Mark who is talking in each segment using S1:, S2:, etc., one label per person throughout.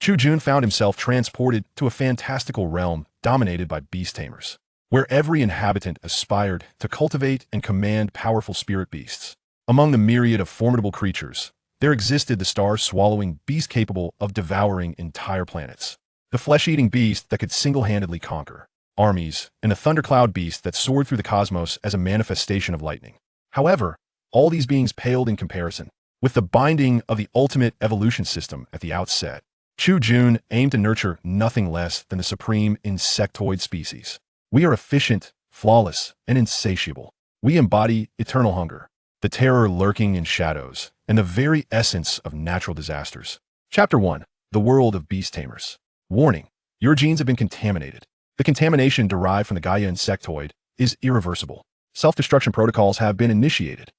S1: Chu Jun found himself transported to a fantastical realm dominated by beast tamers, where every inhabitant aspired to cultivate and command powerful spirit beasts. Among the myriad of formidable creatures, there existed the star-swallowing beast capable of devouring entire planets, the flesh-eating beast that could single-handedly conquer armies, and the Thundercloud Beasts that soared through the cosmos as a manifestation of lightning. However, all these beings paled in comparison. With the binding of the ultimate evolution system at the outset, Chu Jun aimed to nurture nothing less than the supreme insectoid species. We are efficient, flawless, and insatiable. We embody eternal hunger, the terror lurking in shadows, and the very essence of natural disasters. Chapter 1. The World of Beast Tamers. Warning: your genes have been contaminated. The contamination derived from the Gaia insectoid is irreversible. Self-destruction protocols have been initiated.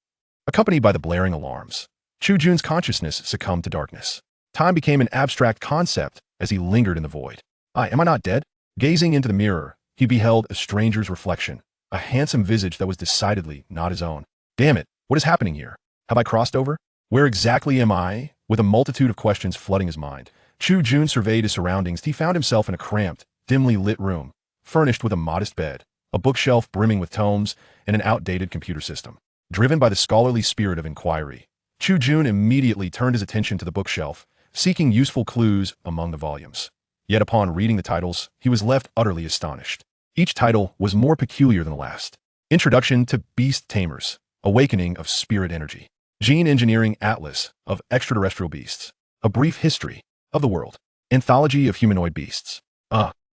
S1: Accompanied by the blaring alarms, Chu Jun's consciousness succumbed to darkness. Time became an abstract concept as he lingered in the void. Am I not dead? Gazing into the mirror, he beheld a stranger's reflection, a handsome visage that was decidedly not his own. Damn it, what is happening here? Have I crossed over? Where exactly am I? With a multitude of questions flooding his mind, Chu Jun surveyed his surroundings. He found himself in a cramped, dimly lit room, furnished with a modest bed, a bookshelf brimming with tomes, and an outdated computer system. Driven by the scholarly spirit of inquiry, Chu Jun immediately turned his attention to the bookshelf, seeking useful clues among the volumes. Yet upon reading the titles, he was left utterly astonished. Each title was more peculiar than the last. Introduction to Beast Tamers, Awakening of Spirit Energy. Gene Engineering Atlas of Extraterrestrial Beasts. A Brief History of the World. Anthology of Humanoid Beasts.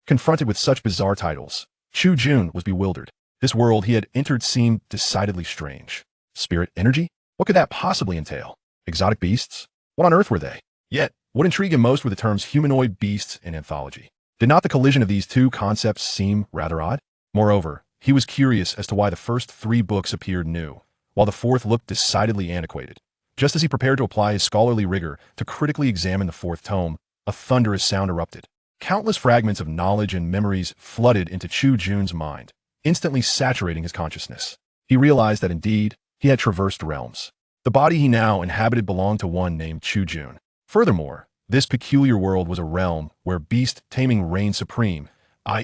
S1: Confronted with such bizarre titles, Chu Jun was bewildered. This world he had entered seemed decidedly strange. Spirit energy? What could that possibly entail? Exotic beasts? What on earth were they? Yet, what intrigued him most were the terms humanoid beasts and anthology. Did not the collision of these two concepts seem rather odd? Moreover, he was curious as to why the first 3 books appeared new, while the 4th looked decidedly antiquated. Just as he prepared to apply his scholarly rigor to critically examine the 4th tome, a thunderous sound erupted. Countless fragments of knowledge and memories flooded into Chu Jun's mind, instantly saturating his consciousness. He realized that indeed, he had traversed realms. The body he now inhabited belonged to one named Chu Jun. Furthermore, this peculiar world was a realm where beast taming reigned supreme.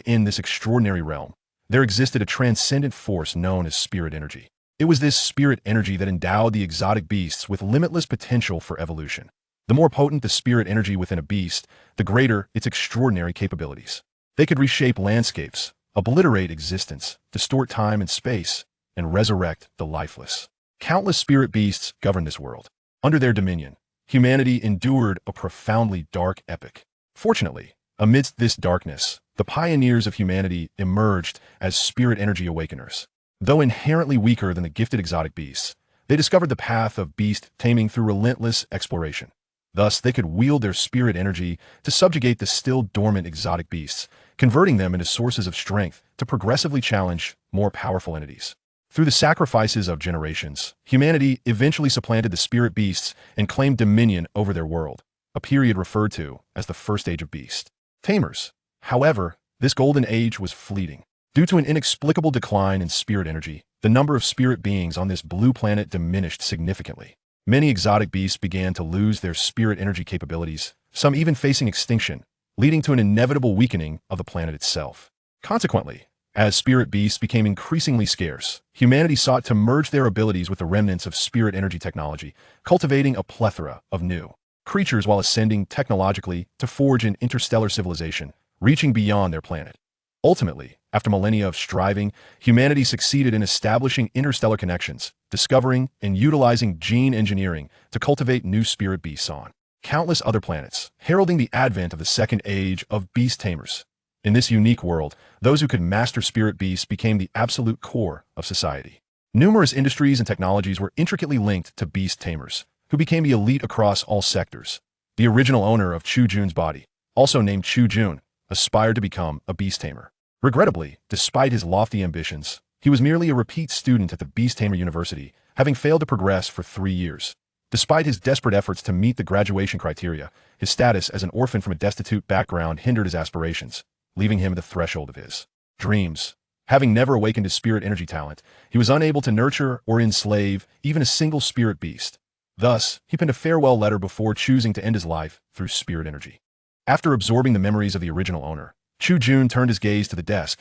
S1: In this extraordinary realm, there existed a transcendent force known as spirit energy. It was this spirit energy that endowed the exotic beasts with limitless potential for evolution. The more potent the spirit energy within a beast, the greater its extraordinary capabilities. They could reshape landscapes, obliterate existence, distort time and space, and resurrect the lifeless. Countless spirit beasts governed this world. Under their dominion, humanity endured a profoundly dark epoch. Fortunately, amidst this darkness, the pioneers of humanity emerged as spirit energy awakeners. Though inherently weaker than the gifted exotic beasts, they discovered the path of beast taming through relentless exploration. Thus, they could wield their spirit energy to subjugate the still dormant exotic beasts, converting them into sources of strength to progressively challenge more powerful entities. Through the sacrifices of generations, humanity eventually supplanted the spirit beasts and claimed dominion over their world, a period referred to as the First Age of Beast Tamers. However, this golden age was fleeting. Due to an inexplicable decline in spirit energy, the number of spirit beings on this blue planet diminished significantly. Many exotic beasts began to lose their spirit energy capabilities, some even facing extinction, leading to an inevitable weakening of the planet itself. Consequently, as spirit beasts became increasingly scarce, humanity sought to merge their abilities with the remnants of spirit energy technology, cultivating a plethora of new creatures while ascending technologically to forge an interstellar civilization, reaching beyond their planet. Ultimately, after millennia of striving, humanity succeeded in establishing interstellar connections, discovering and utilizing gene engineering to cultivate new spirit beasts on countless other planets, heralding the advent of the second age of beast tamers. In this unique world, those who could master spirit beasts became the absolute core of society. Numerous industries and technologies were intricately linked to beast tamers, who became the elite across all sectors. The original owner of Chu Jun's body, also named Chu Jun, aspired to become a beast tamer. Regrettably, despite his lofty ambitions, he was merely a repeat student at the Beast Tamer University, having failed to progress for 3 years. Despite his desperate efforts to meet the graduation criteria, his status as an orphan from a destitute background hindered his aspirations, leaving him at the threshold of his dreams. Having never awakened his spirit energy talent, he was unable to nurture or enslave even a single spirit beast. Thus, he penned a farewell letter before choosing to end his life through spirit energy. After absorbing the memories of the original owner, Chu Jun turned his gaze to the desk.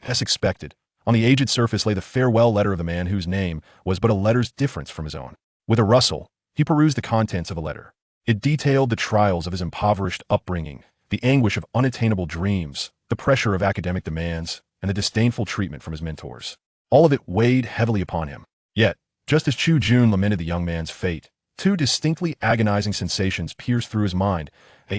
S1: As expected, on the aged surface lay the farewell letter of the man whose name was but a letter's difference from his own. With a rustle, he perused the contents of a letter. It detailed the trials of his impoverished upbringing, the anguish of unattainable dreams, the pressure of academic demands, and the disdainful treatment from his mentors. All of it weighed heavily upon him. Yet, just as Chu Jun lamented the young man's fate, two distinctly agonizing sensations pierced through his mind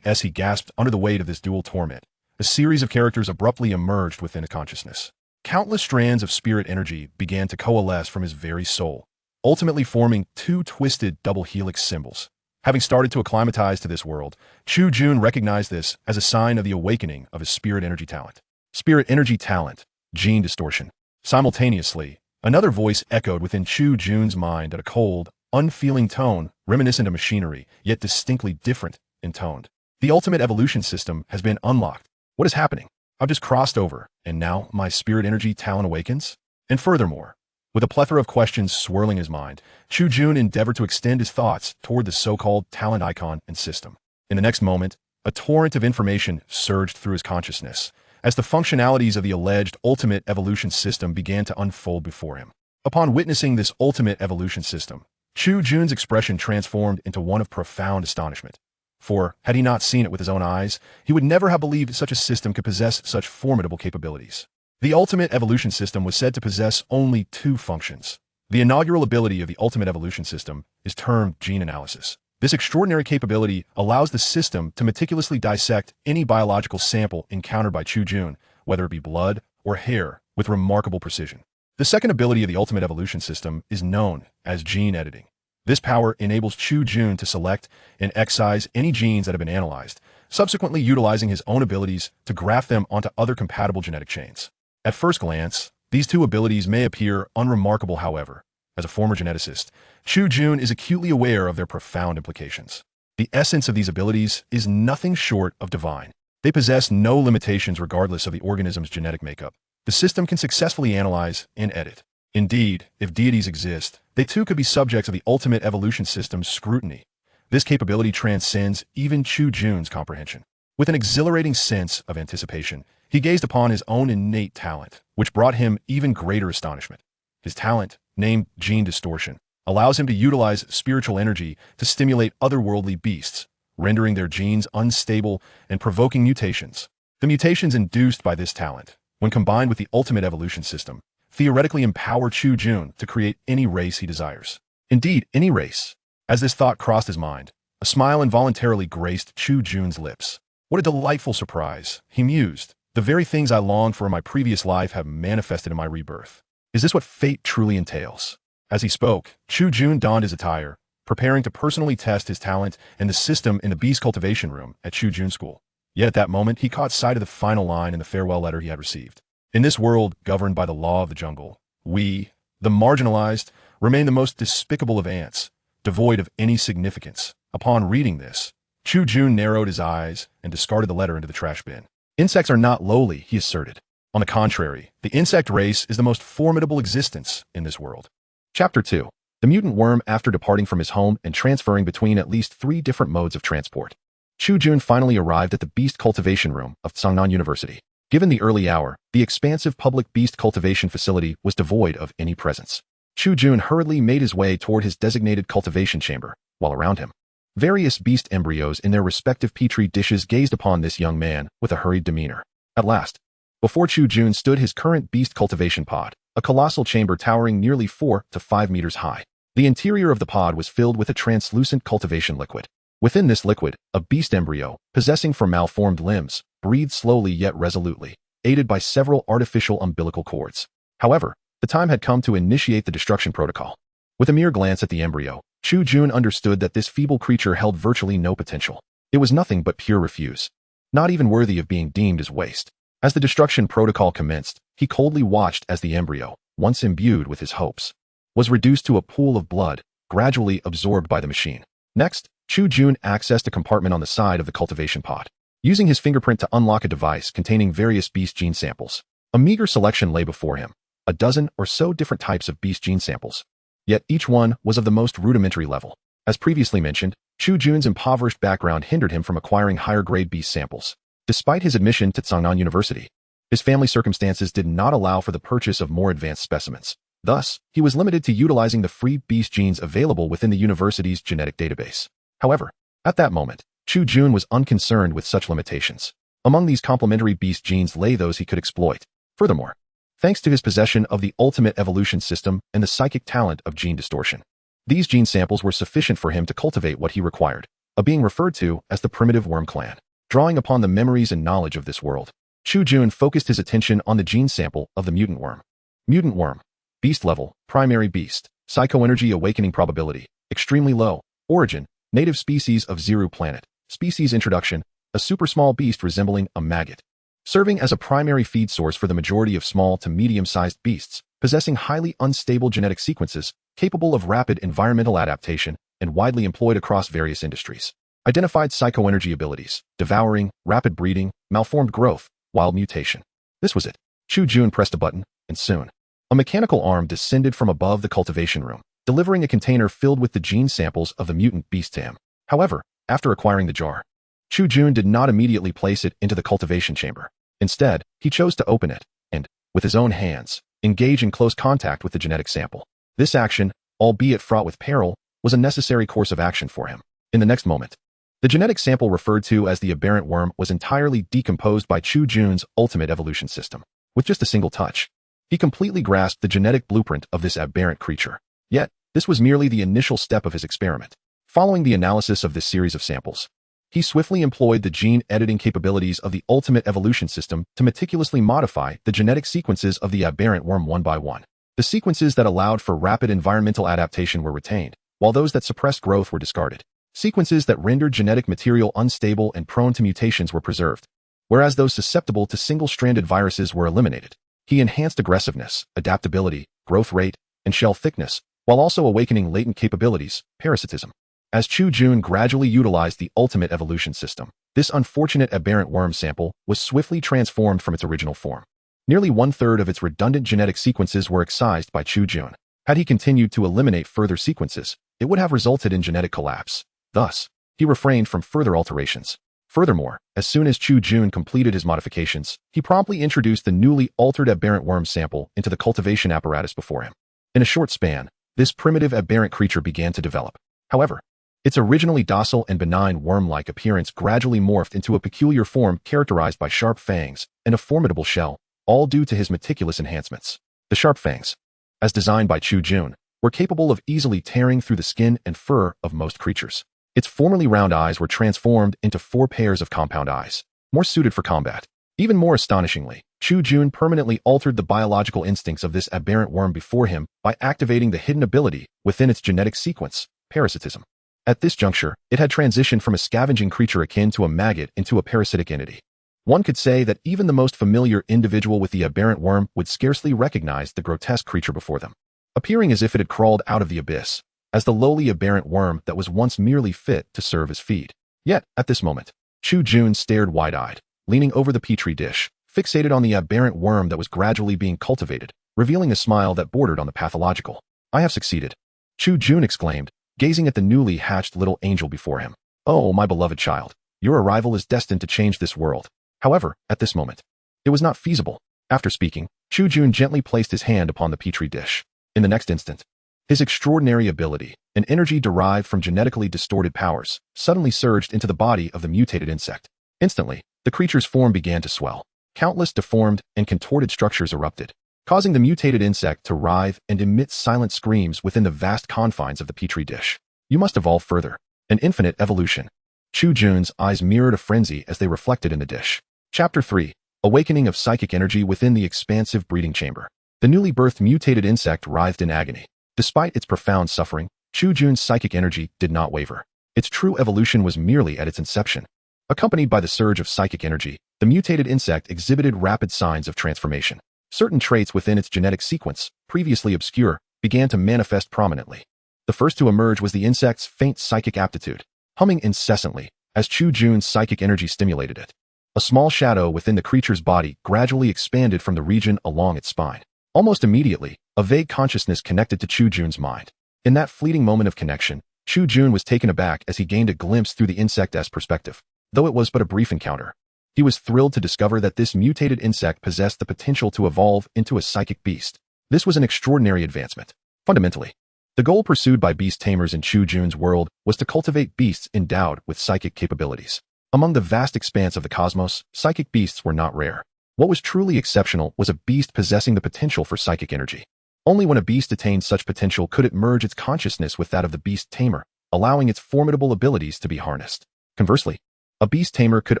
S1: as he gasped under the weight of this dual torment. A series of characters abruptly emerged within his consciousness. Countless strands of spirit energy began to coalesce from his very soul, ultimately forming two twisted double helix symbols. Having started to acclimatize to this world, Chu Jun recognized this as a sign of the awakening of his spirit energy talent. Spirit energy talent, gene distortion. Simultaneously, another voice echoed within Chu Jun's mind at a cold, unfeeling tone, reminiscent of machinery, yet distinctly different in tone. The ultimate evolution system has been unlocked. What is happening? I've just crossed over, and now my spirit energy talent awakens? And furthermore, with a plethora of questions swirling his mind, Chu Jun endeavored to extend his thoughts toward the so-called talent icon and system. In the next moment, a torrent of information surged through his consciousness, as the functionalities of the alleged ultimate evolution system began to unfold before him. Upon witnessing this ultimate evolution system, Chu Jun's expression transformed into one of profound astonishment. For, had he not seen it with his own eyes, he would never have believed such a system could possess such formidable capabilities. The ultimate evolution system was said to possess only two functions. The inaugural ability of the ultimate evolution system is termed gene analysis. This extraordinary capability allows the system to meticulously dissect any biological sample encountered by Chu Jun, whether it be blood or hair, with remarkable precision. The second ability of the ultimate evolution system is known as gene editing. This power enables Chu Jun to select and excise any genes that have been analyzed, subsequently utilizing his own abilities to graft them onto other compatible genetic chains. At first glance, these two abilities may appear unremarkable. However, as a former geneticist, Chu Jun is acutely aware of their profound implications. The essence of these abilities is nothing short of divine. They possess no limitations regardless of the organism's genetic makeup. The system can successfully analyze and edit. Indeed, if deities exist, they too could be subjects of the ultimate evolution system's scrutiny. This capability transcends even Chu Jun's comprehension. With an exhilarating sense of anticipation, he gazed upon his own innate talent, which brought him even greater astonishment. His talent, named gene distortion, allows him to utilize spiritual energy to stimulate otherworldly beasts, rendering their genes unstable and provoking mutations. The mutations induced by this talent, when combined with the ultimate evolution system, theoretically empower Chu Jun to create any race he desires. Indeed, any race. As this thought crossed his mind, a smile involuntarily graced Chu Jun's lips. What a delightful surprise, he mused. The very things I longed for in my previous life have manifested in my rebirth. Is this what fate truly entails? As he spoke, Chu Jun donned his attire, preparing to personally test his talent and the system in the beast cultivation room at Chu Jun School. Yet at that moment, he caught sight of the final line in the farewell letter he had received. In this world governed by the law of the jungle, we, the marginalized, remain the most despicable of ants, devoid of any significance. Upon reading this, Chu Jun narrowed his eyes and discarded the letter into the trash bin. Insects are not lowly, he asserted. On the contrary, the insect race is the most formidable existence in this world. Chapter 2. The mutant worm. After departing from his home and transferring between at least 3 different modes of transport, Chu Jun finally arrived at the beast cultivation room of Tsangnan University. Given the early hour, the expansive public beast cultivation facility was devoid of any presence. Chu Jun hurriedly made his way toward his designated cultivation chamber, while around him, various beast embryos in their respective petri dishes gazed upon this young man with a hurried demeanor. At last, before Chu Jun stood his current beast cultivation pod, a colossal chamber towering nearly 4 to 5 meters high. The interior of the pod was filled with a translucent cultivation liquid. Within this liquid, a beast embryo, possessing malformed limbs, breathed slowly yet resolutely, aided by several artificial umbilical cords. However, the time had come to initiate the destruction protocol. With a mere glance at the embryo, Chu Jun understood that this feeble creature held virtually no potential. It was nothing but pure refuse, not even worthy of being deemed as waste. As the destruction protocol commenced, he coldly watched as the embryo, once imbued with his hopes, was reduced to a pool of blood, gradually absorbed by the machine. Next, Chu Jun accessed a compartment on the side of the cultivation pod, using his fingerprint to unlock a device containing various beast gene samples. A meager selection lay before him, a dozen or so different types of beast gene samples. Yet each one was of the most rudimentary level. As previously mentioned, Chu Jun's impoverished background hindered him from acquiring higher-grade beast samples. Despite his admission to Tsangnan University, his family circumstances did not allow for the purchase of more advanced specimens. Thus, he was limited to utilizing the free beast genes available within the university's genetic database. However, at that moment, Chu Jun was unconcerned with such limitations. Among these complementary beast genes lay those he could exploit. Furthermore, thanks to his possession of the ultimate evolution system and the psychic talent of gene distortion, these gene samples were sufficient for him to cultivate what he required, a being referred to as the primitive worm clan. Drawing upon the memories and knowledge of this world, Chu Jun focused his attention on the gene sample of the mutant worm. Mutant worm. Beast level, primary beast, psychoenergy awakening probability, extremely low, origin, native species of Ziru planet, species introduction, a super small beast resembling a maggot. Serving as a primary feed source for the majority of small to medium-sized beasts, possessing highly unstable genetic sequences, capable of rapid environmental adaptation, and widely employed across various industries. Identified psychoenergy abilities, devouring, rapid breeding, malformed growth, wild mutation. This was it. Chu Jun pressed a button, and soon, a mechanical arm descended from above the cultivation room, delivering a container filled with the gene samples of the mutant beast to him. However, after acquiring the jar, Chu Jun did not immediately place it into the cultivation chamber. Instead, he chose to open it and, with his own hands, engage in close contact with the genetic sample. This action, albeit fraught with peril, was a necessary course of action for him. In the next moment, the genetic sample referred to as the aberrant worm was entirely decomposed by Chu Jun's ultimate evolution system. With just a single touch, he completely grasped the genetic blueprint of this aberrant creature. Yet, this was merely the initial step of his experiment. Following the analysis of this series of samples, he swiftly employed the gene editing capabilities of the ultimate evolution system to meticulously modify the genetic sequences of the aberrant worm one by one. The sequences that allowed for rapid environmental adaptation were retained, while those that suppressed growth were discarded. Sequences that rendered genetic material unstable and prone to mutations were preserved, whereas those susceptible to single-stranded viruses were eliminated. He enhanced aggressiveness, adaptability, growth rate, and shell thickness, while also awakening latent capabilities, parasitism. As Chu Jun gradually utilized the ultimate evolution system, this unfortunate aberrant worm sample was swiftly transformed from its original form. Nearly one-third of its redundant genetic sequences were excised by Chu Jun. Had he continued to eliminate further sequences, it would have resulted in genetic collapse. Thus, he refrained from further alterations. Furthermore, as soon as Chu Jun completed his modifications, he promptly introduced the newly altered aberrant worm sample into the cultivation apparatus before him. In a short span, this primitive aberrant creature began to develop. However, its originally docile and benign worm-like appearance gradually morphed into a peculiar form characterized by sharp fangs and a formidable shell, all due to his meticulous enhancements. The sharp fangs, as designed by Chu Jun, were capable of easily tearing through the skin and fur of most creatures. Its formerly round eyes were transformed into 4 pairs of compound eyes, more suited for combat. Even more astonishingly, Chu Jun permanently altered the biological instincts of this aberrant worm before him by activating the hidden ability within its genetic sequence, parasitism. At this juncture, it had transitioned from a scavenging creature akin to a maggot into a parasitic entity. One could say that even the most familiar individual with the aberrant worm would scarcely recognize the grotesque creature before them, appearing as if it had crawled out of the abyss, as the lowly aberrant worm that was once merely fit to serve as feed. Yet, at this moment, Chu Jun stared wide-eyed, leaning over the petri dish, fixated on the aberrant worm that was gradually being cultivated, revealing a smile that bordered on the pathological. "I have succeeded," Chu Jun exclaimed, gazing at the newly hatched little angel before him. "Oh, my beloved child, your arrival is destined to change this world." However, at this moment, it was not feasible. After speaking, Chu Jun gently placed his hand upon the petri dish. In the next instant, his extraordinary ability, an energy derived from genetically distorted powers, suddenly surged into the body of the mutated insect. Instantly, the creature's form began to swell. Countless deformed and contorted structures erupted, causing the mutated insect to writhe and emit silent screams within the vast confines of the petri dish. "You must evolve further. An infinite evolution." Chu Jun's eyes mirrored a frenzy as they reflected in the dish. Chapter 3. Awakening of Psychic Energy Within the Expansive Breeding Chamber. The newly birthed mutated insect writhed in agony. Despite its profound suffering, Chu Jun's psychic energy did not waver. Its true evolution was merely at its inception. Accompanied by the surge of psychic energy, the mutated insect exhibited rapid signs of transformation. Certain traits within its genetic sequence, previously obscure, began to manifest prominently. The first to emerge was the insect's faint psychic aptitude, humming incessantly as Chu Jun's psychic energy stimulated it. A small shadow within the creature's body gradually expanded from the region along its spine. Almost immediately, a vague consciousness connected to Chu Jun's mind. In that fleeting moment of connection, Chu Jun was taken aback as he gained a glimpse through the insect's perspective. Though it was but a brief encounter, he was thrilled to discover that this mutated insect possessed the potential to evolve into a psychic beast. This was an extraordinary advancement. Fundamentally, the goal pursued by beast tamers in Chu Jun's world was to cultivate beasts endowed with psychic capabilities. Among the vast expanse of the cosmos, psychic beasts were not rare. What was truly exceptional was a beast possessing the potential for psychic energy. Only when a beast attained such potential could it merge its consciousness with that of the beast tamer, allowing its formidable abilities to be harnessed. Conversely, a beast tamer could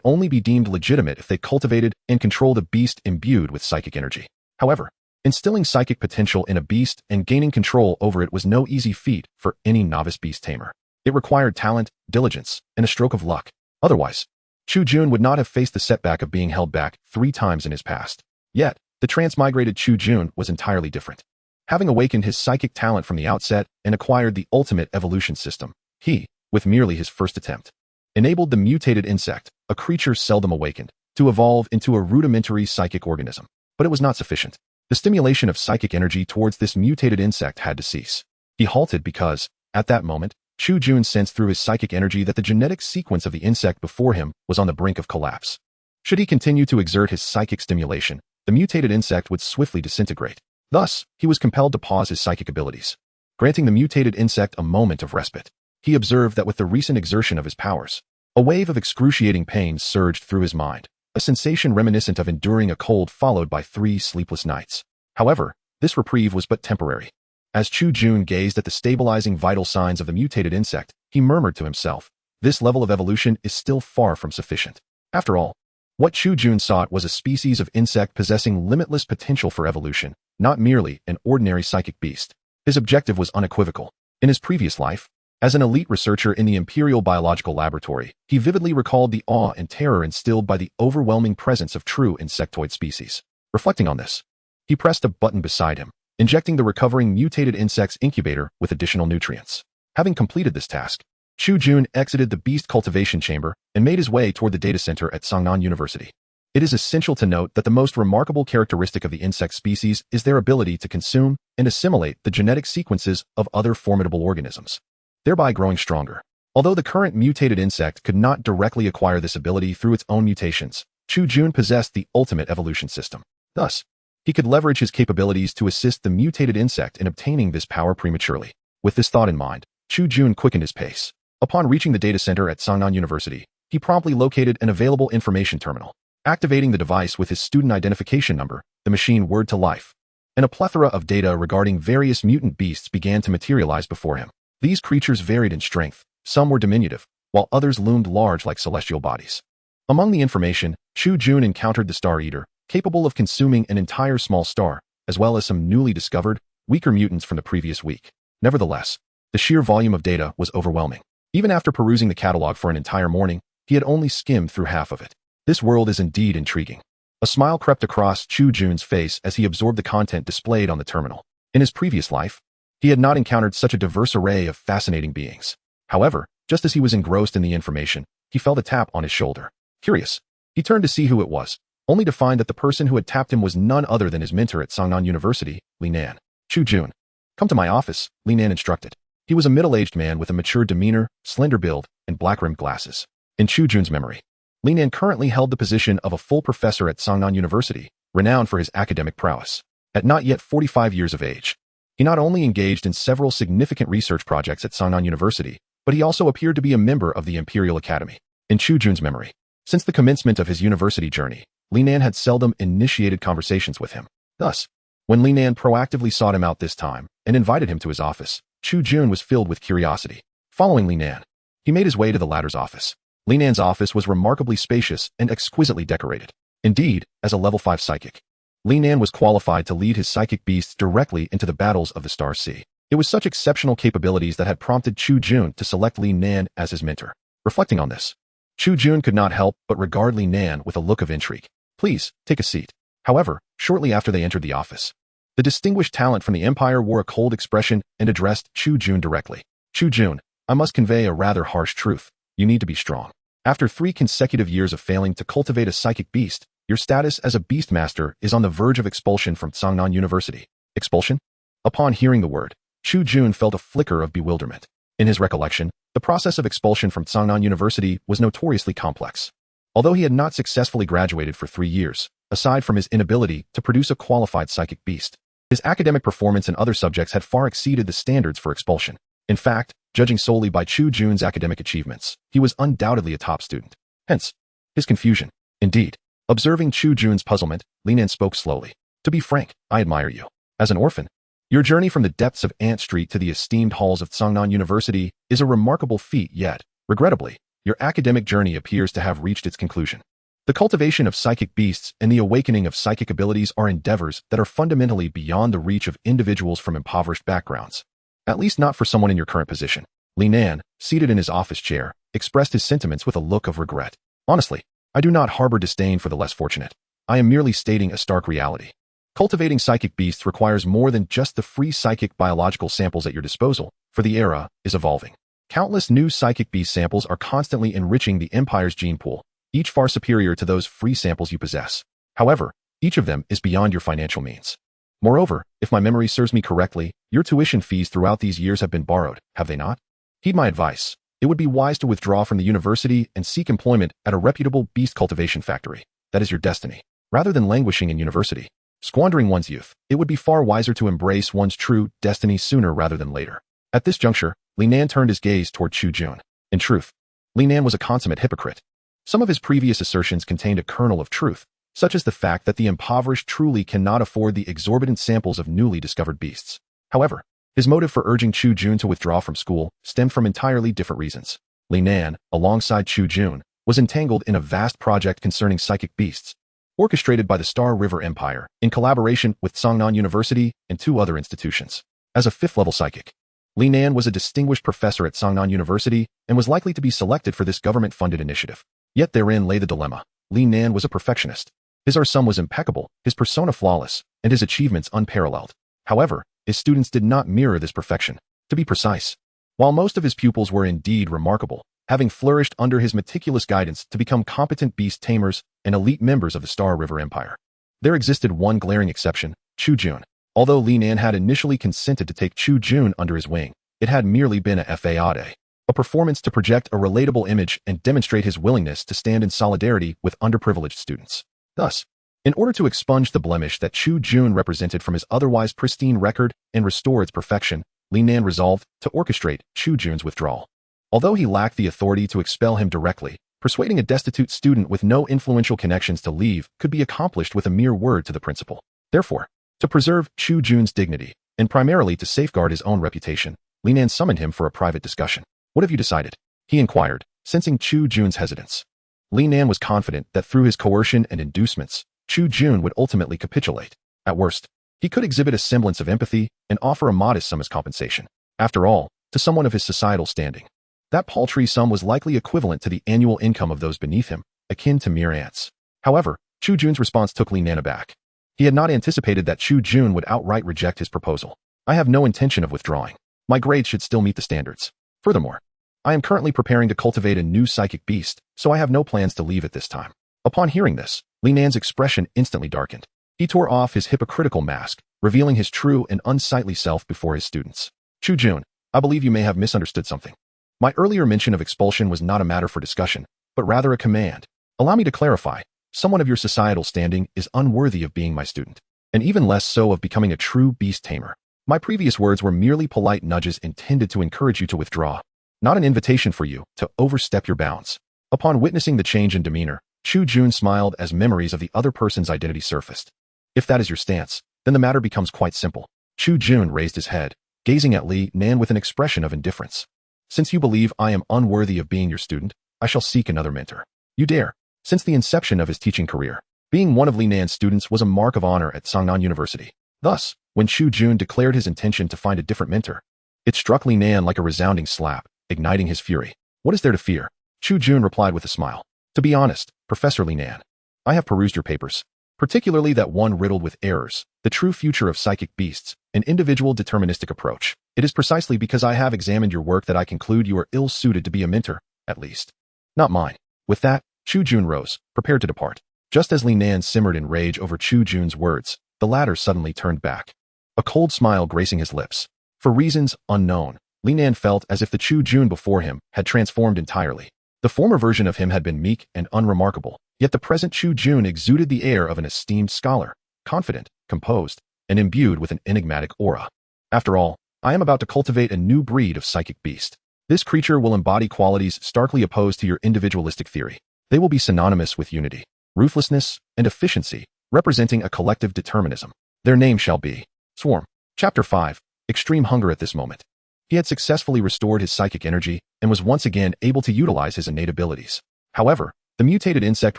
S1: only be deemed legitimate if they cultivated and controlled a beast imbued with psychic energy. However, instilling psychic potential in a beast and gaining control over it was no easy feat for any novice beast tamer. It required talent, diligence, and a stroke of luck. Otherwise, Chu Jun would not have faced the setback of being held back 3 times in his past. Yet, the transmigrated Chu Jun was entirely different. Having awakened his psychic talent from the outset and acquired the ultimate evolution system, he, with merely his first attempt, enabled the mutated insect, a creature seldom awakened, to evolve into a rudimentary psychic organism. But it was not sufficient. The stimulation of psychic energy towards this mutated insect had to cease. He halted because, at that moment, Chu Jun sensed through his psychic energy that the genetic sequence of the insect before him was on the brink of collapse. Should he continue to exert his psychic stimulation, the mutated insect would swiftly disintegrate. Thus, he was compelled to pause his psychic abilities, granting the mutated insect a moment of respite. He observed that with the recent exertion of his powers, a wave of excruciating pain surged through his mind, a sensation reminiscent of enduring a cold followed by 3 sleepless nights. However, this reprieve was but temporary. As Chu Jun gazed at the stabilizing vital signs of the mutated insect, he murmured to himself, "This level of evolution is still far from sufficient." After all, what Chu Jun sought was a species of insect possessing limitless potential for evolution, not merely an ordinary psychic beast. His objective was unequivocal. In his previous life, as an elite researcher in the Imperial Biological Laboratory, he vividly recalled the awe and terror instilled by the overwhelming presence of true insectoid species. Reflecting on this, he pressed a button beside him, injecting the recovering mutated insect's incubator with additional nutrients. Having completed this task, Chu Jun exited the beast cultivation chamber and made his way toward the data center at Songnan University. It is essential to note that the most remarkable characteristic of the insect species is their ability to consume and assimilate the genetic sequences of other formidable organisms, thereby growing stronger. Although the current mutated insect could not directly acquire this ability through its own mutations, Chu Jun possessed the ultimate evolution system. Thus, he could leverage his capabilities to assist the mutated insect in obtaining this power prematurely. With this thought in mind, Chu Jun quickened his pace. Upon reaching the data center at Songnan University, he promptly located an available information terminal. Activating the device with his student identification number, the machine whirred to life, and a plethora of data regarding various mutant beasts began to materialize before him. These creatures varied in strength. Some were diminutive, while others loomed large like celestial bodies. Among the information, Chu Jun encountered the Star Eater, capable of consuming an entire small star, as well as some newly discovered, weaker mutants from the previous week. Nevertheless, the sheer volume of data was overwhelming. Even after perusing the catalog for an entire morning, he had only skimmed through half of it. This world is indeed intriguing. A smile crept across Chu Jun's face as he absorbed the content displayed on the terminal. In his previous life, he had not encountered such a diverse array of fascinating beings. However, just as he was engrossed in the information, he felt a tap on his shoulder. Curious, he turned to see who it was, only to find that the person who had tapped him was none other than his mentor at Songnan University, Li Nan. "Chu Jun, come to my office," Li Nan instructed. He was a middle-aged man with a mature demeanor, slender build, and black-rimmed glasses. In Chu Jun's memory, Li Nan currently held the position of a full professor at Songnan University, renowned for his academic prowess. At not yet 45 years of age, he not only engaged in several significant research projects at Songnan University, but he also appeared to be a member of the Imperial Academy. In Chu Jun's memory, since the commencement of his university journey, Li Nan had seldom initiated conversations with him. Thus, when Li Nan proactively sought him out this time and invited him to his office, Chu Jun was filled with curiosity. Following Li Nan, he made his way to the latter's office. Li Nan's office was remarkably spacious and exquisitely decorated. Indeed, as a level 5 psychic, Li Nan was qualified to lead his psychic beasts directly into the battles of the Star Sea. It was such exceptional capabilities that had prompted Chu Jun to select Li Nan as his mentor. Reflecting on this, Chu Jun could not help but regard Li Nan with a look of intrigue. "Please, take a seat." However, shortly after they entered the office, the distinguished talent from the Empire wore a cold expression and addressed Chu Jun directly. "Chu Jun, I must convey a rather harsh truth. You need to be strong. After 3 consecutive years of failing to cultivate a psychic beast, your status as a Beastmaster is on the verge of expulsion from Songnan University." Expulsion? Upon hearing the word, Chu Jun felt a flicker of bewilderment. In his recollection, the process of expulsion from Tsangnan University was notoriously complex. Although he had not successfully graduated for 3 years, aside from his inability to produce a qualified psychic beast, his academic performance in other subjects had far exceeded the standards for expulsion. In fact, judging solely by Chu Jun's academic achievements, he was undoubtedly a top student. Hence, his confusion. Indeed, observing Chu Jun's puzzlement, Li Nan spoke slowly. To be frank, I admire you. As an orphan, your journey from the depths of Ant Street to the esteemed halls of Tsangnan University is a remarkable feat, yet, regrettably, your academic journey appears to have reached its conclusion. The cultivation of psychic beasts and the awakening of psychic abilities are endeavors that are fundamentally beyond the reach of individuals from impoverished backgrounds. At least not for someone in your current position. Li Nan, seated in his office chair, expressed his sentiments with a look of regret. Honestly, I do not harbor disdain for the less fortunate. I am merely stating a stark reality. Cultivating psychic beasts requires more than just the free psychic biological samples at your disposal, for the era is evolving. Countless new psychic beast samples are constantly enriching the Empire's gene pool, each far superior to those free samples you possess. However, each of them is beyond your financial means. Moreover, if my memory serves me correctly, your tuition fees throughout these years have been borrowed, have they not? Heed my advice. It would be wise to withdraw from the university and seek employment at a reputable beast cultivation factory. That is your destiny. Rather than languishing in university, squandering one's youth, it would be far wiser to embrace one's true destiny sooner rather than later. At this juncture, Li Nan turned his gaze toward Chu Jun. In truth, Li Nan was a consummate hypocrite. Some of his previous assertions contained a kernel of truth, such as the fact that the impoverished truly cannot afford the exorbitant samples of newly discovered beasts. However, his motive for urging Chu Jun to withdraw from school stemmed from entirely different reasons. Li Nan, alongside Chu Jun, was entangled in a vast project concerning psychic beasts, orchestrated by the Star River Empire, in collaboration with Tsangnan University and 2 other institutions. As a 5th-level psychic, Li Nan was a distinguished professor at Tsangnan University and was likely to be selected for this government-funded initiative. Yet therein lay the dilemma. Li Nan was a perfectionist. His sum was impeccable, his persona flawless, and his achievements unparalleled. However, his students did not mirror this perfection. To be precise, while most of his pupils were indeed remarkable, having flourished under his meticulous guidance to become competent beast tamers and elite members of the Star River Empire, there existed one glaring exception, Chu Jun. Although Li Nan had initially consented to take Chu Jun under his wing, it had merely been a fade, a performance to project a relatable image and demonstrate his willingness to stand in solidarity with underprivileged students. Thus, in order to expunge the blemish that Chu Jun represented from his otherwise pristine record and restore its perfection, Li Nan resolved to orchestrate Chu Jun's withdrawal. Although he lacked the authority to expel him directly, persuading a destitute student with no influential connections to leave could be accomplished with a mere word to the principal. Therefore, to preserve Chu Jun's dignity, and primarily to safeguard his own reputation, Li Nan summoned him for a private discussion. What have you decided? He inquired, sensing Chu Jun's hesitance. Li Nan was confident that through his coercion and inducements, Chu Jun would ultimately capitulate. At worst, he could exhibit a semblance of empathy and offer a modest sum as compensation. After all, to someone of his societal standing, that paltry sum was likely equivalent to the annual income of those beneath him, akin to mere ants. However, Chu Jun's response took Li Nan aback. He had not anticipated that Chu Jun would outright reject his proposal. I have no intention of withdrawing. My grades should still meet the standards. Furthermore, I am currently preparing to cultivate a new psychic beast, so I have no plans to leave at this time. Upon hearing this, Li Nan's expression instantly darkened. He tore off his hypocritical mask, revealing his true and unsightly self before his students. Chu Jun, I believe you may have misunderstood something. My earlier mention of expulsion was not a matter for discussion, but rather a command. Allow me to clarify. Someone of your societal standing is unworthy of being my student, and even less so of becoming a true beast tamer. My previous words were merely polite nudges intended to encourage you to withdraw, not an invitation for you to overstep your bounds. Upon witnessing the change in demeanor, Chu Jun smiled as memories of the other person's identity surfaced. If that is your stance, then the matter becomes quite simple. Chu Jun raised his head, gazing at Li Nan with an expression of indifference. Since you believe I am unworthy of being your student, I shall seek another mentor. You dare. Since the inception of his teaching career, being one of Li Nan's students was a mark of honor at Tsangnan University. Thus, when Chu Jun declared his intention to find a different mentor, it struck Li Nan like a resounding slap, igniting his fury. What is there to fear? Chu Jun replied with a smile. To be honest, Professor Li Nan, I have perused your papers, particularly that one riddled with errors, the true future of psychic beasts, an individual deterministic approach. It is precisely because I have examined your work that I conclude you are ill-suited to be a mentor, at least. Not mine. With that, Chu Jun rose, prepared to depart. Just as Li Nan simmered in rage over Chu Jun's words, the latter suddenly turned back, a cold smile gracing his lips. For reasons unknown, Li Nan felt as if the Chu Jun before him had transformed entirely. The former version of him had been meek and unremarkable, yet the present Chu Jun exuded the air of an esteemed scholar, confident, composed, and imbued with an enigmatic aura. After all, I am about to cultivate a new breed of psychic beast. This creature will embody qualities starkly opposed to your individualistic theory. They will be synonymous with unity, ruthlessness, and efficiency, representing a collective determinism. Their name shall be Swarm. Chapter 5. Extreme Hunger. At this moment, he had successfully restored his psychic energy and was once again able to utilize his innate abilities. However, the mutated insect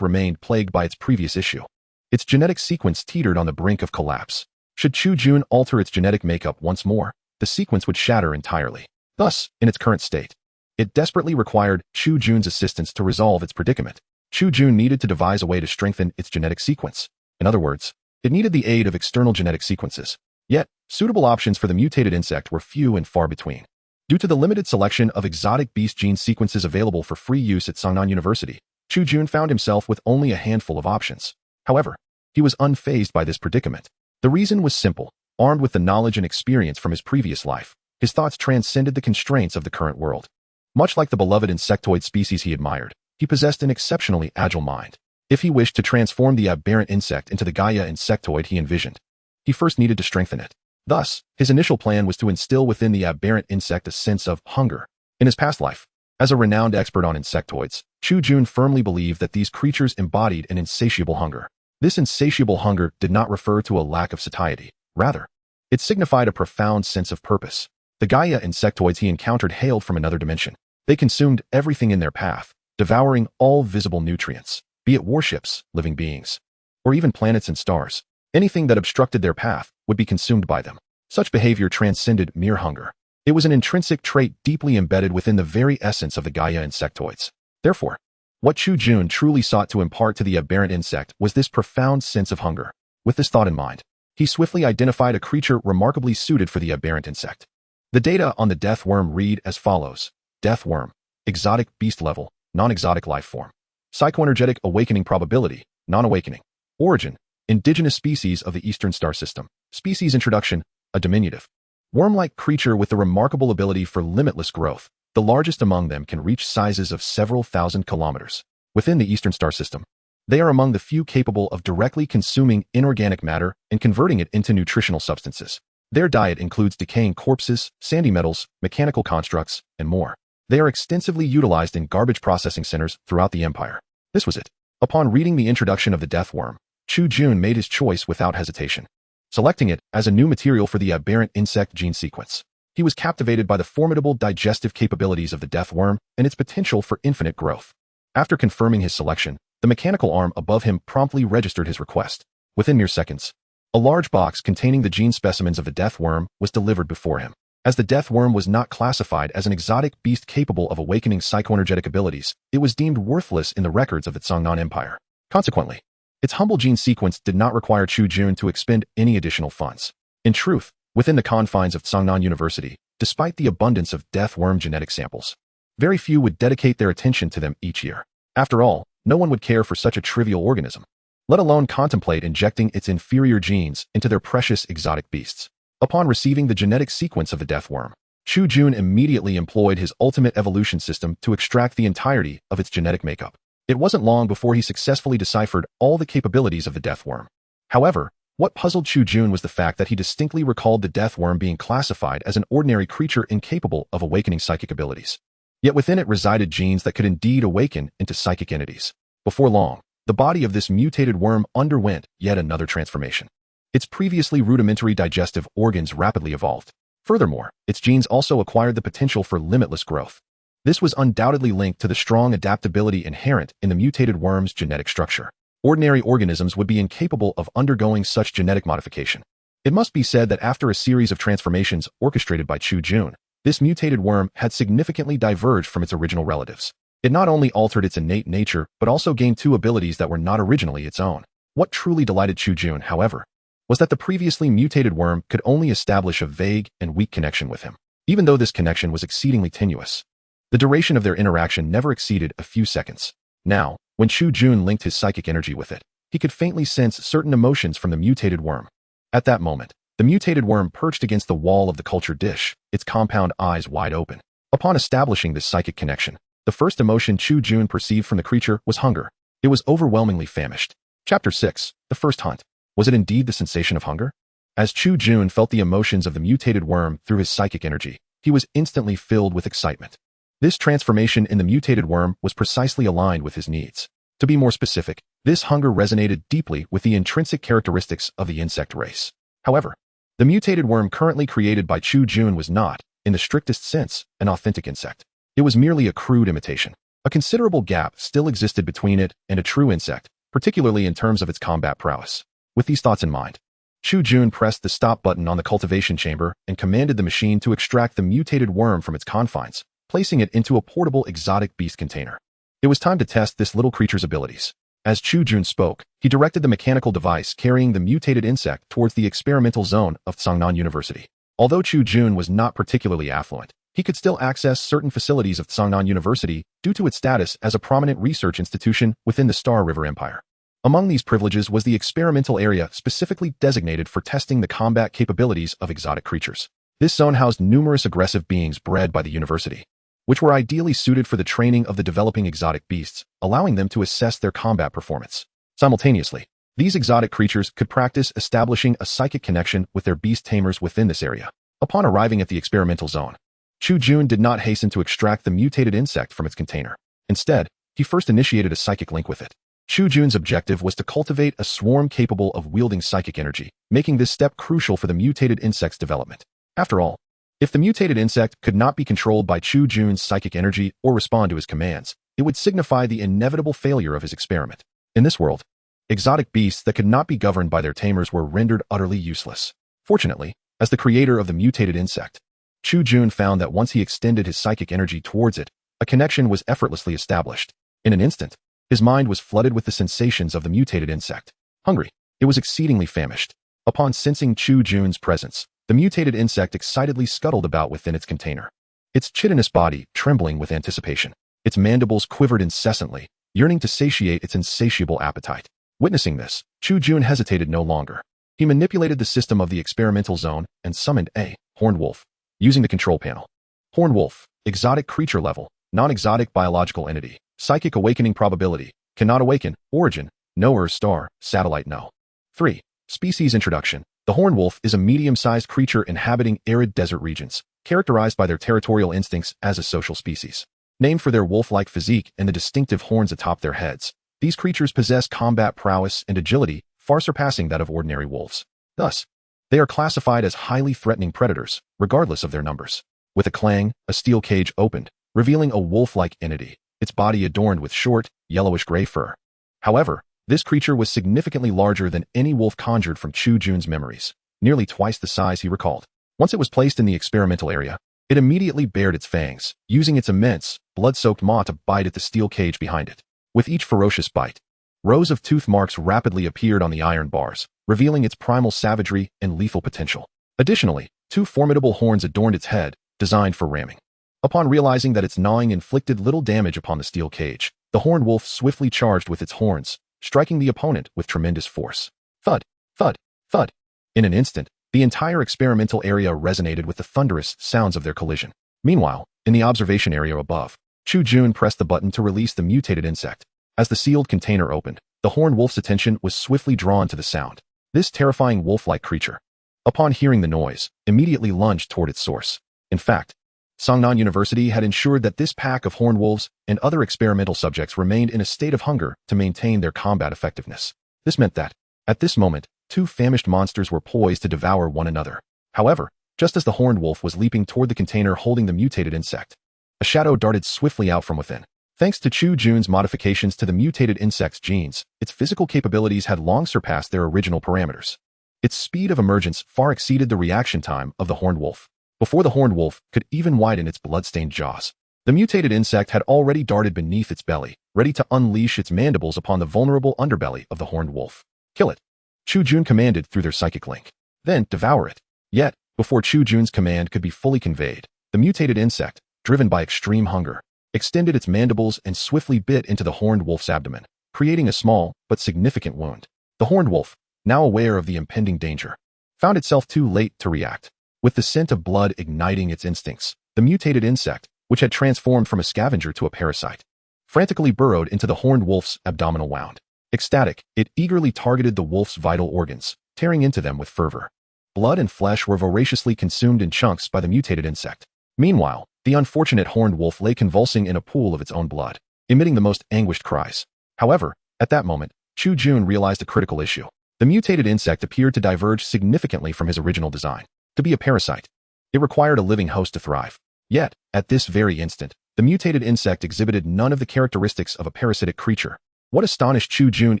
S1: remained plagued by its previous issue. Its genetic sequence teetered on the brink of collapse. Should Chu Jun alter its genetic makeup once more, the sequence would shatter entirely. Thus, in its current state, it desperately required Chu Jun's assistance to resolve its predicament. Chu Jun needed to devise a way to strengthen its genetic sequence. In other words, it needed the aid of external genetic sequences. Yet, suitable options for the mutated insect were few and far between. Due to the limited selection of exotic beast gene sequences available for free use at Songnan University, Chu Jun found himself with only a handful of options. However, he was unfazed by this predicament. The reason was simple. Armed with the knowledge and experience from his previous life, his thoughts transcended the constraints of the current world. Much like the beloved insectoid species he admired, he possessed an exceptionally agile mind. If he wished to transform the aberrant insect into the Gaia insectoid he envisioned, he first needed to strengthen it. Thus, his initial plan was to instill within the aberrant insect a sense of hunger. In his past life, as a renowned expert on insectoids, Chu Jun firmly believed that these creatures embodied an insatiable hunger. This insatiable hunger did not refer to a lack of satiety. Rather, it signified a profound sense of purpose. The Gaia insectoids he encountered hailed from another dimension. They consumed everything in their path, devouring all visible nutrients, be it warships, living beings, or even planets and stars. Anything that obstructed their path would be consumed by them. Such behavior transcended mere hunger. It was an intrinsic trait deeply embedded within the very essence of the Gaia insectoids. Therefore, what Chu Jun truly sought to impart to the aberrant insect was this profound sense of hunger. With this thought in mind, he swiftly identified a creature remarkably suited for the aberrant insect. The data on the death worm read as follows. Death worm, exotic beast level, non-exotic life form. Psychoenergetic awakening probability, non-awakening. Origin, indigenous species of the Eastern Star System. Species introduction, a diminutive, worm-like creature with the remarkable ability for limitless growth. The largest among them can reach sizes of several thousand kilometers. Within the Eastern Star System, they are among the few capable of directly consuming inorganic matter and converting it into nutritional substances. Their diet includes decaying corpses, sandy metals, mechanical constructs, and more. They are extensively utilized in garbage processing centers throughout the empire. This was it. Upon reading the introduction of the death worm, Chu Jun made his choice without hesitation, selecting it as a new material for the aberrant insect gene sequence. He was captivated by the formidable digestive capabilities of the death worm and its potential for infinite growth. After confirming his selection, the mechanical arm above him promptly registered his request. Within mere seconds, a large box containing the gene specimens of the death worm was delivered before him. As the death worm was not classified as an exotic beast capable of awakening psychoenergetic abilities, it was deemed worthless in the records of the Songnan Empire. Consequently, its humble gene sequence did not require Chu Jun to expend any additional funds. In truth, within the confines of Songnan University, despite the abundance of death worm genetic samples, very few would dedicate their attention to them each year. After all, no one would care for such a trivial organism, let alone contemplate injecting its inferior genes into their precious exotic beasts. Upon receiving the genetic sequence of the death worm, Chu Jun immediately employed his ultimate evolution system to extract the entirety of its genetic makeup. It wasn't long before he successfully deciphered all the capabilities of the death worm. However, what puzzled Chu Jun was the fact that he distinctly recalled the death worm being classified as an ordinary creature incapable of awakening psychic abilities. Yet within it resided genes that could indeed awaken into psychic entities. Before long, the body of this mutated worm underwent yet another transformation. Its previously rudimentary digestive organs rapidly evolved. Furthermore, its genes also acquired the potential for limitless growth. This was undoubtedly linked to the strong adaptability inherent in the mutated worm's genetic structure. Ordinary organisms would be incapable of undergoing such genetic modification. It must be said that after a series of transformations orchestrated by Chu Jun, this mutated worm had significantly diverged from its original relatives. It not only altered its innate nature, but also gained two abilities that were not originally its own. What truly delighted Chu Jun, however, was that the previously mutated worm could only establish a vague and weak connection with him. Even though this connection was exceedingly tenuous, the duration of their interaction never exceeded a few seconds. Now, when Chu Jun linked his psychic energy with it, he could faintly sense certain emotions from the mutated worm. At that moment, The mutated worm perched against the wall of the culture dish, its compound eyes wide open. Upon establishing this psychic connection, the first emotion Chu Jun perceived from the creature was hunger. It was overwhelmingly famished. Chapter 6. The First Hunt. Was it indeed the sensation of hunger? As Chu Jun felt the emotions of the mutated worm through his psychic energy, he was instantly filled with excitement. This transformation in the mutated worm was precisely aligned with his needs. To be more specific, this hunger resonated deeply with the intrinsic characteristics of the insect race. However, the mutated worm currently created by Chu Jun was not, in the strictest sense, an authentic insect. It was merely a crude imitation. A considerable gap still existed between it and a true insect, particularly in terms of its combat prowess. With these thoughts in mind, Chu Jun pressed the stop button on the cultivation chamber and commanded the machine to extract the mutated worm from its confines, placing it into a portable exotic beast container. It was time to test this little creature's abilities. As Chu Jun spoke, he directed the mechanical device carrying the mutated insect towards the experimental zone of Tsangnan University. Although Chu Jun was not particularly affluent, he could still access certain facilities of Tsangnan University due to its status as a prominent research institution within the Star River Empire. Among these privileges was the experimental area specifically designated for testing the combat capabilities of exotic creatures. This zone housed numerous aggressive beings bred by the university, which were ideally suited for the training of the developing exotic beasts, allowing them to assess their combat performance. Simultaneously, these exotic creatures could practice establishing a psychic connection with their beast tamers within this area. Upon arriving at the experimental zone, Chu Jun did not hasten to extract the mutated insect from its container. Instead, he first initiated a psychic link with it. Chu Jun's objective was to cultivate a swarm capable of wielding psychic energy, making this step crucial for the mutated insect's development. After all, if the mutated insect could not be controlled by Chu Jun's psychic energy or respond to his commands, it would signify the inevitable failure of his experiment. In this world, exotic beasts that could not be governed by their tamers were rendered utterly useless. Fortunately, as the creator of the mutated insect, Chu Jun found that once he extended his psychic energy towards it, a connection was effortlessly established. In an instant, his mind was flooded with the sensations of the mutated insect. Hungry, it was exceedingly famished. Upon sensing Chu Jun's presence, the mutated insect excitedly scuttled about within its container, its chitinous body trembling with anticipation. Its mandibles quivered incessantly, yearning to satiate its insatiable appetite. Witnessing this, Chu Jun hesitated no longer. He manipulated the system of the experimental zone and summoned a horned wolf. Using the control panel. Horned wolf, exotic creature level, non-exotic biological entity, psychic awakening probability, cannot awaken, origin, no star, satellite no. 3. Species introduction. The horned wolf is a medium-sized creature inhabiting arid desert regions, characterized by their territorial instincts as a social species. Named for their wolf-like physique and the distinctive horns atop their heads, these creatures possess combat prowess and agility far surpassing that of ordinary wolves. Thus, they are classified as highly threatening predators, regardless of their numbers. With a clang, a steel cage opened, revealing a wolf-like entity, its body adorned with short, yellowish-gray fur. However, this creature was significantly larger than any wolf conjured from Chu Jun's memories, nearly twice the size he recalled. Once it was placed in the experimental area, it immediately bared its fangs, using its immense, blood-soaked maw to bite at the steel cage behind it. With each ferocious bite, rows of tooth marks rapidly appeared on the iron bars, revealing its primal savagery and lethal potential. Additionally, two formidable horns adorned its head, designed for ramming. Upon realizing that its gnawing inflicted little damage upon the steel cage, the horned wolf swiftly charged with its horns, striking the opponent with tremendous force. Thud, thud, thud. In an instant, the entire experimental area resonated with the thunderous sounds of their collision. Meanwhile, in the observation area above, Chu Jun pressed the button to release the mutated insect. As the sealed container opened, the horned wolf's attention was swiftly drawn to the sound. This terrifying wolf-like creature, upon hearing the noise, immediately lunged toward its source. In fact, Tsangnan University had ensured that this pack of horned wolves and other experimental subjects remained in a state of hunger to maintain their combat effectiveness. This meant that, at this moment, two famished monsters were poised to devour one another. However, just as the horned wolf was leaping toward the container holding the mutated insect, a shadow darted swiftly out from within. Thanks to Chu Jun's modifications to the mutated insect's genes, its physical capabilities had long surpassed their original parameters. Its speed of emergence far exceeded the reaction time of the horned wolf. Before the horned wolf could even widen its blood-stained jaws, the mutated insect had already darted beneath its belly, ready to unleash its mandibles upon the vulnerable underbelly of the horned wolf. Kill it, Chu Jun commanded through their psychic link. Then devour it. Yet, before Chu Jun's command could be fully conveyed, the mutated insect, driven by extreme hunger, extended its mandibles and swiftly bit into the horned wolf's abdomen, creating a small but significant wound. The horned wolf, now aware of the impending danger, found itself too late to react. With the scent of blood igniting its instincts, the mutated insect, which had transformed from a scavenger to a parasite, frantically burrowed into the horned wolf's abdominal wound. Ecstatic, it eagerly targeted the wolf's vital organs, tearing into them with fervor. Blood and flesh were voraciously consumed in chunks by the mutated insect. Meanwhile, the unfortunate horned wolf lay convulsing in a pool of its own blood, emitting the most anguished cries. However, at that moment, Chu Jun realized a critical issue. The mutated insect appeared to diverge significantly from his original design. To be a parasite, it required a living host to thrive. Yet, at this very instant, the mutated insect exhibited none of the characteristics of a parasitic creature. What astonished Chu Jun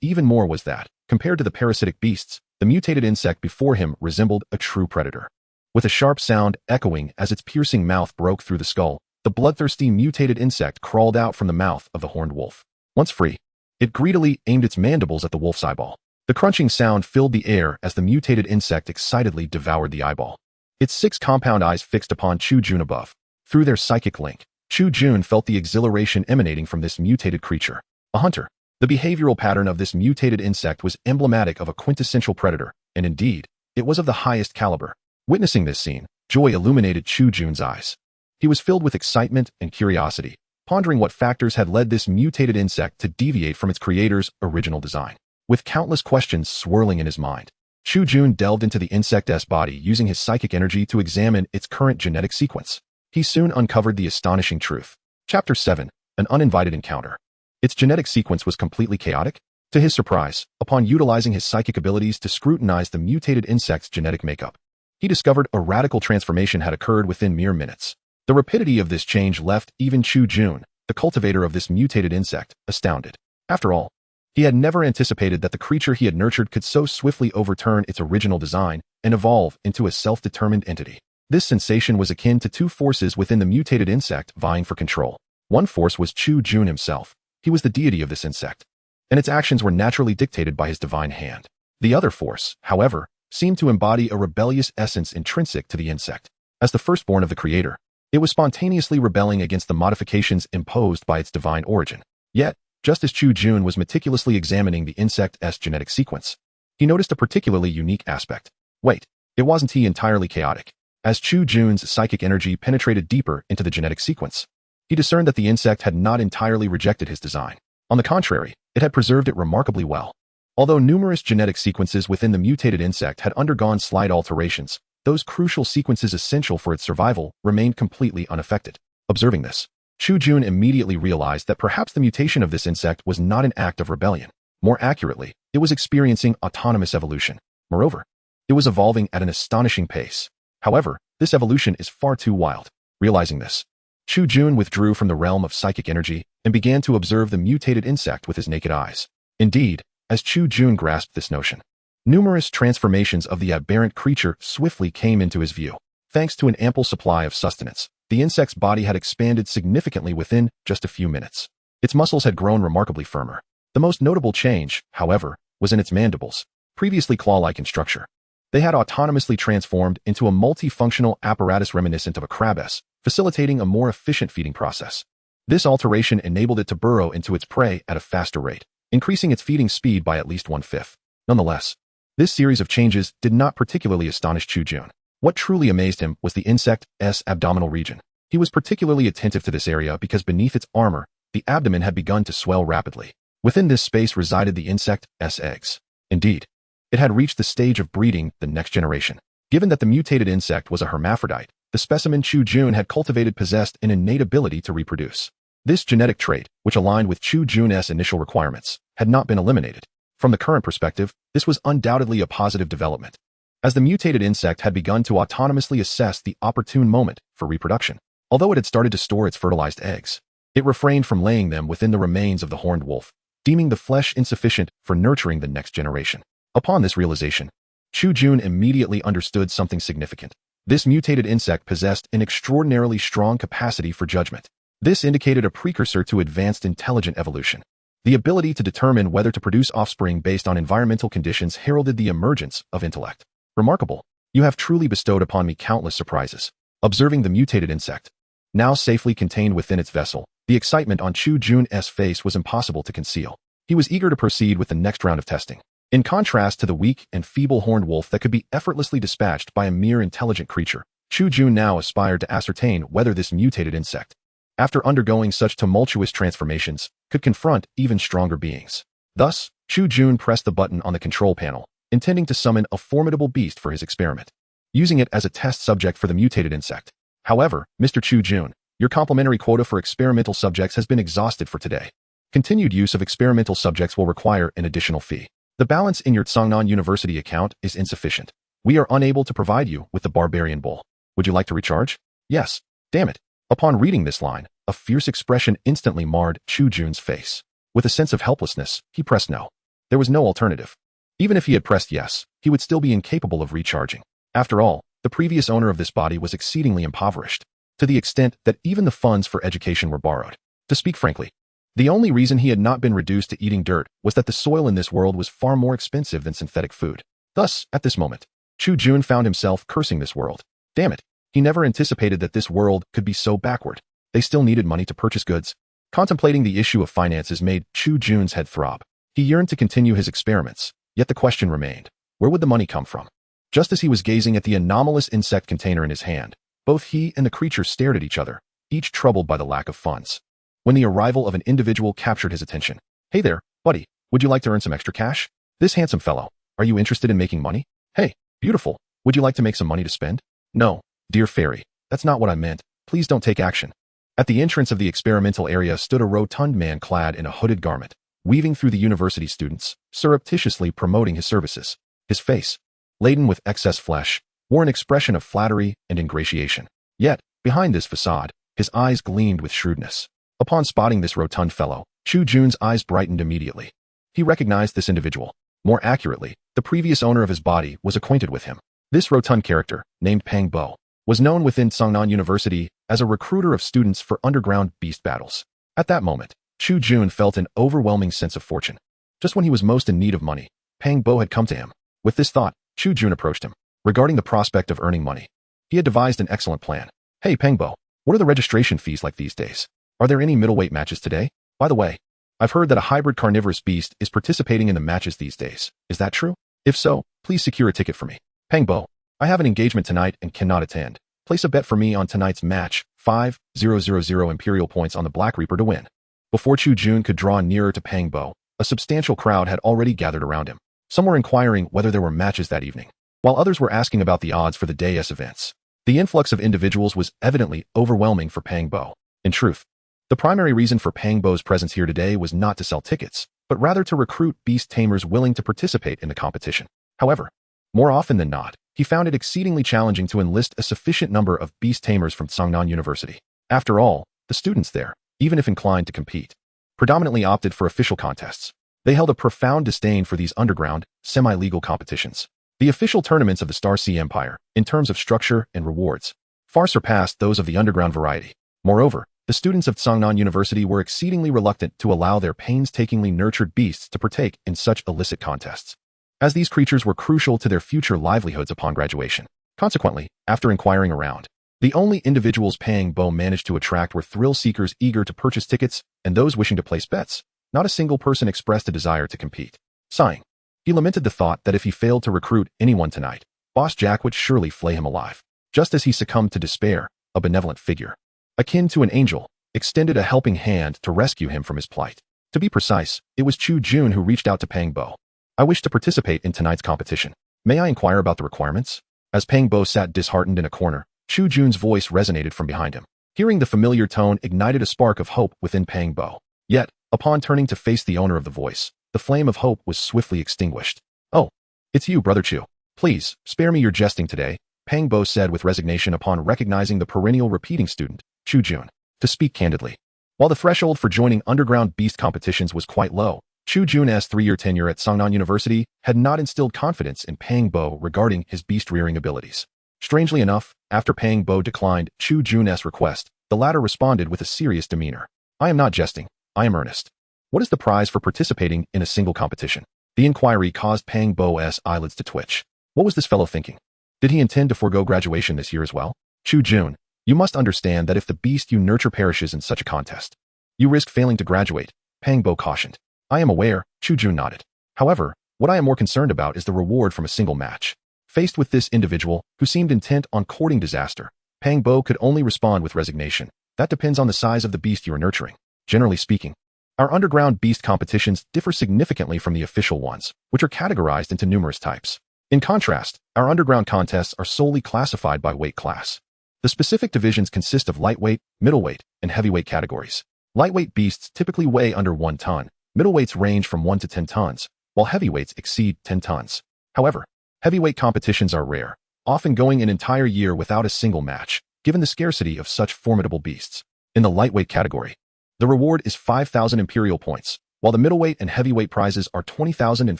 S1: even more was that, compared to the parasitic beasts, the mutated insect before him resembled a true predator. With a sharp sound echoing as its piercing mouth broke through the skull, the bloodthirsty mutated insect crawled out from the mouth of the horned wolf. Once free, it greedily aimed its mandibles at the wolf's eyeball. The crunching sound filled the air as the mutated insect excitedly devoured the eyeball. Its 6 compound eyes fixed upon Chu Jun above. Through their psychic link, Chu Jun felt the exhilaration emanating from this mutated creature. A hunter. The behavioral pattern of this mutated insect was emblematic of a quintessential predator, and indeed, it was of the highest caliber. Witnessing this scene, joy illuminated Chu Jun's eyes. He was filled with excitement and curiosity, pondering what factors had led this mutated insect to deviate from its creator's original design. With countless questions swirling in his mind, Chu Jun delved into the insect's body using his psychic energy to examine its current genetic sequence. He soon uncovered the astonishing truth. Chapter 7. An Uninvited Encounter. Its genetic sequence was completely chaotic. To his surprise, upon utilizing his psychic abilities to scrutinize the mutated insect's genetic makeup, he discovered a radical transformation had occurred within mere minutes. The rapidity of this change left even Chu Jun, the cultivator of this mutated insect, astounded. After all, he had never anticipated that the creature he had nurtured could so swiftly overturn its original design and evolve into a self-determined entity. This sensation was akin to 2 forces within the mutated insect vying for control. One force was Chu Jun himself. He was the deity of this insect, and its actions were naturally dictated by his divine hand. The other force, however, seemed to embody a rebellious essence intrinsic to the insect. As the firstborn of the creator, it was spontaneously rebelling against the modifications imposed by its divine origin. Yet, just as Chu Jun was meticulously examining the insect's genetic sequence, he noticed a particularly unique aspect. Wait, it wasn't entirely chaotic. As Chu Jun's psychic energy penetrated deeper into the genetic sequence, he discerned that the insect had not entirely rejected his design. On the contrary, it had preserved it remarkably well. Although numerous genetic sequences within the mutated insect had undergone slight alterations, those crucial sequences essential for its survival remained completely unaffected. Observing this, Chu Jun immediately realized that perhaps the mutation of this insect was not an act of rebellion. More accurately, it was experiencing autonomous evolution. Moreover, it was evolving at an astonishing pace. However, this evolution is far too wild. Realizing this, Chu Jun withdrew from the realm of psychic energy and began to observe the mutated insect with his naked eyes. Indeed, as Chu Jun grasped this notion, numerous transformations of the aberrant creature swiftly came into his view. Thanks to an ample supply of sustenance, the insect's body had expanded significantly within just a few minutes. Its muscles had grown remarkably firmer. The most notable change, however, was in its mandibles, previously claw-like in structure. They had autonomously transformed into a multifunctional apparatus reminiscent of a crab's, facilitating a more efficient feeding process. This alteration enabled it to burrow into its prey at a faster rate, increasing its feeding speed by at least 1/5. Nonetheless, this series of changes did not particularly astonish Chu Jun. What truly amazed him was the insect's abdominal region. He was particularly attentive to this area because beneath its armor, the abdomen had begun to swell rapidly. Within this space resided the insect's eggs. Indeed, it had reached the stage of breeding the next generation. Given that the mutated insect was a hermaphrodite, the specimen Chu Jun had cultivated possessed an innate ability to reproduce. This genetic trait, which aligned with Chu Jun's initial requirements, had not been eliminated. From the current perspective, this was undoubtedly a positive development, as the mutated insect had begun to autonomously assess the opportune moment for reproduction. Although it had started to store its fertilized eggs, it refrained from laying them within the remains of the horned wolf, deeming the flesh insufficient for nurturing the next generation. Upon this realization, Chu Jun immediately understood something significant. This mutated insect possessed an extraordinarily strong capacity for judgment. This indicated a precursor to advanced intelligent evolution. The ability to determine whether to produce offspring based on environmental conditions heralded the emergence of intellect. Remarkable. You have truly bestowed upon me countless surprises. Observing the mutated insect, now safely contained within its vessel, the excitement on Chu Jun's face was impossible to conceal. He was eager to proceed with the next round of testing. In contrast to the weak and feeble horned wolf that could be effortlessly dispatched by a mere intelligent creature, Chu Jun now aspired to ascertain whether this mutated insect, after undergoing such tumultuous transformations, could confront even stronger beings. Thus, Chu Jun pressed the button on the control panel, intending to summon a formidable beast for his experiment, using it as a test subject for the mutated insect. However, Mr. Chu Jun, your complimentary quota for experimental subjects has been exhausted for today. Continued use of experimental subjects will require an additional fee. The balance in your Tsangnan University account is insufficient. We are unable to provide you with the barbarian bull. Would you like to recharge? Yes. Damn it. Upon reading this line, a fierce expression instantly marred Chu Jun's face. With a sense of helplessness, he pressed no. There was no alternative. Even if he had pressed yes, he would still be incapable of recharging. After all, the previous owner of this body was exceedingly impoverished, to the extent that even the funds for education were borrowed. To speak frankly, the only reason he had not been reduced to eating dirt was that the soil in this world was far more expensive than synthetic food. Thus, at this moment, Chu Jun found himself cursing this world. Damn it. He never anticipated that this world could be so backward. They still needed money to purchase goods. Contemplating the issue of finances made Chu Jun's head throb. He yearned to continue his experiments, yet the question remained, where would the money come from? Just as he was gazing at the anomalous insect container in his hand, both he and the creature stared at each other, each troubled by the lack of funds. When the arrival of an individual captured his attention. Hey there, buddy, would you like to earn some extra cash? This handsome fellow, are you interested in making money? Hey, beautiful, would you like to make some money to spend? No, dear fairy, that's not what I meant. Please don't take action. At the entrance of the experimental area stood a rotund man clad in a hooded garment, weaving through the university students, surreptitiously promoting his services. His face, laden with excess flesh, wore an expression of flattery and ingratiation. Yet, behind this facade, his eyes gleamed with shrewdness. Upon spotting this rotund fellow, Chu Jun's eyes brightened immediately. He recognized this individual. More accurately, the previous owner of his body was acquainted with him. This rotund character, named Pang Bo, was known within Tsangnan University as a recruiter of students for underground beast battles. At that moment, Chu Jun felt an overwhelming sense of fortune. Just when he was most in need of money, Pang Bo had come to him. With this thought, Chu Jun approached him. Regarding the prospect of earning money, he had devised an excellent plan. Hey Pang Bo, what are the registration fees like these days? Are there any middleweight matches today? By the way, I've heard that a hybrid carnivorous beast is participating in the matches these days. Is that true? If so, please secure a ticket for me. Pang Bo, I have an engagement tonight and cannot attend. Place a bet for me on tonight's match, 5,000 Imperial points on the Black Reaper to win. Before Chu Jun could draw nearer to Pang Bo, a substantial crowd had already gathered around him. Some were inquiring whether there were matches that evening, while others were asking about the odds for the day's events. The influx of individuals was evidently overwhelming for Pang Bo. In truth, the primary reason for Pang Bo's presence here today was not to sell tickets, but rather to recruit beast tamers willing to participate in the competition. However, more often than not, he found it exceedingly challenging to enlist a sufficient number of beast tamers from Tsangnan University. After all, the students there, even if inclined to compete, predominantly opted for official contests. They held a profound disdain for these underground, semi-legal competitions. The official tournaments of the Star Sea Empire, in terms of structure and rewards, far surpassed those of the underground variety. Moreover, the students of Tsangnan University were exceedingly reluctant to allow their painstakingly nurtured beasts to partake in such illicit contests, as these creatures were crucial to their future livelihoods upon graduation. Consequently, after inquiring around, the only individuals Pang Bo managed to attract were thrill-seekers eager to purchase tickets and those wishing to place bets. Not a single person expressed a desire to compete. Sighing, he lamented the thought that if he failed to recruit anyone tonight, Boss Jack would surely flay him alive. Just as he succumbed to despair, a benevolent figure, akin to an angel, extended a helping hand to rescue him from his plight. To be precise, it was Chu Jun who reached out to Pang Bo. I wish to participate in tonight's competition. May I inquire about the requirements? As Pang Bo sat disheartened in a corner, Chu Jun's voice resonated from behind him. Hearing the familiar tone ignited a spark of hope within Pang Bo. Yet, upon turning to face the owner of the voice, the flame of hope was swiftly extinguished. Oh, it's you, Brother Chu. Please, spare me your jesting today, Pang Bo said with resignation upon recognizing the perennial repeating student, Chu Jun. To speak candidly, while the threshold for joining underground beast competitions was quite low, Chu Jun's 3-year tenure at Tsangnan University had not instilled confidence in Pang Bo regarding his beast-rearing abilities. Strangely enough, after Pang Bo declined Chu Jun's request, the latter responded with a serious demeanor. I am not jesting, I am earnest. What is the prize for participating in a single competition? The inquiry caused Pang Bo's eyelids to twitch. What was this fellow thinking? Did he intend to forego graduation this year as well? Chu Jun, you must understand that if the beast you nurture perishes in such a contest, you risk failing to graduate, Pang Bo cautioned. I am aware, Chu Jun nodded. However, What I am more concerned about is the reward from a single match. Faced with this individual, who seemed intent on courting disaster, Pang Bo could only respond with resignation. That depends on the size of the beast you are nurturing. Generally speaking, our underground beast competitions differ significantly from the official ones, which are categorized into numerous types. In contrast, our underground contests are solely classified by weight class. The specific divisions consist of lightweight, middleweight, and heavyweight categories. Lightweight beasts typically weigh under 1 ton, middleweights range from 1 to 10 tons, while heavyweights exceed 10 tons. However, heavyweight competitions are rare, often going an entire year without a single match, given the scarcity of such formidable beasts. In the lightweight category, the reward is 5,000 imperial points, while the middleweight and heavyweight prizes are 20,000 and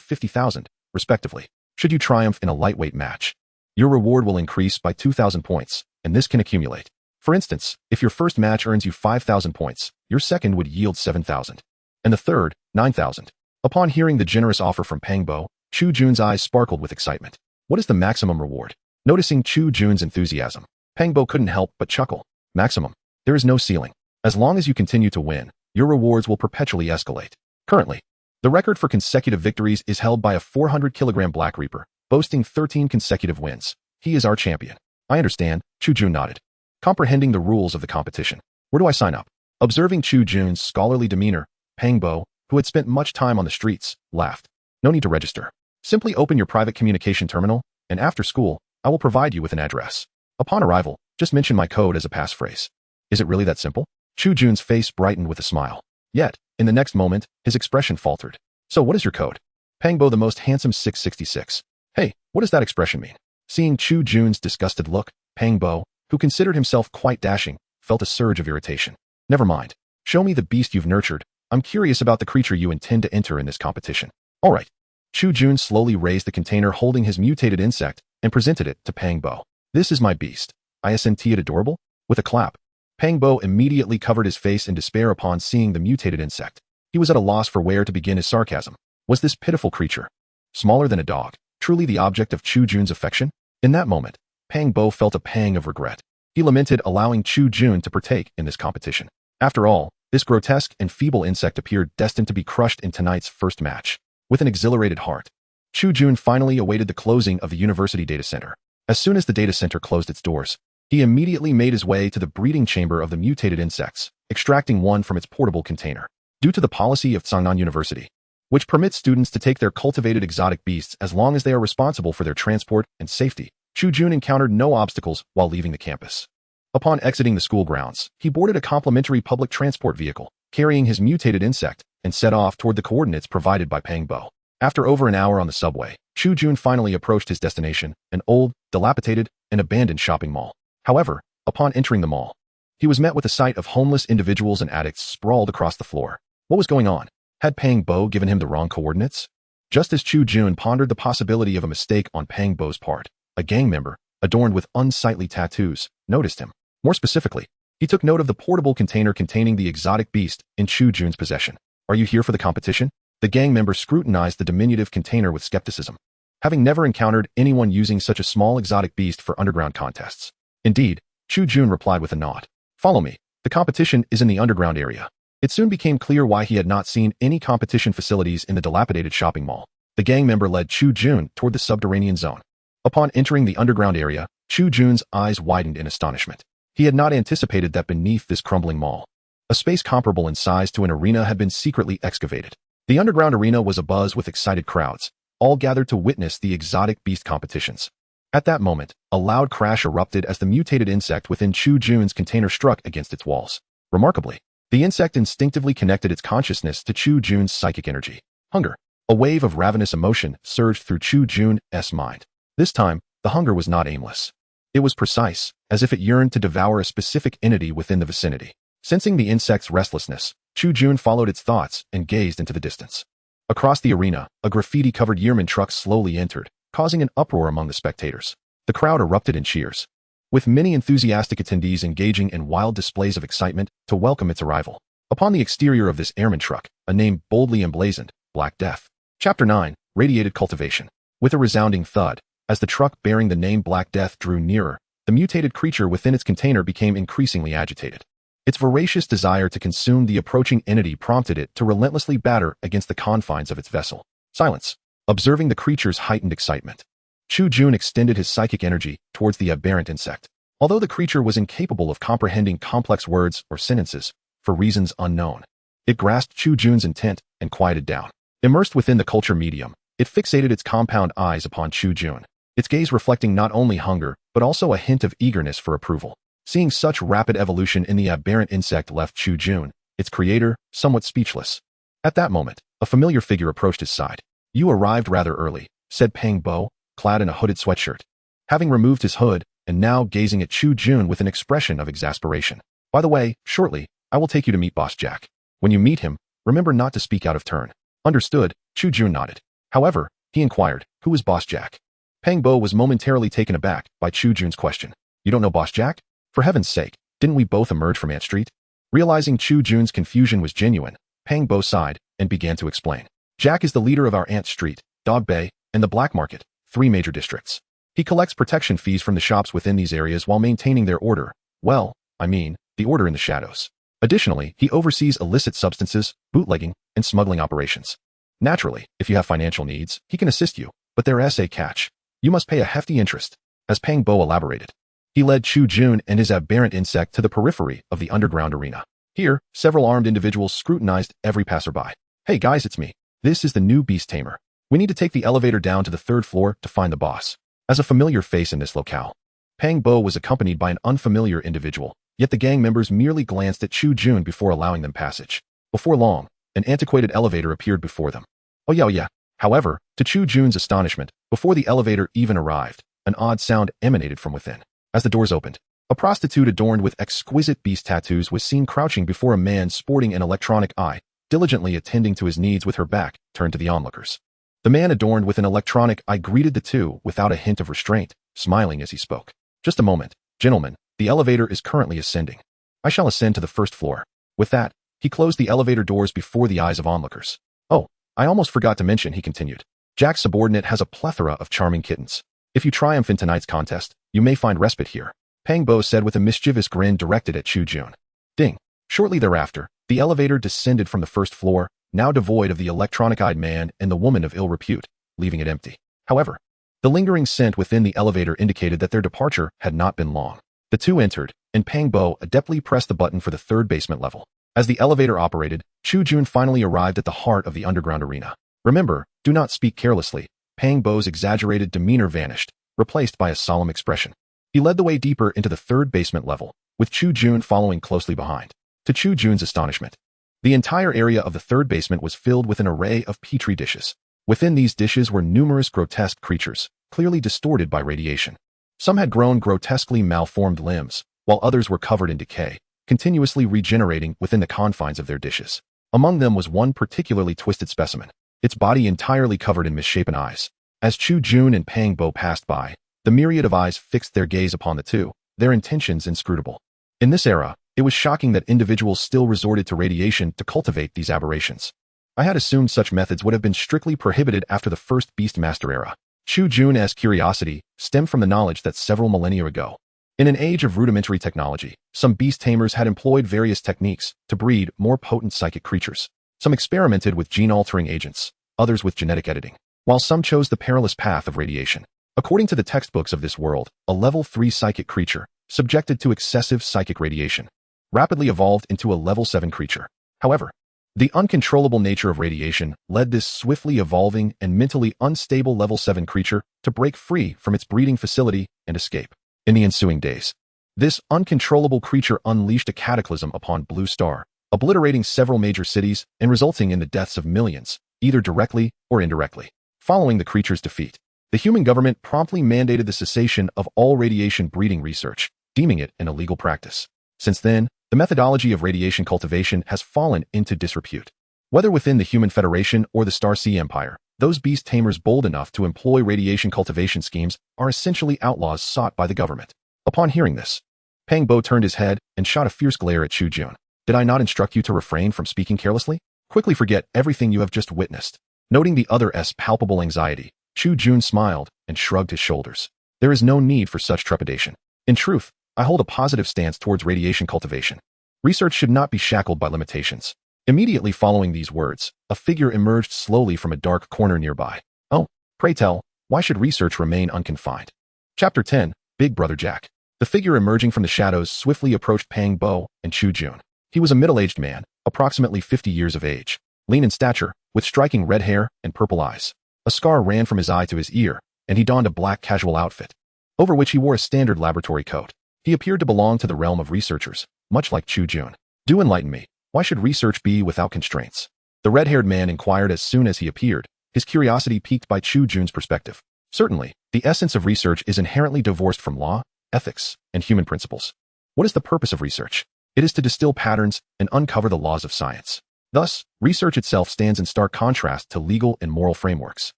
S1: 50,000, respectively. Should you triumph in a lightweight match, your reward will increase by 2,000 points, and this can accumulate. For instance, if your first match earns you 5,000 points, your second would yield 7,000, and the third, 9,000. Upon hearing the generous offer from Pang Bo, Chu Jun's eyes sparkled with excitement. What is the maximum reward? Noticing Chu Jun's enthusiasm, Pang Bo couldn't help but chuckle. Maximum. There is no ceiling. As long as you continue to win, your rewards will perpetually escalate. Currently, the record for consecutive victories is held by a 400-kilogram Black Reaper, boasting 13 consecutive wins. He is our champion. I understand, Chu Jun nodded, comprehending the rules of the competition. Where do I sign up? Observing Chu Jun's scholarly demeanor, Pang Bo, who had spent much time on the streets, laughed. No need to register. Simply open your private communication terminal, and after school, I will provide you with an address. Upon arrival, just mention my code as a passphrase. Is it really that simple? Chu Jun's face brightened with a smile. Yet, in the next moment, his expression faltered. So what is your code? Pang Bo the most handsome 666. Hey, what does that expression mean? Seeing Chu Jun's disgusted look, Pang Bo, who considered himself quite dashing, felt a surge of irritation. Never mind. Show me the beast you've nurtured. I'm curious about the creature you intend to enter in this competition. All right. Chu Jun slowly raised the container holding his mutated insect and presented it to Pang Bo. This is my beast. Isn't it adorable? With a clap, Pang Bo immediately covered his face in despair upon seeing the mutated insect. He was at a loss for where to begin his sarcasm. Was this pitiful creature, smaller than a dog, truly the object of Chu Jun's affection? In that moment, Pang Bo felt a pang of regret. He lamented allowing Chu Jun to partake in this competition. After all, this grotesque and feeble insect appeared destined to be crushed in tonight's first match. With an exhilarated heart, Chu Jun finally awaited the closing of the university data center. As soon as the data center closed its doors, he immediately made his way to the breeding chamber of the mutated insects, extracting one from its portable container. Due to the policy of Tsangnan University, which permits students to take their cultivated exotic beasts as long as they are responsible for their transport and safety, Chu Jun encountered no obstacles while leaving the campus. Upon exiting the school grounds, he boarded a complimentary public transport vehicle, carrying his mutated insect, and set off toward the coordinates provided by Pang Bo. After over an hour on the subway, Chu Jun finally approached his destination, an old, dilapidated, and abandoned shopping mall. However, upon entering the mall, he was met with a sight of homeless individuals and addicts sprawled across the floor. What was going on? Had Pang Bo given him the wrong coordinates? Just as Chu Jun pondered the possibility of a mistake on Pang Bo's part, a gang member, adorned with unsightly tattoos, noticed him. More specifically, he took note of the portable container containing the exotic beast in Chu Jun's possession. Are you here for the competition? The gang member scrutinized the diminutive container with skepticism, having never encountered anyone using such a small exotic beast for underground contests. Indeed, Chu Jun replied with a nod. Follow me. The competition is in the underground area. It soon became clear why he had not seen any competition facilities in the dilapidated shopping mall. The gang member led Chu Jun toward the subterranean zone. Upon entering the underground area, Chu Jun's eyes widened in astonishment. He had not anticipated that beneath this crumbling mall, a space comparable in size to an arena had been secretly excavated. The underground arena was abuzz with excited crowds, all gathered to witness the exotic beast competitions. At that moment, a loud crash erupted as the mutated insect within Chu Jun's container struck against its walls. Remarkably, the insect instinctively connected its consciousness to Chu Jun's psychic energy. Hunger. A wave of ravenous emotion surged through Chu Jun's mind. This time, the hunger was not aimless. It was precise, as if it yearned to devour a specific entity within the vicinity. Sensing the insect's restlessness, Chu Jun followed its thoughts and gazed into the distance. Across the arena, a graffiti-covered yearman truck slowly entered, causing an uproar among the spectators. The crowd erupted in cheers, with many enthusiastic attendees engaging in wild displays of excitement to welcome its arrival. Upon the exterior of this airman truck, a name boldly emblazoned, Black Death. Chapter 9, Radiated Cultivation. With a resounding thud, as the truck bearing the name Black Death drew nearer, the mutated creature within its container became increasingly agitated. Its voracious desire to consume the approaching entity prompted it to relentlessly batter against the confines of its vessel. Silence. Observing the creature's heightened excitement, Chu Jun extended his psychic energy towards the aberrant insect. Although the creature was incapable of comprehending complex words or sentences, for reasons unknown, it grasped Chu Jun's intent and quieted down. Immersed within the culture medium, it fixated its compound eyes upon Chu Jun, its gaze reflecting not only hunger, but also a hint of eagerness for approval. Seeing such rapid evolution in the aberrant insect left Chu Jun, its creator, somewhat speechless. At that moment, a familiar figure approached his side. "You arrived rather early," said Pang Bo, clad in a hooded sweatshirt. Having removed his hood, and now gazing at Chu Jun with an expression of exasperation. "By the way, shortly, I will take you to meet Boss Jack. When you meet him, remember not to speak out of turn." "Understood," Chu Jun nodded. However, he inquired, "Who is Boss Jack?" Pang Bo was momentarily taken aback by Chu Jun's question. "You don't know Boss Jack? For heaven's sake, didn't we both emerge from Ant Street?" Realizing Chu Jun's confusion was genuine, Pang Bo sighed and began to explain. "Jack is the leader of our Ant Street, Dog Bay, and the Black Market, 3 major districts. He collects protection fees from the shops within these areas while maintaining their order. Well, I mean, the order in the shadows. Additionally, he oversees illicit substances, bootlegging, and smuggling operations. Naturally, if you have financial needs, he can assist you, but there is a catch. You must pay a hefty interest." As Pang Bo elaborated, he led Chu Jun and his aberrant insect to the periphery of the underground arena. Here, several armed individuals scrutinized every passerby. "Hey guys, it's me. This is the new beast tamer. We need to take the elevator down to the 3rd floor to find the boss." As a familiar face in this locale, Pang Bo was accompanied by an unfamiliar individual, yet the gang members merely glanced at Chu Jun before allowing them passage. Before long, an antiquated elevator appeared before them. Oh yeah. However, to Chu Jun's astonishment, before the elevator even arrived, an odd sound emanated from within. As the doors opened, a prostitute adorned with exquisite beast tattoos was seen crouching before a man sporting an electronic eye, diligently attending to his needs with her back turned to the onlookers. The man adorned with an electronic eye greeted the two without a hint of restraint, smiling as he spoke. "Just a moment, gentlemen, the elevator is currently ascending. I shall ascend to the 1st floor." With that, he closed the elevator doors before the eyes of onlookers. "Oh, I almost forgot to mention," he continued. "Jack's subordinate has a plethora of charming kittens. If you triumph in tonight's contest, you may find respite here," Pang Bo said with a mischievous grin directed at Chu Jun. Ding. Shortly thereafter, the elevator descended from the 1st floor, now devoid of the electronic-eyed man and the woman of ill repute, leaving it empty. However, the lingering scent within the elevator indicated that their departure had not been long. The two entered, and Pang Bo adeptly pressed the button for the 3rd basement level. As the elevator operated, Chu Jun finally arrived at the heart of the underground arena. "Remember, do not speak carelessly." Pang Bo's exaggerated demeanor vanished, replaced by a solemn expression. He led the way deeper into the 3rd basement level, with Chu Jun following closely behind. To Chu Jun's astonishment, the entire area of the 3rd basement was filled with an array of petri dishes. Within these dishes were numerous grotesque creatures, clearly distorted by radiation. Some had grown grotesquely malformed limbs, while others were covered in decay, continuously regenerating within the confines of their dishes. Among them was one particularly twisted specimen, its body entirely covered in misshapen eyes. As Chu Jun and Pang Bo passed by, the myriad of eyes fixed their gaze upon the two, their intentions inscrutable. In this era, it was shocking that individuals still resorted to radiation to cultivate these aberrations. I had assumed such methods would have been strictly prohibited after the first Beastmaster era. Chu Jun's curiosity stemmed from the knowledge that several millennia ago, in an age of rudimentary technology, some beast tamers had employed various techniques to breed more potent psychic creatures. Some experimented with gene-altering agents, others with genetic editing, while some chose the perilous path of radiation. According to the textbooks of this world, a level 3 psychic creature, subjected to excessive psychic radiation, rapidly evolved into a level 7 creature. However, the uncontrollable nature of radiation led this swiftly evolving and mentally unstable level 7 creature to break free from its breeding facility and escape. In the ensuing days, this uncontrollable creature unleashed a cataclysm upon Blue Star, obliterating several major cities and resulting in the deaths of millions, either directly or indirectly. Following the creature's defeat, the human government promptly mandated the cessation of all radiation breeding research, deeming it an illegal practice. Since then, the methodology of radiation cultivation has fallen into disrepute. Whether within the Human Federation or the Star Sea Empire, those beast tamers bold enough to employ radiation cultivation schemes are essentially outlaws sought by the government. Upon hearing this, Pang Bo turned his head and shot a fierce glare at Chu Jun. "Did I not instruct you to refrain from speaking carelessly? Quickly forget everything you have just witnessed." Noting the other's palpable anxiety, Chu Jun smiled and shrugged his shoulders. "There is no need for such trepidation. In truth, I hold a positive stance towards radiation cultivation. Research should not be shackled by limitations." Immediately following these words, a figure emerged slowly from a dark corner nearby. "Oh, Pray tell, why should research remain unconfined? Chapter 10, Big Brother Jack. The figure emerging from the shadows swiftly approached Pang Bo and Chu Jun. He was a middle-aged man, approximately 50 years of age, lean in stature, with striking red hair and purple eyes. A scar ran from his eye to his ear, and he donned a black casual outfit, over which he wore a standard laboratory coat. He appeared to belong to the realm of researchers, much like Chu Jun. Do enlighten me. Why should research be without constraints? The red-haired man inquired as soon as he appeared, his curiosity piqued by Chu Jun's perspective. Certainly, the essence of research is inherently divorced from law, ethics, and human principles. What is the purpose of research? It is to distill patterns and uncover the laws of science. Thus, research itself stands in stark contrast to legal and moral frameworks.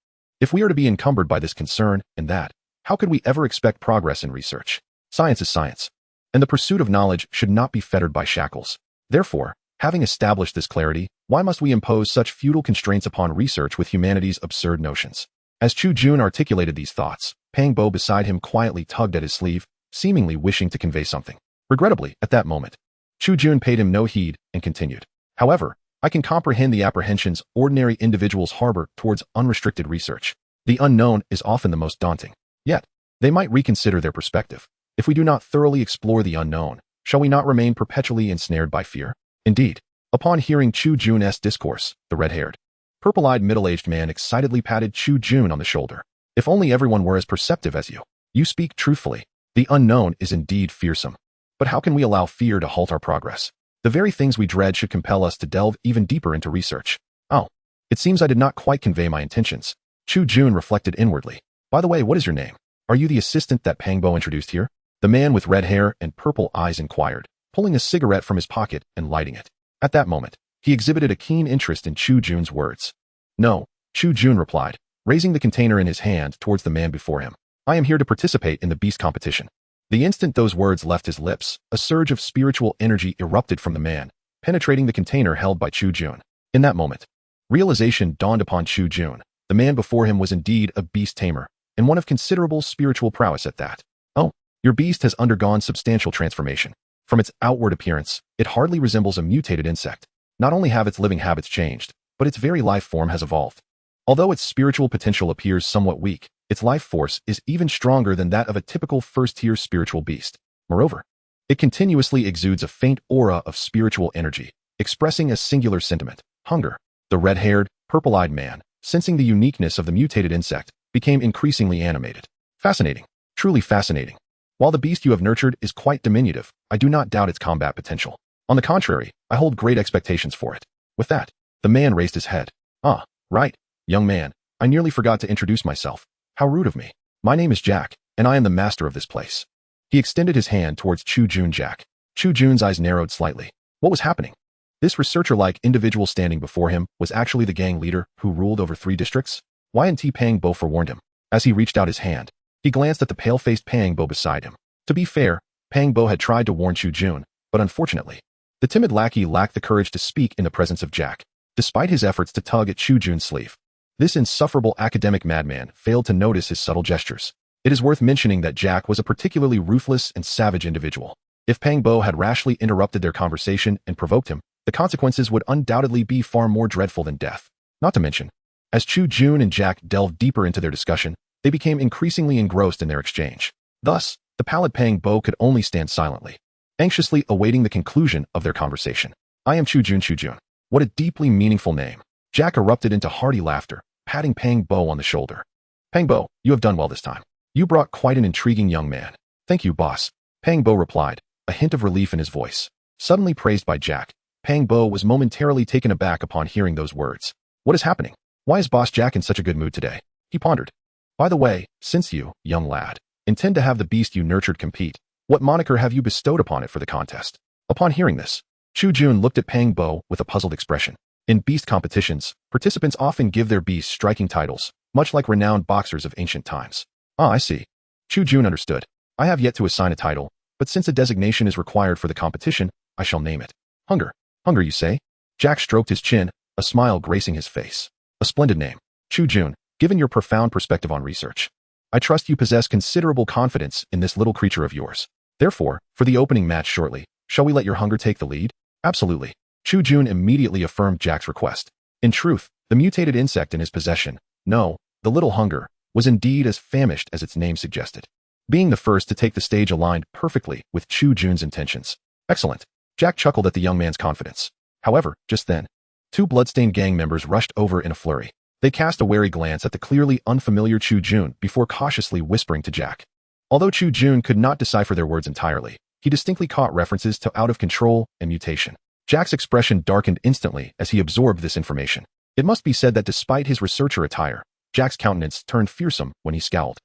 S1: If we are to be encumbered by this concern and that, how could we ever expect progress in research? Science is science, and the pursuit of knowledge should not be fettered by shackles. Therefore, having established this clarity, why must we impose such futile constraints upon research with humanity's absurd notions? As Chu Jun articulated these thoughts, Pang Bo beside him quietly tugged at his sleeve, seemingly wishing to convey something. Regrettably, at that moment, Chu Jun paid him no heed and continued. However, I can comprehend the apprehensions ordinary individuals harbor towards unrestricted research. The unknown is often the most daunting. Yet, they might reconsider their perspective. If we do not thoroughly explore the unknown, shall we not remain perpetually ensnared by fear? Indeed, upon hearing Chu Jun's discourse, the red-haired, purple-eyed middle-aged man excitedly patted Chu Jun on the shoulder. If only everyone were as perceptive as you. You speak truthfully. The unknown is indeed fearsome. But how can we allow fear to halt our progress? The very things we dread should compel us to delve even deeper into research. Oh, it seems I did not quite convey my intentions. Chu Jun reflected inwardly. By the way, what is your name? Are you the assistant that Pang Bo introduced here? The man with red hair and purple eyes inquired, pulling a cigarette from his pocket and lighting it. At that moment, he exhibited a keen interest in Chu Jun's words. No, Chu Jun replied, raising the container in his hand towards the man before him. I am here to participate in the beast competition. The instant those words left his lips, a surge of spiritual energy erupted from the man, penetrating the container held by Chu Jun. In that moment, realization dawned upon Chu Jun. The man before him was indeed a beast tamer, and one of considerable spiritual prowess at that. Oh, your beast has undergone substantial transformation. From its outward appearance, it hardly resembles a mutated insect. Not only have its living habits changed, but its very life form has evolved. Although its spiritual potential appears somewhat weak, its life force is even stronger than that of a typical first-tier spiritual beast. Moreover, it continuously exudes a faint aura of spiritual energy, expressing a singular sentiment, hunger. The red-haired, purple-eyed man, sensing the uniqueness of the mutated insect, became increasingly animated. Fascinating. Truly fascinating. While the beast you have nurtured is quite diminutive, I do not doubt its combat potential. On the contrary, I hold great expectations for it. With that, the man raised his head. Ah, right, young man, I nearly forgot to introduce myself. How rude of me. My name is Jack, and I am the master of this place. He extended his hand towards Chu Jun. Jack. Chu Jun's eyes narrowed slightly. What was happening? This researcher-like individual standing before him was actually the gang leader who ruled over 3 districts? Y&T Pang Bo forewarned him. As he reached out his hand, he glanced at the pale-faced Pang Bo beside him. To be fair, Pang Bo had tried to warn Chu Jun, but unfortunately, the timid lackey lacked the courage to speak in the presence of Jack, despite his efforts to tug at Chu Jun's sleeve. This insufferable academic madman failed to notice his subtle gestures. It is worth mentioning that Jack was a particularly ruthless and savage individual. If Pang Bo had rashly interrupted their conversation and provoked him, the consequences would undoubtedly be far more dreadful than death. Not to mention, as Chu Jun and Jack delved deeper into their discussion, they became increasingly engrossed in their exchange. Thus, the pallid Pang Bo could only stand silently, anxiously awaiting the conclusion of their conversation. I am Chu Jun. Chu Jun. What a deeply meaningful name. Jack erupted into hearty laughter, patting Pang Bo on the shoulder. Pang Bo, you have done well this time. You brought quite an intriguing young man. Thank you, boss. Pang Bo replied, a hint of relief in his voice. Suddenly praised by Jack, Pang Bo was momentarily taken aback upon hearing those words. What is happening? Why is Boss Jack in such a good mood today? He pondered. By the way, since you, young lad, intend to have the beast you nurtured compete, what moniker have you bestowed upon it for the contest? Upon hearing this, Chu Jun looked at Pang Bo with a puzzled expression. In beast competitions, participants often give their beasts striking titles, much like renowned boxers of ancient times. Ah, I see. Chu Jun understood. I have yet to assign a title, but since a designation is required for the competition, I shall name it. Hunger. Hunger, you say? Jack stroked his chin, a smile gracing his face. A splendid name. Chu Jun, given your profound perspective on research, I trust you possess considerable confidence in this little creature of yours. Therefore, for the opening match shortly, shall we let your hunger take the lead? Absolutely. Chu Jun immediately affirmed Jack's request. In truth, the mutated insect in his possession, no, the little hunger, was indeed as famished as its name suggested. Being the first to take the stage aligned perfectly with Chu Jun's intentions. Excellent. Jack chuckled at the young man's confidence. However, just then, two bloodstained gang members rushed over in a flurry. They cast a wary glance at the clearly unfamiliar Chu Jun before cautiously whispering to Jack. Although Chu Jun could not decipher their words entirely, he distinctly caught references to out of control and mutation. Jack's expression darkened instantly as he absorbed this information. It must be said that despite his researcher attire, Jack's countenance turned fearsome when he scowled.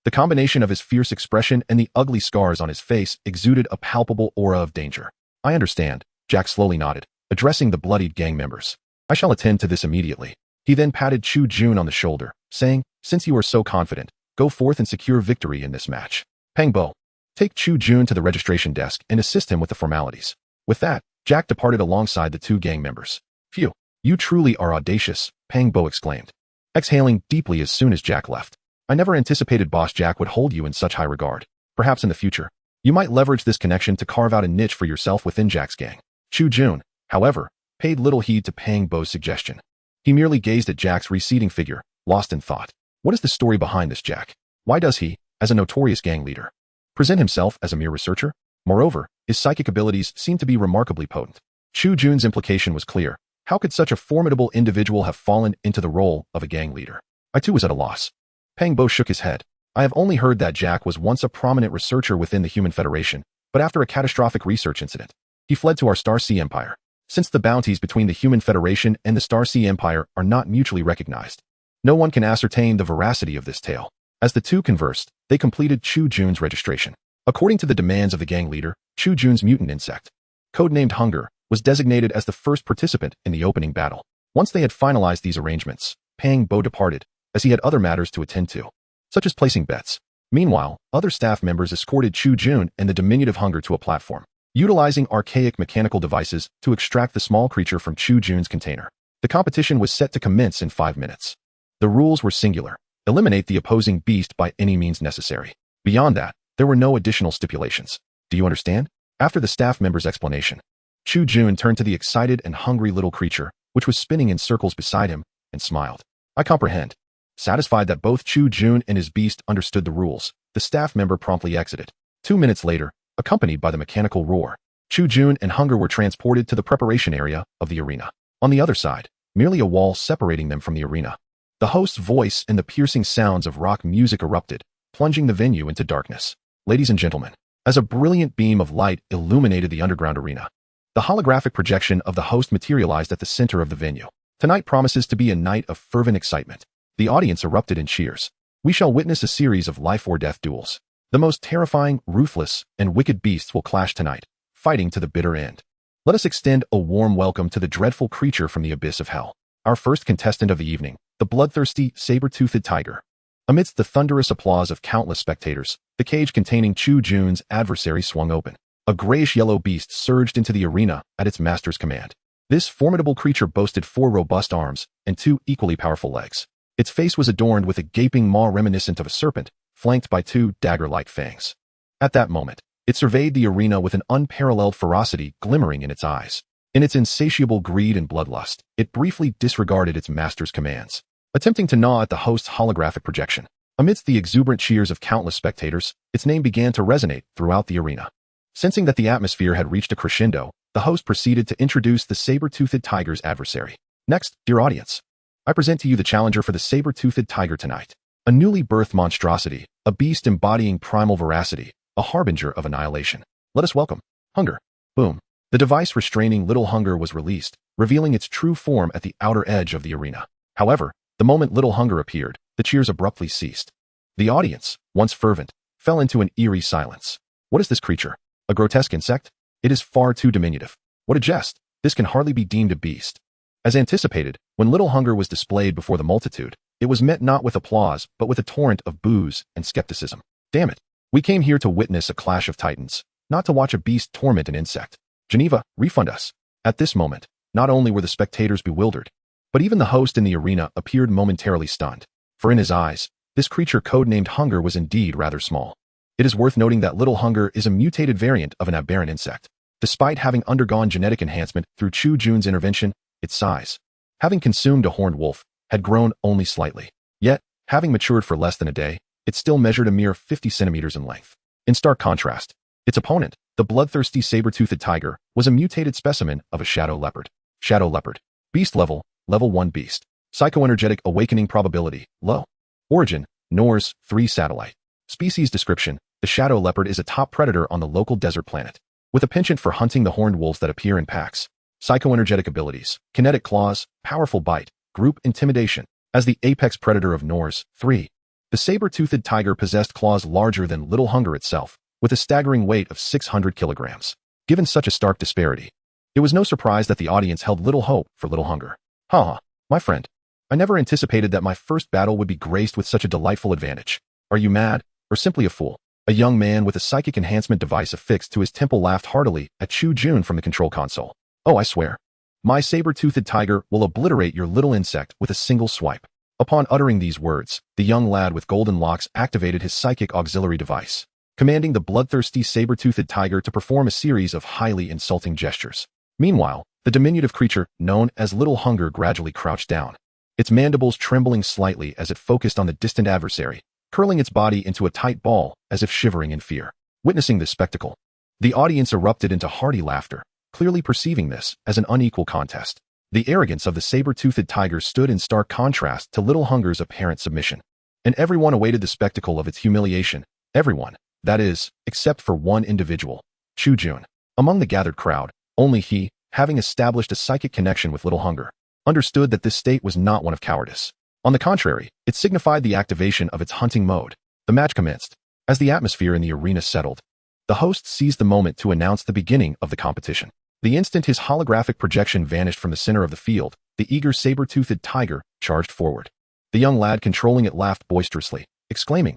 S1: The combination of his fierce expression and the ugly scars on his face exuded a palpable aura of danger. I understand, Jack slowly nodded, addressing the bloodied gang members. I shall attend to this immediately. He then patted Chu Jun on the shoulder, saying, since you are so confident, go forth and secure victory in this match. Pang Bo, take Chu Jun to the registration desk and assist him with the formalities. With that, Jack departed alongside the two gang members. Phew, you truly are audacious, Pang Bo exclaimed, exhaling deeply as soon as Jack left. I never anticipated Boss Jack would hold you in such high regard. Perhaps in the future, you might leverage this connection to carve out a niche for yourself within Jack's gang. Chu Jun, however, paid little heed to Pang Bo's suggestion. He merely gazed at Jack's receding figure, lost in thought. What is the story behind this, Jack? Why does he, as a notorious gang leader, present himself as a mere researcher? Moreover, his psychic abilities seem to be remarkably potent. Chu Jun's implication was clear. How could such a formidable individual have fallen into the role of a gang leader? I too was at a loss. Pang Bo shook his head. I have only heard that Jack was once a prominent researcher within the Human Federation, but after a catastrophic research incident, he fled to our Star Sea Empire. Since the bounties between the Human Federation and the Star Sea Empire are not mutually recognized, no one can ascertain the veracity of this tale. As the two conversed, they completed Chu Jun's registration. According to the demands of the gang leader, Chu Jun's mutant insect, codenamed Hunger, was designated as the first participant in the opening battle. Once they had finalized these arrangements, Pang Bo departed, as he had other matters to attend to, such as placing bets. Meanwhile, other staff members escorted Chu Jun and the diminutive Hunger to a platform, utilizing archaic mechanical devices to extract the small creature from Chu Jun's container. The competition was set to commence in 5 minutes. The rules were singular. Eliminate the opposing beast by any means necessary. Beyond that, there were no additional stipulations. Do you understand? After the staff member's explanation, Chu Jun turned to the excited and hungry little creature, which was spinning in circles beside him, and smiled. I comprehend. Satisfied that both Chu Jun and his beast understood the rules, the staff member promptly exited. 2 minutes later, accompanied by the mechanical roar, Chu Jun and Hunger were transported to the preparation area of the arena. On the other side, merely a wall separating them from the arena. The host's voice and the piercing sounds of rock music erupted, plunging the venue into darkness. Ladies and gentlemen, as a brilliant beam of light illuminated the underground arena, the holographic projection of the host materialized at the center of the venue. Tonight promises to be a night of fervent excitement. The audience erupted in cheers. We shall witness a series of life-or-death duels. The most terrifying, ruthless, and wicked beasts will clash tonight, fighting to the bitter end. Let us extend a warm welcome to the dreadful creature from the abyss of hell. Our first contestant of the evening, the bloodthirsty, saber-toothed tiger. Amidst the thunderous applause of countless spectators, the cage containing Chu Jun's adversary swung open. A grayish-yellow beast surged into the arena at its master's command. This formidable creature boasted 4 robust arms and 2 equally powerful legs. Its face was adorned with a gaping maw reminiscent of a serpent, flanked by 2 dagger-like fangs. At that moment, it surveyed the arena with an unparalleled ferocity glimmering in its eyes. In its insatiable greed and bloodlust, it briefly disregarded its master's commands, attempting to gnaw at the host's holographic projection. Amidst the exuberant cheers of countless spectators, its name began to resonate throughout the arena. Sensing that the atmosphere had reached a crescendo, the host proceeded to introduce the saber-toothed tiger's adversary. Next, dear audience, I present to you the challenger for the saber-toothed tiger tonight. A newly birthed monstrosity, a beast embodying primal veracity, a harbinger of annihilation. Let us welcome Hunger. Boom. The device restraining little Hunger was released, revealing its true form at the outer edge of the arena. However, the moment little Hunger appeared, the cheers abruptly ceased. The audience, once fervent, fell into an eerie silence. What is this creature? A grotesque insect? It is far too diminutive. What a jest! This can hardly be deemed a beast. As anticipated, when little Hunger was displayed before the multitude, it was met not with applause, but with a torrent of boos and skepticism. Damn it. We came here to witness a clash of titans, not to watch a beast torment an insect. Geneva, refund us. At this moment, not only were the spectators bewildered, but even the host in the arena appeared momentarily stunned. For in his eyes, this creature codenamed Hunger was indeed rather small. It is worth noting that little Hunger is a mutated variant of an aberrant insect. Despite having undergone genetic enhancement through Chu Jun's intervention, its size, having consumed a horned wolf, had grown only slightly. Yet, Having matured for less than a day, it still measured a mere 50 centimeters in length. In stark contrast, its opponent, the bloodthirsty saber-toothed tiger, was a mutated specimen of a shadow leopard. Shadow leopard. Beast level, level 1 beast. Psychoenergetic awakening probability, low. Origin, Norse, 3 satellite. Species description, the shadow leopard is a top predator on the local desert planet, with a penchant for hunting the horned wolves that appear in packs. Psychoenergetic abilities, kinetic claws, powerful bite, group intimidation. As the apex predator of Norse, 3. The saber-toothed tiger possessed claws larger than Little Hunger itself, with a staggering weight of 600 kilograms. Given such a stark disparity, it was no surprise that the audience held little hope for Little Hunger. Haha, my friend. I never anticipated that my first battle would be graced with such a delightful advantage. Are you mad, or simply a fool? A young man with a psychic enhancement device affixed to his temple laughed heartily at Chu Jun from the control console. Oh, I swear. My saber-toothed tiger will obliterate your little insect with a single swipe. Upon uttering these words, the young lad with golden locks activated his psychic auxiliary device, commanding the bloodthirsty saber-toothed tiger to perform a series of highly insulting gestures. Meanwhile, the diminutive creature, known as Little Hunger, gradually crouched down, its mandibles trembling slightly as it focused on the distant adversary, curling its body into a tight ball as if shivering in fear. Witnessing this spectacle, the audience erupted into hearty laughter, clearly perceiving this as an unequal contest. The arrogance of the saber-toothed tiger stood in stark contrast to Little Hunger's apparent submission, and everyone awaited the spectacle of its humiliation. Everyone, that is, except for one individual, Chu Jun. Among the gathered crowd, only he, having established a psychic connection with Little Hunger, understood that this state was not one of cowardice. On the contrary, it signified the activation of its hunting mode. The match commenced. As the atmosphere in the arena settled, the host seized the moment to announce the beginning of the competition. The instant his holographic projection vanished from the center of the field, the eager saber-toothed tiger charged forward. The young lad controlling it laughed boisterously, exclaiming,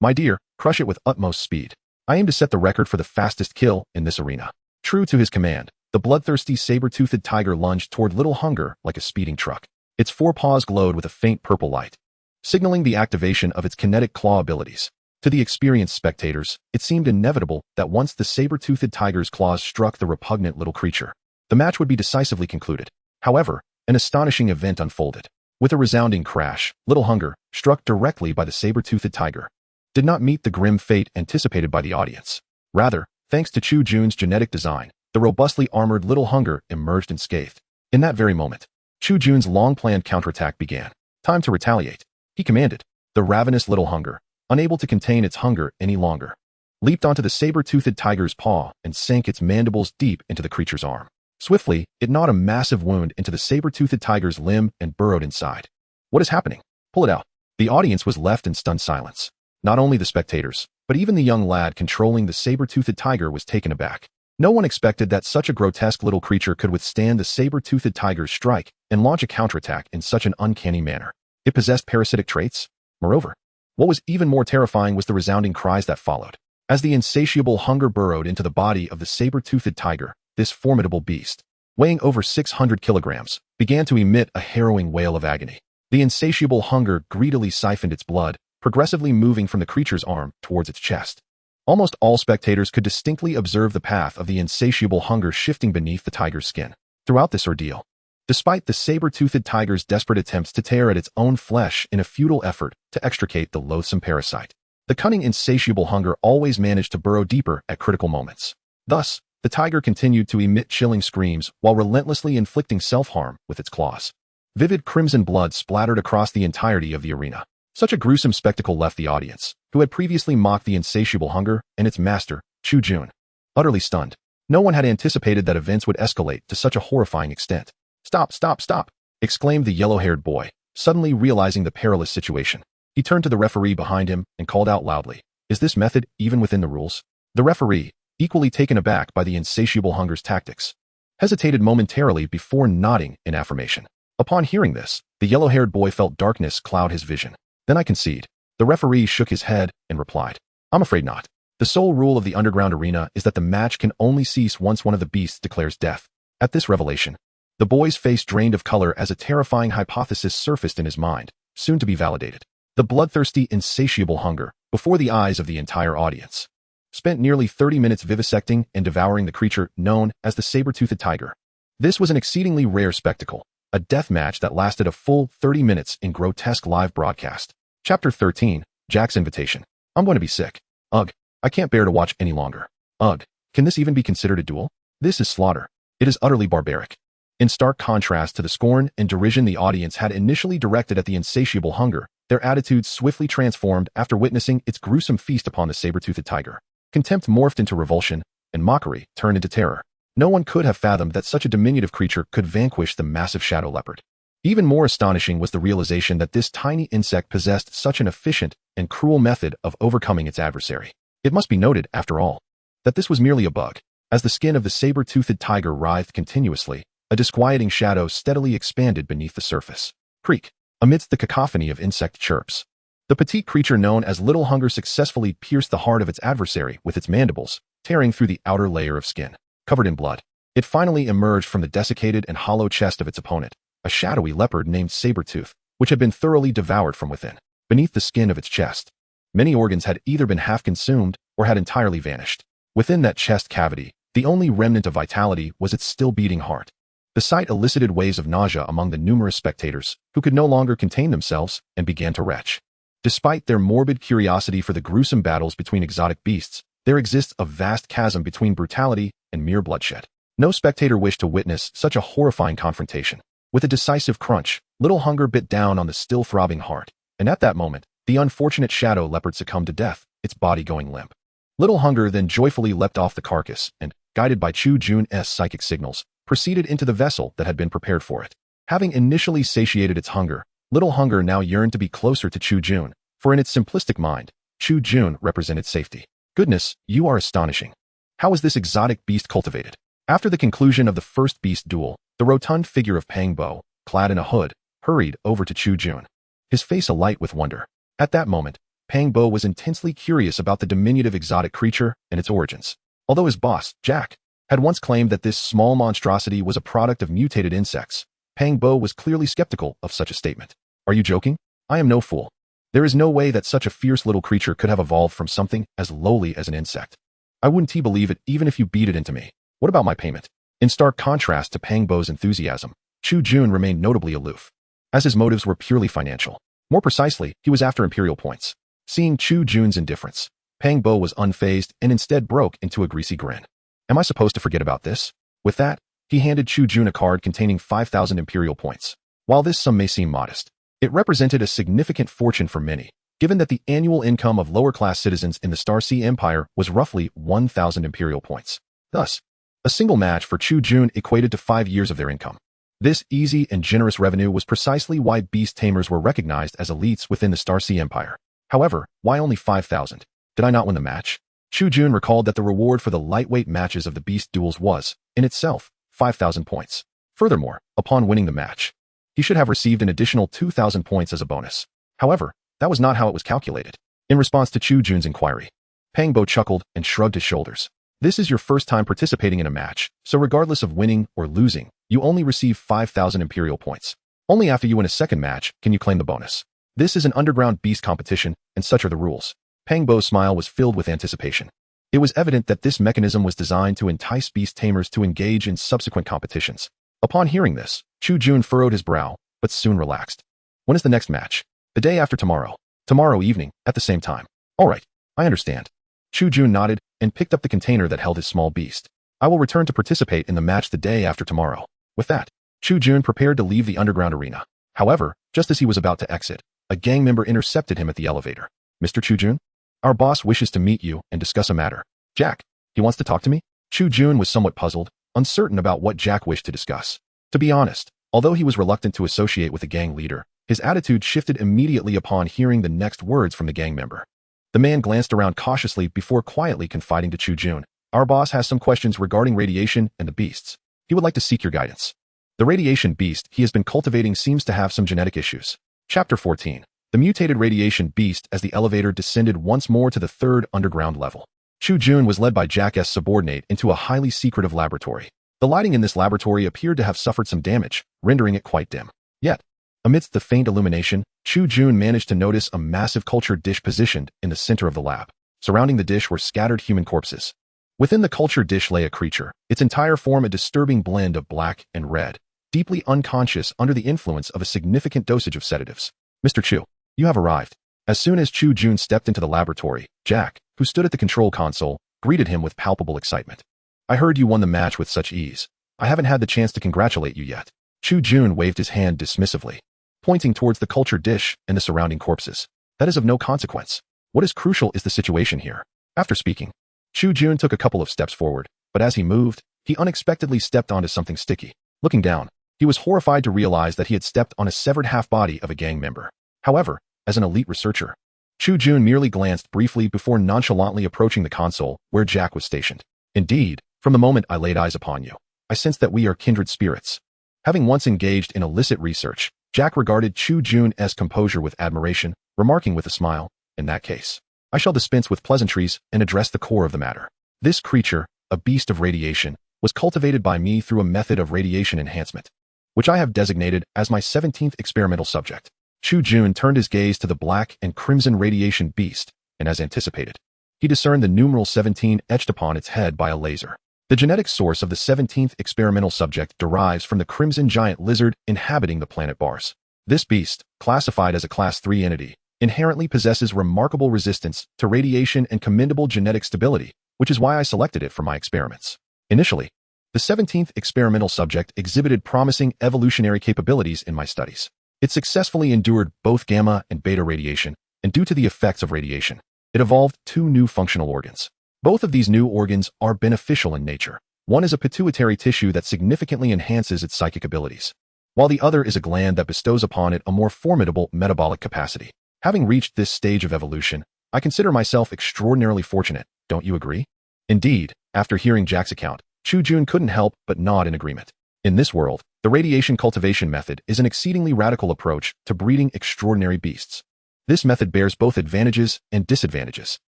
S1: my dear, crush it with utmost speed. I aim to set the record for the fastest kill in this arena." True to his command, the bloodthirsty saber-toothed tiger lunged toward Little Hunger like a speeding truck. Its forepaws glowed with a faint purple light, signaling the activation of its kinetic claw abilities. To the experienced spectators, it seemed inevitable that once the saber-toothed tiger's claws struck the repugnant little creature, the match would be decisively concluded. However, an astonishing event unfolded. With a resounding crash, Little Hunger, struck directly by the saber-toothed tiger, did not meet the grim fate anticipated by the audience. Rather, thanks to Chu Jun's genetic design, the robustly armored Little Hunger emerged unscathed. In that very moment, Chu Jun's long-planned counterattack began. Time to retaliate, he commanded. The ravenous Little Hunger, unable to contain its hunger any longer, leaped onto the saber-toothed tiger's paw and sank its mandibles deep into the creature's arm. Swiftly, it gnawed a massive wound into the saber-toothed tiger's limb and burrowed inside. What is happening? Pull it out. The audience was left in stunned silence. Not only the spectators, but even the young lad controlling the saber-toothed tiger was taken aback. No one expected that such a grotesque little creature could withstand the saber-toothed tiger's strike and launch a counterattack in such an uncanny manner. It possessed parasitic traits. Moreover, what was even more terrifying was the resounding cries that followed. As the insatiable hunger burrowed into the body of the saber-toothed tiger, this formidable beast, weighing over 600 kilograms, began to emit a harrowing wail of agony. The insatiable hunger greedily siphoned its blood, progressively moving from the creature's arm towards its chest. Almost all spectators could distinctly observe the path of the insatiable hunger shifting beneath the tiger's skin. Throughout this ordeal, despite the saber-toothed tiger's desperate attempts to tear at its own flesh in a futile effort to extricate the loathsome parasite, the cunning insatiable hunger always managed to burrow deeper at critical moments. Thus, the tiger continued to emit chilling screams while relentlessly inflicting self-harm with its claws. Vivid crimson blood splattered across the entirety of the arena. Such a gruesome spectacle left the audience, who had previously mocked the insatiable hunger, and its master, Chu Jun, utterly stunned. No one had anticipated that events would escalate to such a horrifying extent. "Stop, stop, stop!" exclaimed the yellow-haired boy, suddenly realizing the perilous situation. He turned to the referee behind him and called out loudly, "Is this method even within the rules?" The referee, equally taken aback by the insatiable hunger's tactics, hesitated momentarily before nodding in affirmation. Upon hearing this, the yellow-haired boy felt darkness cloud his vision. "Then I concede." The referee shook his head and replied, "I'm afraid not. The sole rule of the underground arena is that the match can only cease once one of the beasts declares death." At this revelation, the boy's face drained of color as a terrifying hypothesis surfaced in his mind, soon to be validated. The bloodthirsty, insatiable hunger, before the eyes of the entire audience, spent nearly 30 minutes vivisecting and devouring the creature known as the saber-toothed tiger. This was an exceedingly rare spectacle, a death match that lasted a full 30 minutes in grotesque live broadcast. Chapter 13, Jack's Invitation. I'm going to be sick. Ugh, I can't bear to watch any longer. Ugh, can this even be considered a duel? This is slaughter. It is utterly barbaric. In stark contrast to the scorn and derision the audience had initially directed at the insatiable hunger, their attitudes swiftly transformed after witnessing its gruesome feast upon the saber-toothed tiger. Contempt morphed into revulsion, and mockery turned into terror. No one could have fathomed that such a diminutive creature could vanquish the massive shadow leopard. Even more astonishing was the realization that this tiny insect possessed such an efficient and cruel method of overcoming its adversary. It must be noted, after all, that this was merely a bug. As the skin of the saber-toothed tiger writhed continuously, a disquieting shadow steadily expanded beneath the surface. Creak. Amidst the cacophony of insect chirps, the petite creature known as Little Hunger successfully pierced the heart of its adversary with its mandibles, tearing through the outer layer of skin. Covered in blood, it finally emerged from the desiccated and hollow chest of its opponent, a shadowy leopard named Sabertooth, which had been thoroughly devoured from within. Beneath the skin of its chest, many organs had either been half consumed or had entirely vanished. Within that chest cavity, the only remnant of vitality was its still beating heart. The sight elicited waves of nausea among the numerous spectators, who could no longer contain themselves and began to retch. Despite their morbid curiosity for the gruesome battles between exotic beasts, there exists a vast chasm between brutality and mere bloodshed. No spectator wished to witness such a horrifying confrontation. With a decisive crunch, Little Hunger bit down on the still throbbing heart, and at that moment, the unfortunate shadow leopard succumbed to death, its body going limp. Little Hunger then joyfully leapt off the carcass and, guided by Chu Jun's psychic signals, proceeded into the vessel that had been prepared for it. Having initially satiated its hunger, Little Hunger now yearned to be closer to Chu Jun, for in its simplistic mind, Chu Jun represented safety. Goodness, you are astonishing. How is this exotic beast cultivated? After the conclusion of the first beast duel, the rotund figure of Pang Bo, clad in a hood, hurried over to Chu Jun, his face alight with wonder. At that moment, Pang Bo was intensely curious about the diminutive exotic creature and its origins. Although his boss, Jack, had once claimed that this small monstrosity was a product of mutated insects, Pang Bo was clearly skeptical of such a statement. Are you joking? I am no fool. There is no way that such a fierce little creature could have evolved from something as lowly as an insect. I wouldn't believe it even if you beat it into me. What about my payment? In stark contrast to Pang Bo's enthusiasm, Chu Jun remained notably aloof, as his motives were purely financial. More precisely, he was after imperial points. Seeing Chu Jun's indifference, Pang Bo was unfazed and instead broke into a greasy grin. Am I supposed to forget about this? With that, he handed Chu Jun a card containing 5,000 imperial points. While this sum may seem modest, it represented a significant fortune for many, given that the annual income of lower-class citizens in the Starsea Empire was roughly 1,000 imperial points. Thus, a single match for Chu Jun equated to 5 years of their income. This easy and generous revenue was precisely why beast tamers were recognized as elites within the Starsea Empire. However, why only 5,000? Did I not win the match? Chu Jun recalled that the reward for the lightweight matches of the beast duels was, in itself, 5,000 points. Furthermore, upon winning the match, he should have received an additional 2,000 points as a bonus. However, that was not how it was calculated. In response to Chu Jun's inquiry, Pang Bo chuckled and shrugged his shoulders. This is your first time participating in a match, so regardless of winning or losing, you only receive 5,000 imperial points. Only after you win a second match can you claim the bonus. This is an underground beast competition, and such are the rules. Pang Bo's smile was filled with anticipation. It was evident that this mechanism was designed to entice beast tamers to engage in subsequent competitions. Upon hearing this, Chu Jun furrowed his brow, but soon relaxed. When is the next match? The day after tomorrow. Tomorrow evening, at the same time. All right, I understand. Chu Jun nodded and picked up the container that held his small beast. I will return to participate in the match the day after tomorrow. With that, Chu Jun prepared to leave the underground arena. However, just as he was about to exit, a gang member intercepted him at the elevator. Mr. Chu Jun? Our boss wishes to meet you and discuss a matter. Jack, he wants to talk to me? Chu Jun was somewhat puzzled, uncertain about what Jack wished to discuss. To be honest, although he was reluctant to associate with the gang leader, his attitude shifted immediately upon hearing the next words from the gang member. The man glanced around cautiously before quietly confiding to Chu Jun. Our boss has some questions regarding radiation and the beasts. He would like to seek your guidance. The radiation beast he has been cultivating seems to have some genetic issues. Chapter 14. The mutated radiation beast. As the elevator descended once more to the third underground level, Chu Jun was led by Jack's subordinate into a highly secretive laboratory. The lighting in this laboratory appeared to have suffered some damage, rendering it quite dim. Yet, amidst the faint illumination, Chu Jun managed to notice a massive cultured dish positioned in the center of the lab. Surrounding the dish were scattered human corpses. Within the cultured dish lay a creature, its entire form a disturbing blend of black and red, deeply unconscious under the influence of a significant dosage of sedatives. Mr. Chu, you have arrived. As soon as Chu Jun stepped into the laboratory, Jack, who stood at the control console, greeted him with palpable excitement. I heard you won the match with such ease. I haven't had the chance to congratulate you yet. Chu Jun waved his hand dismissively, pointing towards the culture dish and the surrounding corpses. That is of no consequence. What is crucial is the situation here. After speaking, Chu Jun took a couple of steps forward, but as he moved, he unexpectedly stepped onto something sticky. Looking down, he was horrified to realize that he had stepped on a severed half-body of a gang member. However, as an elite researcher, Chu Jun merely glanced briefly before nonchalantly approaching the console where Jack was stationed. Indeed, from the moment I laid eyes upon you, I sensed that we are kindred spirits. Having once engaged in illicit research, Jack regarded Chu Jun's composure with admiration, remarking with a smile, in that case, I shall dispense with pleasantries and address the core of the matter. This creature, a beast of radiation, was cultivated by me through a method of radiation enhancement, which I have designated as my 17th experimental subject. Chu Jun turned his gaze to the black and crimson radiation beast, and as anticipated, he discerned the numeral 17 etched upon its head by a laser. The genetic source of the 17th experimental subject derives from the crimson giant lizard inhabiting the planet Bars. This beast, classified as a Class 3 entity, inherently possesses remarkable resistance to radiation and commendable genetic stability, which is why I selected it for my experiments. Initially, the 17th experimental subject exhibited promising evolutionary capabilities in my studies. It successfully endured both gamma and beta radiation, and due to the effects of radiation, it evolved 2 new functional organs. Both of these new organs are beneficial in nature. One is a pituitary tissue that significantly enhances its psychic abilities, while the other is a gland that bestows upon it a more formidable metabolic capacity. Having reached this stage of evolution, I consider myself extraordinarily fortunate, don't you agree? Indeed, after hearing Jack's account, Chu Jun couldn't help but nod in agreement. In this world, the radiation cultivation method is an exceedingly radical approach to breeding extraordinary beasts. This method bears both advantages and disadvantages.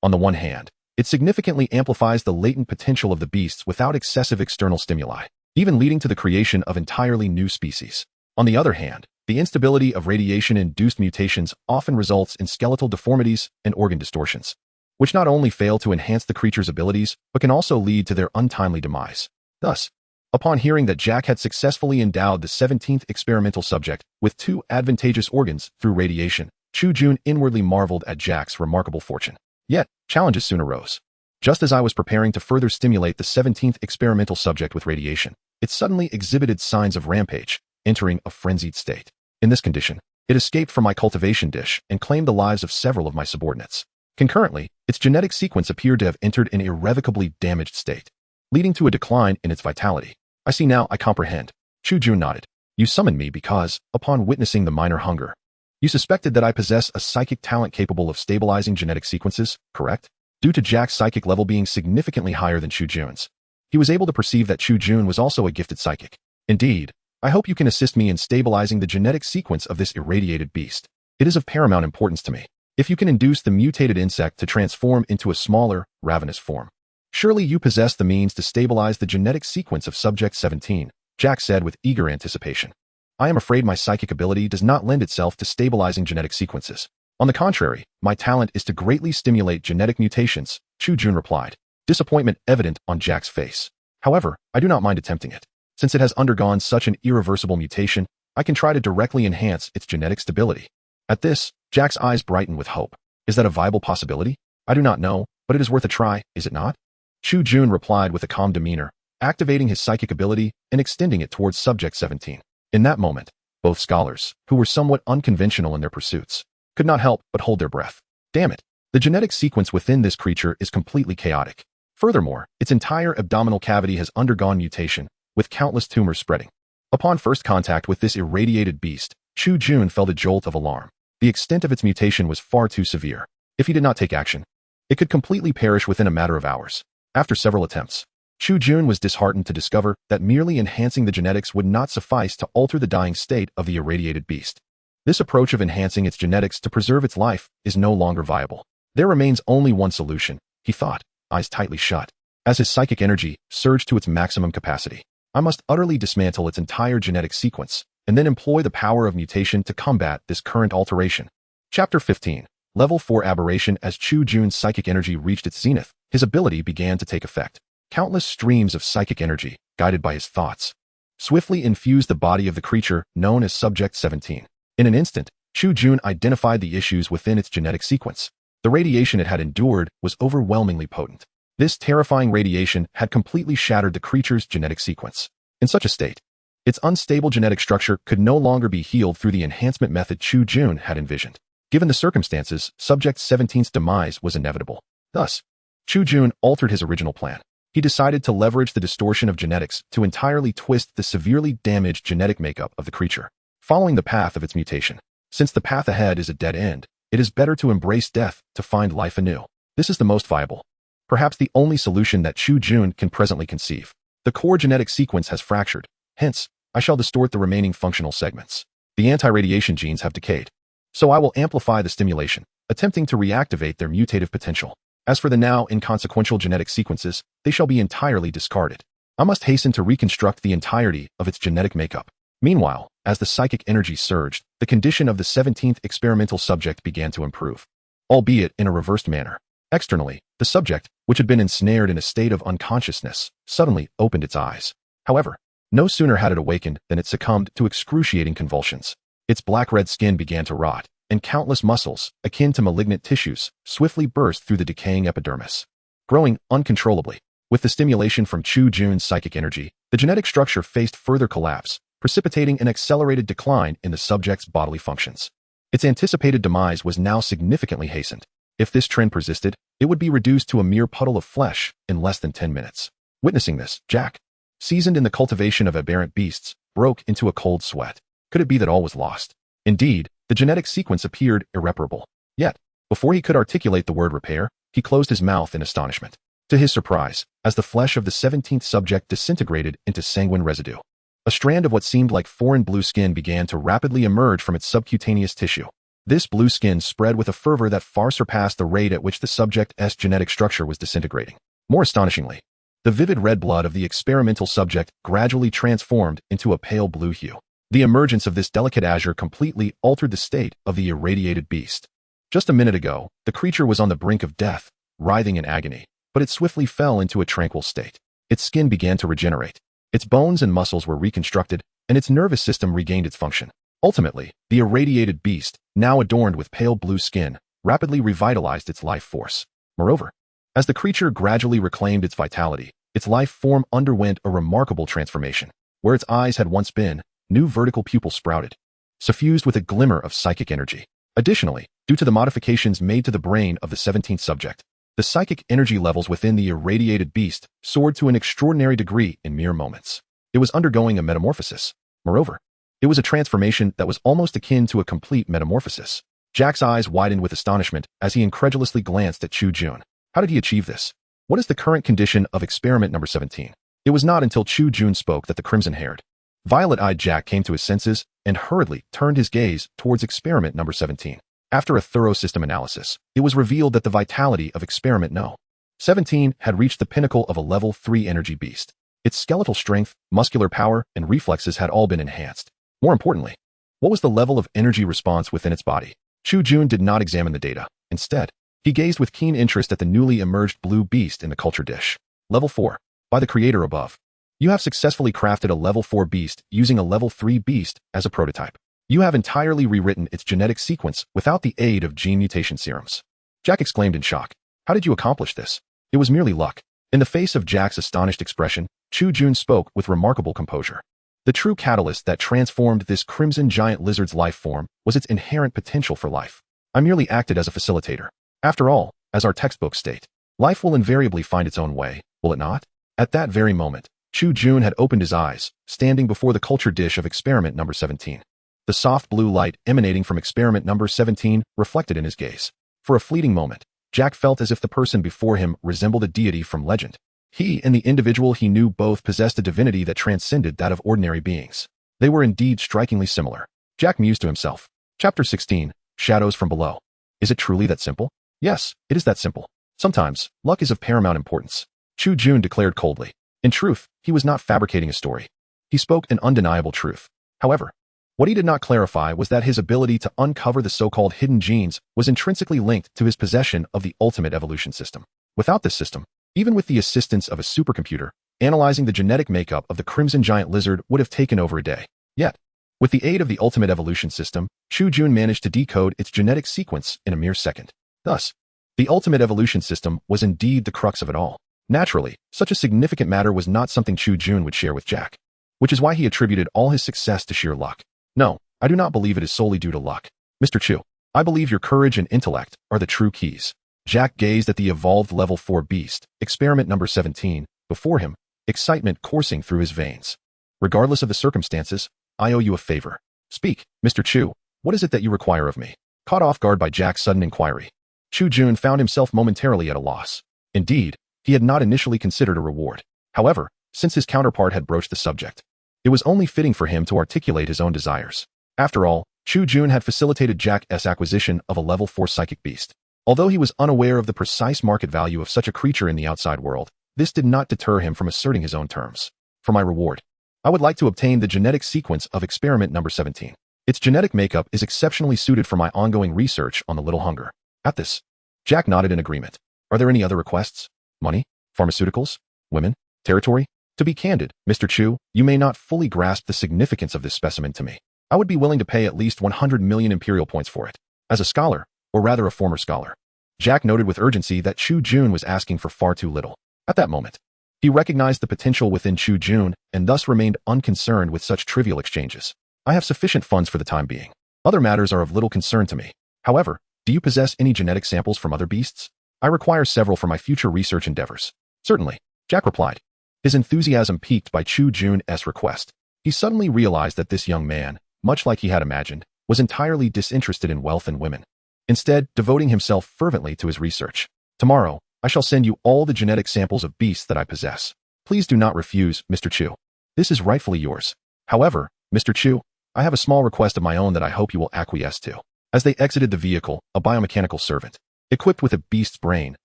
S1: On the one hand, it significantly amplifies the latent potential of the beasts without excessive external stimuli, even leading to the creation of entirely new species. On the other hand, the instability of radiation-induced mutations often results in skeletal deformities and organ distortions, which not only fail to enhance the creature's abilities, but can also lead to their untimely demise. Thus, upon hearing that Jack had successfully endowed the 17th experimental subject with 2 advantageous organs through radiation, Chu Jun inwardly marveled at Jack's remarkable fortune. Yet, challenges soon arose. Just as I was preparing to further stimulate the 17th experimental subject with radiation, it suddenly exhibited signs of rampage, entering a frenzied state. In this condition, it escaped from my cultivation dish and claimed the lives of several of my subordinates. Concurrently, its genetic sequence appeared to have entered an irrevocably damaged state, leading to a decline in its vitality. I see now, I comprehend. Chu Jun nodded. You summoned me because, upon witnessing the minor hunger, you suspected that I possess a psychic talent capable of stabilizing genetic sequences, correct? Due to Jack's psychic level being significantly higher than Chu Jun's, he was able to perceive that Chu Jun was also a gifted psychic. Indeed, I hope you can assist me in stabilizing the genetic sequence of this irradiated beast. It is of paramount importance to me. If you can induce the mutated insect to transform into a smaller, ravenous form, surely you possess the means to stabilize the genetic sequence of Subject 17, Jack said with eager anticipation. I am afraid my psychic ability does not lend itself to stabilizing genetic sequences. On the contrary, my talent is to greatly stimulate genetic mutations, Chu Jun replied, disappointment evident on Jack's face. However, I do not mind attempting it. Since it has undergone such an irreversible mutation, I can try to directly enhance its genetic stability. At this, Jack's eyes brightened with hope. Is that a viable possibility? I do not know, but it is worth a try, is it not? Chu Jun replied with a calm demeanor, activating his psychic ability and extending it towards Subject 17. In that moment, both scholars, who were somewhat unconventional in their pursuits, could not help but hold their breath. Damn it! The genetic sequence within this creature is completely chaotic. Furthermore, its entire abdominal cavity has undergone mutation, with countless tumors spreading. Upon first contact with this irradiated beast, Chu Jun felt a jolt of alarm. The extent of its mutation was far too severe. If he did not take action, it could completely perish within a matter of hours. After several attempts, Chu Jun was disheartened to discover that merely enhancing the genetics would not suffice to alter the dying state of the irradiated beast. This approach of enhancing its genetics to preserve its life is no longer viable. There remains only one solution, he thought, eyes tightly shut. As his psychic energy surged to its maximum capacity, I must utterly dismantle its entire genetic sequence, and then employ the power of mutation to combat this current alteration. Chapter 15. Level 4 Aberration. As Chu Jun's psychic energy reached its zenith, his ability began to take effect. Countless streams of psychic energy, guided by his thoughts, swiftly infused the body of the creature known as Subject 17. In an instant, Chu Jun identified the issues within its genetic sequence. The radiation it had endured was overwhelmingly potent. This terrifying radiation had completely shattered the creature's genetic sequence. In such a state, its unstable genetic structure could no longer be healed through the enhancement method Chu Jun had envisioned. Given the circumstances, Subject 17's demise was inevitable. Thus, Chu Jun altered his original plan. He decided to leverage the distortion of genetics to entirely twist the severely damaged genetic makeup of the creature, following the path of its mutation. Since the path ahead is a dead end, it is better to embrace death to find life anew. This is the most viable, perhaps the only solution that Chu Jun can presently conceive. The core genetic sequence has fractured, hence, I shall distort the remaining functional segments. The anti-radiation genes have decayed, so I will amplify the stimulation, attempting to reactivate their mutative potential. As for the now inconsequential genetic sequences, they shall be entirely discarded. I must hasten to reconstruct the entirety of its genetic makeup. Meanwhile, as the psychic energy surged, the condition of the 17th experimental subject began to improve, albeit in a reversed manner. Externally, the subject, which had been ensnared in a state of unconsciousness, suddenly opened its eyes. However, no sooner had it awakened than it succumbed to excruciating convulsions. Its black-red skin began to rot, and countless muscles, akin to malignant tissues, swiftly burst through the decaying epidermis, growing uncontrollably. With the stimulation from Chu Jun's psychic energy, the genetic structure faced further collapse, precipitating an accelerated decline in the subject's bodily functions. Its anticipated demise was now significantly hastened. If this trend persisted, it would be reduced to a mere puddle of flesh in less than 10 minutes. Witnessing this, Jack, seasoned in the cultivation of aberrant beasts, broke into a cold sweat. Could it be that all was lost? Indeed, the genetic sequence appeared irreparable. Yet, before he could articulate the word repair, he closed his mouth in astonishment. To his surprise, as the flesh of the 17th subject disintegrated into sanguine residue, a strand of what seemed like foreign blue skin began to rapidly emerge from its subcutaneous tissue. This blue skin spread with a fervor that far surpassed the rate at which the subject's genetic structure was disintegrating. More astonishingly, the vivid red blood of the experimental subject gradually transformed into a pale blue hue. The emergence of this delicate azure completely altered the state of the irradiated beast. Just a minute ago, the creature was on the brink of death, writhing in agony, but it swiftly fell into a tranquil state. Its skin began to regenerate. Its bones and muscles were reconstructed, and its nervous system regained its function. Ultimately, the irradiated beast, now adorned with pale blue skin, rapidly revitalized its life force. Moreover, as the creature gradually reclaimed its vitality, its life form underwent a remarkable transformation. Where its eyes had once been, new vertical pupils sprouted, suffused with a glimmer of psychic energy. Additionally, due to the modifications made to the brain of the 17th subject, the psychic energy levels within the irradiated beast soared to an extraordinary degree in mere moments. It was undergoing a metamorphosis. Moreover, it was a transformation that was almost akin to a complete metamorphosis. Jack's eyes widened with astonishment as he incredulously glanced at Chu Jun. How did he achieve this? What is the current condition of experiment number 17? It was not until Chu Jun spoke that the crimson-haired, violet-eyed Jack came to his senses and hurriedly turned his gaze towards experiment number 17. After a thorough system analysis, it was revealed that the vitality of experiment no. 17 had reached the pinnacle of a level 3 energy beast. Its skeletal strength, muscular power, and reflexes had all been enhanced. More importantly, what was the level of energy response within its body? Chu Jun did not examine the data. Instead, he gazed with keen interest at the newly emerged blue beast in the culture dish. Level 4. By the creator above. You have successfully crafted a level 4 beast using a level 3 beast as a prototype. You have entirely rewritten its genetic sequence without the aid of gene mutation serums. Jack exclaimed in shock. How did you accomplish this? It was merely luck. In the face of Jack's astonished expression, Chu Jun spoke with remarkable composure. The true catalyst that transformed this crimson giant lizard's life form was its inherent potential for life. I merely acted as a facilitator. After all, as our textbooks state, life will invariably find its own way, will it not? At that very moment, Chu Jun had opened his eyes, standing before the culture dish of experiment number 17. The soft blue light emanating from experiment number 17 reflected in his gaze. For a fleeting moment, Jack felt as if the person before him resembled a deity from legend. He and the individual he knew both possessed a divinity that transcended that of ordinary beings. They were indeed strikingly similar. Jack mused to himself. Chapter 16, Shadows from Below. Is it truly that simple? Yes, it is that simple. Sometimes, luck is of paramount importance. Chu Jun declared coldly. In truth, he was not fabricating a story. He spoke an undeniable truth. However, what he did not clarify was that his ability to uncover the so-called hidden genes was intrinsically linked to his possession of the ultimate evolution system. Without this system, even with the assistance of a supercomputer, analyzing the genetic makeup of the crimson giant lizard would have taken over a day. Yet, With the aid of the ultimate evolution system, Chu Jun managed to decode its genetic sequence in a mere second. Thus, the ultimate evolution system was indeed the crux of it all. Naturally, such a significant matter was not something Chu Jun would share with Jack, which is why he attributed all his success to sheer luck. No, I do not believe it is solely due to luck. Mr. Chu, I believe your courage and intellect are the true keys. Jack gazed at the evolved level 4 beast, experiment number 17, before him, excitement coursing through his veins. Regardless of the circumstances, I owe you a favor. Speak, Mr. Chu, what is it that you require of me? Caught off guard by Jack's sudden inquiry, Chu Jun found himself momentarily at a loss. Indeed, he had not initially considered a reward. However, since his counterpart had broached the subject, it was only fitting for him to articulate his own desires. After all, Chu Jun had facilitated Jack's acquisition of a level 4 psychic beast. Although he was unaware of the precise market value of such a creature in the outside world, this did not deter him from asserting his own terms. For my reward, I would like to obtain the genetic sequence of experiment number 17. Its genetic makeup is exceptionally suited for my ongoing research on the Little Hunger. At this, Jack nodded in agreement. Are there any other requests? Money? Pharmaceuticals? Women? Territory? To be candid, Mr. Chu, you may not fully grasp the significance of this specimen to me. I would be willing to pay at least 100 million imperial points for it. As a scholar, or rather a former scholar, Jack noted with urgency that Chu Jun was asking for far too little. At that moment, he recognized the potential within Chu Jun and thus remained unconcerned with such trivial exchanges. I have sufficient funds for the time being. Other matters are of little concern to me. However, do you possess any genetic samples from other beasts? I require several for my future research endeavors. Certainly, Jack replied, his enthusiasm piqued by Chu Jun's request. He suddenly realized that this young man, much like he had imagined, was entirely disinterested in wealth and women, instead devoting himself fervently to his research. Tomorrow, I shall send you all the genetic samples of beasts that I possess. Please do not refuse, Mr. Chu. This is rightfully yours. However, Mr. Chu, I have a small request of my own that I hope you will acquiesce to. As they exited the vehicle, a biomechanical servant, equipped with a beast's brain,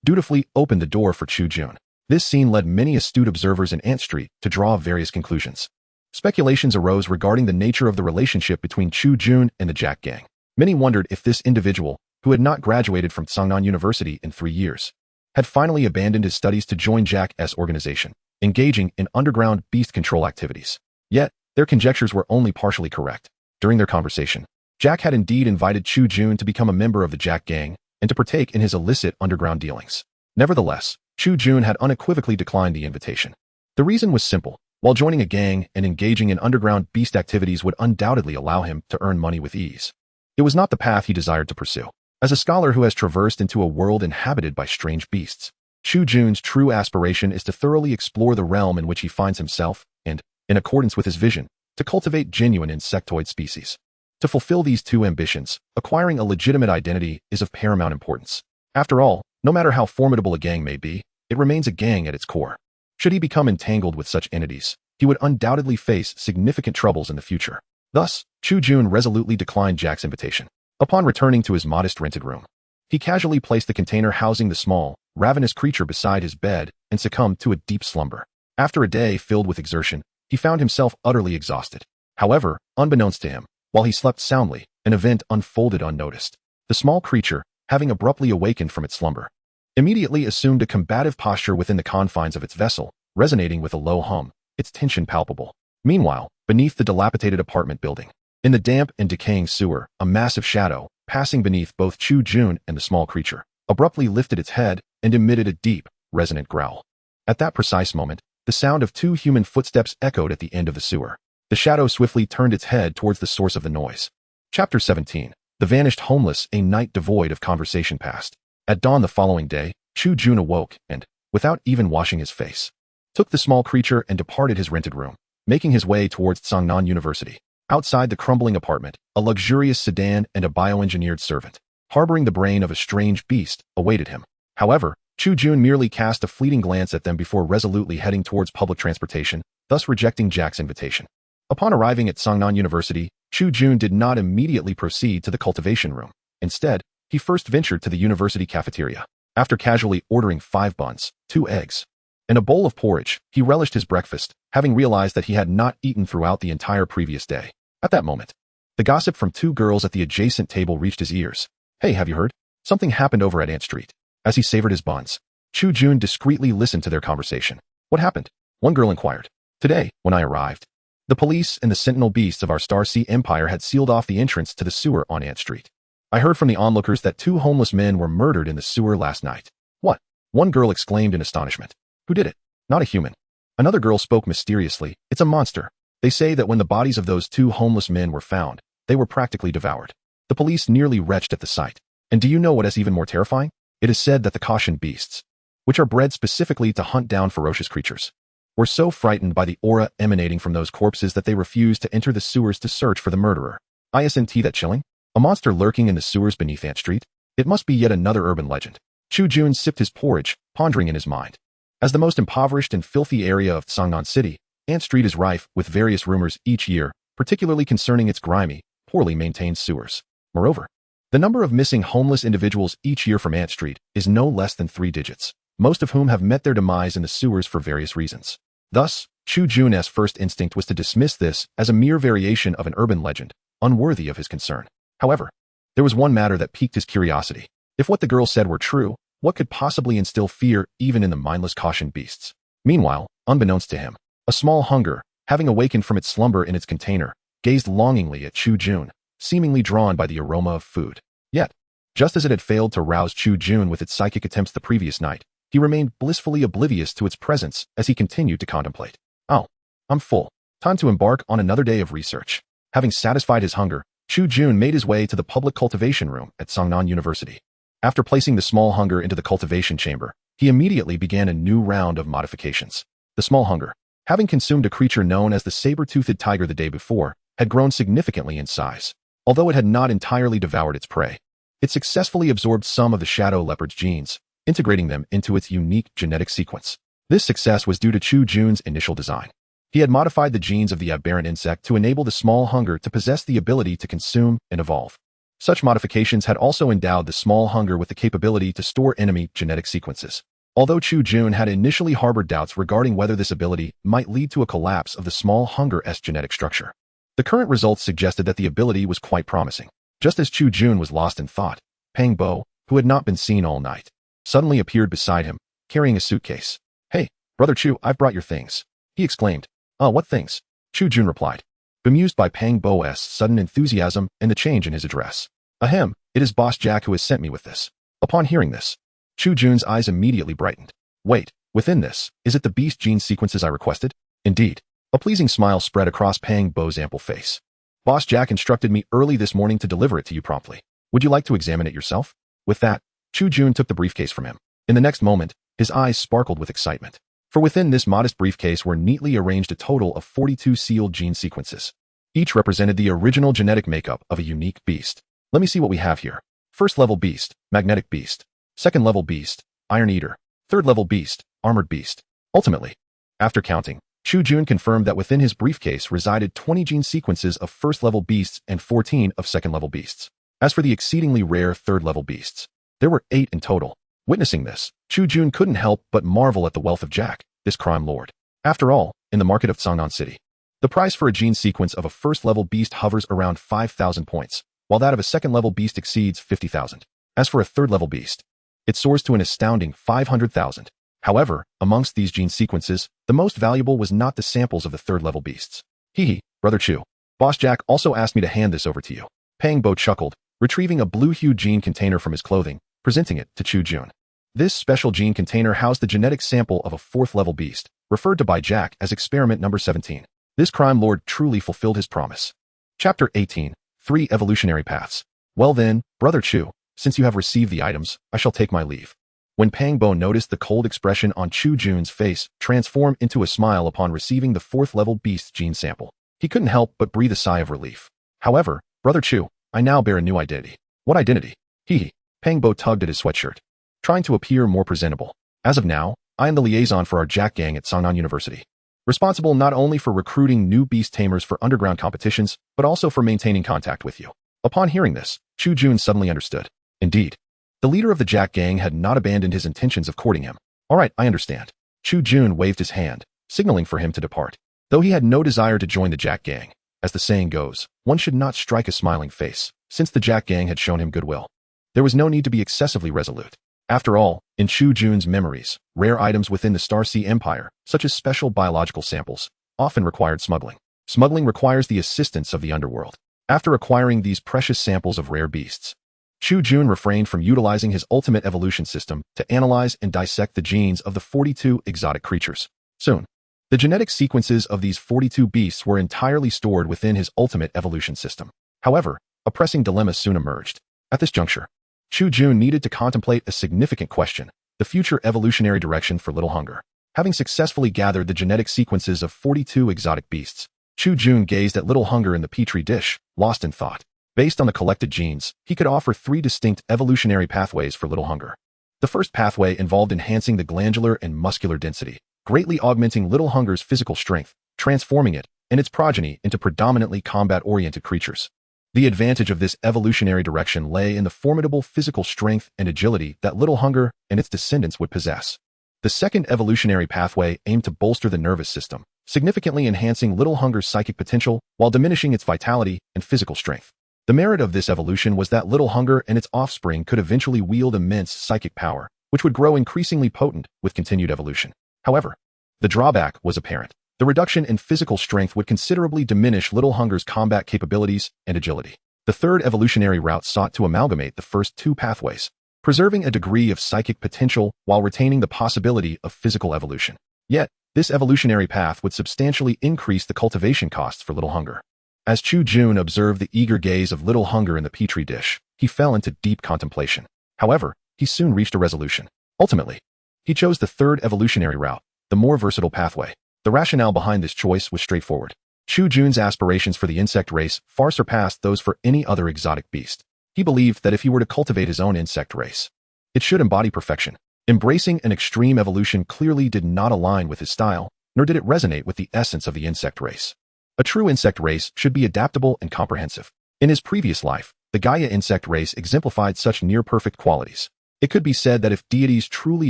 S1: dutifully opened the door for Chu Jun. This scene led many astute observers in Ant Street to draw various conclusions. Speculations arose regarding the nature of the relationship between Chu Jun and the Jack gang. Many wondered if this individual, who had not graduated from Sangnan University in 3 years, had finally abandoned his studies to join Jack's organization, engaging in underground beast control activities. Yet, their conjectures were only partially correct. During their conversation, Jack had indeed invited Chu Jun to become a member of the Jack gang and to partake in his illicit underground dealings. Nevertheless, Chu Jun had unequivocally declined the invitation. The reason was simple. While joining a gang and engaging in underground beast activities would undoubtedly allow him to earn money with ease, it was not the path he desired to pursue. As a scholar who has traversed into a world inhabited by strange beasts, Chu Jun's true aspiration is to thoroughly explore the realm in which he finds himself and, in accordance with his vision, to cultivate genuine insectoid species. To fulfill these two ambitions, acquiring a legitimate identity is of paramount importance. After all, no matter how formidable a gang may be, it remains a gang at its core. Should he become entangled with such entities, he would undoubtedly face significant troubles in the future. Thus, Chu Jun resolutely declined Jack's invitation. Upon returning to his modest rented room, he casually placed the container housing the small, ravenous creature beside his bed and succumbed to a deep slumber. After a day filled with exertion, he found himself utterly exhausted. However, unbeknownst to him, while he slept soundly, an event unfolded unnoticed. The small creature, having abruptly awakened from its slumber, immediately assumed a combative posture within the confines of its vessel, resonating with a low hum, its tension palpable. Meanwhile, beneath the dilapidated apartment building, in the damp and decaying sewer, a massive shadow, passing beneath both Chu Jun and the small creature, abruptly lifted its head and emitted a deep, resonant growl. At that precise moment, the sound of 2 human footsteps echoed at the end of the sewer. The shadow swiftly turned its head towards the source of the noise. Chapter 17. The Vanished Homeless. A night devoid of conversation passed. At dawn the following day, Chu Jun awoke and, without even washing his face, took the small creature and departed his rented room, making his way towards Sangnan University. Outside the crumbling apartment, a luxurious sedan and a bioengineered servant, harboring the brain of a strange beast, awaited him. However, Chu Jun merely cast a fleeting glance at them before resolutely heading towards public transportation, thus rejecting Jack's invitation. Upon arriving at Sangnan University, Chu Jun did not immediately proceed to the cultivation room. Instead, he first ventured to the university cafeteria. After casually ordering 5 buns, 2 eggs, and a bowl of porridge, he relished his breakfast, having realized that he had not eaten throughout the entire previous day. At that moment, the gossip from 2 girls at the adjacent table reached his ears. Hey, have you heard? Something happened over at Ant Street. As he savored his buns, Chu Jun discreetly listened to their conversation. What happened? One girl inquired. Today, when I arrived, The police and the sentinel beasts of our Star Sea Empire had sealed off the entrance to the sewer on Ant Street. I heard from the onlookers that 2 homeless men were murdered in the sewer last night. What? One girl exclaimed in astonishment. Who did it? Not a human. Another girl spoke mysteriously. It's a monster. They say that when the bodies of those 2 homeless men were found, they were practically devoured. The police nearly retched at the sight. And do you know what is even more terrifying? It is said that the caution beasts, which are bred specifically to hunt down ferocious creatures, were so frightened by the aura emanating from those corpses that they refused to enter the sewers to search for the murderer. Isn't that chilling? A monster lurking in the sewers beneath Ant Street? It must be yet another urban legend. Chu Jun sipped his porridge, pondering in his mind. As the most impoverished and filthy area of Sangnan City, Ant Street is rife with various rumors each year, particularly concerning its grimy, poorly maintained sewers. Moreover, the number of missing homeless individuals each year from Ant Street is no less than 3 digits, most of whom have met their demise in the sewers for various reasons. Thus, Chu Jun's first instinct was to dismiss this as a mere variation of an urban legend, unworthy of his concern. However, there was one matter that piqued his curiosity. If what the girl said were true, what could possibly instill fear even in the mindless caution beasts? Meanwhile, unbeknownst to him, a small hunger, having awakened from its slumber in its container, gazed longingly at Chu Jun, seemingly drawn by the aroma of food. Yet, just as it had failed to rouse Chu Jun with its psychic attempts the previous night, he remained blissfully oblivious to its presence as he continued to contemplate. Oh, I'm full. Time to embark on another day of research. Having satisfied his hunger, Chu Jun made his way to the public cultivation room at Sangnan University. After placing the small hunger into the cultivation chamber, he immediately began a new round of modifications. The small hunger, having consumed a creature known as the saber-toothed tiger the day before, had grown significantly in size. Although it had not entirely devoured its prey, it successfully absorbed some of the shadow leopard's genes, integrating them into its unique genetic sequence. This success was due to Chu Jun's initial design. He had modified the genes of the aberrant insect to enable the small hunger to possess the ability to consume and evolve. Such modifications had also endowed the small hunger with the capability to store enemy genetic sequences. Although Chu Jun had initially harbored doubts regarding whether this ability might lead to a collapse of the small hunger's genetic structure, the current results suggested that the ability was quite promising. Just as Chu Jun was lost in thought, Pang Bo, who had not been seen all night, suddenly appeared beside him, carrying a suitcase. Hey, Brother Chu, I've brought your things, he exclaimed. Oh, what things? Chu Jun replied, bemused by Pang Bo's sudden enthusiasm and the change in his address. Ahem, it is Boss Jack who has sent me with this. Upon hearing this, Chu Jun's eyes immediately brightened. Wait, within this, is it the beast gene sequences I requested? Indeed. A pleasing smile spread across Pang Bo's ample face. Boss Jack instructed me early this morning to deliver it to you promptly. Would you like to examine it yourself? With that, Chu Jun took the briefcase from him. In the next moment, his eyes sparkled with excitement. For within this modest briefcase were neatly arranged a total of 42 sealed gene sequences. Each represented the original genetic makeup of a unique beast. Let me see what we have here. First level beast, magnetic beast. Second level beast, iron eater. Third level beast, armored beast. Ultimately, after counting, Chu Jun confirmed that within his briefcase resided 20 gene sequences of first-level beasts and 14 of second-level beasts. As for the exceedingly rare third-level beasts, there were 8 in total. Witnessing this, Chu Jun couldn't help but marvel at the wealth of Jack, this crime lord. After all, in the market of Sangnan City, the price for a gene sequence of a first-level beast hovers around 5,000 points, while that of a second-level beast exceeds 50,000. As for a third-level beast, it soars to an astounding 500,000. However, amongst these gene sequences, the most valuable was not the samples of the third-level beasts. Hee, Brother Chu. Boss Jack also asked me to hand this over to you. Pang Bo chuckled, retrieving a blue-hued gene container from his clothing, presenting it to Chu Jun. This special gene container housed the genetic sample of a fourth-level beast, referred to by Jack as experiment number 17. This crime lord truly fulfilled his promise. Chapter 18, 3 Evolutionary Paths. Well then, Brother Chu, since you have received the items, I shall take my leave. When Pang Bo noticed the cold expression on Chu Jun's face transform into a smile upon receiving the fourth-level beast gene sample, he couldn't help but breathe a sigh of relief. However, Brother Chu, I now bear a new identity. What identity? Hee. Pang Bo tugged at his sweatshirt, trying to appear more presentable. As of now, I am the liaison for our Jack gang at Sangnan University, responsible not only for recruiting new beast tamers for underground competitions, but also for maintaining contact with you. Upon hearing this, Chu Jun suddenly understood. Indeed, the leader of the Jack gang had not abandoned his intentions of courting him. All right, I understand. Chu Jun waved his hand, signaling for him to depart. Though he had no desire to join the Jack gang, as the saying goes, one should not strike a smiling face, since the Jack gang had shown him goodwill. There was no need to be excessively resolute. After all, in Chu Jun's memories, rare items within the Star Sea Empire, such as special biological samples, often required smuggling. Smuggling requires the assistance of the underworld. After acquiring these precious samples of rare beasts, Chu Jun refrained from utilizing his ultimate evolution system to analyze and dissect the genes of the 42 exotic creatures. Soon, the genetic sequences of these 42 beasts were entirely stored within his ultimate evolution system. However, a pressing dilemma soon emerged. At this juncture, Chu Jun needed to contemplate a significant question: the future evolutionary direction for Little Hunger. Having successfully gathered the genetic sequences of 42 exotic beasts, Chu Jun gazed at Little Hunger in the petri dish, lost in thought. Based on the collected genes, he could offer 3 distinct evolutionary pathways for Little Hunger. The first pathway involved enhancing the glandular and muscular density, greatly augmenting Little Hunger's physical strength, transforming it and its progeny into predominantly combat-oriented creatures. The advantage of this evolutionary direction lay in the formidable physical strength and agility that Little Hunger and its descendants would possess. The second evolutionary pathway aimed to bolster the nervous system, significantly enhancing Little Hunger's psychic potential while diminishing its vitality and physical strength. The merit of this evolution was that Little Hunger and its offspring could eventually wield immense psychic power, which would grow increasingly potent with continued evolution. However, the drawback was apparent. The reduction in physical strength would considerably diminish Little Hunger's combat capabilities and agility. The third evolutionary route sought to amalgamate the first 2 pathways, preserving a degree of psychic potential while retaining the possibility of physical evolution. Yet, this evolutionary path would substantially increase the cultivation costs for Little Hunger. As Chu Jun observed the eager gaze of Little Hunger in the petri dish, he fell into deep contemplation. However, he soon reached a resolution. Ultimately, he chose the third evolutionary route, the more versatile pathway. The rationale behind this choice was straightforward. Chu Jun's aspirations for the insect race far surpassed those for any other exotic beast. He believed that if he were to cultivate his own insect race, it should embody perfection. Embracing an extreme evolution clearly did not align with his style, nor did it resonate with the essence of the insect race. A true insect race should be adaptable and comprehensive. In his previous life, the Gaia insect race exemplified such near-perfect qualities. It could be said that if deities truly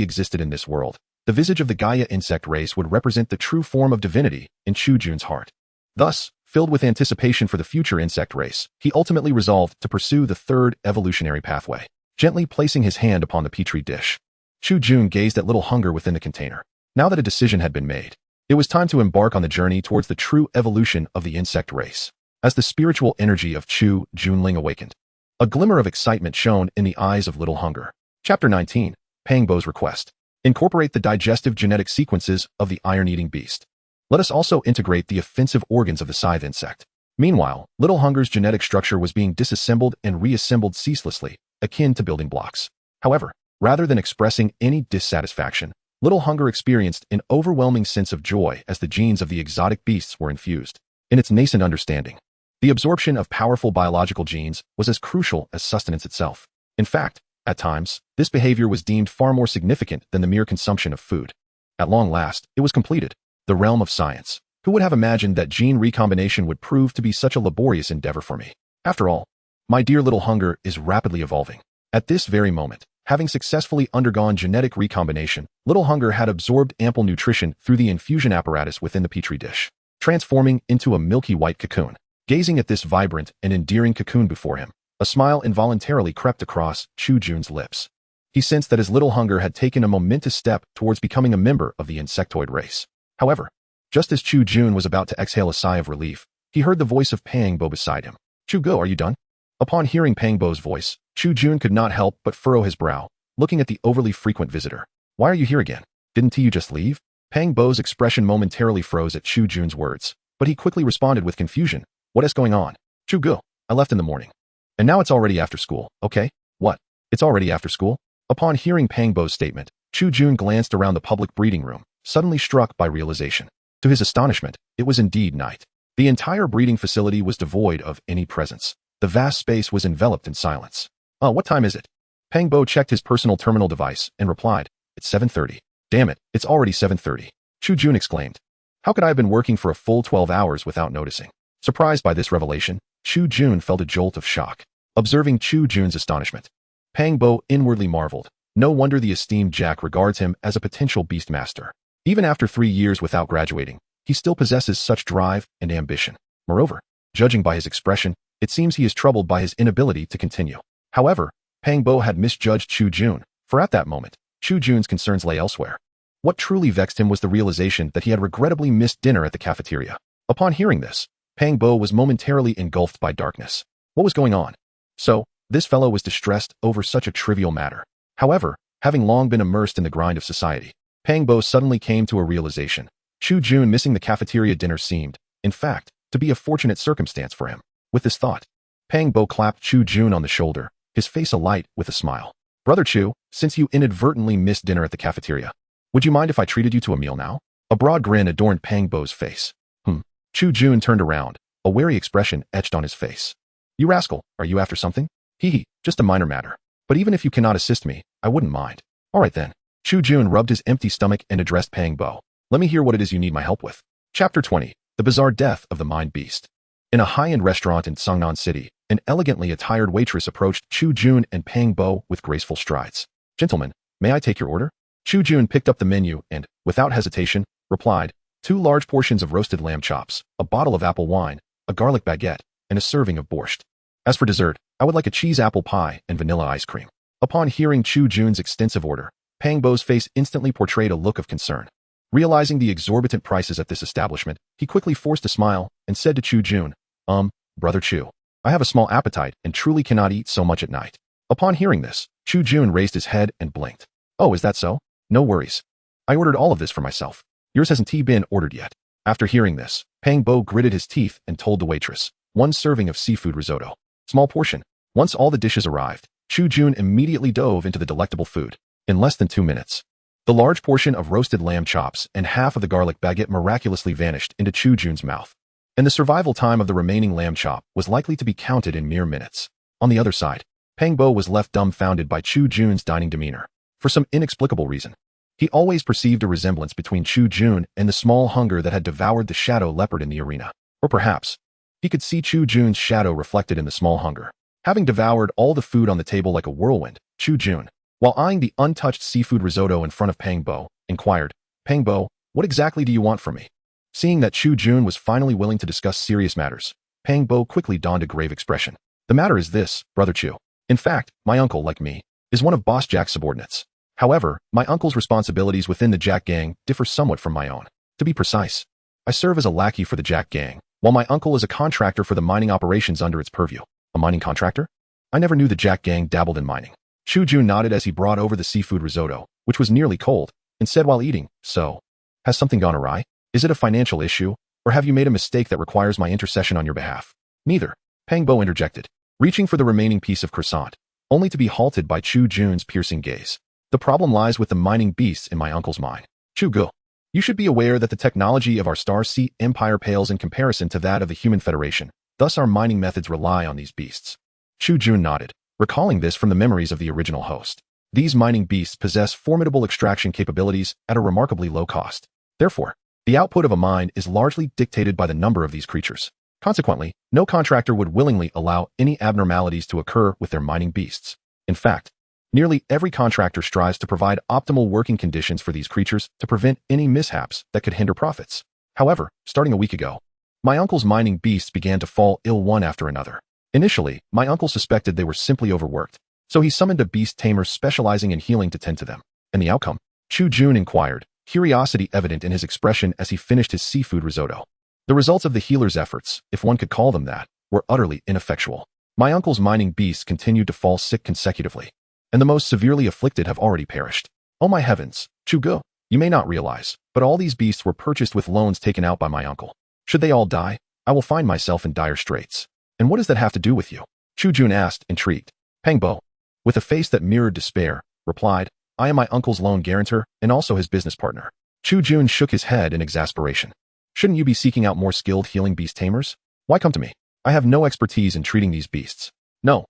S1: existed in this world, the visage of the Gaia insect race would represent the true form of divinity in Chu Jun's heart. Thus, filled with anticipation for the future insect race, he ultimately resolved to pursue the third evolutionary pathway. Gently placing his hand upon the petri dish, Chu Jun gazed at Little Hunger within the container. Now that a decision had been made, it was time to embark on the journey towards the true evolution of the insect race. As the spiritual energy of Chu Junling awakened, a glimmer of excitement shone in the eyes of Little Hunger. Chapter 19, Pangbo's Request. Incorporate the digestive genetic sequences of the iron-eating beast. Let us also integrate the offensive organs of the scythe insect. Meanwhile, Little Hunger's genetic structure was being disassembled and reassembled ceaselessly, akin to building blocks. However, rather than expressing any dissatisfaction, Little Hunger experienced an overwhelming sense of joy as the genes of the exotic beasts were infused. In its nascent understanding, the absorption of powerful biological genes was as crucial as sustenance itself. In fact, at times, this behavior was deemed far more significant than the mere consumption of food. At long last, it was completed. The realm of science. Who would have imagined that gene recombination would prove to be such a laborious endeavor for me? After all, my dear Little Hunger is rapidly evolving. At this very moment, having successfully undergone genetic recombination, Little Hunger had absorbed ample nutrition through the infusion apparatus within the petri dish, transforming into a milky white cocoon. Gazing at this vibrant and endearing cocoon before him, a smile involuntarily crept across Chu Jun's lips. He sensed that his Little Hunger had taken a momentous step towards becoming a member of the insectoid race. However, just as Chu Jun was about to exhale a sigh of relief, he heard the voice of Pangbo beside him. "Chu Go, are you done?" Upon hearing Pangbo's voice, Chu Jun could not help but furrow his brow, looking at the overly frequent visitor. "Why are you here again? Didn't you just leave?" Pangbo's expression momentarily froze at Chu Jun's words, but he quickly responded with confusion. "What is going on?" "Chu Go, I left in the morning. And now it's already after school, okay?" "What? It's already after school?" Upon hearing Pangbo's statement, Chu Jun glanced around the public breeding room, suddenly struck by realization. To his astonishment, it was indeed night. The entire breeding facility was devoid of any presence. The vast space was enveloped in silence. What time is it?" Pangbo checked his personal terminal device and replied, "It's 7:30. "Damn it, it's already 7:30. Chu Jun exclaimed. "How could I have been working for a full 12 hours without noticing?" Surprised by this revelation, Chu Jun felt a jolt of shock. Observing Chu Jun's astonishment, Pangbo inwardly marveled. No wonder the esteemed Jack regards him as a potential Beastmaster. Even after 3 years without graduating, he still possesses such drive and ambition. Moreover, judging by his expression, it seems he is troubled by his inability to continue. However, Pangbo had misjudged Chu Jun, for at that moment, Chu Jun's concerns lay elsewhere. What truly vexed him was the realization that he had regrettably missed dinner at the cafeteria. Upon hearing this, Pang Bo was momentarily engulfed by darkness. What was going on? So, this fellow was distressed over such a trivial matter. However, having long been immersed in the grind of society, Pang Bo suddenly came to a realization. Chu Jun missing the cafeteria dinner seemed, in fact, to be a fortunate circumstance for him. With this thought, Pang Bo clapped Chu Jun on the shoulder, his face alight with a smile. Brother Chu, since you inadvertently missed dinner at the cafeteria, would you mind if I treated you to a meal now? A broad grin adorned Pang Bo's face. Chu Jun turned around, a wary expression etched on his face. You rascal, are you after something? Hee, just a minor matter. But even if you cannot assist me, I wouldn't mind. All right then. Chu Jun rubbed his empty stomach and addressed Pang Bo. Let me hear what it is you need my help with. Chapter 20. The Bizarre Death of the Mind Beast. In a high-end restaurant in Sungnan City, an elegantly attired waitress approached Chu Jun and Pang Bo with graceful strides. Gentlemen, may I take your order? Chu Jun picked up the menu and, without hesitation, replied, 2 large portions of roasted lamb chops, a bottle of apple wine, a garlic baguette, and a serving of borscht. As for dessert, I would like a cheese apple pie and vanilla ice cream. Upon hearing Chu Jun's extensive order, Pang Bo's face instantly portrayed a look of concern. Realizing the exorbitant prices at this establishment, he quickly forced a smile and said to Chu Jun, Brother Chu, I have a small appetite and truly cannot eat so much at night. Upon hearing this, Chu Jun raised his head and blinked. Oh, is that so? No worries. I ordered all of this for myself. Yours hasn't been ordered yet. After hearing this, Pang Bo gritted his teeth and told the waitress, 1 serving of seafood risotto. Small portion. Once all the dishes arrived, Chu Jun immediately dove into the delectable food. In less than 2 minutes, the large portion of roasted lamb chops and half of the garlic baguette miraculously vanished into Chu Jun's mouth. And the survival time of the remaining lamb chop was likely to be counted in mere minutes. On the other side, Pang Bo was left dumbfounded by Chu Jun's dining demeanor. For some inexplicable reason, he always perceived a resemblance between Chu Jun and the small hunger that had devoured the shadow leopard in the arena. Or perhaps, he could see Chu Jun's shadow reflected in the small hunger. Having devoured all the food on the table like a whirlwind, Chu Jun, while eyeing the untouched seafood risotto in front of Pang Bo, inquired, Pang Bo, what exactly do you want from me? Seeing that Chu Jun was finally willing to discuss serious matters, Pang Bo quickly donned a grave expression. The matter is this, Brother Chu. In fact, my uncle, like me, is one of Boss Jack's subordinates. However, my uncle's responsibilities within the Jack gang differ somewhat from my own. To be precise, I serve as a lackey for the Jack gang, while my uncle is a contractor for the mining operations under its purview. A mining contractor? I never knew the Jack gang dabbled in mining. Chu Jun nodded as he brought over the seafood risotto, which was nearly cold, and said while eating, So, has something gone awry? Is it a financial issue, or have you made a mistake that requires my intercession on your behalf? Neither. Pang Bo interjected, reaching for the remaining piece of croissant, only to be halted by Chu Jun's piercing gaze. The problem lies with the mining beasts in my uncle's mind. Chu Gu, you should be aware that the technology of our Star Sea Empire pales in comparison to that of the Human Federation. Thus our mining methods rely on these beasts. Chu Jun nodded, recalling this from the memories of the original host. These mining beasts possess formidable extraction capabilities at a remarkably low cost. Therefore, the output of a mine is largely dictated by the number of these creatures. Consequently, no contractor would willingly allow any abnormalities to occur with their mining beasts. In fact, nearly every contractor strives to provide optimal working conditions for these creatures to prevent any mishaps that could hinder profits. However, starting a week ago, my uncle's mining beasts began to fall ill one after another. Initially, my uncle suspected they were simply overworked, so he summoned a beast tamer specializing in healing to tend to them. And the outcome? Chu Jun inquired, curiosity evident in his expression as he finished his seafood risotto. The results of the healer's efforts, if one could call them that, were utterly ineffectual. My uncle's mining beasts continued to fall sick consecutively, and the most severely afflicted have already perished. Oh my heavens, Chu Gu, you may not realize, but all these beasts were purchased with loans taken out by my uncle. Should they all die, I will find myself in dire straits. And what does that have to do with you? Chu Jun asked, intrigued. Pang Bo, with a face that mirrored despair, replied, I am my uncle's loan guarantor and also his business partner. Chu Jun shook his head in exasperation. Shouldn't you be seeking out more skilled healing beast tamers? Why come to me? I have no expertise in treating these beasts. No,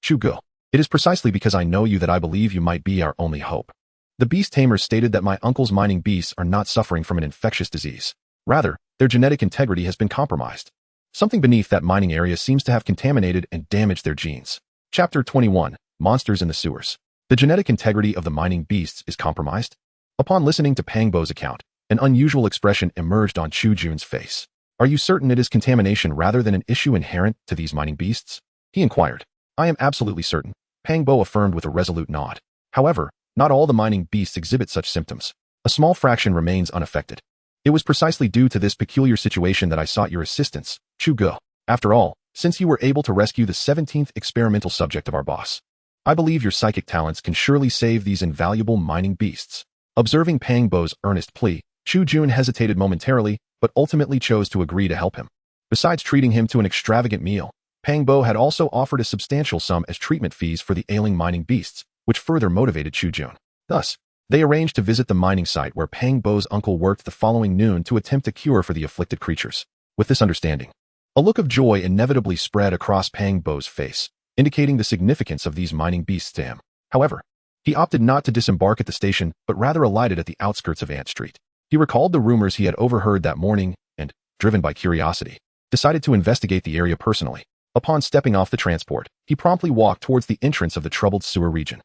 S1: Chu Gu. It is precisely because I know you that I believe you might be our only hope. The beast tamers stated that my uncle's mining beasts are not suffering from an infectious disease. Rather, their genetic integrity has been compromised. Something beneath that mining area seems to have contaminated and damaged their genes. Chapter 21. Monsters in the Sewers. The genetic integrity of the mining beasts is compromised? Upon listening to Pang Bo's account, an unusual expression emerged on Chu Jun's face. Are you certain it is contamination rather than an issue inherent to these mining beasts? He inquired. I am absolutely certain, Pang Bo affirmed with a resolute nod. However, not all the mining beasts exhibit such symptoms. A small fraction remains unaffected. It was precisely due to this peculiar situation that I sought your assistance, Chu Jun. After all, since you were able to rescue the 17th experimental subject of our boss, I believe your psychic talents can surely save these invaluable mining beasts. Observing Pang Bo's earnest plea, Chu Jun hesitated momentarily, but ultimately chose to agree to help him. Besides treating him to an extravagant meal, Pang Bo had also offered a substantial sum as treatment fees for the ailing mining beasts, which further motivated Chu Jun. Thus, they arranged to visit the mining site where Pang Bo's uncle worked the following noon to attempt a cure for the afflicted creatures. With this understanding, a look of joy inevitably spread across Pang Bo's face, indicating the significance of these mining beasts to him. However, he opted not to disembark at the station, but rather alighted at the outskirts of Ant Street. He recalled the rumors he had overheard that morning and, driven by curiosity, decided to investigate the area personally. Upon stepping off the transport, he promptly walked towards the entrance of the troubled sewer region.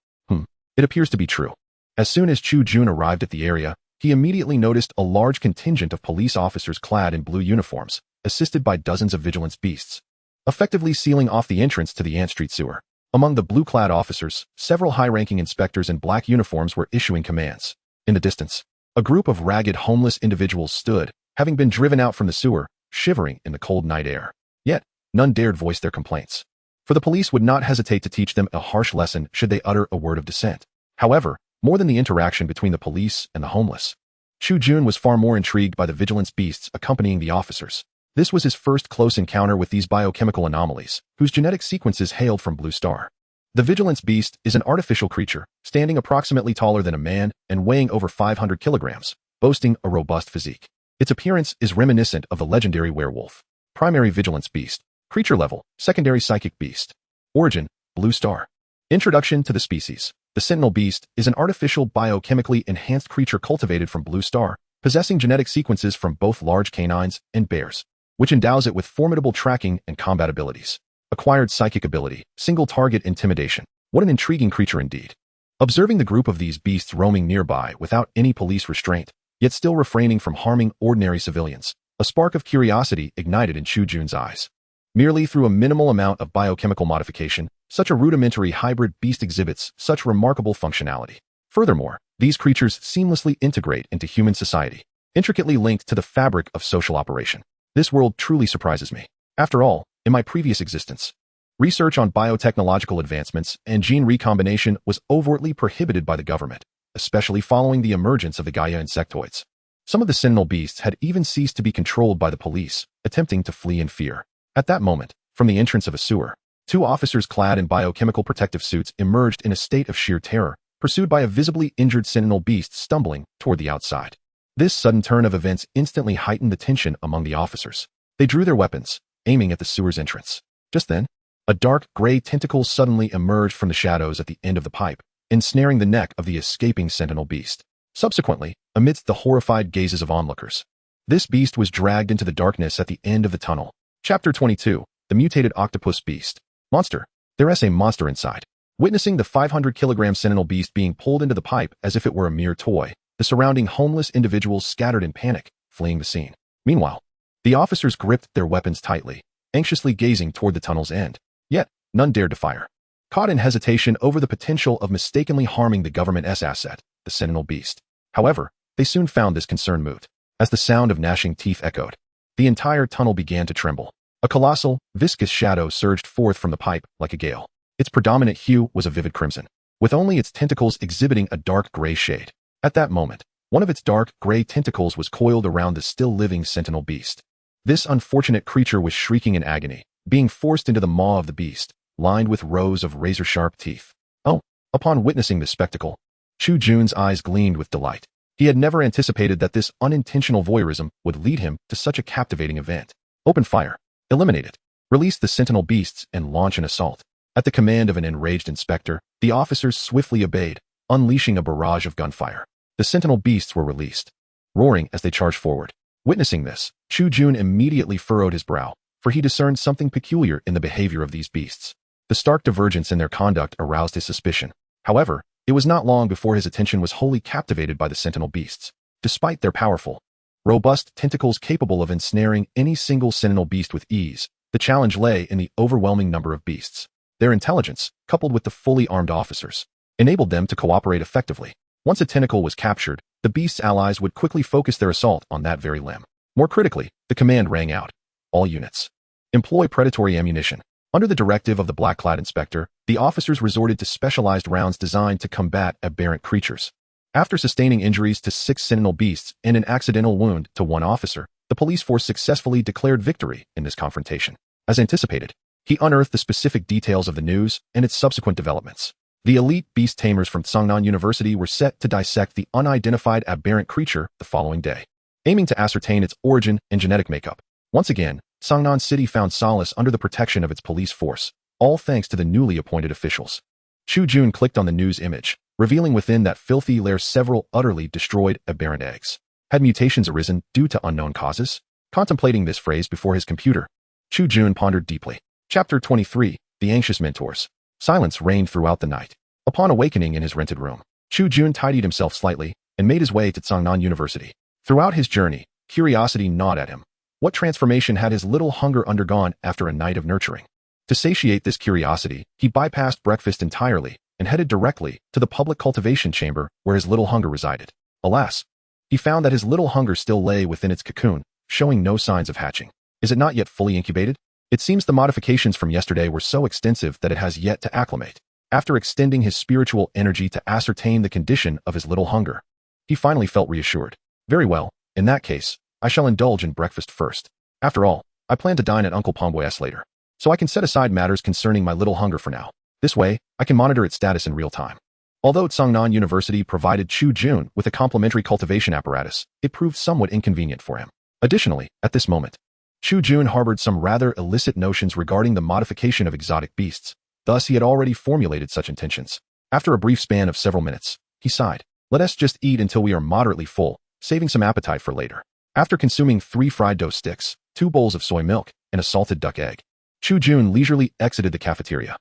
S1: It appears to be true. As soon as Chu Jun arrived at the area, he immediately noticed a large contingent of police officers clad in blue uniforms, assisted by dozens of vigilance beasts, effectively sealing off the entrance to the Ant Street sewer. Among the blue-clad officers, several high-ranking inspectors in black uniforms were issuing commands. In the distance, a group of ragged homeless individuals stood, having been driven out from the sewer, shivering in the cold night air. Yet, none dared voice their complaints, for the police would not hesitate to teach them a harsh lesson should they utter a word of dissent. However, more than the interaction between the police and the homeless, Chu Jun was far more intrigued by the vigilance beasts accompanying the officers. This was his first close encounter with these biochemical anomalies, whose genetic sequences hailed from Blue Star. The vigilance beast is an artificial creature, standing approximately taller than a man and weighing over 500 kilograms, boasting a robust physique. Its appearance is reminiscent of the legendary werewolf. Primary vigilance beast. Creature level, secondary psychic beast. Origin, Blue Star. Introduction to the species. The Sentinel Beast is an artificial biochemically enhanced creature cultivated from Blue Star, possessing genetic sequences from both large canines and bears, which endows it with formidable tracking and combat abilities. Acquired psychic ability, single target intimidation. What an intriguing creature indeed. Observing the group of these beasts roaming nearby without any police restraint, yet still refraining from harming ordinary civilians, a spark of curiosity ignited in Chu Jun's eyes. Merely through a minimal amount of biochemical modification, such a rudimentary hybrid beast exhibits such remarkable functionality. Furthermore, these creatures seamlessly integrate into human society, intricately linked to the fabric of social operation. This world truly surprises me. After all, in my previous existence, research on biotechnological advancements and gene recombination was overtly prohibited by the government, especially following the emergence of the Gaia insectoids. Some of the Sentinel beasts had even ceased to be controlled by the police, attempting to flee in fear. At that moment, from the entrance of a sewer, two officers clad in biochemical protective suits emerged in a state of sheer terror, pursued by a visibly injured Sentinel beast stumbling toward the outside. This sudden turn of events instantly heightened the tension among the officers. They drew their weapons, aiming at the sewer's entrance. Just then, a dark gray tentacle suddenly emerged from the shadows at the end of the pipe, ensnaring the neck of the escaping Sentinel beast. Subsequently, amidst the horrified gazes of onlookers, this beast was dragged into the darkness at the end of the tunnel. Chapter 22, The Mutated Octopus Beast. Monster. There's a monster inside. Witnessing the 500-kilogram Sentinel beast being pulled into the pipe as if it were a mere toy, the surrounding homeless individuals scattered in panic, fleeing the scene. Meanwhile, the officers gripped their weapons tightly, anxiously gazing toward the tunnel's end. Yet, none dared to fire. Caught in hesitation over the potential of mistakenly harming the government's asset, the Sentinel beast. However, they soon found this concern moot. As the sound of gnashing teeth echoed, the entire tunnel began to tremble. A colossal, viscous shadow surged forth from the pipe like a gale. Its predominant hue was a vivid crimson, with only its tentacles exhibiting a dark gray shade. At that moment, one of its dark gray tentacles was coiled around the still-living Sentinel beast. This unfortunate creature was shrieking in agony, being forced into the maw of the beast, lined with rows of razor-sharp teeth. Oh! Upon witnessing this spectacle, Chu Jun's eyes gleamed with delight. He had never anticipated that this unintentional voyeurism would lead him to such a captivating event. Open fire. Eliminate it. Release the Sentinel beasts and launch an assault. At the command of an enraged inspector, the officers swiftly obeyed, unleashing a barrage of gunfire. The Sentinel beasts were released, roaring as they charged forward. Witnessing this, Chu Jun immediately furrowed his brow, for he discerned something peculiar in the behavior of these beasts. The stark divergence in their conduct aroused his suspicion. However, it was not long before his attention was wholly captivated by the Sentinel beasts. Despite their powerful, robust tentacles capable of ensnaring any single Sentinel beast with ease, the challenge lay in the overwhelming number of beasts. Their intelligence, coupled with the fully armed officers, enabled them to cooperate effectively. Once a tentacle was captured, the beast's allies would quickly focus their assault on that very limb. More critically, the command rang out. All units. Employ predatory ammunition. Under the directive of the black-clad inspector, the officers resorted to specialized rounds designed to combat aberrant creatures. After sustaining injuries to 6 sentinel beasts and an accidental wound to 1 officer, the police force successfully declared victory in this confrontation. As anticipated, he unearthed the specific details of the news and its subsequent developments. The elite beast tamers from Seongnan University were set to dissect the unidentified aberrant creature the following day, aiming to ascertain its origin and genetic makeup. Once again, Seongnan City found solace under the protection of its police force, all thanks to the newly appointed officials. Chu Jun clicked on the news image, revealing within that filthy lair several utterly destroyed aberrant eggs. Had mutations arisen due to unknown causes? Contemplating this phrase before his computer, Chu Jun pondered deeply. Chapter 23, The Anxious Mentors. Silence reigned throughout the night. Upon awakening in his rented room, Chu Jun tidied himself slightly and made his way to Seongnan University. Throughout his journey, curiosity gnawed at him. What transformation had his little hunger undergone after a night of nurturing? To satiate this curiosity, he bypassed breakfast entirely and headed directly to the public cultivation chamber where his little hunger resided. Alas, he found that his little hunger still lay within its cocoon, showing no signs of hatching. Is it not yet fully incubated? It seems the modifications from yesterday were so extensive that it has yet to acclimate. After extending his spiritual energy to ascertain the condition of his little hunger, he finally felt reassured. Very well, in that case, I shall indulge in breakfast first. After all, I plan to dine at Uncle Pomboy's later, so I can set aside matters concerning my little hunger for now. This way, I can monitor its status in real time. Although Seongnan University provided Chu Jun with a complimentary cultivation apparatus, it proved somewhat inconvenient for him. Additionally, at this moment, Chu Jun harbored some rather illicit notions regarding the modification of exotic beasts. Thus, he had already formulated such intentions. After a brief span of several minutes, he sighed. Let us just eat until we are moderately full, saving some appetite for later. After consuming 3 fried dough sticks, 2 bowls of soy milk, and a salted duck egg, Chu Jun leisurely exited the cafeteria.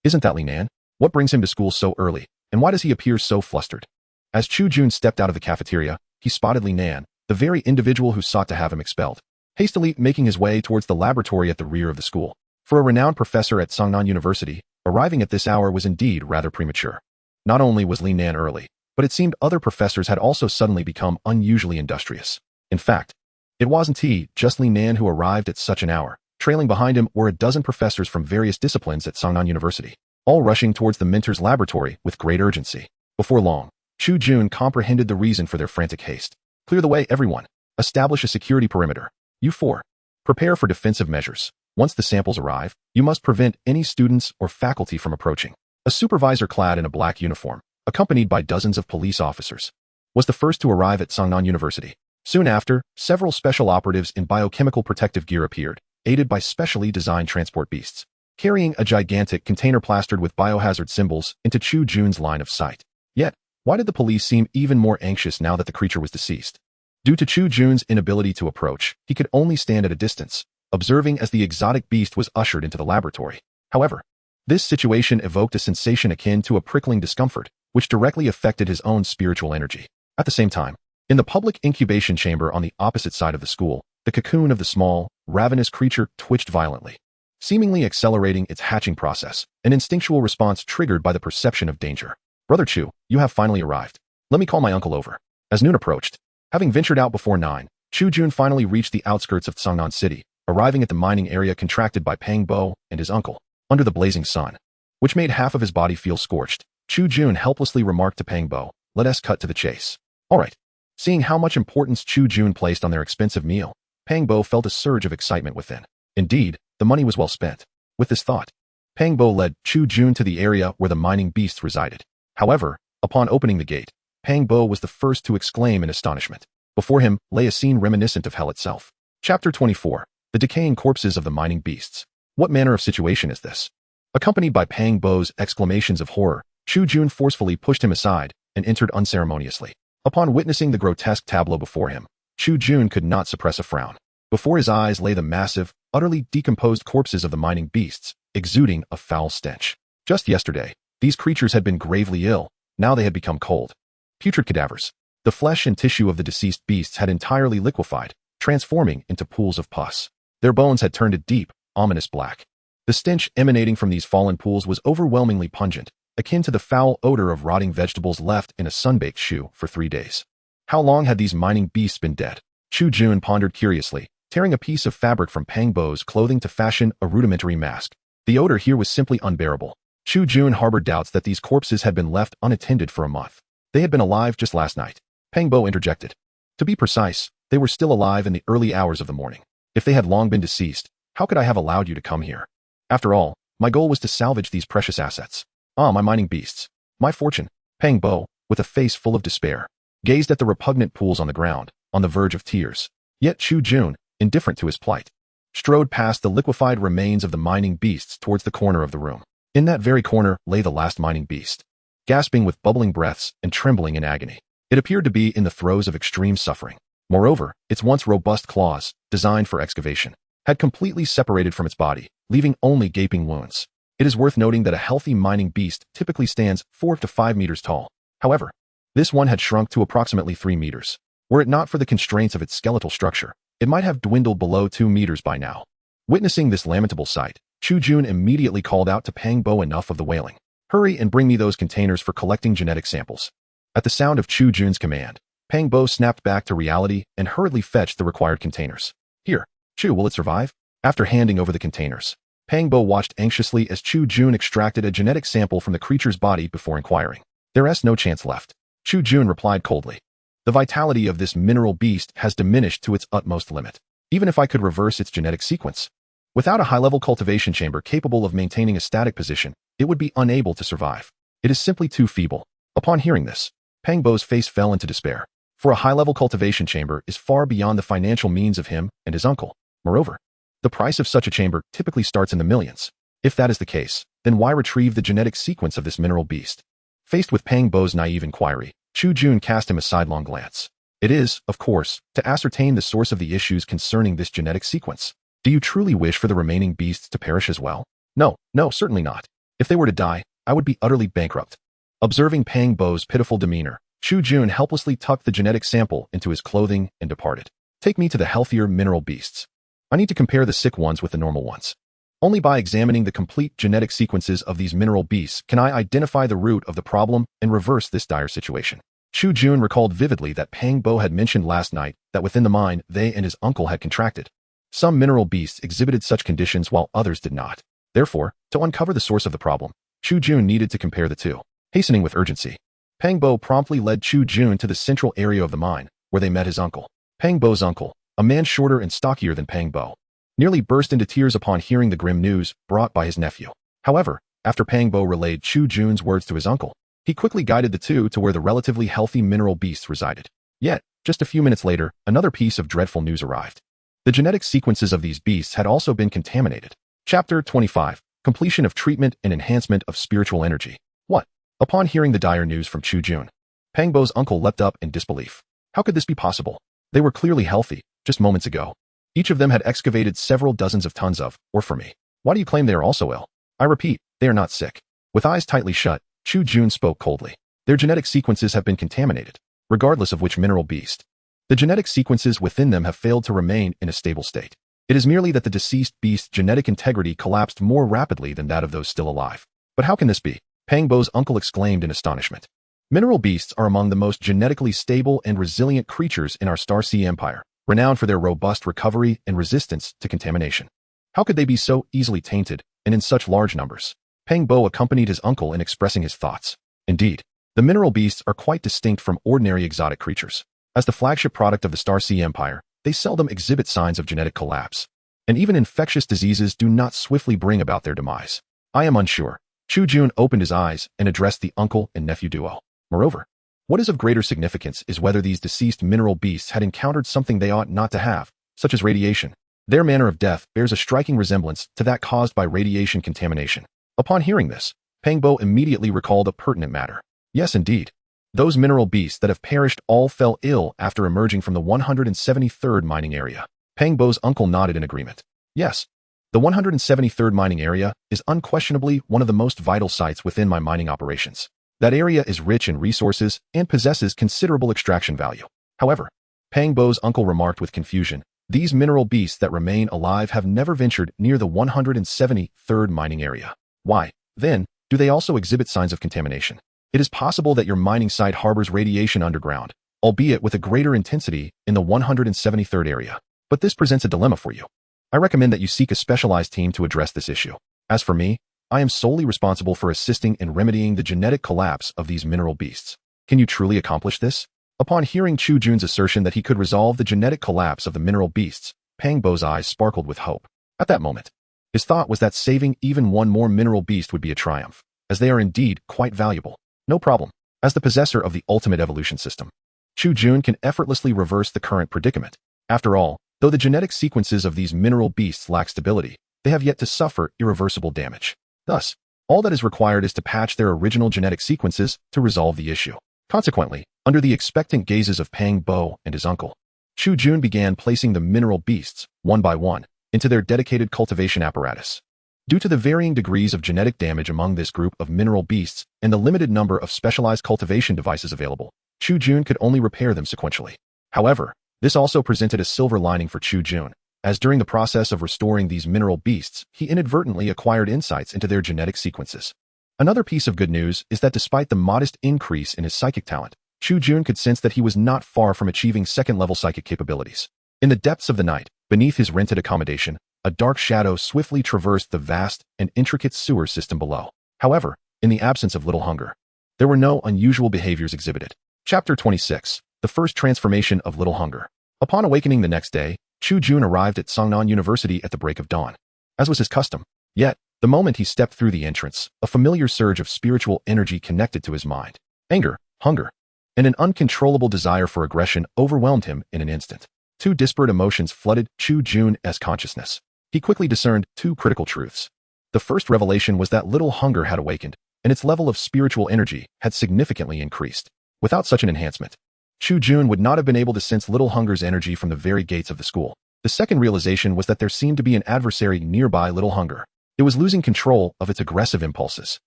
S1: Isn't that Li Nan? What brings him to school so early, and why does he appear so flustered? As Chu Jun stepped out of the cafeteria, he spotted Li Nan, the very individual who sought to have him expelled, hastily making his way towards the laboratory at the rear of the school. For a renowned professor at Seongnan University, arriving at this hour was indeed rather premature. Not only was Li Nan early, but it seemed other professors had also suddenly become unusually industrious. In fact, it wasn't just Li Nan who arrived at such an hour. Trailing behind him were a dozen professors from various disciplines at Seongnan University, all rushing towards the mentor's laboratory with great urgency. Before long, Chu Jun comprehended the reason for their frantic haste. Clear the way, everyone. Establish a security perimeter. You 4. Prepare for defensive measures. Once the samples arrive, you must prevent any students or faculty from approaching. A supervisor clad in a black uniform, accompanied by dozens of police officers, was the first to arrive at Seongnan University. Soon after, several special operatives in biochemical protective gear appeared, aided by specially designed transport beasts, carrying a gigantic container plastered with biohazard symbols into Chu Jun's line of sight. Yet, why did the police seem even more anxious now that the creature was deceased? Due to Chu Jun's inability to approach, he could only stand at a distance, observing as the exotic beast was ushered into the laboratory. However, this situation evoked a sensation akin to a prickling discomfort, which directly affected his own spiritual energy. At the same time, in the public incubation chamber on the opposite side of the school, the cocoon of the small, ravenous creature twitched violently, seemingly accelerating its hatching process, an instinctual response triggered by the perception of danger. Brother Chu, you have finally arrived. Let me call my uncle over. As noon approached, having ventured out before 9, Chu Jun finally reached the outskirts of Seongnan City, arriving at the mining area contracted by Pang Bo and his uncle. Under the blazing sun, which made half of his body feel scorched, Chu Jun helplessly remarked to Pang Bo, "Let us cut to the chase." All right. Seeing how much importance Chu Jun placed on their expensive meal, Pang Bo felt a surge of excitement within. Indeed, the money was well spent. With this thought, Pang Bo led Chu Jun to the area where the mining beasts resided. However, upon opening the gate, Pang Bo was the first to exclaim in astonishment. Before him lay a scene reminiscent of hell itself. Chapter 24, The Decaying Corpses of the Mining Beasts. What manner of situation is this? Accompanied by Pang Bo's exclamations of horror, Chu Jun forcefully pushed him aside and entered unceremoniously. Upon witnessing the grotesque tableau before him, Chu Jun could not suppress a frown. Before his eyes lay the massive, utterly decomposed corpses of the mining beasts, exuding a foul stench. Just yesterday, these creatures had been gravely ill. Now they had become cold, putrid cadavers. The flesh and tissue of the deceased beasts had entirely liquefied, transforming into pools of pus. Their bones had turned a deep, ominous black. The stench emanating from these fallen pools was overwhelmingly pungent, akin to the foul odor of rotting vegetables left in a sun-baked shoe for 3 days. How long had these mining beasts been dead? Chu Jun pondered curiously, tearing a piece of fabric from Pang Bo's clothing to fashion a rudimentary mask. The odor here was simply unbearable. Chu Jun harbored doubts that these corpses had been left unattended for a month. They had been alive just last night. Pang Bo interjected. To be precise, they were still alive in the early hours of the morning. If they had long been deceased, how could I have allowed you to come here? After all, my goal was to salvage these precious assets. Ah, my mining beasts. My fortune. Pang Bo, with a face full of despair, gazed at the repugnant pools on the ground, on the verge of tears. Yet Chu Jun, indifferent to his plight, strode past the liquefied remains of the mining beasts towards the corner of the room. In that very corner lay the last mining beast, gasping with bubbling breaths and trembling in agony. It appeared to be in the throes of extreme suffering. Moreover, its once robust claws, designed for excavation, had completely separated from its body, leaving only gaping wounds. It is worth noting that a healthy mining beast typically stands 4 to 5 meters tall. However, this one had shrunk to approximately 3 meters. Were it not for the constraints of its skeletal structure, it might have dwindled below 2 meters by now. Witnessing this lamentable sight, Chu Jun immediately called out to Pang Bo, enough of the wailing. Hurry and bring me those containers for collecting genetic samples. At the sound of Chu Jun's command, Pang Bo snapped back to reality and hurriedly fetched the required containers. Here, Chu, will it survive? After handing over the containers, Pang Bo watched anxiously as Chu Jun extracted a genetic sample from the creature's body before inquiring. There is no chance left. Chu Jun replied coldly. The vitality of this mineral beast has diminished to its utmost limit. Even if I could reverse its genetic sequence, without a high-level cultivation chamber capable of maintaining a static position, it would be unable to survive. It is simply too feeble. Upon hearing this, Pang Bo's face fell into despair. For a high-level cultivation chamber is far beyond the financial means of him and his uncle. Moreover, the price of such a chamber typically starts in the millions. If that is the case, then why retrieve the genetic sequence of this mineral beast? Faced with Pang Bo's naive inquiry, Chu Jun cast him a sidelong glance. It is, of course, to ascertain the source of the issues concerning this genetic sequence. Do you truly wish for the remaining beasts to perish as well? No, certainly not. If they were to die, I would be utterly bankrupt. Observing Pang Bo's pitiful demeanor, Chu Jun helplessly tucked the genetic sample into his clothing and departed. Take me to the healthier mineral beasts. I need to compare the sick ones with the normal ones. Only by examining the complete genetic sequences of these mineral beasts can I identify the root of the problem and reverse this dire situation. Chu Jun recalled vividly that Pang Bo had mentioned last night that within the mine they and his uncle had contracted. Some mineral beasts exhibited such conditions while others did not. Therefore, to uncover the source of the problem, Chu Jun needed to compare the two. Hastening with urgency, Pang Bo promptly led Chu Jun to the central area of the mine, where they met his uncle. Pang Bo's uncle, a man shorter and stockier than Pang Bo, nearly burst into tears upon hearing the grim news brought by his nephew. However, after Pang Bo relayed Chu Jun's words to his uncle, he quickly guided the two to where the relatively healthy mineral beasts resided. Yet, just a few minutes later, another piece of dreadful news arrived. The genetic sequences of these beasts had also been contaminated. Chapter 25. Completion of treatment and enhancement of spiritual energy. What? Upon hearing the dire news from Chu Jun, Pang Bo's uncle leapt up in disbelief. How could this be possible? They were clearly healthy, just moments ago. Each of them had excavated several dozens of tons of, or for me. Why do you claim they are also ill? I repeat, they are not sick. With eyes tightly shut, Chu Jun spoke coldly. Their genetic sequences have been contaminated, regardless of which mineral beast. The genetic sequences within them have failed to remain in a stable state. It is merely that the deceased beast's genetic integrity collapsed more rapidly than that of those still alive. But how can this be? Pang Bo's uncle exclaimed in astonishment. Mineral beasts are among the most genetically stable and resilient creatures in our Star Sea Empire, renowned for their robust recovery and resistance to contamination. How could they be so easily tainted, and in such large numbers? Pang Bo accompanied his uncle in expressing his thoughts. Indeed, the mineral beasts are quite distinct from ordinary exotic creatures. As the flagship product of the Star Sea Empire, they seldom exhibit signs of genetic collapse, and even infectious diseases do not swiftly bring about their demise. I am unsure. Chu Jun opened his eyes and addressed the uncle and nephew duo. Moreover, what is of greater significance is whether these deceased mineral beasts had encountered something they ought not to have, such as radiation. Their manner of death bears a striking resemblance to that caused by radiation contamination. Upon hearing this, Pang Bo immediately recalled a pertinent matter. Yes, indeed. Those mineral beasts that have perished all fell ill after emerging from the 173rd mining area. Pang Bo's uncle nodded in agreement. Yes, the 173rd mining area is unquestionably one of the most vital sites within my mining operations. That area is rich in resources and possesses considerable extraction value. However, Pang Bo's uncle remarked with confusion, these mineral beasts that remain alive have never ventured near the 173rd mining area. Why, then, do they also exhibit signs of contamination? It is possible that your mining site harbors radiation underground, albeit with a greater intensity in the 173rd area. But this presents a dilemma for you. I recommend that you seek a specialized team to address this issue. As for me, I am solely responsible for assisting in remedying the genetic collapse of these mineral beasts. Can you truly accomplish this? Upon hearing Chu Jun's assertion that he could resolve the genetic collapse of the mineral beasts, Pang Bo's eyes sparkled with hope. At that moment, his thought was that saving even one more mineral beast would be a triumph, as they are indeed quite valuable. No problem. As the possessor of the ultimate evolution system, Chu Jun can effortlessly reverse the current predicament. After all, though the genetic sequences of these mineral beasts lack stability, they have yet to suffer irreversible damage. Thus, all that is required is to patch their original genetic sequences to resolve the issue. Consequently, under the expectant gazes of Pang Bo and his uncle, Chu Jun began placing the mineral beasts, one by one, into their dedicated cultivation apparatus. Due to the varying degrees of genetic damage among this group of mineral beasts and the limited number of specialized cultivation devices available, Chu Jun could only repair them sequentially. However, this also presented a silver lining for Chu Jun, as during the process of restoring these mineral beasts, he inadvertently acquired insights into their genetic sequences. Another piece of good news is that despite the modest increase in his psychic talent, Chu Jun could sense that he was not far from achieving second-level psychic capabilities. In the depths of the night, beneath his rented accommodation, a dark shadow swiftly traversed the vast and intricate sewer system below. However, in the absence of Little Hunger, there were no unusual behaviors exhibited. Chapter 26. The First Transformation of Little Hunger. Upon awakening the next day, Chu Jun arrived at Songnan University at the break of dawn, as was his custom. Yet, the moment he stepped through the entrance, a familiar surge of spiritual energy connected to his mind. Anger, hunger, and an uncontrollable desire for aggression overwhelmed him in an instant. Two disparate emotions flooded Chu Jun's consciousness. He quickly discerned two critical truths. The first revelation was that Little Hunger had awakened, and its level of spiritual energy had significantly increased. Without such an enhancement, Chu Jun would not have been able to sense Little Hunger's energy from the very gates of the school. The second realization was that there seemed to be an adversary nearby Little Hunger. It was losing control of its aggressive impulses.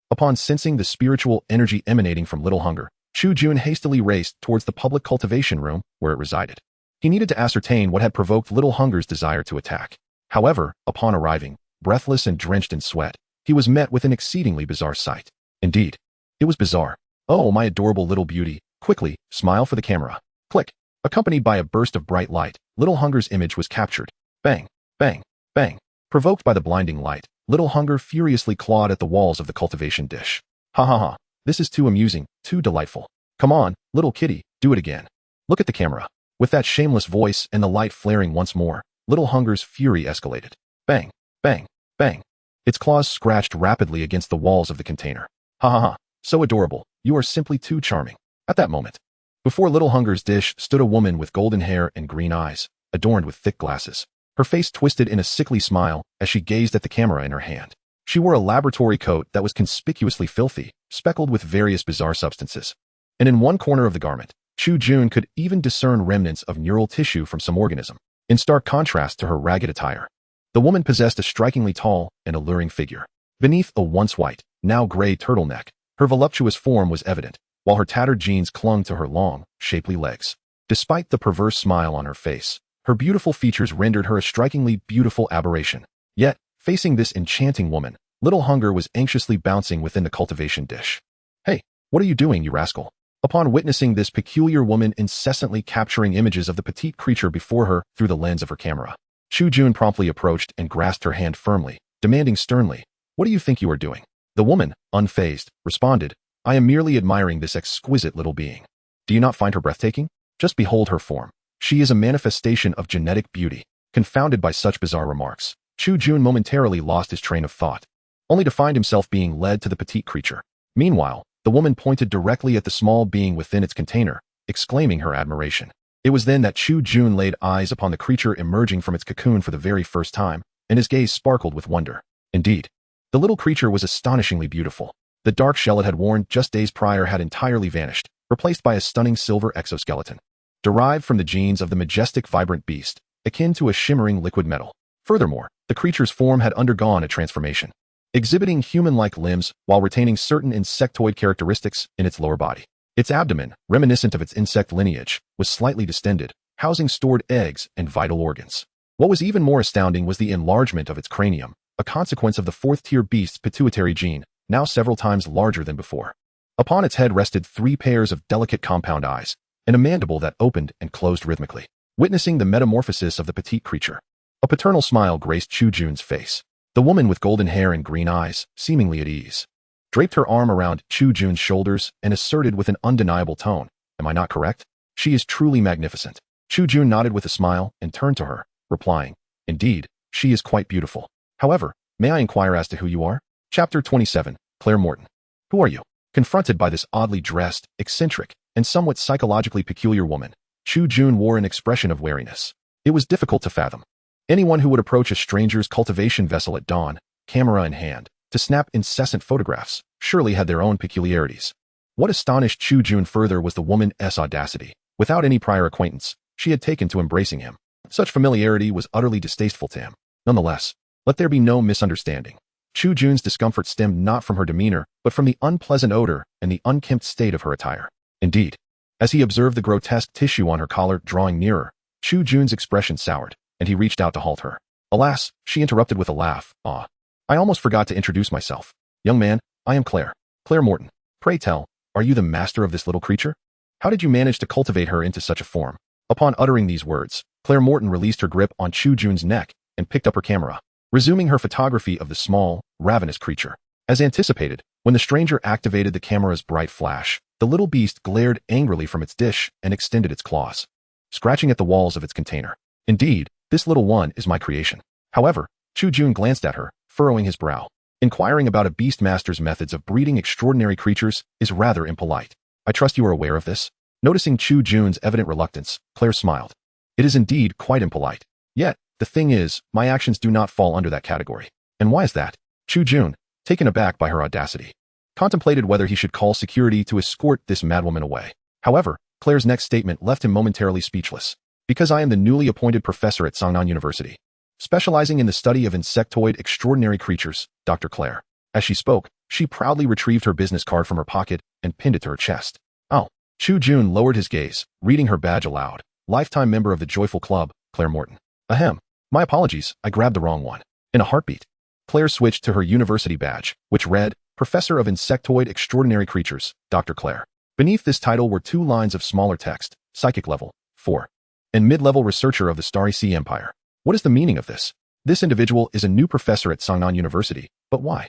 S1: Upon sensing the spiritual energy emanating from Little Hunger, Chu Jun hastily raced towards the public cultivation room where it resided. He needed to ascertain what had provoked Little Hunger's desire to attack. However, upon arriving, breathless and drenched in sweat, he was met with an exceedingly bizarre sight. Indeed, it was bizarre. "Oh, my adorable little beauty, quickly, smile for the camera." Click. Accompanied by a burst of bright light, Little Hunger's image was captured. Bang, bang, bang. Provoked by the blinding light, Little Hunger furiously clawed at the walls of the cultivation dish. Ha ha ha. This is too amusing, too delightful. Come on, little kitty, do it again. Look at the camera. With that shameless voice and the light flaring once more, Little Hunger's fury escalated. Bang, bang, bang. Its claws scratched rapidly against the walls of the container. Ha ha ha. So adorable. You are simply too charming. At that moment, before Little Hunger's dish stood a woman with golden hair and green eyes, adorned with thick glasses. Her face twisted in a sickly smile as she gazed at the camera in her hand. She wore a laboratory coat that was conspicuously filthy, speckled with various bizarre substances. And in one corner of the garment, Chu Jun could even discern remnants of neural tissue from some organism. In stark contrast to her ragged attire, the woman possessed a strikingly tall and alluring figure. Beneath a once white, now gray turtleneck, her voluptuous form was evident, while her tattered jeans clung to her long, shapely legs. Despite the perverse smile on her face, her beautiful features rendered her a strikingly beautiful aberration. Yet, facing this enchanting woman, Little Hunger was anxiously bouncing within the cultivation dish. "Hey, what are you doing, you rascal?" Upon witnessing this peculiar woman incessantly capturing images of the petite creature before her through the lens of her camera, Chu Jun promptly approached and grasped her hand firmly, demanding sternly, "What do you think you are doing?" The woman, unfazed, responded, "I am merely admiring this exquisite little being. Do you not find her breathtaking? Just behold her form. She is a manifestation of genetic beauty." Confounded by such bizarre remarks, Chu Jun momentarily lost his train of thought, only to find himself being led to the petite creature. Meanwhile, the woman pointed directly at the small being within its container, exclaiming her admiration. It was then that Chu Jun laid eyes upon the creature emerging from its cocoon for the very first time, and his gaze sparkled with wonder. Indeed, the little creature was astonishingly beautiful. The dark shell it had worn just days prior had entirely vanished, replaced by a stunning silver exoskeleton, derived from the genes of the majestic vibrant beast, akin to a shimmering liquid metal. Furthermore, the creature's form had undergone a transformation, exhibiting human-like limbs while retaining certain insectoid characteristics in its lower body. Its abdomen, reminiscent of its insect lineage, was slightly distended, housing stored eggs and vital organs. What was even more astounding was the enlargement of its cranium, a consequence of the fourth-tier beast's pituitary gene, now several times larger than before. Upon its head rested 3 pairs of delicate compound eyes, and a mandible that opened and closed rhythmically, witnessing the metamorphosis of the petite creature. A paternal smile graced Chu Jun's face. The woman with golden hair and green eyes, seemingly at ease, draped her arm around Chu Jun's shoulders and asserted with an undeniable tone, "Am I not correct? She is truly magnificent." Chu Jun nodded with a smile and turned to her, replying, "Indeed, she is quite beautiful. However, may I inquire as to who you are?" Chapter 27, Claire Morton. Who are you? Confronted by this oddly dressed, eccentric, and somewhat psychologically peculiar woman, Chu Jun wore an expression of wariness. It was difficult to fathom. Anyone who would approach a stranger's cultivation vessel at dawn, camera in hand, to snap incessant photographs, surely had their own peculiarities. What astonished Chu Jun further was the woman's audacity. Without any prior acquaintance, she had taken to embracing him. Such familiarity was utterly distasteful to him. Nonetheless, let there be no misunderstanding. Chu Jun's discomfort stemmed not from her demeanor, but from the unpleasant odor and the unkempt state of her attire. Indeed, as he observed the grotesque tissue on her collar drawing nearer, Chu Jun's expression soured, and he reached out to halt her. Alas, she interrupted with a laugh. "Ah, I almost forgot to introduce myself. Young man, I am Claire. Claire Morton. Pray tell, are you the master of this little creature? How did you manage to cultivate her into such a form?" Upon uttering these words, Claire Morton released her grip on Chu Jun's neck and picked up her camera, resuming her photography of the small, ravenous creature. As anticipated, when the stranger activated the camera's bright flash, the little beast glared angrily from its dish and extended its claws, scratching at the walls of its container. "Indeed, this little one is my creation." However, Chu Jun glanced at her, furrowing his brow. Inquiring about a Beastmaster's methods of breeding extraordinary creatures is rather impolite. "I trust you are aware of this?" Noticing Chu Jun's evident reluctance, Claire smiled. "It is indeed quite impolite. Yet, the thing is, my actions do not fall under that category." "And why is that?" Chu Jun, taken aback by her audacity, contemplated whether he should call security to escort this madwoman away. However, Claire's next statement left him momentarily speechless. "Because I am the newly appointed professor at Sangnan University, specializing in the study of insectoid extraordinary creatures, Dr. Claire." As she spoke, she proudly retrieved her business card from her pocket and pinned it to her chest. "Oh." Chu Jun lowered his gaze, reading her badge aloud. "Lifetime member of the Joyful Club, Claire Morton." "Ahem. My apologies, I grabbed the wrong one." In a heartbeat, Claire switched to her university badge, which read, "Professor of Insectoid Extraordinary Creatures, Dr. Claire." Beneath this title were two lines of smaller text: Psychic Level 4. And Mid-Level Researcher of the Starry Sea Empire. What is the meaning of this? This individual is a new professor at Sangnan University, but why?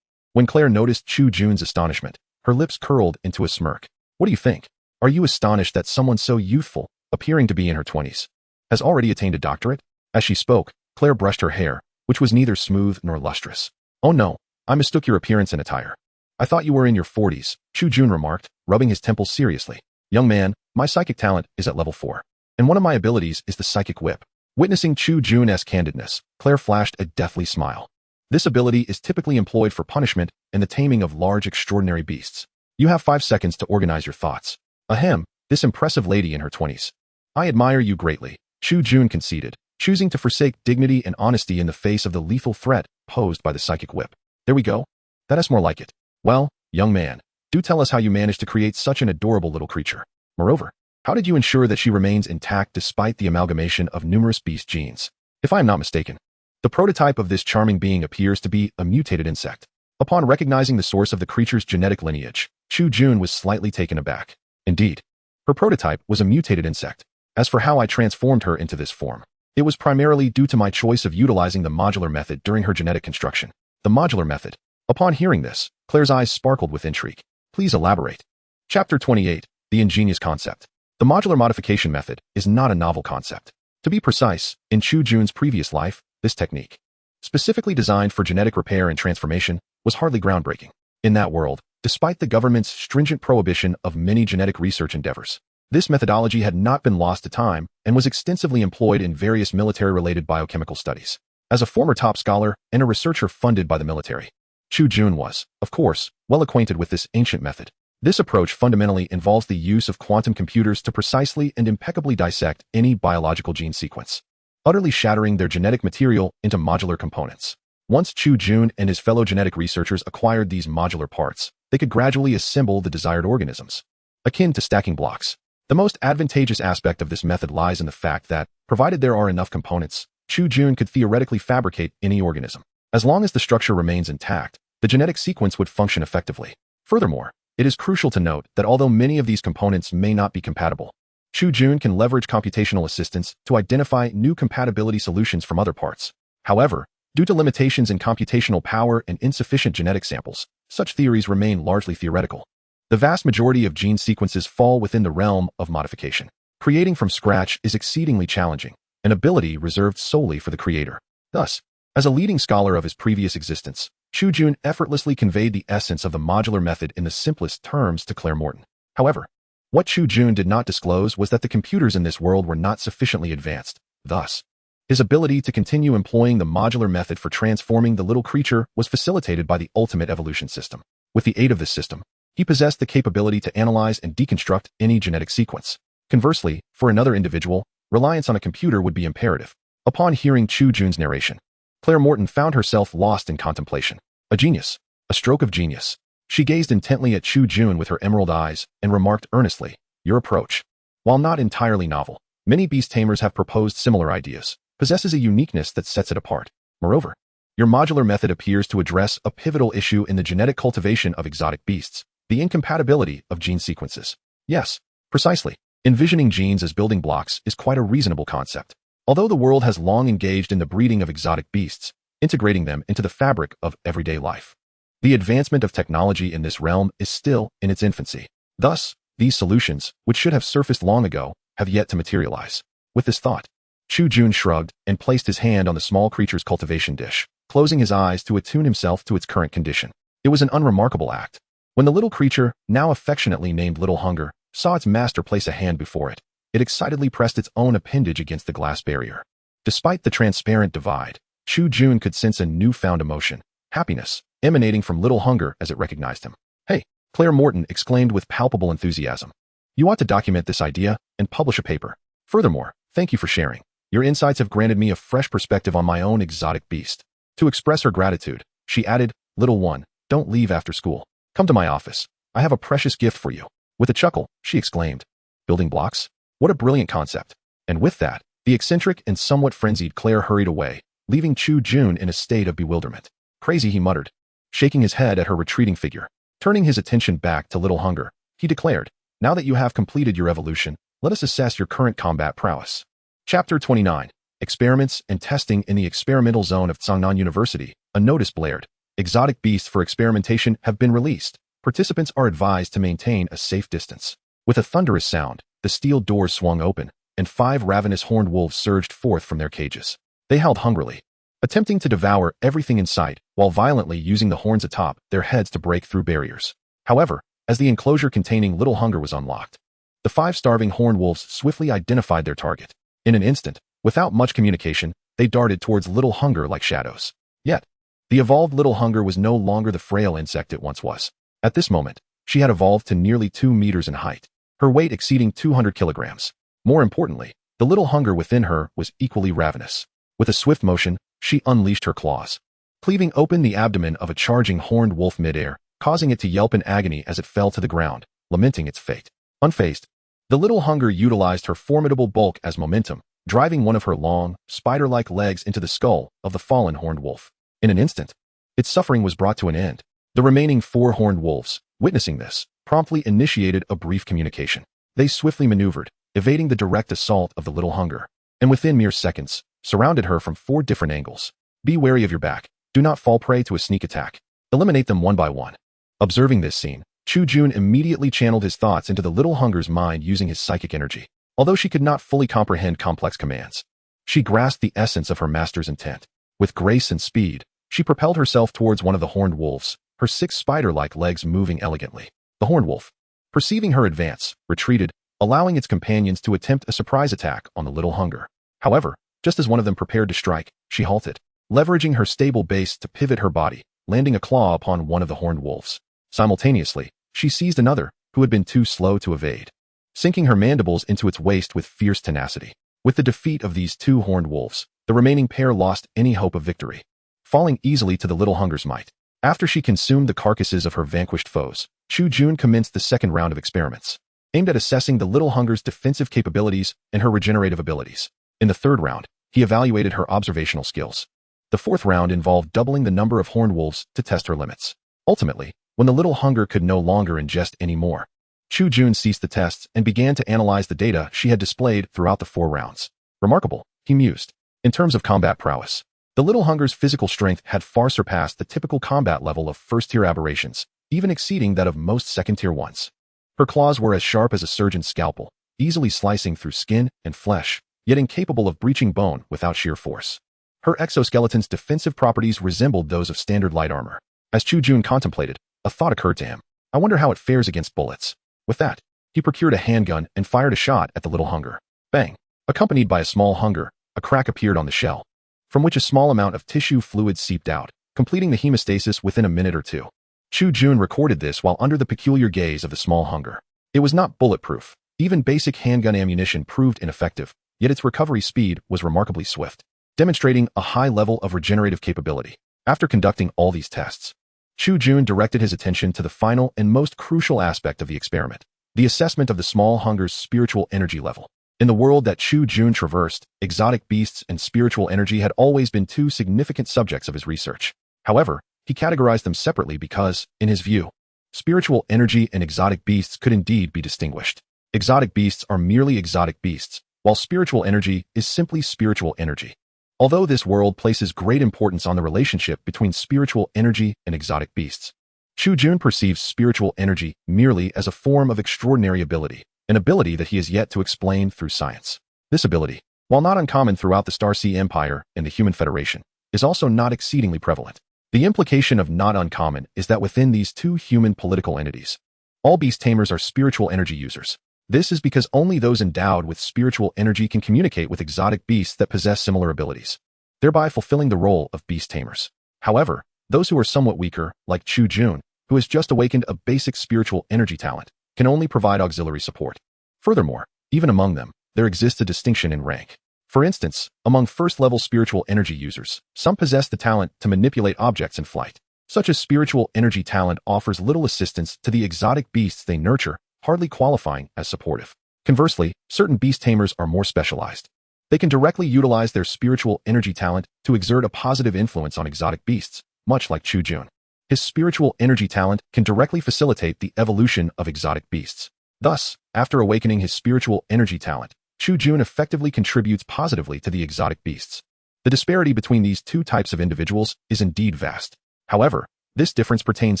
S1: When Claire noticed Chu Jun's astonishment, her lips curled into a smirk. "What do you think? Are you astonished that someone so youthful, appearing to be in her 20s, has already attained a doctorate?" As she spoke, Claire brushed her hair, which was neither smooth nor lustrous. "Oh no, I mistook your appearance and attire. I thought you were in your 40s, Chu Jun remarked, rubbing his temples seriously. "Young man, my psychic talent is at level 4, and one of my abilities is the psychic whip." Witnessing Chu Jun's candidness, Claire flashed a deathly smile. "This ability is typically employed for punishment and the taming of large extraordinary beasts. You have 5 seconds to organize your thoughts." "Ahem, this impressive lady in her 20s. I admire you greatly," Chu Jun conceded, choosing to forsake dignity and honesty in the face of the lethal threat posed by the psychic whip. "There we go. That is more like it. Well, young man, do tell us how you managed to create such an adorable little creature. Moreover, how did you ensure that she remains intact despite the amalgamation of numerous beast genes? If I am not mistaken, the prototype of this charming being appears to be a mutated insect." Upon recognizing the source of the creature's genetic lineage, Chu Jun was slightly taken aback. Indeed, her prototype was a mutated insect. As for how I transformed her into this form, it was primarily due to my choice of utilizing the modular method during her genetic construction. The modular method. Upon hearing this, Claire's eyes sparkled with intrigue. "Please elaborate." Chapter 28, The Ingenious Concept. The modular modification method is not a novel concept. To be precise, in Chu Jun's previous life, this technique, specifically designed for genetic repair and transformation, was hardly groundbreaking. In that world, despite the government's stringent prohibition of many genetic research endeavors, this methodology had not been lost to time and was extensively employed in various military-related biochemical studies. As a former top scholar and a researcher funded by the military, Chu Jun was, of course, well acquainted with this ancient method. This approach fundamentally involves the use of quantum computers to precisely and impeccably dissect any biological gene sequence, utterly shattering their genetic material into modular components. Once Chu Jun and his fellow genetic researchers acquired these modular parts, they could gradually assemble the desired organisms, akin to stacking blocks. The most advantageous aspect of this method lies in the fact that, provided there are enough components, Chu Jun could theoretically fabricate any organism. As long as the structure remains intact, the genetic sequence would function effectively. Furthermore, it is crucial to note that although many of these components may not be compatible, Chu Jun can leverage computational assistance to identify new compatibility solutions from other parts. However, due to limitations in computational power and insufficient genetic samples, such theories remain largely theoretical. The vast majority of gene sequences fall within the realm of modification. Creating from scratch is exceedingly challenging, an ability reserved solely for the creator. Thus, as a leading scholar of his previous existence, Chu Jun effortlessly conveyed the essence of the modular method in the simplest terms to Claire Morton. However, what Chu Jun did not disclose was that the computers in this world were not sufficiently advanced. Thus, his ability to continue employing the modular method for transforming the little creature was facilitated by the ultimate evolution system. With the aid of this system, he possessed the capability to analyze and deconstruct any genetic sequence. Conversely, for another individual, reliance on a computer would be imperative. Upon hearing Chu Jun's narration, Claire Morton found herself lost in contemplation. A genius. A stroke of genius. She gazed intently at Chu Jun with her emerald eyes and remarked earnestly, "Your approach, while not entirely novel, many beast tamers have proposed similar ideas, possesses a uniqueness that sets it apart. Moreover, your modular method appears to address a pivotal issue in the genetic cultivation of exotic beasts, the incompatibility of gene sequences." Yes, precisely. Envisioning genes as building blocks is quite a reasonable concept. Although the world has long engaged in the breeding of exotic beasts, integrating them into the fabric of everyday life, the advancement of technology in this realm is still in its infancy. Thus, these solutions, which should have surfaced long ago, have yet to materialize. With this thought, Chu Jun shrugged and placed his hand on the small creature's cultivation dish, closing his eyes to attune himself to its current condition. It was an unremarkable act. When the little creature, now affectionately named Little Hunger, saw its master place a hand before it, it excitedly pressed its own appendage against the glass barrier. Despite the transparent divide, Chu Jun could sense a newfound emotion, happiness, emanating from Little Hunger as it recognized him. "Hey," Claire Morton exclaimed with palpable enthusiasm. "You ought to document this idea and publish a paper. Furthermore, thank you for sharing. Your insights have granted me a fresh perspective on my own exotic beast." To express her gratitude, she added, "Little one, don't leave after school. Come to my office. I have a precious gift for you." With a chuckle, she exclaimed, "Building blocks? What a brilliant concept." And with that, the eccentric and somewhat frenzied Claire hurried away, leaving Chu Jun in a state of bewilderment. "Crazy," he muttered, shaking his head at her retreating figure. Turning his attention back to Little Hunger, he declared, "Now that you have completed your evolution, let us assess your current combat prowess." Chapter 29. Experiments and Testing in the Experimental Zone of Tsangnan University. A notice blared. Exotic beasts for experimentation have been released. Participants are advised to maintain a safe distance. With a thunderous sound, the steel doors swung open, and 5 ravenous horned wolves surged forth from their cages. They howled hungrily, attempting to devour everything in sight, while violently using the horns atop their heads to break through barriers. However, as the enclosure containing Little Hunger was unlocked, the 5 starving horned wolves swiftly identified their target. In an instant, without much communication, they darted towards Little Hunger like shadows. Yet, the evolved Little Hunger was no longer the frail insect it once was. At this moment, she had evolved to nearly 2 meters in height, her weight exceeding 200 kilograms. More importantly, the Little Hunger within her was equally ravenous. With a swift motion, she unleashed her claws, cleaving open the abdomen of a charging horned wolf midair, causing it to yelp in agony as it fell to the ground, lamenting its fate. Unfazed, the Little Hunger utilized her formidable bulk as momentum, driving one of her long, spider-like legs into the skull of the fallen horned wolf. In an instant, its suffering was brought to an end. The remaining 4 horned wolves, witnessing this, promptly initiated a brief communication. They swiftly maneuvered, evading the direct assault of the Little Hunger, and within mere seconds, surrounded her from 4 different angles. Be wary of your back. Do not fall prey to a sneak attack. Eliminate them one by one. Observing this scene, Chu Jun immediately channeled his thoughts into the Little Hunger's mind using his psychic energy. Although she could not fully comprehend complex commands, she grasped the essence of her master's intent. With grace and speed, she propelled herself towards one of the horned wolves, her 6 spider-like legs moving elegantly. The horned wolf, perceiving her advance, retreated, allowing its companions to attempt a surprise attack on the Little Hunger. However, just as one of them prepared to strike, she halted, leveraging her stable base to pivot her body, landing a claw upon one of the horned wolves. Simultaneously, she seized another, who had been too slow to evade, sinking her mandibles into its waist with fierce tenacity. With the defeat of these 2 horned wolves, the remaining pair lost any hope of victory, falling easily to the Little Hunger's might. After she consumed the carcasses of her vanquished foes, Chu Jun commenced the second round of experiments, aimed at assessing the Little Hunger's defensive capabilities and her regenerative abilities. In the third round, he evaluated her observational skills. The fourth round involved doubling the number of horned wolves to test her limits. Ultimately, when the Little Hunger could no longer ingest any more, Chu Jun ceased the tests and began to analyze the data she had displayed throughout the 4 rounds. Remarkable, he mused. In terms of combat prowess, the Little Hunger's physical strength had far surpassed the typical combat level of first-tier aberrations, even exceeding that of most second-tier ones. Her claws were as sharp as a surgeon's scalpel, easily slicing through skin and flesh, yet incapable of breaching bone without sheer force. Her exoskeleton's defensive properties resembled those of standard light armor. As Chu Jun contemplated, a thought occurred to him. I wonder how it fares against bullets. With that, he procured a handgun and fired a shot at the Little Hunger. Bang! Accompanied by a small hunger, a crack appeared on the shell, from which a small amount of tissue fluid seeped out, completing the hemostasis within a minute or two. Chu Jun recorded this while under the peculiar gaze of the small hunger. It was not bulletproof. Even basic handgun ammunition proved ineffective, yet its recovery speed was remarkably swift, demonstrating a high level of regenerative capability. After conducting all these tests, Chu Jun directed his attention to the final and most crucial aspect of the experiment, the assessment of the small hunger's spiritual energy level. In the world that Chu Jun traversed, exotic beasts and spiritual energy had always been 2 significant subjects of his research. However, he categorized them separately because, in his view, spiritual energy and exotic beasts could indeed be distinguished. Exotic beasts are merely exotic beasts, while spiritual energy is simply spiritual energy. Although this world places great importance on the relationship between spiritual energy and exotic beasts, Chu Jun perceives spiritual energy merely as a form of extraordinary ability, an ability that he has yet to explain through science. This ability, while not uncommon throughout the Starsea Empire and the Human Federation, is also not exceedingly prevalent. The implication of not uncommon is that within these 2 human political entities, all beast tamers are spiritual energy users. This is because only those endowed with spiritual energy can communicate with exotic beasts that possess similar abilities, thereby fulfilling the role of beast tamers. However, those who are somewhat weaker, like Chu Jun, who has just awakened a basic spiritual energy talent, can only provide auxiliary support. Furthermore, even among them, there exists a distinction in rank. For instance, among first-level spiritual energy users, some possess the talent to manipulate objects in flight. Such a spiritual energy talent offers little assistance to the exotic beasts they nurture, hardly qualifying as supportive. Conversely, certain beast tamers are more specialized. They can directly utilize their spiritual energy talent to exert a positive influence on exotic beasts, much like Chu Jun. His spiritual energy talent can directly facilitate the evolution of exotic beasts. Thus, after awakening his spiritual energy talent, Chu Jun effectively contributes positively to the exotic beasts. The disparity between these 2 types of individuals is indeed vast. However, this difference pertains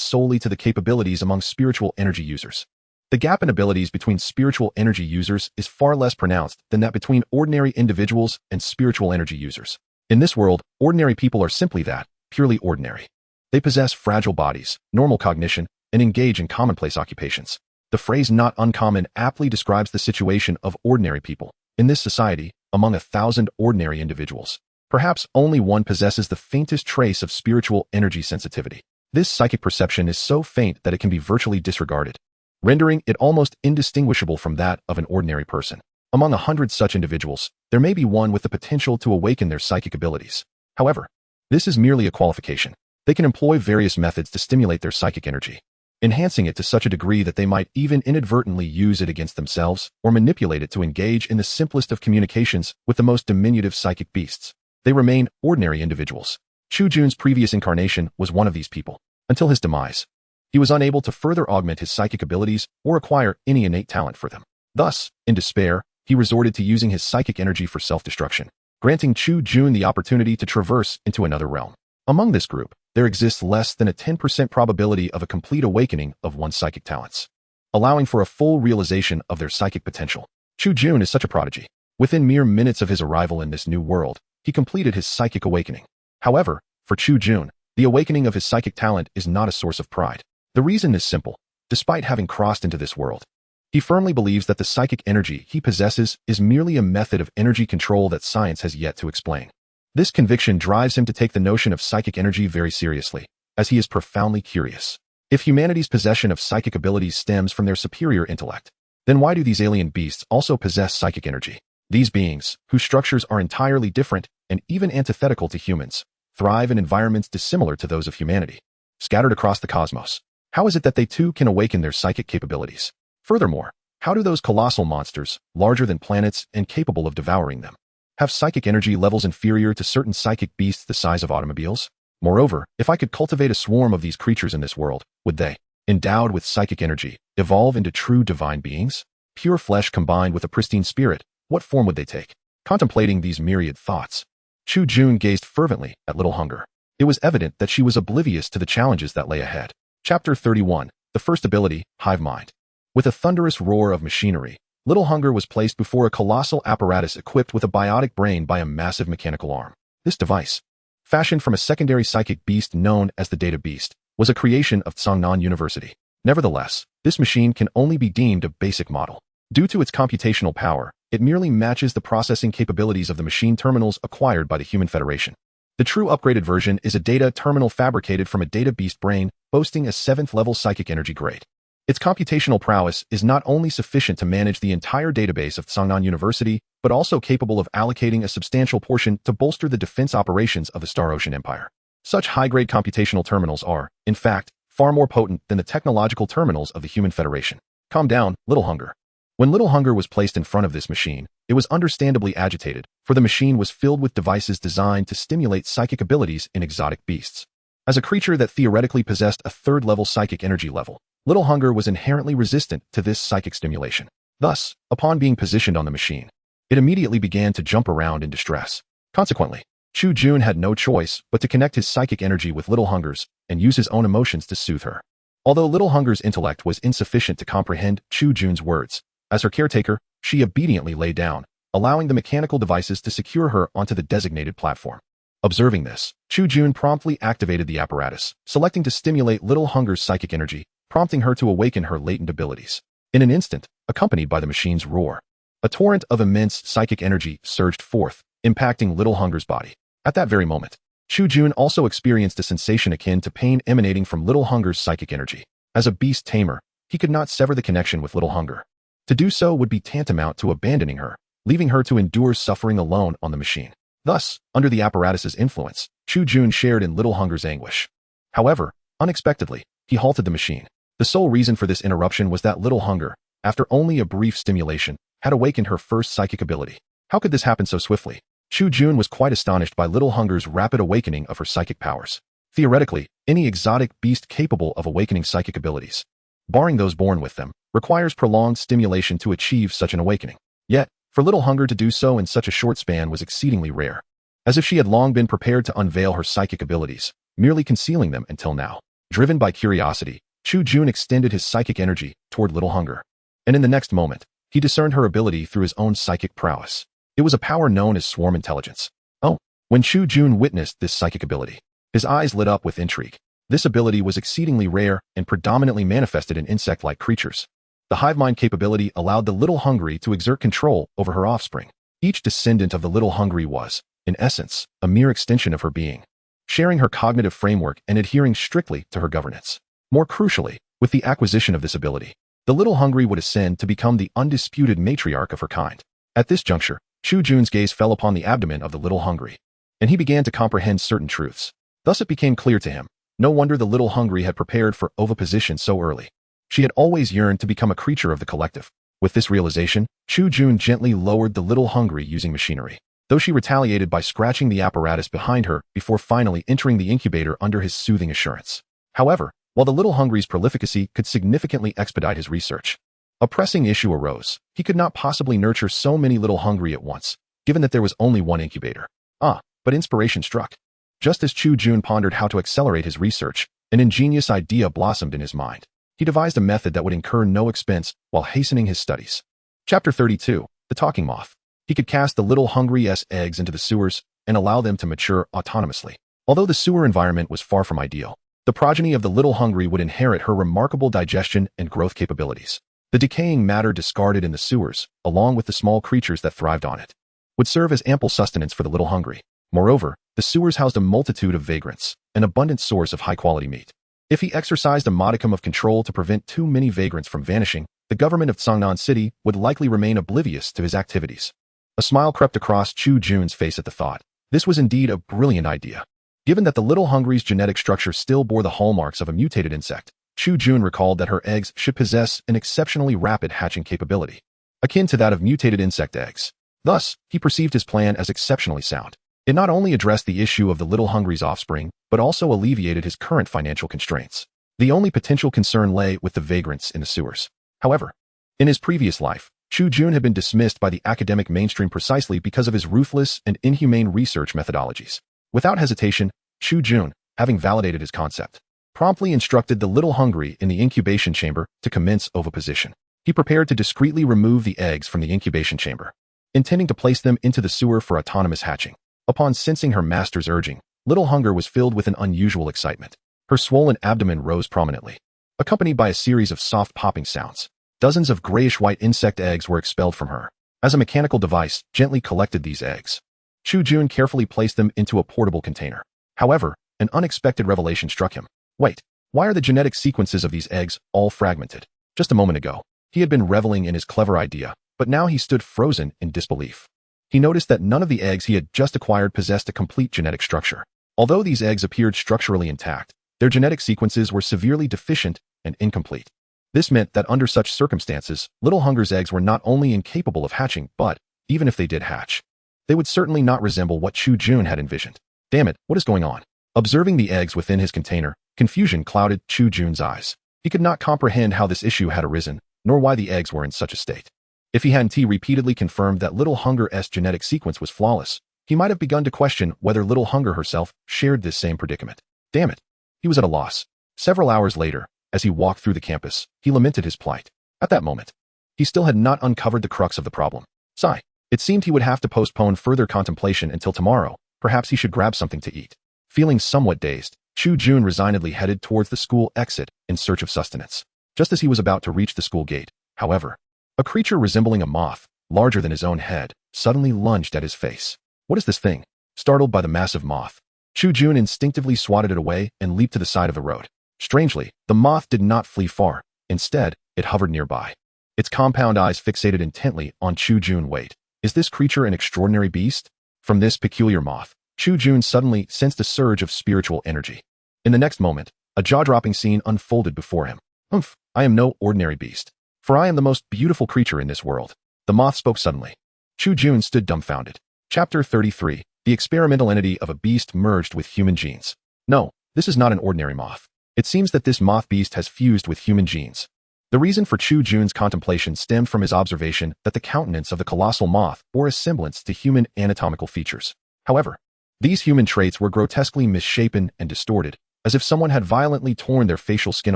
S1: solely to the capabilities among spiritual energy users. The gap in abilities between spiritual energy users is far less pronounced than that between ordinary individuals and spiritual energy users. In this world, ordinary people are simply that, purely ordinary. They possess fragile bodies, normal cognition, and engage in commonplace occupations. The phrase not uncommon aptly describes the situation of ordinary people. In this society, among 1,000 ordinary individuals, perhaps only one possesses the faintest trace of spiritual energy sensitivity. This psychic perception is so faint that it can be virtually disregarded, rendering it almost indistinguishable from that of an ordinary person. Among 100 such individuals, there may be one with the potential to awaken their psychic abilities. However, this is merely a qualification. They can employ various methods to stimulate their psychic energy, enhancing it to such a degree that they might even inadvertently use it against themselves or manipulate it to engage in the simplest of communications with the most diminutive psychic beasts. They remain ordinary individuals. Chu Jun's previous incarnation was one of these people. Until his demise, he was unable to further augment his psychic abilities or acquire any innate talent for them. Thus, in despair, he resorted to using his psychic energy for self-destruction, granting Chu Jun the opportunity to traverse into another realm. Among this group, there exists less than a 10% probability of a complete awakening of one's psychic talents, allowing for a full realization of their psychic potential. Chu Jun is such a prodigy. Within mere minutes of his arrival in this new world, he completed his psychic awakening. However, for Chu Jun, the awakening of his psychic talent is not a source of pride. The reason is simple. Despite having crossed into this world, he firmly believes that the psychic energy he possesses is merely a method of energy control that science has yet to explain. This conviction drives him to take the notion of psychic energy very seriously, as he is profoundly curious. If humanity's possession of psychic abilities stems from their superior intellect, then why do these alien beasts also possess psychic energy? These beings, whose structures are entirely different and even antithetical to humans, thrive in environments dissimilar to those of humanity, scattered across the cosmos. How is it that they too can awaken their psychic capabilities? Furthermore, how do those colossal monsters, larger than planets and capable of devouring them, have psychic energy levels inferior to certain psychic beasts the size of automobiles? Moreover, if I could cultivate a swarm of these creatures in this world, would they, endowed with psychic energy, evolve into true divine beings? Pure flesh combined with a pristine spirit, what form would they take? Contemplating these myriad thoughts, Chu Jun gazed fervently at Little Hunger. It was evident that she was oblivious to the challenges that lay ahead. Chapter 31. The first ability, Hive Mind. With a thunderous roar of machinery, Little Hunger was placed before a colossal apparatus equipped with a biotic brain by a massive mechanical arm. This device, fashioned from a secondary psychic beast known as the Data Beast, was a creation of Tsangnan University. Nevertheless, this machine can only be deemed a basic model. Due to its computational power, it merely matches the processing capabilities of the machine terminals acquired by the Human Federation. The true upgraded version is a data terminal fabricated from a Data Beast brain, boasting a 7th-level psychic energy grade. Its computational prowess is not only sufficient to manage the entire database of Tsangnan University, but also capable of allocating a substantial portion to bolster the defense operations of the Star Ocean Empire. Such high-grade computational terminals are, in fact, far more potent than the technological terminals of the Human Federation. Calm down, Little Hunger. When Little Hunger was placed in front of this machine, it was understandably agitated, for the machine was filled with devices designed to stimulate psychic abilities in exotic beasts. As a creature that theoretically possessed a 3rd-level psychic energy level, Little Hunger was inherently resistant to this psychic stimulation. Thus, upon being positioned on the machine, it immediately began to jump around in distress. Consequently, Chu Jun had no choice but to connect his psychic energy with Little Hunger's and use his own emotions to soothe her. Although Little Hunger's intellect was insufficient to comprehend Chu Jun's words, as her caretaker, she obediently lay down, allowing the mechanical devices to secure her onto the designated platform. Observing this, Chu Jun promptly activated the apparatus, selecting to stimulate Little Hunger's psychic energy, prompting her to awaken her latent abilities. In an instant, accompanied by the machine's roar, a torrent of immense psychic energy surged forth, impacting Little Hunger's body. At that very moment, Chu Jun also experienced a sensation akin to pain emanating from Little Hunger's psychic energy. As a beast tamer, he could not sever the connection with Little Hunger. To do so would be tantamount to abandoning her, leaving her to endure suffering alone on the machine. Thus, under the apparatus's influence, Chu Jun shared in Little Hunger's anguish. However, unexpectedly, he halted the machine. The sole reason for this interruption was that Little Hunger, after only a brief stimulation, had awakened her first psychic ability. How could this happen so swiftly? Chu Jun was quite astonished by Little Hunger's rapid awakening of her psychic powers. Theoretically, any exotic beast capable of awakening psychic abilities, barring those born with them, requires prolonged stimulation to achieve such an awakening. Yet, for Little Hunger to do so in such a short span was exceedingly rare. As if she had long been prepared to unveil her psychic abilities, merely concealing them until now. Driven by curiosity, Chu Jun extended his psychic energy toward Little Hunger. And in the next moment, he discerned her ability through his own psychic prowess. It was a power known as swarm intelligence. Oh, when Chu Jun witnessed this psychic ability, his eyes lit up with intrigue. This ability was exceedingly rare and predominantly manifested in insect-like creatures. The hive mind capability allowed the Little Hungry to exert control over her offspring. Each descendant of the Little Hungry was, in essence, a mere extension of her being, sharing her cognitive framework and adhering strictly to her governance. More crucially, with the acquisition of this ability, the Little Hungry would ascend to become the undisputed matriarch of her kind. At this juncture, Chu Jun's gaze fell upon the abdomen of the Little Hungry, and he began to comprehend certain truths. Thus it became clear to him, no wonder the Little Hungry had prepared for oviposition so early. She had always yearned to become a creature of the collective. With this realization, Chu Jun gently lowered the Little Hungry using machinery, though she retaliated by scratching the apparatus behind her before finally entering the incubator under his soothing assurance. However, while the Little Hungry's prolificacy could significantly expedite his research, a pressing issue arose. He could not possibly nurture so many Little Hungry at once, given that there was only one incubator. But inspiration struck. Just as Chu Jun pondered how to accelerate his research, an ingenious idea blossomed in his mind. He devised a method that would incur no expense while hastening his studies. Chapter 32. The Talking Moth. He could cast the Little Hungry's eggs into the sewers and allow them to mature autonomously. Although the sewer environment was far from ideal, the progeny of the Little Hungry would inherit her remarkable digestion and growth capabilities. The decaying matter discarded in the sewers, along with the small creatures that thrived on it, would serve as ample sustenance for the Little Hungry. Moreover, the sewers housed a multitude of vagrants, an abundant source of high-quality meat. If he exercised a modicum of control to prevent too many vagrants from vanishing, the government of Tsangnan City would likely remain oblivious to his activities. A smile crept across Chu Jun's face at the thought. This was indeed a brilliant idea. Given that the Little Hungry's genetic structure still bore the hallmarks of a mutated insect, Chu Jun recalled that her eggs should possess an exceptionally rapid hatching capability, akin to that of mutated insect eggs. Thus, he perceived his plan as exceptionally sound. It not only addressed the issue of the Little Hungry's offspring, but also alleviated his current financial constraints. The only potential concern lay with the vagrants in the sewers. However, in his previous life, Chu Jun had been dismissed by the academic mainstream precisely because of his ruthless and inhumane research methodologies. Without hesitation, Chu Jun, having validated his concept, promptly instructed the little hungry in the incubation chamber to commence oviposition. He prepared to discreetly remove the eggs from the incubation chamber, intending to place them into the sewer for autonomous hatching. Upon sensing her master's urging, Little Hunger was filled with an unusual excitement. Her swollen abdomen rose prominently, accompanied by a series of soft popping sounds. Dozens of grayish-white insect eggs were expelled from her. As a mechanical device gently collected these eggs, Chu Jun carefully placed them into a portable container. However, an unexpected revelation struck him. Wait, why are the genetic sequences of these eggs all fragmented? Just a moment ago, he had been reveling in his clever idea, but now he stood frozen in disbelief. He noticed that none of the eggs he had just acquired possessed a complete genetic structure. Although these eggs appeared structurally intact, their genetic sequences were severely deficient and incomplete. This meant that under such circumstances, Little Hunger's eggs were not only incapable of hatching, but, even if they did hatch, they would certainly not resemble what Chu Jun had envisioned. Damn it, what is going on? Observing the eggs within his container, confusion clouded Chu Jun's eyes. He could not comprehend how this issue had arisen, nor why the eggs were in such a state. If he hadn't repeatedly confirmed that Little Hunger's genetic sequence was flawless, he might have begun to question whether Little Hunger herself shared this same predicament. Damn it. He was at a loss. Several hours later, as he walked through the campus, he lamented his plight. At that moment, he still had not uncovered the crux of the problem. Sigh. It seemed he would have to postpone further contemplation until tomorrow. Perhaps he should grab something to eat. Feeling somewhat dazed, Chu Jun resignedly headed towards the school exit in search of sustenance. Just as he was about to reach the school gate, however, a creature resembling a moth, larger than his own head, suddenly lunged at his face. What is this thing? Startled by the massive moth, Chu Jun instinctively swatted it away and leaped to the side of the road. Strangely, the moth did not flee far. Instead, it hovered nearby. Its compound eyes fixated intently on Chu Jun. Wait, is this creature an extraordinary beast? From this peculiar moth, Chu Jun suddenly sensed a surge of spiritual energy. In the next moment, a jaw-dropping scene unfolded before him. Humph, I am no ordinary beast, for I am the most beautiful creature in this world. The moth spoke suddenly. Chu Jun stood dumbfounded. Chapter 33. The experimental entity of a beast merged with human genes. No, this is not an ordinary moth. It seems that this moth beast has fused with human genes. The reason for Chu Jun's contemplation stemmed from his observation that the countenance of the colossal moth bore a semblance to human anatomical features. However, these human traits were grotesquely misshapen and distorted, as if someone had violently torn their facial skin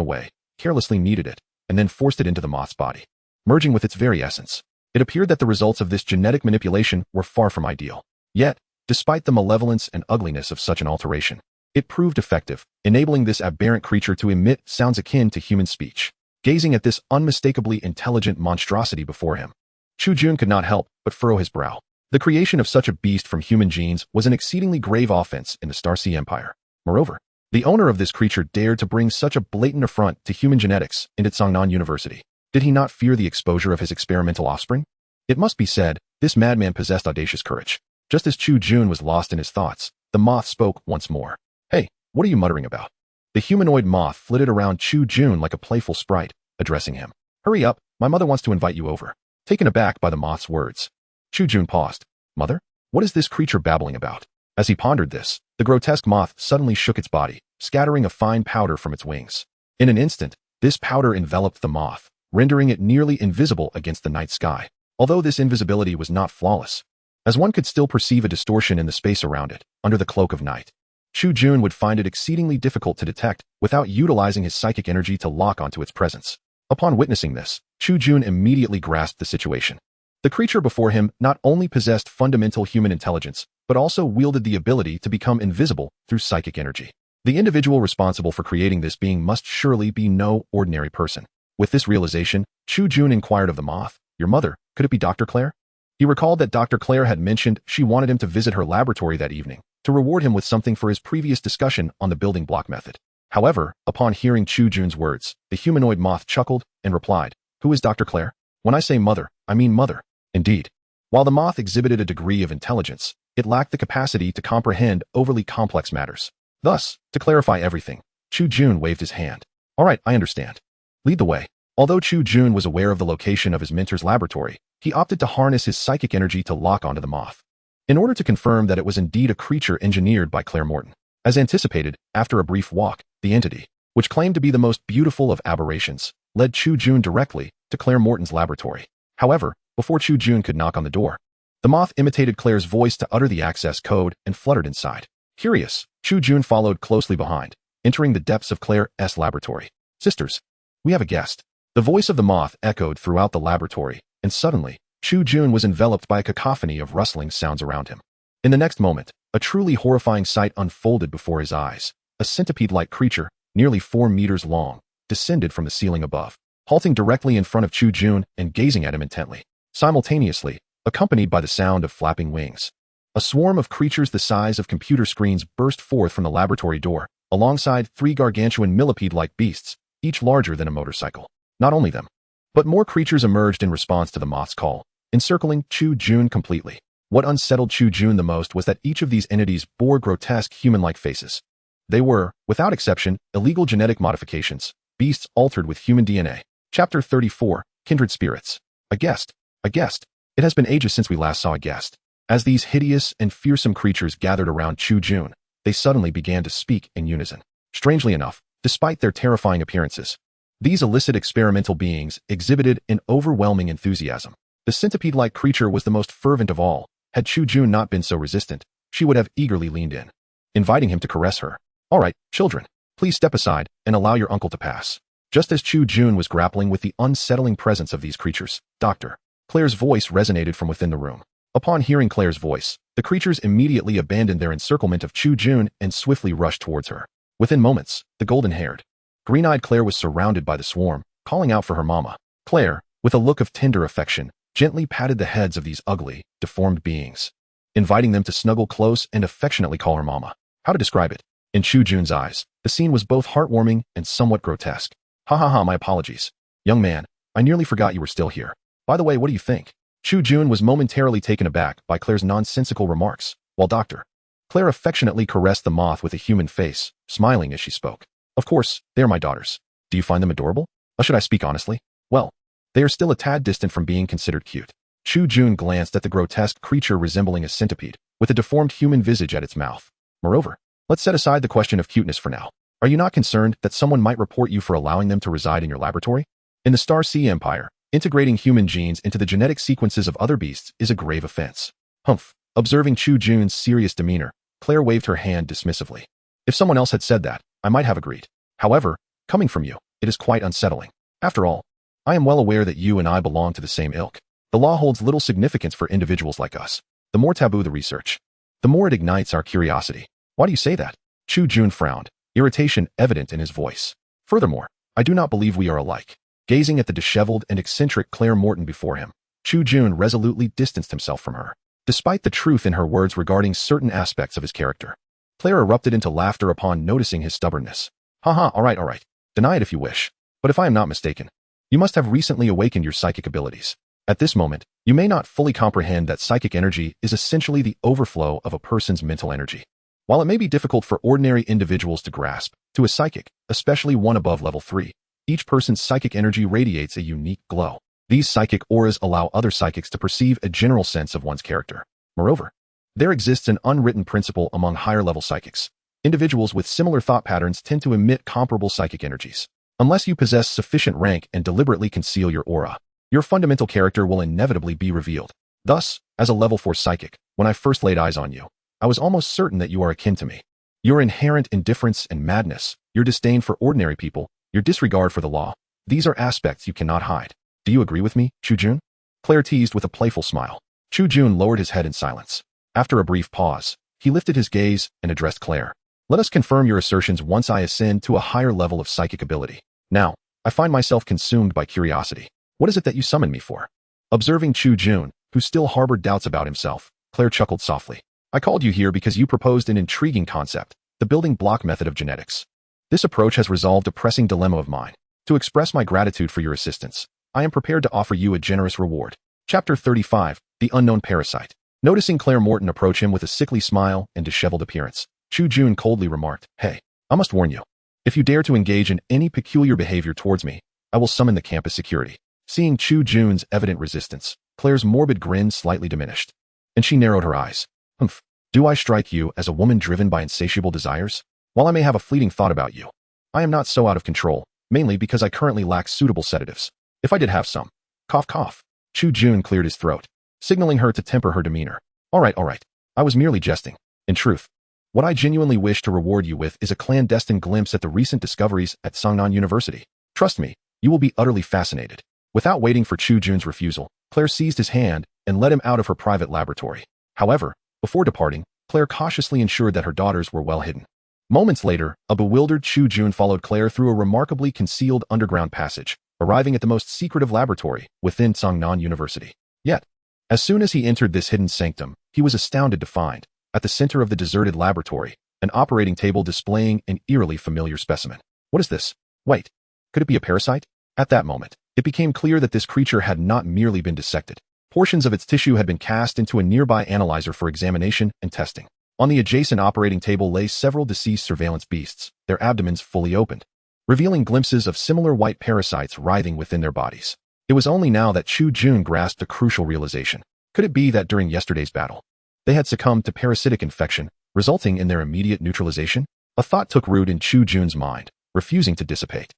S1: away, carelessly kneaded it, and then forced it into the moth's body, merging with its very essence. It appeared that the results of this genetic manipulation were far from ideal. Yet, despite the malevolence and ugliness of such an alteration, it proved effective, enabling this aberrant creature to emit sounds akin to human speech. Gazing at this unmistakably intelligent monstrosity before him, Chu Jun could not help but furrow his brow. The creation of such a beast from human genes was an exceedingly grave offense in the Starsea Empire. Moreover, the owner of this creature dared to bring such a blatant affront to human genetics into Songnan University. Did he not fear the exposure of his experimental offspring? It must be said, this madman possessed audacious courage. Just as Chu Jun was lost in his thoughts, the moth spoke once more. Hey, what are you muttering about? The humanoid moth flitted around Chu Jun like a playful sprite, addressing him. Hurry up, my mother wants to invite you over. Taken aback by the moth's words, Chu Jun paused. Mother? What is this creature babbling about? As he pondered this, the grotesque moth suddenly shook its body, scattering a fine powder from its wings. In an instant, this powder enveloped the moth, rendering it nearly invisible against the night sky. Although this invisibility was not flawless, as one could still perceive a distortion in the space around it, under the cloak of night, Chu Jun would find it exceedingly difficult to detect without utilizing his psychic energy to lock onto its presence. Upon witnessing this, Chu Jun immediately grasped the situation. The creature before him not only possessed fundamental human intelligence, but also wielded the ability to become invisible through psychic energy. The individual responsible for creating this being must surely be no ordinary person. With this realization, Chu Jun inquired of the moth, "Your mother, could it be Dr. Claire?" He recalled that Dr. Claire had mentioned she wanted him to visit her laboratory that evening, to reward him with something for his previous discussion on the building block method. However, upon hearing Chu Jun's words, the humanoid moth chuckled and replied, "Who is Dr. Claire? When I say mother, I mean mother." Indeed, while the moth exhibited a degree of intelligence, it lacked the capacity to comprehend overly complex matters. Thus, to clarify everything, Chu Jun waved his hand. "All right, I understand. Lead the way." Although Chu Jun was aware of the location of his mentor's laboratory, he opted to harness his psychic energy to lock onto the moth, in order to confirm that it was indeed a creature engineered by Claire Morton. As anticipated, after a brief walk, the entity, which claimed to be the most beautiful of aberrations, led Chu Jun directly to Claire Morton's laboratory. However, before Chu Jun could knock on the door, the moth imitated Claire's voice to utter the access code and fluttered inside. Curious, Chu Jun followed closely behind, entering the depths of Claire's laboratory. "Sisters, we have a guest." The voice of the moth echoed throughout the laboratory, and suddenly, Chu Jun was enveloped by a cacophony of rustling sounds around him. In the next moment, a truly horrifying sight unfolded before his eyes. A centipede-like creature, nearly 4 meters long, descended from the ceiling above, halting directly in front of Chu Jun and gazing at him intently. Simultaneously, accompanied by the sound of flapping wings, a swarm of creatures the size of computer screens burst forth from the laboratory door, alongside 3 gargantuan millipede-like beasts, each larger than a motorcycle. Not only them, but more creatures emerged in response to the moth's call, encircling Chu Jun completely. What unsettled Chu Jun the most was that each of these entities bore grotesque human-like faces. They were, without exception, illegal genetic modifications, beasts altered with human DNA. Chapter 34, Kindred Spirits. A guest. A guest. It has been ages since we last saw a guest. As these hideous and fearsome creatures gathered around Chu Jun, they suddenly began to speak in unison. Strangely enough, despite their terrifying appearances, these illicit experimental beings exhibited an overwhelming enthusiasm. The centipede-like creature was the most fervent of all. Had Chu Jun not been so resistant, she would have eagerly leaned in, inviting him to caress her. "All right, children, please step aside and allow your uncle to pass." Just as Chu Jun was grappling with the unsettling presence of these creatures, Dr. Claire's voice resonated from within the room. Upon hearing Claire's voice, the creatures immediately abandoned their encirclement of Chu Jun and swiftly rushed towards her. Within moments, the golden-haired, green-eyed Claire was surrounded by the swarm, calling out for her mama. Claire, with a look of tender affection, gently patted the heads of these ugly, deformed beings, inviting them to snuggle close and affectionately call her mama. How to describe it? In Chu Jun's eyes, the scene was both heartwarming and somewhat grotesque. "Ha ha ha, my apologies. Young man, I nearly forgot you were still here. By the way, what do you think?" Chu Jun was momentarily taken aback by Claire's nonsensical remarks, while Dr. Claire affectionately caressed the moth with a human face, smiling as she spoke. "Of course, they are my daughters. Do you find them adorable? Or should I speak honestly? Well, they are still a tad distant from being considered cute." Chu Jun glanced at the grotesque creature resembling a centipede, with a deformed human visage at its mouth. "Moreover, let's set aside the question of cuteness for now. Are you not concerned that someone might report you for allowing them to reside in your laboratory? In the Star Sea Empire, integrating human genes into the genetic sequences of other beasts is a grave offense." Humph. Observing Chu Jun's serious demeanor, Claire waved her hand dismissively. "If someone else had said that, I might have agreed. However, coming from you, it is quite unsettling. After all, I am well aware that you and I belong to the same ilk. The law holds little significance for individuals like us. The more taboo the research, the more it ignites our curiosity." "Why do you say that?" Chu Jun frowned, irritation evident in his voice. "Furthermore, I do not believe we are alike." Gazing at the disheveled and eccentric Claire Morton before him, Chu Jun resolutely distanced himself from her. Despite the truth in her words regarding certain aspects of his character, Claire erupted into laughter upon noticing his stubbornness. "Haha, all right. Deny it if you wish. But if I am not mistaken, you must have recently awakened your psychic abilities. At this moment, you may not fully comprehend that psychic energy is essentially the overflow of a person's mental energy. While it may be difficult for ordinary individuals to grasp, to a psychic, especially one above level 3, each person's psychic energy radiates a unique glow. These psychic auras allow other psychics to perceive a general sense of one's character. Moreover, there exists an unwritten principle among higher-level psychics. Individuals with similar thought patterns tend to emit comparable psychic energies. Unless you possess sufficient rank and deliberately conceal your aura, your fundamental character will inevitably be revealed. Thus, as a level 4 psychic, when I first laid eyes on you, I was almost certain that you are akin to me. Your inherent indifference and madness, your disdain for ordinary people, your disregard for the law, these are aspects you cannot hide. Do you agree with me, Chu Jun?" Claire teased with a playful smile. Chu Jun lowered his head in silence. After a brief pause, he lifted his gaze and addressed Claire. "Let us confirm your assertions once I ascend to a higher level of psychic ability. Now, I find myself consumed by curiosity. What is it that you summoned me for?" Observing Chu Jun, who still harbored doubts about himself, Claire chuckled softly. "I called you here because you proposed an intriguing concept, the building block method of genetics. This approach has resolved a pressing dilemma of mine. To express my gratitude for your assistance, I am prepared to offer you a generous reward." Chapter 35, The Unknown Parasite. Noticing Claire Morton approach him with a sickly smile and disheveled appearance, Chu Jun coldly remarked, "Hey, I must warn you. If you dare to engage in any peculiar behavior towards me, I will summon the campus security." Seeing Chu Jun's evident resistance, Claire's morbid grin slightly diminished, and she narrowed her eyes. "Humph, do I strike you as a woman driven by insatiable desires? While I may have a fleeting thought about you, I am not so out of control, mainly because I currently lack suitable sedatives. If I did have some. Cough cough. Chu Jun cleared his throat, signaling her to temper her demeanor. All right. I was merely jesting. In truth, what I genuinely wish to reward you with is a clandestine glimpse at the recent discoveries at Songnan University. Trust me, you will be utterly fascinated. Without waiting for Chu Jun's refusal, Claire seized his hand and led him out of her private laboratory. However, before departing, Claire cautiously ensured that her daughters were well hidden. Moments later, a bewildered Chu Jun followed Claire through a remarkably concealed underground passage, arriving at the most secretive laboratory within Songnan University. Yet, as soon as he entered this hidden sanctum, he was astounded to find, at the center of the deserted laboratory, an operating table displaying an eerily familiar specimen. What is this? Wait, could it be a parasite? At that moment, it became clear that this creature had not merely been dissected. Portions of its tissue had been cast into a nearby analyzer for examination and testing. On the adjacent operating table lay several deceased surveillance beasts, their abdomens fully opened, revealing glimpses of similar white parasites writhing within their bodies. It was only now that Chu Jun grasped a crucial realization. Could it be that during yesterday's battle, they had succumbed to parasitic infection, resulting in their immediate neutralization? A thought took root in Chu Jun's mind, refusing to dissipate.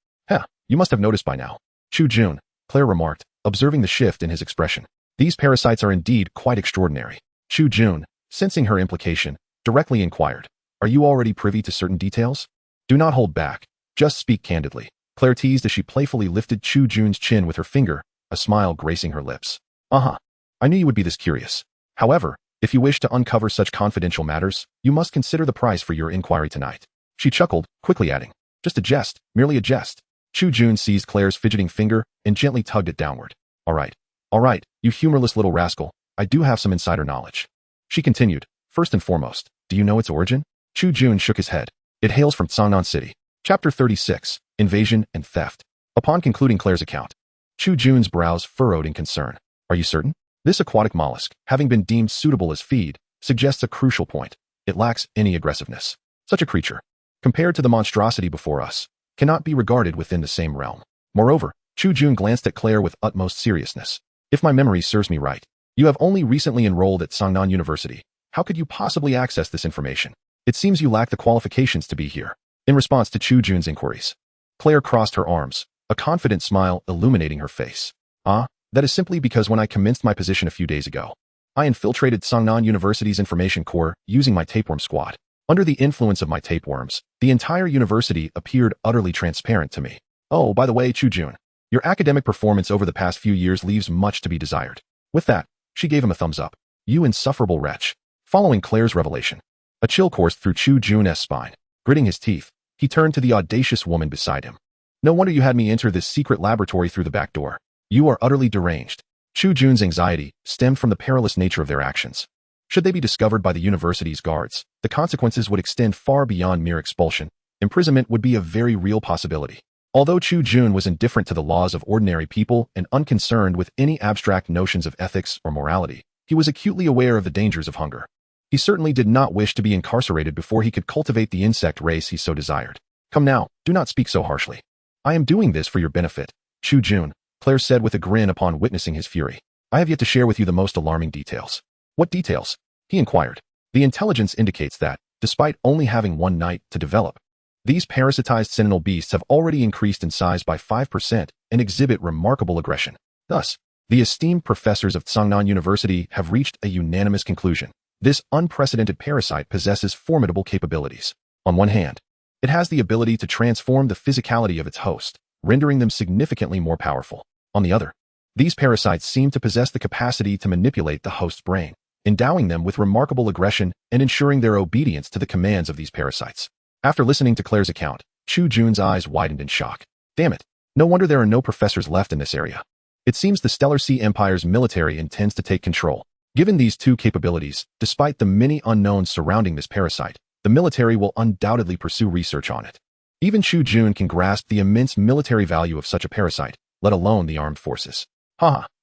S1: You must have noticed by now. Chu Jun, Claire remarked, observing the shift in his expression. These parasites are indeed quite extraordinary. Chu Jun, sensing her implication, directly inquired, are you already privy to certain details? Do not hold back. Just speak candidly. Claire teased as she playfully lifted Chu Jun's chin with her finger, a smile gracing her lips. I knew you would be this curious. However, if you wish to uncover such confidential matters, you must consider the price for your inquiry tonight. She chuckled, quickly adding, just a jest, merely a jest. Chu Jun seized Claire's fidgeting finger and gently tugged it downward. All right, you humorless little rascal, I do have some insider knowledge. She continued, first and foremost, do you know its origin? Chu Jun shook his head. It hails from Songnan City. Chapter 36, Invasion and Theft. Upon concluding Claire's account, Chu Jun's brows furrowed in concern. Are you certain? This aquatic mollusk, having been deemed suitable as feed, suggests a crucial point. It lacks any aggressiveness. Such a creature, compared to the monstrosity before us, cannot be regarded within the same realm. Moreover, Chu Jun glanced at Claire with utmost seriousness. If my memory serves me right, you have only recently enrolled at Songnan University. How could you possibly access this information? It seems you lack the qualifications to be here. In response to Chu Jun's inquiries, Claire crossed her arms, a confident smile illuminating her face. That is simply because when I commenced my position a few days ago, I infiltrated Songnan University's information core using my tapeworm squad. Under the influence of my tapeworms, the entire university appeared utterly transparent to me. Oh, by the way, Chu Jun, your academic performance over the past few years leaves much to be desired. With that, she gave him a thumbs up. You insufferable wretch. Following Claire's revelation, a chill coursed through Chu Jun's spine. Gritting his teeth, he turned to the audacious woman beside him. No wonder you had me enter this secret laboratory through the back door. You are utterly deranged. Chu Jun's anxiety stemmed from the perilous nature of their actions. Should they be discovered by the university's guards, the consequences would extend far beyond mere expulsion. Imprisonment would be a very real possibility. Although Chu Jun was indifferent to the laws of ordinary people and unconcerned with any abstract notions of ethics or morality, he was acutely aware of the dangers of hunger. He certainly did not wish to be incarcerated before he could cultivate the insect race he so desired. Come now, do not speak so harshly. I am doing this for your benefit, Chu Jun, Claire said with a grin upon witnessing his fury. I have yet to share with you the most alarming details. What details? He inquired. The intelligence indicates that, despite only having one night to develop, these parasitized sentinel beasts have already increased in size by 5% and exhibit remarkable aggression. Thus, the esteemed professors of Songnan University have reached a unanimous conclusion. This unprecedented parasite possesses formidable capabilities. On one hand, it has the ability to transform the physicality of its host, rendering them significantly more powerful. On the other, these parasites seem to possess the capacity to manipulate the host's brain, endowing them with remarkable aggression and ensuring their obedience to the commands of these parasites. After listening to Claire's account, Chu Jun's eyes widened in shock. Damn it, no wonder there are no professors left in this area. It seems the Stellar Sea Empire's military intends to take control. Given these two capabilities, despite the many unknowns surrounding this parasite, the military will undoubtedly pursue research on it. Even Chu Jun can grasp the immense military value of such a parasite, let alone the armed forces.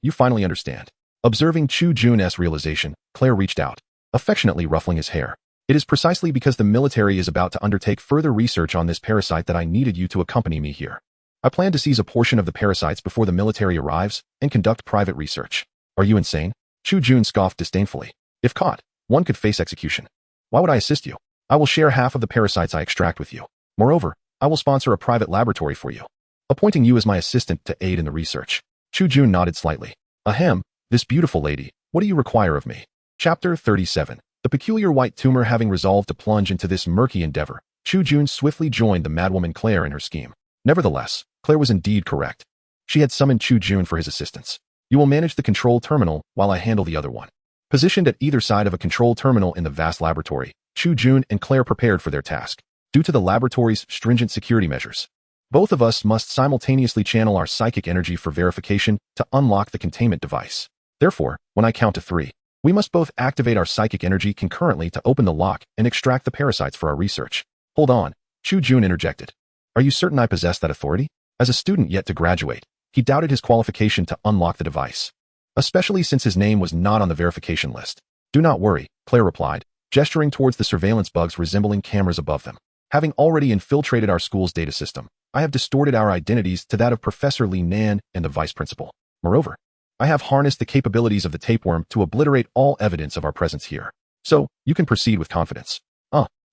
S1: You finally understand. Observing Chu Jun's realization, Claire reached out, affectionately ruffling his hair. It is precisely because the military is about to undertake further research on this parasite that I needed you to accompany me here. I plan to seize a portion of the parasites before the military arrives and conduct private research. Are you insane? Chu Jun scoffed disdainfully. If caught, one could face execution. Why would I assist you? I will share half of the parasites I extract with you. Moreover, I will sponsor a private laboratory for you, appointing you as my assistant to aid in the research. Chu Jun nodded slightly. Ahem, this beautiful lady, what do you require of me? Chapter 37. The peculiar white tumor having resolved to plunge into this murky endeavor, Chu Jun swiftly joined the madwoman Claire in her scheme. Nevertheless, Claire was indeed correct. She had summoned Chu Jun for his assistance. You will manage the control terminal while I handle the other one. Positioned at either side of a control terminal in the vast laboratory, Chu Jun and Claire prepared for their task. Due to the laboratory's stringent security measures, both of us must simultaneously channel our psychic energy for verification to unlock the containment device. Therefore, when I count to 3, we must both activate our psychic energy concurrently to open the lock and extract the parasites for our research. Hold on, Chu Jun interjected. Are you certain I possess that authority? As a student yet to graduate, he doubted his qualification to unlock the device, especially since his name was not on the verification list. Do not worry, Claire replied, gesturing towards the surveillance bugs resembling cameras above them. Having already infiltrated our school's data system, I have distorted our identities to that of Professor Li Nan and the vice principal. Moreover, I have harnessed the capabilities of the tapeworm to obliterate all evidence of our presence here. So, you can proceed with confidence.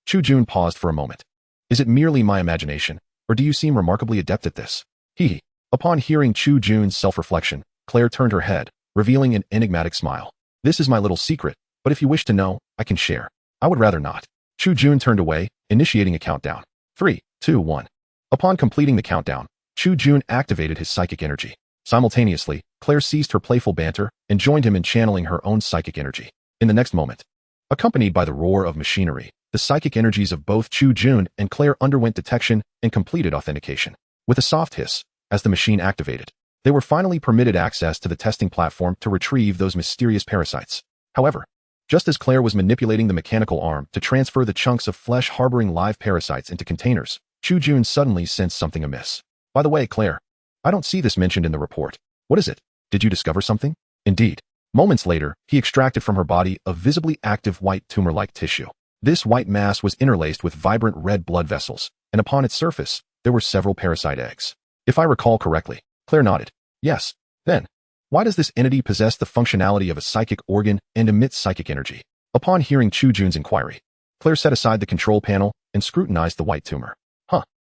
S1: Chu Jun paused for a moment. Is it merely my imagination, or do you seem remarkably adept at this? Hee. Upon hearing Chu Jun's self-reflection, Claire turned her head, revealing an enigmatic smile. This is my little secret, but if you wish to know, I can share. I would rather not. Chu Jun turned away, initiating a countdown. 3, 2, 1. Upon completing the countdown, Chu Jun activated his psychic energy. Simultaneously, Claire ceased her playful banter and joined him in channeling her own psychic energy. In the next moment, accompanied by the roar of machinery, the psychic energies of both Chu Jun and Claire underwent detection and completed authentication. With a soft hiss, as the machine activated, they were finally permitted access to the testing platform to retrieve those mysterious parasites. However, just as Claire was manipulating the mechanical arm to transfer the chunks of flesh harboring live parasites into containers, Chu Jun suddenly sensed something amiss. By the way, Claire, I don't see this mentioned in the report. What is it? Did you discover something? Indeed. Moments later, he extracted from her body a visibly active white tumor-like tissue. This white mass was interlaced with vibrant red blood vessels, and upon its surface, there were several parasite eggs. If I recall correctly, Claire nodded. Yes. Then, why does this entity possess the functionality of a psychic organ and emit psychic energy? Upon hearing Chu Jun's inquiry, Claire set aside the control panel and scrutinized the white tumor.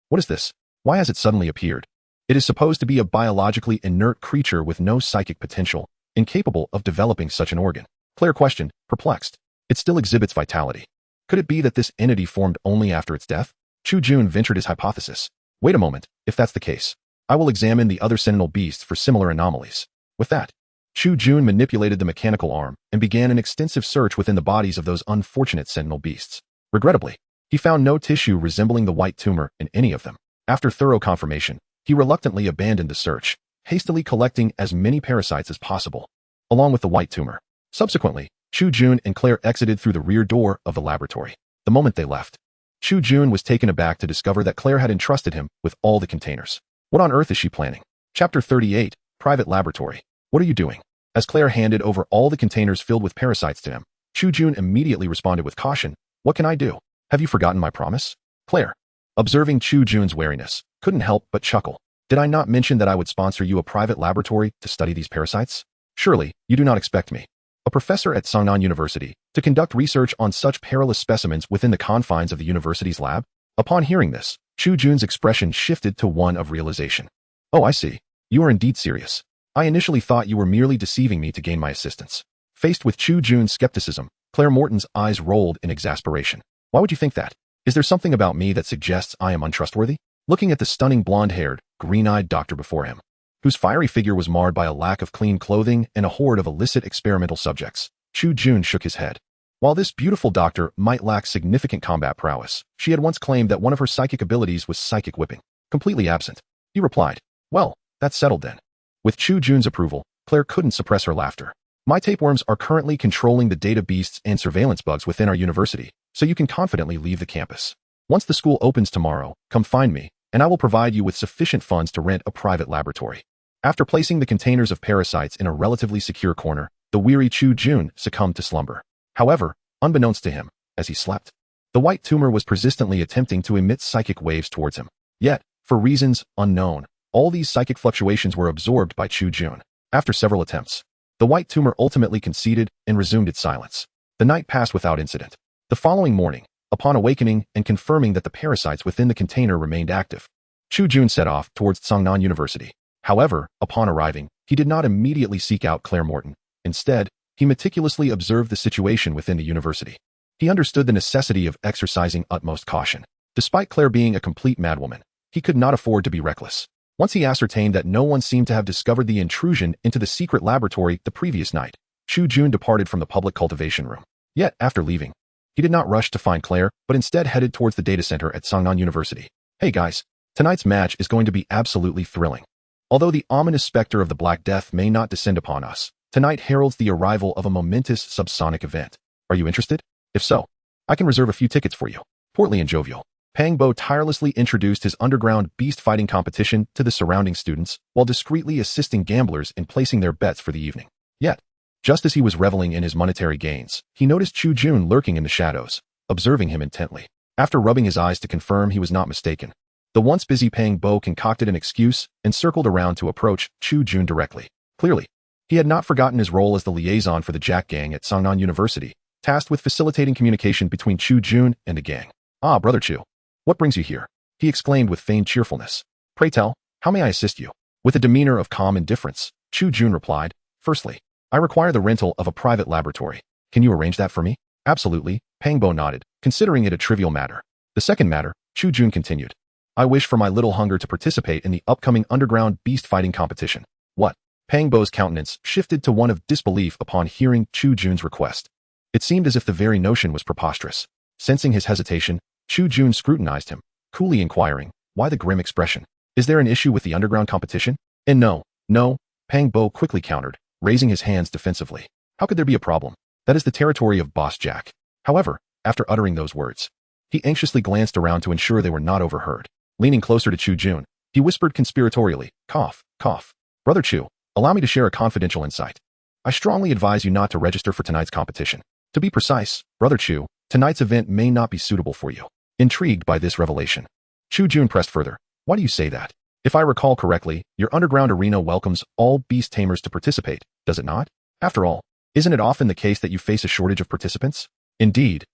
S1: What is this? Why has it suddenly appeared? It is supposed to be a biologically inert creature with no psychic potential, incapable of developing such an organ. Claire questioned, perplexed. It still exhibits vitality. Could it be that this entity formed only after its death? Chu Jun ventured his hypothesis. Wait a moment, if that's the case, I will examine the other sentinel beasts for similar anomalies. With that, Chu Jun manipulated the mechanical arm and began an extensive search within the bodies of those unfortunate sentinel beasts. Regrettably, he found no tissue resembling the white tumor in any of them. After thorough confirmation, he reluctantly abandoned the search, hastily collecting as many parasites as possible, along with the white tumor. Subsequently, Chu Jun and Claire exited through the rear door of the laboratory. The moment they left, Chu Jun was taken aback to discover that Claire had entrusted him with all the containers. What on earth is she planning? Chapter 38, Private Laboratory. What are you doing? As Claire handed over all the containers filled with parasites to him, Chu Jun immediately responded with caution. What can I do? Have you forgotten my promise? Claire, observing Chu Jun's wariness, couldn't help but chuckle. Did I not mention that I would sponsor you a private laboratory to study these parasites? Surely, you do not expect me, a professor at Songnan University, to conduct research on such perilous specimens within the confines of the university's lab? Upon hearing this, Chu Jun's expression shifted to one of realization. Oh, I see. You are indeed serious. I initially thought you were merely deceiving me to gain my assistance. Faced with Chu Jun's skepticism, Claire Morton's eyes rolled in exasperation. Why would you think that? Is there something about me that suggests I am untrustworthy? Looking at the stunning blonde-haired, green-eyed doctor before him, whose fiery figure was marred by a lack of clean clothing and a horde of illicit experimental subjects, Chu Jun shook his head. While this beautiful doctor might lack significant combat prowess, she had once claimed that one of her psychic abilities was psychic whipping, completely absent. He replied, well, that's settled then. With Chu Jun's approval, Claire couldn't suppress her laughter. My tapeworms are currently controlling the data beasts and surveillance bugs within our university, so you can confidently leave the campus. Once the school opens tomorrow, come find me, and I will provide you with sufficient funds to rent a private laboratory. After placing the containers of parasites in a relatively secure corner, the weary Chu Jun succumbed to slumber. However, unbeknownst to him, as he slept, the white tumor was persistently attempting to emit psychic waves towards him. Yet, for reasons unknown, all these psychic fluctuations were absorbed by Chu Jun. After several attempts, the white tumor ultimately conceded and resumed its silence. The night passed without incident. The following morning, upon awakening and confirming that the parasites within the container remained active, Chu Jun set off towards Songnan University. However, upon arriving, he did not immediately seek out Claire Morton. Instead, he meticulously observed the situation within the university. He understood the necessity of exercising utmost caution. Despite Claire being a complete madwoman, he could not afford to be reckless. Once he ascertained that no one seemed to have discovered the intrusion into the secret laboratory the previous night, Chu Jun departed from the public cultivation room. Yet, after leaving, he did not rush to find Claire, but instead headed towards the data center at Songnan University. Hey guys, tonight's match is going to be absolutely thrilling. Although the ominous specter of the Black Death may not descend upon us, tonight heralds the arrival of a momentous subsonic event. Are you interested? If so, I can reserve a few tickets for you. Portly and jovial, Pang Bo tirelessly introduced his underground beast fighting competition to the surrounding students while discreetly assisting gamblers in placing their bets for the evening. Yet, just as he was reveling in his monetary gains, he noticed Chu Jun lurking in the shadows, observing him intently. After rubbing his eyes to confirm he was not mistaken, the once busy Pang Bo concocted an excuse and circled around to approach Chu Jun directly. Clearly, he had not forgotten his role as the liaison for the Jack Gang at Songnan University, tasked with facilitating communication between Chu Jun and the gang. Ah, Brother Chu, what brings you here? He exclaimed with feigned cheerfulness. Pray tell, how may I assist you? With a demeanor of calm indifference, Chu Jun replied, Firstly, I require the rental of a private laboratory. Can you arrange that for me? Absolutely, Pang Bo nodded, considering it a trivial matter. The second matter, Chu Jun continued. I wish for my little hunger to participate in the upcoming underground beast fighting competition. What? Pang Bo's countenance shifted to one of disbelief upon hearing Chu Jun's request. It seemed as if the very notion was preposterous. Sensing his hesitation, Chu Jun scrutinized him, coolly inquiring, why the grim expression? Is there an issue with the underground competition? And no, Pang Bo quickly countered, raising his hands defensively. How could there be a problem? That is the territory of Boss Jack. However, after uttering those words, he anxiously glanced around to ensure they were not overheard. Leaning closer to Chu Jun, he whispered conspiratorially, cough, cough. Brother Chu, allow me to share a confidential insight. I strongly advise you not to register for tonight's competition. To be precise, Brother Chu, tonight's event may not be suitable for you. Intrigued by this revelation, Chu Jun pressed further. Why do you say that? If I recall correctly, your underground arena welcomes all beast tamers to participate, does it not? After all, isn't it often the case that you face a shortage of participants? Indeed,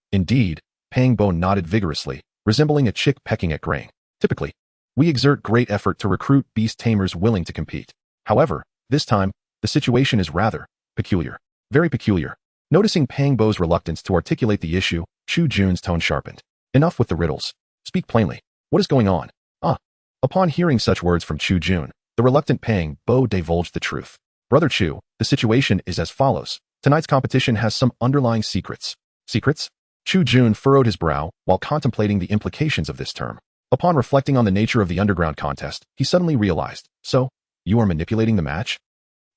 S1: Pang Bo nodded vigorously, resembling a chick pecking at grain. Typically, we exert great effort to recruit beast tamers willing to compete. However, this time, the situation is rather peculiar. Very peculiar. Noticing Pang Bo's reluctance to articulate the issue, Chu Jun's tone sharpened. Enough with the riddles. Speak plainly. What is going on? Upon hearing such words from Chu Jun, the reluctant Pang Bo divulged the truth. Brother Chu, the situation is as follows. Tonight's competition has some underlying secrets. Secrets? Chu Jun furrowed his brow while contemplating the implications of this term. Upon reflecting on the nature of the underground contest, he suddenly realized, so, you are manipulating the match?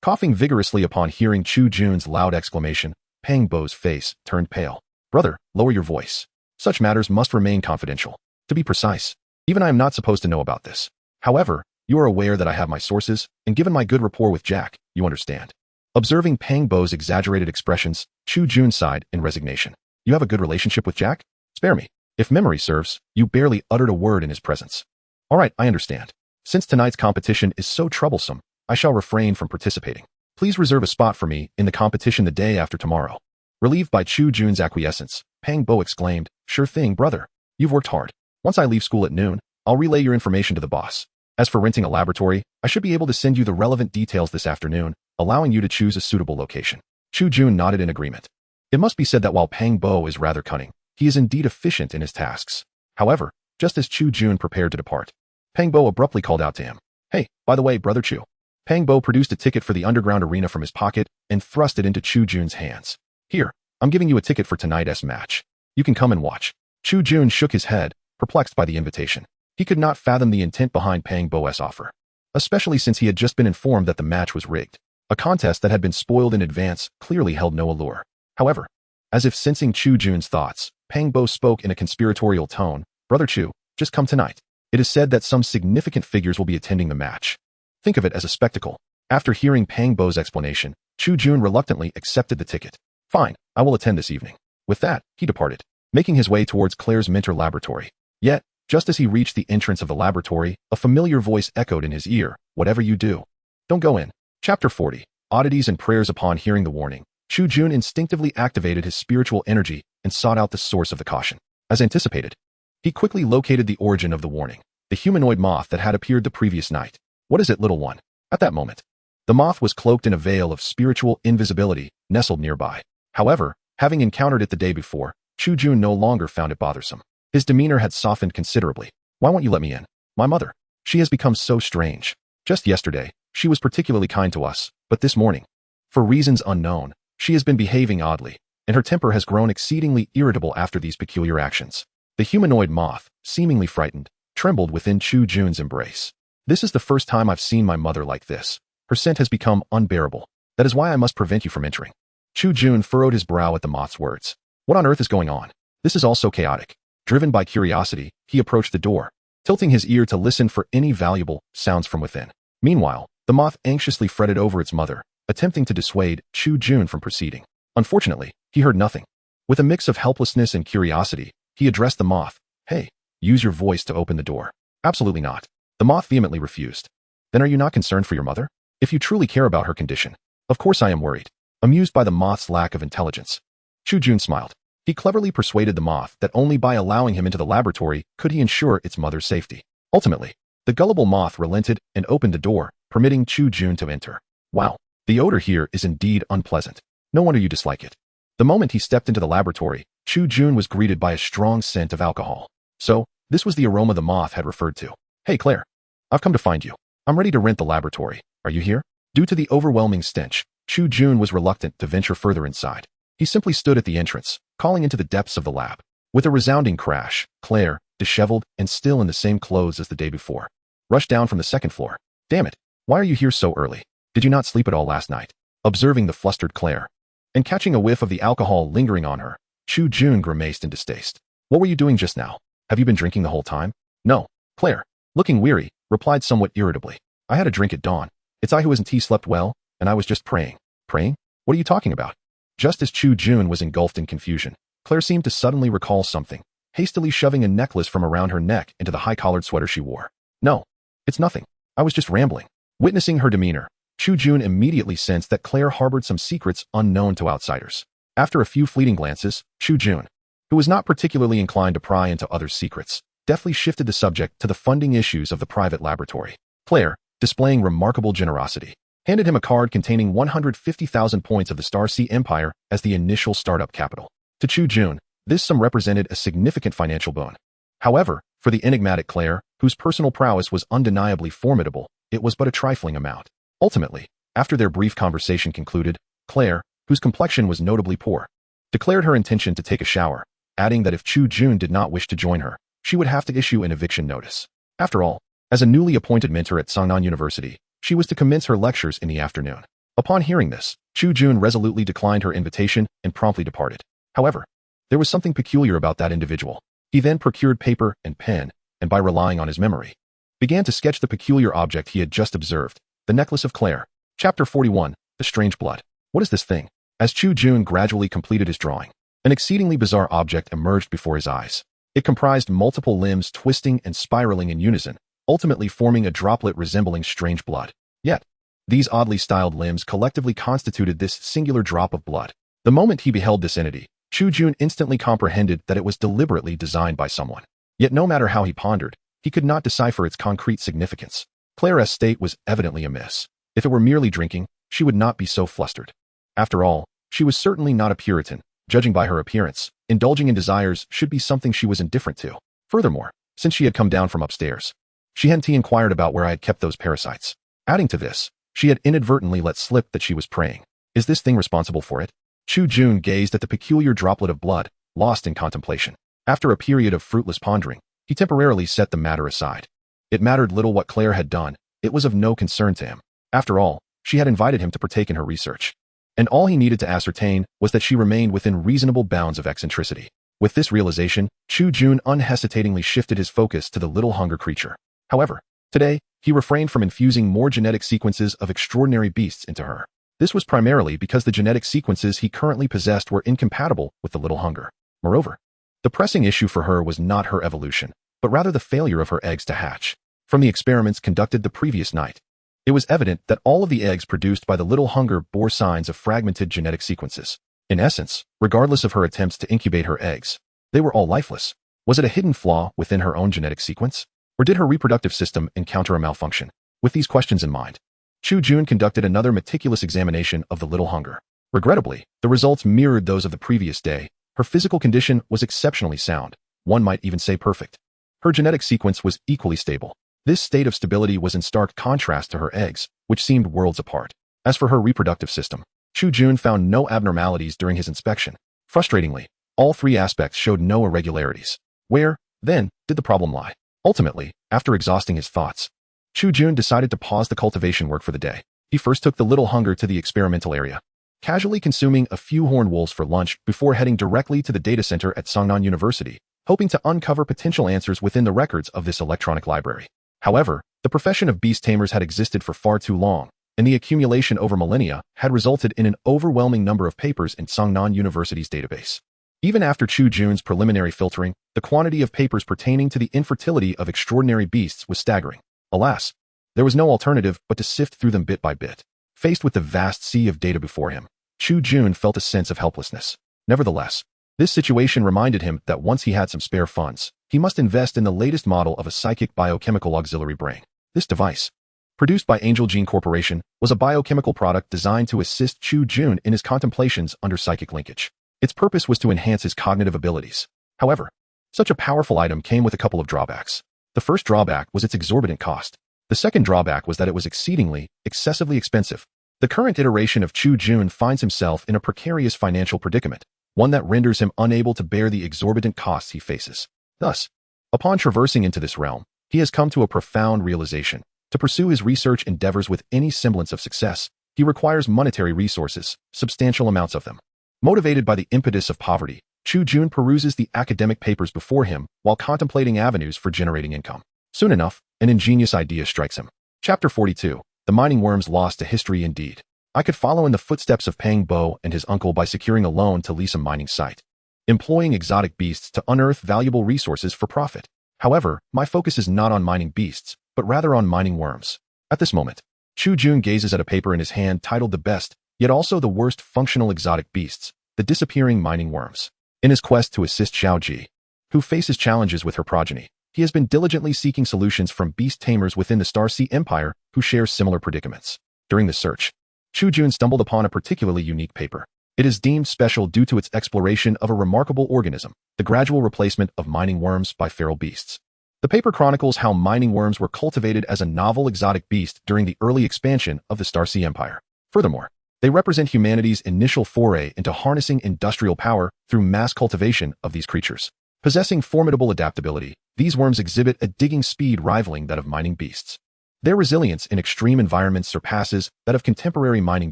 S1: Coughing vigorously upon hearing Chu Jun's loud exclamation, Pang Bo's face turned pale. Brother, lower your voice. Such matters must remain confidential. To be precise, even I am not supposed to know about this. However, you are aware that I have my sources, and given my good rapport with Jack, you understand. Observing Pang Bo's exaggerated expressions, Chu Jun sighed in resignation. You have a good relationship with Jack? Spare me. If memory serves, you barely uttered a word in his presence. All right, I understand. Since tonight's competition is so troublesome, I shall refrain from participating. Please reserve a spot for me in the competition the day after tomorrow. Relieved by Chu Jun's acquiescence, Pang Bo exclaimed, Sure thing, brother. You've worked hard. Once I leave school at noon, I'll relay your information to the boss. As for renting a laboratory, I should be able to send you the relevant details this afternoon, allowing you to choose a suitable location. Chu Jun nodded in agreement. It must be said that while Pang Bo is rather cunning, he is indeed efficient in his tasks. However, just as Chu Jun prepared to depart, Pang Bo abruptly called out to him. Hey, by the way, Brother Chu. Pang Bo produced a ticket for the underground arena from his pocket and thrust it into Chu Jun's hands. Here, I'm giving you a ticket for tonight's match. You can come and watch. Chu Jun shook his head, perplexed by the invitation. He could not fathom the intent behind Pang Bo's offer, especially since he had just been informed that the match was rigged. A contest that had been spoiled in advance clearly held no allure. However, as if sensing Chu Jun's thoughts, Pang Bo spoke in a conspiratorial tone. Brother Chu, just come tonight. It is said that some significant figures will be attending the match. Think of it as a spectacle. After hearing Pang Bo's explanation, Chu Jun reluctantly accepted the ticket. Fine, I will attend this evening. With that, he departed, making his way towards Claire's mentor laboratory. Yet, just as he reached the entrance of the laboratory, a familiar voice echoed in his ear, Whatever you do, don't go in. Chapter 40. Oddities and Prayers. Upon hearing the warning, Chu Jun instinctively activated his spiritual energy and sought out the source of the caution. As anticipated, he quickly located the origin of the warning, the humanoid moth that had appeared the previous night. What is it, little one? At that moment, the moth was cloaked in a veil of spiritual invisibility, nestled nearby. However, having encountered it the day before, Chu Jun no longer found it bothersome. His demeanor had softened considerably. Why won't you let me in? My mother. She has become so strange. Just yesterday, she was particularly kind to us, but this morning, for reasons unknown, she has been behaving oddly, and her temper has grown exceedingly irritable after these peculiar actions. The humanoid moth, seemingly frightened, trembled within Chu Jun's embrace. This is the first time I've seen my mother like this. Her scent has become unbearable. That is why I must prevent you from entering. Chu Jun furrowed his brow at the moth's words. What on earth is going on? This is all so chaotic. Driven by curiosity, he approached the door, tilting his ear to listen for any valuable sounds from within. Meanwhile, the moth anxiously fretted over its mother, attempting to dissuade Chu Jun from proceeding. Unfortunately, he heard nothing. With a mix of helplessness and curiosity, he addressed the moth. Hey, use your voice to open the door. Absolutely not. The moth vehemently refused. Then are you not concerned for your mother? If you truly care about her condition. Of course I am worried. Amused by the moth's lack of intelligence, Chu Jun smiled. He cleverly persuaded the moth that only by allowing him into the laboratory could he ensure its mother's safety. Ultimately, the gullible moth relented and opened the door, permitting Chu Jun to enter. Wow, the odor here is indeed unpleasant. No wonder you dislike it. The moment he stepped into the laboratory, Chu Jun was greeted by a strong scent of alcohol. So, this was the aroma the moth had referred to. Hey Claire, I've come to find you. I'm ready to rent the laboratory. Are you here? Due to the overwhelming stench, Chu Jun was reluctant to venture further inside. He simply stood at the entrance, calling into the depths of the lab. With a resounding crash, Claire, disheveled and still in the same clothes as the day before, rushed down from the second floor. Damn it, why are you here so early? Did you not sleep at all last night? Observing the flustered Claire, and catching a whiff of the alcohol lingering on her, Chu Jun grimaced in distaste. What were you doing just now? Have you been drinking the whole time? No, Claire, looking weary, replied somewhat irritably. I had a drink at dawn. It's I who hasn't slept well, and I was just praying. Praying? What are you talking about? Just as Chu Jun was engulfed in confusion, Claire seemed to suddenly recall something, hastily shoving a necklace from around her neck into the high-collared sweater she wore. No, it's nothing. I was just rambling. Witnessing her demeanor, Chu Jun immediately sensed that Claire harbored some secrets unknown to outsiders. After a few fleeting glances, Chu Jun, who was not particularly inclined to pry into others' secrets, deftly shifted the subject to the funding issues of the private laboratory. Claire, displaying remarkable generosity, handed him a card containing 150,000 points of the Star Sea Empire as the initial startup capital. To Chu Jun, this sum represented a significant financial boon. However, for the enigmatic Claire, whose personal prowess was undeniably formidable, it was but a trifling amount. Ultimately, after their brief conversation concluded, Claire, whose complexion was notably poor, declared her intention to take a shower, adding that if Chu Jun did not wish to join her, she would have to issue an eviction notice. After all, as a newly appointed mentor at Sangnan University, she was to commence her lectures in the afternoon. Upon hearing this, Chu Jun resolutely declined her invitation and promptly departed. However, there was something peculiar about that individual. He then procured paper and pen, and by relying on his memory, began to sketch the peculiar object he had just observed, the necklace of Claire. Chapter 41, The Strange Blood. What is this thing? As Chu Jun gradually completed his drawing, an exceedingly bizarre object emerged before his eyes. It comprised multiple limbs twisting and spiraling in unison, ultimately forming a droplet resembling strange blood. Yet, these oddly styled limbs collectively constituted this singular drop of blood. The moment he beheld this entity, Chu Jun instantly comprehended that it was deliberately designed by someone. Yet no matter how he pondered, he could not decipher its concrete significance. Claire's state was evidently amiss. If it were merely drinking, she would not be so flustered. After all, she was certainly not a Puritan. Judging by her appearance, indulging in desires should be something she was indifferent to. Furthermore, since she had come down from upstairs, she hadn't inquired about where I had kept those parasites. Adding to this, she had inadvertently let slip that she was praying. Is this thing responsible for it? Chu Jun gazed at the peculiar droplet of blood, lost in contemplation. After a period of fruitless pondering, he temporarily set the matter aside. It mattered little what Claire had done, it was of no concern to him. After all, she had invited him to partake in her research, and all he needed to ascertain was that she remained within reasonable bounds of eccentricity. With this realization, Chu Jun unhesitatingly shifted his focus to the little hunger creature. However, today, he refrained from infusing more genetic sequences of extraordinary beasts into her. This was primarily because the genetic sequences he currently possessed were incompatible with the little hunger. Moreover, the pressing issue for her was not her evolution, but rather the failure of her eggs to hatch. From the experiments conducted the previous night, it was evident that all of the eggs produced by the little hunger bore signs of fragmented genetic sequences. In essence, regardless of her attempts to incubate her eggs, They were all lifeless. Was it a hidden flaw within her own genetic sequence? Or did her reproductive system encounter a malfunction? With these questions in mind, Chu Jun conducted another meticulous examination of the little hunger. Regrettably, the results mirrored those of the previous day. Her physical condition was exceptionally sound, one might even say perfect. Her genetic sequence was equally stable. This state of stability was in stark contrast to her eggs, which seemed worlds apart. As for her reproductive system, Chu Jun found no abnormalities during his inspection. Frustratingly, all three aspects showed no irregularities. Where, then, did the problem lie? Ultimately, after exhausting his thoughts, Chu Jun decided to pause the cultivation work for the day. He first took the little hunger to the experimental area, casually consuming a few horned wolves for lunch before heading directly to the data center at Songnan University, hoping to uncover potential answers within the records of this electronic library. However, the profession of beast tamers had existed for far too long, and the accumulation over millennia had resulted in an overwhelming number of papers in Songnan University's database. Even after Chu Jun's preliminary filtering, the quantity of papers pertaining to the infertility of extraordinary beasts was staggering. Alas, there was no alternative but to sift through them bit by bit. Faced with the vast sea of data before him, Chu Jun felt a sense of helplessness. Nevertheless, this situation reminded him that once he had some spare funds, he must invest in the latest model of a psychic biochemical auxiliary brain. This device, produced by Angel Gene Corporation, was a biochemical product designed to assist Chu Jun in his contemplations under psychic linkage. Its purpose was to enhance his cognitive abilities. However, such a powerful item came with a couple of drawbacks. The first drawback was its exorbitant cost. The second drawback was that it was excessively expensive. The current iteration of Chu Jun finds himself in a precarious financial predicament, one that renders him unable to bear the exorbitant costs he faces. Thus, upon traversing into this realm, he has come to a profound realization. To pursue his research endeavors with any semblance of success, he requires monetary resources, substantial amounts of them. Motivated by the impetus of poverty, Chu Jun peruses the academic papers before him while contemplating avenues for generating income. Soon enough, an ingenious idea strikes him. Chapter 42. The mining worms lost to history indeed. I could follow in the footsteps of Pang Bo and his uncle by securing a loan to lease a mining site, employing exotic beasts to unearth valuable resources for profit. However, my focus is not on mining beasts, but rather on mining worms. At this moment, Chu Jun gazes at a paper in his hand titled The Best, yet also the Worst Functional Exotic Beasts, the Disappearing Mining Worms. In his quest to assist Xiao Ji, who faces challenges with her progeny, he has been diligently seeking solutions from beast tamers within the Star Sea Empire who share similar predicaments. During the search, Chu Jun stumbled upon a particularly unique paper. It is deemed special due to its exploration of a remarkable organism, the gradual replacement of mining worms by feral beasts. The paper chronicles how mining worms were cultivated as a novel exotic beast during the early expansion of the Star Sea Empire. Furthermore, they represent humanity's initial foray into harnessing industrial power through mass cultivation of these creatures. Possessing formidable adaptability, these worms exhibit a digging speed rivaling that of mining beasts. Their resilience in extreme environments surpasses that of contemporary mining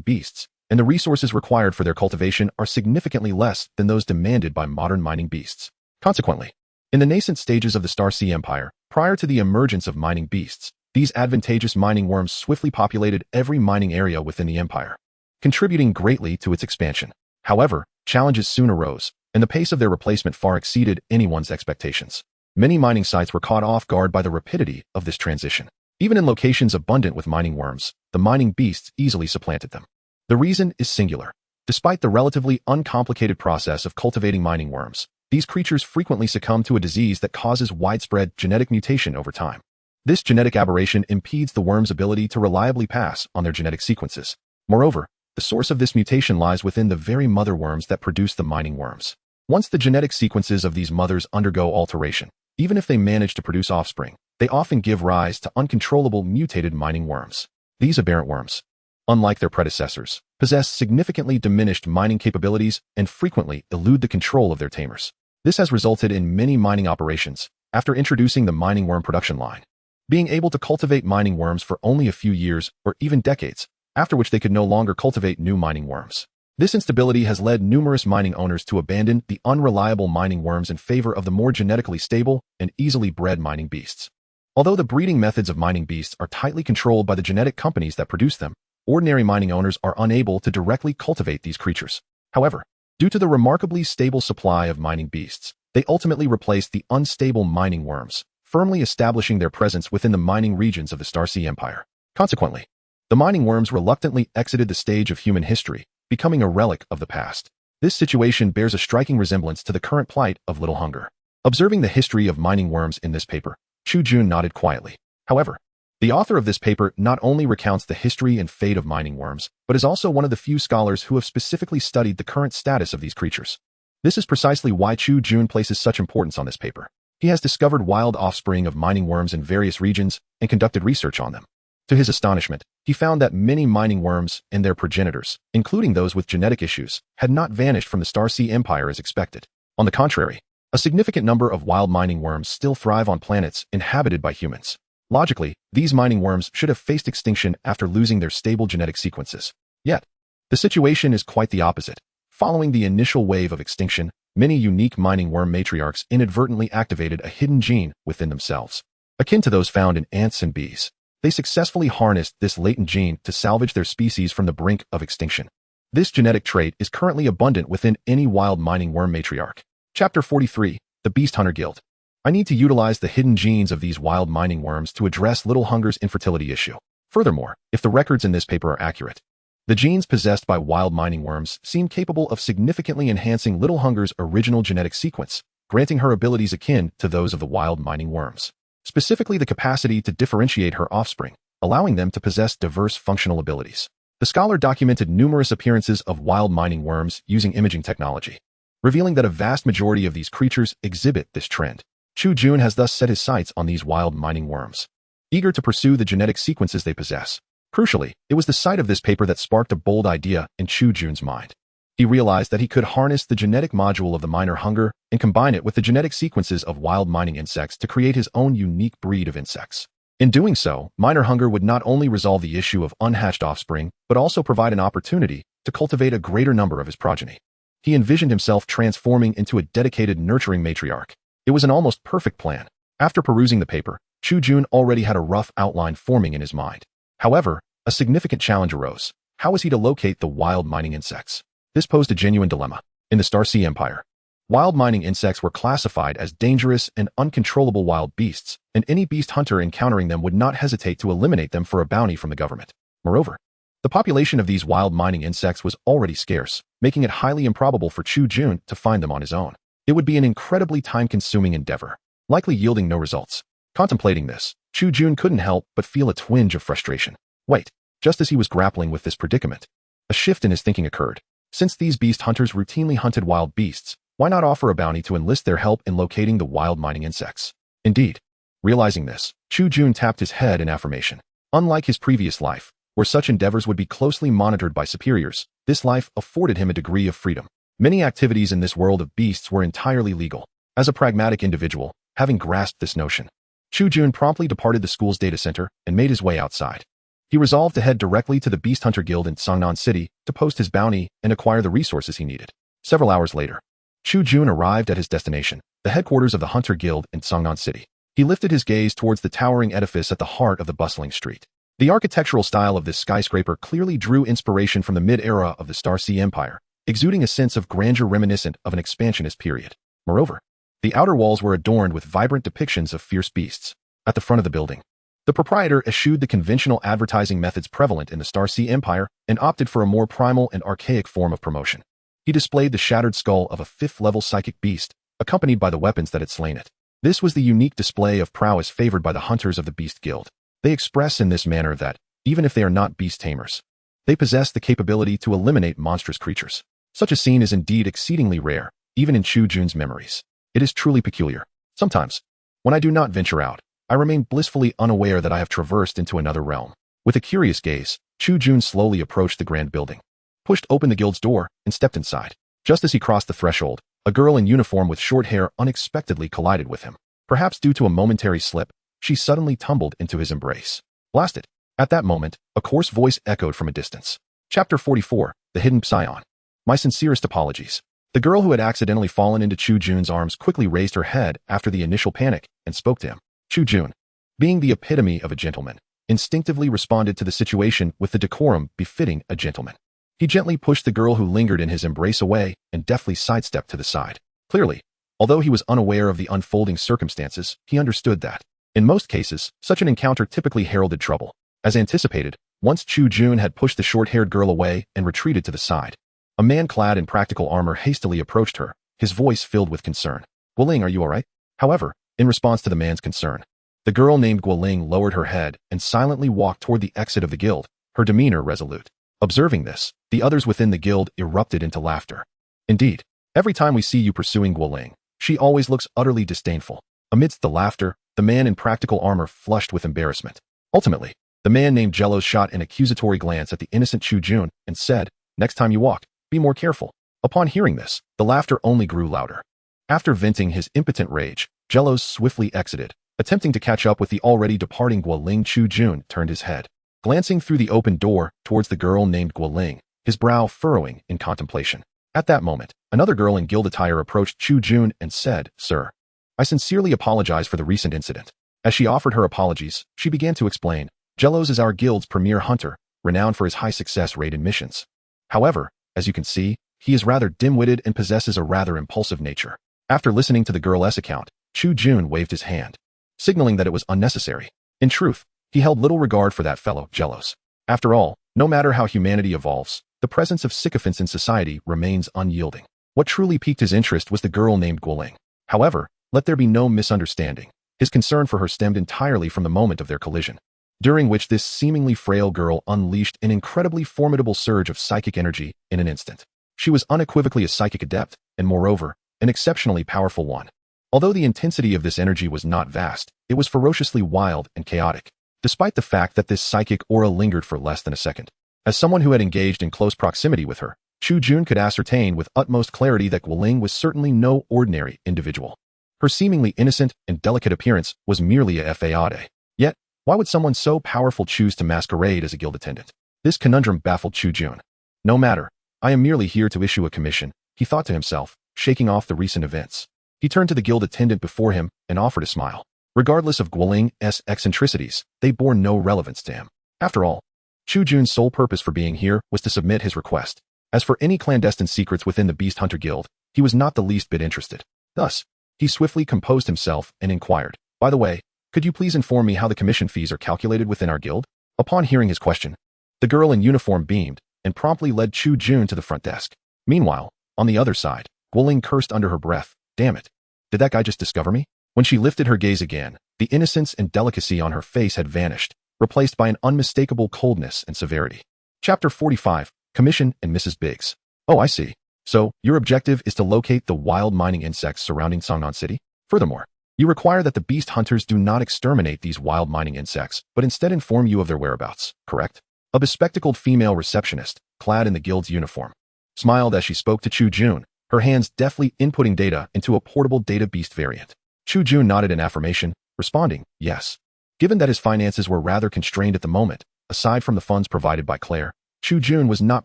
S1: beasts, and the resources required for their cultivation are significantly less than those demanded by modern mining beasts. Consequently, in the nascent stages of the Star Sea Empire, prior to the emergence of mining beasts, these advantageous mining worms swiftly populated every mining area within the empire, contributing greatly to its expansion. However, challenges soon arose, and the pace of their replacement far exceeded anyone's expectations. Many mining sites were caught off guard by the rapidity of this transition. Even in locations abundant with mining worms, the mining beasts easily supplanted them. The reason is singular. Despite the relatively uncomplicated process of cultivating mining worms, these creatures frequently succumb to a disease that causes widespread genetic mutation over time. This genetic aberration impedes the worm's ability to reliably pass on their genetic sequences. Moreover, the source of this mutation lies within the very mother worms that produce the mining worms. Once the genetic sequences of these mothers undergo alteration, even if they manage to produce offspring, they often give rise to uncontrollable mutated mining worms. These aberrant worms, unlike their predecessors, possess significantly diminished mining capabilities and frequently elude the control of their tamers. This has resulted in many mining operations, after introducing the mining worm production line, being able to cultivate mining worms for only a few years or even decades, after which they could no longer cultivate new mining worms. This instability has led numerous mining owners to abandon the unreliable mining worms in favor of the more genetically stable and easily bred mining beasts. Although the breeding methods of mining beasts are tightly controlled by the genetic companies that produce them, ordinary mining owners are unable to directly cultivate these creatures. However, due to the remarkably stable supply of mining beasts, they ultimately replace the unstable mining worms, firmly establishing their presence within the mining regions of the Star Sea Empire. Consequently, the mining worms reluctantly exited the stage of human history, becoming a relic of the past. This situation bears a striking resemblance to the current plight of Little Hunger. Observing the history of mining worms in this paper, Chu Jun nodded quietly. However, the author of this paper not only recounts the history and fate of mining worms, but is also one of the few scholars who have specifically studied the current status of these creatures. This is precisely why Chu Jun places such importance on this paper. He has discovered wild offspring of mining worms in various regions and conducted research on them. To his astonishment, he found that many mining worms and their progenitors, including those with genetic issues, had not vanished from the Star Sea Empire as expected. On the contrary, a significant number of wild mining worms still thrive on planets inhabited by humans. Logically, these mining worms should have faced extinction after losing their stable genetic sequences. Yet, the situation is quite the opposite. Following the initial wave of extinction, many unique mining worm matriarchs inadvertently activated a hidden gene within themselves, akin to those found in ants and bees. They successfully harnessed this latent gene to salvage their species from the brink of extinction. This genetic trait is currently abundant within any wild mining worm matriarch. Chapter 43, The Beast Hunter Guild. I need to utilize the hidden genes of these wild mining worms to address Little Hunger's infertility issue. Furthermore, if the records in this paper are accurate, the genes possessed by wild mining worms seem capable of significantly enhancing Little Hunger's original genetic sequence, granting her abilities akin to those of the wild mining worms. Specifically the capacity to differentiate her offspring, allowing them to possess diverse functional abilities. The scholar documented numerous appearances of wild mining worms using imaging technology, revealing that a vast majority of these creatures exhibit this trend. Chu Jun has thus set his sights on these wild mining worms, eager to pursue the genetic sequences they possess. Crucially, it was the sight of this paper that sparked a bold idea in Chu Jun's mind. He realized that he could harness the genetic module of the miner hunger and combine it with the genetic sequences of wild mining insects to create his own unique breed of insects. In doing so, miner hunger would not only resolve the issue of unhatched offspring, but also provide an opportunity to cultivate a greater number of his progeny. He envisioned himself transforming into a dedicated nurturing matriarch. It was an almost perfect plan. After perusing the paper, Chu Jun already had a rough outline forming in his mind. However, a significant challenge arose. How was he to locate the wild mining insects? This posed a genuine dilemma. In the Star Sea Empire, wild mining insects were classified as dangerous and uncontrollable wild beasts, and any beast hunter encountering them would not hesitate to eliminate them for a bounty from the government. Moreover, the population of these wild mining insects was already scarce, making it highly improbable for Chu Jun to find them on his own. It would be an incredibly time-consuming endeavor, likely yielding no results. Contemplating this, Chu Jun couldn't help but feel a twinge of frustration. Wait, just as he was grappling with this predicament, a shift in his thinking occurred. Since these beast hunters routinely hunted wild beasts, why not offer a bounty to enlist their help in locating the wild mining insects? Indeed, realizing this, Chu Jun tapped his head in affirmation. Unlike his previous life, where such endeavors would be closely monitored by superiors, this life afforded him a degree of freedom. Many activities in this world of beasts were entirely legal. As a pragmatic individual, having grasped this notion, Chu Jun promptly departed the school's data center and made his way outside. He resolved to head directly to the Beast Hunter Guild in Songnan City to post his bounty and acquire the resources he needed. Several hours later, Chu Jun arrived at his destination, the headquarters of the Hunter Guild in Songnan City. He lifted his gaze towards the towering edifice at the heart of the bustling street. The architectural style of this skyscraper clearly drew inspiration from the mid-era of the Star Sea Empire, exuding a sense of grandeur reminiscent of an expansionist period. Moreover, the outer walls were adorned with vibrant depictions of fierce beasts. At the front of the building, the proprietor eschewed the conventional advertising methods prevalent in the Star Sea Empire and opted for a more primal and archaic form of promotion. He displayed the shattered skull of a fifth-level psychic beast, accompanied by the weapons that had slain it. This was the unique display of prowess favored by the hunters of the Beast Guild. They express in this manner that, even if they are not beast tamers, they possess the capability to eliminate monstrous creatures. Such a scene is indeed exceedingly rare, even in Chu Jun's memories. It is truly peculiar. Sometimes, when I do not venture out, I remain blissfully unaware that I have traversed into another realm. With a curious gaze, Chu Jun slowly approached the grand building, pushed open the guild's door, and stepped inside. Just as he crossed the threshold, a girl in uniform with short hair unexpectedly collided with him. Perhaps due to a momentary slip, she suddenly tumbled into his embrace. Blast it! At that moment, a coarse voice echoed from a distance. Chapter 44, The Hidden Psion. My sincerest apologies. The girl who had accidentally fallen into Chu Jun's arms quickly raised her head after the initial panic and spoke to him. Chu Jun, being the epitome of a gentleman, instinctively responded to the situation with the decorum befitting a gentleman. He gently pushed the girl who lingered in his embrace away and deftly sidestepped to the side. Clearly, although he was unaware of the unfolding circumstances, he understood that, in most cases, such an encounter typically heralded trouble. As anticipated, once Chu Jun had pushed the short-haired girl away and retreated to the side, A man clad in practical armor hastily approached her, his voice filled with concern. Guoling, are you alright? However, in response to the man's concern, the girl named Guoling lowered her head and silently walked toward the exit of the guild, her demeanor resolute. Observing this, the others within the guild erupted into laughter. Indeed, every time we see you pursuing Guoling, she always looks utterly disdainful. Amidst the laughter, the man in practical armor flushed with embarrassment. Ultimately, the man named Jello shot an accusatory glance at the innocent Chu Jun and said, next time you walk, be more careful. Upon hearing this, the laughter only grew louder. After venting his impotent rage, Jello swiftly exited. Attempting to catch up with the already departing Guoling, Chu Jun turned his head. Glancing through the open door towards the girl named Guoling, his brow furrowing in contemplation. At that moment, another girl in guild attire approached Chu Jun and said, Sir, I sincerely apologize for the recent incident. As she offered her apologies, she began to explain, Jellos is our guild's premier hunter, renowned for his high success rate in missions. However, as you can see, he is rather dim-witted and possesses a rather impulsive nature. After listening to the girl's account, Chu Jun waved his hand, signaling that it was unnecessary. In truth, he held little regard for that fellow Jellos. After all, no matter how humanity evolves, the presence of sycophants in society remains unyielding. What truly piqued his interest was the girl named Guoling. However, let there be no misunderstanding. His concern for her stemmed entirely from the moment of their collision, during which this seemingly frail girl unleashed an incredibly formidable surge of psychic energy in an instant. She was unequivocally a psychic adept, and moreover, an exceptionally powerful one. Although the intensity of this energy was not vast, it was ferociously wild and chaotic, despite the fact that this psychic aura lingered for less than a second. As someone who had engaged in close proximity with her, Chu Jun could ascertain with utmost clarity that Guoling was certainly no ordinary individual. Her seemingly innocent and delicate appearance was merely a fade. Yet, why would someone so powerful choose to masquerade as a guild attendant? This conundrum baffled Chu Jun. No matter, I am merely here to issue a commission, he thought to himself, shaking off the recent events. He turned to the guild attendant before him and offered a smile. Regardless of Guoling's eccentricities, they bore no relevance to him. After all, Chu Jun's sole purpose for being here was to submit his request. As for any clandestine secrets within the Beast Hunter Guild, he was not the least bit interested. Thus, he swiftly composed himself and inquired, by the way, could you please inform me how the commission fees are calculated within our guild? Upon hearing his question, the girl in uniform beamed and promptly led Chu Jun to the front desk. Meanwhile, on the other side, Guoling cursed under her breath, damn it. Did that guy just discover me? When she lifted her gaze again, the innocence and delicacy on her face had vanished, replaced by an unmistakable coldness and severity. Chapter 45, Commission and Mrs. Biggs. Oh, I see. So, your objective is to locate the wild mining insects surrounding Songnan City? Furthermore, you require that the beast hunters do not exterminate these wild mining insects, but instead inform you of their whereabouts, correct? A bespectacled female receptionist, clad in the guild's uniform, smiled as she spoke to Chu Jun, her hands deftly inputting data into a portable data beast variant. Chu Jun nodded in affirmation, responding, yes. Given that his finances were rather constrained at the moment, aside from the funds provided by Claire, Chu Jun was not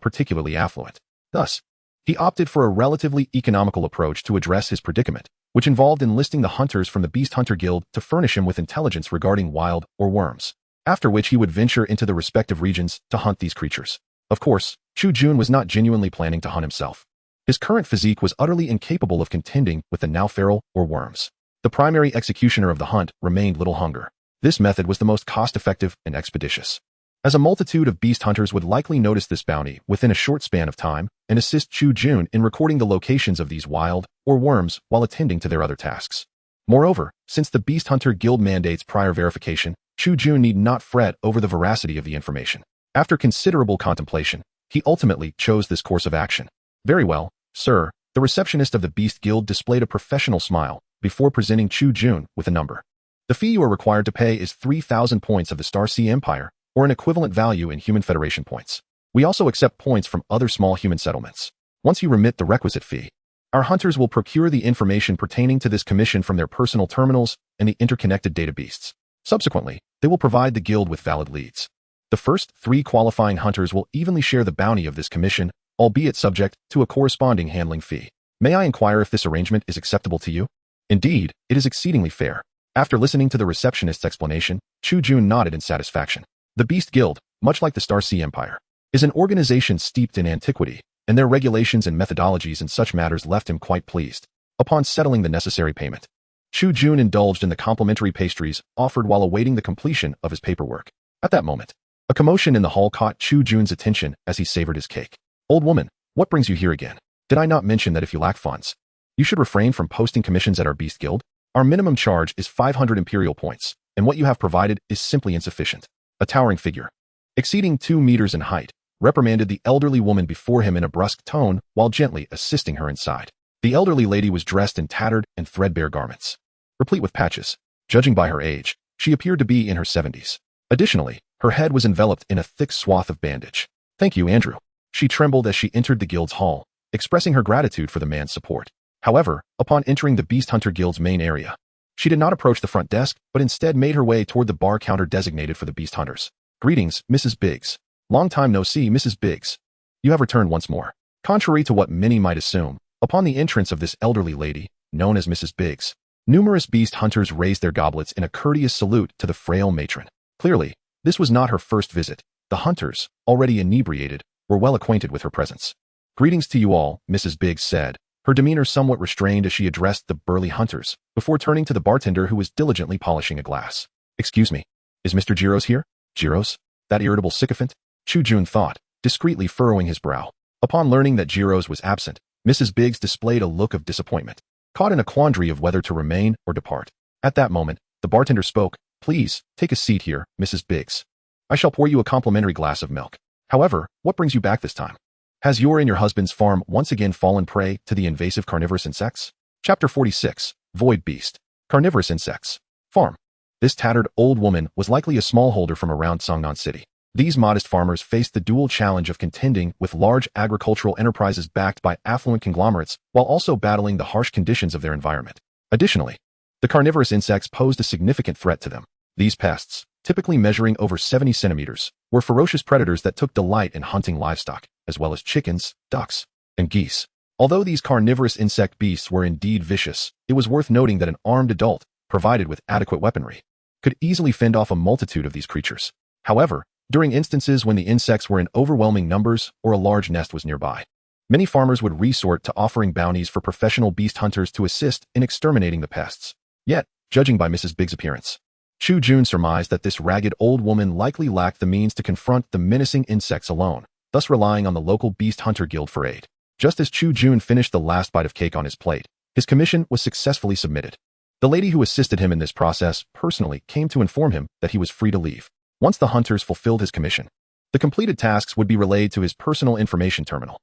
S1: particularly affluent. Thus, he opted for a relatively economical approach to address his predicament, which involved enlisting the hunters from the Beast Hunter Guild to furnish him with intelligence regarding wild or worms, after which he would venture into the respective regions to hunt these creatures. Of course, Chu Jun was not genuinely planning to hunt himself. His current physique was utterly incapable of contending with the now feral or worms. The primary executioner of the hunt remained Little Hunger. This method was the most cost-effective and expeditious, as a multitude of beast hunters would likely notice this bounty within a short span of time and assist Chu Jun in recording the locations of these wild or worms while attending to their other tasks. Moreover, since the Beast Hunter Guild mandates prior verification, Chu Jun need not fret over the veracity of the information. After considerable contemplation, he ultimately chose this course of action. Very well, sir, the receptionist of the Beast Guild displayed a professional smile before presenting Chu Jun with a number. The fee you are required to pay is 3,000 points of the Star Sea Empire, or an equivalent value in Human Federation points. We also accept points from other small human settlements. Once you remit the requisite fee, our hunters will procure the information pertaining to this commission from their personal terminals and the interconnected data beasts. Subsequently, they will provide the guild with valid leads. The first 3 qualifying hunters will evenly share the bounty of this commission, albeit subject to a corresponding handling fee. May I inquire if this arrangement is acceptable to you? Indeed, it is exceedingly fair. After listening to the receptionist's explanation, Chu Jun nodded in satisfaction. The Beast Guild, much like the Star Sea Empire, is an organization steeped in antiquity, and their regulations and methodologies in such matters left him quite pleased. Upon settling the necessary payment, Chu Jun indulged in the complimentary pastries offered while awaiting the completion of his paperwork. At that moment, a commotion in the hall caught Chu Jun's attention as he savored his cake. Old woman, What brings you here again? Did I not mention that if you lack funds, you should refrain from posting commissions at our Beast Guild? Our minimum charge is 500 Imperial points, and what you have provided is simply insufficient. A towering figure, exceeding 2 meters in height, reprimanded the elderly woman before him in a brusque tone while gently assisting her inside. The elderly lady was dressed in tattered and threadbare garments, replete with patches. Judging by her age, she appeared to be in her 70s. Additionally, her head was enveloped in a thick swath of bandage. Thank you, Andrew. She trembled as she entered the guild's hall, expressing her gratitude for the man's support. However, upon entering the Beast Hunter Guild's main area, she did not approach the front desk, but instead made her way toward the bar counter designated for the Beast Hunters. Greetings, Mrs. Biggs. Long time no see, Mrs. Biggs. You have returned once more. Contrary to what many might assume, upon the entrance of this elderly lady, known as Mrs. Biggs, numerous beast hunters raised their goblets in a courteous salute to the frail matron. Clearly, this was not her first visit. The hunters, already inebriated, were well acquainted with her presence. Greetings to you all, Mrs. Biggs said, her demeanor somewhat restrained as she addressed the burly hunters, before turning to the bartender who was diligently polishing a glass. Excuse me, is Mr. Giros here? Giros? That irritable sycophant? Chu Jun thought, discreetly furrowing his brow. Upon learning that Giros was absent, Mrs. Biggs displayed a look of disappointment, caught in a quandary of whether to remain or depart. At that moment, the bartender spoke. Please, take a seat here, Mrs. Biggs. I shall pour you a complimentary glass of milk. However, what brings you back this time? Has your and your husband's farm once again fallen prey to the invasive carnivorous insects? Chapter 46, Void Beast. Carnivorous Insects. Farm. This tattered old woman was likely a smallholder from around Songnan City. These modest farmers faced the dual challenge of contending with large agricultural enterprises backed by affluent conglomerates while also battling the harsh conditions of their environment. Additionally, the carnivorous insects posed a significant threat to them. These pests, typically measuring over 70 centimeters, were ferocious predators that took delight in hunting livestock, as well as chickens, ducks, and geese. Although these carnivorous insect beasts were indeed vicious, it was worth noting that an armed adult, provided with adequate weaponry, could easily fend off a multitude of these creatures. However, during instances when the insects were in overwhelming numbers or a large nest was nearby, many farmers would resort to offering bounties for professional beast hunters to assist in exterminating the pests. Yet, judging by Mrs. Biggs' appearance, Chu Jun surmised that this ragged old woman likely lacked the means to confront the menacing insects alone, thus relying on the local Beast Hunter Guild for aid. Just as Chu Jun finished the last bite of cake on his plate, his commission was successfully submitted. The lady who assisted him in this process personally came to inform him that he was free to leave. Once the hunters fulfilled his commission, the completed tasks would be relayed to his personal information terminal.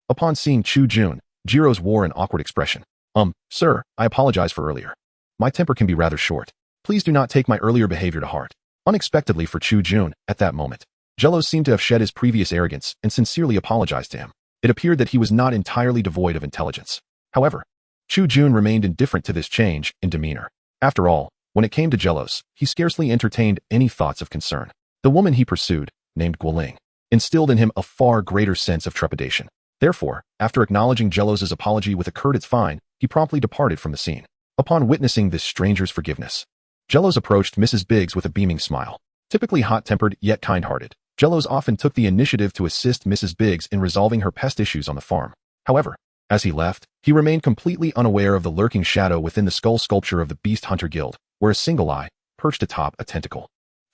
S1: Upon seeing Chu Jun, Giros wore an awkward expression. Sir, I apologize for earlier. My temper can be rather short. Please do not take my earlier behavior to heart. Unexpectedly for Chu Jun, at that moment, Jelos seemed to have shed his previous arrogance and sincerely apologized to him. It appeared that he was not entirely devoid of intelligence. However, Chu Jun remained indifferent to this change in demeanor. After all, when it came to Jelos, he scarcely entertained any thoughts of concern. The woman he pursued, named Guoling, instilled in him a far greater sense of trepidation. Therefore, after acknowledging Jelos's apology with a curt "it's fine," he promptly departed from the scene. Upon witnessing this stranger's forgiveness, Jelos approached Mrs. Biggs with a beaming smile. Typically hot-tempered yet kind-hearted, Jelos often took the initiative to assist Mrs. Biggs in resolving her pest issues on the farm. However, as he left, he remained completely unaware of the lurking shadow within the skull sculpture of the Beast Hunter Guild, where a single eye, perched atop a tentacle,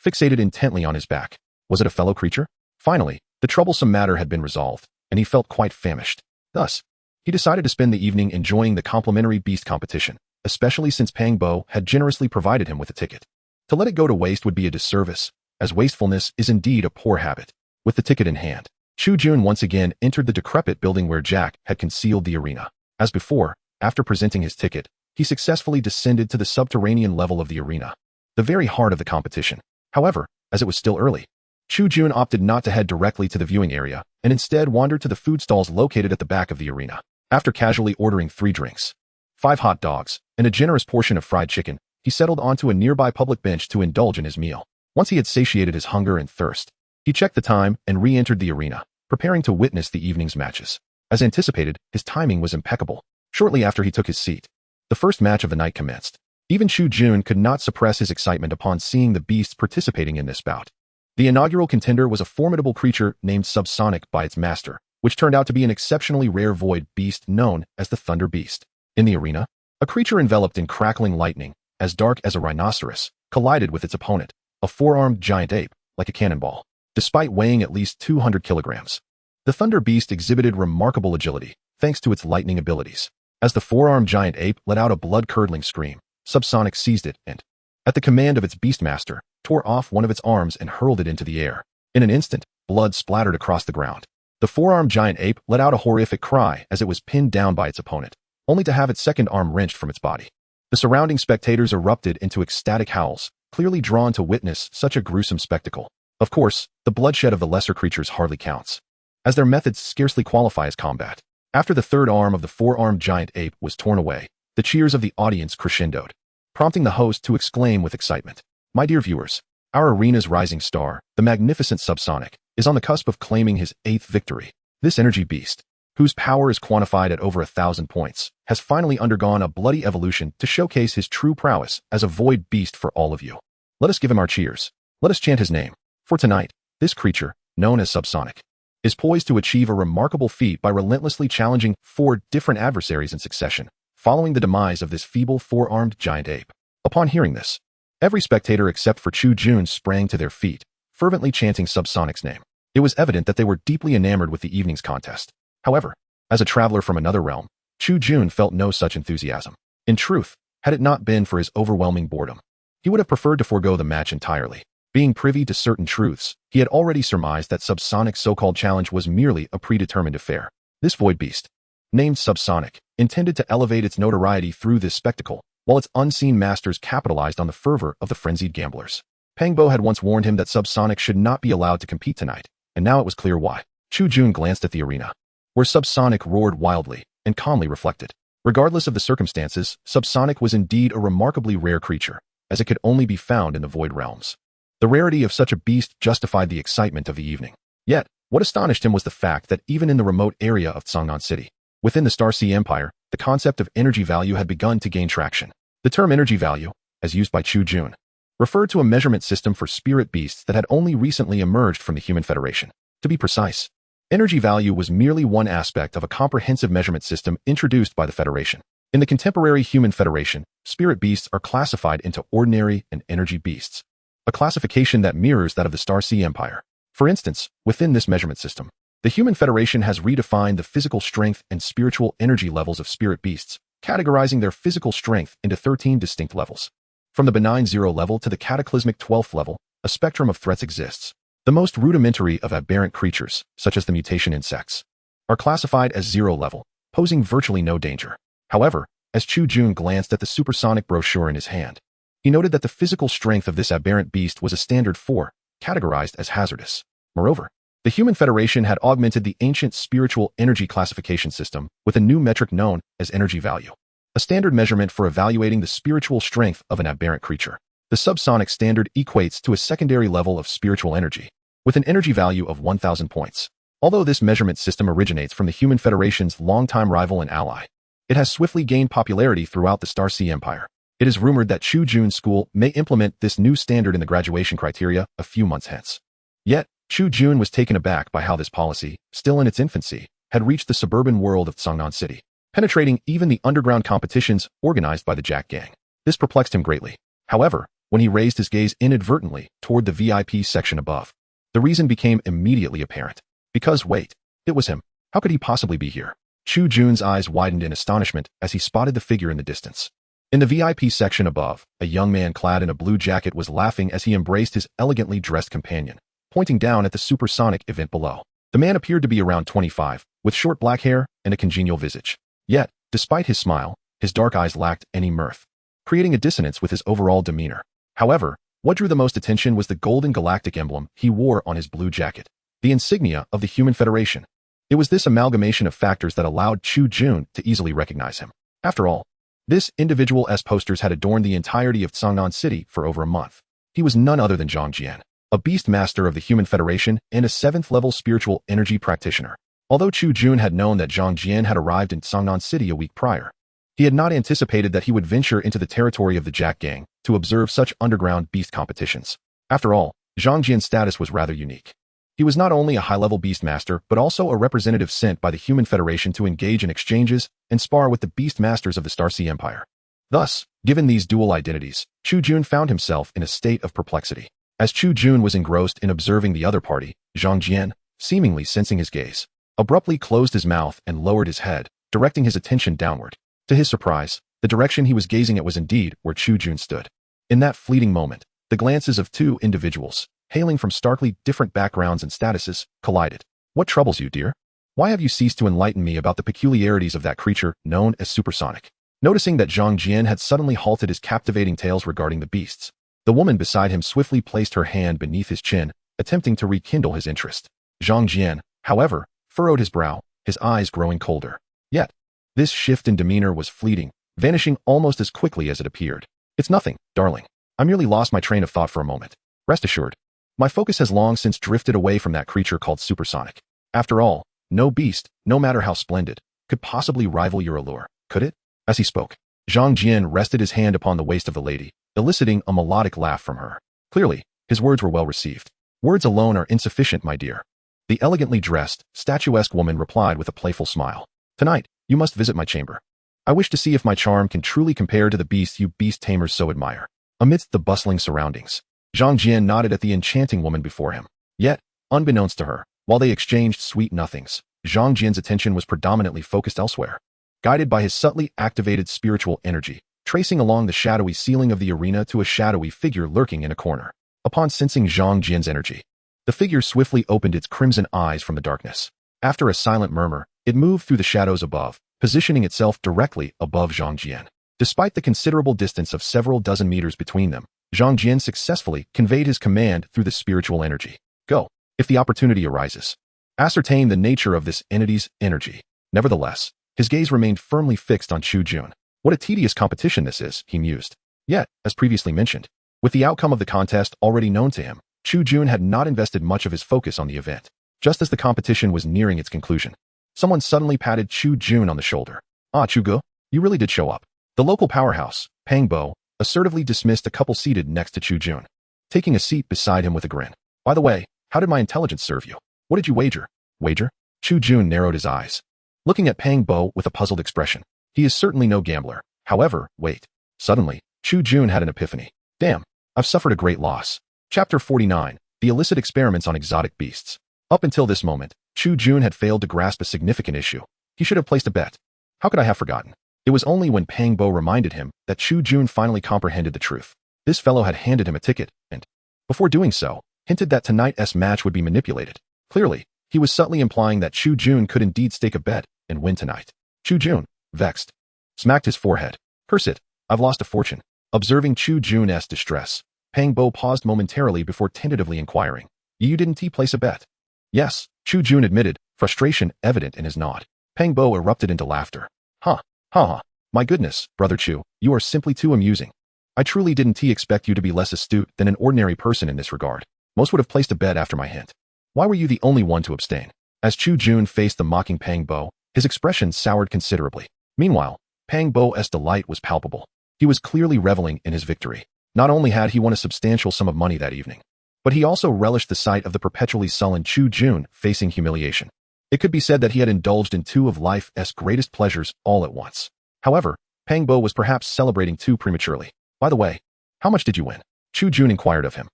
S1: fixated intently on his back. Was it a fellow creature? Finally, the troublesome matter had been resolved, and he felt quite famished. Thus, he decided to spend the evening enjoying the complimentary beast competition, especially since Pang Bo had generously provided him with a ticket. To let it go to waste would be a disservice, as wastefulness is indeed a poor habit. With the ticket in hand, Chu Jun once again entered the decrepit building where Jack had concealed the arena. As before, after presenting his ticket, he successfully descended to the subterranean level of the arena, the very heart of the competition. However, as it was still early, Chu Jun opted not to head directly to the viewing area and instead wandered to the food stalls located at the back of the arena. After casually ordering 3 drinks, 5 hot dogs, and a generous portion of fried chicken, he settled onto a nearby public bench to indulge in his meal. Once he had satiated his hunger and thirst, he checked the time and re-entered the arena, preparing to witness the evening's matches. As anticipated, his timing was impeccable. Shortly after he took his seat, the first match of the night commenced. Even Chu Jun could not suppress his excitement upon seeing the beasts participating in this bout. The inaugural contender was a formidable creature named Subsonic by its master, which turned out to be an exceptionally rare void beast known as the Thunder Beast. In the arena, a creature enveloped in crackling lightning, as dark as a rhinoceros, collided with its opponent, a 4-armed giant ape, like a cannonball. Despite weighing at least 200 kilograms, the The Thunder Beast exhibited remarkable agility, thanks to its lightning abilities. As the four-armed giant ape let out a blood-curdling scream, Subsonic seized it and, at the command of its Beastmaster, tore off one of its arms and hurled it into the air. In an instant, blood splattered across the ground. The four-armed giant ape let out a horrific cry as it was pinned down by its opponent, only to have its second arm wrenched from its body. The surrounding spectators erupted into ecstatic howls, clearly drawn to witness such a gruesome spectacle. Of course, the bloodshed of the lesser creatures hardly counts, as their methods scarcely qualify as combat. After the third arm of the four-armed giant ape was torn away, the cheers of the audience crescendoed, prompting the host to exclaim with excitement, "My dear viewers, our arena's rising star, the magnificent Subsonic, is on the cusp of claiming his 8th victory. This energy beast, whose power is quantified at over 1,000 points, has finally undergone a bloody evolution to showcase his true prowess as a void beast for all of you. Let us give him our cheers. Let us chant his name. For tonight, this creature, known as Subsonic, is poised to achieve a remarkable feat by relentlessly challenging 4 different adversaries in succession, following the demise of this feeble four-armed giant ape." Upon hearing this, every spectator except for Chu Jun sprang to their feet, fervently chanting Subsonic's name. It was evident that they were deeply enamored with the evening's contest. However, as a traveler from another realm, Chu Jun felt no such enthusiasm. In truth, had it not been for his overwhelming boredom, he would have preferred to forego the match entirely. Being privy to certain truths, he had already surmised that Subsonic's so-called challenge was merely a predetermined affair. This void beast, named Subsonic, intended to elevate its notoriety through this spectacle, while its unseen masters capitalized on the fervor of the frenzied gamblers. Pangbo had once warned him that Subsonic should not be allowed to compete tonight, and now it was clear why. Chu Jun glanced at the arena, where Subsonic roared wildly, and calmly reflected. Regardless of the circumstances, Subsonic was indeed a remarkably rare creature, as it could only be found in the void realms. The rarity of such a beast justified the excitement of the evening. Yet, what astonished him was the fact that even in the remote area of Seongnam City, within the Star Sea Empire, the concept of energy value had begun to gain traction. The term energy value, as used by Chu Jun, referred to a measurement system for spirit beasts that had only recently emerged from the Human Federation. To be precise, energy value was merely one aspect of a comprehensive measurement system introduced by the Federation. In the contemporary Human Federation, spirit beasts are classified into ordinary and energy beasts, a classification that mirrors that of the Star Sea Empire. For instance, within this measurement system, the Human Federation has redefined the physical strength and spiritual energy levels of spirit beasts, categorizing their physical strength into 13 distinct levels. From the benign 0 level to the cataclysmic 12th level, a spectrum of threats exists. The most rudimentary of aberrant creatures, such as the mutation insects, are classified as 0 level, posing virtually no danger. However, as Chu Jun glanced at the supersonic brochure in his hand, he noted that the physical strength of this aberrant beast was a standard 4, categorized as hazardous. Moreover, the Human Federation had augmented the ancient spiritual energy classification system with a new metric known as energy value, a standard measurement for evaluating the spiritual strength of an aberrant creature. The subsonic standard equates to a secondary level of spiritual energy, with an energy value of 1,000 points. Although this measurement system originates from the Human Federation's longtime rival and ally, it has swiftly gained popularity throughout the Star Sea Empire. It is rumored that Chu Jun's school may implement this new standard in the graduation criteria a few months hence. Yet, Chu Jun was taken aback by how this policy, still in its infancy, had reached the suburban world of Seongnam City, penetrating even the underground competitions organized by the Jack Gang. This perplexed him greatly. However, when he raised his gaze inadvertently toward the VIP section above, the reason became immediately apparent. Because wait, it was him. How could he possibly be here? Chu Jun's eyes widened in astonishment as he spotted the figure in the distance. In the VIP section above, a young man clad in a blue jacket was laughing as he embraced his elegantly dressed companion, pointing down at the supersonic event below. The man appeared to be around 25, with short black hair and a congenial visage. Yet, despite his smile, his dark eyes lacked any mirth, creating a dissonance with his overall demeanor. However, what drew the most attention was the golden galactic emblem he wore on his blue jacket, the insignia of the Human Federation. It was this amalgamation of factors that allowed Chu Jun to easily recognize him. After all, this individual's posters had adorned the entirety of Seongnam City for over a month. He was none other than Zhang Jian, a Beastmaster of the Human Federation and a 7th-level spiritual energy practitioner. Although Chu Jun had known that Zhang Jian had arrived in Seongnam City a week prior, he had not anticipated that he would venture into the territory of the Jack Gang to observe such underground beast competitions. After all, Zhang Jian's status was rather unique. He was not only a high-level Beastmaster, but also a representative sent by the Human Federation to engage in exchanges and spar with the Beastmasters of the Star Sea Empire. Thus, given these dual identities, Chu Jun found himself in a state of perplexity. As Chu Jun was engrossed in observing the other party, Zhang Jian, seemingly sensing his gaze, abruptly closed his mouth and lowered his head, directing his attention downward. To his surprise, the direction he was gazing at was indeed where Chu Jun stood. In that fleeting moment, the glances of two individuals, hailing from starkly different backgrounds and statuses, collided. What troubles you, dear? Why have you ceased to enlighten me about the peculiarities of that creature known as supersonic? Noticing that Zhang Jian had suddenly halted his captivating tales regarding the beasts, the woman beside him swiftly placed her hand beneath his chin, attempting to rekindle his interest. Zhang Jian, however, furrowed his brow, his eyes growing colder. Yet, this shift in demeanor was fleeting, vanishing almost as quickly as it appeared. It's nothing, darling. I merely lost my train of thought for a moment. Rest assured, my focus has long since drifted away from that creature called supersonic. After all, no beast, no matter how splendid, could possibly rival your allure, could it? As he spoke, Zhang Jian rested his hand upon the waist of the lady, eliciting a melodic laugh from her. Clearly, his words were well received. Words alone are insufficient, my dear. The elegantly dressed, statuesque woman replied with a playful smile. Tonight, you must visit my chamber. I wish to see if my charm can truly compare to the beasts you beast tamers so admire. Amidst the bustling surroundings, Zhang Jian nodded at the enchanting woman before him. Yet, unbeknownst to her, while they exchanged sweet nothings, Zhang Jian's attention was predominantly focused elsewhere. Guided by his subtly activated spiritual energy, tracing along the shadowy ceiling of the arena to a shadowy figure lurking in a corner. Upon sensing Zhang Jian's energy, the figure swiftly opened its crimson eyes from the darkness. After a silent murmur, it moved through the shadows above, positioning itself directly above Zhang Jian. Despite the considerable distance of several dozen meters between them, Zhang Jian successfully conveyed his command through the spiritual energy. Go, if the opportunity arises. Ascertain the nature of this entity's energy. Nevertheless, his gaze remained firmly fixed on Chu Jun. What a tedious competition this is, he mused. Yet, as previously mentioned, with the outcome of the contest already known to him, Chu Jun had not invested much of his focus on the event. Just as the competition was nearing its conclusion, someone suddenly patted Chu Jun on the shoulder. Ah, Chu Ge, you really did show up. The local powerhouse, Pang Bo, assertively dismissed a couple seated next to Chu Jun, taking a seat beside him with a grin. By the way, how did my intelligence serve you? What did you wager? Wager? Chu Jun narrowed his eyes, looking at Pang Bo with a puzzled expression. He is certainly no gambler. However, wait. Suddenly, Chu Jun had an epiphany. Damn, I've suffered a great loss. Chapter 49, The Illicit Experiments on Exotic Beasts. Up until this moment, Chu Jun had failed to grasp a significant issue. He should have placed a bet. How could I have forgotten? It was only when Pang Bo reminded him that Chu Jun finally comprehended the truth. This fellow had handed him a ticket, and, before doing so, hinted that tonight's match would be manipulated. Clearly, he was subtly implying that Chu Jun could indeed stake a bet and win tonight. Chu Jun, vexed, smacked his forehead. Curse it, I've lost a fortune. Observing Chu Jun's distress, Pang Bo paused momentarily before tentatively inquiring. You didn't place a bet? Yes, Chu Jun admitted, frustration evident in his nod. Pang Bo erupted into laughter. Ha, ha. My goodness, Brother Chu, you are simply too amusing. I truly didn't expect you to be less astute than an ordinary person in this regard. Most would have placed a bet after my hint. Why were you the only one to abstain? As Chu Jun faced the mocking Pang Bo, his expression soured considerably. Meanwhile, Pang Bo's delight was palpable. He was clearly reveling in his victory. Not only had he won a substantial sum of money that evening, but he also relished the sight of the perpetually sullen Chu Jun facing humiliation. It could be said that he had indulged in two of life's greatest pleasures all at once. However, Pang Bo was perhaps celebrating too prematurely. By the way, how much did you win? Chu Jun inquired of him.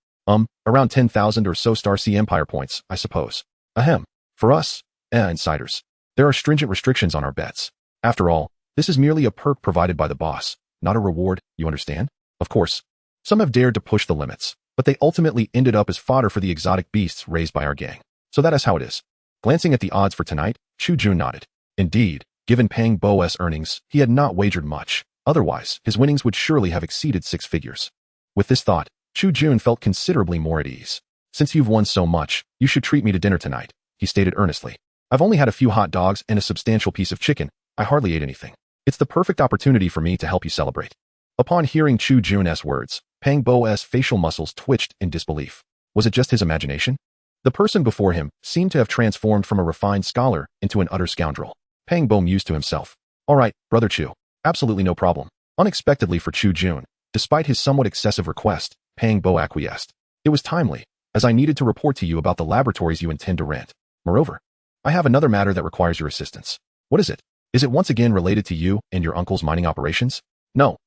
S1: Around 10,000 or so Star Sea Empire points, I suppose. Ahem. For us, insiders, there are stringent restrictions on our bets. After all, this is merely a perk provided by the boss, not a reward, you understand? Of course, some have dared to push the limits, but they ultimately ended up as fodder for the exotic beasts raised by our gang. So that is how it is. Glancing at the odds for tonight, Chu Jun nodded. Indeed, given Pang Bo's earnings, he had not wagered much. Otherwise, his winnings would surely have exceeded 6 figures. With this thought, Chu Jun felt considerably more at ease. Since you've won so much, you should treat me to dinner tonight, he stated earnestly. I've only had a few hot dogs and a substantial piece of chicken. I hardly ate anything. It's the perfect opportunity for me to help you celebrate. Upon hearing Chu Jun's words, Pang Bo's facial muscles twitched in disbelief. Was it just his imagination? The person before him seemed to have transformed from a refined scholar into an utter scoundrel. Pang Bo mused to himself. All right, Brother Chu. Absolutely no problem. Unexpectedly for Chu Jun, despite his somewhat excessive request, Pang Bo acquiesced. It was timely, as I needed to report to you about the laboratories you intend to rent. Moreover, I have another matter that requires your assistance. What is it? Is it once again related to you and your uncle's mining operations? No.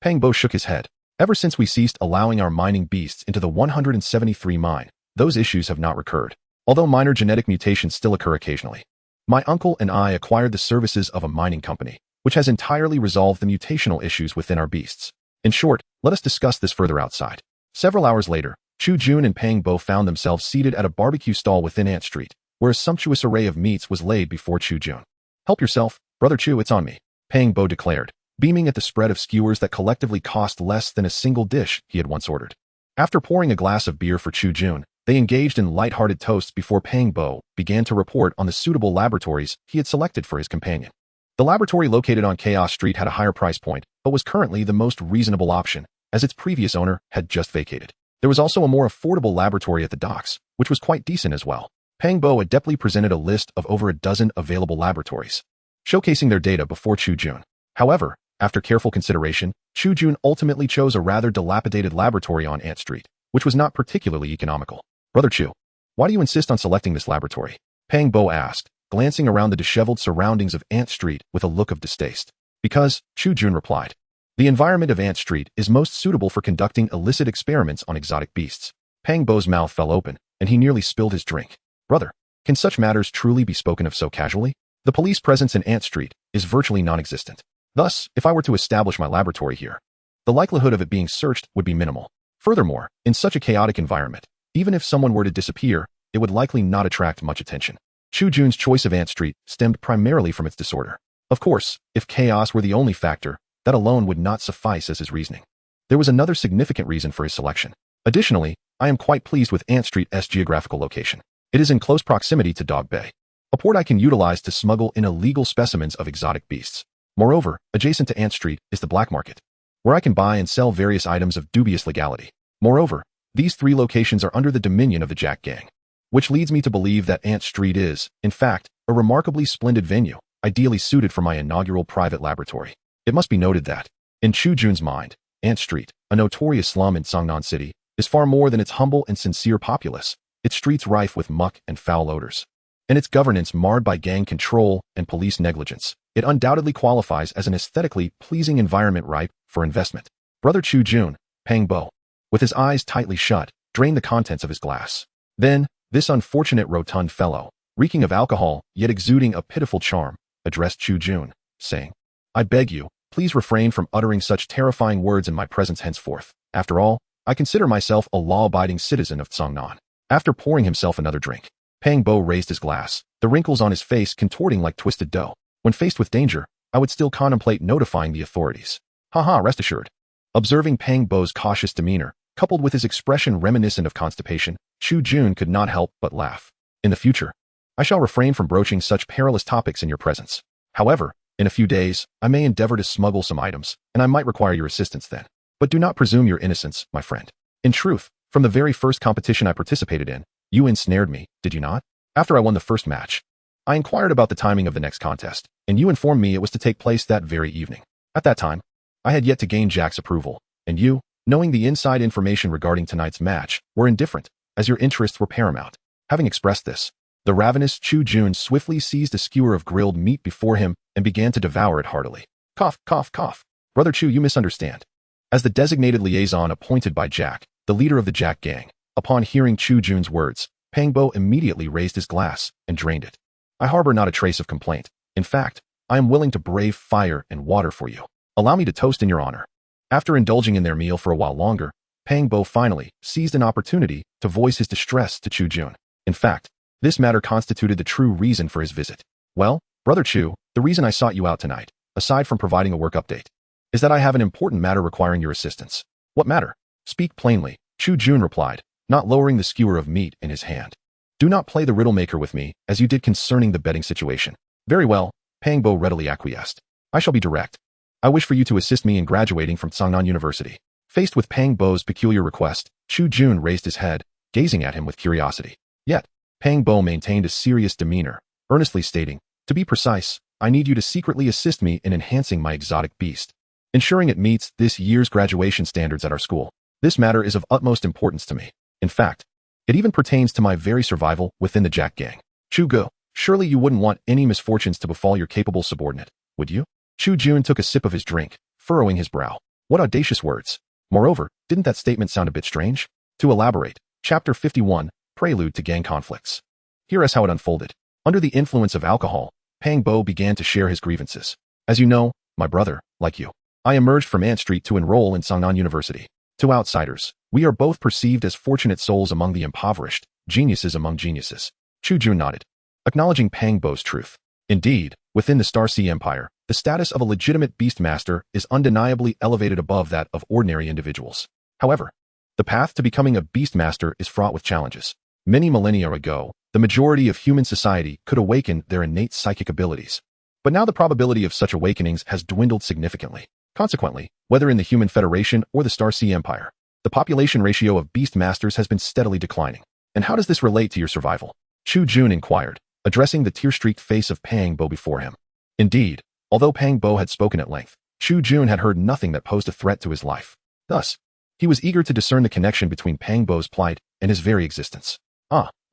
S1: Pang Bo shook his head. Ever since we ceased allowing our mining beasts into the 173 mine, those issues have not recurred. although minor genetic mutations still occur occasionally. My uncle and I acquired the services of a mining company, which has entirely resolved the mutational issues within our beasts. In short, let us discuss this further outside. Several hours later, Chu Jun and Pang Bo found themselves seated at a barbecue stall within Ant Street, where a sumptuous array of meats was laid before Chu Jun. "Help yourself, Brother Chu, it's on me," Pang Bo declared, beaming at the spread of skewers that collectively cost less than a single dish he had once ordered. After pouring a glass of beer for Chu Jun, they engaged in light-hearted toasts before Pang Bo began to report on the suitable laboratories he had selected for his companion. The laboratory located on Chaos Street had a higher price point, but was currently the most reasonable option, as its previous owner had just vacated. There was also a more affordable laboratory at the docks, which was quite decent as well. Pang Bo adeptly presented a list of over a dozen available laboratories, showcasing their data before Chu Jun. However, after careful consideration, Chu Jun ultimately chose a rather dilapidated laboratory on Ant Street, which was not particularly economical. "Brother Chu, why do you insist on selecting this laboratory?" Pang Bo asked, glancing around the disheveled surroundings of Ant Street with a look of distaste. "Because," Chu Jun replied, "the environment of Ant Street is most suitable for conducting illicit experiments on exotic beasts." Pang Bo's mouth fell open, and he nearly spilled his drink. "Brother, can such matters truly be spoken of so casually? The police presence in Ant Street is virtually non-existent. Thus, if I were to establish my laboratory here, the likelihood of it being searched would be minimal. Furthermore, in such a chaotic environment, even if someone were to disappear, it would likely not attract much attention." Chu Jun's choice of Ant Street stemmed primarily from its disorder. Of course, if chaos were the only factor, that alone would not suffice as his reasoning. There was another significant reason for his selection. "Additionally, I am quite pleased with Ant Street's geographical location. It is in close proximity to Dog Bay, a port I can utilize to smuggle in illegal specimens of exotic beasts. Moreover, adjacent to Ant Street is the black market, where I can buy and sell various items of dubious legality. Moreover, these three locations are under the dominion of the Jack Gang, which leads me to believe that Ant Street is, in fact, a remarkably splendid venue, ideally suited for my inaugural private laboratory." It must be noted that, in Chu Jun's mind, Ant Street, a notorious slum in Songnan City, is far more than its humble and sincere populace, its streets rife with muck and foul odors, and its governance marred by gang control and police negligence. It undoubtedly qualifies as an aesthetically pleasing environment ripe for investment. Brother Chu Jun, Pang Bo, with his eyes tightly shut, drained the contents of his glass. Then, this unfortunate rotund fellow, reeking of alcohol yet exuding a pitiful charm, addressed Chu Jun, saying, "I beg you, please refrain from uttering such terrifying words in my presence henceforth. After all, I consider myself a law-abiding citizen of Songnan." After pouring himself another drink, Pang Bo raised his glass, the wrinkles on his face contorting like twisted dough. "When faced with danger, I would still contemplate notifying the authorities. Haha, rest assured." Observing Pang Bo's cautious demeanor, coupled with his expression reminiscent of constipation, Chu Jun could not help but laugh. "In the future, I shall refrain from broaching such perilous topics in your presence. However, in a few days, I may endeavor to smuggle some items, and I might require your assistance then. But do not presume your innocence, my friend. In truth, from the very first competition I participated in, you ensnared me, did you not? After I won the first match, I inquired about the timing of the next contest, and you informed me it was to take place that very evening. At that time, I had yet to gain Jack's approval, and you, knowing the inside information regarding tonight's match, were indifferent, as your interests were paramount." Having expressed this, the ravenous Chu Jun swiftly seized a skewer of grilled meat before him and began to devour it heartily. "Cough, cough, cough. Brother Chu, you misunderstand." As the designated liaison appointed by Jack, the leader of the Jack Gang, upon hearing Chu Jun's words, Pang Bo immediately raised his glass and drained it. "I harbor not a trace of complaint. In fact, I am willing to brave fire and water for you. Allow me to toast in your honor." After indulging in their meal for a while longer, Pang Bo finally seized an opportunity to voice his distress to Chu Jun. In fact, this matter constituted the true reason for his visit. "Well, Brother Chu, the reason I sought you out tonight, aside from providing a work update, is that I have an important matter requiring your assistance." "What matter? Speak plainly," Chu Jun replied, not lowering the skewer of meat in his hand. "Do not play the riddle maker with me, as you did concerning the betting situation." "Very well," Pang Bo readily acquiesced. "I shall be direct. I wish for you to assist me in graduating from Songnan University." Faced with Pang Bo's peculiar request, Chu Jun raised his head, gazing at him with curiosity. Yet, Pang Bo maintained a serious demeanor, earnestly stating, "To be precise, I need you to secretly assist me in enhancing my exotic beast, ensuring it meets this year's graduation standards at our school. This matter is of utmost importance to me. In fact, it even pertains to my very survival within the Jack Gang." "Chu Go, surely you wouldn't want any misfortunes to befall your capable subordinate, would you?" Chu Jun took a sip of his drink, furrowing his brow. What audacious words. Moreover, didn't that statement sound a bit strange? To elaborate, Chapter 51, Prelude to Gang Conflicts. Hear us how it unfolded. Under the influence of alcohol, Pang Bo began to share his grievances. As you know, my brother, like you, I emerged from Ant Street to enroll in Sangnan University. To outsiders, we are both perceived as fortunate souls among the impoverished, geniuses among geniuses. Chu Jun nodded, acknowledging Pang Bo's truth. Indeed, within the Star Sea Empire, the status of a legitimate Beastmaster is undeniably elevated above that of ordinary individuals. However, the path to becoming a Beastmaster is fraught with challenges. Many millennia ago, the majority of human society could awaken their innate psychic abilities. But now the probability of such awakenings has dwindled significantly. Consequently, whether in the Human Federation or the Star Sea Empire, the population ratio of Beastmasters has been steadily declining. And how does this relate to your survival? Chu Jun inquired, addressing the tear-streaked face of Pang Bo before him. Indeed, although Pang Bo had spoken at length, Chu Jun had heard nothing that posed a threat to his life. Thus, he was eager to discern the connection between Pang Bo's plight and his very existence.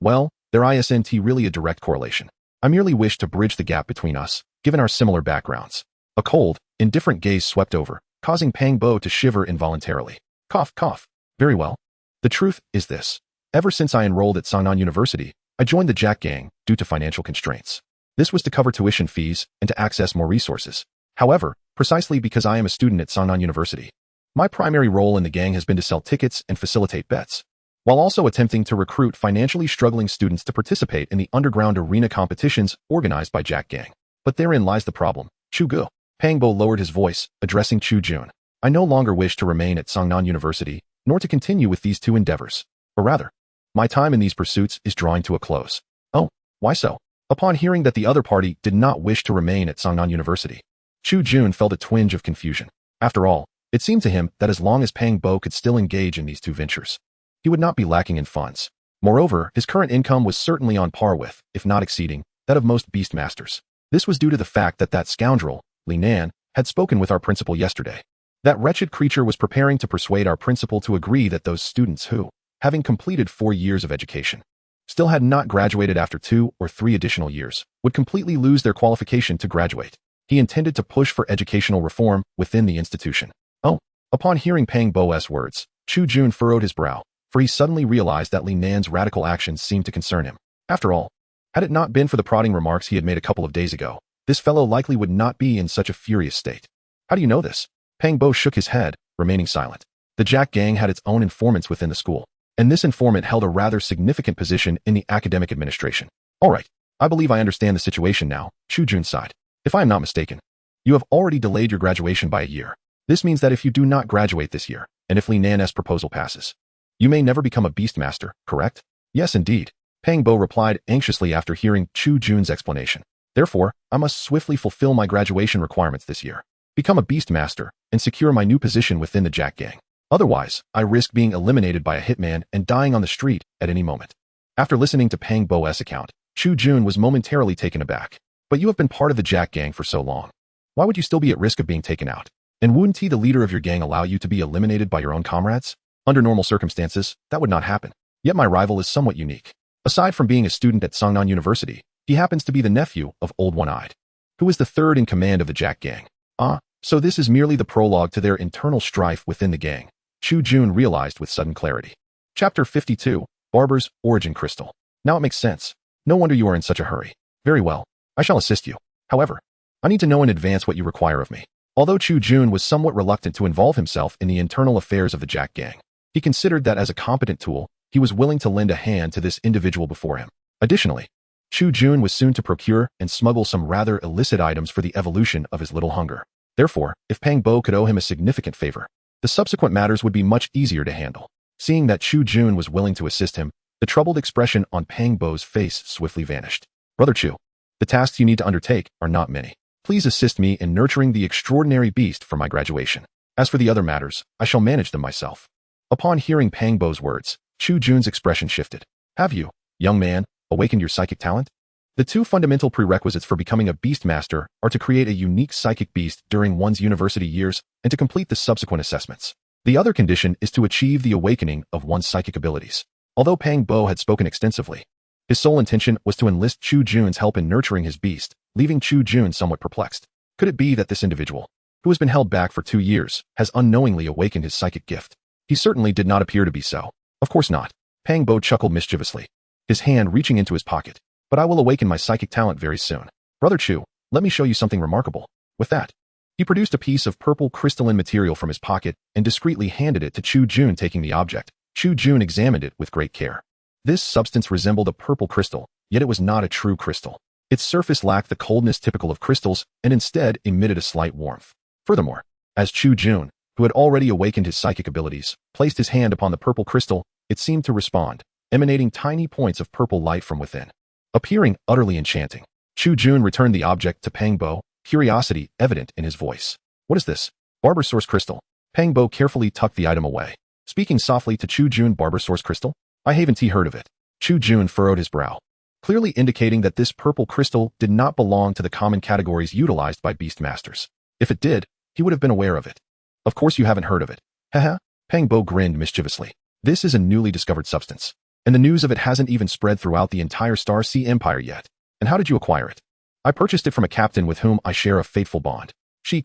S1: Well, there isn't really a direct correlation. I merely wish to bridge the gap between us, given our similar backgrounds. A cold, indifferent gaze swept over, causing Pang Bo to shiver involuntarily. Cough, cough. Very well. The truth is this. Ever since I enrolled at Sangnan University, I joined the Jack Gang due to financial constraints. This was to cover tuition fees and to access more resources. However, precisely because I am a student at Sangnan University, my primary role in the gang has been to sell tickets and facilitate bets, while also attempting to recruit financially struggling students to participate in the underground arena competitions organized by Jack Gang. But therein lies the problem. Chu Gu. Pang Bo lowered his voice, addressing Chu Jun. I no longer wish to remain at Sangnan University, nor to continue with these two endeavors. Or rather, my time in these pursuits is drawing to a close. Oh, why so? Upon hearing that the other party did not wish to remain at Sangnan University, Chu Jun felt a twinge of confusion. After all, it seemed to him that as long as Pang Bo could still engage in these two ventures, he would not be lacking in funds. Moreover, his current income was certainly on par with, if not exceeding, that of most Beastmasters. This was due to the fact that scoundrel, Li Nan, had spoken with our principal yesterday. That wretched creature was preparing to persuade our principal to agree that those students who, having completed 4 years of education, still had not graduated after 2 or 3 additional years, would completely lose their qualification to graduate. He intended to push for educational reform within the institution. Upon hearing Pang Bo's words, Chu Jun furrowed his brow, for he suddenly realized that Li Nan's radical actions seemed to concern him. After all, had it not been for the prodding remarks he had made a couple of days ago, this fellow likely would not be in such a furious state. How do you know this? Pang Bo shook his head, remaining silent. The Jack Gang had its own informants within the school, and this informant held a rather significant position in the academic administration. All right, I believe I understand the situation now, Chu Jun sighed. If I am not mistaken, you have already delayed your graduation by a year. This means that if you do not graduate this year, and if Li Nan's proposal passes, you may never become a Beastmaster, correct? Yes, indeed. Pang Bo replied anxiously after hearing Chu Jun's explanation. Therefore, I must swiftly fulfill my graduation requirements this year, become a Beastmaster, and secure my new position within the Jack Gang. Otherwise, I risk being eliminated by a hitman and dying on the street at any moment. After listening to Pang Bo's account, Chu Jun was momentarily taken aback. But you have been part of the Jack Gang for so long. Why would you still be at risk of being taken out? And wouldn't the leader of your gang allow you to be eliminated by your own comrades? Under normal circumstances, that would not happen. Yet my rival is somewhat unique. Aside from being a student at Sangnan University, he happens to be the nephew of Old One-Eyed, who is the third in command of the Jack Gang. So this is merely the prologue to their internal strife within the gang, Chu Jun realized with sudden clarity. Chapter 52, Barber's Origin Crystal. Now it makes sense. No wonder you are in such a hurry. Very well, I shall assist you. However, I need to know in advance what you require of me. Although Chu Jun was somewhat reluctant to involve himself in the internal affairs of the Jack Gang, he considered that as a competent tool, he was willing to lend a hand to this individual before him. Additionally, Chu Jun was soon to procure and smuggle some rather illicit items for the evolution of his little hunger. Therefore, if Pang Bo could owe him a significant favor, the subsequent matters would be much easier to handle. Seeing that Chu Jun was willing to assist him, the troubled expression on Pang Bo's face swiftly vanished. Brother Chu, the tasks you need to undertake are not many. Please assist me in nurturing the extraordinary beast for my graduation. As for the other matters, I shall manage them myself. Upon hearing Pang Bo's words, Chu Jun's expression shifted. Have you, young man, awakened your psychic talent? The two fundamental prerequisites for becoming a Beastmaster are to create a unique psychic beast during one's university years and to complete the subsequent assessments. The other condition is to achieve the awakening of one's psychic abilities. Although Pang Bo had spoken extensively, his sole intention was to enlist Chu Jun's help in nurturing his beast, leaving Chu Jun somewhat perplexed. Could it be that this individual, who has been held back for 2 years, has unknowingly awakened his psychic gift? He certainly did not appear to be so. Of course not. Pang Bo chuckled mischievously. his hand reaching into his pocket. But I will awaken my psychic talent very soon. Brother Chu, let me show you something remarkable. With that, he produced a piece of purple crystalline material from his pocket and discreetly handed it to Chu Jun. Taking the object, Chu Jun examined it with great care. This substance resembled a purple crystal, yet it was not a true crystal. Its surface lacked the coldness typical of crystals and instead emitted a slight warmth. Furthermore, as Chu Jun, who had already awakened his psychic abilities, placed his hand upon the purple crystal, it seemed to respond, emanating tiny points of purple light from within. Appearing utterly enchanting, Chu Jun returned the object to Pang Bo, curiosity evident in his voice. What is this? Barber Source Crystal. Pang Bo carefully tucked the item away, speaking softly to Chu Jun. Barber Source Crystal? I haven't heard of it. Chu Jun furrowed his brow, clearly indicating that this purple crystal did not belong to the common categories utilized by Beastmasters. If it did, he would have been aware of it. Of course you haven't heard of it. Haha. Pang Bo grinned mischievously. This is a newly discovered substance, and the news of it hasn't even spread throughout the entire Star Sea Empire yet. And how did you acquire it? I purchased it from a captain with whom I share a fateful bond. She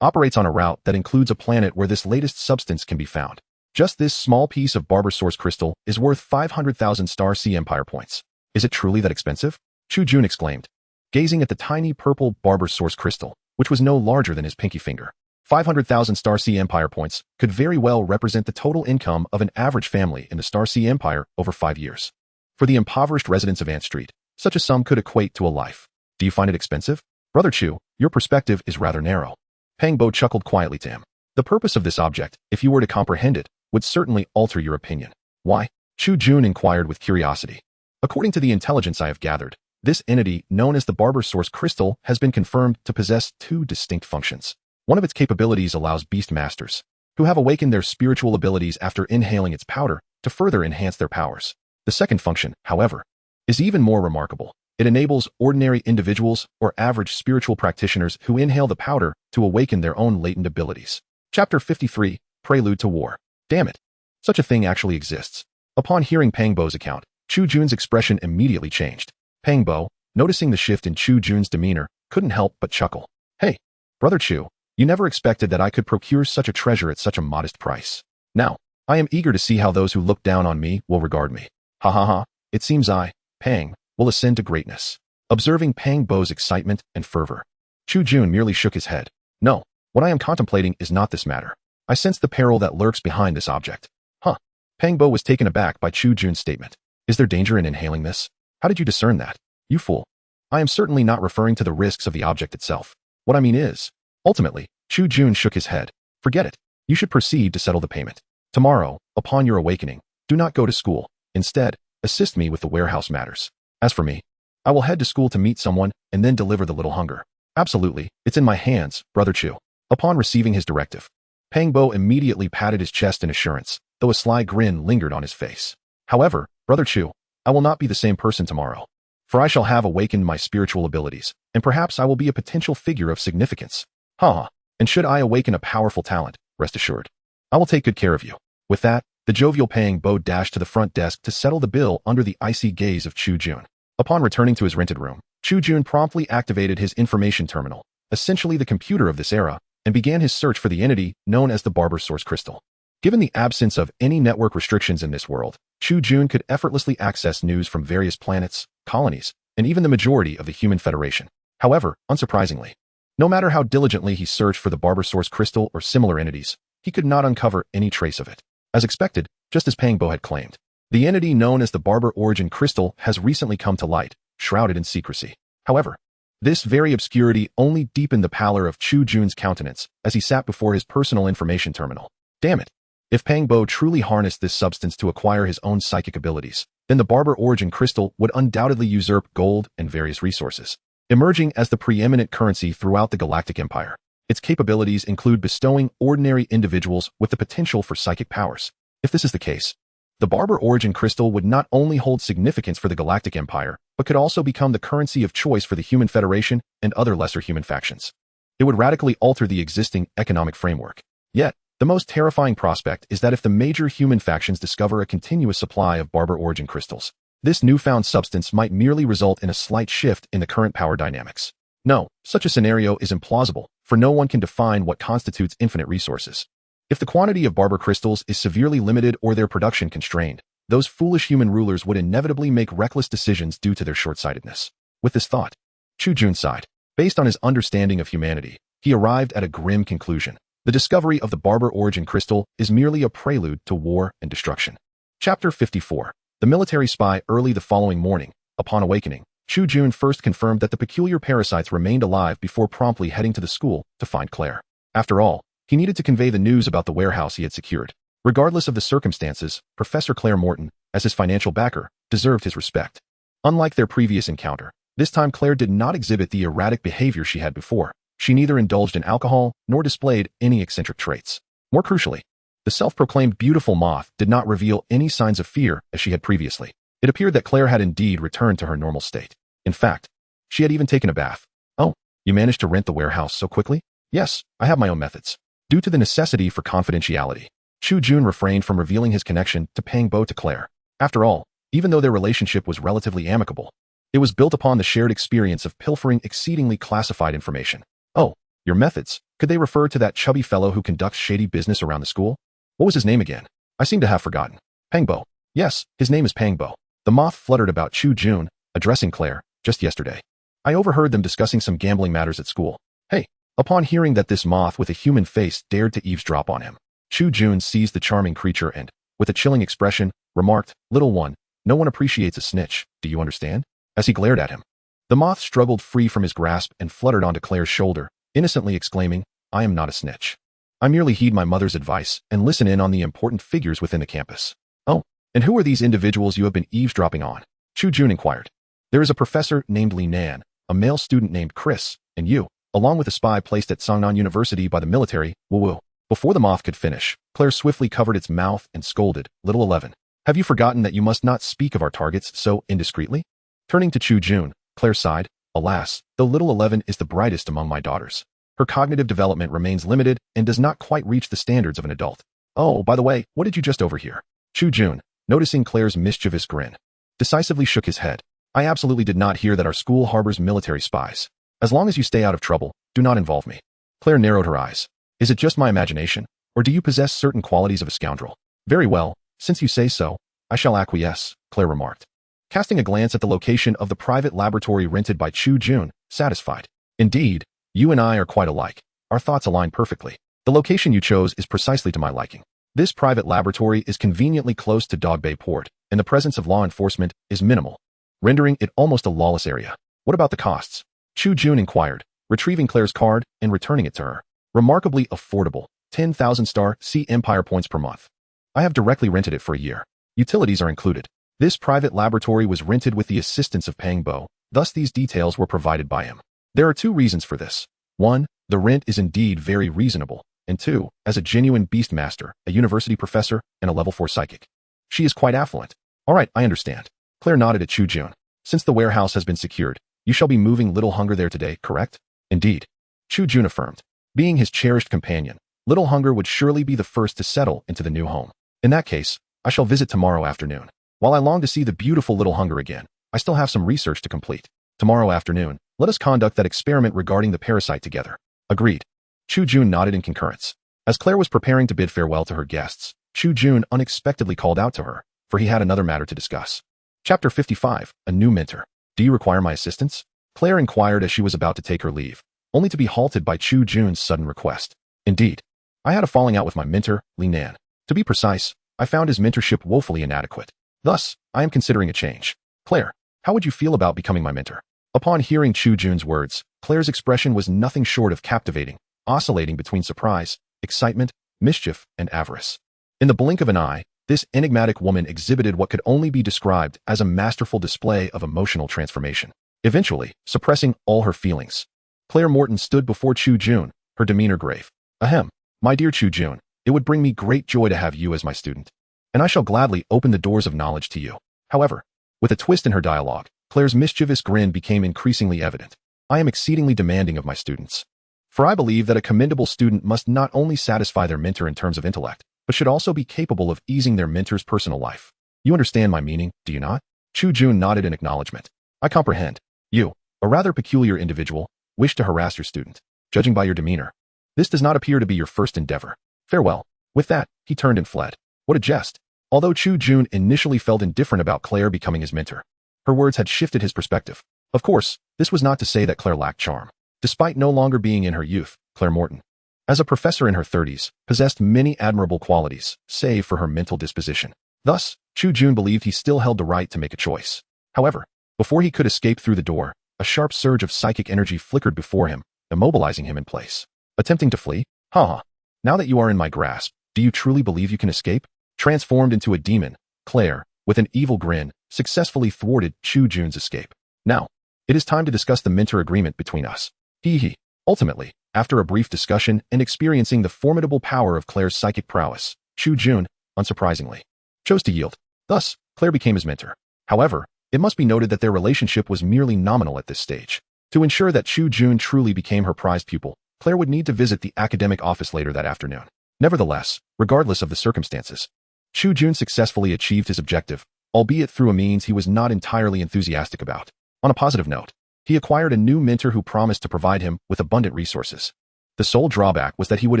S1: operates on a route that includes a planet where this latest substance can be found. Just this small piece of Barber Source Crystal is worth 500,000 Star Sea Empire points. Is it truly that expensive? Chu Jun exclaimed, gazing at the tiny purple Barber Source Crystal, which was no larger than his pinky finger. 500,000 Star Sea Empire points could very well represent the total income of an average family in the Star Sea Empire over 5 years. For the impoverished residents of Ant Street, such a sum could equate to a life. Do you find it expensive? Brother Chu, your perspective is rather narrow. Pang Bo chuckled quietly to him. The purpose of this object, if you were to comprehend it, would certainly alter your opinion. Why? Chu Jun inquired with curiosity. According to the intelligence I have gathered, this entity, known as the Barber Source Crystal, has been confirmed to possess two distinct functions. One of its capabilities allows Beastmasters, who have awakened their spiritual abilities after inhaling its powder, to further enhance their powers. The second function, however, is even more remarkable. It enables ordinary individuals or average spiritual practitioners who inhale the powder to awaken their own latent abilities. Chapter 53, Prelude to War. Damn it. Such a thing actually exists. Upon hearing Pang Bo's account, Chu Jun's expression immediately changed. Pang Bo, noticing the shift in Chu Jun's demeanor, couldn't help but chuckle. Hey, Brother Chu, you never expected that I could procure such a treasure at such a modest price. Now, I am eager to see how those who look down on me will regard me. Ha ha ha, it seems I, Pang, will ascend to greatness. Observing Pang Bo's excitement and fervor, Chu Jun merely shook his head. No, what I am contemplating is not this matter. I sense the peril that lurks behind this object. Huh. Pang Bo was taken aback by Chu Jun's statement. Is there danger in inhaling this? How did you discern that? You fool. I am certainly not referring to the risks of the object itself. What I mean is, ultimately, Chu Jun shook his head. Forget it. You should proceed to settle the payment. Tomorrow, upon your awakening, do not go to school. Instead, assist me with the warehouse matters. As for me, I will head to school to meet someone and then deliver the little hunger. Absolutely, it's in my hands, Brother Chu. Upon receiving his directive, Pang Bo immediately patted his chest in assurance, though a sly grin lingered on his face. However, Brother Chu, I will not be the same person tomorrow, for I shall have awakened my spiritual abilities, and perhaps I will be a potential figure of significance. Ha! And should I awaken a powerful talent, rest assured, I will take good care of you. With that, the jovial Pang Bo dashed to the front desk to settle the bill under the icy gaze of Chu Jun. Upon returning to his rented room, Chu Jun promptly activated his information terminal, essentially the computer of this era, and began his search for the entity known as the Barber Source Crystal. Given the absence of any network restrictions in this world, Chu Jun could effortlessly access news from various planets, colonies, and even the majority of the Human Federation. However, unsurprisingly, no matter how diligently he searched for the Barber Source Crystal or similar entities, he could not uncover any trace of it. As expected, just as Pang Bo had claimed, the entity known as the Barber Origin Crystal has recently come to light, shrouded in secrecy. However, this very obscurity only deepened the pallor of Chu Jun's countenance as he sat before his personal information terminal. Damn it! If Pang Bo truly harnessed this substance to acquire his own psychic abilities, then the Barber Origin Crystal would undoubtedly usurp gold and various resources, emerging as the preeminent currency throughout the Galactic Empire. Its capabilities include bestowing ordinary individuals with the potential for psychic powers. If this is the case, the Barber Origin Crystal would not only hold significance for the Galactic Empire, but could also become the currency of choice for the Human Federation and other lesser human factions. It would radically alter the existing economic framework. Yet, the most terrifying prospect is that if the major human factions discover a continuous supply of Barber Origin crystals, this newfound substance might merely result in a slight shift in the current power dynamics. No, such a scenario is implausible, for no one can define what constitutes infinite resources. If the quantity of Barber crystals is severely limited or their production constrained, those foolish human rulers would inevitably make reckless decisions due to their short-sightedness. With this thought, Chu Jun sighed. Based on his understanding of humanity, he arrived at a grim conclusion. The discovery of the Barber origin crystal is merely a prelude to war and destruction. Chapter 54. The military spy. Early the following morning, upon awakening, Chu Jun first confirmed that the peculiar parasites remained alive before promptly heading to the school to find Claire. After all, he needed to convey the news about the warehouse he had secured. Regardless of the circumstances, Professor Claire Morton, as his financial backer, deserved his respect. Unlike their previous encounter, this time Claire did not exhibit the erratic behavior she had before. She neither indulged in alcohol nor displayed any eccentric traits. More crucially, the self-proclaimed beautiful moth did not reveal any signs of fear as she had previously. It appeared that Claire had indeed returned to her normal state. In fact, she had even taken a bath. Oh, you managed to rent the warehouse so quickly? Yes, I have my own methods. Due to the necessity for confidentiality, Chu Jun refrained from revealing his connection to Pang Bo to Claire. After all, even though their relationship was relatively amicable, it was built upon the shared experience of pilfering exceedingly classified information. Oh, your methods, could they refer to that chubby fellow who conducts shady business around the school? What was his name again? I seem to have forgotten. Pang Bo. Yes, his name is Pang Bo. The moth fluttered about Chu Jun, addressing Claire, just yesterday. I overheard them discussing some gambling matters at school. Hey, upon hearing that this moth with a human face dared to eavesdrop on him, Chu Jun seized the charming creature and, with a chilling expression, remarked, "Little one, no one appreciates a snitch, do you understand?" As he glared at him, the moth struggled free from his grasp and fluttered onto Claire's shoulder, innocently exclaiming, "I am not a snitch. I merely heed my mother's advice and listen in on the important figures within the campus." "Oh, and who are these individuals you have been eavesdropping on?" Chu Jun inquired. "There is a professor named Li Nan, a male student named Chris, and you, along with a spy placed at Songnan University by the military, woo-woo." Before the moth could finish, Claire swiftly covered its mouth and scolded, "Little 11, have you forgotten that you must not speak of our targets so indiscreetly?" Turning to Chu Jun, Claire sighed, "Alas, though little 11 is the brightest among my daughters, her cognitive development remains limited and does not quite reach the standards of an adult. Oh, by the way, what did you just overhear?" Chu Jun, noticing Claire's mischievous grin, decisively shook his head. "I absolutely did not hear that our school harbors military spies. As long as you stay out of trouble, do not involve me." Claire narrowed her eyes. "Is it just my imagination, or do you possess certain qualities of a scoundrel?" "Very well, since you say so, I shall acquiesce," Claire remarked, casting a glance at the location of the private laboratory rented by Chu Jun, satisfied. "Indeed, you and I are quite alike. Our thoughts align perfectly. The location you chose is precisely to my liking. This private laboratory is conveniently close to Dog Bay Port, and the presence of law enforcement is minimal, rendering it almost a lawless area." "What about the costs?" Chu Jun inquired, retrieving Claire's card and returning it to her. "Remarkably affordable, 10,000 star C Empire points per month. I have directly rented it for a year. Utilities are included. This private laboratory was rented with the assistance of Pang Bo, thus these details were provided by him. There are two reasons for this. One, the rent is indeed very reasonable, and two, as a genuine Beastmaster, a university professor, and a level 4 psychic, she is quite affluent." "All right, I understand." Claire nodded at Chu Jun. "Since the warehouse has been secured, you shall be moving Little Hunger there today, correct?" "Indeed," Chu Jun affirmed. Being his cherished companion, Little Hunger would surely be the first to settle into the new home. "In that case, I shall visit tomorrow afternoon. While I long to see the beautiful Little Hunger again, I still have some research to complete. Tomorrow afternoon, let us conduct that experiment regarding the parasite together." "Agreed." Chu Jun nodded in concurrence. As Claire was preparing to bid farewell to her guests, Chu Jun unexpectedly called out to her, for he had another matter to discuss. Chapter 55, A New Mentor. "Do you require my assistance?" Claire inquired as she was about to take her leave, only to be halted by Chu Jun's sudden request. "Indeed. I had a falling out with my mentor, Li Nan. To be precise, I found his mentorship woefully inadequate. Thus, I am considering a change. Claire, how would you feel about becoming my mentor?" Upon hearing Chu Jun's words, Claire's expression was nothing short of captivating, oscillating between surprise, excitement, mischief, and avarice. In the blink of an eye, this enigmatic woman exhibited what could only be described as a masterful display of emotional transformation. Eventually, suppressing all her feelings, Claire Morton stood before Chu Jun, her demeanor grave. "Ahem, my dear Chu Jun, it would bring me great joy to have you as my student, and I shall gladly open the doors of knowledge to you." However, with a twist in her dialogue, Claire's mischievous grin became increasingly evident. "I am exceedingly demanding of my students, for I believe that a commendable student must not only satisfy their mentor in terms of intellect, but should also be capable of easing their mentor's personal life. You understand my meaning, do you not?" Chu Jun nodded in acknowledgement. "I comprehend. You, a rather peculiar individual, wish to harass your student. Judging by your demeanor, this does not appear to be your first endeavor. Farewell." With that, he turned and fled. What a jest! Although Chu Jun initially felt indifferent about Claire becoming his mentor, her words had shifted his perspective. Of course, this was not to say that Claire lacked charm. Despite no longer being in her youth, Claire Morton, as a professor in her 30s, possessed many admirable qualities, save for her mental disposition. Thus, Chu Jun believed he still held the right to make a choice. However, before he could escape through the door, a sharp surge of psychic energy flickered before him, immobilizing him in place. Attempting to flee? Haha. Now that you are in my grasp, do you truly believe you can escape? Transformed into a demon, Claire, with an evil grin, successfully thwarted Chu Jun's escape. Now, it is time to discuss the mentor agreement between us. Hee. Ultimately, after a brief discussion and experiencing the formidable power of Claire's psychic prowess, Chu Jun, unsurprisingly, chose to yield. Thus, Claire became his mentor. However, it must be noted that their relationship was merely nominal at this stage. To ensure that Chu Jun truly became her prized pupil, Claire would need to visit the academic office later that afternoon. Nevertheless, regardless of the circumstances, Chu Jun successfully achieved his objective, albeit through a means he was not entirely enthusiastic about. On a positive note, he acquired a new mentor who promised to provide him with abundant resources. The sole drawback was that he would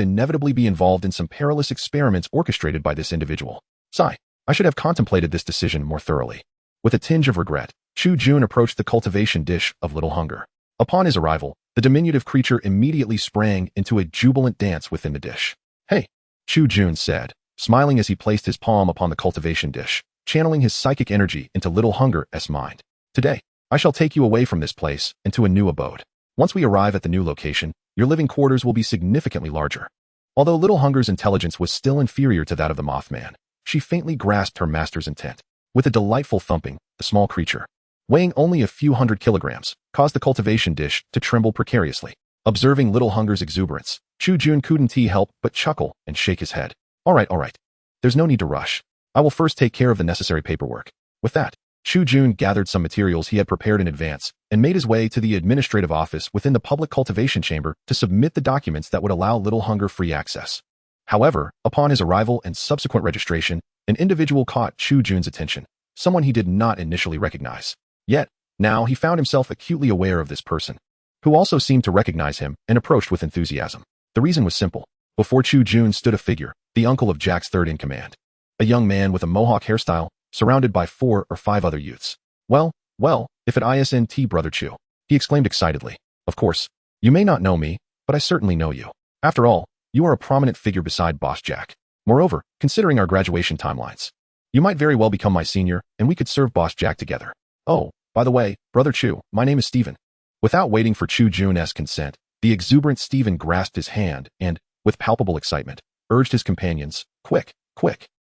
S1: inevitably be involved in some perilous experiments orchestrated by this individual. Sigh, I should have contemplated this decision more thoroughly. With a tinge of regret, Chu Jun approached the cultivation dish of Little Hunger. Upon his arrival, the diminutive creature immediately sprang into a jubilant dance within the dish. Hey, Chu Jun said, smiling as he placed his palm upon the cultivation dish, channeling his psychic energy into Little Hunger's mind. Today, I shall take you away from this place and to a new abode. Once we arrive at the new location, your living quarters will be significantly larger. Although Little Hunger's intelligence was still inferior to that of the Mothman, she faintly grasped her master's intent. With a delightful thumping, the small creature, weighing only a few hundred kilograms, caused the cultivation dish to tremble precariously. Observing Little Hunger's exuberance, Chu Jun couldn't help but chuckle and shake his head. All right. There's no need to rush. I will first take care of the necessary paperwork. With that, Chu Jun gathered some materials he had prepared in advance and made his way to the administrative office within the public cultivation chamber to submit the documents that would allow Little Hunger free access. However, upon his arrival and subsequent registration, an individual caught Chu Jun's attention, someone he did not initially recognize. Yet, now he found himself acutely aware of this person, who also seemed to recognize him and approached with enthusiasm. The reason was simple. Before Chu Jun stood a figure, the uncle of Jack's third in command. A young man with a mohawk hairstyle, surrounded by 4 or 5 other youths. Well, if it isn't Brother Chu, he exclaimed excitedly. Of course, you may not know me, but I certainly know you. After all, you are a prominent figure beside Boss Jack. Moreover, considering our graduation timelines, you might very well become my senior, and we could serve Boss Jack together. Oh, by the way, Brother Chu, my name is Steven. Without waiting for Chu Jun's consent, the exuberant Steven grasped his hand and, with palpable excitement, urged his companions, quick,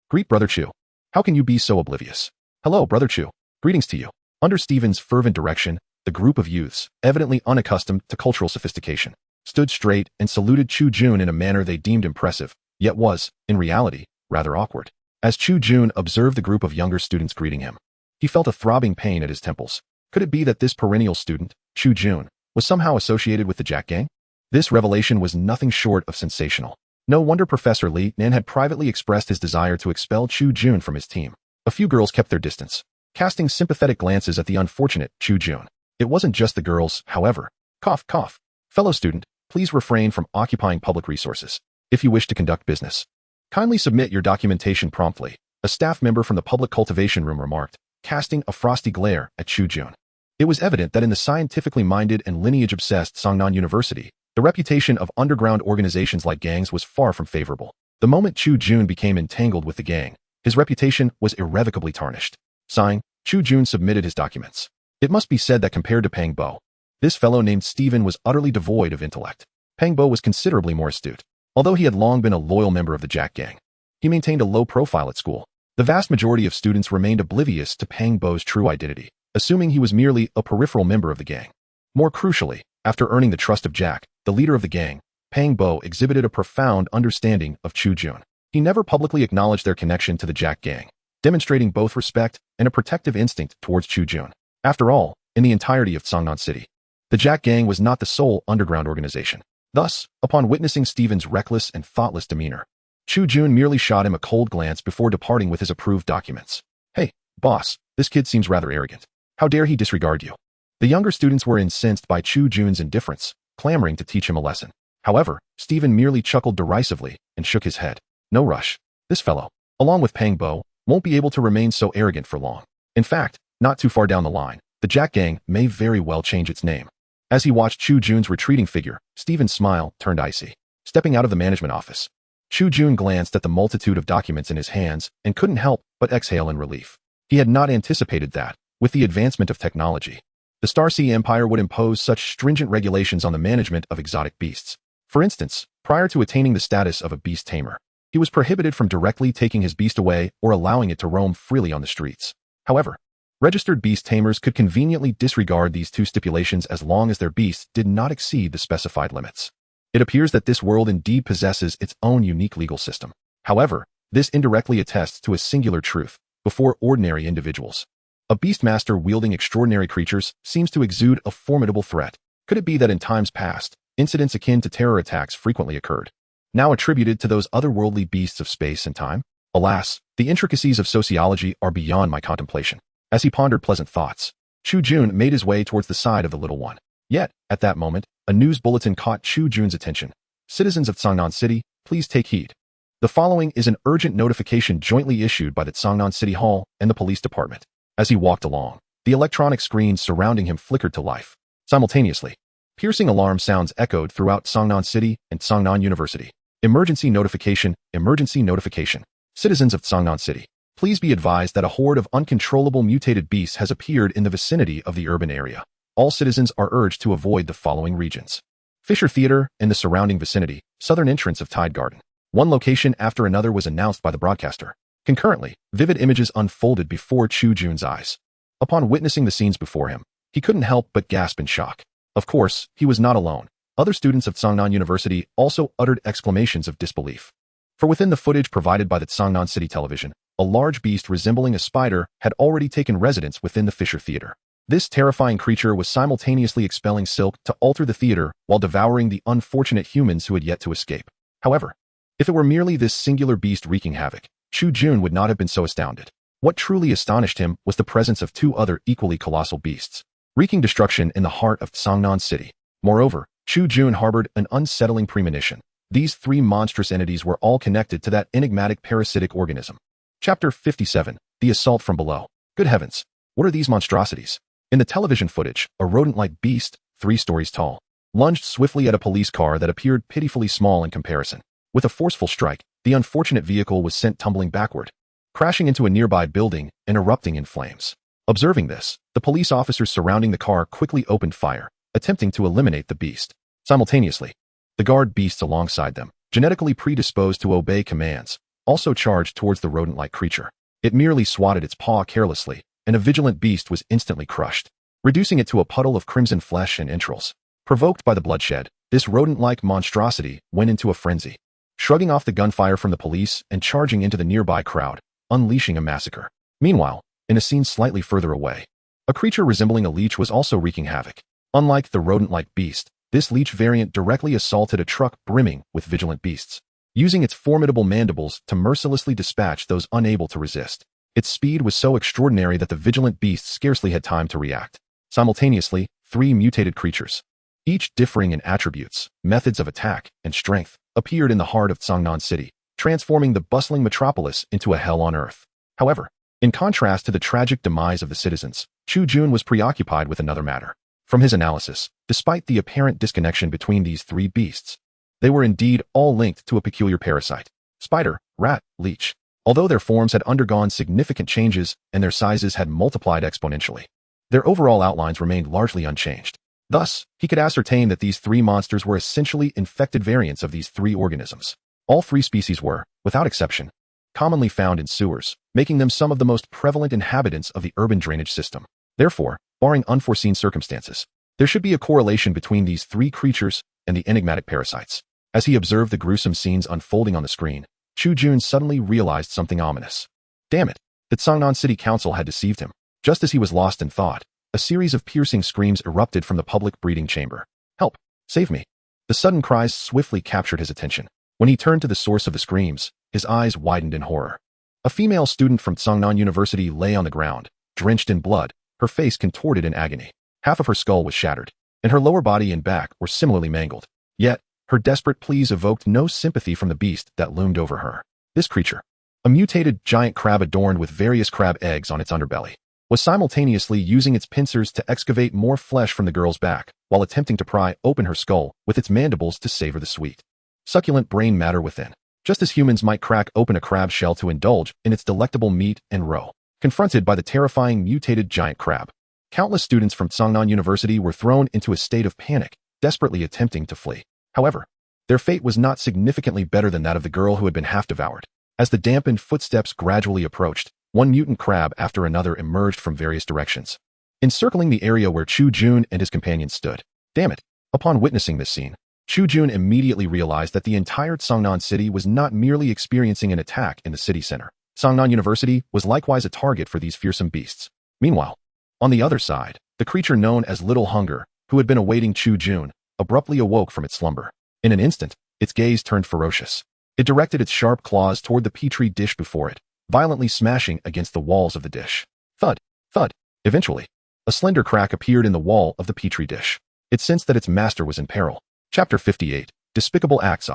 S1: greet Brother Chu. How can you be so oblivious? Hello, Brother Chu. Greetings to you. Under Steven's fervent direction, the group of youths, evidently unaccustomed to cultural sophistication, stood straight and saluted Chu Jun in a manner they deemed impressive, yet was, in reality, rather awkward. As Chu Jun observed the group of younger students greeting him, he felt a throbbing pain at his temples. Could it be that this perennial student, Chu Jun, was somehow associated with the Jack Gang? This revelation was nothing short of sensational. No wonder Professor Li Nan had privately expressed his desire to expel Chu Jun from his team. A few girls kept their distance, casting sympathetic glances at the unfortunate Chu Jun. It wasn't just the girls, however. Cough. Fellow student, please refrain from occupying public resources. If you wish to conduct business, kindly submit your documentation promptly, a staff member from the public cultivation room remarked, casting a frosty glare at Chu Jun. It was evident that in the scientifically minded and lineage-obsessed Songnan University, the reputation of underground organizations like gangs was far from favorable. The moment Chu Jun became entangled with the gang, his reputation was irrevocably tarnished. Sighing, Chu Jun submitted his documents. It must be said that compared to Pang Bo, this fellow named Steven was utterly devoid of intellect. Pang Bo was considerably more astute. Although he had long been a loyal member of the Jack Gang, he maintained a low profile at school. The vast majority of students remained oblivious to Pang Bo's true identity, assuming he was merely a peripheral member of the gang. More crucially, after earning the trust of Jack, the leader of the gang, Pang Bo exhibited a profound understanding of Chu Jun. He never publicly acknowledged their connection to the Jack Gang, demonstrating both respect and a protective instinct towards Chu Jun. After all, in the entirety of Songnan City, the Jack Gang was not the sole underground organization. Thus, upon witnessing Steven's reckless and thoughtless demeanor, Chu Jun merely shot him a cold glance before departing with his approved documents. Hey, boss, this kid seems rather arrogant. How dare he disregard you? The younger students were incensed by Chu Jun's indifference, clamoring to teach him a lesson. However, Steven merely chuckled derisively and shook his head. No rush. This fellow, along with Pang Bo, won't be able to remain so arrogant for long. In fact, not too far down the line, the Jack Gang may very well change its name. As he watched Chu Jun's retreating figure, Stephen's smile turned icy. Stepping out of the management office, Chu Jun glanced at the multitude of documents in his hands and couldn't help but exhale in relief. He had not anticipated that, with the advancement of technology, the Starsea Empire would impose such stringent regulations on the management of exotic beasts. For instance, prior to attaining the status of a beast tamer, he was prohibited from directly taking his beast away or allowing it to roam freely on the streets. However, registered beast tamers could conveniently disregard these two stipulations as long as their beasts did not exceed the specified limits. It appears that this world indeed possesses its own unique legal system. However, this indirectly attests to a singular truth: before ordinary individuals, a beastmaster wielding extraordinary creatures seems to exude a formidable threat. Could it be that in times past, incidents akin to terror attacks frequently occurred, now attributed to those otherworldly beasts of space and time? Alas, the intricacies of sociology are beyond my contemplation. As he pondered pleasant thoughts, Chu Jun made his way towards the side of the little one. Yet, at that moment, a news bulletin caught Chu Jun's attention. Citizens of Seongnan City, please take heed. The following is an urgent notification jointly issued by the Seongnan City Hall and the police department. As he walked along, the electronic screens surrounding him flickered to life. Simultaneously, piercing alarm sounds echoed throughout Seongnan City and Seongnan University. Emergency notification, emergency notification. Citizens of Seongnan City, please be advised that a horde of uncontrollable mutated beasts has appeared in the vicinity of the urban area. All citizens are urged to avoid the following regions: Fisher Theater and the surrounding vicinity, southern entrance of Tide Garden. One location after another was announced by the broadcaster. Concurrently, vivid images unfolded before Chu Jun's eyes. Upon witnessing the scenes before him, he couldn't help but gasp in shock. Of course, he was not alone. Other students of Seongnan University also uttered exclamations of disbelief. For within the footage provided by the Seongnan City television, a large beast resembling a spider had already taken residence within the Fisher Theater. This terrifying creature was simultaneously expelling silk to alter the theater while devouring the unfortunate humans who had yet to escape. However, if it were merely this singular beast wreaking havoc, Chu Jun would not have been so astounded. What truly astonished him was the presence of two other equally colossal beasts, wreaking destruction in the heart of Seongnan City. Moreover, Chu Jun harbored an unsettling premonition. These three monstrous entities were all connected to that enigmatic parasitic organism. Chapter 57, The Assault from Below. Good heavens, what are these monstrosities? In the television footage, a rodent-like beast, 3 stories tall, lunged swiftly at a police car that appeared pitifully small in comparison. With a forceful strike, the unfortunate vehicle was sent tumbling backward, crashing into a nearby building and erupting in flames. Observing this, the police officers surrounding the car quickly opened fire, attempting to eliminate the beast. Simultaneously, the guard beasts alongside them, genetically predisposed to obey commands, also charged towards the rodent-like creature. It merely swatted its paw carelessly, and a vigilant beast was instantly crushed, reducing it to a puddle of crimson flesh and entrails. Provoked by the bloodshed, this rodent-like monstrosity went into a frenzy, shrugging off the gunfire from the police and charging into the nearby crowd, unleashing a massacre. Meanwhile, in a scene slightly further away, a creature resembling a leech was also wreaking havoc. Unlike the rodent-like beast, this leech variant directly assaulted a truck brimming with vigilant beasts, using its formidable mandibles to mercilessly dispatch those unable to resist. Its speed was so extraordinary that the vigilant beasts scarcely had time to react. Simultaneously, 3 mutated creatures, each differing in attributes, methods of attack, and strength, appeared in the heart of Seongnan City, transforming the bustling metropolis into a hell on earth. However, in contrast to the tragic demise of the citizens, Chu Jun was preoccupied with another matter. From his analysis, despite the apparent disconnection between these 3 beasts, they were indeed all linked to a peculiar parasite: spider, rat, leech. Although their forms had undergone significant changes and their sizes had multiplied exponentially, their overall outlines remained largely unchanged. Thus, he could ascertain that these 3 monsters were essentially infected variants of these 3 organisms. All 3 species were, without exception, commonly found in sewers, making them some of the most prevalent inhabitants of the urban drainage system. Therefore, barring unforeseen circumstances, there should be a correlation between these 3 creatures and the enigmatic parasites. As he observed the gruesome scenes unfolding on the screen, Chu Jun suddenly realized something ominous. Damn it, the Seongnan City Council had deceived him. Just as he was lost in thought, a series of piercing screams erupted from the public breeding chamber. Help! Save me! The sudden cries swiftly captured his attention. When he turned to the source of the screams, his eyes widened in horror. A female student from Seongnan University lay on the ground, drenched in blood, her face contorted in agony. Half of her skull was shattered, and her lower body and back were similarly mangled. Yet, her desperate pleas evoked no sympathy from the beast that loomed over her. This creature, A mutated giant crab adorned with various crab eggs on its underbelly was simultaneously using its pincers to excavate more flesh from the girl's back, while attempting to pry open her skull with its mandibles to savor the sweet, succulent brain matter within, just as humans might crack open a crab shell to indulge in its delectable meat and roe. Confronted by the terrifying mutated giant crab, countless students from Songnan University were thrown into a state of panic, desperately attempting to flee. However, their fate was not significantly better than that of the girl who had been half devoured. As the dampened footsteps gradually approached, one mutant crab after another emerged from various directions, encircling the area where Chu Jun and his companions stood. Damn it! Upon witnessing this scene, Chu Jun immediately realized that the entire Songnan city was not merely experiencing an attack in the city center. Songnan University was likewise a target for these fearsome beasts. Meanwhile, on the other side, the creature known as Little Hunger, who had been awaiting Chu Jun, abruptly awoke from its slumber. In an instant, its gaze turned ferocious. It directed its sharp claws toward the petri dish before it, violently smashing against the walls of the dish. Thud, thud. Eventually, a slender crack appeared in the wall of the petri dish. It sensed that its master was in peril. Chapter 58, Despicable Acts.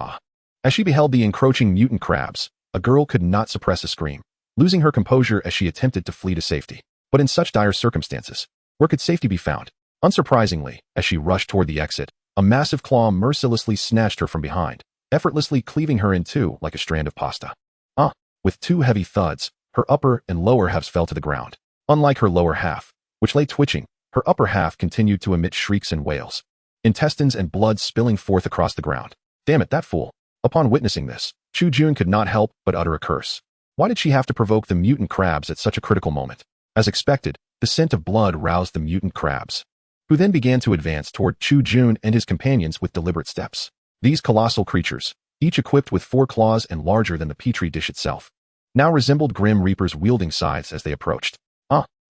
S1: As she beheld the encroaching mutant crabs, a girl could not suppress a scream, losing her composure as she attempted to flee to safety. But in such dire circumstances, where could safety be found? Unsurprisingly, as she rushed toward the exit, a massive claw mercilessly snatched her from behind, effortlessly cleaving her in two like a strand of pasta. With two heavy thuds, her upper and lower halves fell to the ground. Unlike her lower half, which lay twitching, her upper half continued to emit shrieks and wails, intestines and blood spilling forth across the ground. Damn it, that fool. Upon witnessing this, Chu Jun could not help but utter a curse. Why did she have to provoke the mutant crabs at such a critical moment? As expected, the scent of blood roused the mutant crabs, who then began to advance toward Chu Jun and his companions with deliberate steps. These colossal creatures, each equipped with 4 claws and larger than the petri dish itself, now resembled grim reapers wielding scythes as they approached.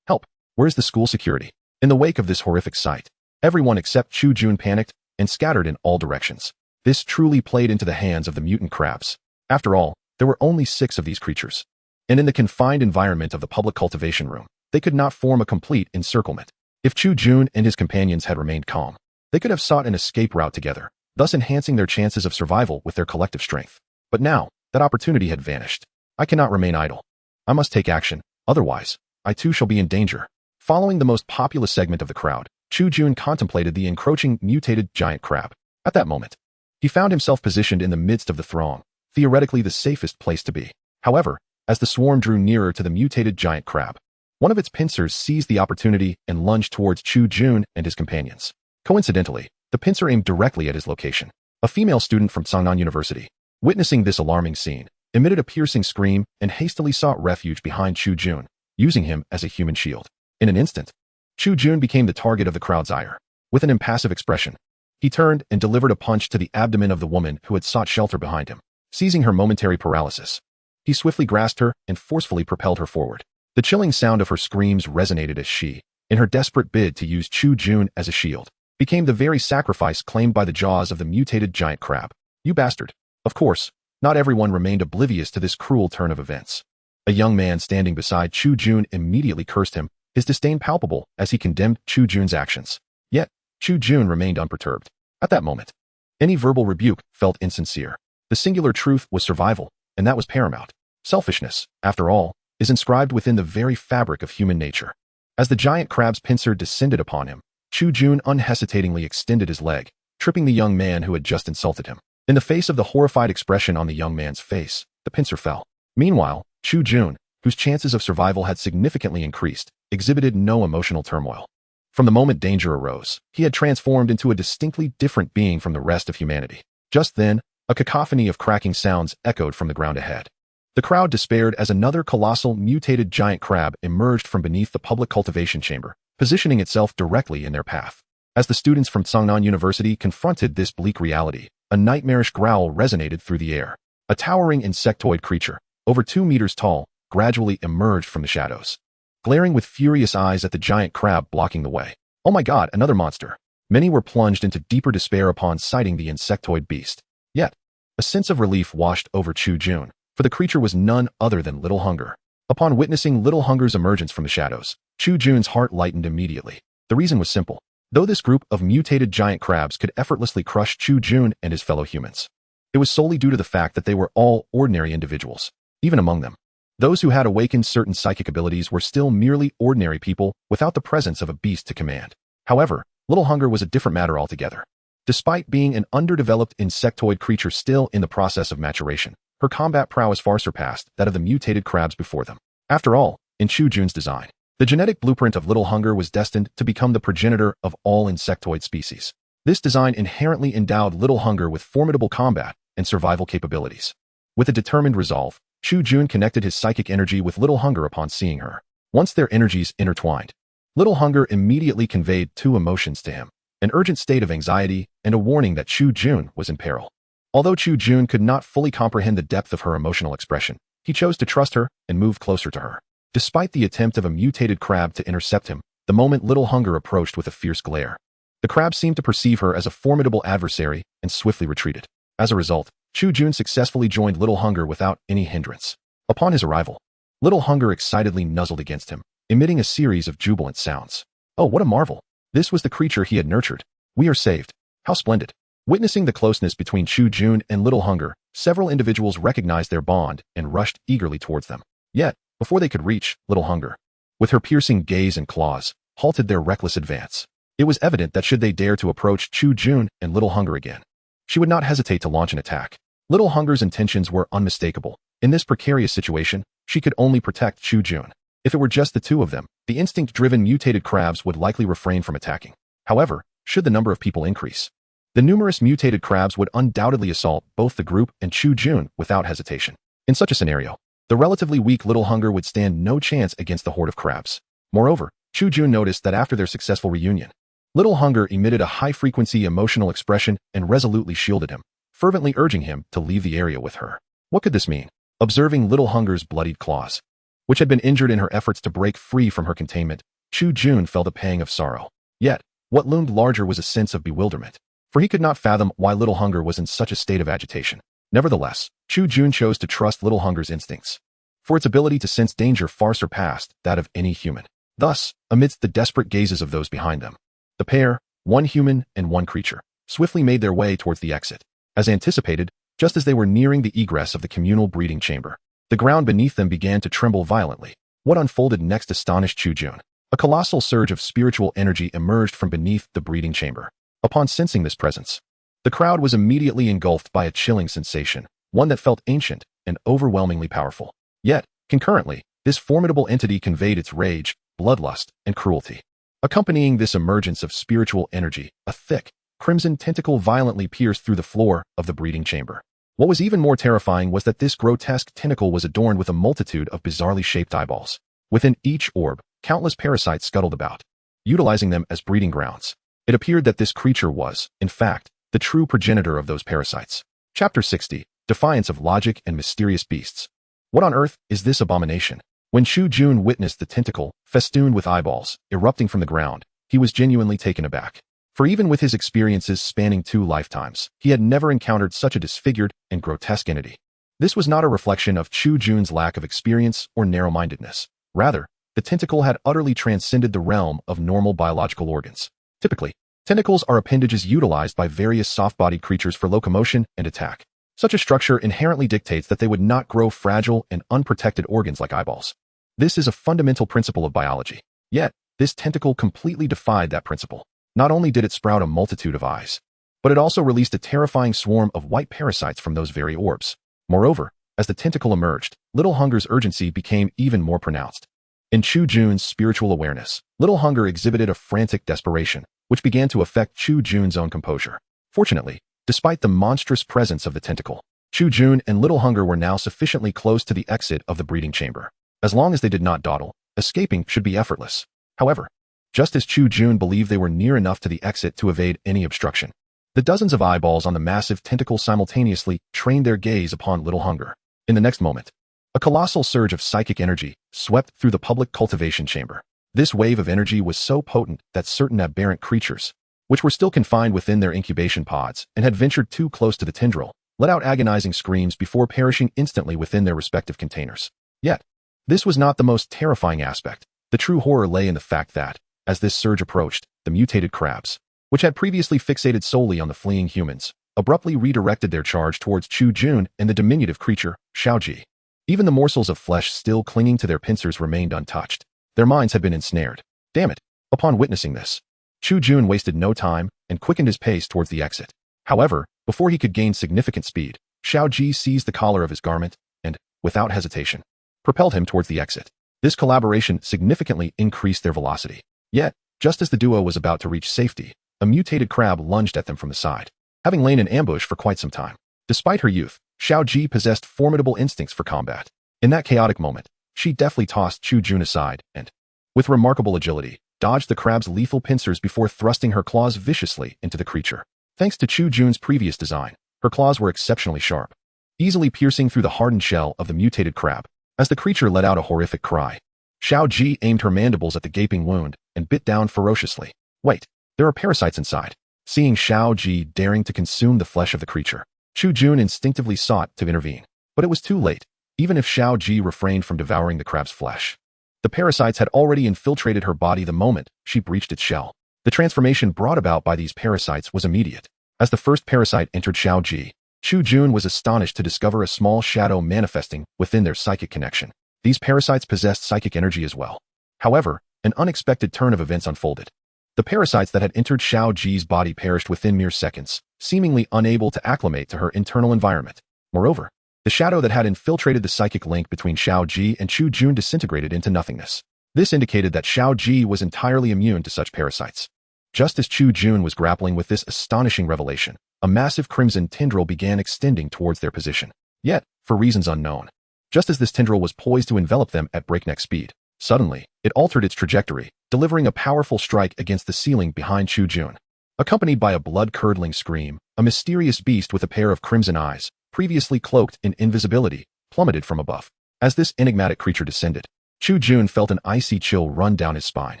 S1: Help! Where's the school security? In the wake of this horrific sight, everyone except Chu Jun panicked and scattered in all directions. This truly played into the hands of the mutant crabs. After all, there were only 6 of these creatures, and in the confined environment of the public cultivation room, they could not form a complete encirclement. If Chu Jun and his companions had remained calm, they could have sought an escape route together, thus enhancing their chances of survival with their collective strength. But now, that opportunity had vanished. I cannot remain idle. I must take action, otherwise, I too shall be in danger. Following the most populous segment of the crowd, Chu Jun contemplated the encroaching, mutated giant crab. At that moment, he found himself positioned in the midst of the throng, theoretically the safest place to be. However, as the swarm drew nearer to the mutated giant crab, one of its pincers seized the opportunity and lunged towards Chu Jun and his companions. Coincidentally, the pincer aimed directly at his location. A female student from Songnan University, witnessing this alarming scene, emitted a piercing scream and hastily sought refuge behind Chu Jun, using him as a human shield. In an instant, Chu Jun became the target of the crowd's ire. With an impassive expression, he turned and delivered a punch to the abdomen of the woman who had sought shelter behind him. Seizing her momentary paralysis, he swiftly grasped her and forcefully propelled her forward. The chilling sound of her screams resonated as she, in her desperate bid to use Chu Jun as a shield, became the very sacrifice claimed by the jaws of the mutated giant crab. You bastard. Of course, not everyone remained oblivious to this cruel turn of events. A young man standing beside Chu Jun immediately cursed him, his disdain palpable as he condemned Chu Jun's actions. Yet, Chu Jun remained unperturbed. At that moment, any verbal rebuke felt insincere. The singular truth was survival, and that was paramount. Selfishness, after all, is inscribed within the very fabric of human nature. As the giant crab's pincer descended upon him, Chu Jun unhesitatingly extended his leg, tripping the young man who had just insulted him. In the face of the horrified expression on the young man's face, the pincer fell. Meanwhile, Chu Jun, whose chances of survival had significantly increased, exhibited no emotional turmoil. From the moment danger arose, he had transformed into a distinctly different being from the rest of humanity. Just then, a cacophony of cracking sounds echoed from the ground ahead. The crowd despaired as another colossal, mutated giant crab emerged from beneath the public cultivation chamber, positioning itself directly in their path. As the students from Songnan University confronted this bleak reality, a nightmarish growl resonated through the air. A towering insectoid creature, over 2 meters tall, gradually emerged from the shadows, glaring with furious eyes at the giant crab blocking the way. Oh my god, another monster! Many were plunged into deeper despair upon sighting the insectoid beast. Yet, a sense of relief washed over Chu Jun, for the creature was none other than Little Hunger. Upon witnessing Little Hunger's emergence from the shadows, Chu Jun's heart lightened immediately. The reason was simple. Though this group of mutated giant crabs could effortlessly crush Chu Jun and his fellow humans, it was solely due to the fact that they were all ordinary individuals. Even among them, Those who had awakened certain psychic abilities were still merely ordinary people without the presence of a beast to command. However, Little Hunger was a different matter altogether. Despite being an underdeveloped insectoid creature still in the process of maturation, her combat prowess far surpassed that of the mutated crabs before them. After all, in Chu Jun's design, the genetic blueprint of Little Hunger was destined to become the progenitor of all insectoid species. This design inherently endowed Little Hunger with formidable combat and survival capabilities. With a determined resolve, Chu Jun connected his psychic energy with Little Hunger upon seeing her. Once their energies intertwined, Little Hunger immediately conveyed two emotions to him: an urgent state of anxiety and a warning that Chu Jun was in peril. Although Chu Jun could not fully comprehend the depth of her emotional expression, he chose to trust her and move closer to her. Despite the attempt of a mutated crab to intercept him, the moment Little Hunger approached with a fierce glare, the crab seemed to perceive her as a formidable adversary and swiftly retreated. As a result, Chu Jun successfully joined Little Hunger without any hindrance. Upon his arrival, Little Hunger excitedly nuzzled against him, emitting a series of jubilant sounds. Oh, what a marvel! This was the creature he had nurtured. We are saved. How splendid! Witnessing the closeness between Chu Jun and Little Hunger, several individuals recognized their bond and rushed eagerly towards them. Yet, before they could reach, Little Hunger, with her piercing gaze and claws, halted their reckless advance. It was evident that should they dare to approach Chu Jun and Little Hunger again, she would not hesitate to launch an attack. Little Hunger's intentions were unmistakable. In this precarious situation, she could only protect Chu Jun. If it were just the two of them, the instinct-driven mutated crabs would likely refrain from attacking. However, should the number of people increase, the numerous mutated crabs would undoubtedly assault both the group and Chu Jun without hesitation. In such a scenario, the relatively weak Little Hunger would stand no chance against the horde of crabs. Moreover, Chu Jun noticed that after their successful reunion, Little Hunger emitted a high-frequency emotional expression and resolutely shielded him, fervently urging him to leave the area with her. What could this mean? Observing Little Hunger's bloodied claws, which had been injured in her efforts to break free from her containment, Chu Jun felt a pang of sorrow. Yet, what loomed larger was a sense of bewilderment, for he could not fathom why Little Hunger was in such a state of agitation. Nevertheless, Chu Jun chose to trust Little Hunger's instincts, for its ability to sense danger far surpassed that of any human. Thus, amidst the desperate gazes of those behind them, the pair, one human and one creature, swiftly made their way towards the exit. As anticipated, just as they were nearing the egress of the communal breeding chamber, the ground beneath them began to tremble violently. What unfolded next astonished Chu Jun. A colossal surge of spiritual energy emerged from beneath the breeding chamber. Upon sensing this presence, the crowd was immediately engulfed by a chilling sensation, one that felt ancient and overwhelmingly powerful. Yet, concurrently, this formidable entity conveyed its rage, bloodlust, and cruelty. Accompanying this emergence of spiritual energy, a thick, crimson tentacle violently pierced through the floor of the breeding chamber. What was even more terrifying was that this grotesque tentacle was adorned with a multitude of bizarrely shaped eyeballs. Within each orb, countless parasites scuttled about, utilizing them as breeding grounds. It appeared that this creature was, in fact, the true progenitor of those parasites. Chapter 60, Defiance of Logic and Mysterious Beasts. What on earth is this abomination? When Chu Jun witnessed the tentacle, festooned with eyeballs, erupting from the ground, he was genuinely taken aback. For even with his experiences spanning 2 lifetimes, he had never encountered such a disfigured and grotesque entity. This was not a reflection of Chu Jun's lack of experience or narrow-mindedness. Rather, the tentacle had utterly transcended the realm of normal biological organs. Typically, tentacles are appendages utilized by various soft-bodied creatures for locomotion and attack. Such a structure inherently dictates that they would not grow fragile and unprotected organs like eyeballs. This is a fundamental principle of biology. Yet, this tentacle completely defied that principle. Not only did it sprout a multitude of eyes, but it also released a terrifying swarm of white parasites from those very orbs. Moreover, as the tentacle emerged, Little Hunger's urgency became even more pronounced. In Chu Jun's spiritual awareness, Little Hunger exhibited a frantic desperation, which began to affect Chu Jun's own composure. Fortunately, despite the monstrous presence of the tentacle, Chu Jun and Little Hunger were now sufficiently close to the exit of the breeding chamber. As long as they did not dawdle, escaping should be effortless. However, just as Chu Jun believed they were near enough to the exit to evade any obstruction, the dozens of eyeballs on the massive tentacle simultaneously trained their gaze upon Little Hunger. In the next moment, a colossal surge of psychic energy swept through the public cultivation chamber. This wave of energy was so potent that certain aberrant creatures, which were still confined within their incubation pods and had ventured too close to the tendril, let out agonizing screams before perishing instantly within their respective containers. Yet, this was not the most terrifying aspect. The true horror lay in the fact that, as this surge approached, the mutated crabs, which had previously fixated solely on the fleeing humans, abruptly redirected their charge towards Chu Jun and the diminutive creature, Xiaoji. Even the morsels of flesh still clinging to their pincers remained untouched. Their minds had been ensnared. Damn it! Upon witnessing this, Chu Jun wasted no time and quickened his pace towards the exit. However, before he could gain significant speed, Xiao Ji seized the collar of his garment and, without hesitation, propelled him towards the exit. This collaboration significantly increased their velocity. Yet, just as the duo was about to reach safety, a mutated crab lunged at them from the side, having lain in ambush for quite some time. Despite her youth, Xiao Ji possessed formidable instincts for combat. In that chaotic moment, she deftly tossed Chu Jun aside and, with remarkable agility, dodged the crab's lethal pincers before thrusting her claws viciously into the creature. Thanks to Chu Jun's previous design, her claws were exceptionally sharp, easily piercing through the hardened shell of the mutated crab. As the creature let out a horrific cry, Xiao Ji aimed her mandibles at the gaping wound and bit down ferociously. Wait, there are parasites inside. Seeing Xiao Ji daring to consume the flesh of the creature, Chu Jun instinctively sought to intervene. But it was too late. Even if Xiao Ji refrained from devouring the crab's flesh, the parasites had already infiltrated her body the moment she breached its shell. The transformation brought about by these parasites was immediate. As the first parasite entered Xiao Ji, Chu Jun was astonished to discover a small shadow manifesting within their psychic connection. These parasites possessed psychic energy as well. However, an unexpected turn of events unfolded. The parasites that had entered Xiao Ji's body perished within mere seconds, seemingly unable to acclimate to her internal environment. Moreover, the shadow that had infiltrated the psychic link between Xiao Ji and Chu Jun disintegrated into nothingness. This indicated that Xiao Ji was entirely immune to such parasites. Just as Chu Jun was grappling with this astonishing revelation, a massive crimson tendril began extending towards their position. Yet, for reasons unknown, just as this tendril was poised to envelop them at breakneck speed, suddenly, it altered its trajectory, delivering a powerful strike against the ceiling behind Chu Jun. Accompanied by a blood-curdling scream, a mysterious beast with a pair of crimson eyes, previously cloaked in invisibility, plummeted from above. As this enigmatic creature descended, Chu Jun felt an icy chill run down his spine.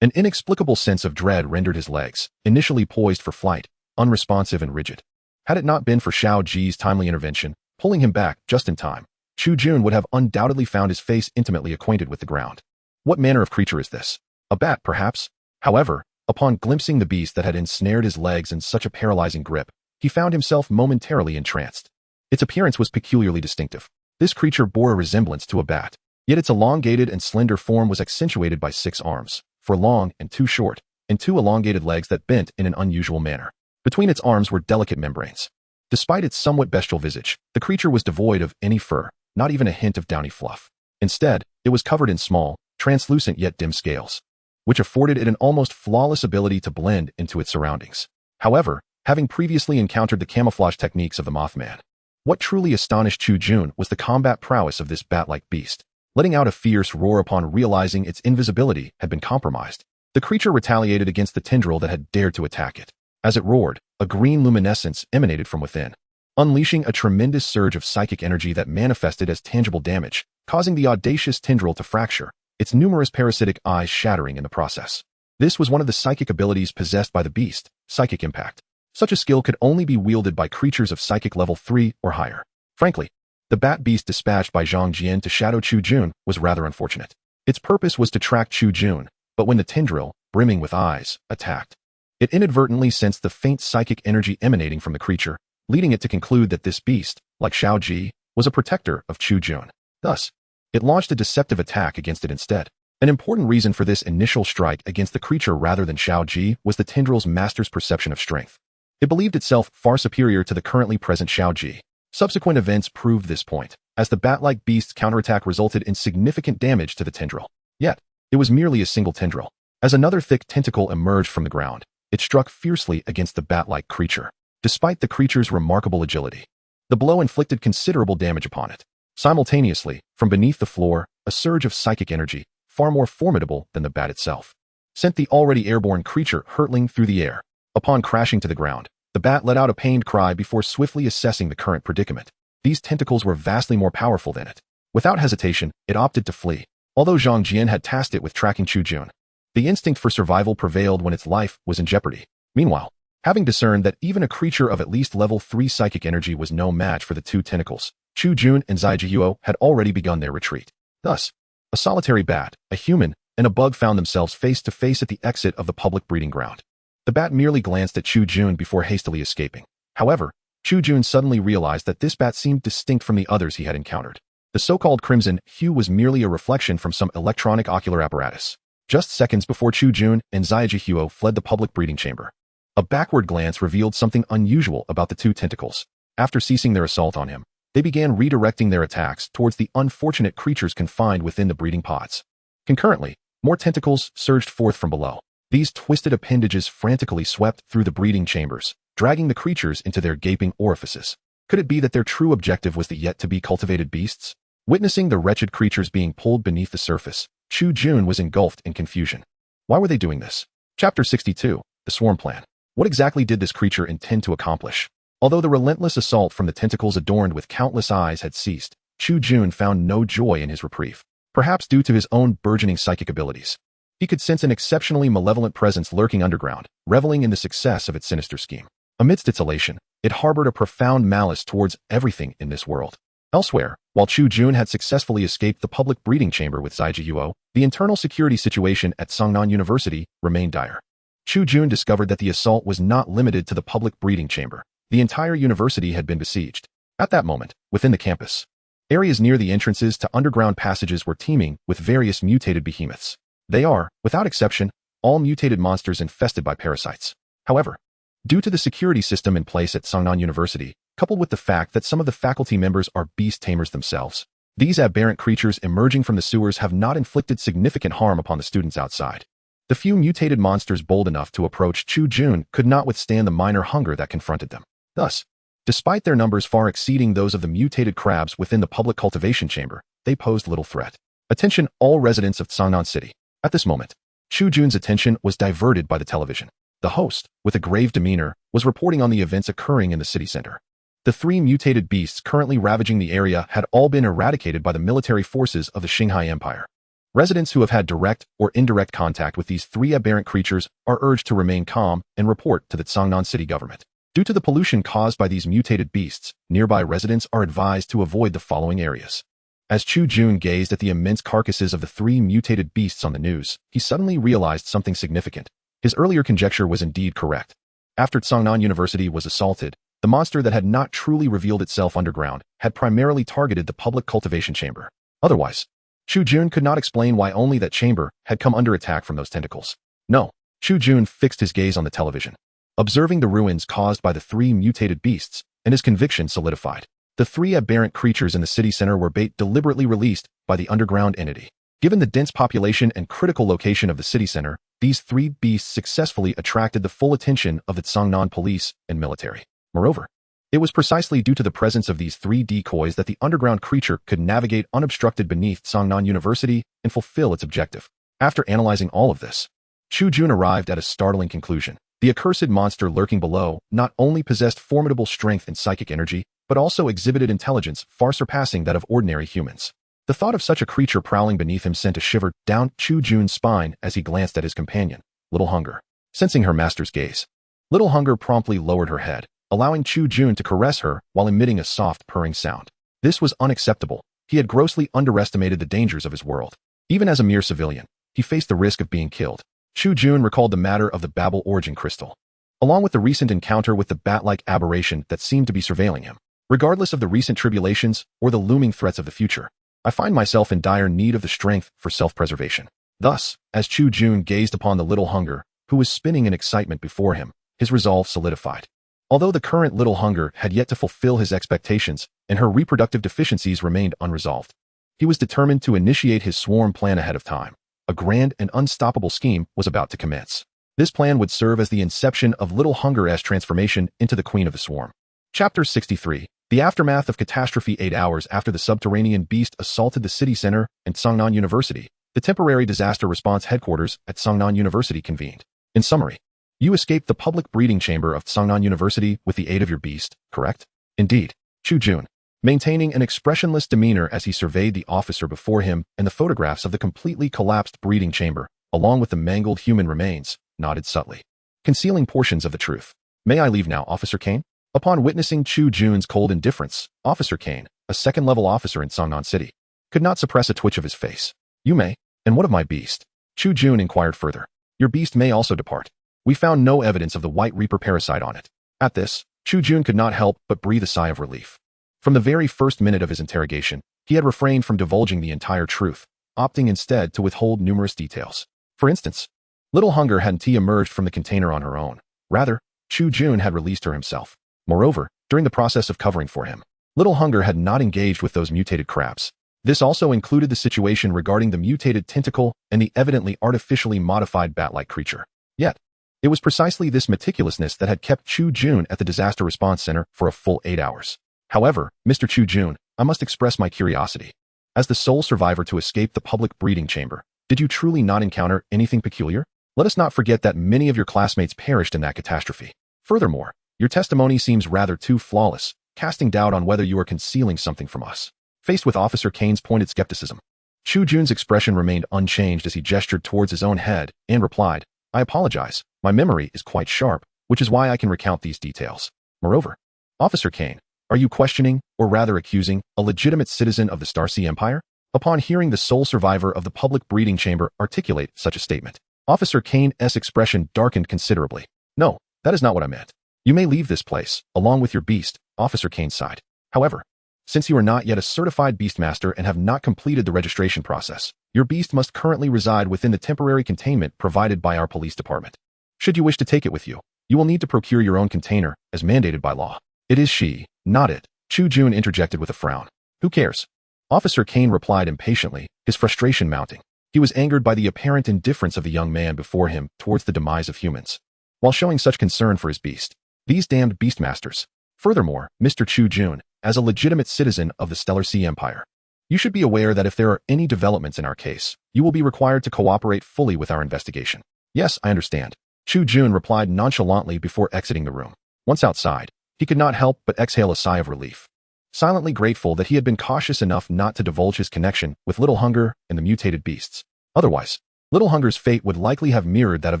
S1: An inexplicable sense of dread rendered his legs, initially poised for flight, unresponsive and rigid. Had it not been for Xiao Ji's timely intervention, pulling him back just in time, Chu Jun would have undoubtedly found his face intimately acquainted with the ground. What manner of creature is this? A bat, perhaps? However, upon glimpsing the beast that had ensnared his legs in such a paralyzing grip, he found himself momentarily entranced. Its appearance was peculiarly distinctive. This creature bore a resemblance to a bat, yet its elongated and slender form was accentuated by 6 arms, 4 long and 2 short, and 2 elongated legs that bent in an unusual manner. Between its arms were delicate membranes. Despite its somewhat bestial visage, the creature was devoid of any fur, not even a hint of downy fluff. Instead, it was covered in small, translucent yet dim scales, which afforded it an almost flawless ability to blend into its surroundings. However, having previously encountered the camouflage techniques of the Mothman, what truly astonished Chu Jun was the combat prowess of this bat-like beast. Letting out a fierce roar upon realizing its invisibility had been compromised, the creature retaliated against the tendril that had dared to attack it. As it roared, a green luminescence emanated from within, unleashing a tremendous surge of psychic energy that manifested as tangible damage, causing the audacious tendril to fracture, its numerous parasitic eyes shattering in the process. This was one of the psychic abilities possessed by the beast, Psychic Impact. Such a skill could only be wielded by creatures of psychic level 3 or higher. Frankly, the bat beast dispatched by Zhang Jian to shadow Chu Jun was rather unfortunate. Its purpose was to track Chu Jun, but when the tendril, brimming with eyes, attacked, it inadvertently sensed the faint psychic energy emanating from the creature, leading it to conclude that this beast, like Xiao Ji, was a protector of Chu Jun. Thus, it launched a deceptive attack against it instead. An important reason for this initial strike against the creature rather than Xiao Ji was the tendril's master's perception of strength. It believed itself far superior to the currently present Xiao Ji. Subsequent events proved this point, as the bat-like beast's counterattack resulted in significant damage to the tendril. Yet, it was merely a single tendril. As another thick tentacle emerged from the ground, it struck fiercely against the bat-like creature. Despite the creature's remarkable agility, the blow inflicted considerable damage upon it. Simultaneously, from beneath the floor, a surge of psychic energy, far more formidable than the bat itself, sent the already airborne creature hurtling through the air. Upon crashing to the ground, the bat let out a pained cry before swiftly assessing the current predicament. These tentacles were vastly more powerful than it. Without hesitation, it opted to flee. Although Zhang Jian had tasked it with tracking Chu Jun, the instinct for survival prevailed when its life was in jeopardy. Meanwhile, having discerned that even a creature of at least level 3 psychic energy was no match for the 2 tentacles, Chu Jun and Zai Jihuo had already begun their retreat. Thus, a solitary bat, a human, and a bug found themselves face to face at the exit of the public breeding ground. The bat merely glanced at Chu Jun before hastily escaping. However, Chu Jun suddenly realized that this bat seemed distinct from the others he had encountered. The so-called crimson hue was merely a reflection from some electronic ocular apparatus. Just seconds before Chu Jun and Zaijihuo fled the public breeding chamber, a backward glance revealed something unusual about the two tentacles. After ceasing their assault on him, they began redirecting their attacks towards the unfortunate creatures confined within the breeding pods. Concurrently, more tentacles surged forth from below. These twisted appendages frantically swept through the breeding chambers, dragging the creatures into their gaping orifices. Could it be that their true objective was the yet-to-be cultivated beasts? Witnessing the wretched creatures being pulled beneath the surface, Chu Jun was engulfed in confusion. Why were they doing this? Chapter 62, The Swarm Plan. What exactly did this creature intend to accomplish? Although the relentless assault from the tentacles adorned with countless eyes had ceased, Chu Jun found no joy in his reprieve. Perhaps due to his own burgeoning psychic abilities. He could sense an exceptionally malevolent presence lurking underground, reveling in the success of its sinister scheme. Amidst its elation, it harbored a profound malice towards everything in this world. Elsewhere, while Chu Jun had successfully escaped the public breeding chamber with Zaijihuo, the internal security situation at Songnan University remained dire. Chu Jun discovered that the assault was not limited to the public breeding chamber. The entire university had been besieged. At that moment, within the campus, areas near the entrances to underground passages were teeming with various mutated behemoths. They are, without exception, all mutated monsters infested by parasites. However, due to the security system in place at Songnan University, coupled with the fact that some of the faculty members are beast tamers themselves, these aberrant creatures emerging from the sewers have not inflicted significant harm upon the students outside. The few mutated monsters bold enough to approach Chu Jun could not withstand the minor hunger that confronted them. Thus, despite their numbers far exceeding those of the mutated crabs within the public cultivation chamber, they posed little threat. Attention all residents of Songnan City. At this moment, Chu Jun's attention was diverted by the television. The host, with a grave demeanor, was reporting on the events occurring in the city center. The three mutated beasts currently ravaging the area had all been eradicated by the military forces of the Qinghai Empire. Residents who have had direct or indirect contact with these three aberrant creatures are urged to remain calm and report to the Songnan City government. Due to the pollution caused by these mutated beasts, nearby residents are advised to avoid the following areas. As Chu Jun gazed at the immense carcasses of the three mutated beasts on the news, he suddenly realized something significant. His earlier conjecture was indeed correct. After Songnan University was assaulted, the monster that had not truly revealed itself underground had primarily targeted the public cultivation chamber. Otherwise, Chu Jun could not explain why only that chamber had come under attack from those tentacles. No, Chu Jun fixed his gaze on the television, observing the ruins caused by the three mutated beasts, and his conviction solidified. The three aberrant creatures in the city center were bait deliberately released by the underground entity. Given the dense population and critical location of the city center, these three beasts successfully attracted the full attention of the Songnan police and military. Moreover, it was precisely due to the presence of these three decoys that the underground creature could navigate unobstructed beneath Songnan University and fulfill its objective. After analyzing all of this, Chu Jun arrived at a startling conclusion. The accursed monster lurking below not only possessed formidable strength and psychic energy, but also exhibited intelligence far surpassing that of ordinary humans. The thought of such a creature prowling beneath him sent a shiver down Chu Jun's spine as he glanced at his companion, Little Hunger. Sensing her master's gaze, Little Hunger promptly lowered her head, allowing Chu Jun to caress her while emitting a soft purring sound. This was unacceptable. He had grossly underestimated the dangers of his world. Even as a mere civilian, he faced the risk of being killed. Chu Jun recalled the matter of the Babel origin crystal, along with the recent encounter with the bat-like aberration that seemed to be surveilling him. Regardless of the recent tribulations or the looming threats of the future, I find myself in dire need of the strength for self-preservation. Thus, as Chu Jun gazed upon the Little Hunger, who was spinning in excitement before him, his resolve solidified. Although the current Little Hunger had yet to fulfill his expectations and her reproductive deficiencies remained unresolved, he was determined to initiate his swarm plan ahead of time. A grand and unstoppable scheme was about to commence. This plan would serve as the inception of Little Hunger's transformation into the Queen of the Swarm. Chapter 63. The aftermath of catastrophe. 8 hours after the subterranean beast assaulted the city center and Songnan University, the temporary disaster response headquarters at Songnan University convened. In summary, you escaped the public breeding chamber of Songnan University with the aid of your beast, correct? Indeed. Chu Jun, maintaining an expressionless demeanor as he surveyed the officer before him and the photographs of the completely collapsed breeding chamber, along with the mangled human remains, nodded subtly, concealing portions of the truth. May I leave now, Officer Kane? Upon witnessing Chu Jun's cold indifference, Officer Kane, a second-level officer in Songnan City, could not suppress a twitch of his face. You may. And what of my beast? Chu Jun inquired further. Your beast may also depart. We found no evidence of the White Reaper parasite on it. At this, Chu Jun could not help but breathe a sigh of relief. From the very first minute of his interrogation, he had refrained from divulging the entire truth, opting instead to withhold numerous details. For instance, Little Hunger hadn't emerged from the container on her own. Rather, Chu Jun had released her himself. Moreover, during the process of covering for him, Little Hunger had not engaged with those mutated crabs. This also included the situation regarding the mutated tentacle and the evidently artificially modified bat-like creature. Yet, it was precisely this meticulousness that had kept Chu Jun at the Disaster Response Center for a full 8 hours. However, Mr. Chu Jun, I must express my curiosity. As the sole survivor to escape the public breeding chamber, did you truly not encounter anything peculiar? Let us not forget that many of your classmates perished in that catastrophe. Furthermore, your testimony seems rather too flawless, casting doubt on whether you are concealing something from us. Faced with Officer Kane's pointed skepticism, Chu Jun's expression remained unchanged as he gestured towards his own head and replied, I apologize, my memory is quite sharp, which is why I can recount these details. Moreover, Officer Kane, are you questioning, or rather accusing, a legitimate citizen of the Starsea Empire? Upon hearing the sole survivor of the public breeding chamber articulate such a statement, Officer Kane's expression darkened considerably. No, that is not what I meant. You may leave this place, along with your beast, Officer Kane sighed. However, since you are not yet a certified Beastmaster and have not completed the registration process, your beast must currently reside within the temporary containment provided by our police department. Should you wish to take it with you, you will need to procure your own container, as mandated by law. It is she, not it, Chu Jun interjected with a frown. Who cares? Officer Kane replied impatiently, his frustration mounting. He was angered by the apparent indifference of the young man before him towards the demise of humans, while showing such concern for his beast. These damned Beastmasters. Furthermore, Mr. Chu Jun, as a legitimate citizen of the Stellar Sea Empire, you should be aware that if there are any developments in our case, you will be required to cooperate fully with our investigation. Yes, I understand. Chu Jun replied nonchalantly before exiting the room. Once outside, he could not help but exhale a sigh of relief, silently grateful that he had been cautious enough not to divulge his connection with Little Hunger and the mutated beasts. Otherwise, Little Hunger's fate would likely have mirrored that of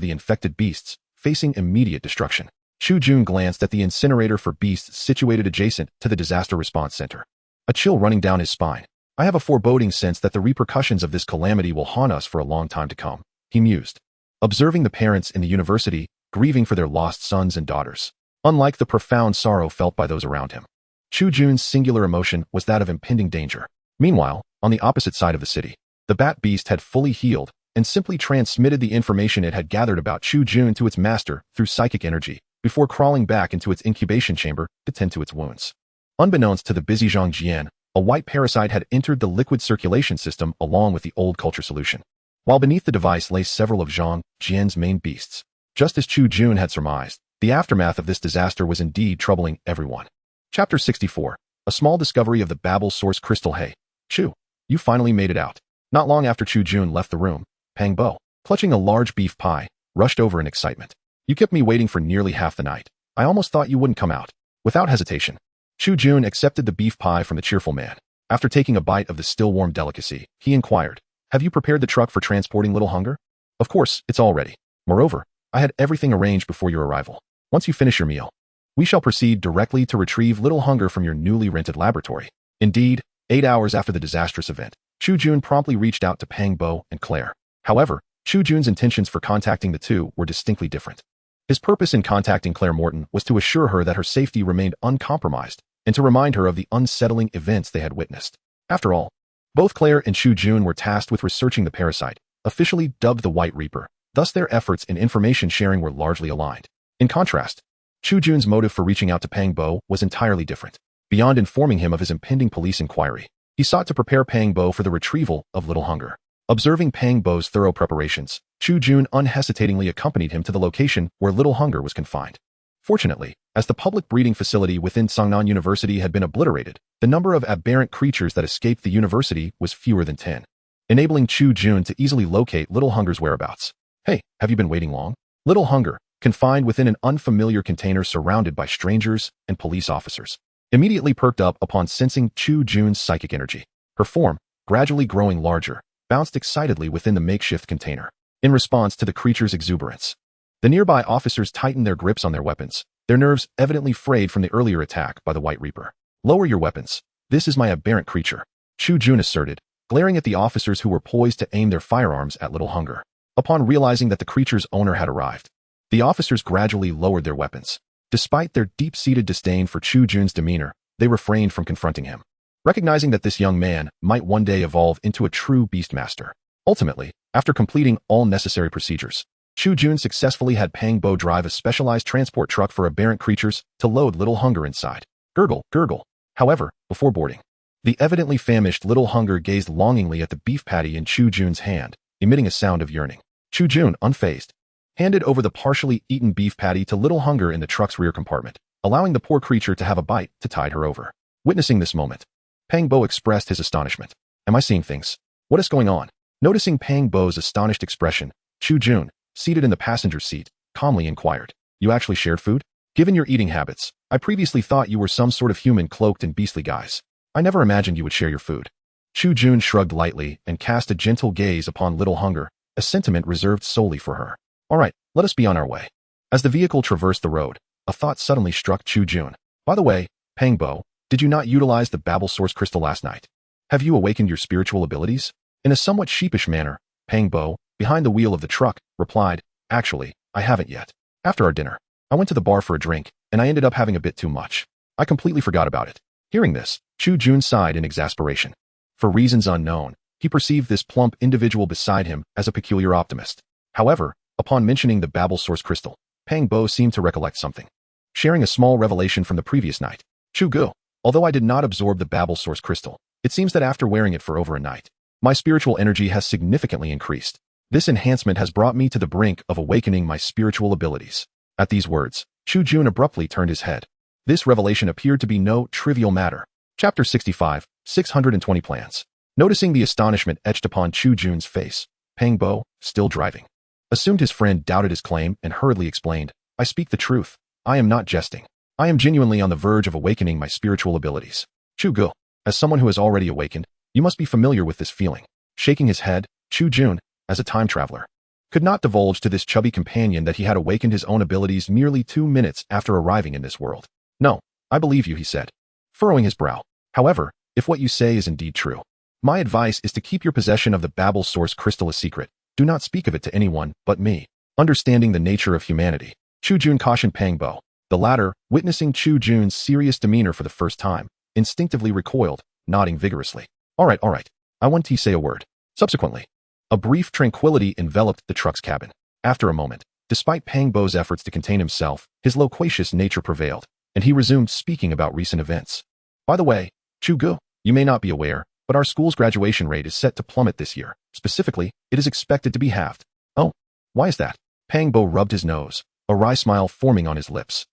S1: the infected beasts, facing immediate destruction. Chu Jun glanced at the incinerator for beasts situated adjacent to the Disaster Response Center, a chill running down his spine. I have a foreboding sense that the repercussions of this calamity will haunt us for a long time to come, he mused, observing the parents in the university grieving for their lost sons and daughters. Unlike the profound sorrow felt by those around him, Chu Jun's singular emotion was that of impending danger. Meanwhile, on the opposite side of the city, the bat beast had fully healed and simply transmitted the information it had gathered about Chu Jun to its master through psychic energy, before crawling back into its incubation chamber to tend to its wounds. Unbeknownst to the busy Zhang Jian, a white parasite had entered the liquid circulation system along with the old culture solution, while beneath the device lay several of Zhang Jian's main beasts. Just as Chu Jun had surmised, the aftermath of this disaster was indeed troubling everyone. Chapter 64. A small discovery of the Babel source crystal. Hey, Chu, you finally made it out. Not long after Chu Jun left the room, Pang Bo, clutching a large beef pie, rushed over in excitement. You kept me waiting for nearly half the night. I almost thought you wouldn't come out. Without hesitation, Chu Jun accepted the beef pie from the cheerful man. After taking a bite of the still warm delicacy, he inquired, have you prepared the truck for transporting Little Hunger? Of course, it's all ready. Moreover, I had everything arranged before your arrival. Once you finish your meal, we shall proceed directly to retrieve Little Hunger from your newly rented laboratory. Indeed, 8 hours after the disastrous event, Chu Jun promptly reached out to Pang Bo and Claire. However, Chu Jun's intentions for contacting the two were distinctly different. His purpose in contacting Claire Morton was to assure her that her safety remained uncompromised and to remind her of the unsettling events they had witnessed. After all, both Claire and Chu Jun were tasked with researching the parasite, officially dubbed the White Reaper. Thus their efforts in information sharing were largely aligned. In contrast, Chu Jun's motive for reaching out to Pang Bo was entirely different. Beyond informing him of his impending police inquiry, he sought to prepare Pang Bo for the retrieval of Little Hunger. Observing Pang Bo's thorough preparations, Chu Jun unhesitatingly accompanied him to the location where Little Hunger was confined. Fortunately, as the public breeding facility within Sangnan University had been obliterated, the number of aberrant creatures that escaped the university was fewer than 10, enabling Chu Jun to easily locate Little Hunger's whereabouts. Hey, have you been waiting long? Little Hunger, confined within an unfamiliar container surrounded by strangers and police officers, immediately perked up upon sensing Chu Jun's psychic energy. Her form, gradually growing larger, bounced excitedly within the makeshift container. In response to the creature's exuberance, the nearby officers tightened their grips on their weapons, their nerves evidently frayed from the earlier attack by the White Reaper. Lower your weapons. This is my aberrant creature, Chu Jun asserted, glaring at the officers who were poised to aim their firearms at Little Hunger. Upon realizing that the creature's owner had arrived, the officers gradually lowered their weapons. Despite their deep-seated disdain for Chu Jun's demeanor, they refrained from confronting him. recognizing that this young man might one day evolve into a true Beastmaster. Ultimately, after completing all necessary procedures, Chu Jun successfully had Pang Bo drive a specialized transport truck for aberrant creatures to load Little Hunger inside. Gurgle, gurgle. However, before boarding, the evidently famished Little Hunger gazed longingly at the beef patty in Chu Jun's hand, emitting a sound of yearning. Chu Jun, unfazed, handed over the partially eaten beef patty to Little Hunger in the truck's rear compartment, allowing the poor creature to have a bite to tide her over. Witnessing this moment, Pang Bo expressed his astonishment. Am I seeing things? What is going on? Noticing Pang Bo's astonished expression, Chu Jun, seated in the passenger seat, calmly inquired, You actually shared food? Given your eating habits, I previously thought you were some sort of human cloaked in beastly guise. I never imagined you would share your food. Chu Jun shrugged lightly and cast a gentle gaze upon Little Hunger, a sentiment reserved solely for her. All right, let us be on our way. As the vehicle traversed the road, a thought suddenly struck Chu Jun. By the way, Pang Bo, did you not utilize the Babel Source Crystal last night? Have you awakened your spiritual abilities? In a somewhat sheepish manner, Pang Bo, behind the wheel of the truck, replied, Actually, I haven't yet. After our dinner, I went to the bar for a drink, and I ended up having a bit too much. I completely forgot about it. Hearing this, Chu Jun sighed in exasperation. For reasons unknown, he perceived this plump individual beside him as a peculiar optimist. However, upon mentioning the Babel Source Crystal, Pang Bo seemed to recollect something. Sharing a small revelation from the previous night. Chu Gu, although I did not absorb the Babel Source Crystal, it seems that after wearing it for over a night, my spiritual energy has significantly increased. This enhancement has brought me to the brink of awakening my spiritual abilities. At these words, Chu Jun abruptly turned his head. This revelation appeared to be no trivial matter. Chapter 65, 620 Plans. Noticing the astonishment etched upon Chu Jun's face, Pang Bo, still driving, assumed his friend doubted his claim and hurriedly explained, I speak the truth. I am not jesting. I am genuinely on the verge of awakening my spiritual abilities. Chu Gu, as someone who has already awakened, you must be familiar with this feeling. Shaking his head, Chu Jun, as a time traveler, could not divulge to this chubby companion that he had awakened his own abilities merely 2 minutes after arriving in this world. No, I believe you, he said, furrowing his brow. However, if what you say is indeed true, my advice is to keep your possession of the Babel Source Crystal a secret. Do not speak of it to anyone but me. Understanding the nature of humanity, Chu Jun cautioned Pang Bo. The latter, witnessing Chu Jun's serious demeanor for the first time, instinctively recoiled, nodding vigorously. All right, I want to say a word. Subsequently, a brief tranquility enveloped the truck's cabin. After a moment, despite Pang Bo's efforts to contain himself, his loquacious nature prevailed, and he resumed speaking about recent events. By the way, Chu Gu, you may not be aware, but our school's graduation rate is set to plummet this year. Specifically, it is expected to be halved. Oh, why is that? Pang Bo rubbed his nose, a wry smile forming on his lips.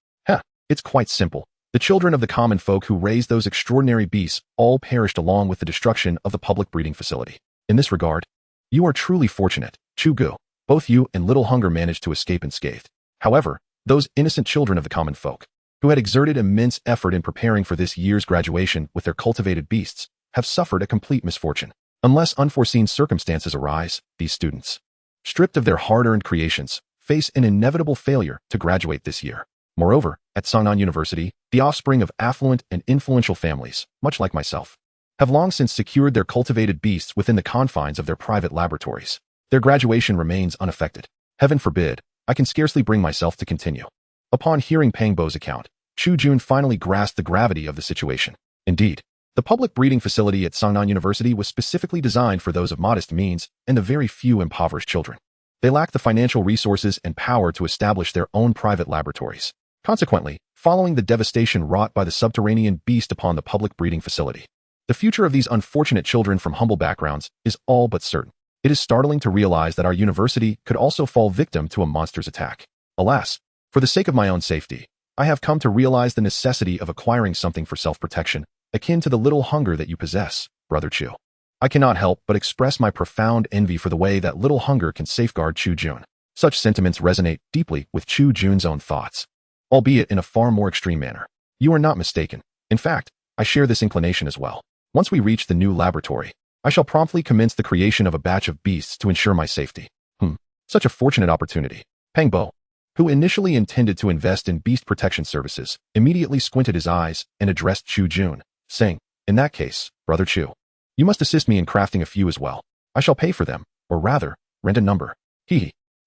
S1: It's quite simple. The children of the common folk who raised those extraordinary beasts all perished along with the destruction of the public breeding facility. In this regard, you are truly fortunate, Chu Gu. Both you and Little Hunger managed to escape unscathed. However, those innocent children of the common folk, who had exerted immense effort in preparing for this year's graduation with their cultivated beasts, have suffered a complete misfortune. Unless unforeseen circumstances arise, these students, stripped of their hard-earned creations, face an inevitable failure to graduate this year. Moreover, at Sangnan University, the offspring of affluent and influential families, much like myself, have long since secured their cultivated beasts within the confines of their private laboratories. Their graduation remains unaffected. Heaven forbid, I can scarcely bring myself to continue. Upon hearing Pang Bo's account, Chu Jun finally grasped the gravity of the situation. Indeed, the public breeding facility at Sangnan University was specifically designed for those of modest means and the very few impoverished children. They lacked the financial resources and power to establish their own private laboratories. Consequently, following the devastation wrought by the subterranean beast upon the public breeding facility, the future of these unfortunate children from humble backgrounds is all but certain. It is startling to realize that our university could also fall victim to a monster's attack. Alas, for the sake of my own safety, I have come to realize the necessity of acquiring something for self-protection, akin to the Little Hunger that you possess, Brother Chu. I cannot help but express my profound envy for the way that Little Hunger can safeguard Chu Jun. Such sentiments resonate deeply with Chu Jun's own thoughts, albeit in a far more extreme manner. You are not mistaken. In fact, I share this inclination as well. Once we reach the new laboratory, I shall promptly commence the creation of a batch of beasts to ensure my safety. Such a fortunate opportunity. Pang Bo, who initially intended to invest in beast protection services, immediately squinted his eyes and addressed Chu Jun, saying, In that case, Brother Chu, you must assist me in crafting a few as well. I shall pay for them, or rather, rent a number.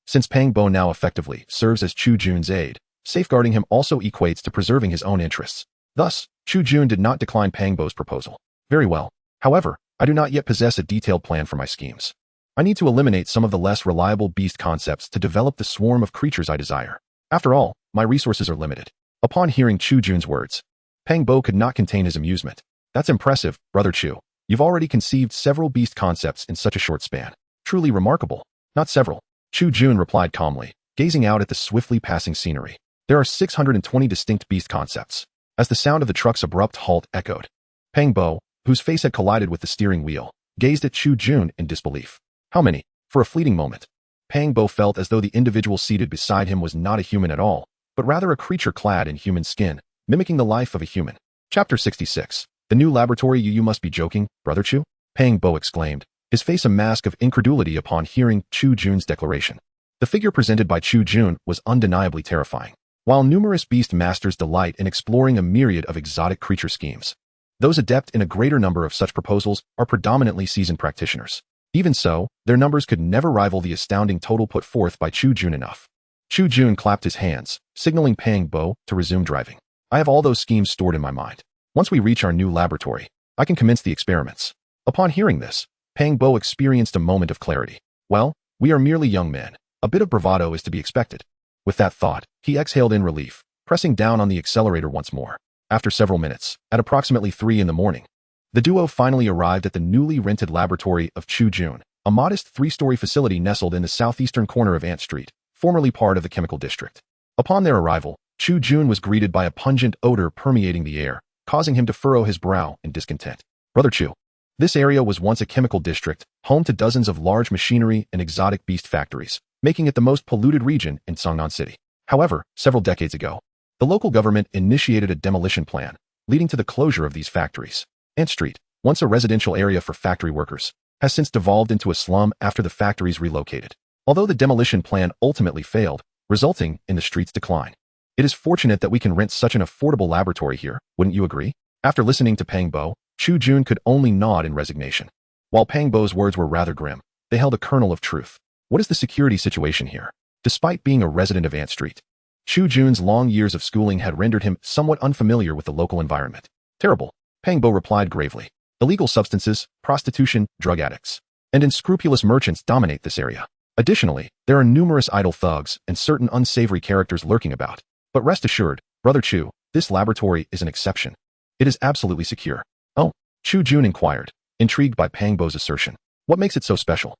S1: Since Pang Bo now effectively serves as Chu Jun's aide, safeguarding him also equates to preserving his own interests. Thus, Chu Jun did not decline Pang Bo's proposal. Very well. However, I do not yet possess a detailed plan for my schemes. I need to eliminate some of the less reliable beast concepts to develop the swarm of creatures I desire. After all, my resources are limited. Upon hearing Chu Jun's words, Pang Bo could not contain his amusement. That's impressive, Brother Chu. You've already conceived several beast concepts in such a short span. Truly remarkable. Not several. Chu Jun replied calmly, gazing out at the swiftly passing scenery. There are 620 distinct beast concepts. As the sound of the truck's abrupt halt echoed, Pang Bo, whose face had collided with the steering wheel, gazed at Chu Jun in disbelief. How many? For a fleeting moment, Pang Bo felt as though the individual seated beside him was not a human at all, but rather a creature clad in human skin, mimicking the life of a human. Chapter 66. The new laboratory. You must be joking, Brother Chu? Pang Bo exclaimed, his face a mask of incredulity upon hearing Chu Jun's declaration. The figure presented by Chu Jun was undeniably terrifying. While numerous beast masters delight in exploring a myriad of exotic creature schemes, those adept in a greater number of such proposals are predominantly seasoned practitioners. Even so, their numbers could never rival the astounding total put forth by Chu Jun enough. Chu Jun clapped his hands, signaling Pang Bo to resume driving. I have all those schemes stored in my mind. Once we reach our new laboratory, I can commence the experiments. Upon hearing this, Pang Bo experienced a moment of clarity. Well, we are merely young men. A bit of bravado is to be expected. With that thought, he exhaled in relief, pressing down on the accelerator once more. After several minutes, at approximately 3 in the morning, the duo finally arrived at the newly rented laboratory of Chu Jun, a modest 3-story facility nestled in the southeastern corner of Ant Street, formerly part of the chemical district. Upon their arrival, Chu Jun was greeted by a pungent odor permeating the air, causing him to furrow his brow in discontent. Brother Chu. This area was once a chemical district, home to dozens of large machinery and exotic beast factories, making it the most polluted region in Songnan City. However, several decades ago, the local government initiated a demolition plan, leading to the closure of these factories. Ant Street, once a residential area for factory workers, has since devolved into a slum after the factories relocated. Although the demolition plan ultimately failed, resulting in the street's decline. It is fortunate that we can rent such an affordable laboratory here, wouldn't you agree? After listening to Pang Bo, Chu Jun could only nod in resignation. While Pang Bo's words were rather grim, they held a kernel of truth. What is the security situation here? Despite being a resident of Ant Street, Chu Jun's long years of schooling had rendered him somewhat unfamiliar with the local environment. Terrible, Pang Bo replied gravely. Illegal substances, prostitution, drug addicts, and unscrupulous merchants dominate this area. Additionally, there are numerous idle thugs and certain unsavory characters lurking about. But rest assured, Brother Chu, this laboratory is an exception. It is absolutely secure. Oh, Chu Jun inquired, intrigued by Pang Bo's assertion. What makes it so special?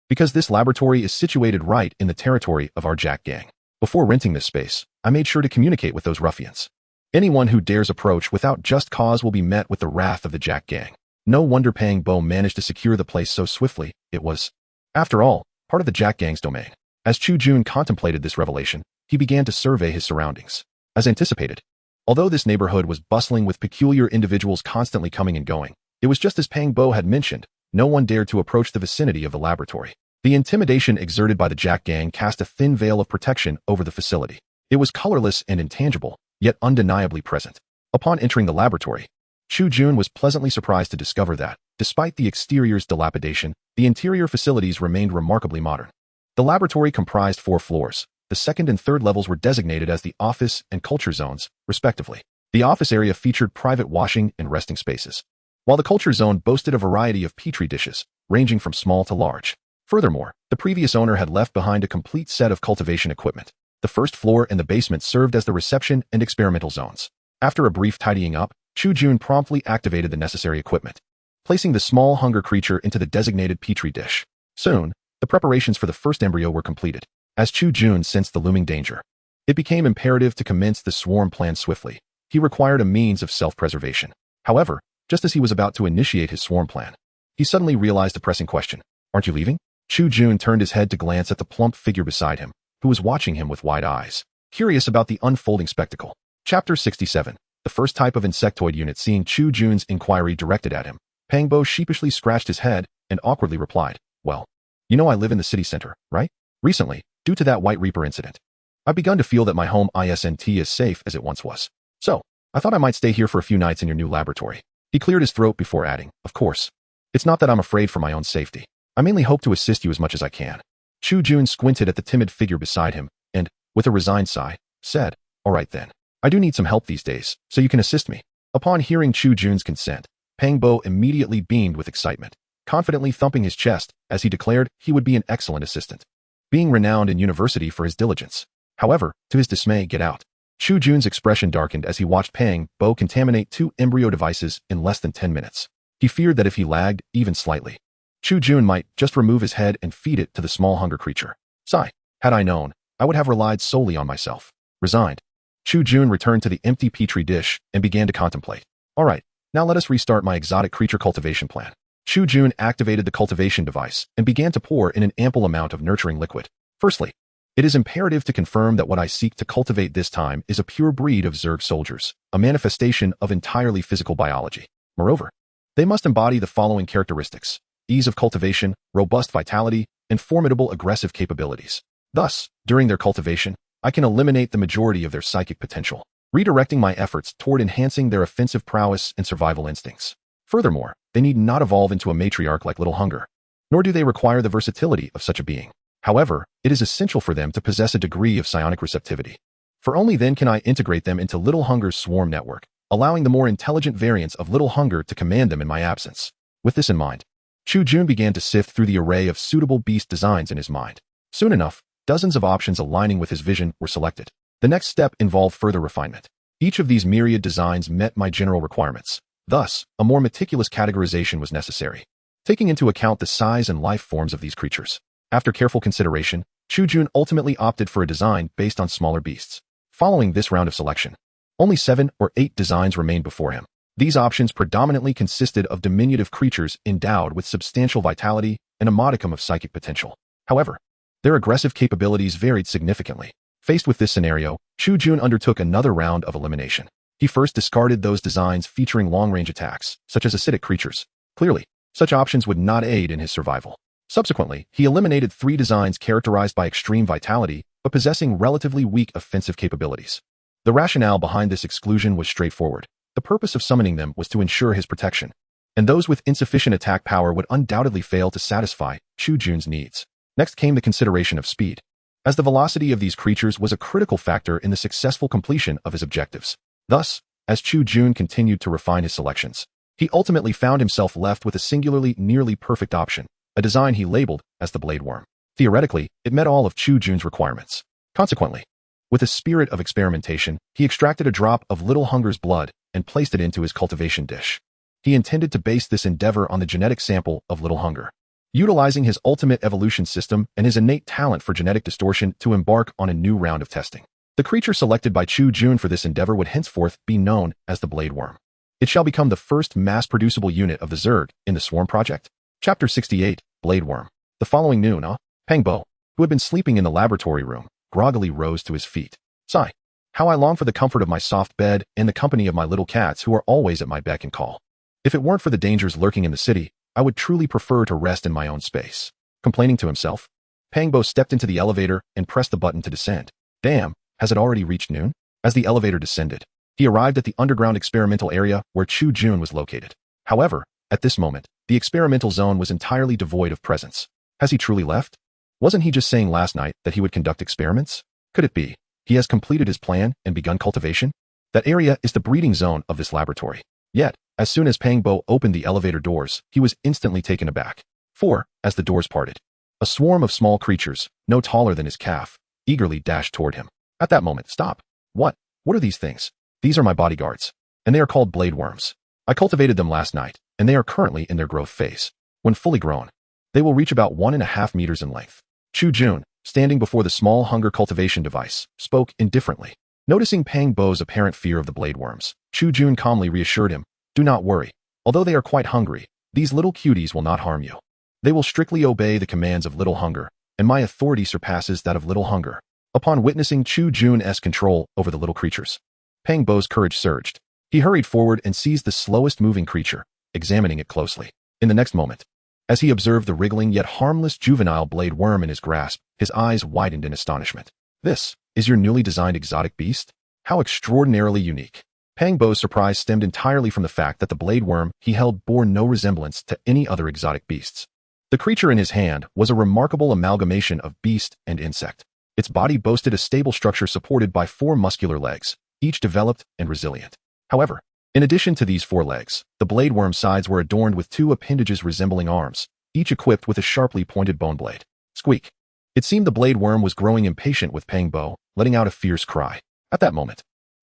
S1: Because this laboratory is situated right in the territory of our Jack gang. Before renting this space, I made sure to communicate with those ruffians. Anyone who dares approach without just cause will be met with the wrath of the Jack gang. No wonder Pang Bo managed to secure the place so swiftly. It was, after all, part of the Jack gang's domain. As Chu Jun contemplated this revelation, he began to survey his surroundings. As anticipated, although this neighborhood was bustling with peculiar individuals constantly coming and going, it was just as Pang Bo had mentioned. No one dared to approach the vicinity of the laboratory. The intimidation exerted by the Jack gang cast a thin veil of protection over the facility. It was colorless and intangible, yet undeniably present. Upon entering the laboratory, Chu Jun was pleasantly surprised to discover that, despite the exterior's dilapidation, the interior facilities remained remarkably modern. The laboratory comprised 4 floors. The second and third levels were designated as the office and culture zones, respectively. The office area featured private washing and resting spaces, while the culture zone boasted a variety of petri dishes, ranging from small to large. Furthermore, the previous owner had left behind a complete set of cultivation equipment. The first floor and the basement served as the reception and experimental zones. After a brief tidying up, Chu Jun promptly activated the necessary equipment, placing the small hunger creature into the designated petri dish. Soon, the preparations for the first embryo were completed. As Chu Jun sensed the looming danger, it became imperative to commence the swarm plan swiftly. He required a means of self-preservation. However, just as he was about to initiate his swarm plan, he suddenly realized a pressing question. Aren't you leaving? Chu Jun turned his head to glance at the plump figure beside him, who was watching him with wide eyes, curious about the unfolding spectacle. Chapter 67. The first type of insectoid unit. Seeing Chu Jun's inquiry directed at him, Pang Bo sheepishly scratched his head and awkwardly replied, well, you know I live in the city center, right? Recently, due to that White Reaper incident, I've begun to feel that my home isn't as safe as it once was. So, I thought I might stay here for a few nights in your new laboratory. He cleared his throat before adding, of course. It's not that I'm afraid for my own safety. I mainly hope to assist you as much as I can. Chu Jun squinted at the timid figure beside him and, with a resigned sigh, said, all right then. I do need some help these days, so you can assist me. Upon hearing Chu Jun's consent, Pang Bo immediately beamed with excitement, confidently thumping his chest as he declared he would be an excellent assistant, being renowned in university for his diligence. However, to his dismay, get out. Chu Jun's expression darkened as he watched Pang Bo contaminate 2 embryo devices in less than 10 minutes. He feared that if he lagged, even slightly, Chu Jun might just remove his head and feed it to the small hunger creature. Sigh. Had I known, I would have relied solely on myself. Resigned, Chu Jun returned to the empty petri dish and began to contemplate. All right, now let us restart my exotic creature cultivation plan. Chu Jun activated the cultivation device and began to pour in an ample amount of nurturing liquid. Firstly, it is imperative to confirm that what I seek to cultivate this time is a pure breed of Zerg soldiers, a manifestation of entirely physical biology. Moreover, they must embody the following characteristics: ease of cultivation, robust vitality, and formidable aggressive capabilities. Thus, during their cultivation, I can eliminate the majority of their psychic potential, redirecting my efforts toward enhancing their offensive prowess and survival instincts. Furthermore, they need not evolve into a matriarch like Little Hunger, nor do they require the versatility of such a being. However, it is essential for them to possess a degree of psionic receptivity, for only then can I integrate them into Little Hunger's swarm network, allowing the more intelligent variants of Little Hunger to command them in my absence. With this in mind, Chu Jun began to sift through the array of suitable beast designs in his mind. Soon enough, dozens of options aligning with his vision were selected. The next step involved further refinement. Each of these myriad designs met my general requirements. Thus, a more meticulous categorization was necessary, taking into account the size and life forms of these creatures. After careful consideration, Chu Jun ultimately opted for a design based on smaller beasts. Following this round of selection, only 7 or 8 designs remained before him. These options predominantly consisted of diminutive creatures endowed with substantial vitality and a modicum of psychic potential. However, their aggressive capabilities varied significantly. Faced with this scenario, Chu Jun undertook another round of elimination. He first discarded those designs featuring long-range attacks, such as acidic creatures. Clearly, such options would not aid in his survival. Subsequently, he eliminated 3 designs characterized by extreme vitality, but possessing relatively weak offensive capabilities. The rationale behind this exclusion was straightforward. The purpose of summoning them was to ensure his protection, and those with insufficient attack power would undoubtedly fail to satisfy Chu Jun's needs. Next came the consideration of speed, as the velocity of these creatures was a critical factor in the successful completion of his objectives. Thus, as Chu Jun continued to refine his selections, he ultimately found himself left with a singularly nearly perfect option, a design he labeled as the Blade Worm. Theoretically, it met all of Chu Jun's requirements. Consequently, with a spirit of experimentation, he extracted a drop of Little Hunger's blood and placed it into his cultivation dish. He intended to base this endeavor on the genetic sample of Little Hunger, utilizing his ultimate evolution system and his innate talent for genetic distortion to embark on a new round of testing. The creature selected by Chu Jun for this endeavor would henceforth be known as the Blade Worm. It shall become the first mass-producible unit of the Zerg in the Swarm Project. Chapter 68, Blade Worm. The following noon, Pang Bo, who had been sleeping in the laboratory room, groggily rose to his feet. Sigh. How I long for the comfort of my soft bed and the company of my little cats who are always at my beck and call. If it weren't for the dangers lurking in the city, I would truly prefer to rest in my own space. Complaining to himself, Pang Bo stepped into the elevator and pressed the button to descend. Damn, has it already reached noon? As the elevator descended, he arrived at the underground experimental area where Chu Jun was located. However, at this moment, the experimental zone was entirely devoid of presence. Has he truly left? Wasn't he just saying last night that he would conduct experiments? Could it be he has completed his plan and begun cultivation? That area is the breeding zone of this laboratory. Yet, as soon as Pang Bo opened the elevator doors, he was instantly taken aback. For, as the doors parted, a swarm of small creatures, no taller than his calf, eagerly dashed toward him. At that moment, stop. What? What are these things? These are my bodyguards, and they are called blade worms. I cultivated them last night, and they are currently in their growth phase. When fully grown, they will reach about 1.5 meters in length. Chu Jun, standing before the small hunger cultivation device, spoke indifferently. Noticing Pang Bo's apparent fear of the blade worms, Chu Jun calmly reassured him, "Do not worry. Although they are quite hungry, these little cuties will not harm you. They will strictly obey the commands of Little Hunger, and my authority surpasses that of Little Hunger." Upon witnessing Chu Jun's control over the little creatures, Pang Bo's courage surged. He hurried forward and seized the slowest moving creature, examining it closely. In the next moment, as he observed the wriggling yet harmless juvenile blade worm in his grasp, his eyes widened in astonishment. "This is your newly designed exotic beast? How extraordinarily unique." Pang Bo's surprise stemmed entirely from the fact that the blade worm he held bore no resemblance to any other exotic beasts. The creature in his hand was a remarkable amalgamation of beast and insect. Its body boasted a stable structure supported by 4 muscular legs, each developed and resilient. However, In addition to these four legs, the blade worm's sides were adorned with two appendages resembling arms, each equipped with a sharply pointed bone blade. Squeak. It seemed the blade worm was growing impatient with Pangbo, letting out a fierce cry. At that moment,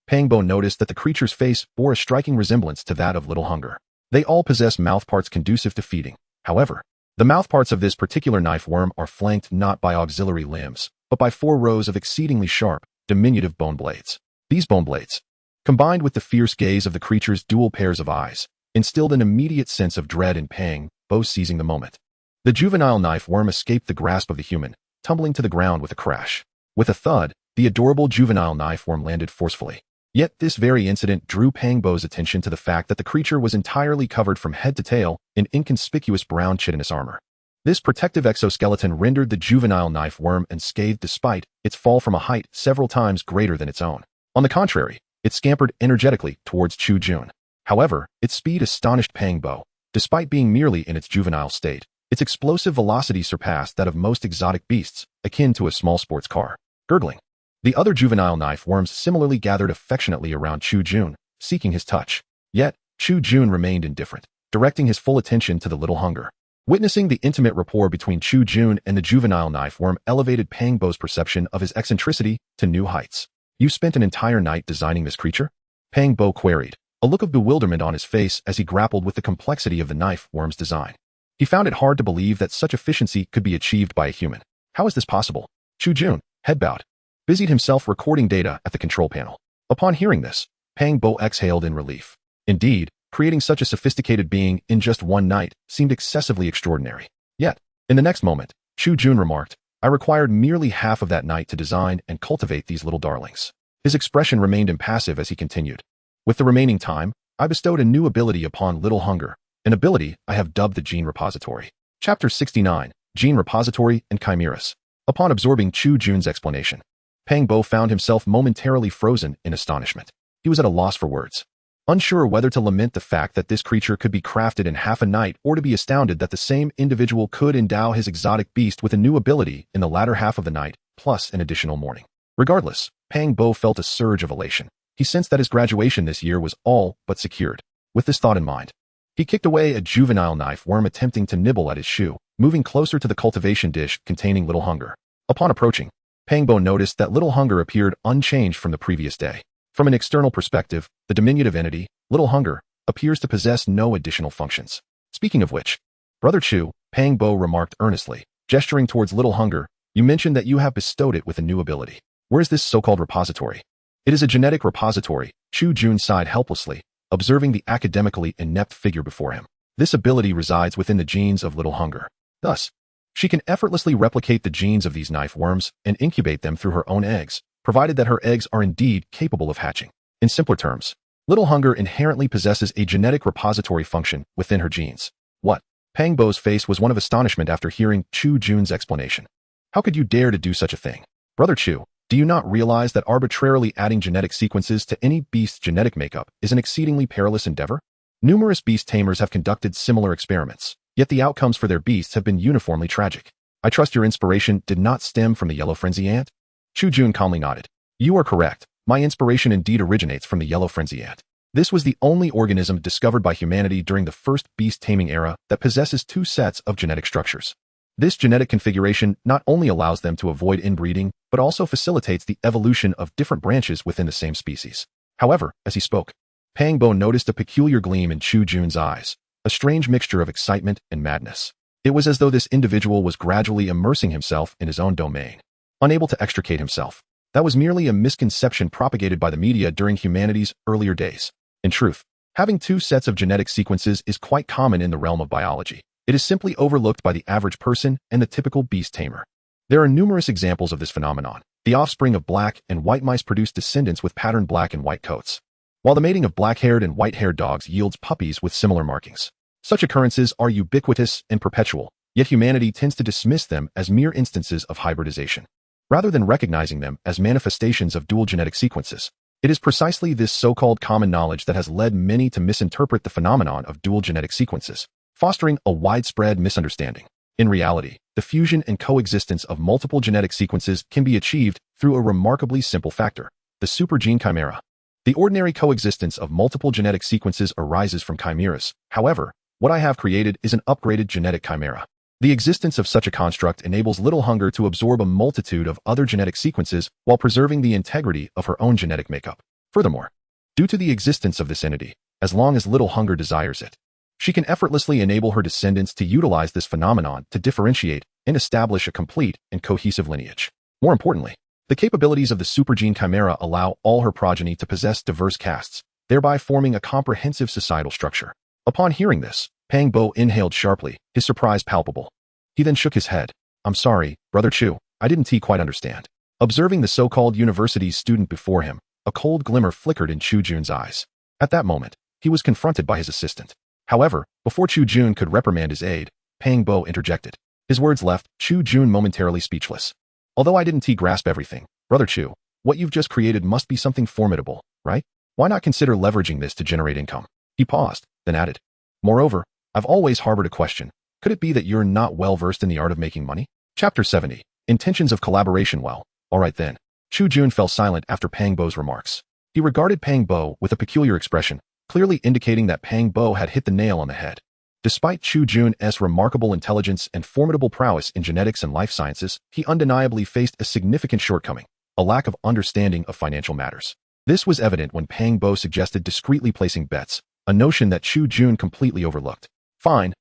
S1: Pangbo noticed that the creature's face bore a striking resemblance to that of Little Hunger. They all possess mouthparts conducive to feeding. However, the mouthparts of this particular knife worm are flanked not by auxiliary limbs, but by 4 rows of exceedingly sharp, diminutive bone blades. These bone blades, combined with the fierce gaze of the creature's dual pairs of eyes, instilled an immediate sense of dread in Pangbo, seizing the moment. The juvenile knife worm escaped the grasp of the human, tumbling to the ground with a crash. With a thud, the adorable juvenile knife worm landed forcefully. Yet this very incident drew Pangbo's attention to the fact that the creature was entirely covered from head to tail in inconspicuous brown chitinous armor. This protective exoskeleton rendered the juvenile knife worm unscathed despite its fall from a height several times greater than its own. On the contrary, it scampered energetically towards Chu Jun. However, its speed astonished Pangbo. Despite being merely in its juvenile state, its explosive velocity surpassed that of most exotic beasts, akin to a small sports car. Gurgling, the other juvenile knife worms similarly gathered affectionately around Chu Jun, seeking his touch. Yet, Chu Jun remained indifferent, directing his full attention to the Little Hunger. Witnessing the intimate rapport between Chu Jun and the juvenile knife worm elevated Pangbo's perception of his eccentricity to new heights. You spent an entire night designing this creature? Pangbo queried, a look of bewilderment on his face as he grappled with the complexity of the knife worm's design. He found it hard to believe that such efficiency could be achieved by a human. How is this possible? Chu Jun, head bowed, busied himself recording data at the control panel. Upon hearing this, Pangbo exhaled in relief. Indeed, creating such a sophisticated being in just one night seemed excessively extraordinary. Yet, in the next moment, Chu Jun remarked, I required merely half of that night to design and cultivate these little darlings. His expression remained impassive as he continued. With the remaining time, I bestowed a new ability upon Little Hunger, an ability I have dubbed the Gene Repository. Chapter 69, Gene Repository and Chimeras. Upon absorbing Chu Jun's explanation, Pangbo found himself momentarily frozen in astonishment. He was at a loss for words, unsure whether to lament the fact that this creature could be crafted in half a night or to be astounded that the same individual could endow his exotic beast with a new ability in the latter half of the night, plus an additional morning. Regardless, Pangbo felt a surge of elation. He sensed that his graduation this year was all but secured. With this thought in mind, he kicked away a juvenile knife worm attempting to nibble at his shoe, moving closer to the cultivation dish containing Little Hunger. Upon approaching, Pangbo noticed that Little Hunger appeared unchanged from the previous day. From an external perspective, the diminutive entity, Little Hunger, appears to possess no additional functions. Speaking of which, Brother Chu, Pangbo remarked earnestly, gesturing towards Little Hunger, you mentioned that you have bestowed it with a new ability. Where is this so-called repository? It is a genetic repository, Chu Jun sighed helplessly, observing the academically inept figure before him. This ability resides within the genes of Little Hunger. Thus, she can effortlessly replicate the genes of these knife worms and incubate them through her own eggs, provided that her eggs are indeed capable of hatching. In simpler terms, Little Hunger inherently possesses a genetic repository function within her genes. What? Pangbo's face was one of astonishment after hearing Chu Jun's explanation. How could you dare to do such a thing? Brother Chu, do you not realize that arbitrarily adding genetic sequences to any beast's genetic makeup is an exceedingly perilous endeavor? Numerous beast tamers have conducted similar experiments, yet the outcomes for their beasts have been uniformly tragic. I trust your inspiration did not stem from the yellow frenzy ant? Chu Jun calmly nodded. You are correct. My inspiration indeed originates from the yellow frenzy ant. This was the only organism discovered by humanity during the first beast taming era that possesses 2 sets of genetic structures. This genetic configuration not only allows them to avoid inbreeding, but also facilitates the evolution of different branches within the same species. However, as he spoke, Pangbo noticed a peculiar gleam in Chu Jun's eyes, a strange mixture of excitement and madness. It was as though this individual was gradually immersing himself in his own domain, unable to extricate himself. That was merely a misconception propagated by the media during humanity's earlier days. In truth, having 2 sets of genetic sequences is quite common in the realm of biology. It is simply overlooked by the average person and the typical beast tamer. There are numerous examples of this phenomenon. The offspring of black and white mice produce descendants with patterned black and white coats, while the mating of black-haired and white-haired dogs yields puppies with similar markings. Such occurrences are ubiquitous and perpetual, yet humanity tends to dismiss them as mere instances of hybridization, rather than recognizing them as manifestations of dual genetic sequences. It is precisely this so-called common knowledge that has led many to misinterpret the phenomenon of dual genetic sequences, fostering a widespread misunderstanding. In reality, the fusion and coexistence of multiple genetic sequences can be achieved through a remarkably simple factor, the supergene chimera. The ordinary coexistence of multiple genetic sequences arises from chimeras. However, what I have created is an upgraded genetic chimera. The existence of such a construct enables Little Hunger to absorb a multitude of other genetic sequences while preserving the integrity of her own genetic makeup. Furthermore, due to the existence of this entity, as long as Little Hunger desires it, she can effortlessly enable her descendants to utilize this phenomenon to differentiate and establish a complete and cohesive lineage. More importantly, the capabilities of the supergene chimera allow all her progeny to possess diverse castes, thereby forming a comprehensive societal structure. Upon hearing this, Pang Bo inhaled sharply, his surprise palpable. He then shook his head. I'm sorry, Brother Chu, I didn't quite understand. Observing the so-called university's student before him, a cold glimmer flickered in Chu Jun's eyes. At that moment, he was confronted by his assistant. However, before Chu Jun could reprimand his aide, Pang Bo interjected. His words left Chu Jun momentarily speechless. Although I didn't grasp everything, Brother Chu, what you've just created must be something formidable, right? Why not consider leveraging this to generate income? He paused, then added. Moreover, I've always harbored a question. Could it be that you're not well versed in the art of making money? Chapter 70. Intentions of collaboration. Well, alright then. Chu Jun fell silent after Pang Bo's remarks. He regarded Pang Bo with a peculiar expression, clearly indicating that Pang Bo had hit the nail on the head. Despite Chu Jun's remarkable intelligence and formidable prowess in genetics and life sciences, he undeniably faced a significant shortcoming, a lack of understanding of financial matters. This was evident when Pang Bo suggested discreetly placing bets, a notion that Chu Jun completely overlooked. Fine,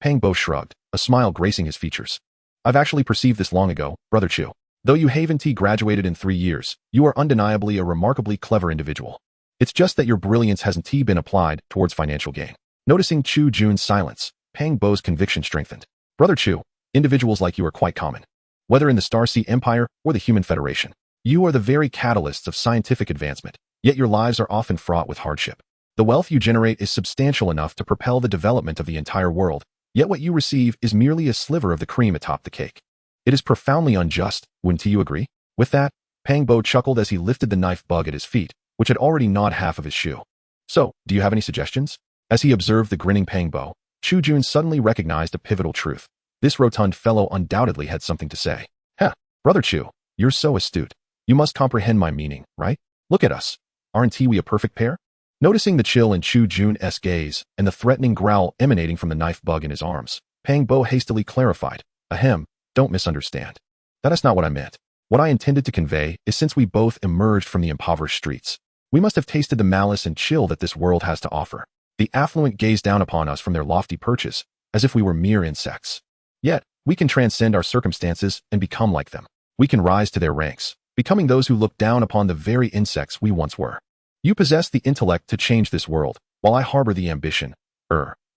S1: Pang Bo shrugged, a smile gracing his features. I've actually perceived this long ago, Brother Chu. Though you haven't graduated in 3 years, you are undeniably a remarkably clever individual. It's just that your brilliance hasn't been applied towards financial gain. Noticing Chu Jun's silence, Pang Bo's conviction strengthened. Brother Chu, individuals like you are quite common. Whether in the Starsea Empire or the Human Federation, you are the very catalysts of scientific advancement, yet your lives are often fraught with hardship. The wealth you generate is substantial enough to propel the development of the entire world, yet what you receive is merely a sliver of the cream atop the cake. It is profoundly unjust, wouldn't you agree? With that, Pang Bo chuckled as he lifted the knife bug at his feet, which had already gnawed half of his shoe. So, do you have any suggestions? As he observed the grinning Pang Bo, Chu Jun suddenly recognized a pivotal truth. This rotund fellow undoubtedly had something to say. Heh, Brother Chu, you're so astute. You must comprehend my meaning, right? Look at us. Aren't we a perfect pair? Noticing the chill in Chu Jun's gaze and the threatening growl emanating from the knife bug in his arms, Pang Bo hastily clarified. Ahem, don't misunderstand. That is not what I meant. What I intended to convey is since we both emerged from the impoverished streets, we must have tasted the malice and chill that this world has to offer. The affluent gaze down upon us from their lofty perches, as if we were mere insects. Yet, we can transcend our circumstances and become like them. We can rise to their ranks, becoming those who look down upon the very insects we once were. You possess the intellect to change this world, while I harbor the ambition,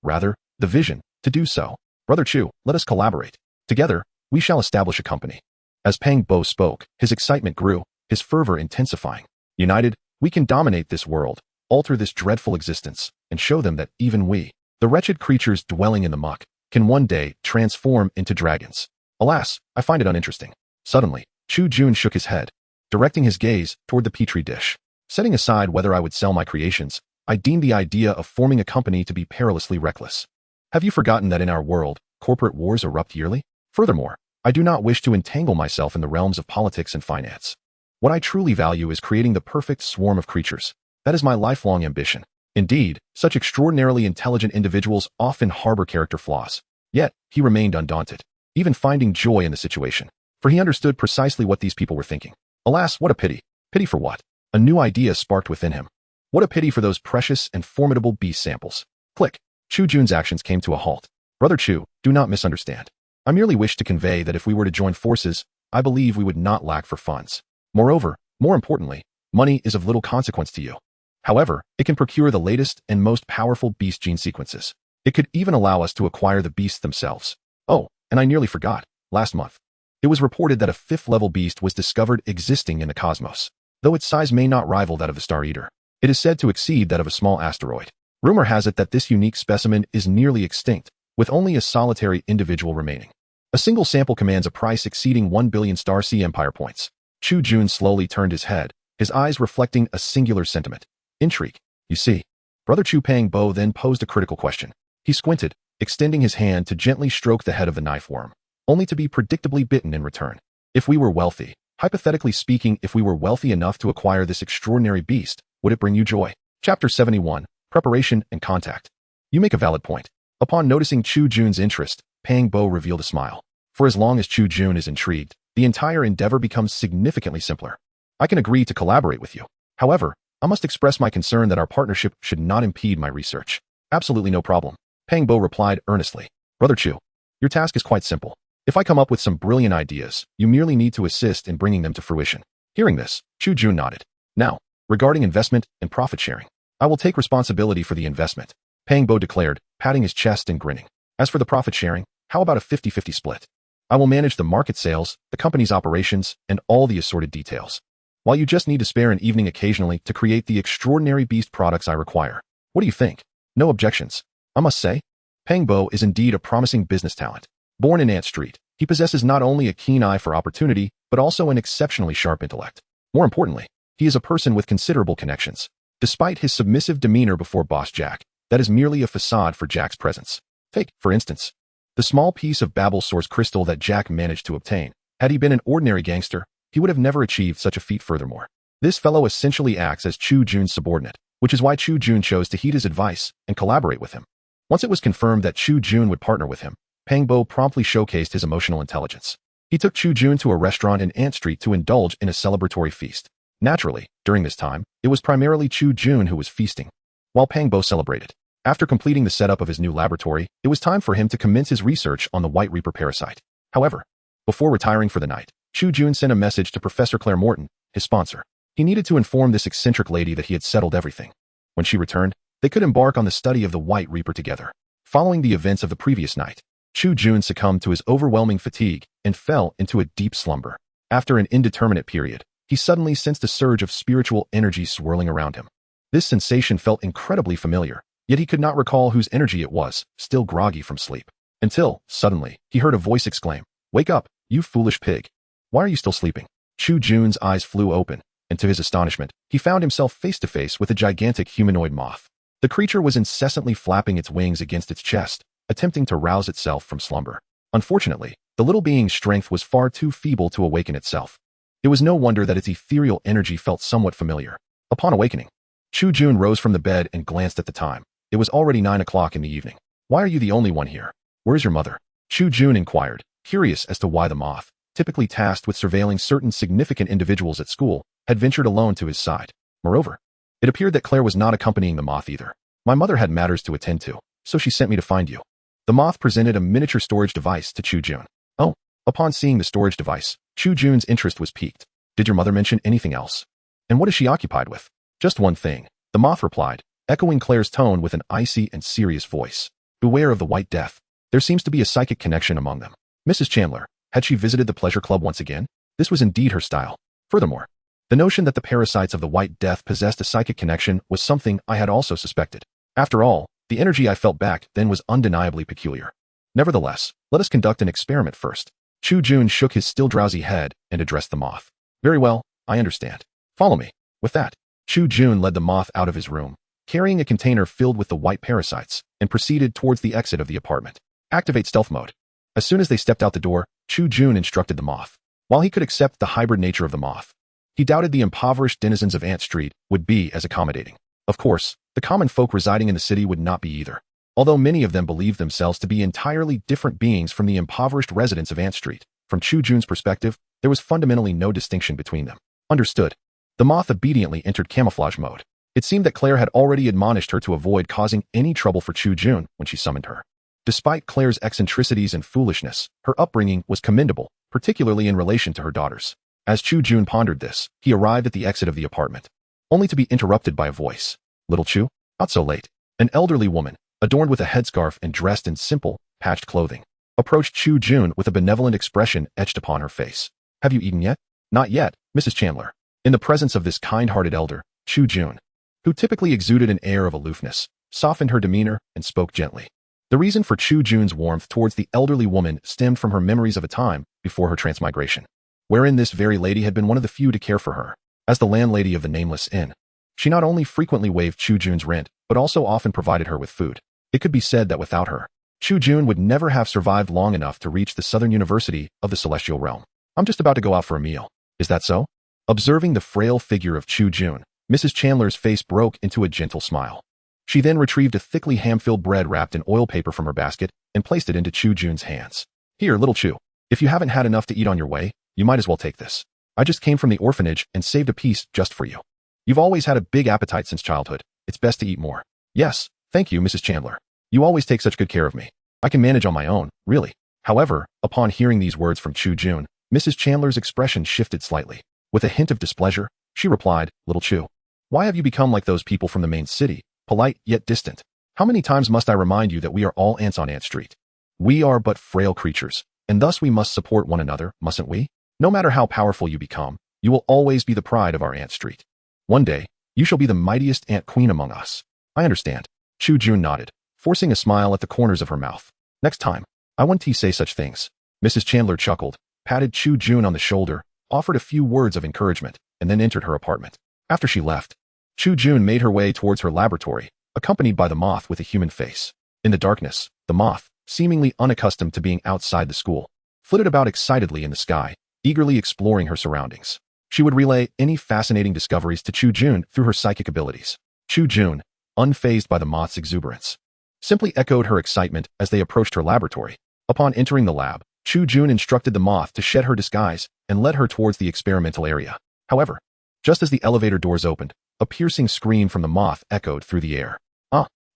S1: rather, the vision, to do so. Brother Chu, let us collaborate. Together, we shall establish a company. As Pang Bo spoke, his excitement grew, his fervor intensifying. United, we can dominate this world, alter this dreadful existence, and show them that even we, the wretched creatures dwelling in the muck, can one day transform into dragons. Alas, I find it uninteresting. Suddenly, Chu Jun shook his head, directing his gaze toward the petri dish. Setting aside whether I would sell my creations, I deemed the idea of forming a company to be perilously reckless. Have you forgotten that in our world, corporate wars erupt yearly? Furthermore, I do not wish to entangle myself in the realms of politics and finance. What I truly value is creating the perfect swarm of creatures. That is my lifelong ambition. Indeed, such extraordinarily intelligent individuals often harbor character flaws. Yet, he remained undaunted, even finding joy in the situation, for he understood precisely what these people were thinking. Alas, what a pity. Pity for what? A new idea sparked within him. What a pity for those precious and formidable beast samples. Click. Chu Jun's actions came to a halt. Brother Chu, do not misunderstand. I merely wish to convey that if we were to join forces, I believe we would not lack for funds. Moreover, more importantly, money is of little consequence to you. However, it can procure the latest and most powerful beast gene sequences. It could even allow us to acquire the beasts themselves. Oh, and I nearly forgot. Last month, it was reported that a 5th-level beast was discovered existing in the cosmos. Though its size may not rival that of the Star Eater, it is said to exceed that of a small asteroid. Rumor has it that this unique specimen is nearly extinct, with only a solitary individual remaining. A single sample commands a price exceeding 1 billion Starsea Empire points. Chu Jun slowly turned his head, his eyes reflecting a singular sentiment. Intrigue. You see. Brother Chu Pang Bo then posed a critical question. He squinted, extending his hand to gently stroke the head of the knife worm, only to be predictably bitten in return. If we were wealthy, Hypothetically speaking, if we were wealthy enough to acquire this extraordinary beast, would it bring you joy? Chapter 71, Preparation and Contact. You make a valid point. Upon noticing Chu Jun's interest, Pang Bo revealed a smile. For as long as Chu Jun is intrigued, the entire endeavor becomes significantly simpler. I can agree to collaborate with you. However, I must express my concern that our partnership should not impede my research. Absolutely no problem. Pang Bo replied earnestly. Brother Chu, your task is quite simple. If I come up with some brilliant ideas, you merely need to assist in bringing them to fruition. Hearing this, Chu Jun nodded. Now, regarding investment and profit sharing, I will take responsibility for the investment, Pang Bo declared, patting his chest and grinning. As for the profit sharing, how about a 50-50 split? I will manage the market sales, the company's operations, and all the assorted details, while you just need to spare an evening occasionally to create the extraordinary beast products I require. What do you think? No objections. I must say, Pang Bo is indeed a promising business talent. Born in Ant Street, he possesses not only a keen eye for opportunity, but also an exceptionally sharp intellect. More importantly, he is a person with considerable connections. Despite his submissive demeanor before Boss Jack, that is merely a facade for Jack's presence. Take, for instance, the small piece of Babel source crystal that Jack managed to obtain. Had he been an ordinary gangster, he would have never achieved such a feat. Furthermore, this fellow essentially acts as Chu Jun's subordinate, which is why Chu Jun chose to heed his advice and collaborate with him. Once it was confirmed that Chu Jun would partner with him, Pang Bo promptly showcased his emotional intelligence. He took Chu Jun to a restaurant in Ant Street to indulge in a celebratory feast. Naturally, during this time, it was primarily Chu Jun who was feasting, while Pang Bo celebrated. After completing the setup of his new laboratory, it was time for him to commence his research on the White Reaper parasite. However, before retiring for the night, Chu Jun sent a message to Professor Claire Morton, his sponsor. He needed to inform this eccentric lady that he had settled everything. When she returned, they could embark on the study of the White Reaper together. Following the events of the previous night, Chu Jun succumbed to his overwhelming fatigue and fell into a deep slumber. After an indeterminate period, he suddenly sensed a surge of spiritual energy swirling around him. This sensation felt incredibly familiar, yet he could not recall whose energy it was, still groggy from sleep. Until, suddenly, he heard a voice exclaim, "Wake up, you foolish pig. Why are you still sleeping?" Chu Jun's eyes flew open, and to his astonishment, he found himself face to face with a gigantic humanoid moth. The creature was incessantly flapping its wings against its chest, attempting to rouse itself from slumber. Unfortunately, the little being's strength was far too feeble to awaken itself. It was no wonder that its ethereal energy felt somewhat familiar. Upon awakening, Chu Jun rose from the bed and glanced at the time. It was already 9 o'clock in the evening. "Why are you the only one here? Where's your mother?" Chu Jun inquired, curious as to why the moth, typically tasked with surveilling certain significant individuals at school, had ventured alone to his side. Moreover, it appeared that Claire was not accompanying the moth either. "My mother had matters to attend to, so she sent me to find you." The moth presented a miniature storage device to Chu Jun. "Oh." Upon seeing the storage device, Chu Jun's interest was piqued. "Did your mother mention anything else? And what is she occupied with?" "Just one thing," the moth replied, echoing Claire's tone with an icy and serious voice. "Beware of the White Death. There seems to be a psychic connection among them." Mrs. Chandler, had she visited the pleasure club once again? This was indeed her style. Furthermore, the notion that the parasites of the White Death possessed a psychic connection was something I had also suspected. After all, the energy I felt back then was undeniably peculiar. Nevertheless, let us conduct an experiment first. Chu Jun shook his still drowsy head and addressed the moth. "Very well, I understand. Follow me." With that, Chu Jun led the moth out of his room, carrying a container filled with the white parasites, and proceeded towards the exit of the apartment. "Activate stealth mode." As soon as they stepped out the door, Chu Jun instructed the moth. While he could accept the hybrid nature of the moth, he doubted the impoverished denizens of Ant Street would be as accommodating. Of course, the common folk residing in the city would not be either, although many of them believed themselves to be entirely different beings from the impoverished residents of Ant Street. From Chu Jun's perspective, there was fundamentally no distinction between them. Understood. The moth obediently entered camouflage mode. It seemed that Claire had already admonished her to avoid causing any trouble for Chu Jun when she summoned her. Despite Claire's eccentricities and foolishness, her upbringing was commendable, particularly in relation to her daughters. As Chu Jun pondered this, he arrived at the exit of the apartment, only to be interrupted by a voice. "Little Chu, not so late." An elderly woman, adorned with a headscarf and dressed in simple, patched clothing, approached Chu Jun with a benevolent expression etched upon her face. "Have you eaten yet?" "Not yet, Mrs. Chandler." In the presence of this kind-hearted elder, Chu Jun, who typically exuded an air of aloofness, softened her demeanor and spoke gently. The reason for Chu Jun's warmth towards the elderly woman stemmed from her memories of a time before her transmigration, wherein this very lady had been one of the few to care for her. As the landlady of the nameless inn, she not only frequently waived Chu Jun's rent, but also often provided her with food. It could be said that without her, Chu Jun would never have survived long enough to reach the Southern University of the Celestial Realm. "I'm just about to go out for a meal," Is that so? Observing the frail figure of Chu Jun, Mrs. Chandler's face broke into a gentle smile. She then retrieved a thickly ham-filled bread wrapped in oil paper from her basket and placed it into Chu Jun's hands. Here, little Chu. If you haven't had enough to eat on your way, you might as well take this. I just came from the orphanage and saved a piece just for you. You've always had a big appetite since childhood. It's best to eat more. Yes, thank you, Mrs. Chandler. You always take such good care of me. I can manage on my own, really. However, upon hearing these words from Chu Jun, Mrs. Chandler's expression shifted slightly. With a hint of displeasure, she replied, Little Chu, why have you become like those people from the main city, polite yet distant? How many times must I remind you that we are all ants on Ant Street? We are but frail creatures, and thus we must support one another, mustn't we? No matter how powerful you become, you will always be the pride of our Ant Street. One day, you shall be the mightiest ant queen among us. I understand. Chu Jun nodded, forcing a smile at the corners of her mouth. Next time, I won't say such things. Mrs. Chandler chuckled, patted Chu Jun on the shoulder, offered a few words of encouragement, and then entered her apartment. After she left, Chu Jun made her way towards her laboratory, accompanied by the moth with a human face. In the darkness, the moth, seemingly unaccustomed to being outside the school, flitted about excitedly in the sky, eagerly exploring her surroundings. She would relay any fascinating discoveries to Chu Jun through her psychic abilities. Chu Jun, unfazed by the moth's exuberance, simply echoed her excitement as they approached her laboratory. Upon entering the lab, Chu Jun instructed the moth to shed her disguise and led her towards the experimental area. However, just as the elevator doors opened, a piercing scream from the moth echoed through the air.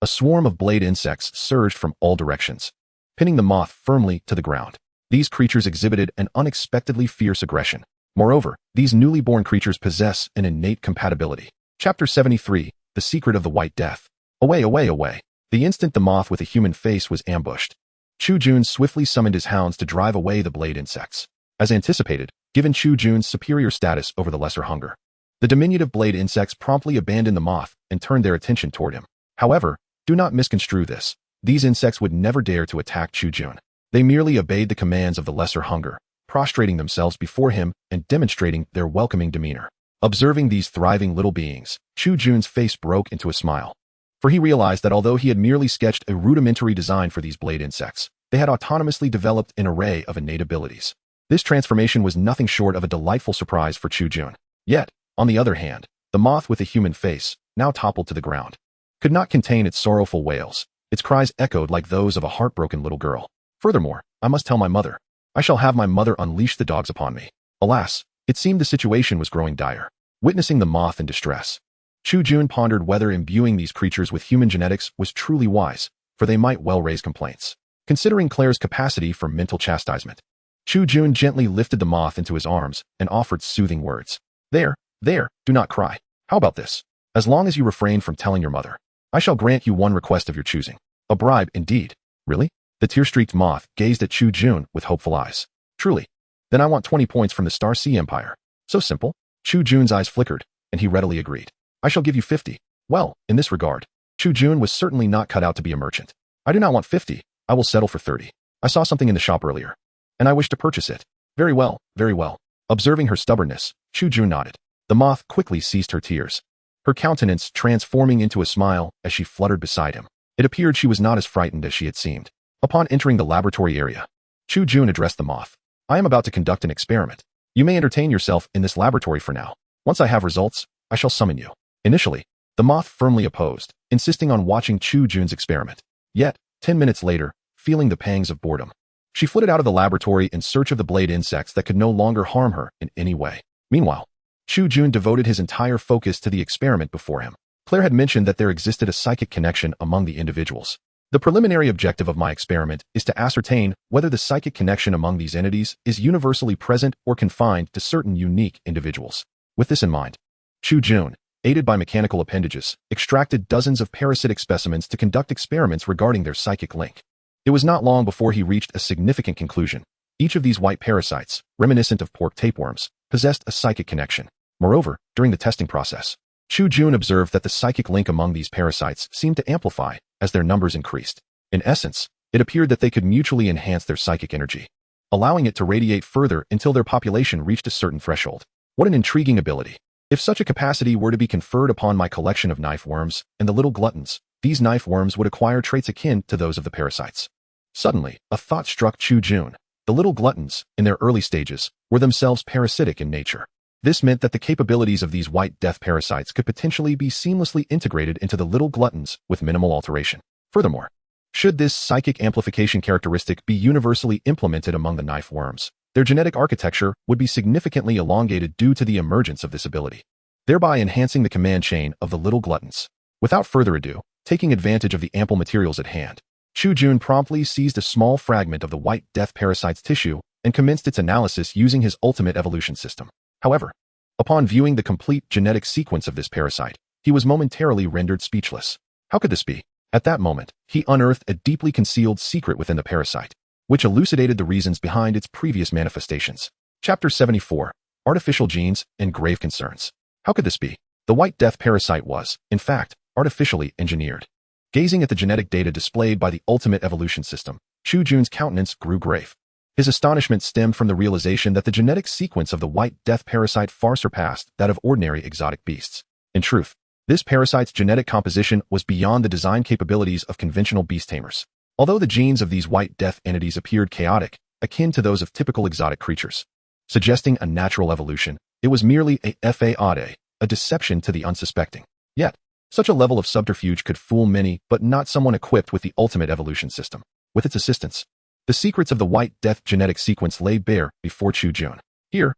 S1: A swarm of blade insects surged from all directions, pinning the moth firmly to the ground. These creatures exhibited an unexpectedly fierce aggression. Moreover, these newly born creatures possess an innate compatibility. Chapter 73, The Secret of the White Death. Away, away, away. The instant the moth with a human face was ambushed, Chu Jun swiftly summoned his hounds to drive away the blade insects. As anticipated, given Chu Jun's superior status over the lesser hunger, the diminutive blade insects promptly abandoned the moth and turned their attention toward him. However, do not misconstrue this. These insects would never dare to attack Chu Jun. They merely obeyed the commands of the lesser hunger, prostrating themselves before him and demonstrating their welcoming demeanor. Observing these thriving little beings, Chu Jun's face broke into a smile. For he realized that although he had merely sketched a rudimentary design for these blade insects, they had autonomously developed an array of innate abilities. This transformation was nothing short of a delightful surprise for Chu Jun. Yet, on the other hand, the moth with a human face, now toppled to the ground, could not contain its sorrowful wails. Its cries echoed like those of a heartbroken little girl. Furthermore, I must tell my mother. I shall have my mother unleash the dogs upon me. Alas, it seemed the situation was growing dire. Witnessing the moth in distress, Chu Jun pondered whether imbuing these creatures with human genetics was truly wise, for they might well raise complaints. Considering Claire's capacity for mental chastisement, Chu Jun gently lifted the moth into his arms and offered soothing words. There, do not cry. How about this? As long as you refrain from telling your mother, I shall grant you one request of your choosing. A bribe, indeed. Really? The tear-streaked moth gazed at Chu Jun with hopeful eyes. Truly. Then I want 20 points from the Star Sea Empire. So simple. Chu Jun's eyes flickered, and he readily agreed. I shall give you 50. Well, in this regard, Chu Jun was certainly not cut out to be a merchant. I do not want 50. I will settle for 30. I saw something in the shop earlier, and I wish to purchase it. Very well, very well. Observing her stubbornness, Chu Jun nodded. The moth quickly ceased her tears, her countenance transforming into a smile as she fluttered beside him. It appeared she was not as frightened as she had seemed. Upon entering the laboratory area, Chu Jun addressed the moth. I am about to conduct an experiment. You may entertain yourself in this laboratory for now. Once I have results, I shall summon you. Initially, the moth firmly opposed, insisting on watching Chu Jun's experiment. Yet, 10 minutes later, feeling the pangs of boredom, she flitted out of the laboratory in search of the blade insects that could no longer harm her in any way. Meanwhile, Chu Jun devoted his entire focus to the experiment before him. Claire had mentioned that there existed a psychic connection among the individuals. The preliminary objective of my experiment is to ascertain whether the psychic connection among these entities is universally present or confined to certain unique individuals. With this in mind, Chu Jun, aided by mechanical appendages, extracted dozens of parasitic specimens to conduct experiments regarding their psychic link. It was not long before he reached a significant conclusion. Each of these white parasites, reminiscent of pork tapeworms, possessed a psychic connection. Moreover, during the testing process, Chu Jun observed that the psychic link among these parasites seemed to amplify as their numbers increased. In essence, it appeared that they could mutually enhance their psychic energy, allowing it to radiate further until their population reached a certain threshold. What an intriguing ability. If such a capacity were to be conferred upon my collection of knife worms and the little gluttons, these knife worms would acquire traits akin to those of the parasites. Suddenly, a thought struck Chu Jun. The little gluttons, in their early stages, were themselves parasitic in nature. This meant that the capabilities of these white death parasites could potentially be seamlessly integrated into the little gluttons with minimal alteration. Furthermore, should this psychic amplification characteristic be universally implemented among the knife worms, their genetic architecture would be significantly elongated due to the emergence of this ability, thereby enhancing the command chain of the little gluttons. Without further ado, taking advantage of the ample materials at hand, Chu Jun promptly seized a small fragment of the white death parasite's tissue and commenced its analysis using his ultimate evolution system. However, upon viewing the complete genetic sequence of this parasite, he was momentarily rendered speechless. How could this be? At that moment, he unearthed a deeply concealed secret within the parasite, which elucidated the reasons behind its previous manifestations. Chapter 74. Artificial Genes and Grave Concerns. How could this be? The white death parasite was, in fact, artificially engineered. Gazing at the genetic data displayed by the ultimate evolution system, Chu Jun's countenance grew grave. His astonishment stemmed from the realization that the genetic sequence of the white death parasite far surpassed that of ordinary exotic beasts. In truth, this parasite's genetic composition was beyond the design capabilities of conventional beast tamers. Although the genes of these white death entities appeared chaotic, akin to those of typical exotic creatures, suggesting a natural evolution, it was merely a deception to the unsuspecting. Yet, such a level of subterfuge could fool many, but not someone equipped with the ultimate evolution system. With its assistance, the secrets of the white death genetic sequence lay bare before Chu Jun. Here,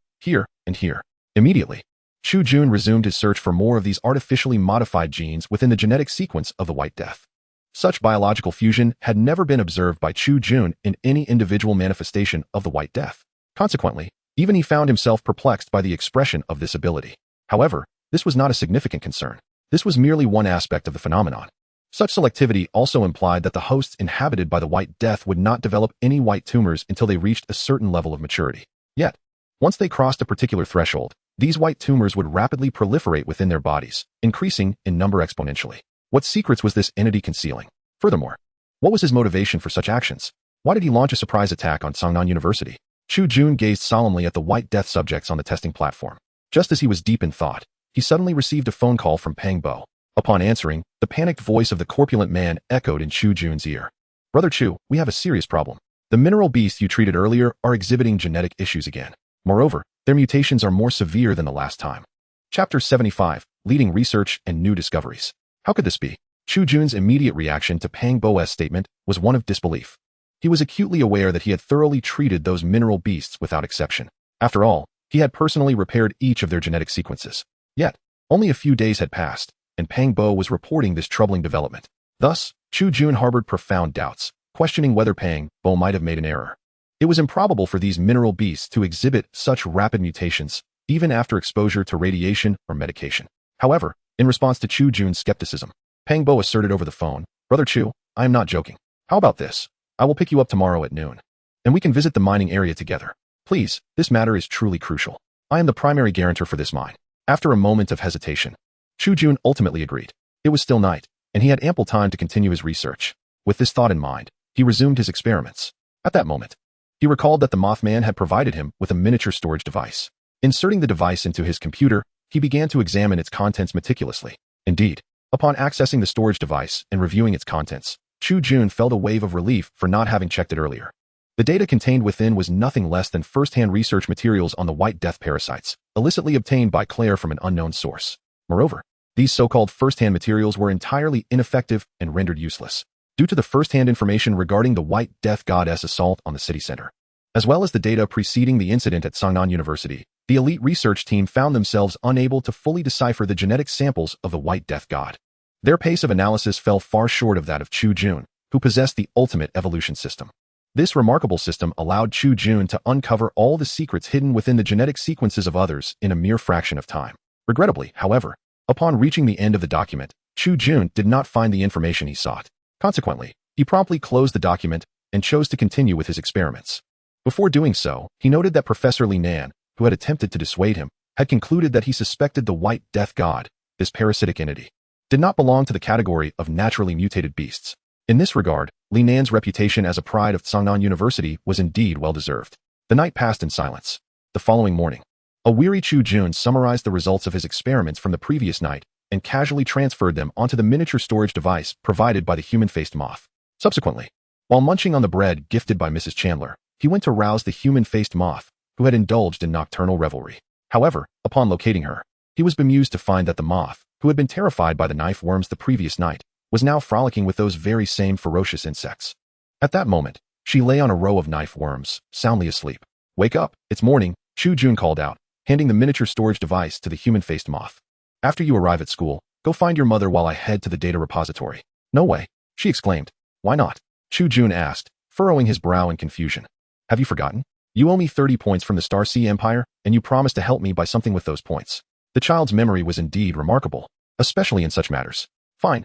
S1: and here. Immediately, Chu Jun resumed his search for more of these artificially modified genes within the genetic sequence of the white death. Such biological fusion had never been observed by Chu Jun in any individual manifestation of the white death. Consequently, even he found himself perplexed by the expression of this ability. However, this was not a significant concern. This was merely one aspect of the phenomenon. Such selectivity also implied that the hosts inhabited by the white death would not develop any white tumors until they reached a certain level of maturity. Yet, once they crossed a particular threshold, these white tumors would rapidly proliferate within their bodies, increasing in number exponentially. What secrets was this entity concealing? Furthermore, what was his motivation for such actions? Why did he launch a surprise attack on Sangnan University? Chu Jun gazed solemnly at the white death subjects on the testing platform. Just as he was deep in thought, he suddenly received a phone call from Pang Bo. Upon answering, the panicked voice of the corpulent man echoed in Chu Jun's ear. "Brother Chu, we have a serious problem. The mineral beasts you treated earlier are exhibiting genetic issues again. Moreover, their mutations are more severe than the last time." Chapter 75. Leading Research and New Discoveries. How could this be? Chu Jun's immediate reaction to Pang Bo's statement was one of disbelief. He was acutely aware that he had thoroughly treated those mineral beasts without exception. After all, he had personally repaired each of their genetic sequences. Yet, only a few days had passed, and Pang Bo was reporting this troubling development. Thus, Chu Jun harbored profound doubts, questioning whether Pang Bo might have made an error. It was improbable for these mineral beasts to exhibit such rapid mutations, even after exposure to radiation or medication. However, in response to Chu Jun's skepticism, Pang Bo asserted over the phone, "Brother Chu, I am not joking. How about this? I will pick you up tomorrow at noon, and we can visit the mining area together. Please, this matter is truly crucial. I am the primary guarantor for this mine." After a moment of hesitation, Chu Jun ultimately agreed. It was still night, and he had ample time to continue his research. With this thought in mind, he resumed his experiments. At that moment, he recalled that the Mothman had provided him with a miniature storage device. Inserting the device into his computer, he began to examine its contents meticulously. Indeed, upon accessing the storage device and reviewing its contents, Chu Jun felt a wave of relief for not having checked it earlier. The data contained within was nothing less than first-hand research materials on the white death parasites, illicitly obtained by Claire from an unknown source. Moreover, these so-called first-hand materials were entirely ineffective and rendered useless, due to the first-hand information regarding the white death goddess assault on the city center. As well as the data preceding the incident at Sangnan University, the elite research team found themselves unable to fully decipher the genetic samples of the white death god. Their pace of analysis fell far short of that of Chu Jun, who possessed the ultimate evolution system. This remarkable system allowed Chu Jun to uncover all the secrets hidden within the genetic sequences of others in a mere fraction of time. Regrettably, however, upon reaching the end of the document, Chu Jun did not find the information he sought. Consequently, he promptly closed the document and chose to continue with his experiments. Before doing so, he noted that Professor Li Nan, who had attempted to dissuade him, had concluded that he suspected the white death god, this parasitic entity, did not belong to the category of naturally mutated beasts. In this regard, Li Nan's reputation as a pride of Sangnan University was indeed well-deserved. The night passed in silence. The following morning, a weary Chu Jun summarized the results of his experiments from the previous night and casually transferred them onto the miniature storage device provided by the human-faced moth. Subsequently, while munching on the bread gifted by Mrs. Chandler, he went to rouse the human-faced moth, who had indulged in nocturnal revelry. However, upon locating her, he was bemused to find that the moth, who had been terrified by the knife worms the previous night, was now frolicking with those very same ferocious insects. At that moment, she lay on a row of knife worms, soundly asleep. "Wake up, it's morning," Chu Jun called out, handing the miniature storage device to the human-faced moth. "After you arrive at school, go find your mother while I head to the data repository." "No way," she exclaimed. "Why not?" Chu Jun asked, furrowing his brow in confusion. "Have you forgotten? You owe me 30 points from the Star Sea Empire, and you promised to help me by something with those points." The child's memory was indeed remarkable, especially in such matters. Fine,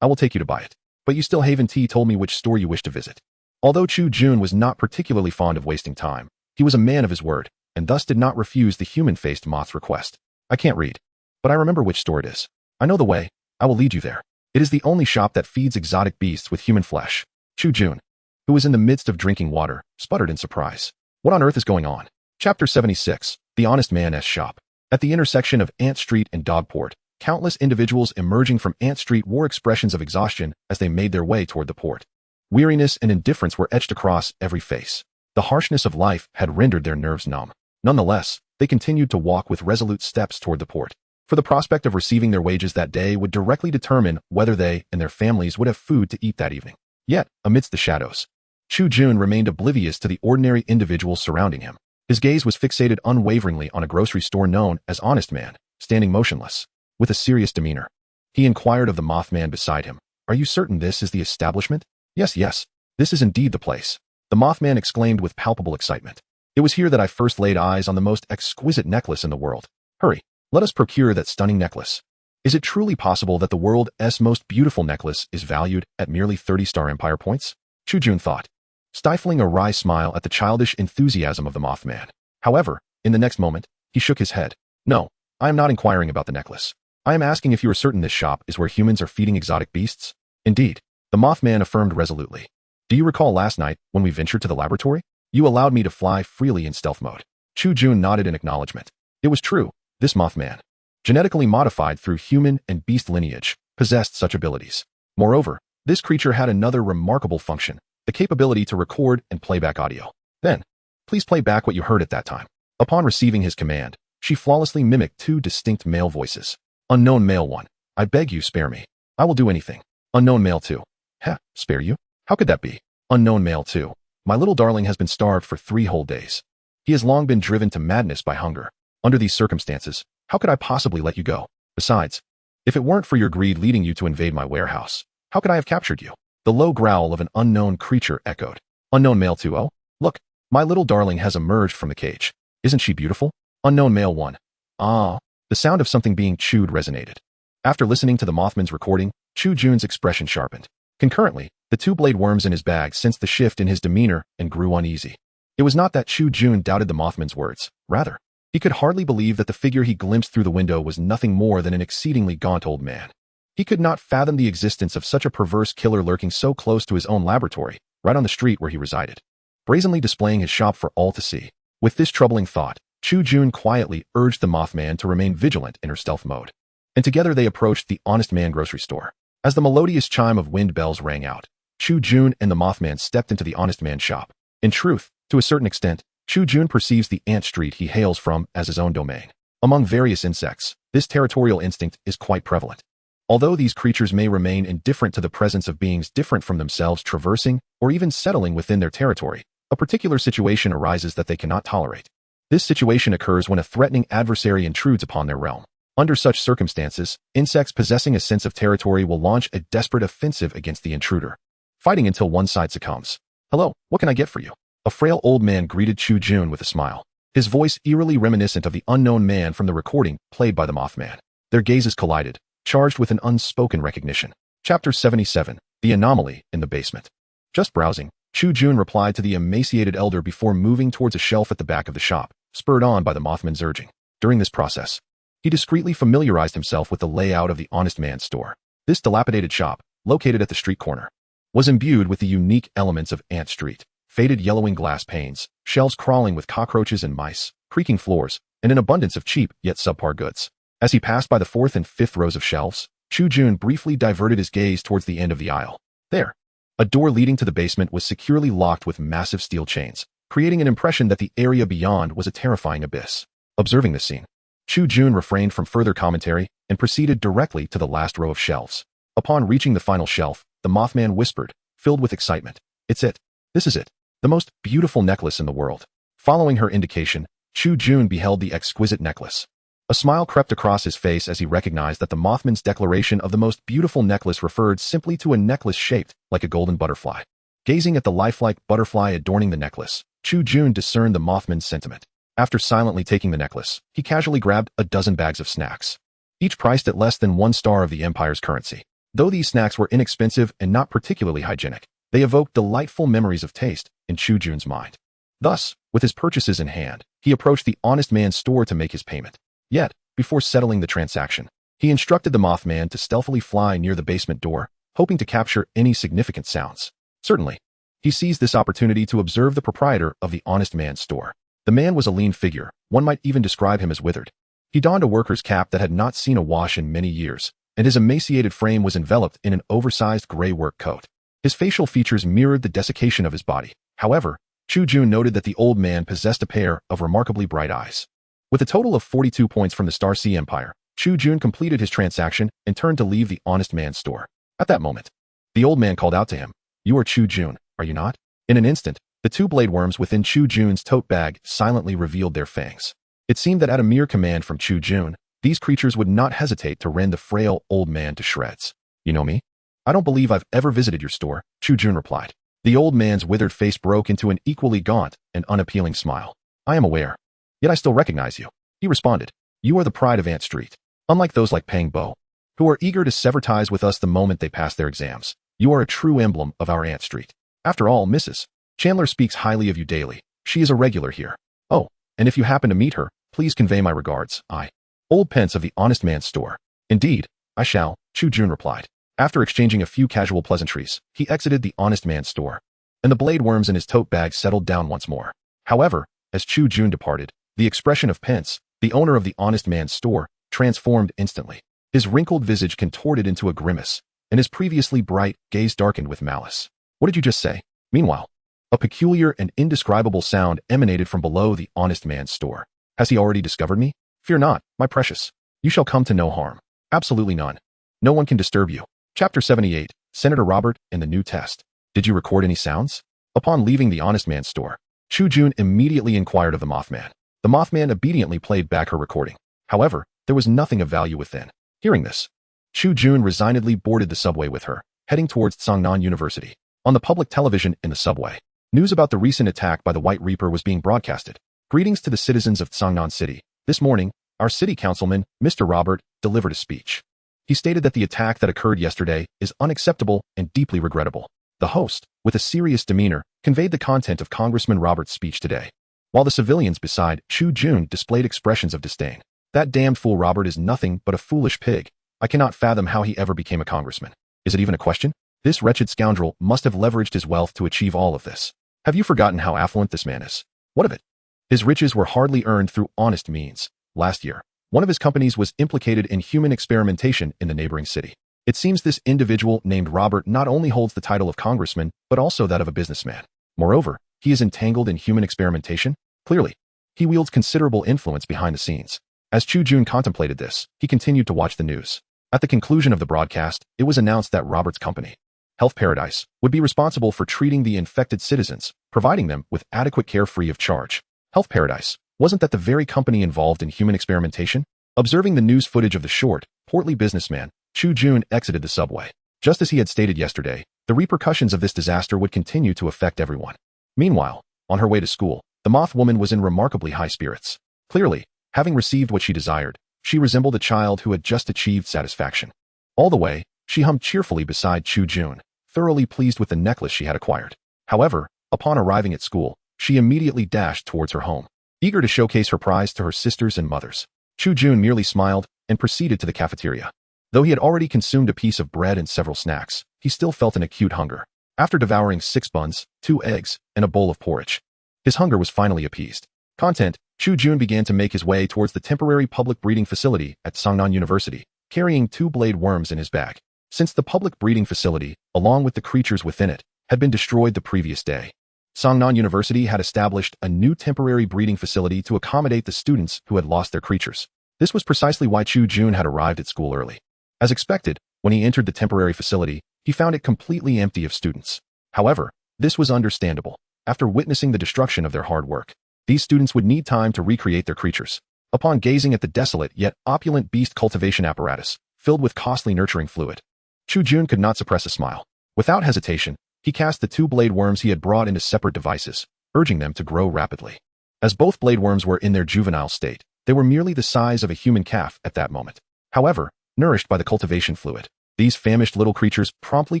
S1: I will take you to buy it. But you still haven't told me which store you wish to visit." Although Chu Jun was not particularly fond of wasting time, he was a man of his word, and thus did not refuse the human-faced moth's request. "I can't read, but I remember which store it is. I know the way. I will lead you there. It is the only shop that feeds exotic beasts with human flesh." Chu Jun, who was in the midst of drinking water, sputtered in surprise. What on earth is going on? Chapter 76, The Honest Man's Shop. At the intersection of Ant Street and Dogport, countless individuals emerging from Ant Street wore expressions of exhaustion as they made their way toward the port. Weariness and indifference were etched across every face. The harshness of life had rendered their nerves numb. Nonetheless, they continued to walk with resolute steps toward the port, for the prospect of receiving their wages that day would directly determine whether they and their families would have food to eat that evening. Yet, amidst the shadows, Chu Jun remained oblivious to the ordinary individuals surrounding him. His gaze was fixated unwaveringly on a grocery store known as Honest Man, standing motionless, with a serious demeanor. He inquired of the Mothman beside him, "Are you certain this is the establishment?" Yes, this is indeed the place," the Mothman exclaimed with palpable excitement. "It was here that I first laid eyes on the most exquisite necklace in the world. Hurry, let us procure that stunning necklace." Is it truly possible that the world's most beautiful necklace is valued at merely 30 Star Empire points? Chu Jun thought, stifling a wry smile at the childish enthusiasm of the Mothman. However, in the next moment, he shook his head. "No, I am not inquiring about the necklace. I am asking if you are certain this shop is where humans are feeding exotic beasts." "Indeed," the Mothman affirmed resolutely. "Do you recall last night when we ventured to the laboratory? You allowed me to fly freely in stealth mode." Chu Jun nodded in acknowledgement. It was true, this Mothman, genetically modified through human and beast lineage, possessed such abilities. Moreover, this creature had another remarkable function, the capability to record and play back audio. "Then, please play back what you heard at that time." Upon receiving his command, she flawlessly mimicked 2 distinct male voices. Unknown Male 1. "I beg you, spare me. I will do anything." Unknown Male 2. "Heh, spare you? How could that be?" Unknown Male 2. "My little darling has been starved for 3 whole days. He has long been driven to madness by hunger. Under these circumstances, how could I possibly let you go? Besides, if it weren't for your greed leading you to invade my warehouse, how could I have captured you?" The low growl of an unknown creature echoed. Unknown Male 2. "Oh, look, my little darling has emerged from the cage. Isn't she beautiful?" Unknown Male 1. "Ah." The sound of something being chewed resonated. After listening to the Mothman's recording, Chu Jun's expression sharpened. Concurrently, the 2 blade worms in his bag sensed the shift in his demeanor and grew uneasy. It was not that Chu Jun doubted the Mothman's words. Rather, he could hardly believe that the figure he glimpsed through the window was nothing more than an exceedingly gaunt old man. He could not fathom the existence of such a perverse killer lurking so close to his own laboratory, right on the street where he resided, brazenly displaying his shop for all to see. With this troubling thought, Chu Jun quietly urged the Mothman to remain vigilant in her stealth mode. And together they approached the Honest Man grocery store. As the melodious chime of wind bells rang out, Chu Jun and the Mothman stepped into the Honest Man shop. In truth, to a certain extent, Chu Jun perceives the Ant Street he hails from as his own domain. Among various insects, this territorial instinct is quite prevalent. Although these creatures may remain indifferent to the presence of beings different from themselves traversing or even settling within their territory, a particular situation arises that they cannot tolerate. This situation occurs when a threatening adversary intrudes upon their realm. Under such circumstances, insects possessing a sense of territory will launch a desperate offensive against the intruder, fighting until one side succumbs. "Hello, what can I get for you?" A frail old man greeted Chu Jun with a smile, his voice eerily reminiscent of the unknown man from the recording played by the Mothman. Their gazes collided, charged with an unspoken recognition. Chapter 77, The Anomaly in the Basement. "Just browsing," Chu Jun replied to the emaciated elder before moving towards a shelf at the back of the shop, spurred on by the Mothman's urging. During this process, he discreetly familiarized himself with the layout of the Honest Man's store. This dilapidated shop, located at the street corner, was imbued with the unique elements of Ant Street: faded yellowing glass panes, shelves crawling with cockroaches and mice, creaking floors, and an abundance of cheap yet subpar goods. As he passed by the 4th and 5th rows of shelves, Chu Jun briefly diverted his gaze towards the end of the aisle. There, A door leading to the basement was securely locked with massive steel chains, creating an impression that the area beyond was a terrifying abyss. Observing this scene, Chu Jun refrained from further commentary and proceeded directly to the last row of shelves. Upon reaching the final shelf, the Mothman whispered, filled with excitement, "It's it. This is it. The most beautiful necklace in the world." Following her indication, Chu Jun beheld the exquisite necklace. A smile crept across his face as he recognized that the Mothman's declaration of the most beautiful necklace referred simply to a necklace shaped like a golden butterfly. Gazing at the lifelike butterfly adorning the necklace, Chu Jun discerned the Mothman's sentiment. After silently taking the necklace, he casually grabbed a dozen bags of snacks, each priced at less than 1 star of the Empire's currency. Though these snacks were inexpensive and not particularly hygienic, they evoked delightful memories of taste in Chu Jun's mind. Thus, with his purchases in hand, he approached the honest man's store to make his payment. Yet, before settling the transaction, he instructed the Mothman to stealthily fly near the basement door, hoping to capture any significant sounds. Certainly, he seized this opportunity to observe the proprietor of the honest man's store. The man was a lean figure, one might even describe him as withered. He donned a worker's cap that had not seen a wash in many years, and his emaciated frame was enveloped in an oversized gray work coat. His facial features mirrored the desiccation of his body. However, Chu Jun noted that the old man possessed a pair of remarkably bright eyes. With a total of 42 points from the Star Sea Empire, Chu Jun completed his transaction and turned to leave the honest man's store. At that moment, the old man called out to him, "You are Chu Jun, are you not?" In an instant, the 2 blade worms within Chu Jun's tote bag silently revealed their fangs. It seemed that at a mere command from Chu Jun, these creatures would not hesitate to rend the frail old man to shreds. "You know me? I don't believe I've ever visited your store," Chu Jun replied. The old man's withered face broke into an equally gaunt and unappealing smile. "I am aware. Yet I still recognize you," he responded. "You are the pride of Ant Street. Unlike those like Pang Bo, who are eager to sever ties with us the moment they pass their exams, you are a true emblem of our Ant Street. After all, Mrs. Chandler speaks highly of you daily. She is a regular here. Oh, and if you happen to meet her, please convey my regards. I." Old Pence of the honest man's store. "Indeed, I shall," Chu Jun replied. After exchanging a few casual pleasantries, he exited the honest man's store, and the blade worms in his tote bag settled down once more. However, as Chu Jun departed, the expression of Pence, the owner of the honest man's store, transformed instantly. His wrinkled visage contorted into a grimace, and his previously bright gaze darkened with malice. "What did you just say?" Meanwhile, a peculiar and indescribable sound emanated from below the honest man's store. "Has he already discovered me? Fear not, my precious. You shall come to no harm. Absolutely none. No one can disturb you." Chapter 78, Senator Robert and the New Test. "Did you record any sounds?" Upon leaving the honest man's store, Chu Jun immediately inquired of the Mothman. The Mothman obediently played back her recording. However, there was nothing of value within. Hearing this, Chu Jun resignedly boarded the subway with her, heading towards Songnan University. On the public television in the subway, news about the recent attack by the White Reaper was being broadcasted. "Greetings to the citizens of Songnan City. This morning, our city councilman, Mr. Robert, delivered a speech. He stated that the attack that occurred yesterday is unacceptable and deeply regrettable." The host, with a serious demeanor, conveyed the content of Congressman Robert's speech today, while the civilians beside Chu Jun displayed expressions of disdain. "That damned fool Robert is nothing but a foolish pig. I cannot fathom how he ever became a congressman. Is it even a question? This wretched scoundrel must have leveraged his wealth to achieve all of this. Have you forgotten how affluent this man is? What of it? His riches were hardly earned through honest means. Last year, one of his companies was implicated in human experimentation in the neighboring city. It seems this individual named Robert not only holds the title of congressman, but also that of a businessman. Moreover, he is entangled in human experimentation. Clearly, he wields considerable influence behind the scenes." As Chu Jun contemplated this, he continued to watch the news. At the conclusion of the broadcast, it was announced that Robert's company, Health Paradise, would be responsible for treating the infected citizens, providing them with adequate care free of charge. Health Paradise, wasn't that the very company involved in human experimentation? Observing the news footage of the short, portly businessman, Chu Jun exited the subway. Just as he had stated yesterday, the repercussions of this disaster would continue to affect everyone. Meanwhile, on her way to school, the Moth Woman was in remarkably high spirits. Clearly, having received what she desired, she resembled a child who had just achieved satisfaction. All the way, she hummed cheerfully beside Chu Jun, thoroughly pleased with the necklace she had acquired. However, upon arriving at school, she immediately dashed towards her home, eager to showcase her prize to her sisters and mothers. Chu Jun merely smiled and proceeded to the cafeteria. Though he had already consumed a piece of bread and several snacks, he still felt an acute hunger. After devouring 6 buns, 2 eggs, and a bowl of porridge, his hunger was finally appeased. Content, Chu Jun began to make his way towards the temporary public breeding facility at Songnan University, carrying 2 blade worms in his bag. since the public breeding facility, along with the creatures within it, had been destroyed the previous day. Songnan University had established a new temporary breeding facility to accommodate the students who had lost their creatures. This was precisely why Chu Jun had arrived at school early. As expected, when he entered the temporary facility, he found it completely empty of students. However, this was understandable. After witnessing the destruction of their hard work, these students would need time to recreate their creatures. Upon gazing at the desolate yet opulent beast cultivation apparatus, filled with costly nurturing fluid, Chu Jun could not suppress a smile. Without hesitation, he cast the two blade worms he had brought into separate devices, urging them to grow rapidly. As both blade worms were in their juvenile state, they were merely the size of a human calf at that moment. However, nourished by the cultivation fluid, these famished little creatures promptly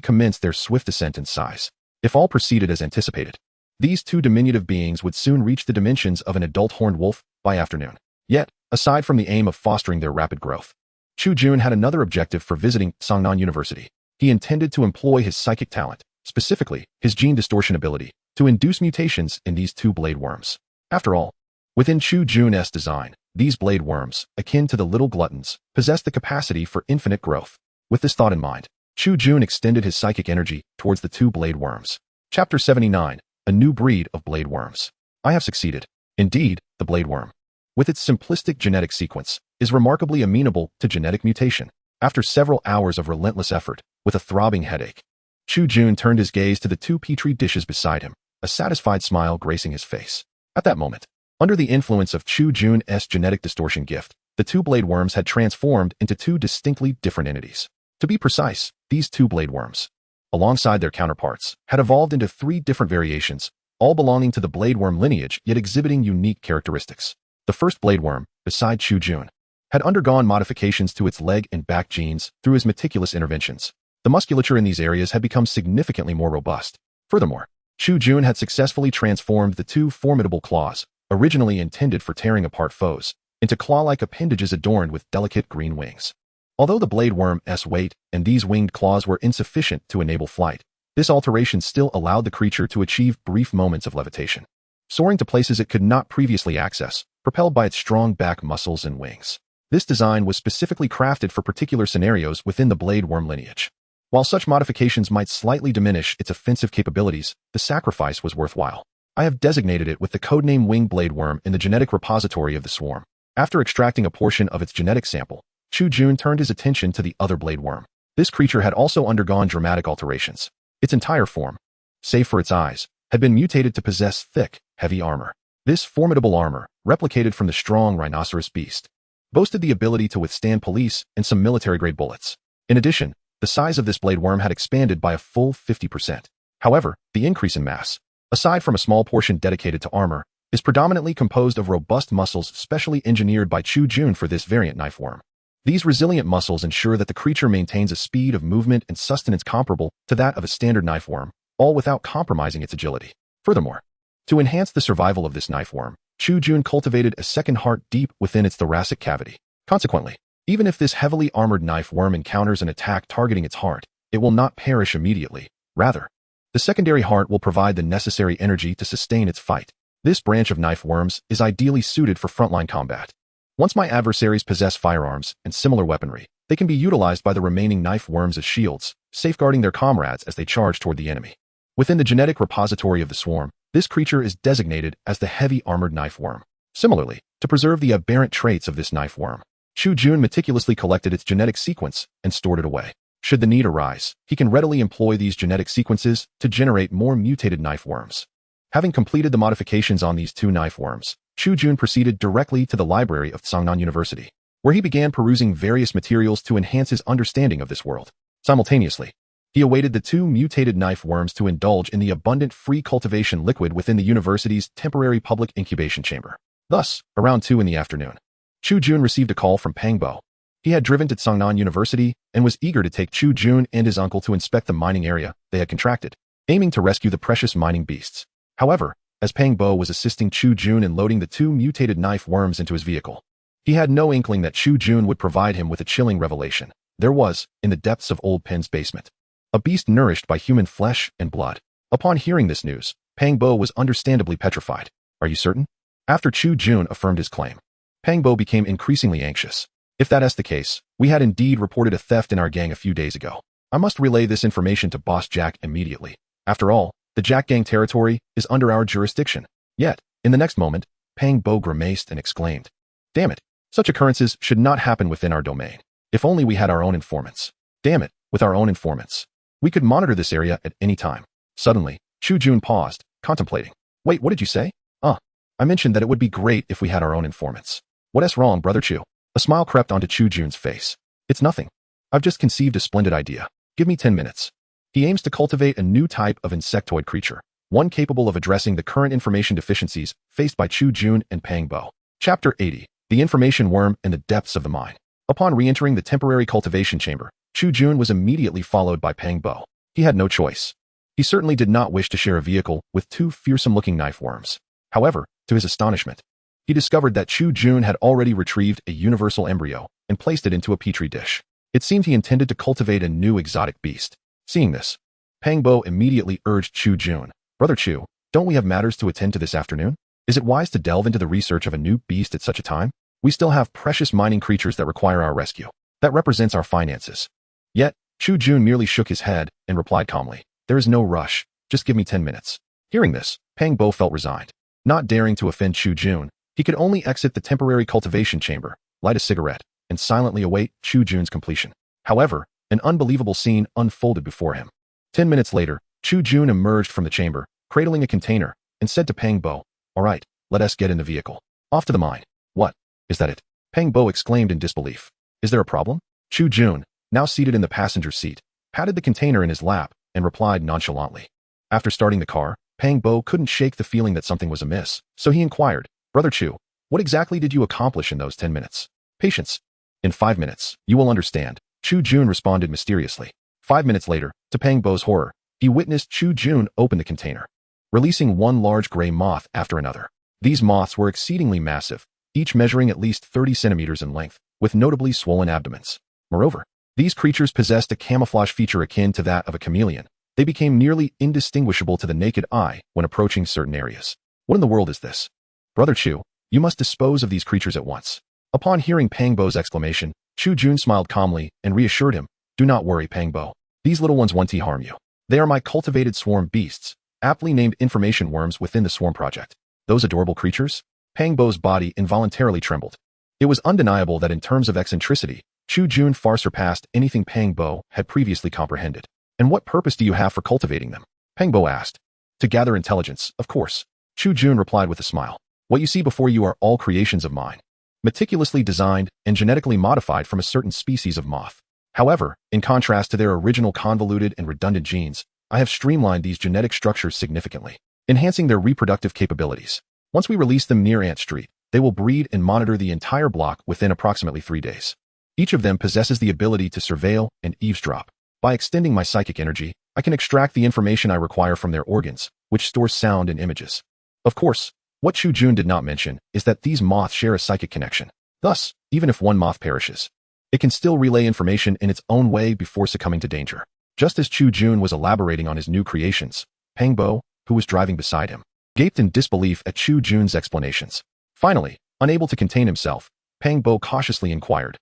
S1: commenced their swift ascent in size. If all proceeded as anticipated, these two diminutive beings would soon reach the dimensions of an adult horned wolf by afternoon. Yet, aside from the aim of fostering their rapid growth, Chu Jun had another objective for visiting Songnan University. He intended to employ his psychic talent, specifically his gene distortion ability, to induce mutations in these two blade worms. After all, within Chu Jun's design, these blade worms, akin to the little gluttons, possess the capacity for infinite growth. With this thought in mind, Chu Jun extended his psychic energy towards the two blade worms. Chapter 79, A New Breed of Blade Worms. I have succeeded. Indeed, the blade worm, with its simplistic genetic sequence, is remarkably amenable to genetic mutation. After several hours of relentless effort, with a throbbing headache, Chu Jun turned his gaze to the two petri dishes beside him, a satisfied smile gracing his face. At that moment, under the influence of Chu Jun's genetic distortion gift, the two blade worms had transformed into two distinctly different entities. To be precise, these two blade worms, alongside their counterparts, had evolved into three different variations, all belonging to the blade worm lineage yet exhibiting unique characteristics. The first blade worm, beside Chu Jun, had undergone modifications to its leg and back genes through his meticulous interventions. The musculature in these areas had become significantly more robust. Furthermore, Chu Jun had successfully transformed the two formidable claws, originally intended for tearing apart foes, into claw-like appendages adorned with delicate green wings. Although the blade worm's weight and these winged claws were insufficient to enable flight, this alteration still allowed the creature to achieve brief moments of levitation, soaring to places it could not previously access, propelled by its strong back muscles and wings. This design was specifically crafted for particular scenarios within the blade worm lineage. While such modifications might slightly diminish its offensive capabilities, the sacrifice was worthwhile. I have designated it with the codename winged blade worm in the genetic repository of the swarm. After extracting a portion of its genetic sample, Chu Jun turned his attention to the other blade worm. This creature had also undergone dramatic alterations. Its entire form, save for its eyes, had been mutated to possess thick, heavy armor. This formidable armor, replicated from the strong rhinoceros beast, boasted the ability to withstand police and some military-grade bullets. In addition, the size of this blade worm had expanded by a full 50%. However, the increase in mass, aside from a small portion dedicated to armor, is predominantly composed of robust muscles specially engineered by Chu Jun for this variant knife worm. These resilient muscles ensure that the creature maintains a speed of movement and sustenance comparable to that of a standard knife worm, all without compromising its agility. Furthermore, to enhance the survival of this knife worm, Chu Jun cultivated a second heart deep within its thoracic cavity. Consequently, even if this heavily armored knife worm encounters an attack targeting its heart, it will not perish immediately. Rather, the secondary heart will provide the necessary energy to sustain its fight. This branch of knife worms is ideally suited for frontline combat. Once my adversaries possess firearms and similar weaponry, they can be utilized by the remaining knife worms as shields, safeguarding their comrades as they charge toward the enemy. Within the genetic repository of the swarm, this creature is designated as the heavy armored knife worm. Similarly, to preserve the aberrant traits of this knife worm, Chu Jun meticulously collected its genetic sequence and stored it away. Should the need arise, he can readily employ these genetic sequences to generate more mutated knife worms. Having completed the modifications on these two knife worms, Chu Jun proceeded directly to the library of Songnan University, where he began perusing various materials to enhance his understanding of this world. Simultaneously, he awaited the two mutated knife worms to indulge in the abundant free cultivation liquid within the university's temporary public incubation chamber. Thus, around 2 in the afternoon, Chu Jun received a call from Pang Bo. He had driven to Songnan University and was eager to take Chu Jun and his uncle to inspect the mining area they had contracted, aiming to rescue the precious mining beasts. However, as Pang Bo was assisting Chu Jun in loading the two mutated knife worms into his vehicle, he had no inkling that Chu Jun would provide him with a chilling revelation. There was, in the depths of Old Pen's basement, a beast nourished by human flesh and blood. Upon hearing this news, Pang Bo was understandably petrified. Are you certain? After Chu Jun affirmed his claim, Pang Bo became increasingly anxious. If that is the case, we had indeed reported a theft in our gang a few days ago. I must relay this information to Boss Jack immediately. After all, the Jack Gang territory is under our jurisdiction. Yet, in the next moment, Pang Bo grimaced and exclaimed, "Damn it! Such occurrences should not happen within our domain. If only we had our own informants. Damn it, with our own informants. We could monitor this area at any time." Suddenly, Chu Jun paused, contemplating. "Wait, what did you say?" I mentioned that it would be great if we had our own informants." "What's wrong, Brother Chu?" A smile crept onto Chu Jun's face. "It's nothing. I've just conceived a splendid idea. Give me 10 minutes. He aims to cultivate a new type of insectoid creature, one capable of addressing the current information deficiencies faced by Chu Jun and Pang Bo. Chapter 80. The Information Worm in the Depths of the Mind. Upon re-entering the temporary cultivation chamber, Chu Jun was immediately followed by Pang Bo. He had no choice. He certainly did not wish to share a vehicle with two fearsome-looking knife worms. However, to his astonishment, he discovered that Chu Jun had already retrieved a universal embryo and placed it into a petri dish. It seemed he intended to cultivate a new exotic beast. Seeing this, Pang Bo immediately urged Chu Jun, "Brother Chu, don't we have matters to attend to this afternoon? Is it wise to delve into the research of a new beast at such a time? We still have precious mining creatures that require our rescue. That represents our finances." Yet, Chu Jun merely shook his head and replied calmly, "There is no rush. Just give me 10 minutes. Hearing this, Pang Bo felt resigned. Not daring to offend Chu Jun, he could only exit the temporary cultivation chamber, light a cigarette, and silently await Chu Jun's completion. However, an unbelievable scene unfolded before him. 10 minutes later, Chu Jun emerged from the chamber, cradling a container, and said to Pang Bo, "All right, let us get in the vehicle. Off to the mine." "What? Is that it?" Pang Bo exclaimed in disbelief. "Is there a problem?" Chu Jun, now seated in the passenger seat, patted the container in his lap and replied nonchalantly. After starting the car, Pang Bo couldn't shake the feeling that something was amiss, so he inquired, "Brother Chu, what exactly did you accomplish in those 10 minutes?" "Patience. In 5 minutes, you will understand," Chu Jun responded mysteriously. 5 minutes later, to Pang Bo's horror, he witnessed Chu Jun open the container, releasing one large gray moth after another. These moths were exceedingly massive, each measuring at least 30 centimeters in length, with notably swollen abdomens. Moreover, these creatures possessed a camouflage feature akin to that of a chameleon. They became nearly indistinguishable to the naked eye when approaching certain areas. "What in the world is this?" "Brother Chu, you must dispose of these creatures at once." Upon hearing Pang Bo's exclamation, Chu Jun smiled calmly and reassured him, "Do not worry, Pang Bo. These little ones won't harm you. They are my cultivated swarm beasts, aptly named information worms within the swarm project." "Those adorable creatures?" Pang Bo's body involuntarily trembled. It was undeniable that in terms of eccentricity, Chu Jun far surpassed anything Pang Bo had previously comprehended. "And what purpose do you have for cultivating them?" Pang Bo asked. "To gather intelligence, of course," Chu Jun replied with a smile. "What you see before you are all creations of mine, meticulously designed and genetically modified from a certain species of moth. However, in contrast to their original convoluted and redundant genes, I have streamlined these genetic structures significantly, enhancing their reproductive capabilities. Once we release them near Ant Street, they will breed and monitor the entire block within approximately 3 days. Each of them possesses the ability to surveil and eavesdrop. By extending my psychic energy, I can extract the information I require from their organs, which stores sound and images. Of course, what Chu Jun did not mention is that these moths share a psychic connection. Thus, even if one moth perishes, it can still relay information in its own way before succumbing to danger." Just as Chu Jun was elaborating on his new creations, Pang Bo, who was driving beside him, gaped in disbelief at Chu Jun's explanations. Finally, unable to contain himself, Pang Bo cautiously inquired,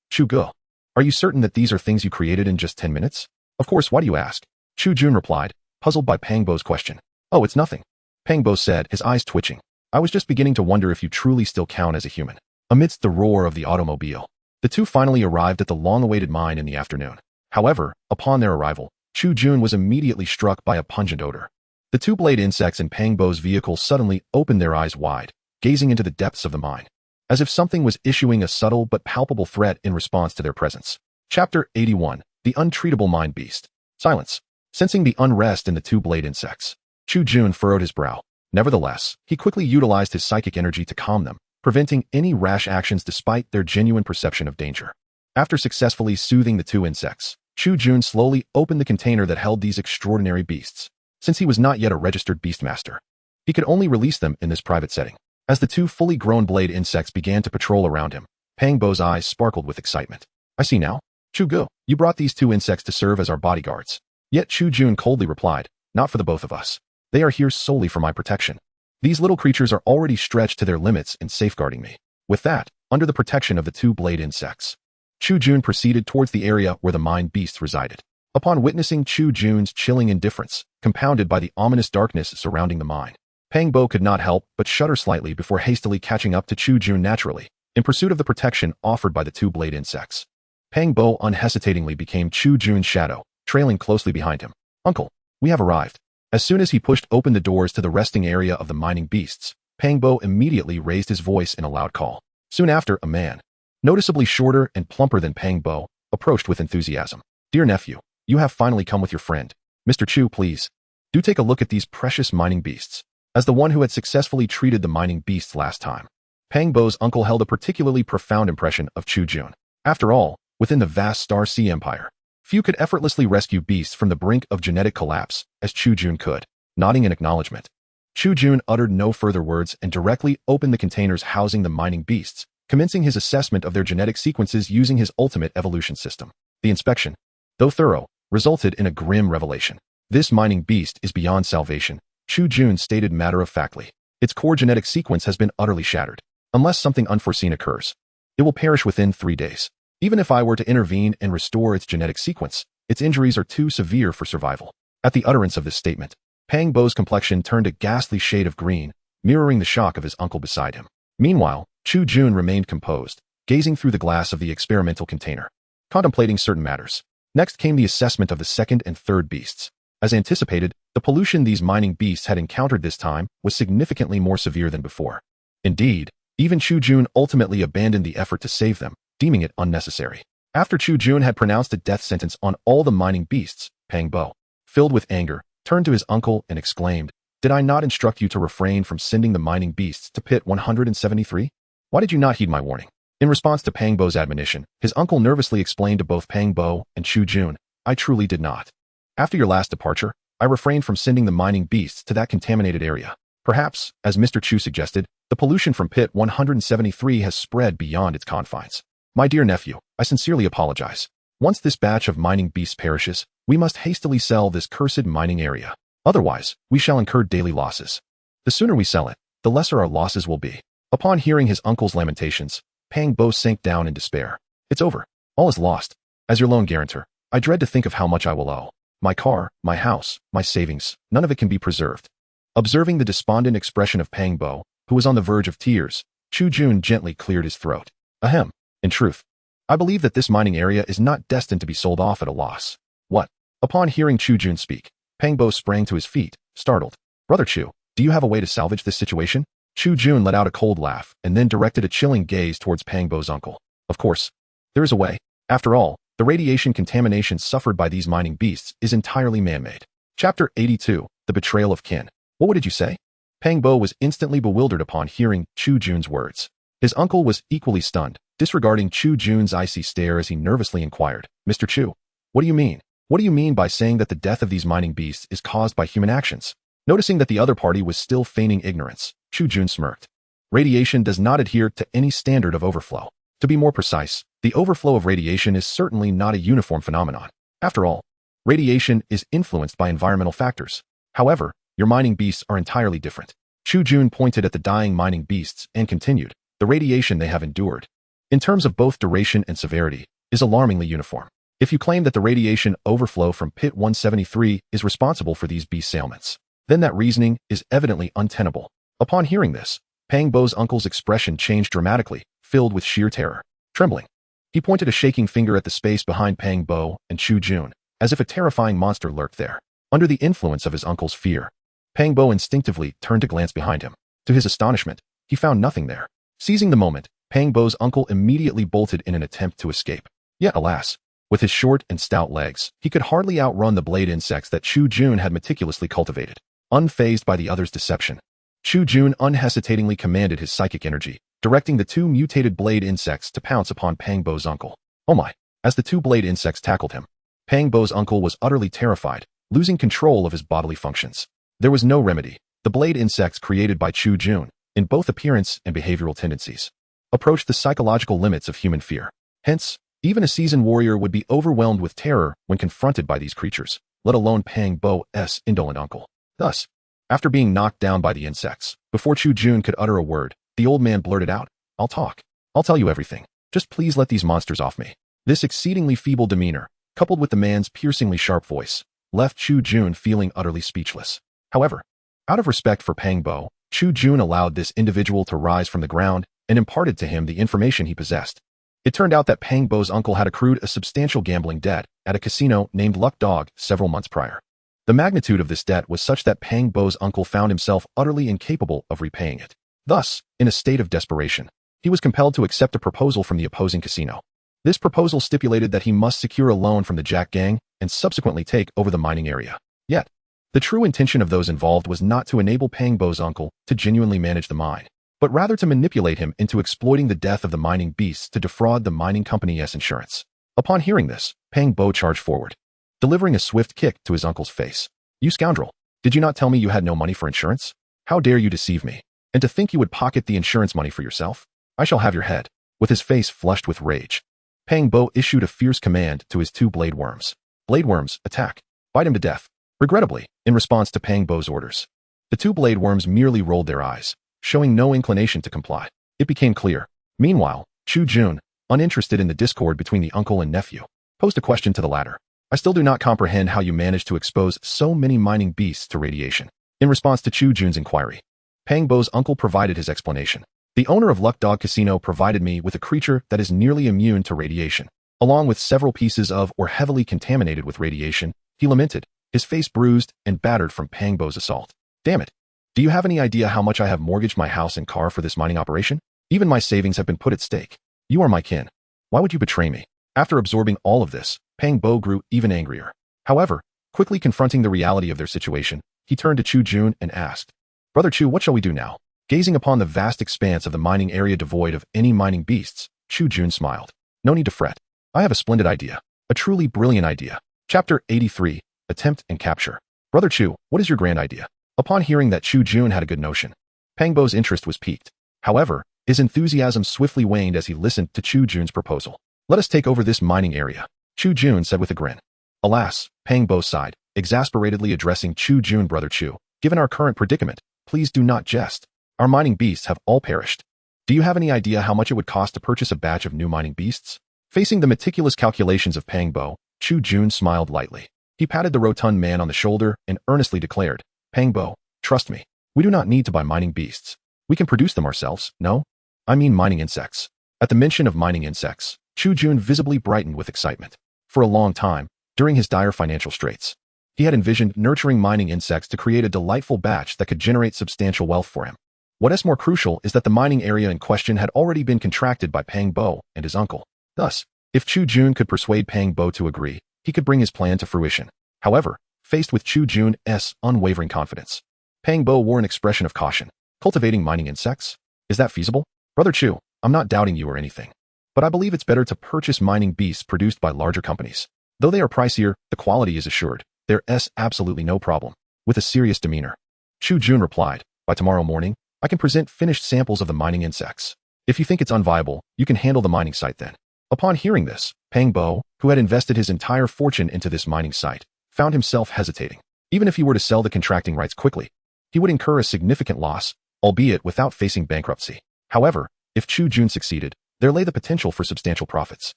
S1: "Chu Gu, are you certain that these are things you created in just 10 minutes? "Of course, why do you ask?" Chu Jun replied, puzzled by Pang Bo's question. "Oh, it's nothing," Pang Bo said, his eyes twitching. "I was just beginning to wonder if you truly still count as a human." Amidst the roar of the automobile, the two finally arrived at the long-awaited mine in the afternoon. However, upon their arrival, Chu Jun was immediately struck by a pungent odor. The two-blade insects in Pang Bo's vehicle suddenly opened their eyes wide, gazing into the depths of the mine, as if something was issuing a subtle but palpable threat in response to their presence. Chapter 81. The Untreatable Mind Beast. Silence. Sensing the unrest in the two-blade insects, Chu Jun furrowed his brow. Nevertheless, he quickly utilized his psychic energy to calm them, preventing any rash actions despite their genuine perception of danger. After successfully soothing the two insects, Chu Jun slowly opened the container that held these extraordinary beasts. Since he was not yet a registered Beastmaster, he could only release them in this private setting. As the two fully grown blade insects began to patrol around him, Pang Bo's eyes sparkled with excitement. "I see now. Chu Gu, you brought these two insects to serve as our bodyguards." Yet Chu Jun coldly replied, "Not for the both of us. They are here solely for my protection. These little creatures are already stretched to their limits in safeguarding me." With that, under the protection of the two blade insects, Chu Jun proceeded towards the area where the mind beasts resided. Upon witnessing Chu Jun's chilling indifference, compounded by the ominous darkness surrounding the mine, Pang Bo could not help but shudder slightly before hastily catching up to Chu Jun naturally, in pursuit of the protection offered by the two blade insects. Pang Bo unhesitatingly became Chu Jun's shadow, trailing closely behind him. "Uncle, we have arrived." As soon as he pushed open the doors to the resting area of the mining beasts, Pang Bo immediately raised his voice in a loud call. Soon after, a man, noticeably shorter and plumper than Pang Bo, approached with enthusiasm. "Dear nephew, you have finally come with your friend. Mr. Chu, please. Do take a look at these precious mining beasts." As the one who had successfully treated the mining beasts last time, Pang Bo's uncle held a particularly profound impression of Chu Jun. After all, within the vast Star Sea Empire, few could effortlessly rescue beasts from the brink of genetic collapse as Chu Jun could. Nodding in acknowledgement, Chu Jun uttered no further words and directly opened the containers housing the mining beasts, commencing his assessment of their genetic sequences using his ultimate evolution system. The inspection, though thorough, resulted in a grim revelation. "This mining beast is beyond salvation," Chu Jun stated matter-of-factly. "Its core genetic sequence has been utterly shattered. Unless something unforeseen occurs, it will perish within 3 days. Even if I were to intervene and restore its genetic sequence, its injuries are too severe for survival." At the utterance of this statement, Pang Bo's complexion turned a ghastly shade of green, mirroring the shock of his uncle beside him. Meanwhile, Chu Jun remained composed, gazing through the glass of the experimental container, contemplating certain matters. Next came the assessment of the second and third beasts. As anticipated, the pollution these mining beasts had encountered this time was significantly more severe than before. Indeed, even Chu Jun ultimately abandoned the effort to save them, deeming it unnecessary. After Chu Jun had pronounced a death sentence on all the mining beasts, Pang Bo, filled with anger, turned to his uncle and exclaimed, "Did I not instruct you to refrain from sending the mining beasts to pit 173? Why did you not heed my warning?" In response to Pang Bo's admonition, his uncle nervously explained to both Pang Bo and Chu Jun, "I truly did not. After your last departure, I refrained from sending the mining beasts to that contaminated area. Perhaps, as Mr. Chu suggested, the pollution from pit 173 has spread beyond its confines. My dear nephew, I sincerely apologize. Once this batch of mining beasts perishes, we must hastily sell this cursed mining area. Otherwise, we shall incur daily losses. The sooner we sell it, the lesser our losses will be." Upon hearing his uncle's lamentations, Pang Bo sank down in despair. "It's over. All is lost. As your loan guarantor, I dread to think of how much I will owe. My car, my house, my savings, none of it can be preserved." Observing the despondent expression of Pang Bo, who was on the verge of tears, Chu Jun gently cleared his throat. "Ahem. In truth, I believe that this mining area is not destined to be sold off at a loss." "What?" Upon hearing Chu Jun speak, Pang Bo sprang to his feet, startled. "Brother Chu, do you have a way to salvage this situation?" Chu Jun let out a cold laugh and then directed a chilling gaze towards Pang Bo's uncle. "Of course. There is a way. After all, the radiation contamination suffered by these mining beasts is entirely man-made." Chapter 82, The Betrayal of Kin. "What did you say?" Pang Bo was instantly bewildered upon hearing Chu Jun's words. His uncle was equally stunned, disregarding Chu Jun's icy stare as he nervously inquired, "Mr. Chu, what do you mean? What do you mean by saying that the death of these mining beasts is caused by human actions?" Noticing that the other party was still feigning ignorance, Chu Jun smirked. "Radiation does not adhere to any standard of overflow. To be more precise, the overflow of radiation is certainly not a uniform phenomenon. After all, radiation is influenced by environmental factors. However, your mining beasts are entirely different." Chu Jun pointed at the dying mining beasts and continued, "The radiation they have endured, in terms of both duration and severity, is alarmingly uniform. If you claim that the radiation overflow from pit 173 is responsible for these beast ailments, then that reasoning is evidently untenable." Upon hearing this, Pang Bo's uncle's expression changed dramatically, filled with sheer terror. Trembling, he pointed a shaking finger at the space behind Pang Bo and Chu Jun, as if a terrifying monster lurked there. Under the influence of his uncle's fear, Pang Bo instinctively turned to glance behind him. To his astonishment, he found nothing there. Seizing the moment, Pang Bo's uncle immediately bolted in an attempt to escape. Yet alas, with his short and stout legs, he could hardly outrun the blade insects that Chu Jun had meticulously cultivated. Unfazed by the other's deception, Chu Jun unhesitatingly commanded his psychic energy, directing the two mutated blade insects to pounce upon Pang Bo's uncle. Oh my! As the two blade insects tackled him, Pang Bo's uncle was utterly terrified, losing control of his bodily functions. There was no remedy. The blade insects created by Chu Jun, in both appearance and behavioral tendencies, approached the psychological limits of human fear. Hence, even a seasoned warrior would be overwhelmed with terror when confronted by these creatures, let alone Pang Bo's indolent uncle. Thus, after being knocked down by the insects, before Chu Jun could utter a word, the old man blurted out, "I'll talk. I'll tell you everything. Just please let these monsters off me." This exceedingly feeble demeanor, coupled with the man's piercingly sharp voice, left Chu Jun feeling utterly speechless. However, out of respect for Pang Bo, Chu Jun allowed this individual to rise from the ground and imparted to him the information he possessed. It turned out that Pang Bo's uncle had accrued a substantial gambling debt at a casino named Luck Dog several months prior. The magnitude of this debt was such that Pang Bo's uncle found himself utterly incapable of repaying it. Thus, in a state of desperation, he was compelled to accept a proposal from the opposing casino. This proposal stipulated that he must secure a loan from the Jack Gang and subsequently take over the mining area. Yet, the true intention of those involved was not to enable Pang Bo's uncle to genuinely manage the mine, but rather to manipulate him into exploiting the death of the mining beasts to defraud the mining company's insurance. Upon hearing this, Pang Bo charged forward, delivering a swift kick to his uncle's face. "You scoundrel! Did you not tell me you had no money for insurance? How dare you deceive me? And to think you would pocket the insurance money for yourself? I shall have your head." With his face flushed with rage, Pang Bo issued a fierce command to his two blade worms. "Blade worms, attack! Bite him to death!" Regrettably, in response to Pang Bo's orders, the two blade worms merely rolled their eyes, showing no inclination to comply. It became clear. Meanwhile, Chu Jun, uninterested in the discord between the uncle and nephew, posed a question to the latter. "I still do not comprehend how you managed to expose so many mining beasts to radiation." In response to Chu Jun's inquiry, Pang Bo's uncle provided his explanation. "The owner of Luck Dog Casino provided me with a creature that is nearly immune to radiation, along with several pieces of or heavily contaminated with radiation," he lamented, his face bruised and battered from Pang Bo's assault. "Damn it. Do you have any idea how much I have mortgaged my house and car for this mining operation? Even my savings have been put at stake. You are my kin. Why would you betray me?" After absorbing all of this, Pang Bo grew even angrier. However, quickly confronting the reality of their situation, he turned to Chu Jun and asked, "Brother Chu, what shall we do now?" Gazing upon the vast expanse of the mining area devoid of any mining beasts, Chu Jun smiled. "No need to fret. I have a splendid idea. A truly brilliant idea." Chapter 83, Attempt and Capture. "Brother Chu, what is your grand idea?" Upon hearing that Chu Jun had a good notion, Pang Bo's interest was piqued. However, his enthusiasm swiftly waned as he listened to Chu Jun's proposal. "Let us take over this mining area," Chu Jun said with a grin. "Alas," Pang Bo sighed, exasperatedly addressing Chu Jun. "Brother Chu, given our current predicament, please do not jest. Our mining beasts have all perished. Do you have any idea how much it would cost to purchase a batch of new mining beasts?" Facing the meticulous calculations of Pang Bo, Chu Jun smiled lightly. He patted the rotund man on the shoulder and earnestly declared, "Pang Bo, trust me. We do not need to buy mining beasts. We can produce them ourselves. No? I mean mining insects." At the mention of mining insects, Chu Jun visibly brightened with excitement. For a long time, during his dire financial straits, he had envisioned nurturing mining insects to create a delightful batch that could generate substantial wealth for him. What is more crucial is that the mining area in question had already been contracted by Pang Bo and his uncle. Thus, if Chu Jun could persuade Pang Bo to agree, he could bring his plan to fruition. However, faced with Chu Jun's unwavering confidence, Pang Bo wore an expression of caution. "Cultivating mining insects? Is that feasible?" "Brother Chu, I'm not doubting you or anything, but I believe it's better to purchase mining beasts produced by larger companies. Though they are pricier, the quality is assured. There's absolutely no problem." With a serious demeanor, Chu Jun replied, "By tomorrow morning, I can present finished samples of the mining insects. If you think it's unviable, you can handle the mining site then." Upon hearing this, Pang Bo, who had invested his entire fortune into this mining site, found himself hesitating. Even if he were to sell the contracting rights quickly, he would incur a significant loss, albeit without facing bankruptcy. However, if Chu Jun succeeded, there lay the potential for substantial profits.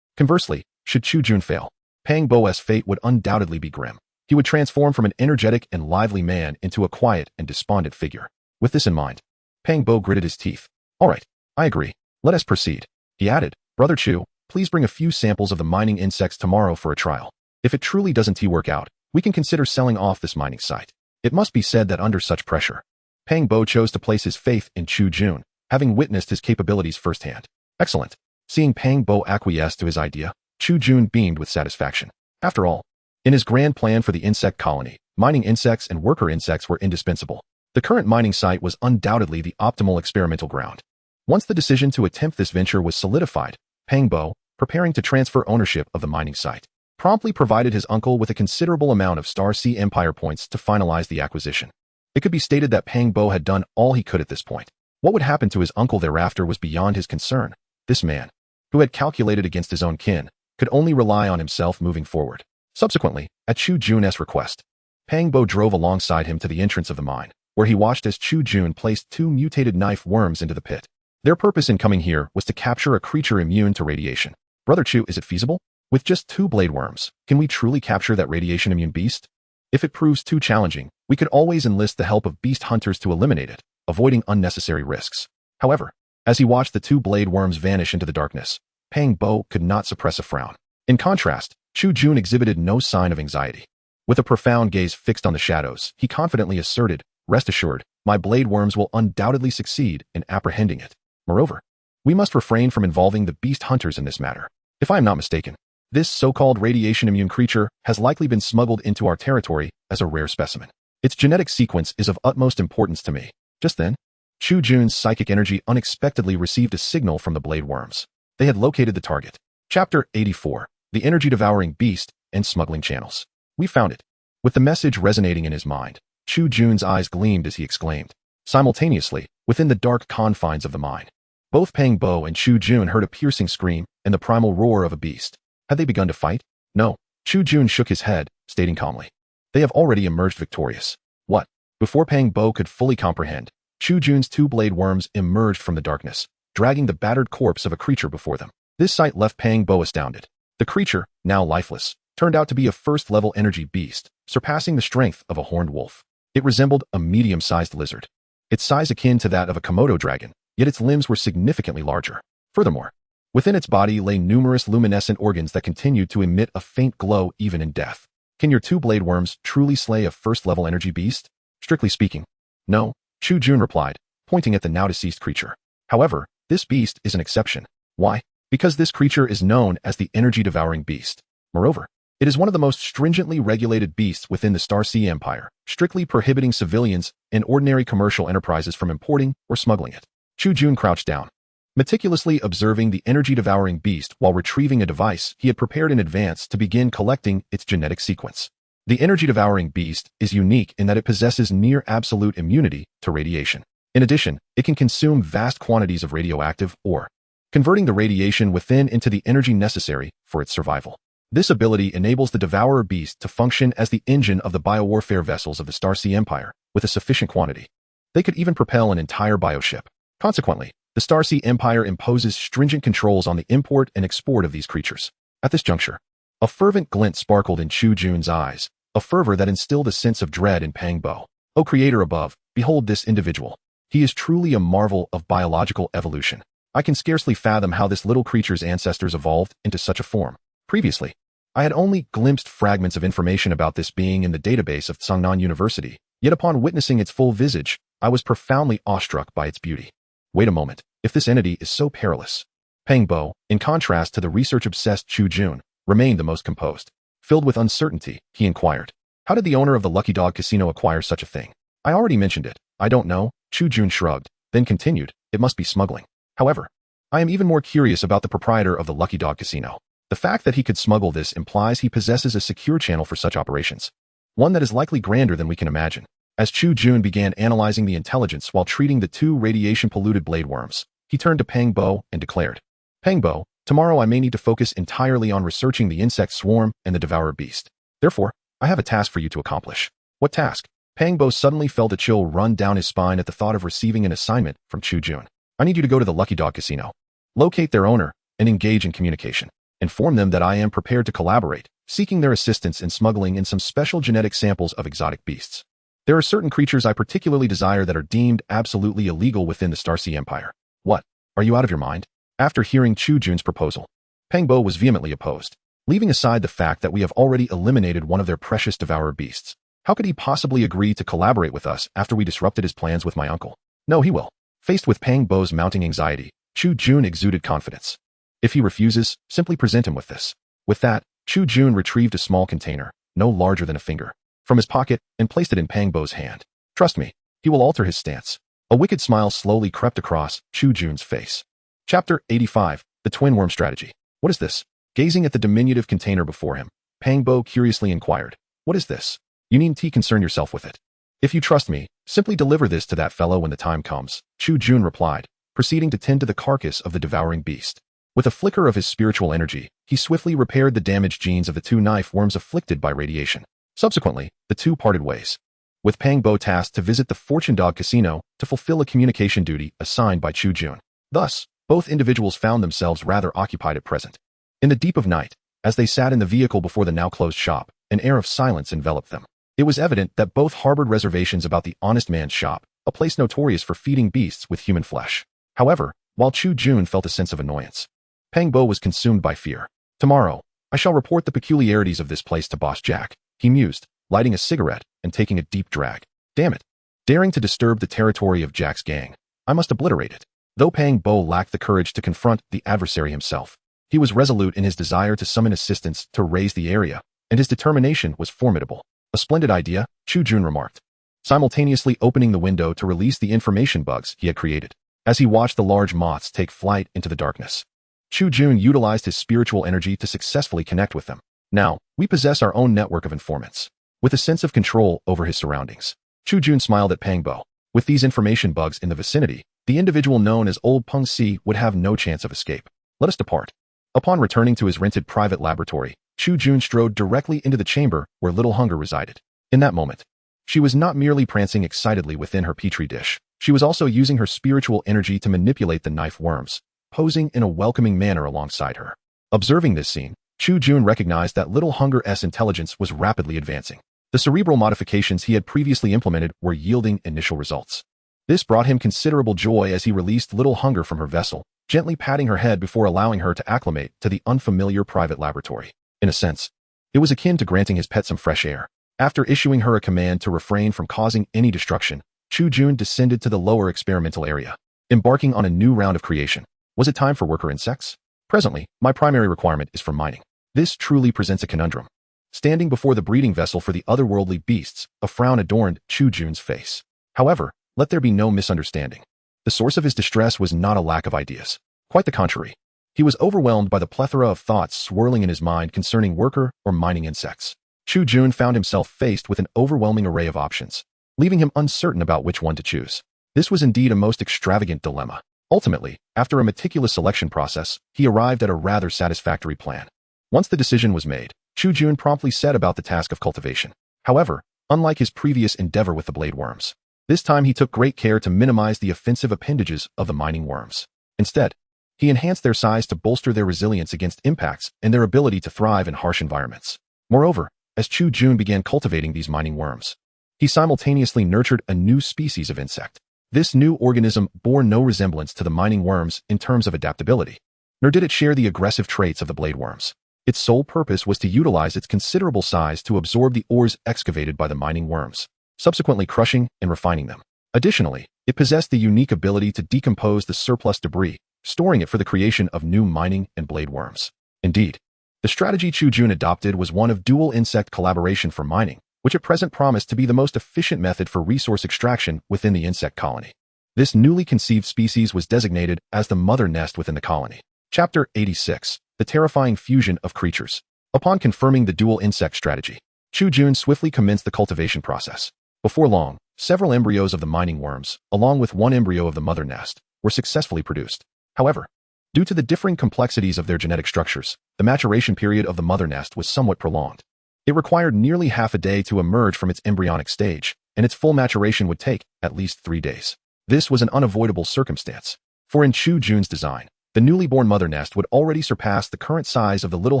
S1: Conversely, should Chu Jun fail, Pang Bo's fate would undoubtedly be grim. He would transform from an energetic and lively man into a quiet and despondent figure. With this in mind, Pang Bo gritted his teeth. "All right, I agree. Let us proceed." He added, "Brother Chu, please bring a few samples of the mining insects tomorrow for a trial. If it truly doesn't work out, we can consider selling off this mining site." It must be said that under such pressure, Pang Bo chose to place his faith in Chu Jun, having witnessed his capabilities firsthand. "Excellent." Seeing Pang Bo acquiesce to his idea, Chu Jun beamed with satisfaction. After all, in his grand plan for the insect colony, mining insects and worker insects were indispensable. The current mining site was undoubtedly the optimal experimental ground. Once the decision to attempt this venture was solidified, Pang Bo, preparing to transfer ownership of the mining site, promptly provided his uncle with a considerable amount of Star Sea Empire points to finalize the acquisition. It could be stated that Pang Bo had done all he could at this point. What would happen to his uncle thereafter was beyond his concern. This man, who had calculated against his own kin, could only rely on himself moving forward. Subsequently, at Chu Jun's request, Pang Bo drove alongside him to the entrance of the mine, where he watched as Chu Jun placed two mutated knife worms into the pit. Their purpose in coming here was to capture a creature immune to radiation. "Brother Chu, is it feasible?" With just 2 blade worms, can we truly capture that radiation-immune beast? If it proves too challenging, we could always enlist the help of beast hunters to eliminate it, avoiding unnecessary risks. However, as he watched the 2 blade worms vanish into the darkness, Pang Bo could not suppress a frown. In contrast, Chu Jun exhibited no sign of anxiety. With a profound gaze fixed on the shadows, he confidently asserted, "Rest assured, my blade worms will undoubtedly succeed in apprehending it. Moreover, we must refrain from involving the beast hunters in this matter. If I am not mistaken, this so-called radiation-immune creature has likely been smuggled into our territory as a rare specimen. Its genetic sequence is of utmost importance to me." Just then, Chu Jun's psychic energy unexpectedly received a signal from the blade worms. They had located the target. Chapter 84, The Energy-Devouring Beast and Smuggling Channels. "We found it." With the message resonating in his mind, Chu Jun's eyes gleamed as he exclaimed. Simultaneously, within the dark confines of the mine, both Pang Bo and Chu Jun heard a piercing scream and the primal roar of a beast. Had they begun to fight? No. Chu Jun shook his head, stating calmly, "They have already emerged victorious." What? Before Pang Bo could fully comprehend, Chu Jun's 2 blade worms emerged from the darkness, dragging the battered corpse of a creature before them. This sight left Pang Bo astounded. The creature, now lifeless, turned out to be a first-level energy beast, surpassing the strength of a horned wolf. It resembled a medium-sized lizard. Its size akin to that of a Komodo dragon, yet its limbs were significantly larger. Furthermore, within its body lay numerous luminescent organs that continued to emit a faint glow even in death. Can your 2 blade worms truly slay a first-level energy beast? Strictly speaking, no, Chu Jun replied, pointing at the now-deceased creature. However, this beast is an exception. Why? Because this creature is known as the energy-devouring beast. Moreover, it is one of the most stringently regulated beasts within the Star Sea Empire, strictly prohibiting civilians and ordinary commercial enterprises from importing or smuggling it. Chu Jun crouched down, meticulously observing the energy-devouring beast while retrieving a device he had prepared in advance to begin collecting its genetic sequence. The energy-devouring beast is unique in that it possesses near-absolute immunity to radiation. In addition, it can consume vast quantities of radioactive ore, converting the radiation within into the energy necessary for its survival. This ability enables the Devourer Beast to function as the engine of the biowarfare vessels of the Star Sea Empire with a sufficient quantity. They could even propel an entire bioship. Consequently, the Star Sea Empire imposes stringent controls on the import and export of these creatures. At this juncture, a fervent glint sparkled in Chu Jun's eyes, a fervor that instilled a sense of dread in Pang Bo. "O Creator above, behold this individual. He is truly a marvel of biological evolution. I can scarcely fathom how this little creature's ancestors evolved into such a form. Previously, I had only glimpsed fragments of information about this being in the database of Tsangnan University, yet upon witnessing its full visage, I was profoundly awestruck by its beauty. Wait a moment, if this entity is so perilous." Pang Bo, in contrast to the research-obsessed Chu Jun, remained the most composed. Filled with uncertainty, he inquired, "How did the owner of the Lucky Dog Casino acquire such a thing?" "I already mentioned it. I don't know," Chu Jun shrugged, then continued, "It must be smuggling. However, I am even more curious about the proprietor of the Lucky Dog Casino. The fact that he could smuggle this implies he possesses a secure channel for such operations, one that is likely grander than we can imagine." As Chu Jun began analyzing the intelligence while treating the 2 radiation-polluted blade worms, he turned to Pang Bo and declared, "Pang Bo, tomorrow I may need to focus entirely on researching the insect swarm and the Devourer Beast. Therefore, I have a task for you to accomplish." "What task?" Pang Bo suddenly felt a chill run down his spine at the thought of receiving an assignment from Chu Jun. "I need you to go to the Lucky Dog Casino, locate their owner, and engage in communication. Inform them that I am prepared to collaborate, seeking their assistance in smuggling in some special genetic samples of exotic beasts. There are certain creatures I particularly desire that are deemed absolutely illegal within the Star Sea Empire." "What? Are you out of your mind?" After hearing Chu Jun's proposal, Pang Bo was vehemently opposed. Leaving aside the fact that we have already eliminated one of their precious Devourer Beasts, how could he possibly agree to collaborate with us after we disrupted his plans with my uncle? No, he will. Faced with Pang Bo's mounting anxiety, Chu Jun exuded confidence. If he refuses, simply present him with this. With that, Chu Jun retrieved a small container, no larger than a finger, from his pocket and placed it in Pang Bo's hand. "Trust me, he will alter his stance." A wicked smile slowly crept across Chu Jun's face. Chapter 85, The Twin Worm Strategy. "What is this?" Gazing at the diminutive container before him, Pang Bo curiously inquired, "What is this? You needn't concern yourself with it. If you trust me, simply deliver this to that fellow when the time comes," Chu Jun replied, proceeding to tend to the carcass of the devouring beast. With a flicker of his spiritual energy, he swiftly repaired the damaged genes of the 2 knife worms afflicted by radiation. Subsequently, the 2 parted ways, with Pang Bo tasked to visit the Fortune Dog Casino to fulfill a communication duty assigned by Chu Jun. Thus, both individuals found themselves rather occupied at present. In the deep of night, As they sat in the vehicle before the now-closed shop, an air of silence enveloped them. It was evident that both harbored reservations about the honest man's shop, a place notorious for feeding beasts with human flesh. However, while Chu Jun felt a sense of annoyance, Pang Bo was consumed by fear. Tomorrow, I shall report the peculiarities of this place to Boss Jack, he mused, lighting a cigarette and taking a deep drag. Damn it. Daring to disturb the territory of Jack's gang, I must obliterate it. Though Pang Bo lacked the courage to confront the adversary himself, he was resolute in his desire to summon assistance to raise the area, and his determination was formidable. A splendid idea, Chu Jun remarked, simultaneously opening the window to release the information bugs he had created. As he watched the large moths take flight into the darkness, Chu Jun utilized his spiritual energy to successfully connect with them. Now, we possess our own network of informants. With a sense of control over his surroundings, Chu Jun smiled at Pang Bo. With these information bugs in the vicinity, the individual known as Old Peng Si would have no chance of escape. Let us depart. Upon returning to his rented private laboratory, Chu Jun strode directly into the chamber where Little Hunger resided. In that moment, she was not merely prancing excitedly within her petri dish. She was also using her spiritual energy to manipulate the knife worms, posing in a welcoming manner alongside her. Observing this scene, Chu Jun recognized that Little Hunger's intelligence was rapidly advancing. The cerebral modifications he had previously implemented were yielding initial results. This brought him considerable joy as he released Little Hunger from her vessel, gently patting her head before allowing her to acclimate to the unfamiliar private laboratory. In a sense, it was akin to granting his pet some fresh air. After issuing her a command to refrain from causing any destruction, Chu Jun descended to the lower experimental area, embarking on a new round of creation. Was it time for worker insects? Presently, my primary requirement is for mining. This truly presents a conundrum. Standing before the breeding vessel for the otherworldly beasts, a frown adorned Chu Jun's face. However, let there be no misunderstanding. The source of his distress was not a lack of ideas. Quite the contrary. He was overwhelmed by the plethora of thoughts swirling in his mind concerning worker or mining insects. Chu Jun found himself faced with an overwhelming array of options, leaving him uncertain about which one to choose. This was indeed a most extravagant dilemma. Ultimately, after a meticulous selection process, he arrived at a rather satisfactory plan. Once the decision was made, Chu Jun promptly set about the task of cultivation. However, unlike his previous endeavor with the blade worms, this time he took great care to minimize the offensive appendages of the mining worms. Instead, he enhanced their size to bolster their resilience against impacts and their ability to thrive in harsh environments. Moreover, as Chu Jun began cultivating these mining worms, he simultaneously nurtured a new species of insect. This new organism bore no resemblance to the mining worms in terms of adaptability, nor did it share the aggressive traits of the blade worms. Its sole purpose was to utilize its considerable size to absorb the ores excavated by the mining worms, subsequently crushing and refining them. Additionally, it possessed the unique ability to decompose the surplus debris, storing it for the creation of new mining and blade worms. Indeed, the strategy Chu Jun adopted was one of dual insect collaboration for mining, which at present promised to be the most efficient method for resource extraction within the insect colony. This newly conceived species was designated as the mother nest within the colony. Chapter 86. The Terrifying Fusion of Creatures. Upon confirming the dual insect strategy, Chu Jun swiftly commenced the cultivation process. Before long, several embryos of the mining worms, along with one embryo of the mother nest, were successfully produced. However, due to the differing complexities of their genetic structures, the maturation period of the mother nest was somewhat prolonged. It required nearly half a day to emerge from its embryonic stage, and its full maturation would take at least 3 days. This was an unavoidable circumstance, for in Chu Jun's design, the newly born mother nest would already surpass the current size of the Little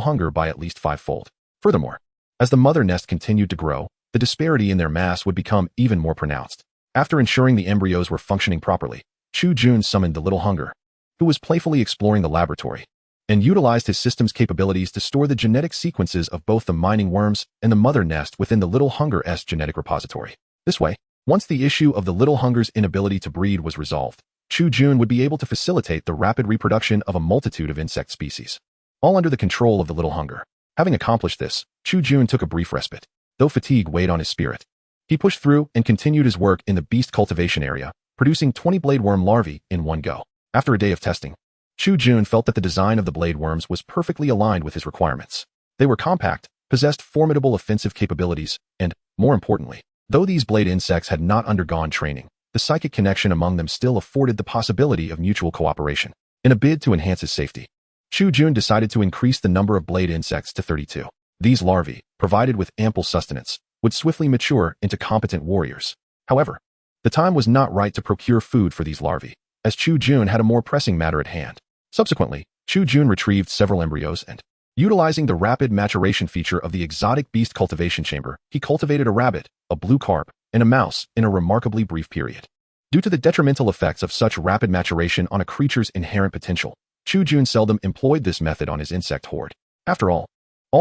S1: Hunger by at least 5-fold. Furthermore, as the mother nest continued to grow, the disparity in their mass would become even more pronounced. After ensuring the embryos were functioning properly, Chu Jun summoned the Little Hunger, who was playfully exploring the laboratory, and utilized his system's capabilities to store the genetic sequences of both the mining worms and the mother nest within the Little Hunger's genetic repository. This way, once the issue of the Little Hunger's inability to breed was resolved, Chu Jun would be able to facilitate the rapid reproduction of a multitude of insect species, all under the control of the Little Hunger. Having accomplished this, Chu Jun took a brief respite. Though fatigue weighed on his spirit, he pushed through and continued his work in the beast cultivation area, producing 20 blade worm larvae in one go. After a day of testing, Chu Jun felt that the design of the blade worms was perfectly aligned with his requirements. They were compact, possessed formidable offensive capabilities, and, more importantly, though these blade insects had not undergone training, the psychic connection among them still afforded the possibility of mutual cooperation. In a bid to enhance his safety, Chu Jun decided to increase the number of blade insects to 32. These larvae, provided with ample sustenance, would swiftly mature into competent warriors. However, the time was not right to procure food for these larvae, as Chu Jun had a more pressing matter at hand. Subsequently, Chu Jun retrieved several embryos and, Utilizing the rapid maturation feature of the exotic beast cultivation chamber, he cultivated a rabbit, a blue carp, and a mouse in a remarkably brief period. Due to the detrimental effects of such rapid maturation on a creature's inherent potential, Chu Jun seldom employed this method on his insect horde. After all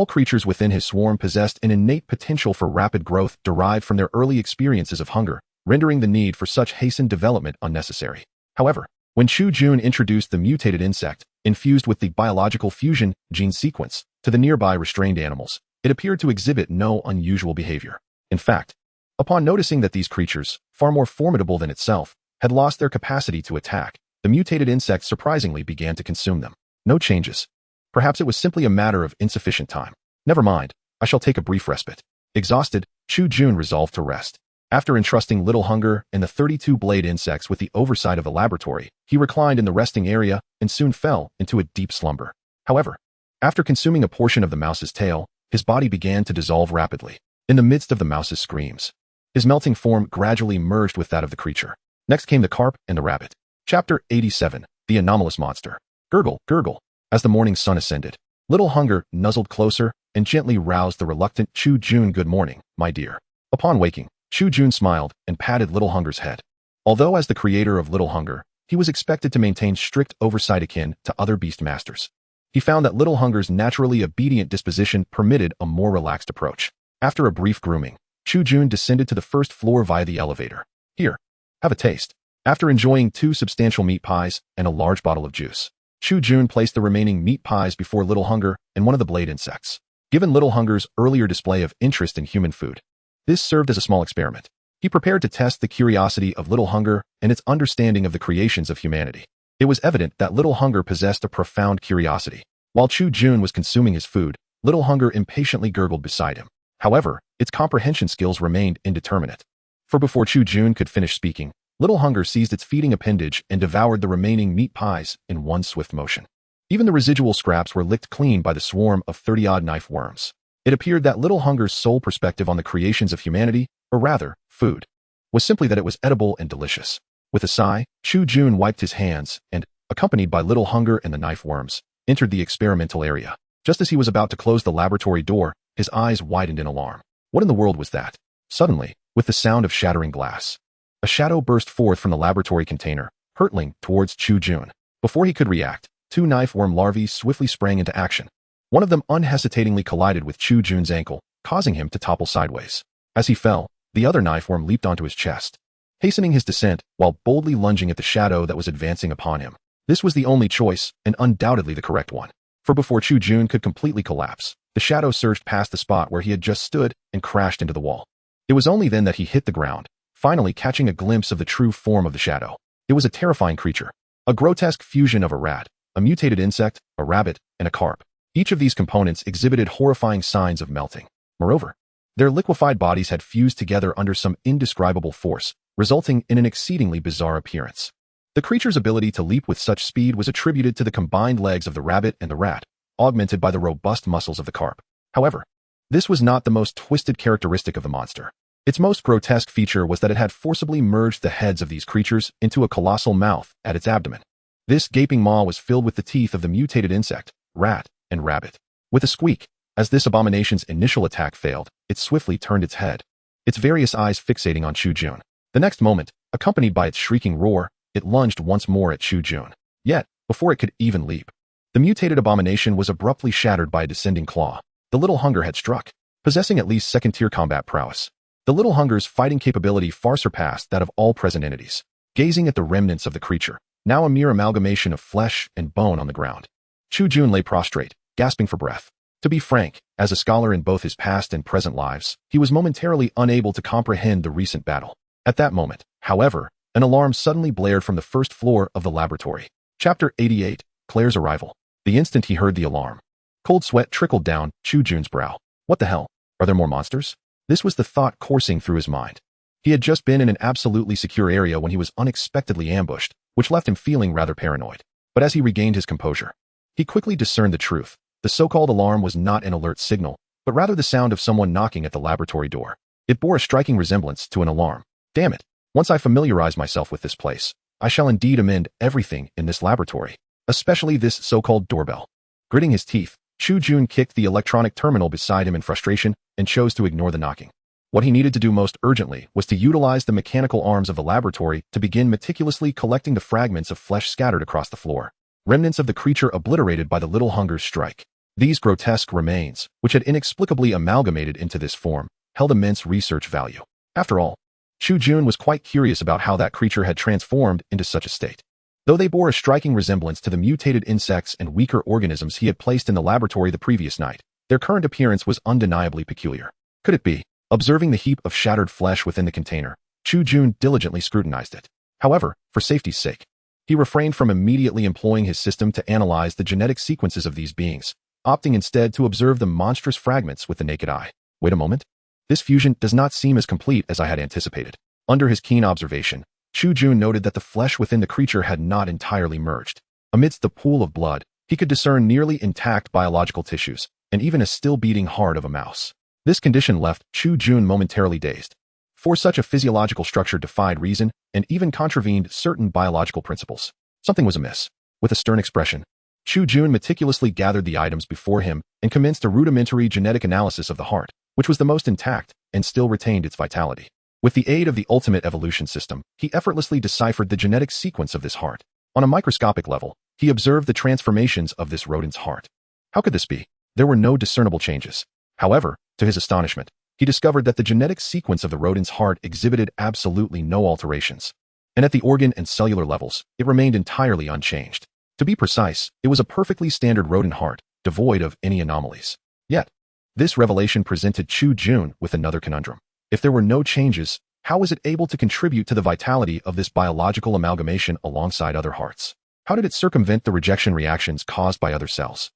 S1: creatures within his swarm possessed an innate potential for rapid growth derived from their early experiences of hunger, rendering the need for such hastened development unnecessary. However, when Chu Jun introduced the mutated insect, infused with the biological fusion gene sequence, to the nearby restrained animals, it appeared to exhibit no unusual behavior. In fact, upon noticing that these creatures, far more formidable than itself, had lost their capacity to attack, the mutated insect surprisingly began to consume them. No changes. Perhaps it was simply a matter of insufficient time. Never mind, I shall take a brief respite. Exhausted, Chu Jun resolved to rest. After entrusting Little Hunger and the 32 blade insects with the oversight of the laboratory, he reclined in the resting area and soon fell into a deep slumber. However, after consuming a portion of the mouse's tail, his body began to dissolve rapidly. In the midst of the mouse's screams, his melting form gradually merged with that of the creature. Next came the carp and the rabbit. Chapter 87, The Anomalous Monster. Gurgle, gurgle. As the morning sun ascended, Little Hunger nuzzled closer and gently roused the reluctant Chu Jun. Good morning, my dear. Upon waking, Chu Jun smiled and patted Little Hunger's head. Although as the creator of Little Hunger, he was expected to maintain strict oversight akin to other Beastmasters, he found that Little Hunger's naturally obedient disposition permitted a more relaxed approach. After a brief grooming, Chu Jun descended to the first floor via the elevator. Here, have a taste. After enjoying 2 substantial meat pies and a large bottle of juice, Chu Jun placed the remaining meat pies before Little Hunger and one of the blade insects. Given Little Hunger's earlier display of interest in human food, this served as a small experiment. He prepared to test the curiosity of Little Hunger and its understanding of the creations of humanity. It was evident that Little Hunger possessed a profound curiosity. While Chu Jun was consuming his food, Little Hunger impatiently gurgled beside him. However, its comprehension skills remained indeterminate. For before Chu Jun could finish speaking, Little Hunger seized its feeding appendage and devoured the remaining meat pies in one swift motion. Even the residual scraps were licked clean by the swarm of 30-odd knife worms. It appeared that Little Hunger's sole perspective on the creations of humanity, or rather, food, was simply that it was edible and delicious. With a sigh, Chu Jun wiped his hands and, accompanied by Little Hunger and the knife worms, entered the experimental area. Just as he was about to close the laboratory door, his eyes widened in alarm. What in the world was that? Suddenly, with the sound of shattering glass, a shadow burst forth from the laboratory container, hurtling towards Chu Jun. Before he could react, 2 knife worm larvae swiftly sprang into action. One of them unhesitatingly collided with Chu Jun's ankle, causing him to topple sideways. As he fell, the other knife worm leaped onto his chest, hastening his descent while boldly lunging at the shadow that was advancing upon him. This was the only choice, and undoubtedly the correct one. For before Chu Jun could completely collapse, the shadow surged past the spot where he had just stood and crashed into the wall. It was only then that he hit the ground, finally catching a glimpse of the true form of the shadow. It was a terrifying creature, a grotesque fusion of a rat, a mutated insect, a rabbit, and a carp. Each of these components exhibited horrifying signs of melting. Moreover, their liquefied bodies had fused together under some indescribable force, resulting in an exceedingly bizarre appearance. The creature's ability to leap with such speed was attributed to the combined legs of the rabbit and the rat, augmented by the robust muscles of the carp. However, this was not the most twisted characteristic of the monster. Its most grotesque feature was that it had forcibly merged the heads of these creatures into a colossal mouth at its abdomen. This gaping maw was filled with the teeth of the mutated insect, rat, and rabbit. With a squeak, as this abomination's initial attack failed, it swiftly turned its head, its various eyes fixating on Chu Jun. The next moment, accompanied by its shrieking roar, it lunged once more at Chu Jun. Yet, before it could even leap, the mutated abomination was abruptly shattered by a descending claw. The Little Hunger had struck. Possessing at least second-tier combat prowess, the Little Hunger's fighting capability far surpassed that of all present entities. Gazing at the remnants of the creature, now a mere amalgamation of flesh and bone on the ground, Chu Jun lay prostrate, gasping for breath. To be frank, as a scholar in both his past and present lives, he was momentarily unable to comprehend the recent battle. At that moment, however, an alarm suddenly blared from the first floor of the laboratory. Chapter 88, Claire's Arrival. The instant he heard the alarm, cold sweat trickled down Chu Jun's brow. What the hell? Are there more monsters? This was the thought coursing through his mind. He had just been in an absolutely secure area when he was unexpectedly ambushed, which left him feeling rather paranoid. But as he regained his composure, he quickly discerned the truth. The so-called alarm was not an alert signal, but rather the sound of someone knocking at the laboratory door. It bore a striking resemblance to an alarm. Damn it! Once I familiarize myself with this place, I shall indeed amend everything in this laboratory, especially this so-called doorbell. Gritting his teeth, Chu Jun kicked the electronic terminal beside him in frustration and chose to ignore the knocking. What he needed to do most urgently was to utilize the mechanical arms of the laboratory to begin meticulously collecting the fragments of flesh scattered across the floor, remnants of the creature obliterated by the Little Hunger's strike. These grotesque remains, which had inexplicably amalgamated into this form, held immense research value. After all, Chu Jun was quite curious about how that creature had transformed into such a state. Though they bore a striking resemblance to the mutated insects and weaker organisms he had placed in the laboratory the previous night, their current appearance was undeniably peculiar. Could it be? Observing the heap of shattered flesh within the container, Chu Jun diligently scrutinized it. However, for safety's sake, he refrained from immediately employing his system to analyze the genetic sequences of these beings, opting instead to observe the monstrous fragments with the naked eye. Wait a moment. This fusion does not seem as complete as I had anticipated. Under his keen observation, Chu Jun noted that the flesh within the creature had not entirely merged. Amidst the pool of blood, he could discern nearly intact biological tissues, and even a still-beating heart of a mouse. This condition left Chu Jun momentarily dazed. For such a physiological structure defied reason and even contravened certain biological principles. Something was amiss. With a stern expression, Chu Jun meticulously gathered the items before him and commenced a rudimentary genetic analysis of the heart, which was the most intact and still retained its vitality. With the aid of the ultimate evolution system, he effortlessly deciphered the genetic sequence of this heart. On a microscopic level, he observed the transformations of this rodent's heart. How could this be? There were no discernible changes. However, to his astonishment, he discovered that the genetic sequence of the rodent's heart exhibited absolutely no alterations. And at the organ and cellular levels, it remained entirely unchanged. To be precise, it was a perfectly standard rodent heart, devoid of any anomalies. Yet, this revelation presented Chu Jun with another conundrum. If there were no changes, how was it able to contribute to the vitality of this biological amalgamation alongside other hearts? How did it circumvent the rejection reactions caused by other cells?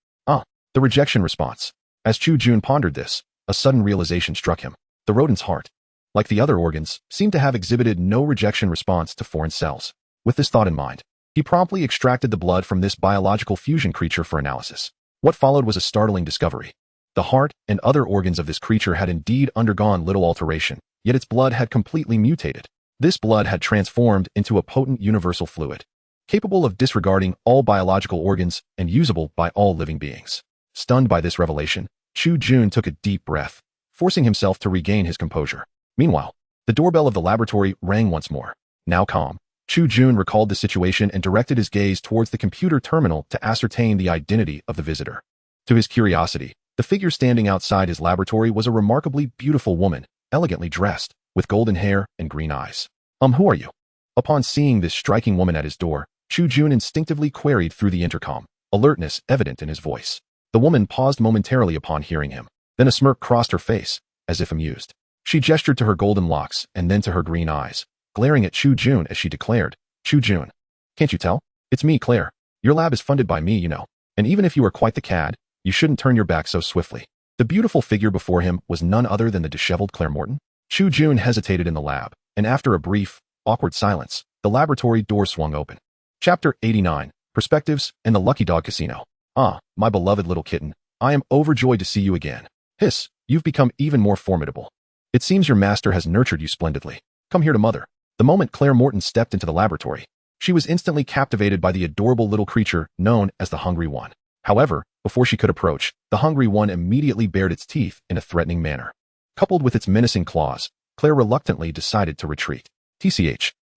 S1: The rejection response. As Chu Jun pondered this, a sudden realization struck him. The rodent's heart, like the other organs, seemed to have exhibited no rejection response to foreign cells. With this thought in mind, he promptly extracted the blood from this biological fusion creature for analysis. What followed was a startling discovery. The heart and other organs of this creature had indeed undergone little alteration, yet its blood had completely mutated. This blood had transformed into a potent universal fluid, capable of disregarding all biological organs and usable by all living beings. Stunned by this revelation, Chu Jun took a deep breath, forcing himself to regain his composure. Meanwhile, the doorbell of the laboratory rang once more. Now calm, Chu Jun recalled the situation and directed his gaze towards the computer terminal to ascertain the identity of the visitor. To his curiosity, the figure standing outside his laboratory was a remarkably beautiful woman, elegantly dressed, with golden hair and green eyes. Who are you? Upon seeing this striking woman at his door, Chu Jun instinctively queried through the intercom, alertness evident in his voice. The woman paused momentarily upon hearing him. Then a smirk crossed her face, as if amused. She gestured to her golden locks and then to her green eyes, glaring at Chu Jun as she declared, "Chu Jun, can't you tell? It's me, Claire. Your lab is funded by me, you know. And even if you are quite the cad, you shouldn't turn your back so swiftly." The beautiful figure before him was none other than the disheveled Claire Morton. Chu Jun hesitated in the lab, and after a brief, awkward silence, the laboratory door swung open. Chapter 89, Perspectives and the Lucky Dog Casino. "Ah, my beloved little kitten, I am overjoyed to see you again. Hiss, you've become even more formidable. It seems your master has nurtured you splendidly. Come here to mother." The moment Claire Morton stepped into the laboratory, she was instantly captivated by the adorable little creature known as the Hungry One. However, before she could approach, the Hungry One immediately bared its teeth in a threatening manner. Coupled with its menacing claws, Claire reluctantly decided to retreat.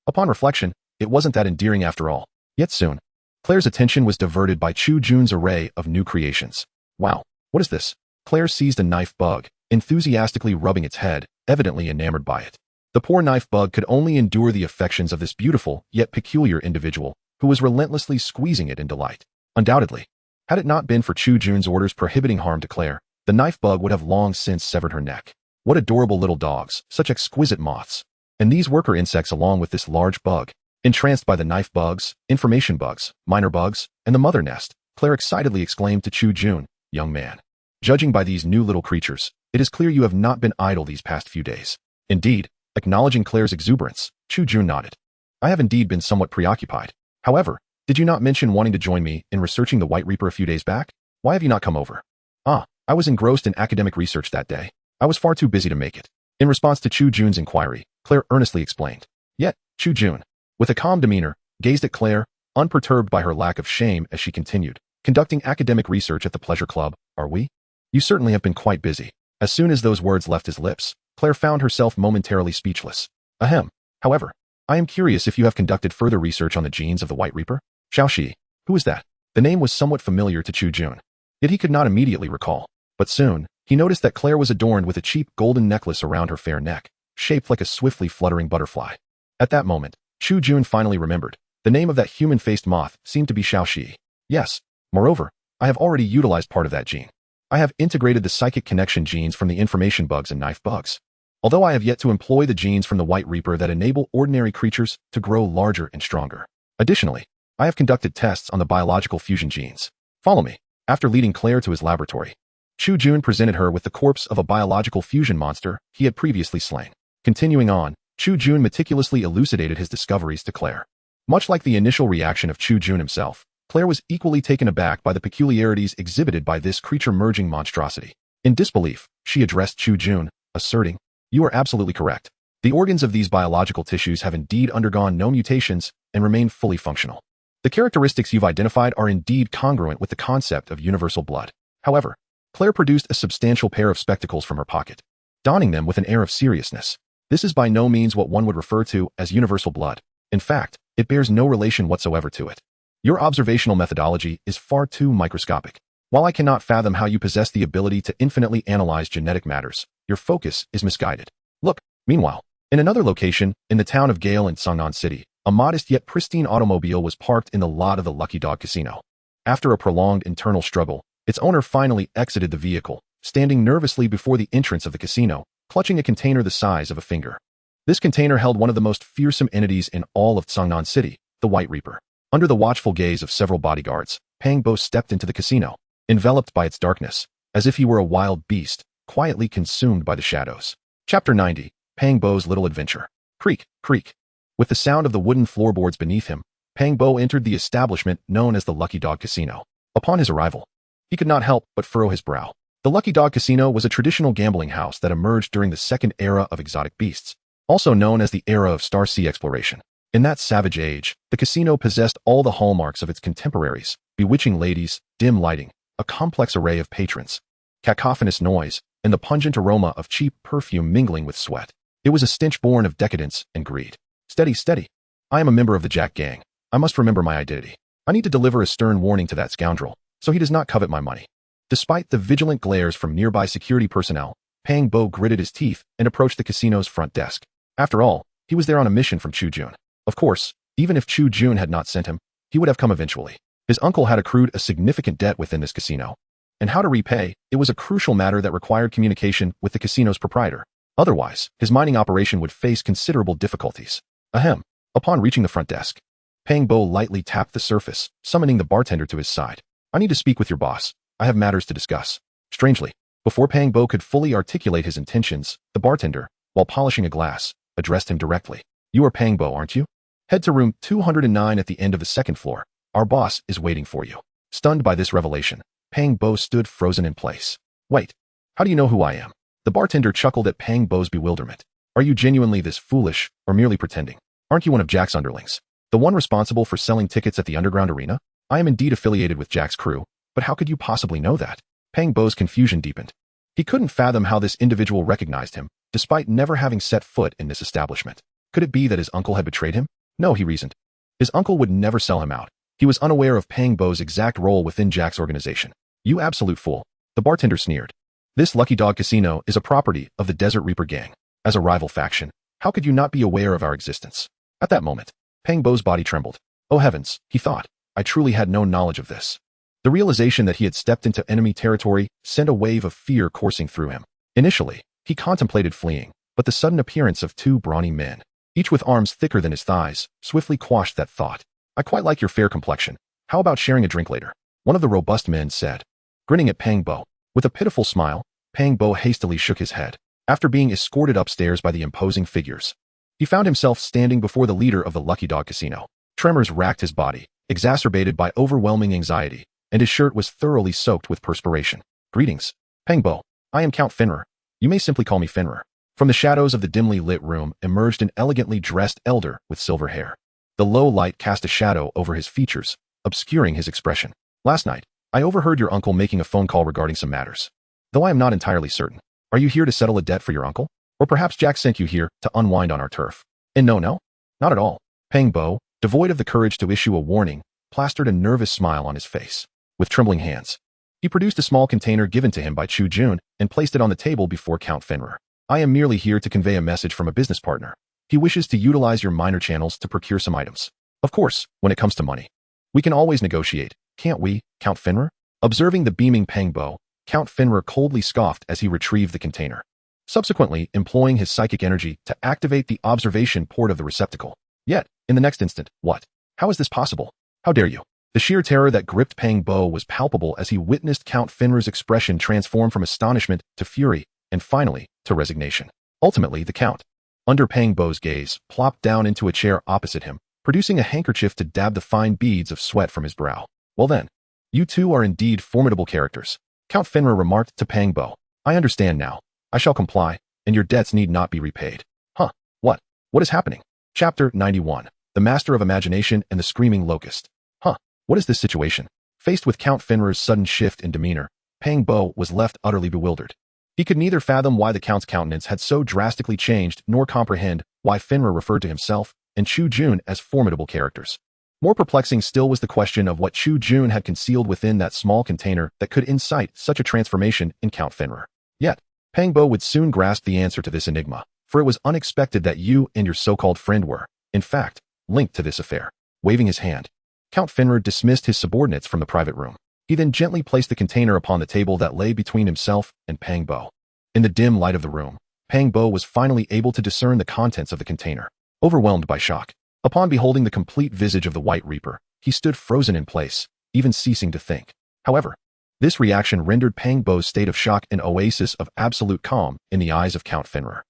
S1: Upon reflection, it wasn't that endearing after all. Yet soon, Claire's attention was diverted by Chu Jun's array of new creations. "Wow, what is this?" Claire seized a knife bug, enthusiastically rubbing its head, evidently enamored by it. The poor knife bug could only endure the affections of this beautiful, yet peculiar individual, who was relentlessly squeezing it in delight. Undoubtedly, had it not been for Chu Jun's orders prohibiting harm to Claire, the knife bug would have long since severed her neck. What adorable little dogs, such exquisite moths. And these worker insects along with this large bug. Entranced by the knife bugs, information bugs, minor bugs, and the mother nest, Claire excitedly exclaimed to Chu Jun, "Young man, judging by these new little creatures, it is clear you have not been idle these past few days." Indeed, acknowledging Claire's exuberance, Chu Jun nodded. "I have indeed been somewhat preoccupied. However, did you not mention wanting to join me in researching the White Reaper a few days back? Why have you not come over?" I was engrossed in academic research that day. I was far too busy to make it." In response to Chu Jun's inquiry, Claire earnestly explained. Yet, Chu Jun, with a calm demeanor, gazed at Claire, unperturbed by her lack of shame as she continued. "Conducting academic research at the Pleasure Club, are we? You certainly have been quite busy. As soon as those words left his lips, Claire found herself momentarily speechless. Ahem. However, I am curious if you have conducted further research on the genes of the White Reaper? Xiaoxi. Who is that? The name was somewhat familiar to Chu Jun. Yet he could not immediately recall. But soon, he noticed that Claire was adorned with a cheap golden necklace around her fair neck, shaped like a swiftly fluttering butterfly. At that moment, Chu Jun finally remembered. The name of that human-faced moth seemed to be Xiaoxi. Yes. Moreover, I have already utilized part of that gene. I have integrated the psychic connection genes from the information bugs and knife bugs. Although I have yet to employ the genes from the White Reaper that enable ordinary creatures to grow larger and stronger. Additionally, I have conducted tests on the biological fusion genes. Follow me. After leading Claire to his laboratory, Chu Jun presented her with the corpse of a biological fusion monster he had previously slain. Continuing on, Chu Jun meticulously elucidated his discoveries to Claire. Much like the initial reaction of Chu Jun himself, Claire was equally taken aback by the peculiarities exhibited by this creature-merging monstrosity. In disbelief, she addressed Chu Jun, asserting, "You are absolutely correct. The organs of these biological tissues have indeed undergone no mutations and remain fully functional. The characteristics you've identified are indeed congruent with the concept of universal blood." However, Claire produced a substantial pair of spectacles from her pocket, donning them with an air of seriousness. This is by no means what one would refer to as universal blood. In fact, it bears no relation whatsoever to it. Your observational methodology is far too microscopic. While I cannot fathom how you possess the ability to infinitely analyze genetic matters, your focus is misguided. Look, meanwhile, in another location, in the town of Gale in Songnan City, a modest yet pristine automobile was parked in the lot of the Lucky Dog Casino. After a prolonged internal struggle, its owner finally exited the vehicle, standing nervously before the entrance of the casino, clutching a container the size of a finger. This container held one of the most fearsome entities in all of Songnan City, the White Reaper. Under the watchful gaze of several bodyguards, Pang Bo stepped into the casino, enveloped by its darkness, as if he were a wild beast, quietly consumed by the shadows. Chapter 90, Pang Bo's Little Adventure. Creak, creak. With the sound of the wooden floorboards beneath him, Pang Bo entered the establishment known as the Lucky Dog Casino. Upon his arrival, he could not help but furrow his brow. The Lucky Dog Casino was a traditional gambling house that emerged during the second era of exotic beasts, also known as the era of Star Sea exploration. In that savage age, the casino possessed all the hallmarks of its contemporaries: bewitching ladies, dim lighting, a complex array of patrons, cacophonous noise, and the pungent aroma of cheap perfume mingling with sweat. It was a stench born of decadence and greed. Steady, steady. I am a member of the Jack gang. I must remember my identity. I need to deliver a stern warning to that scoundrel, so he does not covet my money. Despite the vigilant glares from nearby security personnel, Pang Bo gritted his teeth and approached the casino's front desk. After all, he was there on a mission from Chu Jun. Of course, even if Chu Jun had not sent him, he would have come eventually. His uncle had accrued a significant debt within this casino, and how to repay it was a crucial matter that required communication with the casino's proprietor. Otherwise, his mining operation would face considerable difficulties. Ahem. Upon reaching the front desk, Pang Bo lightly tapped the surface, summoning the bartender to his side. I need to speak with your boss. I have matters to discuss. Strangely, before Pang Bo could fully articulate his intentions, the bartender, while polishing a glass, addressed him directly. You are Pang Bo, aren't you? Head to room 209 at the end of the second floor. Our boss is waiting for you. Stunned by this revelation, Pang Bo stood frozen in place. Wait, how do you know who I am? The bartender chuckled at Pang Bo's bewilderment. Are you genuinely this foolish, or merely pretending? Aren't you one of Jack's underlings? The one responsible for selling tickets at the underground arena? I am indeed affiliated with Jack's crew, but how could you possibly know that? Pang Bo's confusion deepened. He couldn't fathom how this individual recognized him, despite never having set foot in this establishment. Could it be that his uncle had betrayed him? No, he reasoned. His uncle would never sell him out. He was unaware of Pang Bo's exact role within Jack's organization. You absolute fool. The bartender sneered. This Lucky Dog Casino is a property of the Desert Reaper gang. As a rival faction, how could you not be aware of our existence? At that moment, Pang Bo's body trembled. Oh heavens, he thought. I truly had no knowledge of this. The realization that he had stepped into enemy territory sent a wave of fear coursing through him. Initially, he contemplated fleeing, but the sudden appearance of two brawny men, each with arms thicker than his thighs, swiftly quashed that thought. I quite like your fair complexion. How about sharing a drink later? One of the robust men said. Grinning at Pang Bo, with a pitiful smile, Pang Bo hastily shook his head. After being escorted upstairs by the imposing figures, he found himself standing before the leader of the Lucky Dog Casino. Tremors racked his body, exacerbated by overwhelming anxiety, and his shirt was thoroughly soaked with perspiration. Greetings, Pang Bo. I am Count Fenrir. You may simply call me Fenrir. From the shadows of the dimly lit room emerged an elegantly dressed elder with silver hair. The low light cast a shadow over his features, obscuring his expression. Last night, I overheard your uncle making a phone call regarding some matters. Though I am not entirely certain. Are you here to settle a debt for your uncle? Or perhaps Jack sent you here to unwind on our turf? And no, not at all. Peng Bo, devoid of the courage to issue a warning, plastered a nervous smile on his face. With trembling hands, he produced a small container given to him by Chu Jun and placed it on the table before Count Fenrir. I am merely here to convey a message from a business partner. He wishes to utilize your minor channels to procure some items. Of course, when it comes to money, we can always negotiate, can't we, Count Fenrir? Observing the beaming Peng Bo, Count Fenrir coldly scoffed as he retrieved the container, subsequently employing his psychic energy to activate the observation port of the receptacle. Yet, in the next instant, what? How is this possible? How dare you? The sheer terror that gripped Peng Bo was palpable as he witnessed Count Fenrir's expression transform from astonishment to fury, and finally, to resignation. Ultimately, the Count, under Peng Bo's gaze, plopped down into a chair opposite him, producing a handkerchief to dab the fine beads of sweat from his brow. Well then, you two are indeed formidable characters, Count Fenrir remarked to Peng Bo. I understand now. I shall comply, and your debts need not be repaid. Huh, what? What is happening? Chapter 91. The Master of Imagination and the Screaming Locust. Huh, what is this situation? Faced with Count Fenrir's sudden shift in demeanor, Peng Bo was left utterly bewildered. He could neither fathom why the Count's countenance had so drastically changed nor comprehend why Fenrir referred to himself and Chu Jun as formidable characters. More perplexing still was the question of what Chu Jun had concealed within that small container that could incite such a transformation in Count Fenrir. Yet, Peng Bo would soon grasp the answer to this enigma, for it was unexpected that you and your so-called friend were, in fact, linked to this affair. Waving his hand, Count Fenrir dismissed his subordinates from the private room. He then gently placed the container upon the table that lay between himself and Peng Bo. In the dim light of the room, Peng Bo was finally able to discern the contents of the container. Overwhelmed by shock, upon beholding the complete visage of the White Reaper, he stood frozen in place, even ceasing to think. However, this reaction rendered Peng Bo's state of shock an oasis of absolute calm in the eyes of Count Fenrir.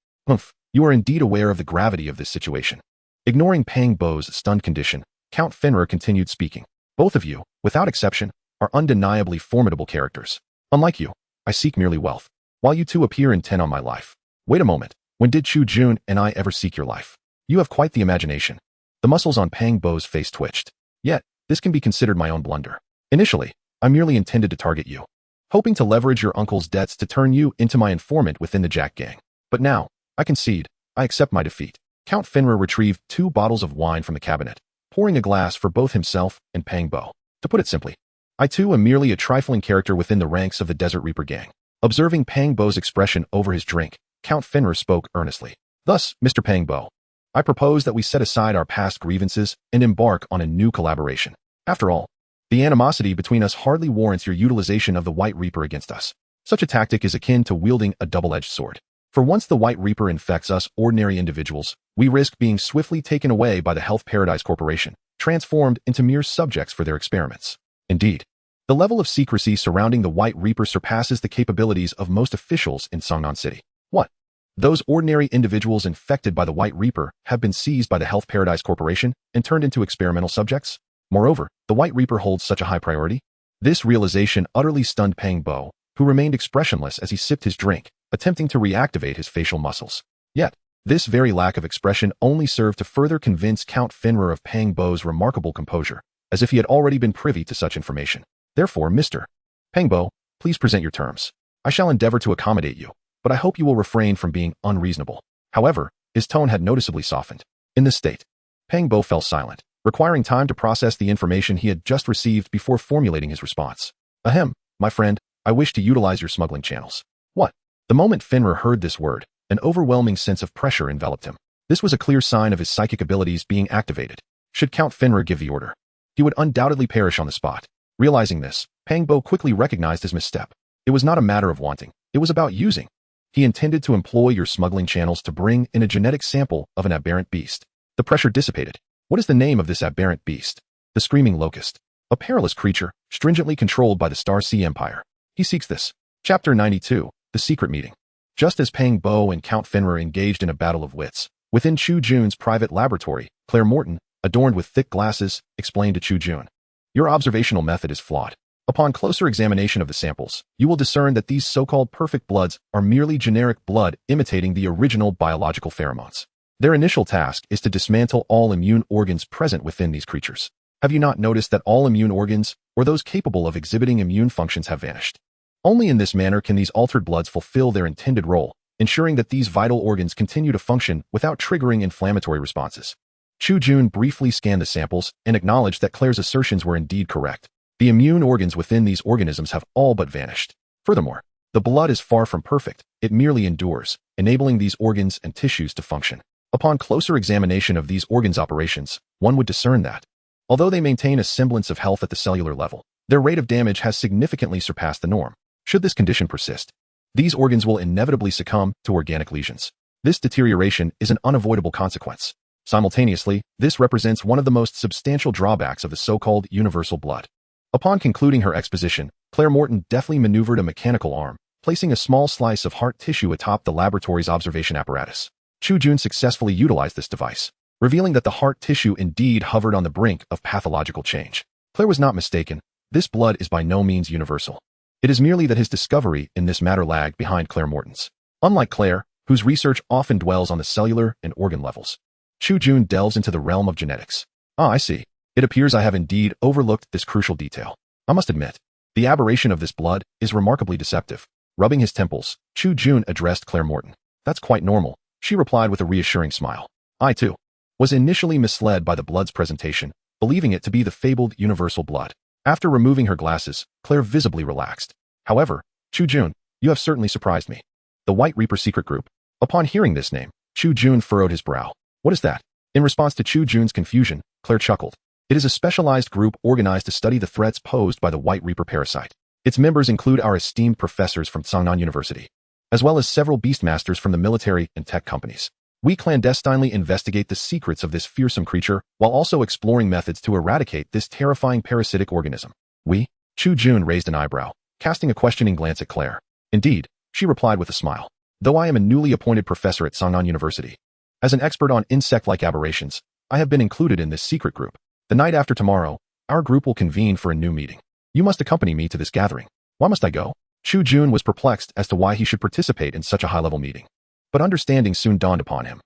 S1: You are indeed aware of the gravity of this situation. Ignoring Peng Bo's stunned condition, Count Fenrir continued speaking. Both of you, without exception, are undeniably formidable characters. Unlike you, I seek merely wealth, while you two appear intent on my life. Wait a moment, when did Chu Jun and I ever seek your life? You have quite the imagination. The muscles on Peng Bo's face twitched. Yet, this can be considered my own blunder. Initially, I merely intended to target you, hoping to leverage your uncle's debts to turn you into my informant within the Jack gang. But now, I concede, I accept my defeat. Count Fenrir retrieved 2 bottles of wine from the cabinet, pouring a glass for both himself and Peng Bo. To put it simply, I too am merely a trifling character within the ranks of the Desert Reaper gang. Observing Peng Bo's expression over his drink, Count Fenrir spoke earnestly. Thus, Mr. Peng Bo, I propose that we set aside our past grievances and embark on a new collaboration. After all, the animosity between us hardly warrants your utilization of the White Reaper against us. Such a tactic is akin to wielding a double-edged sword. For once the White Reaper infects us ordinary individuals, we risk being swiftly taken away by the Health Paradise Corporation, transformed into mere subjects for their experiments. Indeed, the level of secrecy surrounding the White Reaper surpasses the capabilities of most officials in Songnan City. What? Those ordinary individuals infected by the White Reaper have been seized by the Health Paradise Corporation and turned into experimental subjects? Moreover, the White Reaper holds such a high priority? This realization utterly stunned Peng Bo, who remained expressionless as he sipped his drink, attempting to reactivate his facial muscles. Yet, this very lack of expression only served to further convince Count Fenrir of Peng Bo's remarkable composure, as if he had already been privy to such information. Therefore, Mr. Peng Bo, please present your terms. I shall endeavor to accommodate you, but I hope you will refrain from being unreasonable. However, his tone had noticeably softened. In this state, Peng Bo fell silent, requiring time to process the information he had just received before formulating his response. Ahem, my friend, I wish to utilize your smuggling channels. What? The moment Fenrir heard this word, an overwhelming sense of pressure enveloped him. This was a clear sign of his psychic abilities being activated. Should Count Fenrir give the order, he would undoubtedly perish on the spot. Realizing this, Peng Bo quickly recognized his misstep. It was not a matter of wanting, it was about using. He intended to employ your smuggling channels to bring in a genetic sample of an aberrant beast. The pressure dissipated. What is the name of this aberrant beast? The Screaming Locust. A perilous creature, stringently controlled by the Star Sea Empire. He seeks this. Chapter 92. The Secret Meeting. Just as Peng Bo and Count Fenrir engaged in a battle of wits, within Chu Jun's private laboratory, Claire Morton, adorned with thick glasses, explained to Chu Jun. Your observational method is flawed. Upon closer examination of the samples, you will discern that these so-called perfect bloods are merely generic blood imitating the original biological pheromones. Their initial task is to dismantle all immune organs present within these creatures. Have you not noticed that all immune organs, or those capable of exhibiting immune functions have vanished. Only in this manner can these altered bloods fulfill their intended role, ensuring that these vital organs continue to function without triggering inflammatory responses. Chu Jun briefly scanned the samples and acknowledged that Claire's assertions were indeed correct. The immune organs within these organisms have all but vanished. Furthermore, the blood is far from perfect, it merely endures, enabling these organs and tissues to function. Upon closer examination of these organs' operations, one would discern that, although they maintain a semblance of health at the cellular level, their rate of damage has significantly surpassed the norm. Should this condition persist, these organs will inevitably succumb to organic lesions. This deterioration is an unavoidable consequence. Simultaneously, this represents one of the most substantial drawbacks of the so-called universal blood. Upon concluding her exposition, Claire Morton deftly maneuvered a mechanical arm, placing a small slice of heart tissue atop the laboratory's observation apparatus. Chu Jun successfully utilized this device, revealing that the heart tissue indeed hovered on the brink of pathological change. Claire was not mistaken. This blood is by no means universal. It is merely that his discovery in this matter lagged behind Claire Morton's. Unlike Claire, whose research often dwells on the cellular and organ levels, Chu Jun delves into the realm of genetics. I see. It appears I have indeed overlooked this crucial detail. I must admit, the aberration of this blood is remarkably deceptive. Rubbing his temples, Chu Jun addressed Claire Morton. That's quite normal, she replied with a reassuring smile. I, too, was initially misled by the blood's presentation, believing it to be the fabled universal blood. After removing her glasses, Claire visibly relaxed. However, Chu Jun, you have certainly surprised me. The White Reaper Secret Group. Upon hearing this name, Chu Jun furrowed his brow. What is that? In response to Chu Jun's confusion, Claire chuckled. It is a specialized group organized to study the threats posed by the White Reaper parasite. Its members include our esteemed professors from Sangnan University, as well as several Beastmasters from the military and tech companies. We clandestinely investigate the secrets of this fearsome creature while also exploring methods to eradicate this terrifying parasitic organism. We? Chu Jun raised an eyebrow, casting a questioning glance at Claire. Indeed, she replied with a smile. Though I am a newly appointed professor at Sangnan University, as an expert on insect-like aberrations, I have been included in this secret group. The night after tomorrow, our group will convene for a new meeting. You must accompany me to this gathering. Why must I go? Chu Jun was perplexed as to why he should participate in such a high-level meeting. But understanding soon dawned upon him.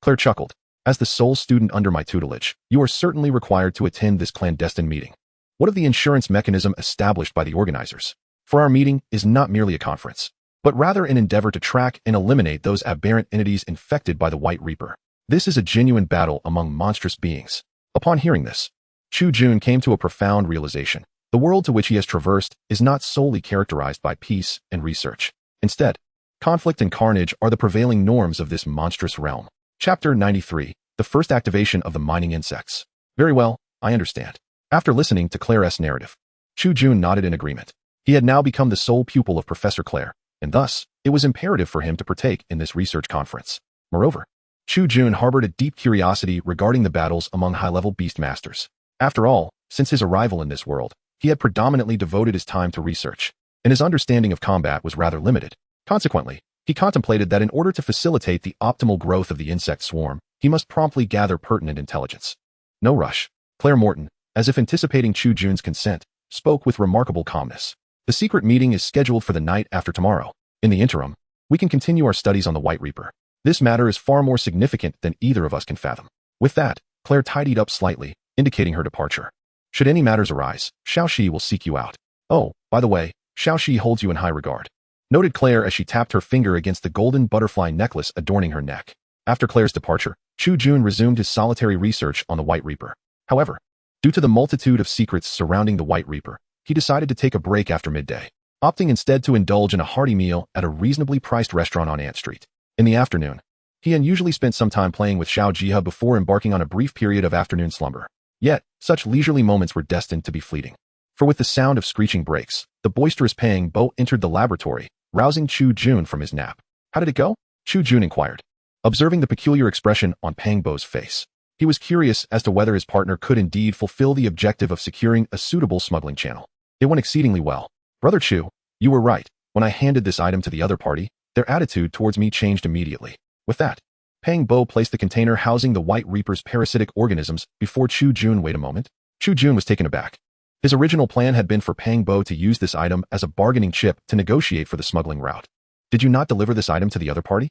S1: Claire chuckled. As the sole student under my tutelage, you are certainly required to attend this clandestine meeting. What of the insurance mechanism established by the organizers? For our meeting is not merely a conference, but rather an endeavor to track and eliminate those aberrant entities infected by the White Reaper. This is a genuine battle among monstrous beings. Upon hearing this, Chu Jun came to a profound realization. The world to which he has traversed is not solely characterized by peace and research. Instead, conflict and carnage are the prevailing norms of this monstrous realm. Chapter 93. The first activation of the mining insects. Very well, I understand. After listening to Claire's narrative, Chu Jun nodded in agreement. He had now become the sole pupil of Professor Claire, and thus, it was imperative for him to partake in this research conference. Moreover, Chu Jun harbored a deep curiosity regarding the battles among high-level Beastmasters. After all, since his arrival in this world, he had predominantly devoted his time to research, and his understanding of combat was rather limited. Consequently, he contemplated that in order to facilitate the optimal growth of the insect swarm, he must promptly gather pertinent intelligence. No rush. Claire Morton, as if anticipating Chu Jun's consent, spoke with remarkable calmness. The secret meeting is scheduled for the night after tomorrow. In the interim, we can continue our studies on the White Reaper. This matter is far more significant than either of us can fathom. With that, Claire tidied up slightly, indicating her departure. Should any matters arise, Xiaoxi will seek you out. Oh, by the way, Xiaoxi holds you in high regard, noted Claire as she tapped her finger against the golden butterfly necklace adorning her neck. After Claire's departure, Chu Jun resumed his solitary research on the White Reaper. However, due to the multitude of secrets surrounding the White Reaper, he decided to take a break after midday, opting instead to indulge in a hearty meal at a reasonably priced restaurant on Ant Street. In the afternoon, he unusually spent some time playing with Xiao Jihe before embarking on a brief period of afternoon slumber. Yet, such leisurely moments were destined to be fleeting. For with the sound of screeching brakes, the boisterous Pang Bo entered the laboratory, rousing Chu Jun from his nap. How did it go? Chu Jun inquired, observing the peculiar expression on Pang Bo's face. He was curious as to whether his partner could indeed fulfill the objective of securing a suitable smuggling channel. It went exceedingly well. Brother Chu, you were right. When I handed this item to the other party, their attitude towards me changed immediately. With that, Pang Bo placed the container housing the White Reaper's parasitic organisms before Chu Jun. Wait a moment. Chu Jun was taken aback. His original plan had been for Pang Bo to use this item as a bargaining chip to negotiate for the smuggling route. Did you not deliver this item to the other party?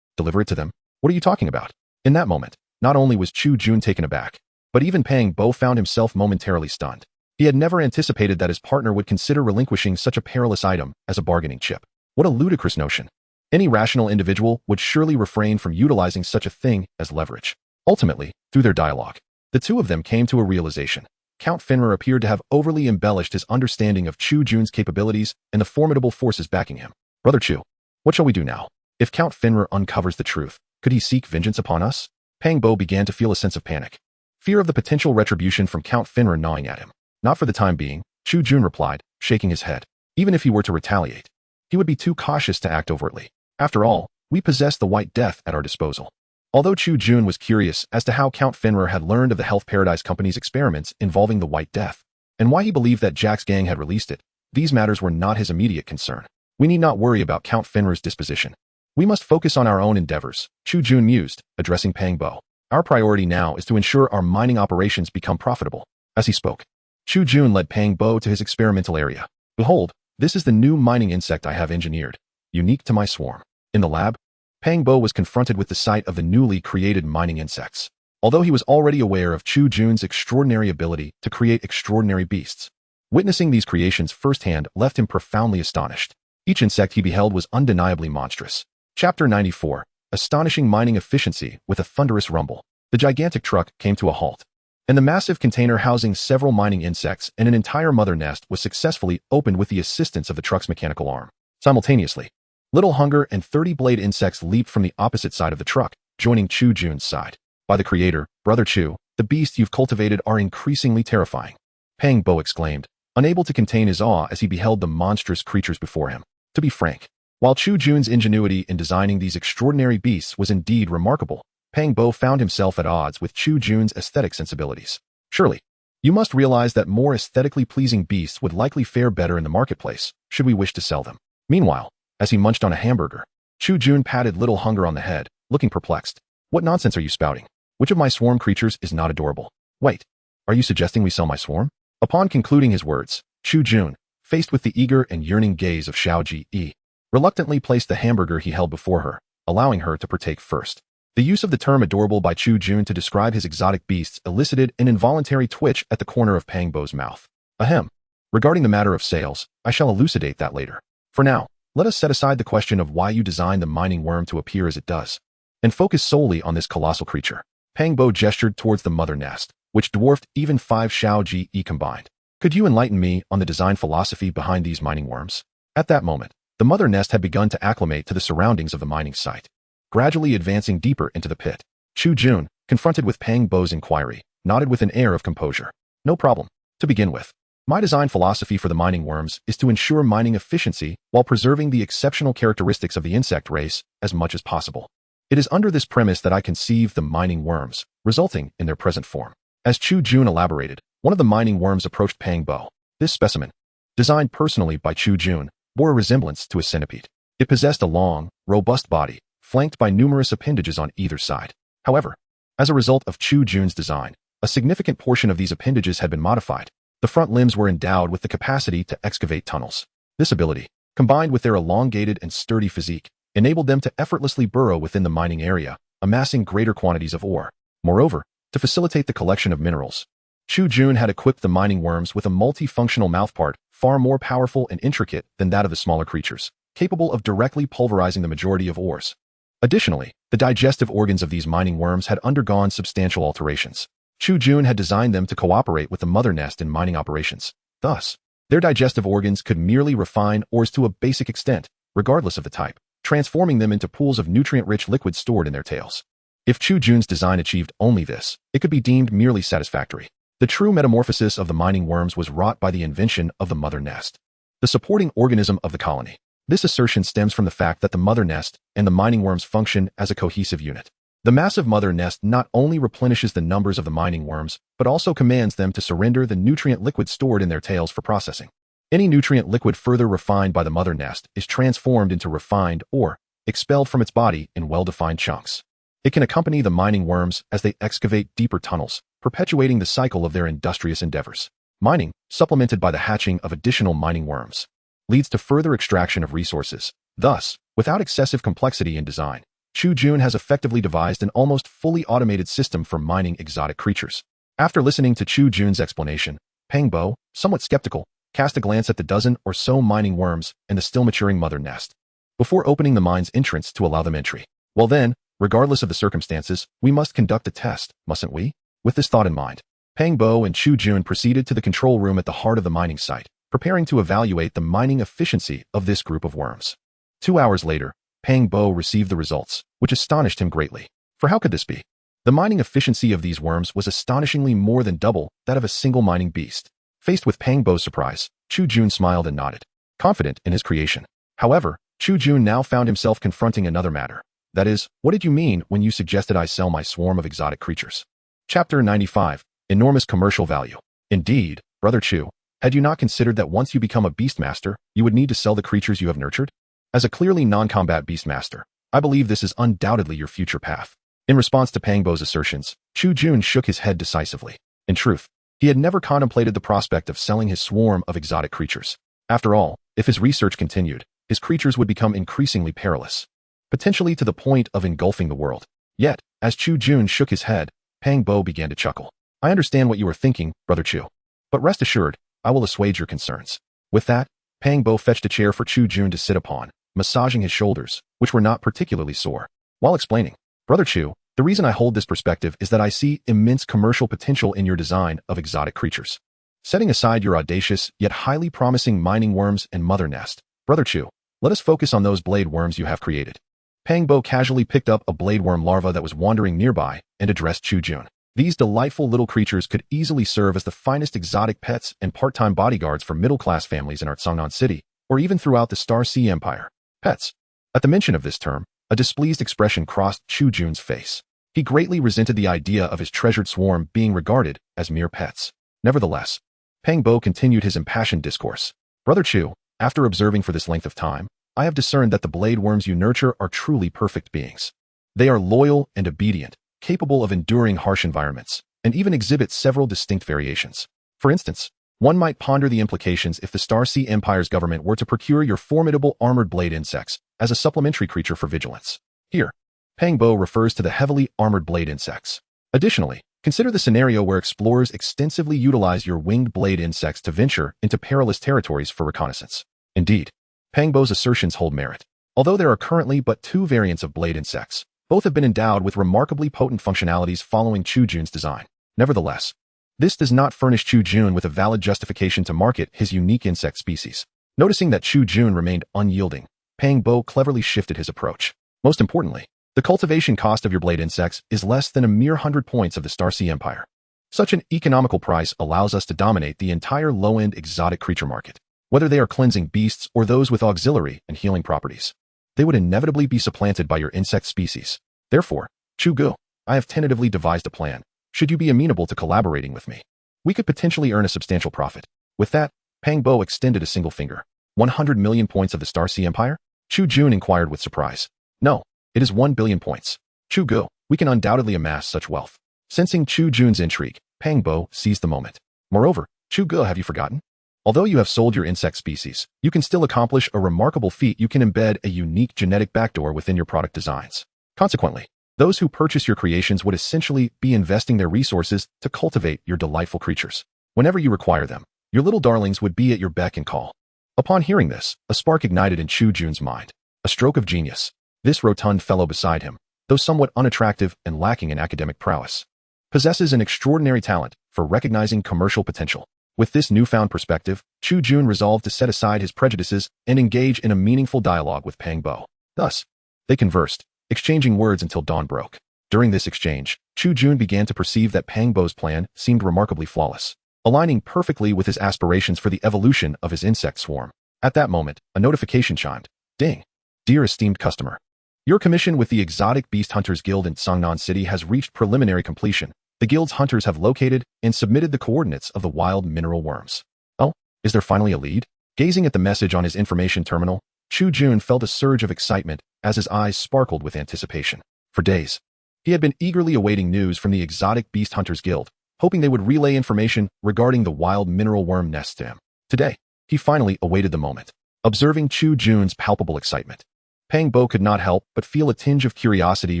S1: Deliver it to them? What are you talking about? In that moment, not only was Chu Jun taken aback, but even Pang Bo found himself momentarily stunned. He had never anticipated that his partner would consider relinquishing such a perilous item as a bargaining chip. What a ludicrous notion. Any rational individual would surely refrain from utilizing such a thing as leverage. Ultimately, through their dialogue, the two of them came to a realization. Count Finrar appeared to have overly embellished his understanding of Chu Jun's capabilities and the formidable forces backing him. Brother Chu, what shall we do now? If Count Finrar uncovers the truth, could he seek vengeance upon us? Pang Bo began to feel a sense of panic. Fear of the potential retribution from Count Finrar gnawing at him. Not for the time being, Chu Jun replied, shaking his head. Even if he were to retaliate, he would be too cautious to act overtly. After all, we possess the White Death at our disposal. Although Chu Jun was curious as to how Count Finrar had learned of the Health Paradise Company's experiments involving the White Death, and why he believed that Jack's gang had released it, these matters were not his immediate concern. We need not worry about Count Finrar's disposition. We must focus on our own endeavors, Chu Jun mused, addressing Pang Bo. Our priority now is to ensure our mining operations become profitable. As he spoke, Chu Jun led Pang Bo to his experimental area. Behold, this is the new mining insect I have engineered, unique to my swarm. In the lab, Pang Bo was confronted with the sight of the newly created mining insects. Although he was already aware of Chu Jun's extraordinary ability to create extraordinary beasts, witnessing these creations firsthand left him profoundly astonished. Each insect he beheld was undeniably monstrous. Chapter 94, Astonishing Mining Efficiency with a Thunderous Rumble. The gigantic truck came to a halt, and the massive container housing several mining insects and an entire mother nest was successfully opened with the assistance of the truck's mechanical arm. Simultaneously, Little Hunger and 30-blade insects leaped from the opposite side of the truck, joining Chu Jun's side. By the Creator, Brother Chu, the beasts you've cultivated are increasingly terrifying. Pang Bo exclaimed, unable to contain his awe as he beheld the monstrous creatures before him. To be frank, while Chu Jun's ingenuity in designing these extraordinary beasts was indeed remarkable, Pang Bo found himself at odds with Chu Jun's aesthetic sensibilities. Surely, you must realize that more aesthetically pleasing beasts would likely fare better in the marketplace, should we wish to sell them. Meanwhile, as he munched on a hamburger, Chu Jun patted Little Hunger on the head, looking perplexed. What nonsense are you spouting? Which of my swarm creatures is not adorable? Wait, are you suggesting we sell my swarm? Upon concluding his words, Chu Jun, faced with the eager and yearning gaze of Xiao Ji, reluctantly placed the hamburger he held before her, allowing her to partake first. The use of the term adorable by Chu Jun to describe his exotic beasts elicited an involuntary twitch at the corner of Pang Bo's mouth. Ahem. Regarding the matter of sales, I shall elucidate that later. For now, let us set aside the question of why you designed the mining worm to appear as it does, and focus solely on this colossal creature. Pang Bo gestured towards the mother nest, which dwarfed even 5 Xiao Ji combined. Could you enlighten me on the design philosophy behind these mining worms? At that moment, the mother nest had begun to acclimate to the surroundings of the mining site, gradually advancing deeper into the pit. Chu Jun, confronted with Pang Bo's inquiry, nodded with an air of composure. No problem. To begin with, my design philosophy for the mining worms is to ensure mining efficiency while preserving the exceptional characteristics of the insect race as much as possible. It is under this premise that I conceive the mining worms, resulting in their present form. As Chu Jun elaborated, one of the mining worms approached Pang Bo. This specimen, designed personally by Chu Jun, bore a resemblance to a centipede. It possessed a long, robust body, flanked by numerous appendages on either side. However, as a result of Chu Jun's design, a significant portion of these appendages had been modified. The front limbs were endowed with the capacity to excavate tunnels. This ability, combined with their elongated and sturdy physique, enabled them to effortlessly burrow within the mining area, amassing greater quantities of ore. Moreover, to facilitate the collection of minerals, Chu Jun had equipped the mining worms with a multifunctional mouthpart far more powerful and intricate than that of the smaller creatures, capable of directly pulverizing the majority of ores. Additionally, the digestive organs of these mining worms had undergone substantial alterations. Chu Jun had designed them to cooperate with the mother nest in mining operations. Thus, their digestive organs could merely refine ores to a basic extent, regardless of the type, transforming them into pools of nutrient-rich liquids stored in their tails. If Chu Jun's design achieved only this, it could be deemed merely satisfactory. The true metamorphosis of the mining worms was wrought by the invention of the mother nest, the supporting organism of the colony. This assertion stems from the fact that the mother nest and the mining worms function as a cohesive unit. The massive mother nest not only replenishes the numbers of the mining worms, but also commands them to surrender the nutrient liquid stored in their tails for processing. Any nutrient liquid further refined by the mother nest is transformed into refined or expelled from its body in well-defined chunks. It can accompany the mining worms as they excavate deeper tunnels, perpetuating the cycle of their industrious endeavors. Mining, supplemented by the hatching of additional mining worms, leads to further extraction of resources. Thus, without excessive complexity in design, Chu Jun has effectively devised an almost fully automated system for mining exotic creatures. After listening to Chu Jun's explanation, Pang Bo, somewhat skeptical, cast a glance at the dozen or so mining worms and the still maturing mother nest before opening the mine's entrance to allow them entry. Well then, regardless of the circumstances, we must conduct a test, mustn't we? With this thought in mind, Pang Bo and Chu Jun proceeded to the control room at the heart of the mining site, preparing to evaluate the mining efficiency of this group of worms. 2 hours later, Pang Bo received the results, which astonished him greatly. For how could this be? The mining efficiency of these worms was astonishingly more than double that of a single mining beast. Faced with Pang Bo's surprise, Chu Jun smiled and nodded, confident in his creation. However, Chu Jun now found himself confronting another matter. That is, what did you mean when you suggested I sell my swarm of exotic creatures? Chapter 95. Enormous commercial value. Indeed, Brother Chu, had you not considered that once you become a Beastmaster, you would need to sell the creatures you have nurtured? As a clearly non-combat Beastmaster, I believe this is undoubtedly your future path. In response to Pang Bo's assertions, Chu Jun shook his head decisively. In truth, he had never contemplated the prospect of selling his swarm of exotic creatures. After all, if his research continued, his creatures would become increasingly perilous, potentially to the point of engulfing the world. Yet, as Chu Jun shook his head, Pang Bo began to chuckle. I understand what you are thinking, Brother Chu. But rest assured, I will assuage your concerns. With that, Pang Bo fetched a chair for Chu Jun to sit upon, massaging his shoulders, which were not particularly sore, while explaining, Brother Chu, the reason I hold this perspective is that I see immense commercial potential in your design of exotic creatures. Setting aside your audacious, yet highly promising mining worms and mother nest, Brother Chu, let us focus on those blade worms you have created. Pang Bo casually picked up a blade worm larva that was wandering nearby and addressed Chu Jun. These delightful little creatures could easily serve as the finest exotic pets and part-time bodyguards for middle-class families in Artsangnan City, or even throughout the Star Sea Empire. Pets. At the mention of this term, a displeased expression crossed Chu Jun's face. He greatly resented the idea of his treasured swarm being regarded as mere pets. Nevertheless, Pang Bo continued his impassioned discourse. Brother Chu, after observing for this length of time, I have discerned that the blade worms you nurture are truly perfect beings. They are loyal and obedient, capable of enduring harsh environments, and even exhibit several distinct variations. For instance, one might ponder the implications if the Star Sea Empire's government were to procure your formidable armored blade insects as a supplementary creature for vigilance. Here, Pang Bo refers to the heavily armored blade insects. Additionally, consider the scenario where explorers extensively utilize your winged blade insects to venture into perilous territories for reconnaissance. Indeed, Pang Bo's assertions hold merit. Although there are currently but 2 variants of blade insects, both have been endowed with remarkably potent functionalities following Chu Jun's design. Nevertheless, this does not furnish Chu Jun with a valid justification to market his unique insect species. Noticing that Chu Jun remained unyielding, Pang Bo cleverly shifted his approach. Most importantly, the cultivation cost of your blade insects is less than a mere 100 points of the Star Sea Empire. Such an economical price allows us to dominate the entire low-end exotic creature market. Whether they are cleansing beasts or those with auxiliary and healing properties, they would inevitably be supplanted by your insect species. Therefore, Chu Gu, I have tentatively devised a plan. Should you be amenable to collaborating with me, we could potentially earn a substantial profit. With that, Pang Bo extended a single finger. 100 million points of the Star Sea Empire? Chu Jun inquired with surprise. No, it is 1 billion points. Chu Gu, we can undoubtedly amass such wealth. Sensing Chu Jun's intrigue, Pang Bo seized the moment. Moreover, Chu Gu, have you forgotten? Although you have sold your insect species, you can still accomplish a remarkable feat. You can embed a unique genetic backdoor within your product designs. Consequently, those who purchase your creations would essentially be investing their resources to cultivate your delightful creatures. Whenever you require them, your little darlings would be at your beck and call. Upon hearing this, a spark ignited in Chu Jun's mind. A stroke of genius. This rotund fellow beside him, though somewhat unattractive and lacking in academic prowess, possesses an extraordinary talent for recognizing commercial potential. With this newfound perspective, Chu Jun resolved to set aside his prejudices and engage in a meaningful dialogue with Pang Bo. Thus, they conversed, exchanging words until dawn broke. During this exchange, Chu Jun began to perceive that Pang Bo's plan seemed remarkably flawless, aligning perfectly with his aspirations for the evolution of his insect swarm. At that moment, a notification chimed. Ding! Dear esteemed customer, your commission with the Exotic Beast Hunters Guild in Sangnan City has reached preliminary completion. The guild's hunters have located and submitted the coordinates of the wild mineral worms. Oh, is there finally a lead? Gazing at the message on his information terminal, Chu Jun felt a surge of excitement as his eyes sparkled with anticipation. For days, he had been eagerly awaiting news from the Exotic Beast Hunters Guild, hoping they would relay information regarding the wild mineral worm nests to him. Today, he finally awaited the moment. Observing Chu Jun's palpable excitement, Pang Bo could not help but feel a tinge of curiosity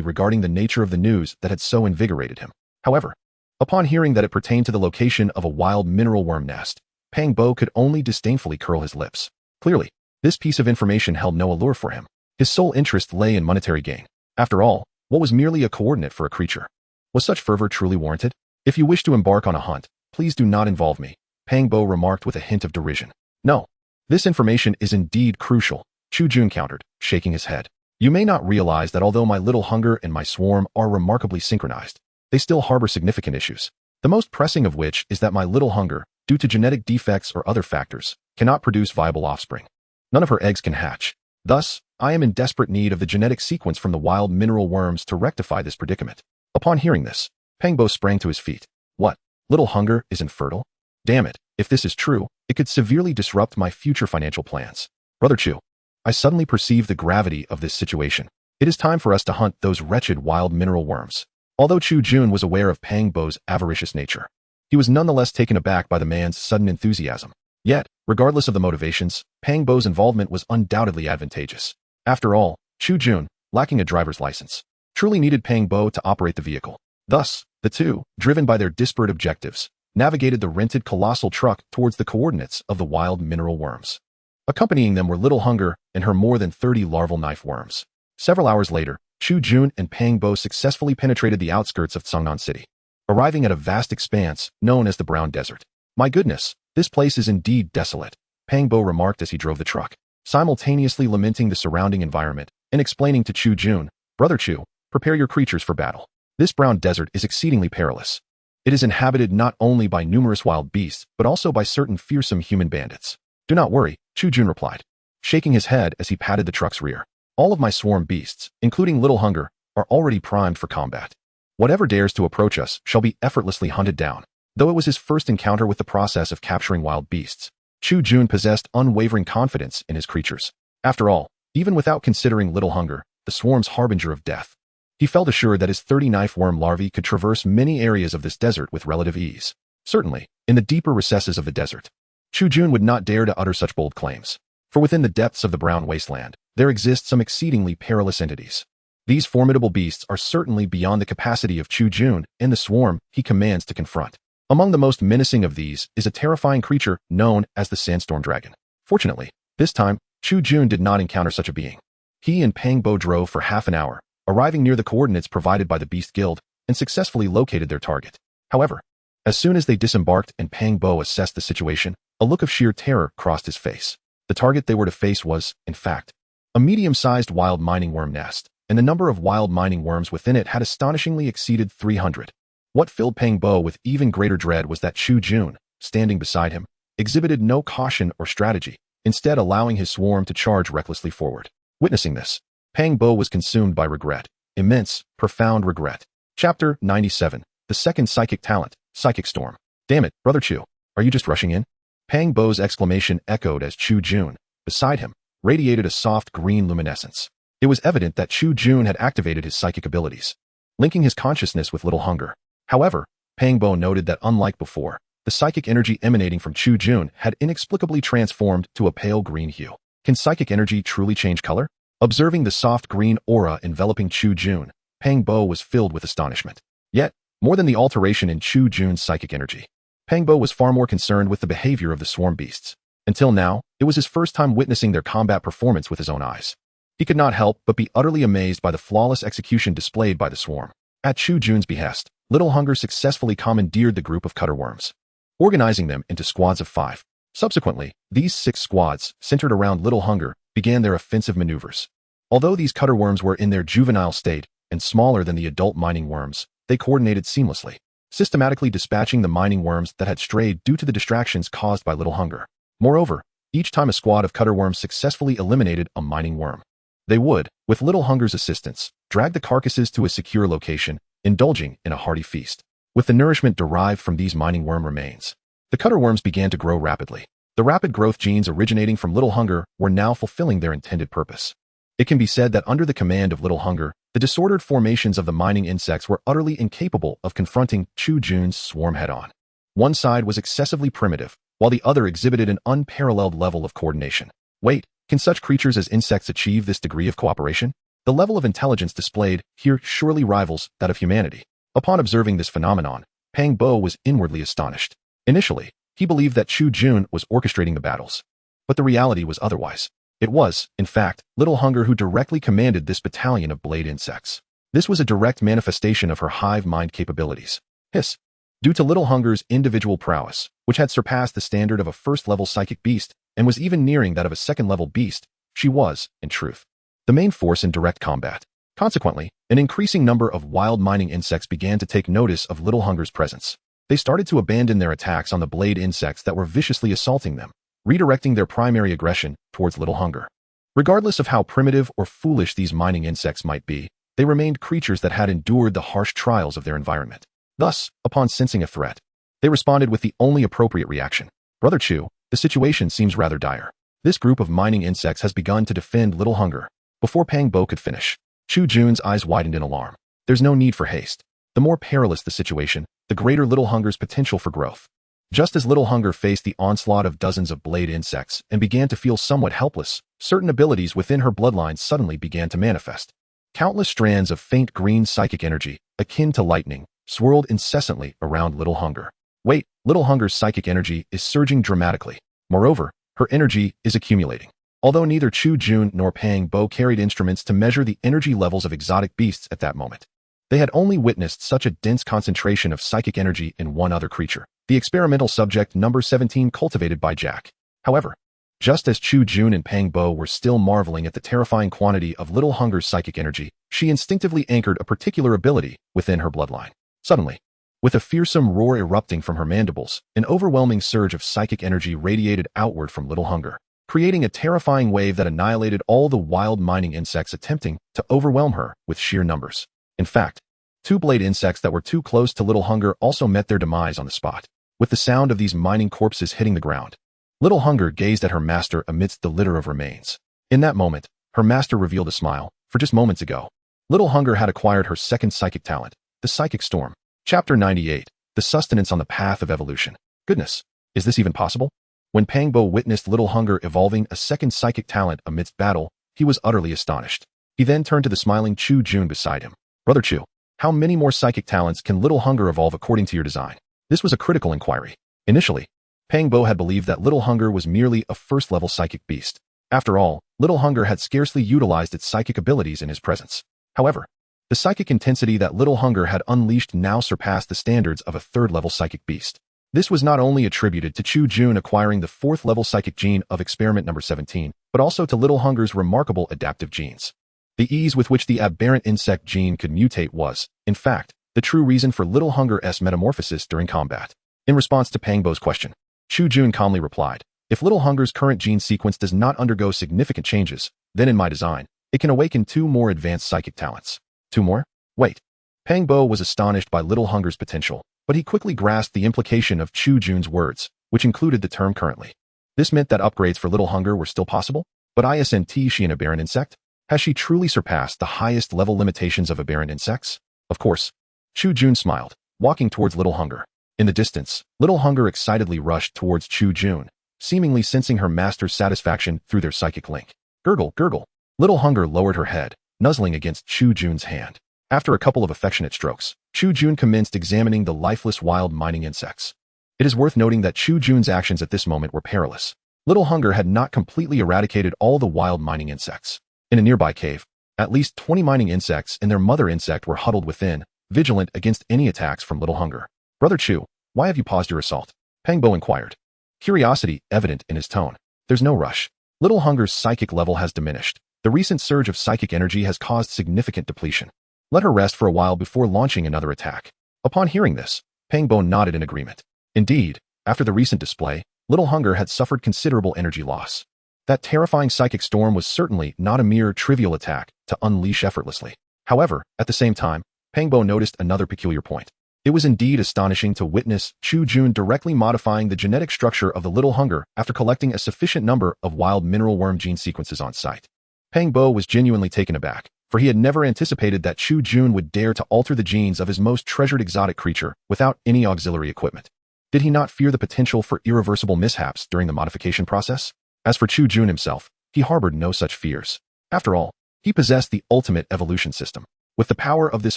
S1: regarding the nature of the news that had so invigorated him. However, Upon hearing that it pertained to the location of a wild mineral worm nest, Pang Bo could only disdainfully curl his lips. Clearly, this piece of information held no allure for him. His sole interest lay in monetary gain. After all, what was merely a coordinate for a creature? Was such fervor truly warranted? If you wish to embark on a hunt, please do not involve me, Pang Bo remarked with a hint of derision. No. This information is indeed crucial, Chu Jun countered, shaking his head. You may not realize that although my little hunger and my swarm are remarkably synchronized, they still harbor significant issues. The most pressing of which is that my little hunger, due to genetic defects or other factors, cannot produce viable offspring. None of her eggs can hatch. Thus, I am in desperate need of the genetic sequence from the wild mineral worms to rectify this predicament. Upon hearing this, Pang Bo sprang to his feet. What? Little hunger is infertile? Damn it, if this is true, it could severely disrupt my future financial plans. Brother Chu, I suddenly perceive the gravity of this situation. It is time for us to hunt those wretched wild mineral worms. Although Chu Jun was aware of Pang Bo's avaricious nature, he was nonetheless taken aback by the man's sudden enthusiasm. Yet, regardless of the motivations, Pang Bo's involvement was undoubtedly advantageous. After all, Chu Jun, lacking a driver's license, truly needed Pang Bo to operate the vehicle. Thus, the two, driven by their disparate objectives, navigated the rented colossal truck towards the coordinates of the wild mineral worms. Accompanying them were Little Hunger and her more than 30 larval knife worms. Several hours later, Chu Jun and Pang Bo successfully penetrated the outskirts of Seongnan City, arriving at a vast expanse known as the Brown Desert. My goodness, this place is indeed desolate, Pang Bo remarked as he drove the truck, simultaneously lamenting the surrounding environment and explaining to Chu Jun, Brother Chu, prepare your creatures for battle. This brown desert is exceedingly perilous. It is inhabited not only by numerous wild beasts, but also by certain fearsome human bandits. Do not worry, Chu Jun replied, shaking his head as he patted the truck's rear. All of my swarm beasts, including Little Hunger, are already primed for combat. Whatever dares to approach us shall be effortlessly hunted down. Though it was his first encounter with the process of capturing wild beasts, Chu Jun possessed unwavering confidence in his creatures. After all, even without considering Little Hunger, the swarm's harbinger of death, he felt assured that his 30 knife worm larvae could traverse many areas of this desert with relative ease. Certainly, in the deeper recesses of the desert, Chu Jun would not dare to utter such bold claims. For within the depths of the brown wasteland, there exist some exceedingly perilous entities. These formidable beasts are certainly beyond the capacity of Chu Jun and the swarm he commands to confront. Among the most menacing of these is a terrifying creature known as the Sandstorm Dragon. Fortunately, this time, Chu Jun did not encounter such a being. He and Pang Bo drove for half an hour, arriving near the coordinates provided by the Beast Guild, and successfully located their target. However, as soon as they disembarked and Pang Bo assessed the situation, a look of sheer terror crossed his face. The target they were to face was, in fact, a medium-sized wild mining worm nest, and the number of wild mining worms within it had astonishingly exceeded 300. What filled Pang Bo with even greater dread was that Chu Jun, standing beside him, exhibited no caution or strategy, instead allowing his swarm to charge recklessly forward. Witnessing this, Pang Bo was consumed by regret. Immense, profound regret. Chapter 97. The Second Psychic Talent, Psychic Storm. Damn it, Brother Chu, are you just rushing in? Pang Bo's exclamation echoed as Chu Jun, beside him, radiated a soft green luminescence. It was evident that Chu Jun had activated his psychic abilities, linking his consciousness with Little Hunger. However, Pang Bo noted that unlike before, the psychic energy emanating from Chu Jun had inexplicably transformed to a pale green hue. Can psychic energy truly change color? Observing the soft green aura enveloping Chu Jun, Pang Bo was filled with astonishment. Yet, more than the alteration in Chu Jun's psychic energy, Pang Bo was far more concerned with the behavior of the swarm beasts. Until now, it was his first time witnessing their combat performance with his own eyes. He could not help but be utterly amazed by the flawless execution displayed by the swarm. At Chu Jun's behest, Little Hunger successfully commandeered the group of cutter worms, organizing them into squads of 5. Subsequently, these 6 squads, centered around Little Hunger, began their offensive maneuvers. Although these cutter worms were in their juvenile state and smaller than the adult mining worms, they coordinated seamlessly, systematically dispatching the mining worms that had strayed due to the distractions caused by Little Hunger. Moreover, each time a squad of cutter worms successfully eliminated a mining worm, they would, with Little Hunger's assistance, drag the carcasses to a secure location, indulging in a hearty feast. With the nourishment derived from these mining worm remains, the cutter worms began to grow rapidly. The rapid growth genes originating from Little Hunger were now fulfilling their intended purpose. It can be said that under the command of Little Hunger, the disordered formations of the mining insects were utterly incapable of confronting Chu Jun's swarm head-on. One side was excessively primitive, while the other exhibited an unparalleled level of coordination. Wait, can such creatures as insects achieve this degree of cooperation? The level of intelligence displayed here surely rivals that of humanity. Upon observing this phenomenon, Pang Bo was inwardly astonished. Initially, he believed that Chu Jun was orchestrating the battles. But the reality was otherwise. It was, in fact, Little Hunger who directly commanded this battalion of blade insects. This was a direct manifestation of her hive mind capabilities. Hiss. Due to Little Hunger's individual prowess, which had surpassed the standard of a first-level psychic beast and was even nearing that of a second-level beast, she was, in truth, the main force in direct combat. Consequently, an increasing number of wild mining insects began to take notice of Little Hunger's presence. They started to abandon their attacks on the blade insects that were viciously assaulting them, redirecting their primary aggression towards Little Hunger. Regardless of how primitive or foolish these mining insects might be, they remained creatures that had endured the harsh trials of their environment. Thus, upon sensing a threat, they responded with the only appropriate reaction. Brother Chu, the situation seems rather dire. This group of mining insects has begun to defend Little Hunger. Before Pang Bo could finish, Chu Jun's eyes widened in alarm. There's no need for haste. The more perilous the situation, the greater Little Hunger's potential for growth. Just as Little Hunger faced the onslaught of dozens of blade insects and began to feel somewhat helpless, certain abilities within her bloodline suddenly began to manifest. Countless strands of faint green psychic energy, akin to lightning, swirled incessantly around Little Hunger. Wait, Little Hunger's psychic energy is surging dramatically. Moreover, her energy is accumulating. Although neither Chu Jun nor Pang Bo carried instruments to measure the energy levels of exotic beasts at that moment, they had only witnessed such a dense concentration of psychic energy in one other creature, the experimental subject number 17 cultivated by Jack. However, just as Chu Jun and Pang Bo were still marveling at the terrifying quantity of Little Hunger's psychic energy, she instinctively anchored a particular ability within her bloodline. Suddenly, with a fearsome roar erupting from her mandibles, an overwhelming surge of psychic energy radiated outward from Little Hunger, creating a terrifying wave that annihilated all the wild mining insects attempting to overwhelm her with sheer numbers. In fact, two blade insects that were too close to Little Hunger also met their demise on the spot. With the sound of these mining corpses hitting the ground, Little Hunger gazed at her master amidst the litter of remains. In that moment, her master revealed a smile, for just moments ago, Little Hunger had acquired her second psychic talent, the Psychic Storm. Chapter 98, The Sustenance on the Path of Evolution. Goodness, is this even possible? When Pang Bo witnessed Little Hunger evolving a second psychic talent amidst battle, he was utterly astonished. He then turned to the smiling Chu Jun beside him. Brother Chu, how many more psychic talents can Little Hunger evolve according to your design? This was a critical inquiry. Initially, Pang Bo had believed that Little Hunger was merely a first-level psychic beast. After all, Little Hunger had scarcely utilized its psychic abilities in his presence. However, the psychic intensity that Little Hunger had unleashed now surpassed the standards of a third-level psychic beast. This was not only attributed to Chu Jun acquiring the fourth-level psychic gene of experiment number 17, but also to Little Hunger's remarkable adaptive genes. The ease with which the aberrant insect gene could mutate was, in fact, the true reason for Little Hunger's metamorphosis during combat. In response to Pang Bo's question, Chu Jun calmly replied, if Little Hunger's current gene sequence does not undergo significant changes, then in my design, it can awaken 2 more advanced psychic talents. 2 more? Wait. Pang Bo was astonished by Little Hunger's potential, but he quickly grasped the implication of Chu Jun's words, which included the term currently. This meant that upgrades for Little Hunger were still possible? But isn't she an aberrant insect? Has she truly surpassed the highest level limitations of aberrant insects? Of course. Chu Jun smiled, walking towards Little Hunger. In the distance, Little Hunger excitedly rushed towards Chu Jun, seemingly sensing her master's satisfaction through their psychic link. Gurgle, gurgle. Little Hunger lowered her head, nuzzling against Chu Jun's hand. After a couple of affectionate strokes, Chu Jun commenced examining the lifeless wild mining insects. It is worth noting that Chu Jun's actions at this moment were perilous. Little Hunger had not completely eradicated all the wild mining insects. In a nearby cave, at least 20 mining insects and their mother insect were huddled within, vigilant against any attacks from Little Hunger. Brother Chu, why have you paused your assault? Pang Bo inquired, curiosity evident in his tone. There's no rush. Little Hunger's psychic level has diminished. The recent surge of psychic energy has caused significant depletion. Let her rest for a while before launching another attack. Upon hearing this, Pang Bo nodded in agreement. Indeed, after the recent display, Little Hunger had suffered considerable energy loss. That terrifying psychic storm was certainly not a mere trivial attack to unleash effortlessly. However, at the same time, Pang Bo noticed another peculiar point. It was indeed astonishing to witness Chu Jun directly modifying the genetic structure of the Little Hunger after collecting a sufficient number of wild mineral worm gene sequences on site. Pang Bo was genuinely taken aback, for he had never anticipated that Chu Jun would dare to alter the genes of his most treasured exotic creature without any auxiliary equipment. Did he not fear the potential for irreversible mishaps during the modification process? As for Chu Jun himself, he harbored no such fears. After all, he possessed the ultimate evolution system. With the power of this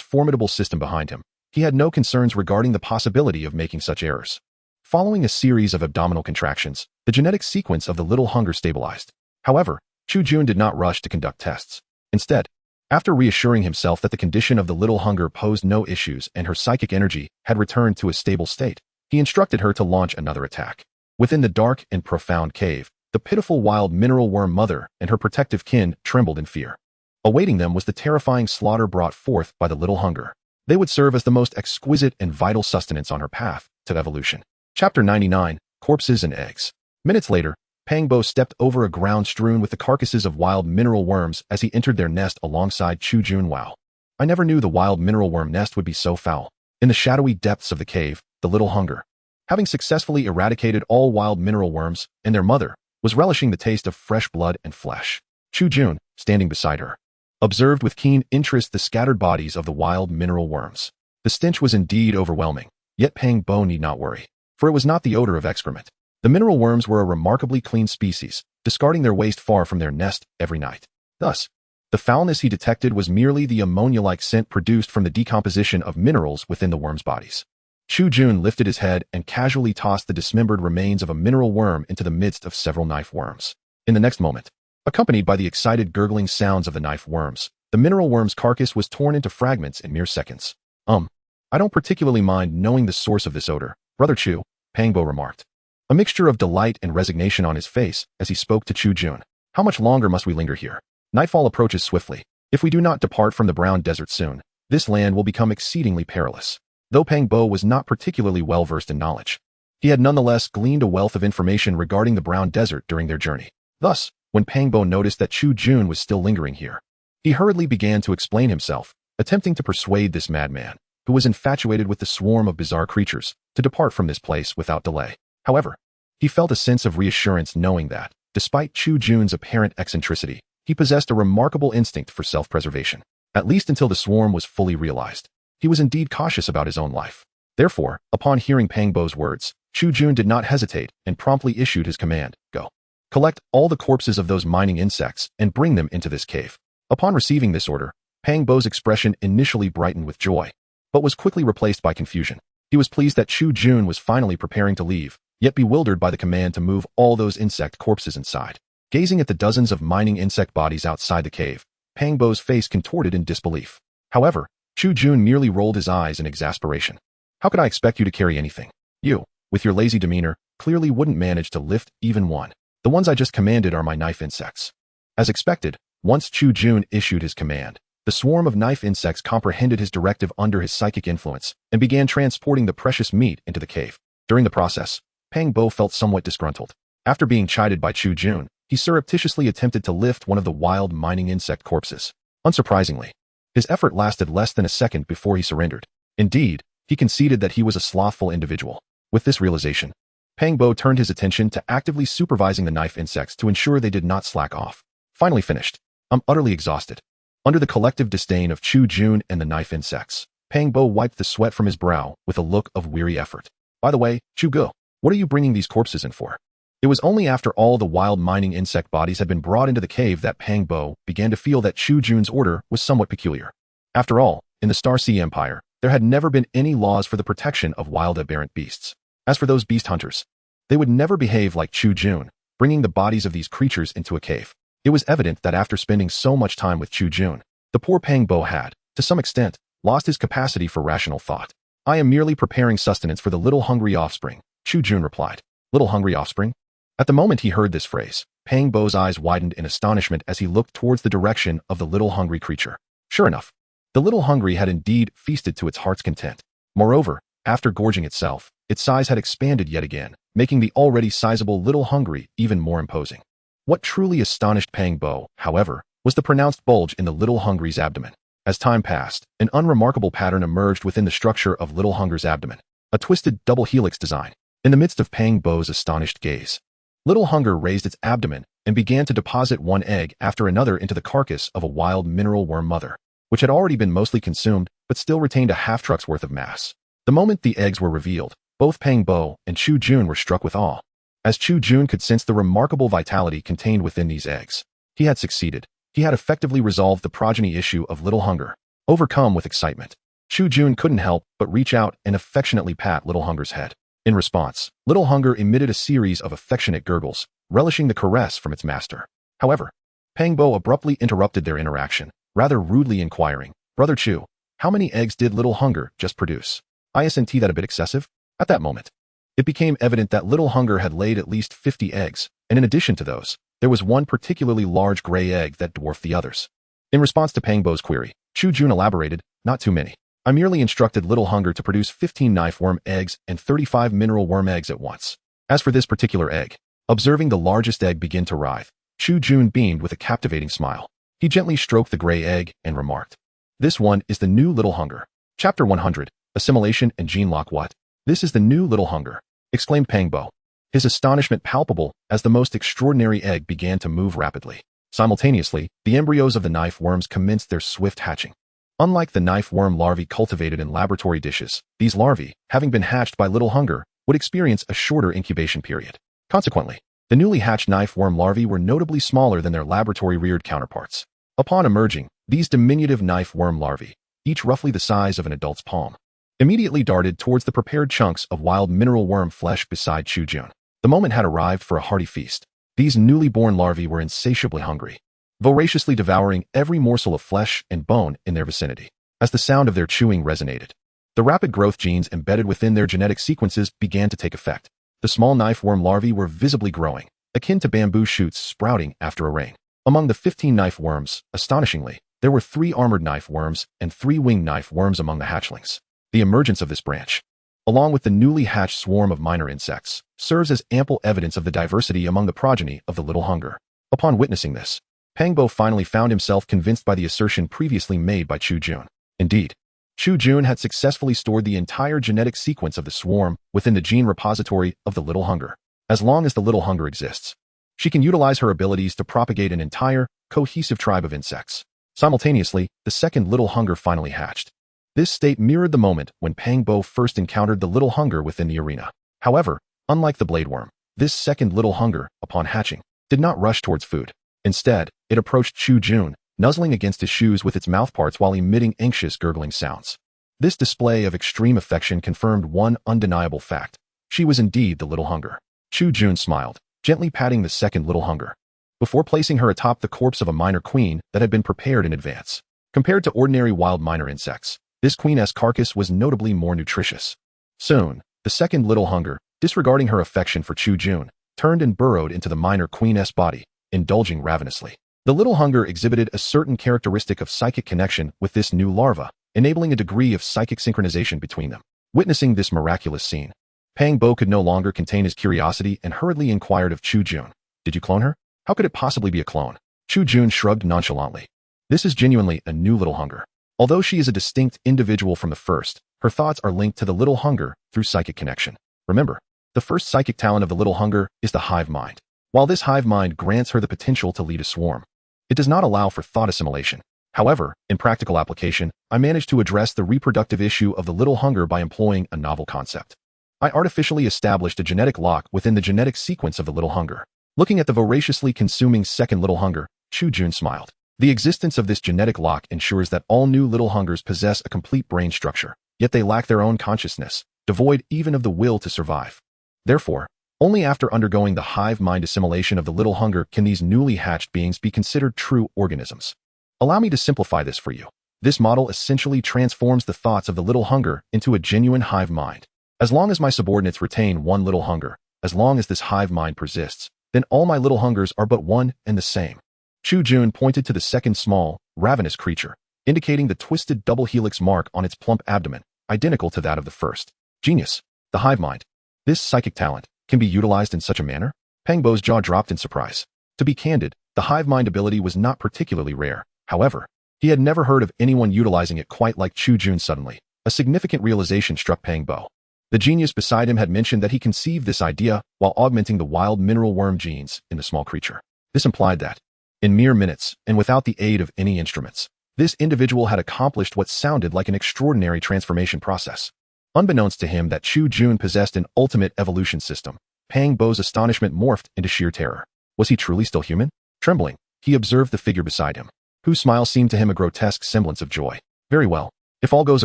S1: formidable system behind him, He had no concerns regarding the possibility of making such errors. Following a series of abdominal contractions, the genetic sequence of the little hunger stabilized. However, Chu Jun did not rush to conduct tests. Instead, after reassuring himself that the condition of the little hunger posed no issues and her psychic energy had returned to a stable state, he instructed her to launch another attack. Within the dark and profound cave, the pitiful wild mineral worm mother and her protective kin trembled in fear. Awaiting them was the terrifying slaughter brought forth by the little hunger. They would serve as the most exquisite and vital sustenance on her path to evolution. Chapter 99, Corpses and Eggs. Minutes later, Pangbo stepped over a ground strewn with the carcasses of wild mineral worms as he entered their nest alongside Chu Jun. Wow. I never knew the wild mineral worm nest would be so foul. In the shadowy depths of the cave, the little hunger, having successfully eradicated all wild mineral worms and their mother, was relishing the taste of fresh blood and flesh. Chu Jun, standing beside her, observed with keen interest the scattered bodies of the wild mineral worms. The stench was indeed overwhelming, yet Pangbo need not worry, for it was not the odor of excrement. The mineral worms were a remarkably clean species, discarding their waste far from their nest every night. Thus, the foulness he detected was merely the ammonia-like scent produced from the decomposition of minerals within the worms' bodies. Chu Jun lifted his head and casually tossed the dismembered remains of a mineral worm into the midst of several knife worms. In the next moment, accompanied by the excited gurgling sounds of the knife worms, the mineral worm's carcass was torn into fragments in mere seconds. I don't particularly mind knowing the source of this odor, Brother Chu, Pangbo remarked, a mixture of delight and resignation on his face as he spoke to Chu Jun. How much longer must we linger here? Nightfall approaches swiftly. If we do not depart from the brown desert soon, this land will become exceedingly perilous. Though Pangbo was not particularly well-versed in knowledge, he had nonetheless gleaned a wealth of information regarding the brown desert during their journey. Thus, when Pangbo noticed that Chu Jun was still lingering here, he hurriedly began to explain himself, attempting to persuade this madman, who was infatuated with the swarm of bizarre creatures, to depart from this place without delay. However, he felt a sense of reassurance knowing that, despite Chu Jun's apparent eccentricity, he possessed a remarkable instinct for self-preservation. At least until the swarm was fully realized, he was indeed cautious about his own life. Therefore, upon hearing Pangbo's words, Chu Jun did not hesitate and promptly issued his command, "Go. Collect all the corpses of those mining insects and bring them into this cave." Upon receiving this order, Pangbo's expression initially brightened with joy, but was quickly replaced by confusion. He was pleased that Chu Jun was finally preparing to leave, yet bewildered by the command to move all those insect corpses inside. Gazing at the dozens of mining insect bodies outside the cave, Pangbo's face contorted in disbelief. However, Chu Jun merely rolled his eyes in exasperation. "How could I expect you to carry anything? You, with your lazy demeanor, clearly wouldn't manage to lift even one. The ones I just commanded are my knife insects." As expected, once Chu Jun issued his command, the swarm of knife insects comprehended his directive under his psychic influence and began transporting the precious meat into the cave. During the process, Pangbo felt somewhat disgruntled. After being chided by Chu Jun, he surreptitiously attempted to lift one of the wild mining insect corpses. Unsurprisingly, his effort lasted less than a second before he surrendered. Indeed, he conceded that he was a slothful individual. With this realization, Pangbo turned his attention to actively supervising the knife insects to ensure they did not slack off. Finally finished. I'm utterly exhausted. Under the collective disdain of Chu Jun and the knife insects, Pangbo wiped the sweat from his brow with a look of weary effort. By the way, Chu Gu, what are you bringing these corpses in for? It was only after all the wild mining insect bodies had been brought into the cave that Pangbo began to feel that Chu Jun's order was somewhat peculiar. After all, in the Star Sea Empire, there had never been any laws for the protection of wild aberrant beasts. As for those beast hunters, they would never behave like Chu Jun, bringing the bodies of these creatures into a cave. It was evident that after spending so much time with Chu Jun, the poor Pangbo had, to some extent, lost his capacity for rational thought. "I am merely preparing sustenance for the little hungry offspring," Chu Jun replied. "Little hungry offspring?" At the moment he heard this phrase, Pangbo's eyes widened in astonishment as he looked towards the direction of the little hungry creature. Sure enough, the little hungry had indeed feasted to its heart's content. Moreover, after gorging itself, its size had expanded yet again, making the already sizable little hungry even more imposing. What truly astonished Pangbo, however, was the pronounced bulge in the little hungry's abdomen. As time passed, an unremarkable pattern emerged within the structure of little hunger's abdomen, a twisted double helix design. In the midst of Pangbo's astonished gaze, little hunger raised its abdomen and began to deposit one egg after another into the carcass of a wild mineral worm mother, which had already been mostly consumed but still retained a half-truck's worth of mass. The moment the eggs were revealed, both Pangbo and Chu Jun were struck with awe, as Chu Jun could sense the remarkable vitality contained within these eggs. He had succeeded. He had effectively resolved the progeny issue of little hunger. Overcome with excitement, Chu Jun couldn't help but reach out and affectionately pat Little Hunger's head. In response, Little Hunger emitted a series of affectionate gurgles, relishing the caress from its master. However, Pangbo abruptly interrupted their interaction, rather rudely inquiring, "Brother Chu, how many eggs did Little Hunger just produce? Isn't that a bit excessive?" At that moment, it became evident that Little Hunger had laid at least 50 eggs, and in addition to those, there was one particularly large gray egg that dwarfed the others. In response to Pangbo's query, Chu Jun elaborated, "Not too many. I merely instructed Little Hunger to produce 15 knife worm eggs and 35 mineral worm eggs at once. As for this particular egg," observing the largest egg begin to writhe, Chu Jun beamed with a captivating smile. He gently stroked the gray egg and remarked, "This one is the new Little Hunger." Chapter 100, Assimilation and Gene Lock. "What? This is the new Little Hunger?" exclaimed Pangbo, his astonishment palpable as the most extraordinary egg began to move rapidly. Simultaneously, the embryos of the knife worms commenced their swift hatching. Unlike the knife worm larvae cultivated in laboratory dishes, these larvae, having been hatched by Little Hunger, would experience a shorter incubation period. Consequently, the newly hatched knife worm larvae were notably smaller than their laboratory-reared counterparts. Upon emerging, these diminutive knife worm larvae, each roughly the size of an adult's palm, immediately darted towards the prepared chunks of wild mineral worm flesh beside Chu Jun. The moment had arrived for a hearty feast. These newly born larvae were insatiably hungry, voraciously devouring every morsel of flesh and bone in their vicinity. As the sound of their chewing resonated, the rapid growth genes embedded within their genetic sequences began to take effect. The small knife worm larvae were visibly growing, akin to bamboo shoots sprouting after a rain. Among the 15 knife worms, astonishingly, there were 3 armored knife worms and 3 winged knife worms among the hatchlings. The emergence of this branch, along with the newly hatched swarm of minor insects, serves as ample evidence of the diversity among the progeny of the Little Hunger. Upon witnessing this, Pangbo finally found himself convinced by the assertion previously made by Chu Jun. Indeed, Chu Jun had successfully stored the entire genetic sequence of the swarm within the gene repository of the Little Hunger. As long as the Little Hunger exists, she can utilize her abilities to propagate an entire, cohesive tribe of insects. Simultaneously, the second Little Hunger finally hatched. This state mirrored the moment when Pangbo first encountered the Little Hunger within the arena. However, unlike the blade worm, this second Little Hunger, upon hatching, did not rush towards food. Instead, it approached Chu Jun, nuzzling against his shoes with its mouthparts while emitting anxious gurgling sounds. This display of extreme affection confirmed one undeniable fact. She was indeed the Little Hunger. Chu Jun smiled, gently patting the second Little Hunger, before placing her atop the corpse of a minor queen that had been prepared in advance. Compared to ordinary wild minor insects, this queen's carcass was notably more nutritious. Soon, the second Little Hunger, disregarding her affection for Chu Jun, turned and burrowed into the minor queen's body, indulging ravenously. The Little Hunger exhibited a certain characteristic of psychic connection with this new larva, enabling a degree of psychic synchronization between them. Witnessing this miraculous scene, Pangbo could no longer contain his curiosity and hurriedly inquired of Chu Jun, "Did you clone her? How could it possibly be a clone?" Chu Jun shrugged nonchalantly. "This is genuinely a new Little Hunger. Although she is a distinct individual from the first, her thoughts are linked to the Little Hunger through psychic connection. Remember, the first psychic talent of the Little Hunger is the hive mind. While this hive mind grants her the potential to lead a swarm, it does not allow for thought assimilation. However, in practical application, I managed to address the reproductive issue of the Little Hunger by employing a novel concept. I artificially established a genetic lock within the genetic sequence of the Little Hunger." Looking at the voraciously consuming second Little Hunger, Chu Jun smiled. The existence of this genetic lock ensures that all new Little Hungers possess a complete brain structure, yet they lack their own consciousness, devoid even of the will to survive. Therefore, only after undergoing the hive mind assimilation of the Little Hunger can these newly hatched beings be considered true organisms. Allow me to simplify this for you. This model essentially transforms the thoughts of the Little Hunger into a genuine hive mind. As long as my subordinates retain one Little Hunger, as long as this hive mind persists, then all my Little Hungers are but one and the same. Chu Jun pointed to the second small, ravenous creature, indicating the twisted double helix mark on its plump abdomen, identical to that of the first. Genius. The hive mind. This psychic talent can be utilized in such a manner? Pangbo's jaw dropped in surprise. To be candid, the hive mind ability was not particularly rare. However, he had never heard of anyone utilizing it quite like Chu Jun. Suddenly, a significant realization struck Pangbo. The genius beside him had mentioned that he conceived this idea while augmenting the wild mineral worm genes in the small creature. This implied that, in mere minutes, and without the aid of any instruments, this individual had accomplished what sounded like an extraordinary transformation process. Unbeknownst to him that Chu Jun possessed an ultimate evolution system, Pangbo's astonishment morphed into sheer terror. Was he truly still human? Trembling, he observed the figure beside him, whose smile seemed to him a grotesque semblance of joy. Very well. if all goes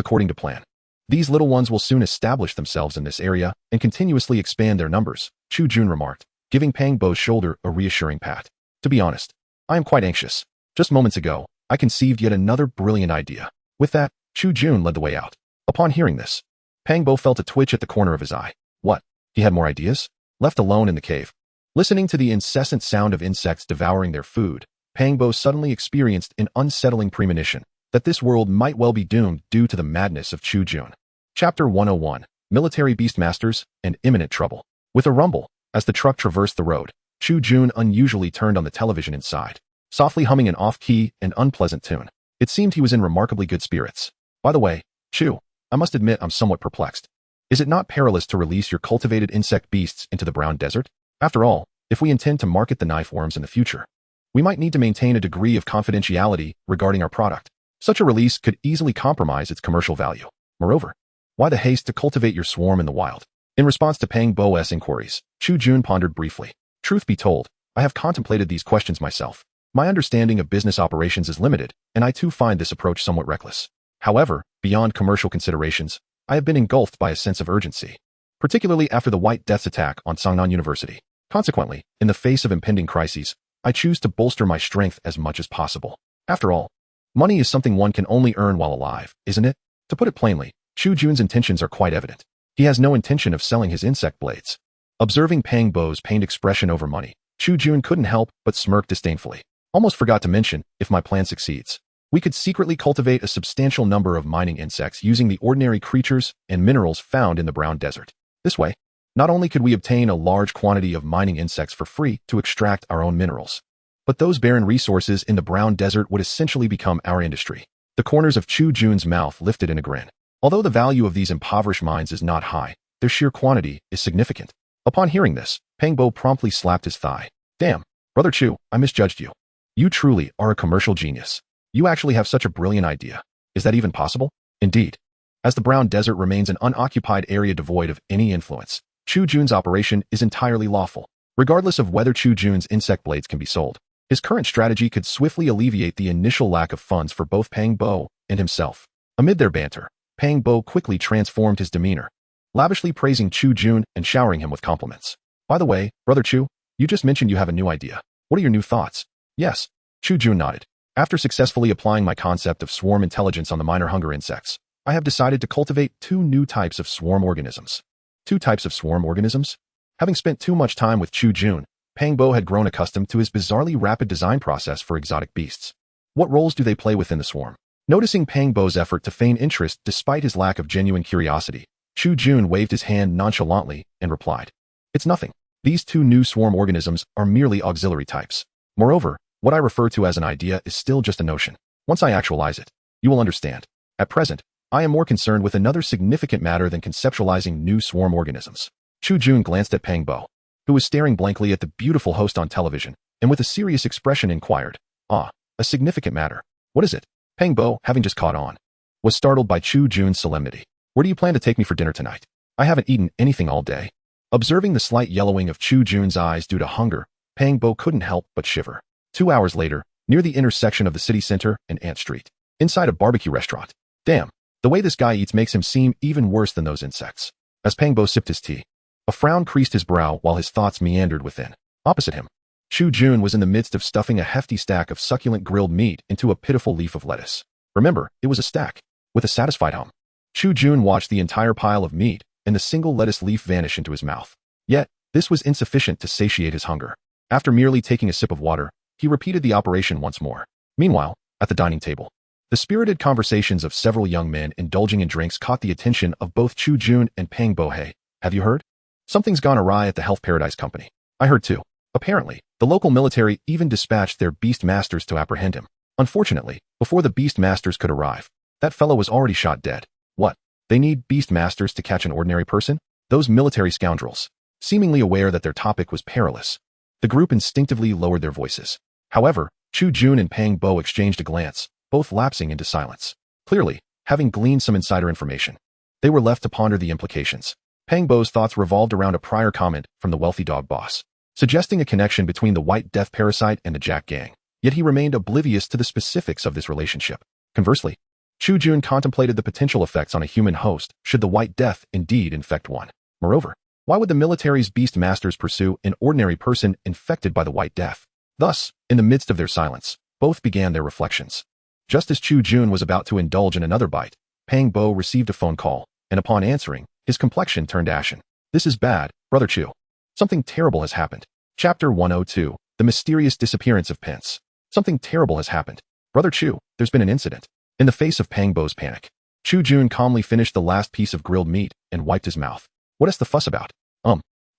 S1: according to plan. These little ones will soon establish themselves in this area and continuously expand their numbers, Chu Jun remarked, giving Pang Bo's shoulder a reassuring pat. To be honest, I am quite anxious. Just moments ago, I conceived yet another brilliant idea. With that, Chu Jun led the way out. Upon hearing this, Pang Bo felt a twitch at the corner of his eye. What? He had more ideas? Left alone in the cave, listening to the incessant sound of insects devouring their food, Pang Bo suddenly experienced an unsettling premonition that this world might well be doomed due to the madness of Chu Jun. Chapter 101, Military Beastmasters and Imminent Trouble. With a rumble, as the truck traversed the road, Chu Jun unusually turned on the television inside, softly humming an off-key and unpleasant tune. It seemed he was in remarkably good spirits. By the way, Chu, I must admit I'm somewhat perplexed. Is it not perilous to release your cultivated insect beasts into the brown desert? After all, if we intend to market the knife worms in the future, we might need to maintain a degree of confidentiality regarding our product. Such a release could easily compromise its commercial value. Moreover, why the haste to cultivate your swarm in the wild? In response to Pang Bo's inquiries, Chu Jun pondered briefly. Truth be told, I have contemplated these questions myself. My understanding of business operations is limited, and I too find this approach somewhat reckless. However, beyond commercial considerations, I have been engulfed by a sense of urgency, particularly after the White Death's attack on Sangnan University. Consequently, in the face of impending crises, I choose to bolster my strength as much as possible. After all, money is something one can only earn while alive, isn't it? To put it plainly, Chu Jun's intentions are quite evident. He has no intention of selling his insect blades. Observing Pang Bo's pained expression over money, Chu Jun couldn't help but smirk disdainfully. Almost forgot to mention, if my plan succeeds, we could secretly cultivate a substantial number of mining insects using the ordinary creatures and minerals found in the brown desert. This way, not only could we obtain a large quantity of mining insects for free to extract our own minerals, but those barren resources in the brown desert would essentially become our industry. The corners of Chu Jun's mouth lifted in a grin. Although the value of these impoverished mines is not high, their sheer quantity is significant. Upon hearing this, Pang Bo promptly slapped his thigh. Damn, Brother Chu, I misjudged you. You truly are a commercial genius. You actually have such a brilliant idea. Is that even possible? Indeed. As the brown desert remains an unoccupied area devoid of any influence, Chu Jun's operation is entirely lawful. Regardless of whether Chu Jun's insect blades can be sold, his current strategy could swiftly alleviate the initial lack of funds for both Pang Bo and himself. Amid their banter, Pang Bo quickly transformed his demeanor, lavishly praising Chu Jun and showering him with compliments. By the way, Brother Chu, you just mentioned you have a new idea. What are your new thoughts? Yes, Chu Jun nodded. After successfully applying my concept of swarm intelligence on the minor hunger insects, I have decided to cultivate 2 new types of swarm organisms. 2 types of swarm organisms? Having spent too much time with Chu Jun, Pang Bo had grown accustomed to his bizarrely rapid design process for exotic beasts. What roles do they play within the swarm? Noticing Pang Bo's effort to feign interest despite his lack of genuine curiosity, Chu Jun waved his hand nonchalantly and replied, "It's nothing. These 2 new swarm organisms are merely auxiliary types. Moreover, what I refer to as an idea is still just a notion. Once I actualize it, you will understand. At present, I am more concerned with another significant matter than conceptualizing new swarm organisms." Chu Jun glanced at Pang Bo, who was staring blankly at the beautiful host on television, and with a serious expression inquired, "Ah, a significant matter. What is it?" Pang Bo, having just caught on, was startled by Chu Jun's solemnity. "Where do you plan to take me for dinner tonight? I haven't eaten anything all day." Observing the slight yellowing of Chu Jun's eyes due to hunger, Pang Bo couldn't help but shiver. 2 hours later, near the intersection of the city center and Ant Street, inside a barbecue restaurant. Damn, the way this guy eats makes him seem even worse than those insects. As Pang Bo sipped his tea, a frown creased his brow while his thoughts meandered within. Opposite him, Chu Jun was in the midst of stuffing a hefty stack of succulent grilled meat into a pitiful leaf of lettuce. Remember, it was a stack. With a satisfied hum, Chu Jun watched the entire pile of meat and the single lettuce leaf vanish into his mouth. Yet, this was insufficient to satiate his hunger. After merely taking a sip of water, he repeated the operation once more. Meanwhile, at the dining table, the spirited conversations of several young men indulging in drinks caught the attention of both Chu Jun and Pang Bo. "Hey, have you heard? Something's gone awry at the Health Paradise Company." "I heard too. Apparently, the local military even dispatched their Beastmasters to apprehend him. Unfortunately, before the Beastmasters could arrive, that fellow was already shot dead." "What? They need Beastmasters to catch an ordinary person?" Those military scoundrels, seemingly aware that their topic was perilous, the group instinctively lowered their voices. However, Chu Jun and Pang Bo exchanged a glance, both lapsing into silence. Clearly, having gleaned some insider information, they were left to ponder the implications. Pang Bo's thoughts revolved around a prior comment from the wealthy dog boss, suggesting a connection between the White Death parasite and the Jack gang, yet he remained oblivious to the specifics of this relationship. Conversely, Chu Jun contemplated the potential effects on a human host should the White Death indeed infect one. Moreover, why would the military's Beastmasters pursue an ordinary person infected by the White Death? Thus, in the midst of their silence, both began their reflections. Just as Chu Jun was about to indulge in another bite, Pang Bo received a phone call, and upon answering, his complexion turned ashen. This is bad, Brother Chu. Something terrible has happened. Chapter 102, The Mysterious Disappearance of Pence. Something terrible has happened. Brother Chu, there's been an incident. In the face of Pang Bo's panic, Chu Jun calmly finished the last piece of grilled meat and wiped his mouth. What is the fuss about?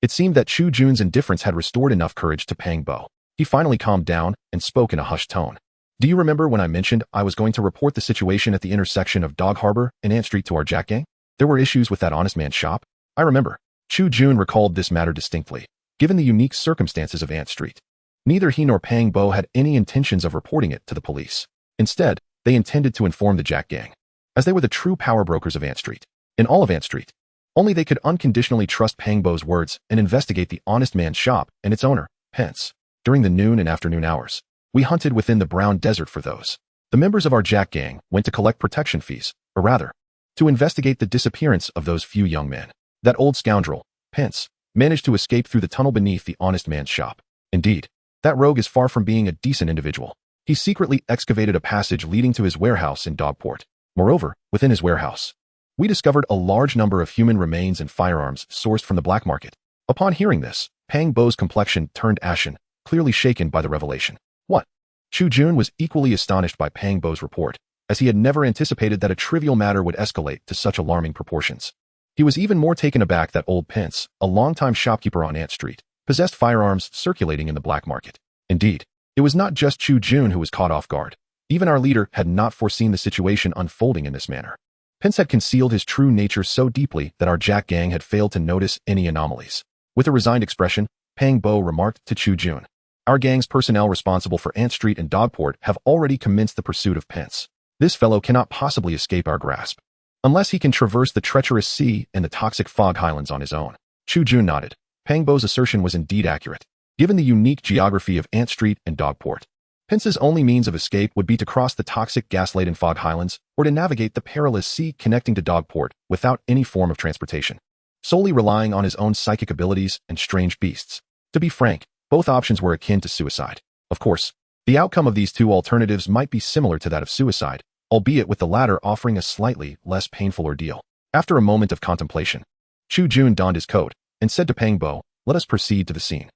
S1: It seemed that Chu Jun's indifference had restored enough courage to Pang Bo. He finally calmed down and spoke in a hushed tone. Do you remember when I mentioned I was going to report the situation at the intersection of Dog Harbor and Ant Street to our Jack gang? There were issues with that honest man's shop? I remember. Chu Jun recalled this matter distinctly, given the unique circumstances of Ant Street. Neither he nor Pang Bo had any intentions of reporting it to the police. Instead, they intended to inform the Jack gang, as they were the true power brokers of Ant Street. In all of Ant Street, only they could unconditionally trust Pang Bo's words and investigate the honest man's shop and its owner, Pence. During the noon and afternoon hours, we hunted within the brown desert for those. The members of our Jack gang went to collect protection fees, or rather, to investigate the disappearance of those few young men. That old scoundrel, Pence, managed to escape through the tunnel beneath the honest man's shop. Indeed, that rogue is far from being a decent individual. He secretly excavated a passage leading to his warehouse in Dogport. Moreover, within his warehouse, we discovered a large number of human remains and firearms sourced from the black market. Upon hearing this, Pang Bo's complexion turned ashen, clearly shaken by the revelation. What? Chu Jun was equally astonished by Pang Bo's report, as he had never anticipated that a trivial matter would escalate to such alarming proportions. He was even more taken aback that old Pence, a longtime shopkeeper on Ant Street, possessed firearms circulating in the black market. Indeed, it was not just Chu Jun who was caught off guard. Even our leader had not foreseen the situation unfolding in this manner. Pence had concealed his true nature so deeply that our Jack gang had failed to notice any anomalies. With a resigned expression, Pang Bo remarked to Chu Jun, "Our gang's personnel responsible for Ant Street and Dogport have already commenced the pursuit of Pence. This fellow cannot possibly escape our grasp, unless he can traverse the treacherous sea and the toxic fog highlands on his own." Chu Jun nodded. Pang Bo's assertion was indeed accurate. Given the unique geography of Ant Street and Dogport, Pence's only means of escape would be to cross the toxic gas-laden fog highlands or to navigate the perilous sea connecting to Dogport without any form of transportation, solely relying on his own psychic abilities and strange beasts. To be frank, both options were akin to suicide. Of course, the outcome of these two alternatives might be similar to that of suicide, albeit with the latter offering a slightly less painful ordeal. After a moment of contemplation, Chu Jun donned his coat and said to Pang Bo, "Let us proceed to the scene."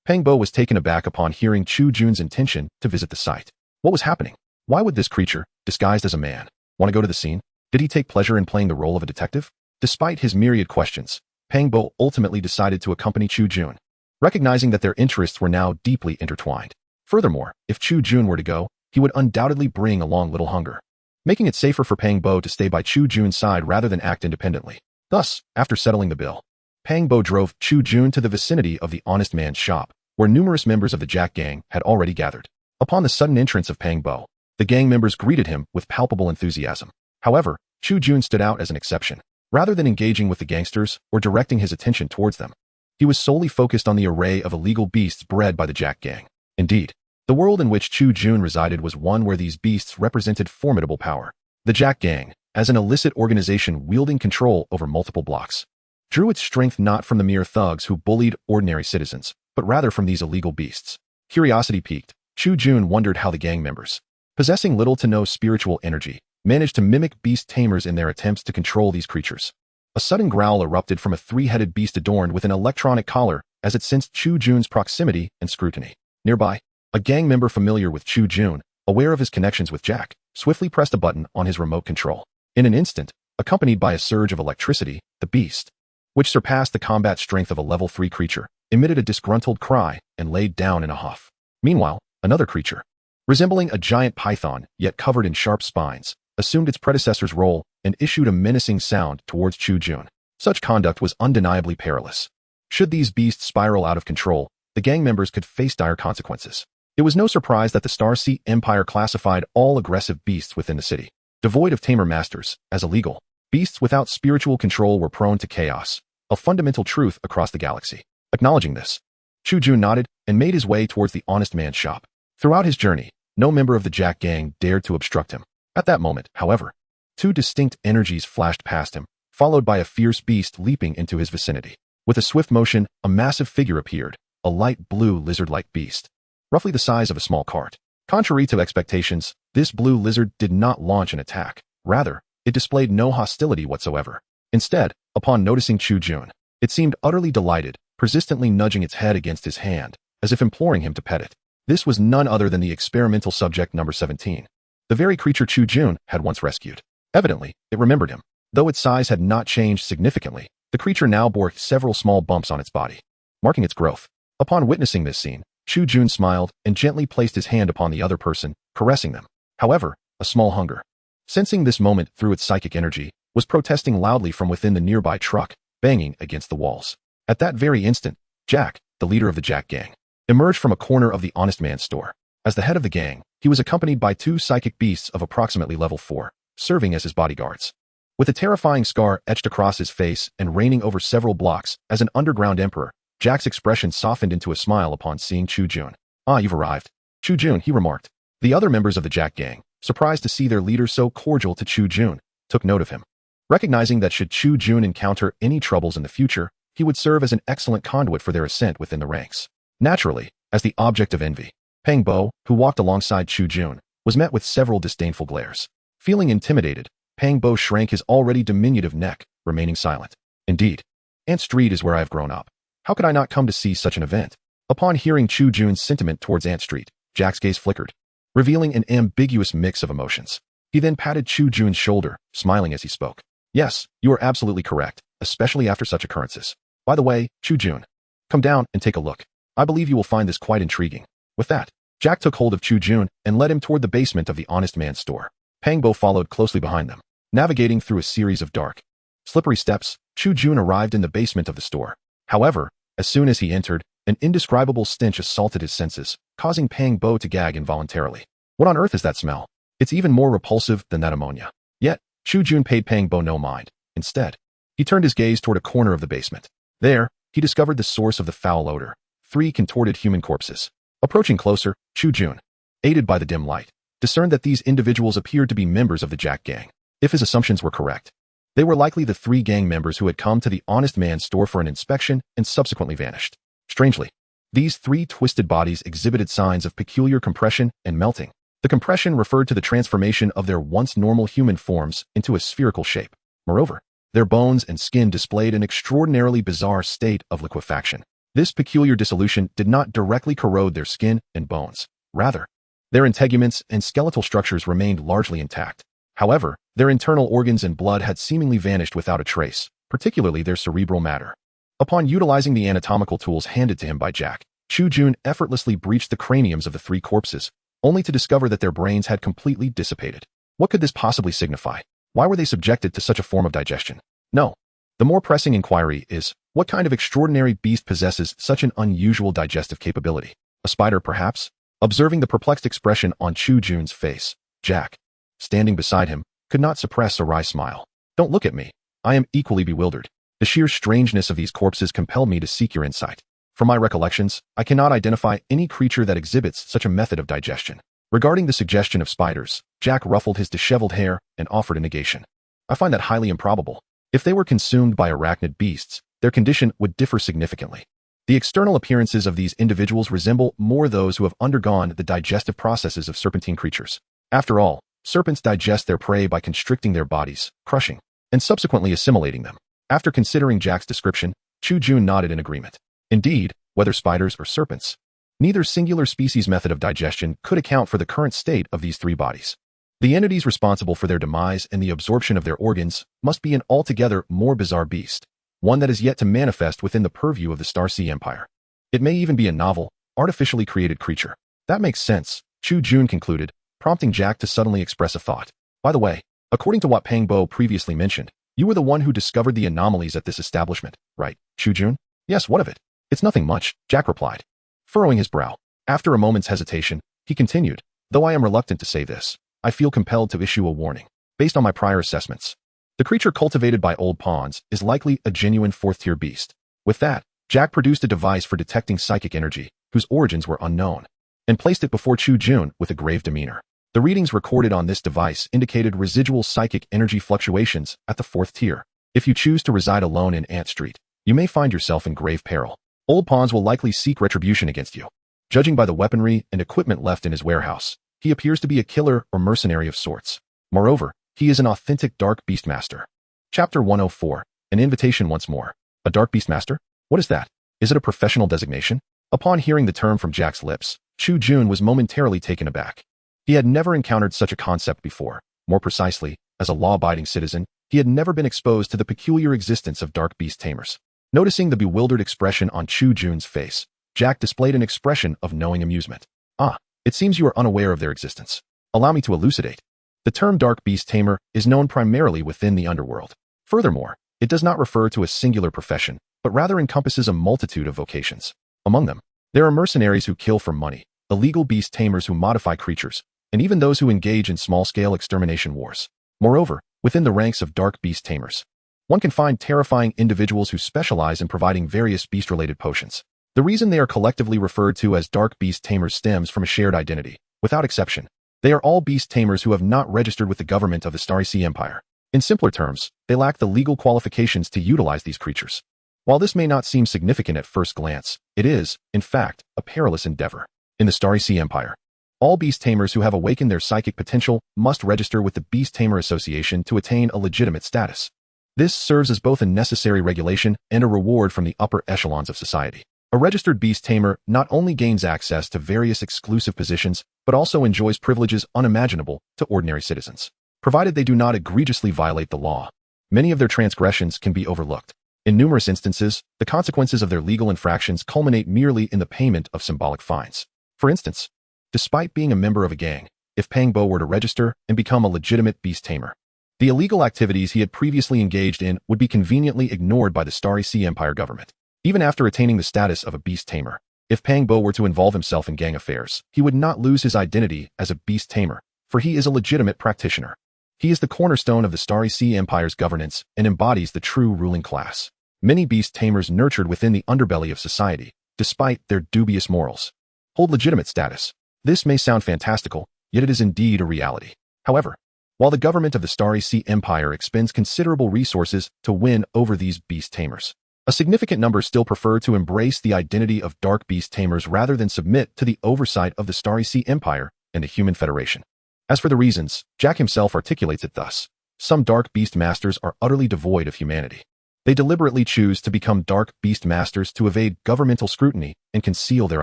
S1: Pang Bo was taken aback upon hearing Chu Jun's intention to visit the site. What was happening? Why would this creature, disguised as a man, want to go to the scene? Did he take pleasure in playing the role of a detective? Despite his myriad questions, Pang Bo ultimately decided to accompany Chu Jun, recognizing that their interests were now deeply intertwined. Furthermore, if Chu Jun were to go, he would undoubtedly bring along little hunger, making it safer for Pang Bo to stay by Chu Jun's side rather than act independently. Thus, after settling the bill, Pang Bo drove Chu Jun to the vicinity of the honest man's shop, where numerous members of the Jack gang had already gathered. Upon the sudden entrance of Pang Bo, the gang members greeted him with palpable enthusiasm. However, Chu Jun stood out as an exception. Rather than engaging with the gangsters or directing his attention towards them, he was solely focused on the array of illegal beasts bred by the Jack gang. Indeed, the world in which Chu Jun resided was one where these beasts represented formidable power. The Jack gang, as an illicit organization wielding control over multiple blocks, drew its strength not from the mere thugs who bullied ordinary citizens, but rather from these illegal beasts. Curiosity piqued, Chu Jun wondered how the gang members, possessing little to no spiritual energy, managed to mimic beast tamers in their attempts to control these creatures. A sudden growl erupted from a three-headed beast adorned with an electronic collar as it sensed Chu Jun's proximity and scrutiny. Nearby, a gang member familiar with Chu Jun, aware of his connections with Jack, swiftly pressed a button on his remote control. In an instant, accompanied by a surge of electricity, the beast, which surpassed the combat strength of a level 3 creature, emitted a disgruntled cry and laid down in a huff. Meanwhile, another creature, resembling a giant python yet covered in sharp spines, assumed its predecessor's role and issued a menacing sound towards Chu Jun. Such conduct was undeniably perilous. Should these beasts spiral out of control, the gang members could face dire consequences. It was no surprise that the Starseed Empire classified all aggressive beasts within the city, devoid of tamer masters, as illegal. Beasts without spiritual control were prone to chaos, a fundamental truth across the galaxy. Acknowledging this, Chu Jun nodded and made his way towards the honest man's shop. Throughout his journey, no member of the Jack gang dared to obstruct him. At that moment, however, two distinct energies flashed past him, followed by a fierce beast leaping into his vicinity. With a swift motion, a massive figure appeared, a light blue lizard-like beast, roughly the size of a small cart. Contrary to expectations, this blue lizard did not launch an attack. Rather, it displayed no hostility whatsoever. Instead, upon noticing Chu Jun, it seemed utterly delighted, persistently nudging its head against his hand, as if imploring him to pet it. This was none other than the experimental subject number 17, the very creature Chu Jun had once rescued. Evidently, it remembered him. Though its size had not changed significantly, the creature now bore several small bumps on its body, marking its growth. Upon witnessing this scene, Chu Jun smiled and gently placed his hand upon the other person, caressing them. However, a small hunger, sensing this moment through its psychic energy, was protesting loudly from within the nearby truck, banging against the walls. At that very instant, Jack, the leader of the Jack gang, emerged from a corner of the Honest Man's store. As the head of the gang, he was accompanied by two psychic beasts of approximately level 4, serving as his bodyguards. With a terrifying scar etched across his face and reigning over several blocks as an underground emperor, Jack's expression softened into a smile upon seeing Chu Jun. "Ah, you've arrived, Chu Jun," he remarked. The other members of the Jack gang, surprised to see their leader so cordial to Chu Jun, took note of him. Recognizing that should Chu Jun encounter any troubles in the future, he would serve as an excellent conduit for their ascent within the ranks. Naturally, as the object of envy, Pang Bo, who walked alongside Chu Jun, was met with several disdainful glares. Feeling intimidated, Pang Bo shrank his already diminutive neck, remaining silent. "Indeed, Ant Street is where I have grown up. How could I not come to see such an event?" Upon hearing Chu Jun's sentiment towards Ant Street, Jack's gaze flickered, revealing an ambiguous mix of emotions. He then patted Chu Jun's shoulder, smiling as he spoke. "Yes, you are absolutely correct, especially after such occurrences. By the way, Chu Jun, come down and take a look. I believe you will find this quite intriguing." With that, Jack took hold of Chu Jun and led him toward the basement of the Honest Man's store. Pang Bo followed closely behind them. Navigating through a series of dark, slippery steps, Chu Jun arrived in the basement of the store. However, as soon as he entered, an indescribable stench assaulted his senses, causing Pang Bo to gag involuntarily. What on earth is that smell? It's even more repulsive than that ammonia. Yet, Chu Jun paid Pang Bo no mind. Instead, he turned his gaze toward a corner of the basement. There, he discovered the source of the foul odor: 3 contorted human corpses. Approaching closer, Chu Jun, aided by the dim light, discerned that these individuals appeared to be members of the Jack gang. If his assumptions were correct, they were likely the 3 gang members who had come to the Honest Man's store for an inspection and subsequently vanished. Strangely, these 3 twisted bodies exhibited signs of peculiar compression and melting. The compression referred to the transformation of their once normal human forms into a spherical shape. Moreover, their bones and skin displayed an extraordinarily bizarre state of liquefaction. This peculiar dissolution did not directly corrode their skin and bones. Rather, their integuments and skeletal structures remained largely intact. However, their internal organs and blood had seemingly vanished without a trace, particularly their cerebral matter. Upon utilizing the anatomical tools handed to him by Jack, Chu Jun effortlessly breached the craniums of the 3 corpses, only to discover that their brains had completely dissipated. What could this possibly signify? Why were they subjected to such a form of digestion? No. The more pressing inquiry is, what kind of extraordinary beast possesses such an unusual digestive capability? A spider, perhaps? Observing the perplexed expression on Chu Jun's face, Jack, standing beside him, could not suppress a wry smile. "Don't look at me. I am equally bewildered. The sheer strangeness of these corpses compelled me to seek your insight. From my recollections, I cannot identify any creature that exhibits such a method of digestion." Regarding the suggestion of spiders, Jack ruffled his disheveled hair and offered a negation. "I find that highly improbable. If they were consumed by arachnid beasts, their condition would differ significantly. The external appearances of these individuals resemble more those who have undergone the digestive processes of serpentine creatures. After all, serpents digest their prey by constricting their bodies, crushing, and subsequently assimilating them." After considering Jack's description, Chu Jun nodded in agreement. Indeed, whether spiders or serpents, neither singular species method of digestion could account for the current state of these 3 bodies. The entities responsible for their demise and the absorption of their organs must be an altogether more bizarre beast, one that is yet to manifest within the purview of the Starsea Empire. It may even be a novel, artificially created creature. "That makes sense," Chu Jun concluded, prompting Jack to suddenly express a thought. "By the way, according to what Pang Bo previously mentioned, you were the one who discovered the anomalies at this establishment, right, Chu Jun?" "Yes, what of it?" "It's nothing much," Jack replied, furrowing his brow. After a moment's hesitation, he continued, "Though I am reluctant to say this, I feel compelled to issue a warning. Based on my prior assessments, the creature cultivated by Old Pawns is likely a genuine 4th-tier beast." With that, Jack produced a device for detecting psychic energy, whose origins were unknown, and placed it before Chu Jun with a grave demeanor. The readings recorded on this device indicated residual psychic energy fluctuations at the 4th tier. If you choose to reside alone in Ant Street, you may find yourself in grave peril. Old pawns will likely seek retribution against you. Judging by the weaponry and equipment left in his warehouse, he appears to be a killer or mercenary of sorts. Moreover, he is an authentic Dark Beastmaster. Chapter 104. An invitation once more. A Dark Beastmaster? What is that? Is it a professional designation? Upon hearing the term from Jack's lips, Chu Jun was momentarily taken aback. He had never encountered such a concept before. More precisely, as a law-abiding citizen, he had never been exposed to the peculiar existence of dark beast tamers. Noticing the bewildered expression on Chu Jun's face, Jack displayed an expression of knowing amusement. Ah, it seems you are unaware of their existence. Allow me to elucidate. The term dark beast tamer is known primarily within the underworld. Furthermore, it does not refer to a singular profession, but rather encompasses a multitude of vocations. Among them, there are mercenaries who kill for money, illegal beast tamers who modify creatures, and even those who engage in small-scale extermination wars. Moreover, within the ranks of dark beast tamers, one can find terrifying individuals who specialize in providing various beast-related potions. The reason they are collectively referred to as dark beast tamers stems from a shared identity. Without exception, they are all beast tamers who have not registered with the government of the Starry Sea Empire. In simpler terms, they lack the legal qualifications to utilize these creatures. While this may not seem significant at first glance, it is, in fact, a perilous endeavor. In the Starry Sea Empire, all beast tamers who have awakened their psychic potential must register with the Beast Tamer Association to attain a legitimate status. This serves as both a necessary regulation and a reward from the upper echelons of society. A registered beast tamer not only gains access to various exclusive positions, but also enjoys privileges unimaginable to ordinary citizens, provided they do not egregiously violate the law. Many of their transgressions can be overlooked. In numerous instances, the consequences of their legal infractions culminate merely in the payment of symbolic fines. For instance, despite being a member of a gang, if Pang Bo were to register and become a legitimate beast tamer, the illegal activities he had previously engaged in would be conveniently ignored by the Starry Sea Empire government. Even after attaining the status of a beast tamer, if Pang Bo were to involve himself in gang affairs, he would not lose his identity as a beast tamer, for he is a legitimate practitioner. He is the cornerstone of the Starry Sea Empire's governance and embodies the true ruling class. Many beast tamers nurtured within the underbelly of society, despite their dubious morals, hold legitimate status. This may sound fantastical, yet it is indeed a reality. However, while the government of the Starry Sea Empire expends considerable resources to win over these beast tamers, a significant number still prefer to embrace the identity of dark beast tamers rather than submit to the oversight of the Starry Sea Empire and the Human Federation. As for the reasons, Jack himself articulates it thus. Some dark beast masters are utterly devoid of humanity. They deliberately choose to become dark beast masters to evade governmental scrutiny and conceal their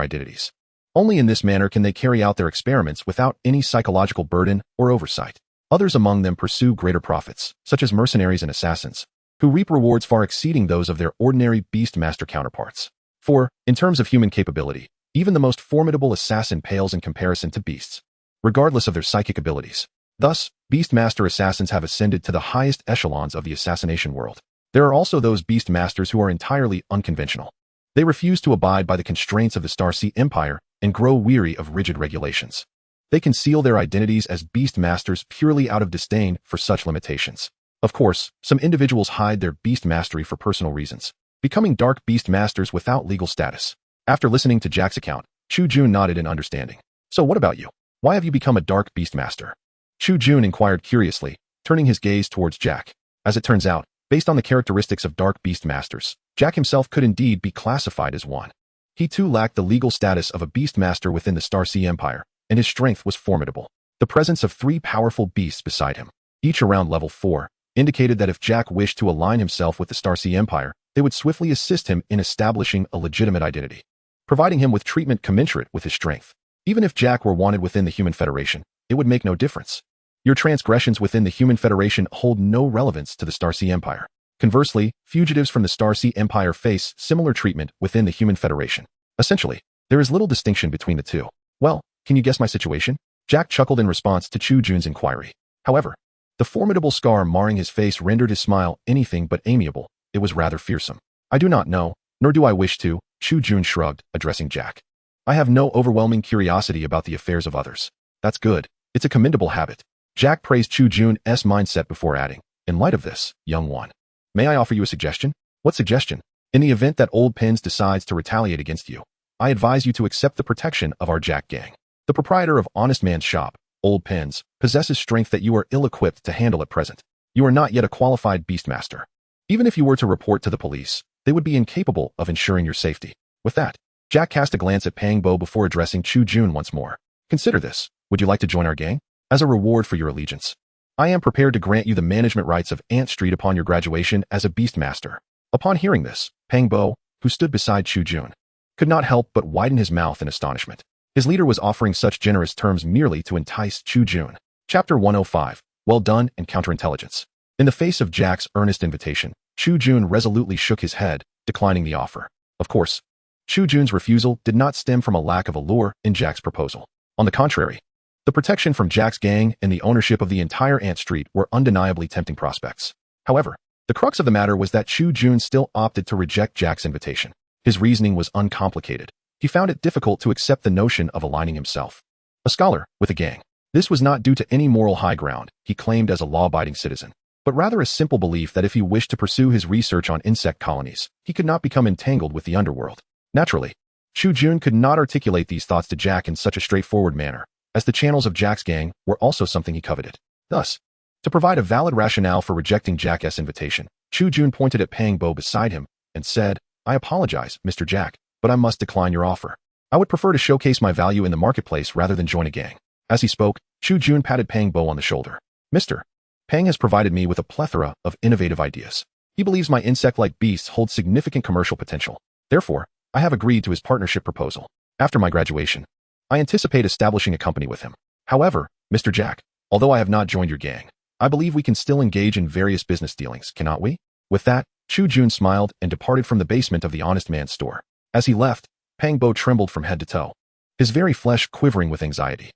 S1: identities. Only in this manner can they carry out their experiments without any psychological burden or oversight. Others among them pursue greater profits, such as mercenaries and assassins, who reap rewards far exceeding those of their ordinary beastmaster counterparts. For, in terms of human capability, even the most formidable assassin pales in comparison to beasts, regardless of their psychic abilities. Thus, beastmaster assassins have ascended to the highest echelons of the assassination world. There are also those beastmasters who are entirely unconventional. They refuse to abide by the constraints of the Starry Sea Empire and grow weary of rigid regulations. They conceal their identities as beastmasters purely out of disdain for such limitations. Of course, some individuals hide their beast mastery for personal reasons, becoming dark beast masters without legal status. After listening to Jack's account, Chu Jun nodded in understanding. So what about you? Why have you become a dark beast master? Chu Jun inquired curiously, turning his gaze towards Jack. As it turns out, based on the characteristics of dark beast masters, Jack himself could indeed be classified as one. He too lacked the legal status of a beastmaster within the Starry Sea Empire, and his strength was formidable. The presence of 3 powerful beasts beside him, each around level 4, indicated that if Jack wished to align himself with the Starry Sea Empire, they would swiftly assist him in establishing a legitimate identity, providing him with treatment commensurate with his strength. Even if Jack were wanted within the Human Federation, it would make no difference. Your transgressions within the Human Federation hold no relevance to the Starry Sea Empire. Conversely, fugitives from the Starry Sea Empire face similar treatment within the Human Federation. Essentially, there is little distinction between the two. Well, can you guess my situation? Jack chuckled in response to Chu Jun's inquiry. However, the formidable scar marring his face rendered his smile anything but amiable. It was rather fearsome. I do not know, nor do I wish to, Chu Jun shrugged, addressing Jack. I have no overwhelming curiosity about the affairs of others. That's good. It's a commendable habit. Jack praised Chu Jun's mindset before adding, in light of this, young one, may I offer you a suggestion? What suggestion? In the event that Old Pins decides to retaliate against you, I advise you to accept the protection of our Jack gang. The proprietor of Honest Man's shop, old pins, possesses strength that you are ill-equipped to handle at present. You are not yet a qualified Beastmaster. Even if you were to report to the police, they would be incapable of ensuring your safety. With that, Jack cast a glance at Pang Bo before addressing Chu Jun once more. Consider this. Would you like to join our gang? As a reward for your allegiance, I am prepared to grant you the management rights of Ant Street upon your graduation as a Beastmaster. Upon hearing this, Pang Bo, who stood beside Chu Jun, could not help but widen his mouth in astonishment. His leader was offering such generous terms merely to entice Chu Jun. Chapter 105. Well done and counterintelligence. In the face of Jack's earnest invitation, Chu Jun resolutely shook his head, declining the offer. Of course, Chu Jun's refusal did not stem from a lack of allure in Jack's proposal. On the contrary, the protection from Jack's gang and the ownership of the entire Ant Street were undeniably tempting prospects. However, the crux of the matter was that Chu Jun still opted to reject Jack's invitation. His reasoning was uncomplicated. He found it difficult to accept the notion of aligning himself, a scholar, with a gang. This was not due to any moral high ground he claimed as a law-abiding citizen, but rather a simple belief that if he wished to pursue his research on insect colonies, he could not become entangled with the underworld. Naturally, Chu Jun could not articulate these thoughts to Jack in such a straightforward manner, as the channels of Jack's gang were also something he coveted. Thus, to provide a valid rationale for rejecting Jack's invitation, Chu Jun pointed at Pang Bo beside him and said, "I apologize, Mr. Jack, but I must decline your offer. I would prefer to showcase my value in the marketplace rather than join a gang." As he spoke, Chu Jun patted Pang Bo on the shoulder. "Mr. Pang has provided me with a plethora of innovative ideas. He believes my insect-like beasts hold significant commercial potential. Therefore, I have agreed to his partnership proposal. After my graduation, I anticipate establishing a company with him. However, Mr. Jack, although I have not joined your gang, I believe we can still engage in various business dealings, cannot we?" With that, Chu Jun smiled and departed from the basement of the honest man's store. As he left, Pang Bo trembled from head to toe, his very flesh quivering with anxiety.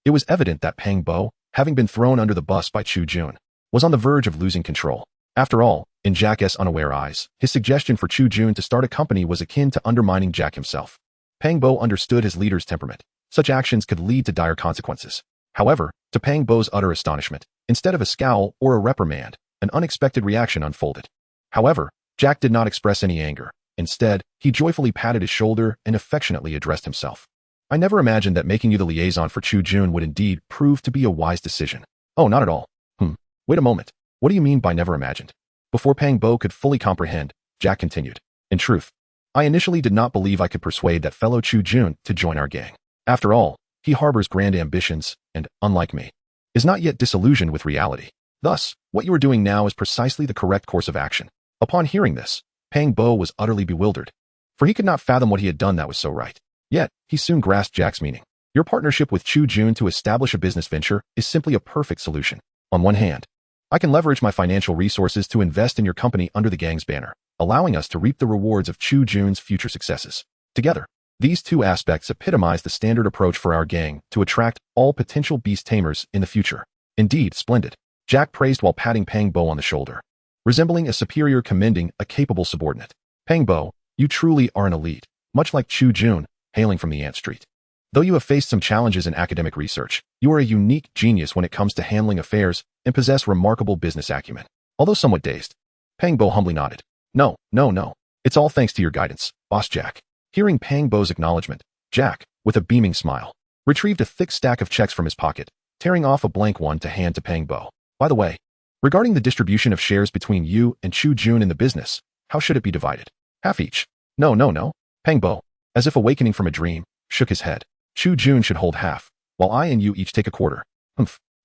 S1: It was evident that Pang Bo, having been thrown under the bus by Chu Jun, was on the verge of losing control. After all, in Jack's unaware eyes, his suggestion for Chu Jun to start a company was akin to undermining Jack himself. Pang Bo understood his leader's temperament. Such actions could lead to dire consequences. However, to Pang Bo's utter astonishment, instead of a scowl or a reprimand, an unexpected reaction unfolded. However, Jack did not express any anger. Instead, he joyfully patted his shoulder and affectionately addressed himself. "I never imagined that making you the liaison for Chu Jun would indeed prove to be a wise decision." "Oh, not at all." Wait a moment. What do you mean by never imagined?" Before Pang Bo could fully comprehend, Jack continued. "In truth, I initially did not believe I could persuade that fellow Chu Jun to join our gang. After all, he harbors grand ambitions and, unlike me, is not yet disillusioned with reality. Thus, what you are doing now is precisely the correct course of action." Upon hearing this, Pang Bo was utterly bewildered, for he could not fathom what he had done that was so right. Yet, he soon grasped Jack's meaning. Your partnership with Chu Jun to establish a business venture is simply a perfect solution. On one hand, I can leverage my financial resources to invest in your company under the gang's banner, allowing us to reap the rewards of Chu Jun's future successes. Together, these two aspects epitomize the standard approach for our gang to attract all potential beast tamers in the future. Indeed, splendid. Jack praised while patting Pang Bo on the shoulder, resembling a superior commending a capable subordinate. "Pang Bo, you truly are an elite, much like Chu Jun, hailing from the Ant Street. Though you have faced some challenges in academic research, you are a unique genius when it comes to handling affairs and possess remarkable business acumen." Although somewhat dazed, Pang Bo humbly nodded. No. It's all thanks to your guidance, Boss Jack." Hearing Pang Bo's acknowledgement, Jack, with a beaming smile, retrieved a thick stack of checks from his pocket, tearing off a blank one to hand to Pang Bo. "By the way, regarding the distribution of shares between you and Chu Jun in the business, how should it be divided?" "Half each." No. Pang Bo, as if awakening from a dream, shook his head. "Chu Jun should hold half, while I and you each take a quarter."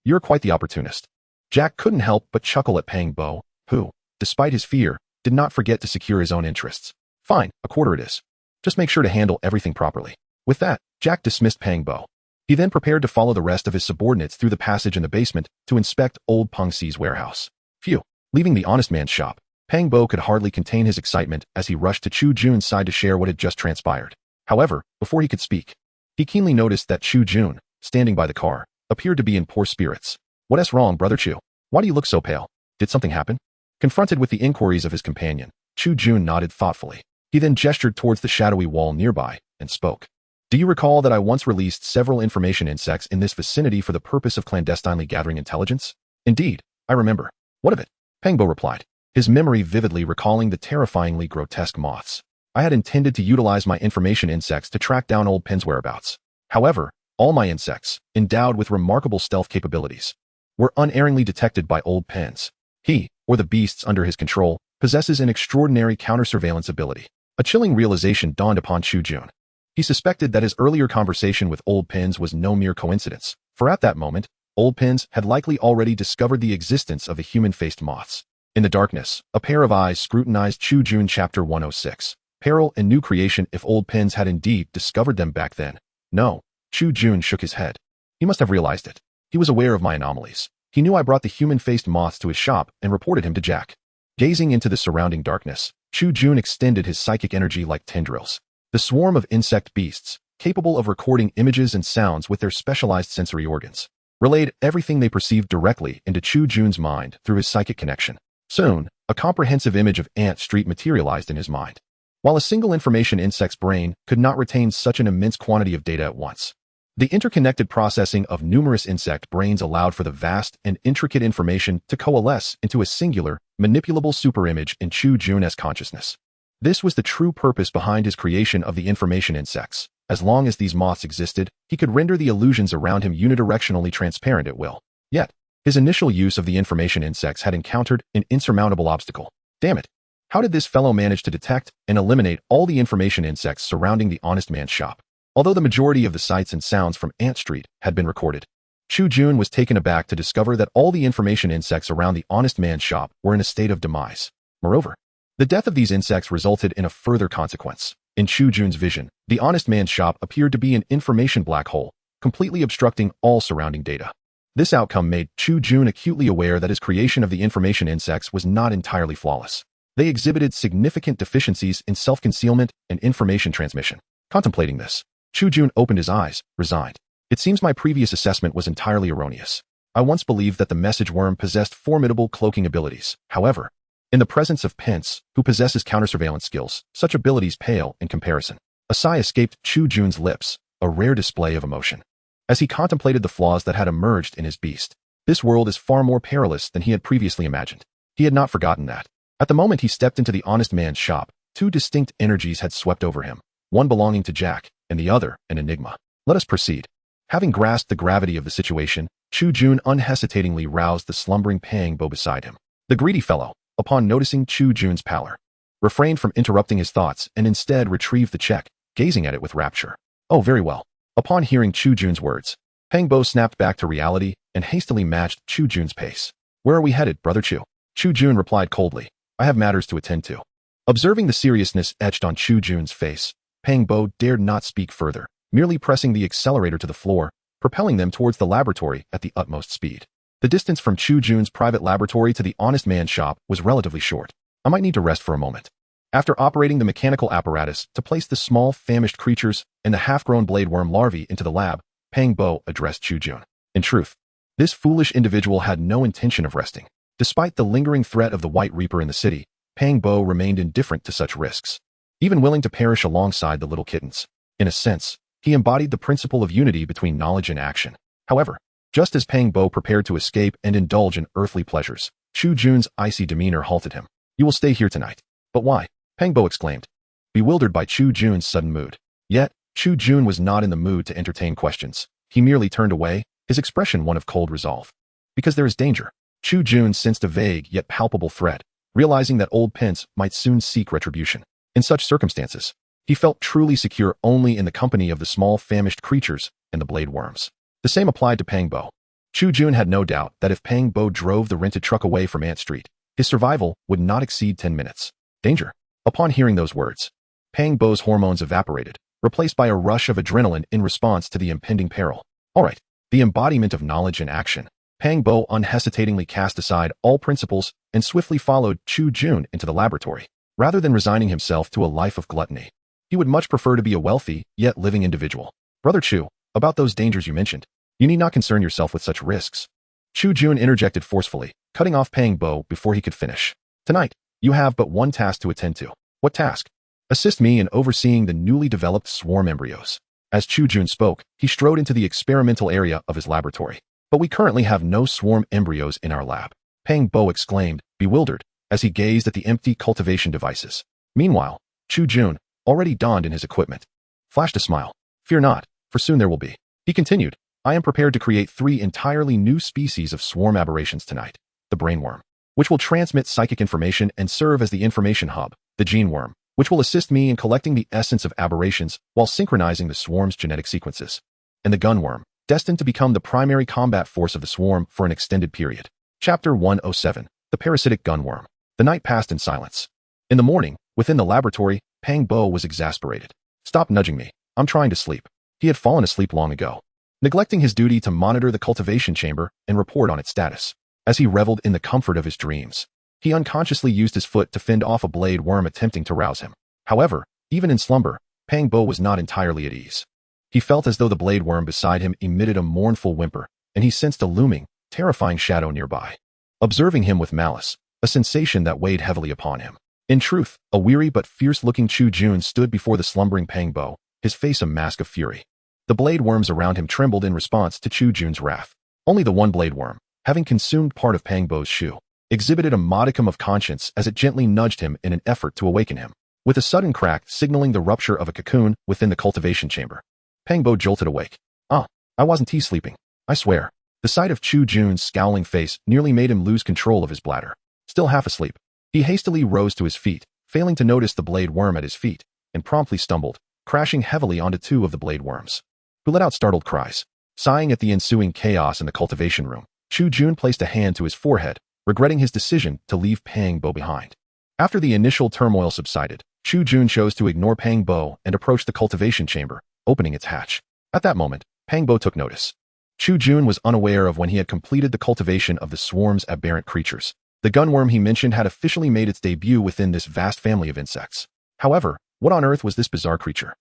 S1: You're quite the opportunist." Jack couldn't help but chuckle at Pang Bo, who, despite his fear, did not forget to secure his own interests. "Fine, a quarter it is. Just make sure to handle everything properly." With that, Jack dismissed Pang Bo. He then prepared to follow the rest of his subordinates through the passage in the basement to inspect old Peng Si's warehouse. Phew. Leaving the honest man's shop, Pang Bo could hardly contain his excitement as he rushed to Chu Jun's side to share what had just transpired. However, before he could speak, he keenly noticed that Chu Jun, standing by the car, appeared to be in poor spirits. "What's wrong, brother Chu? Why do you look so pale? Did something happen?" Confronted with the inquiries of his companion, Chu Jun nodded thoughtfully. He then gestured towards the shadowy wall nearby and spoke. "Do you recall that I once released several information insects in this vicinity for the purpose of clandestinely gathering intelligence?" "Indeed, I remember." "What of it?" Pang Bo replied, his memory vividly recalling the terrifyingly grotesque moths. "I had intended to utilize my information insects to track down old Pin's whereabouts. However, All my insects, endowed with remarkable stealth capabilities, were unerringly detected by old pens. He, or the beasts under his control, possesses an extraordinary counter-surveillance ability. A chilling realization dawned upon Chu Jun. He suspected that his earlier conversation with Old Pins was no mere coincidence, for at that moment, Old Pins had likely already discovered the existence of the human-faced moths. In the darkness, a pair of eyes scrutinized Chu Jun Chapter 106. Peril and new creation. If Old Pins had indeed discovered them back then. No. Chu Jun shook his head. He must have realized it. He was aware of my anomalies. He knew I brought the human-faced moths to his shop and reported him to Jack. Gazing into the surrounding darkness, Chu Jun extended his psychic energy like tendrils. The swarm of insect beasts, capable of recording images and sounds with their specialized sensory organs, relayed everything they perceived directly into Chu Jun's mind through his psychic connection. Soon, a comprehensive image of Ant Street materialized in his mind. While a single information insect's brain could not retain such an immense quantity of data at once, the interconnected processing of numerous insect brains allowed for the vast and intricate information to coalesce into a singular, manipulable superimage in Chu Jun's consciousness. This was the true purpose behind his creation of the information insects. As long as these moths existed, he could render the illusions around him unidirectionally transparent at will. Yet, his initial use of the information insects had encountered an insurmountable obstacle. Damn it! How did this fellow manage to detect and eliminate all the information insects surrounding the honest man's shop? Although the majority of the sights and sounds from Ant Street had been recorded, Chu Jun was taken aback to discover that all the information insects around the honest man's shop were in a state of demise. Moreover, the death of these insects resulted in a further consequence. In Chu Jun's vision, the honest man's shop appeared to be an information black hole, completely obstructing all surrounding data. This outcome made Chu Jun acutely aware that his creation of the information insects was not entirely flawless. They exhibited significant deficiencies in self-concealment and information transmission. Contemplating this, Chu Jun opened his eyes, resigned. It seems my previous assessment was entirely erroneous. I once believed that the message worm possessed formidable cloaking abilities. However, in the presence of Pence, who possesses counter-surveillance skills, such abilities pale in comparison. A sigh escaped Chu Jun's lips, a rare display of emotion. As he contemplated the flaws that had emerged in his beast, this world is far more perilous than he had previously imagined. He had not forgotten that. At the moment he stepped into the honest man's shop, two distinct energies had swept over him, one belonging to Jack, and the other an enigma. Let us proceed. Having grasped the gravity of the situation, Chu Jun unhesitatingly roused the slumbering Pang Bo beside him. The greedy fellow, upon noticing Chu Jun's pallor, refrained from interrupting his thoughts and instead retrieved the check, gazing at it with rapture. Oh, very well. Upon hearing Chu Jun's words, Pang Bo snapped back to reality and hastily matched Chu Jun's pace. Where are we headed, Brother Chu? Chu Jun replied coldly. I have matters to attend to. Observing the seriousness etched on Chu Jun's face, Pang Bo dared not speak further, merely pressing the accelerator to the floor, propelling them towards the laboratory at the utmost speed. The distance from Chu Jun's private laboratory to the honest man's shop was relatively short. I might need to rest for a moment. After operating the mechanical apparatus to place the small, famished creatures and the half-grown blade worm larvae into the lab, Pang Bo addressed Chu Jun. In truth, this foolish individual had no intention of resting. Despite the lingering threat of the White Reaper in the city, Pang Bo remained indifferent to such risks, even willing to perish alongside the little kittens. In a sense, he embodied the principle of unity between knowledge and action. However, just as Pang Bo prepared to escape and indulge in earthly pleasures, Chu Jun's icy demeanor halted him. You will stay here tonight. But why? Pang Bo exclaimed, bewildered by Chu Jun's sudden mood. Yet, Chu Jun was not in the mood to entertain questions. He merely turned away, his expression one of cold resolve. Because there is danger. Chu Jun sensed a vague yet palpable threat, realizing that Old Pence might soon seek retribution. In such circumstances, he felt truly secure only in the company of the small famished creatures and the blade worms. The same applied to Pang Bo. Chu Jun had no doubt that if Pang Bo drove the rented truck away from Ant Street, his survival would not exceed 10 minutes. Danger. Upon hearing those words, Pang Bo's hormones evaporated, replaced by a rush of adrenaline in response to the impending peril. All right, the embodiment of knowledge and action. Pang Bo unhesitatingly cast aside all principles and swiftly followed Chu Jun into the laboratory. Rather than resigning himself to a life of gluttony, he would much prefer to be a wealthy, yet living individual. Brother Chu, about those dangers you mentioned, you need not concern yourself with such risks. Chu Jun interjected forcefully, cutting off Pang Bo before he could finish. Tonight, you have but one task to attend to. What task? Assist me in overseeing the newly developed swarm embryos. As Chu Jun spoke, he strode into the experimental area of his laboratory. But we currently have no swarm embryos in our lab. Pang Bo exclaimed, bewildered, as he gazed at the empty cultivation devices. Meanwhile, Chu Jun, already donned in his equipment, flashed a smile. Fear not, for soon there will be. He continued, I am prepared to create 3 entirely new species of swarm aberrations tonight. The brainworm, which will transmit psychic information and serve as the information hub. The gene worm, which will assist me in collecting the essence of aberrations while synchronizing the swarm's genetic sequences. And the gunworm, destined to become the primary combat force of the swarm for an extended period. Chapter 107, The Parasitic Gunworm. The night passed in silence. In the morning, within the laboratory, Pang Bo was exasperated. Stop nudging me. I'm trying to sleep. He had fallen asleep long ago, neglecting his duty to monitor the cultivation chamber and report on its status. As he reveled in the comfort of his dreams, he unconsciously used his foot to fend off a blade worm attempting to rouse him. However, even in slumber, Pang Bo was not entirely at ease. He felt as though the blade worm beside him emitted a mournful whimper, and he sensed a looming, terrifying shadow nearby, observing him with malice, a sensation that weighed heavily upon him. In truth, a weary but fierce-looking Chu Jun stood before the slumbering Pang Bo, his face a mask of fury. The blade worms around him trembled in response to Chu Jun's wrath. Only the one blade worm, having consumed part of Pang Bo's shoe, exhibited a modicum of conscience as it gently nudged him in an effort to awaken him. With a sudden crack signaling the rupture of a cocoon within the cultivation chamber, Pang Bo jolted awake. I wasn't sleeping. I swear. The sight of Chu Jun's scowling face nearly made him lose control of his bladder. Still half asleep, he hastily rose to his feet, failing to notice the blade worm at his feet, and promptly stumbled, crashing heavily onto 2 of the blade worms, who let out startled cries. Sighing at the ensuing chaos in the cultivation room, Chu Jun placed a hand to his forehead, regretting his decision to leave Pang Bo behind. After the initial turmoil subsided, Chu Jun chose to ignore Pang Bo and approach the cultivation chamber, opening its hatch. At that moment, Pang Bo took notice. Chu Jun was unaware of when he had completed the cultivation of the swarm's aberrant creatures. The gunworm he mentioned had officially made its debut within this vast family of insects. However, what on earth was this bizarre creature?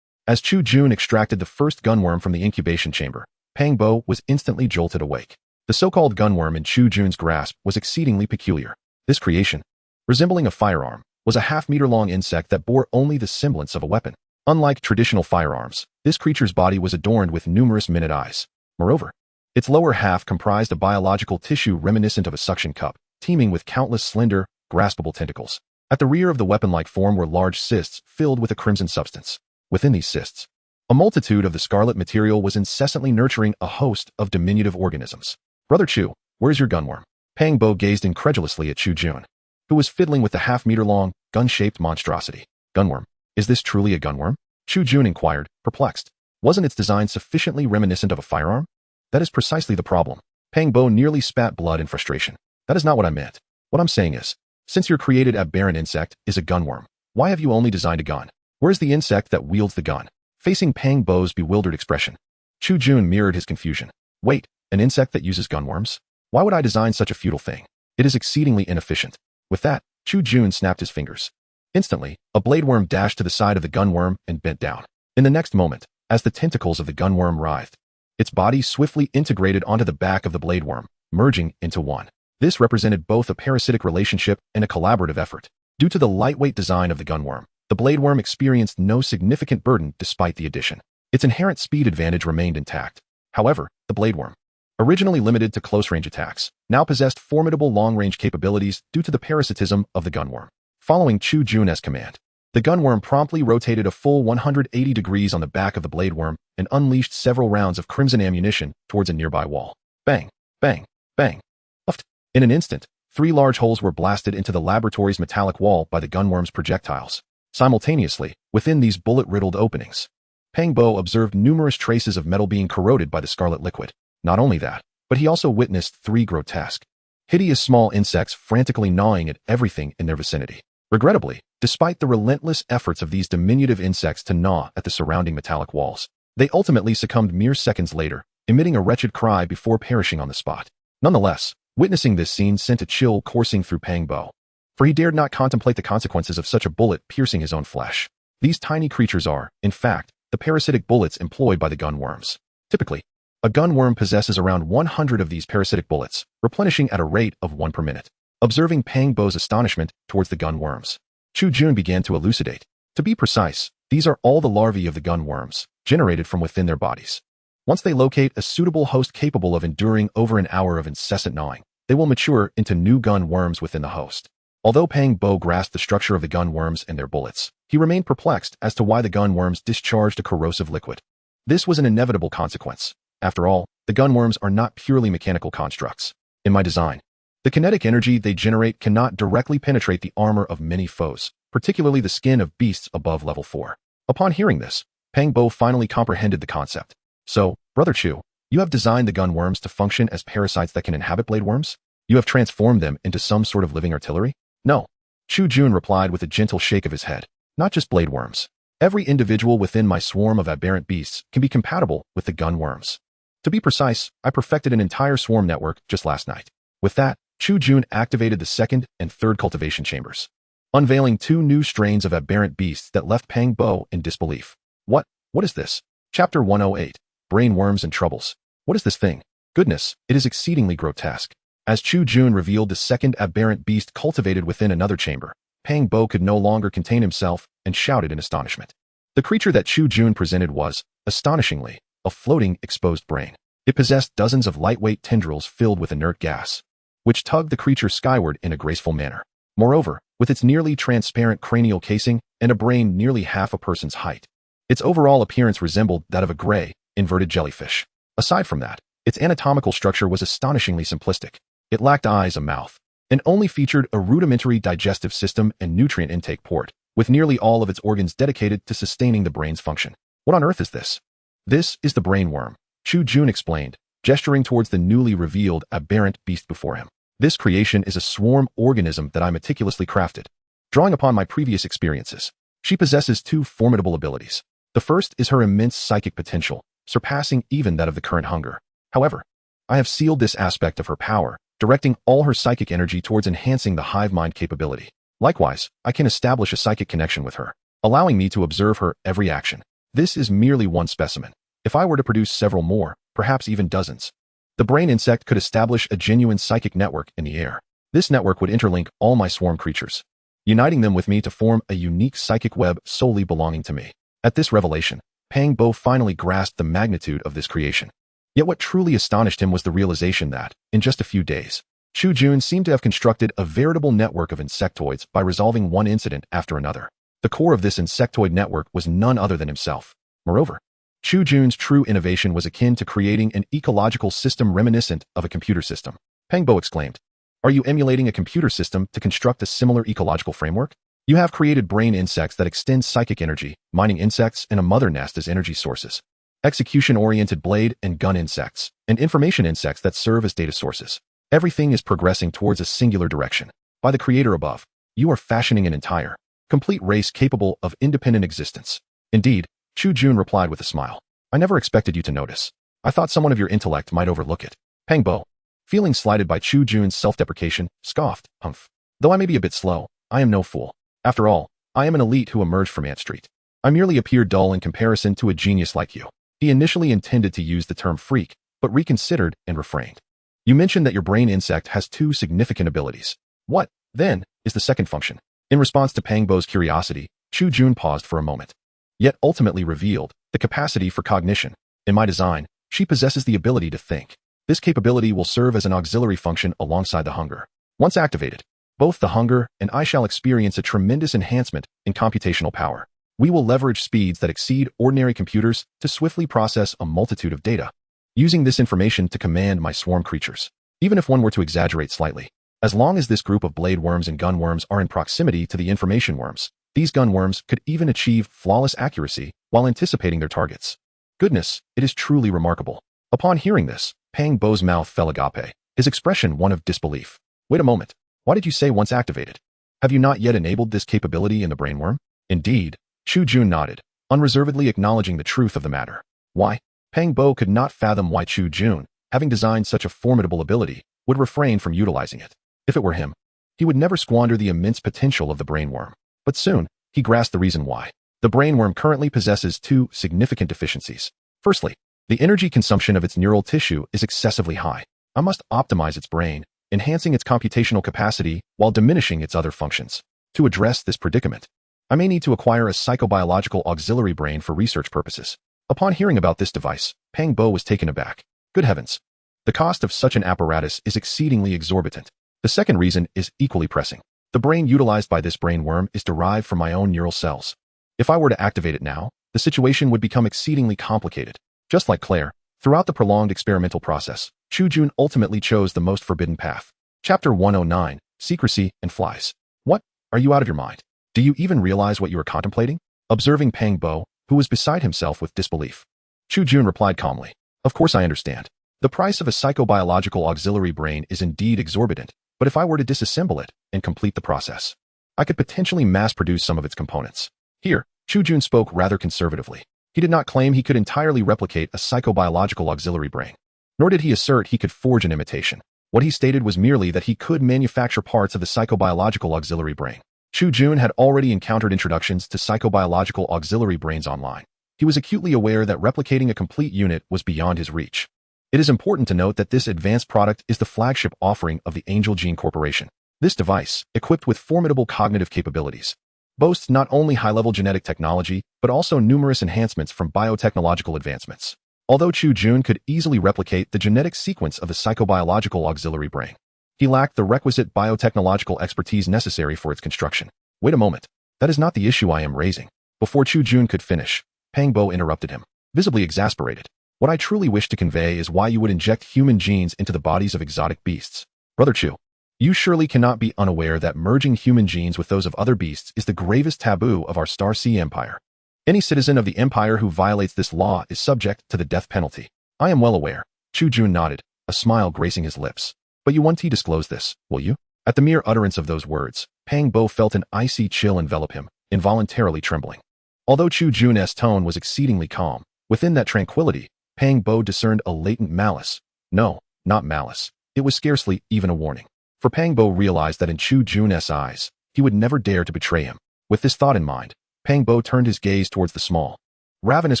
S1: As Chu Jun extracted the first gunworm from the incubation chamber, Pang Bo was instantly jolted awake. The so-called gunworm in Chu Jun's grasp was exceedingly peculiar. This creation, resembling a firearm, was a half-meter-long insect that bore only the semblance of a weapon. Unlike traditional firearms, this creature's body was adorned with numerous minute eyes. Moreover, its lower half comprised a biological tissue reminiscent of a suction cup, teeming with countless slender, graspable tentacles. At the rear of the weapon-like form were large cysts filled with a crimson substance. Within these cysts, a multitude of the scarlet material was incessantly nurturing a host of diminutive organisms. Brother Chu, where's your gunworm? Pang Bo gazed incredulously at Chu Jun, who was fiddling with the half-meter-long, gun-shaped monstrosity. Gunworm? Is this truly a gunworm? Chu Jun inquired, perplexed. Wasn't its design sufficiently reminiscent of a firearm? That is precisely the problem. Pang Bo nearly spat blood in frustration. That is not what I meant. What I'm saying is, since your created aberrant insect is a gunworm, why have you only designed a gun? Where's the insect that wields the gun? Facing Pang Bo's bewildered expression, Chu Jun mirrored his confusion. Wait, an insect that uses gunworms? Why would I design such a futile thing? It is exceedingly inefficient. With that, Chu Jun snapped his fingers. Instantly, a blade worm dashed to the side of the gunworm and bent down. In the next moment, as the tentacles of the gunworm writhed, its body swiftly integrated onto the back of the blade worm, merging into one. This represented both a parasitic relationship and a collaborative effort. Due to the lightweight design of the gunworm, the blade worm experienced no significant burden despite the addition. Its inherent speed advantage remained intact. However, the blade worm, originally limited to close-range attacks, now possessed formidable long-range capabilities due to the parasitism of the gunworm. Following Chu Jun's command, the gunworm promptly rotated a full 180 degrees on the back of the blade worm and unleashed several rounds of crimson ammunition towards a nearby wall. Bang, bang, bang. Uft. In an instant, 3 large holes were blasted into the laboratory's metallic wall by the gunworm's projectiles. Simultaneously, within these bullet-riddled openings, Pang Bo observed numerous traces of metal being corroded by the scarlet liquid. Not only that, but he also witnessed 3 grotesque, hideous small insects frantically gnawing at everything in their vicinity. Regrettably, despite the relentless efforts of these diminutive insects to gnaw at the surrounding metallic walls, they ultimately succumbed mere seconds later, emitting a wretched cry before perishing on the spot. Nonetheless, witnessing this scene sent a chill coursing through Pang Bo, for he dared not contemplate the consequences of such a bullet piercing his own flesh. These tiny creatures are, in fact, the parasitic bullets employed by the gunworms. Typically, a gunworm possesses around 100 of these parasitic bullets, replenishing at a rate of 1 per minute. Observing Pang Bo's astonishment towards the gunworms, Chu Jun began to elucidate. To be precise, these are all the larvae of the gunworms, generated from within their bodies. Once they locate a suitable host capable of enduring over an hour of incessant gnawing, they will mature into new gunworms within the host. Although Pang Bo grasped the structure of the gunworms and their bullets, he remained perplexed as to why the gunworms discharged a corrosive liquid. This was an inevitable consequence. After all, the gunworms are not purely mechanical constructs. In my design, the kinetic energy they generate cannot directly penetrate the armor of many foes, particularly the skin of beasts above level 4. Upon hearing this, Pang Bo finally comprehended the concept. So, Brother Chu, you have designed the gunworms to function as parasites that can inhabit blade worms? You have transformed them into some sort of living artillery? No. Chu Jun replied with a gentle shake of his head. Not just blade worms. Every individual within my swarm of aberrant beasts can be compatible with the gunworms. To be precise, I perfected an entire swarm network just last night. With that, Chu Jun activated the second and third cultivation chambers, unveiling 2 new strains of aberrant beasts that left Pang Bo in disbelief. What is this? Chapter 108, Brain Worms and Troubles. What is this thing? Goodness, it is exceedingly grotesque. As Chu Jun revealed the second aberrant beast cultivated within another chamber, Pang Bo could no longer contain himself and shouted in astonishment. The creature that Chu Jun presented was, astonishingly, a floating, exposed brain. It possessed dozens of lightweight tendrils filled with inert gas, which tugged the creature skyward in a graceful manner. Moreover, with its nearly transparent cranial casing and a brain nearly half a person's height, its overall appearance resembled that of a gray, inverted jellyfish. Aside from that, its anatomical structure was astonishingly simplistic. It lacked eyes, a mouth, and only featured a rudimentary digestive system and nutrient intake port, with nearly all of its organs dedicated to sustaining the brain's function. What on earth is this? This is the brain worm, Chu Jun explained, gesturing towards the newly revealed aberrant beast before him. This creation is a swarm organism that I meticulously crafted. Drawing upon my previous experiences, she possesses 2 formidable abilities. The first is her immense psychic potential, surpassing even that of the current hunger. However, I have sealed this aspect of her power, directing all her psychic energy towards enhancing the hive mind capability. Likewise, I can establish a psychic connection with her, allowing me to observe her every action. This is merely one specimen. If I were to produce several more, perhaps even dozens, the brain insect could establish a genuine psychic network in the air. This network would interlink all my swarm creatures, uniting them with me to form a unique psychic web solely belonging to me. At this revelation, Pang Bo finally grasped the magnitude of this creation. Yet what truly astonished him was the realization that, in just a few days, Chu Jun seemed to have constructed a veritable network of insectoids by resolving one incident after another. The core of this insectoid network was none other than himself. Moreover, Chu Jun's true innovation was akin to creating an ecological system reminiscent of a computer system. Pang Bo exclaimed, "Are you emulating a computer system to construct a similar ecological framework? You have created brain insects that extend psychic energy, mining insects and a mother nest as energy sources, execution-oriented blade and gun insects, and information insects that serve as data sources. Everything is progressing towards a singular direction. By the creator above, you are fashioning an entire, complete race capable of independent existence." Indeed, Chu Jun replied with a smile. "I never expected you to notice. I thought someone of your intellect might overlook it." Pang Bo, feeling slighted by Chu Jun's self-deprecation, scoffed, "Humph. Though I may be a bit slow, I am no fool. After all, I am an elite who emerged from Ant Street. I merely appear dull in comparison to a genius like you." He initially intended to use the term freak, but reconsidered and refrained. "You mentioned that your brain insect has 2 significant abilities. What, then, is the second function?" In response to Pang Bo's curiosity, Chu Jun paused for a moment, yet ultimately revealed the capacity for cognition. In my design, she possesses the ability to think. This capability will serve as an auxiliary function alongside the hunger. Once activated, both the hunger and I shall experience a tremendous enhancement in computational power. We will leverage speeds that exceed ordinary computers to swiftly process a multitude of data, using this information to command my swarm creatures. Even if one were to exaggerate slightly, as long as this group of blade worms and gun worms are in proximity to the information worms, these gun worms could even achieve flawless accuracy while anticipating their targets. Goodness, it is truly remarkable. Upon hearing this, Pang Bo's mouth fell agape, his expression one of disbelief. "Wait a moment. Why did you say once activated? Have you not yet enabled this capability in the brainworm?" "Indeed." Chu Jun nodded, unreservedly acknowledging the truth of the matter. Why? Pang Bo could not fathom why Chu Jun, having designed such a formidable ability, would refrain from utilizing it. If it were him, he would never squander the immense potential of the brainworm. But soon, he grasped the reason why. The brainworm currently possesses 2 significant deficiencies. Firstly, the energy consumption of its neural tissue is excessively high. I must optimize its brain, enhancing its computational capacity while diminishing its other functions. To address this predicament, I may need to acquire a psychobiological auxiliary brain for research purposes. Upon hearing about this device, Pang Bo was taken aback. Good heavens. The cost of such an apparatus is exceedingly exorbitant. The second reason is equally pressing. The brain utilized by this brainworm is derived from my own neural cells. If I were to activate it now, the situation would become exceedingly complicated. Just like Claire, throughout the prolonged experimental process, Chu Jun ultimately chose the most forbidden path. Chapter 109, Secrecy and Flies. What? Are you out of your mind? Do you even realize what you are contemplating? Observing Pang Bo, who was beside himself with disbelief. Chu Jun replied calmly, of course I understand. The price of a psychobiological auxiliary brain is indeed exorbitant, but if I were to disassemble it and complete the process, I could potentially mass-produce some of its components. Here, Chu Jun spoke rather conservatively. He did not claim he could entirely replicate a psychobiological auxiliary brain, nor did he assert he could forge an imitation. What he stated was merely that he could manufacture parts of the psychobiological auxiliary brain. Chu Jun had already encountered introductions to psychobiological auxiliary brains online. He was acutely aware that replicating a complete unit was beyond his reach. It is important to note that this advanced product is the flagship offering of the Angel Gene Corporation. This device, equipped with formidable cognitive capabilities, boasts not only high-level genetic technology, but also numerous enhancements from biotechnological advancements. Although Chu Jun could easily replicate the genetic sequence of the psychobiological auxiliary brain, he lacked the requisite biotechnological expertise necessary for its construction. Wait a moment. That is not the issue I am raising. Before Chu Jun could finish, Pang Bo interrupted him, visibly exasperated. What I truly wish to convey is why you would inject human genes into the bodies of exotic beasts. Brother Chu, you surely cannot be unaware that merging human genes with those of other beasts is the gravest taboo of our Star Sea Empire. Any citizen of the Empire who violates this law is subject to the death penalty. I am well aware. Chu Jun nodded, a smile gracing his lips. But you won't disclose this, will you? At the mere utterance of those words, Pang Bo felt an icy chill envelop him, involuntarily trembling. Although Chu Jun's tone was exceedingly calm, within that tranquility, Pang Bo discerned a latent malice. No, not malice. It was scarcely even a warning. For Pang Bo realized that in Chu Jun's eyes, he would never dare to betray him. With this thought in mind, Pang Bo turned his gaze towards the small, ravenous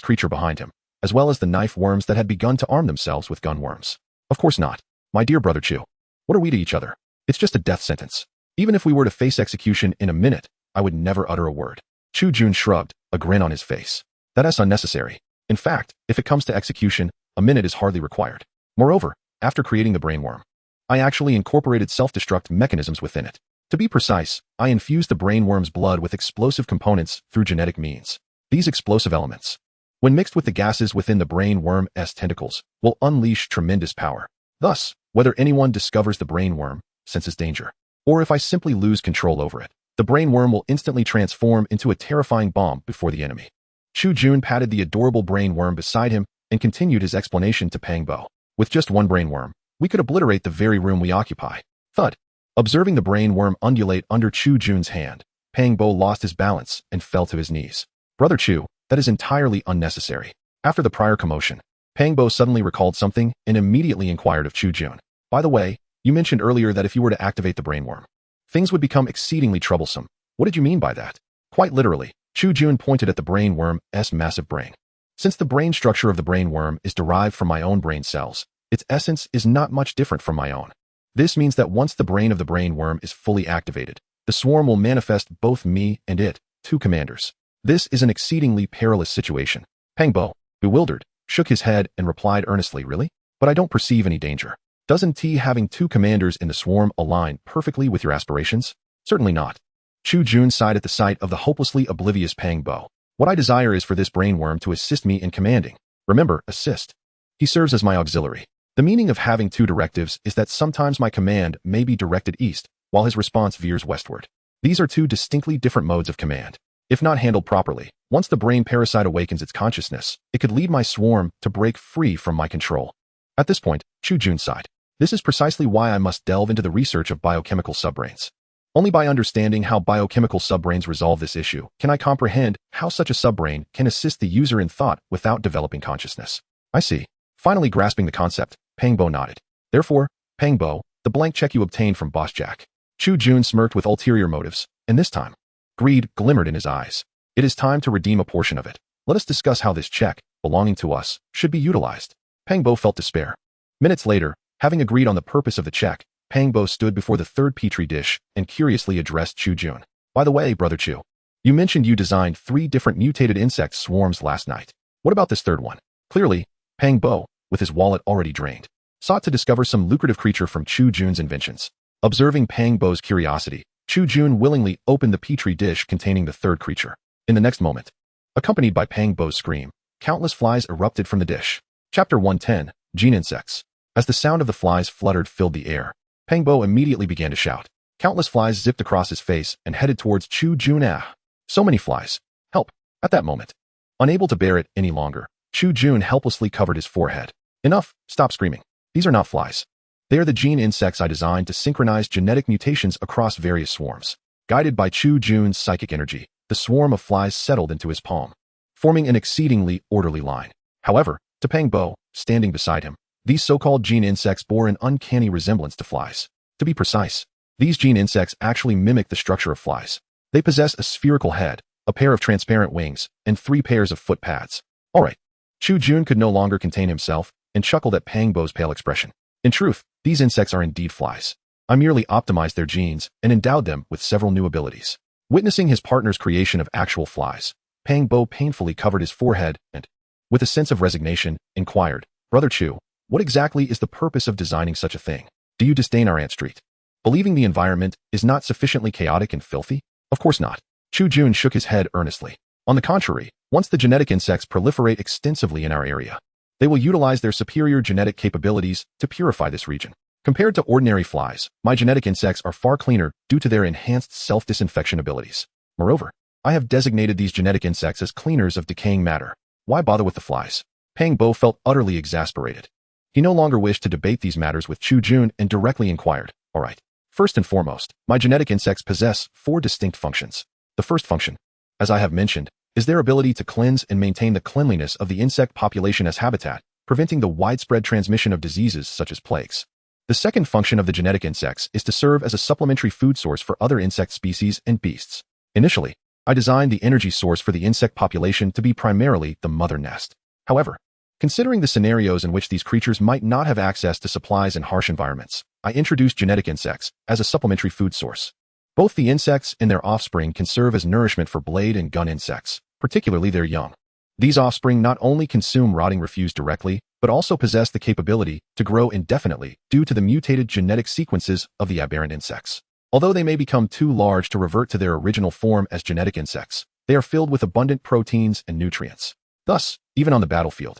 S1: creature behind him, as well as the knife worms that had begun to arm themselves with gun worms. Of course not. My dear brother Chu. What are we to each other? It's just a death sentence. Even if we were to face execution in a minute, I would never utter a word. Chu Jun shrugged, a grin on his face. That's unnecessary. In fact, if it comes to execution, a minute is hardly required. Moreover, after creating the brainworm, I actually incorporated self-destruct mechanisms within it. To be precise, I infused the brainworm's blood with explosive components through genetic means. These explosive elements, when mixed with the gases within the brainworm's tentacles, will unleash tremendous power. Thus, whether anyone discovers the brainworm, senses danger, or if I simply lose control over it, the brainworm will instantly transform into a terrifying bomb before the enemy. Chu Jun patted the adorable brainworm beside him and continued his explanation to Pang Bo. With just one brainworm, we could obliterate the very room we occupy. Thud. Observing the brainworm undulate under Chu Jun's hand, Pang Bo lost his balance and fell to his knees. Brother Chu, that is entirely unnecessary. After the prior commotion, Pang Bo suddenly recalled something and immediately inquired of Chu Jun. By the way, you mentioned earlier that if you were to activate the brainworm, things would become exceedingly troublesome. What did you mean by that? Quite literally, Chu Jun pointed at the brainworm's massive brain. Since the brain structure of the brainworm is derived from my own brain cells, its essence is not much different from my own. This means that once the brain of the brainworm is fully activated, the swarm will manifest both me and it, two commanders. This is an exceedingly perilous situation. Pang Bo, bewildered, shook his head and replied earnestly, really? But I don't perceive any danger. Doesn't having two commanders in the swarm align perfectly with your aspirations? Certainly not. Chu Jun sighed at the sight of the hopelessly oblivious Pang Bo. What I desire is for this brainworm to assist me in commanding. Remember, assist. He serves as my auxiliary. The meaning of having two directives is that sometimes my command may be directed east, while his response veers westward. These are two distinctly different modes of command. If not handled properly, once the brain parasite awakens its consciousness, it could lead my swarm to break free from my control. At this point, Chu Jun sighed. This is precisely why I must delve into the research of biochemical subbrains. Only by understanding how biochemical subbrains resolve this issue can I comprehend how such a subbrain can assist the user in thought without developing consciousness. I see. Finally grasping the concept, Pang Bo nodded. Therefore, Pang Bo, the blank check you obtained from Boss Jack. Chu Jun smirked with ulterior motives, and this time, greed glimmered in his eyes. It is time to redeem a portion of it. Let us discuss how this check, belonging to us, should be utilized. Pang Bo felt despair. Minutes later, having agreed on the purpose of the check, Pang Bo stood before the third petri dish and curiously addressed Chu Jun. By the way, Brother Chu, you mentioned you designed 3 different mutated insect swarms last night. What about this third one? Clearly, Pang Bo, with his wallet already drained, sought to discover some lucrative creature from Chu Jun's inventions. Observing Pang Bo's curiosity, Chu Jun willingly opened the petri dish containing the third creature. In the next moment, Accompanied by Pang Bo's scream, countless flies erupted from the dish. Chapter 110, Gene Insects. As the sound of the flies fluttered filled the air, Pang Bo immediately began to shout. Countless flies zipped across his face and headed towards Chu Jun. So many flies. Help. At that moment, unable to bear it any longer, Chu Jun helplessly covered his forehead. Enough. Stop screaming. These are not flies. They are the gene insects I designed to synchronize genetic mutations across various swarms. Guided by Chu Jun's psychic energy, the swarm of flies settled into his palm, forming an exceedingly orderly line. However, to Pang Bo, standing beside him, these so-called gene insects bore an uncanny resemblance to flies. To be precise, these gene insects actually mimic the structure of flies. They possess a spherical head, a pair of transparent wings, and 3 pairs of foot pads. Alright. Chu Jun could no longer contain himself and chuckled at Pang Bo's pale expression. In truth, these insects are indeed flies. I merely optimized their genes and endowed them with several new abilities. Witnessing his partner's creation of actual flies, Pang Bo painfully covered his forehead and, with a sense of resignation, inquired, Brother Chu, what exactly is the purpose of designing such a thing? Do you disdain our ant street? Believing the environment is not sufficiently chaotic and filthy? Of course not. Chu Jun shook his head earnestly. On the contrary, once the genetic insects proliferate extensively in our area, they will utilize their superior genetic capabilities to purify this region. Compared to ordinary flies, my genetic insects are far cleaner due to their enhanced self-disinfection abilities. Moreover, I have designated these genetic insects as cleaners of decaying matter. Why bother with the flies? Pang Bo felt utterly exasperated. He no longer wished to debate these matters with Chu Jun and directly inquired, Alright. First and foremost, my genetic insects possess 4 distinct functions. The first function, as I have mentioned, is their ability to cleanse and maintain the cleanliness of the insect population as habitat, preventing the widespread transmission of diseases such as plagues. The second function of the genetic insects is to serve as a supplementary food source for other insect species and beasts. Initially, I designed the energy source for the insect population to be primarily the mother nest. However, considering the scenarios in which these creatures might not have access to supplies in harsh environments, I introduced genetic insects as a supplementary food source. Both the insects and their offspring can serve as nourishment for blade and gun insects, particularly their young. These offspring not only consume rotting refuse directly, but also possess the capability to grow indefinitely due to the mutated genetic sequences of the aberrant insects. Although they may become too large to revert to their original form as genetic insects, they are filled with abundant proteins and nutrients. Thus, even on the battlefield,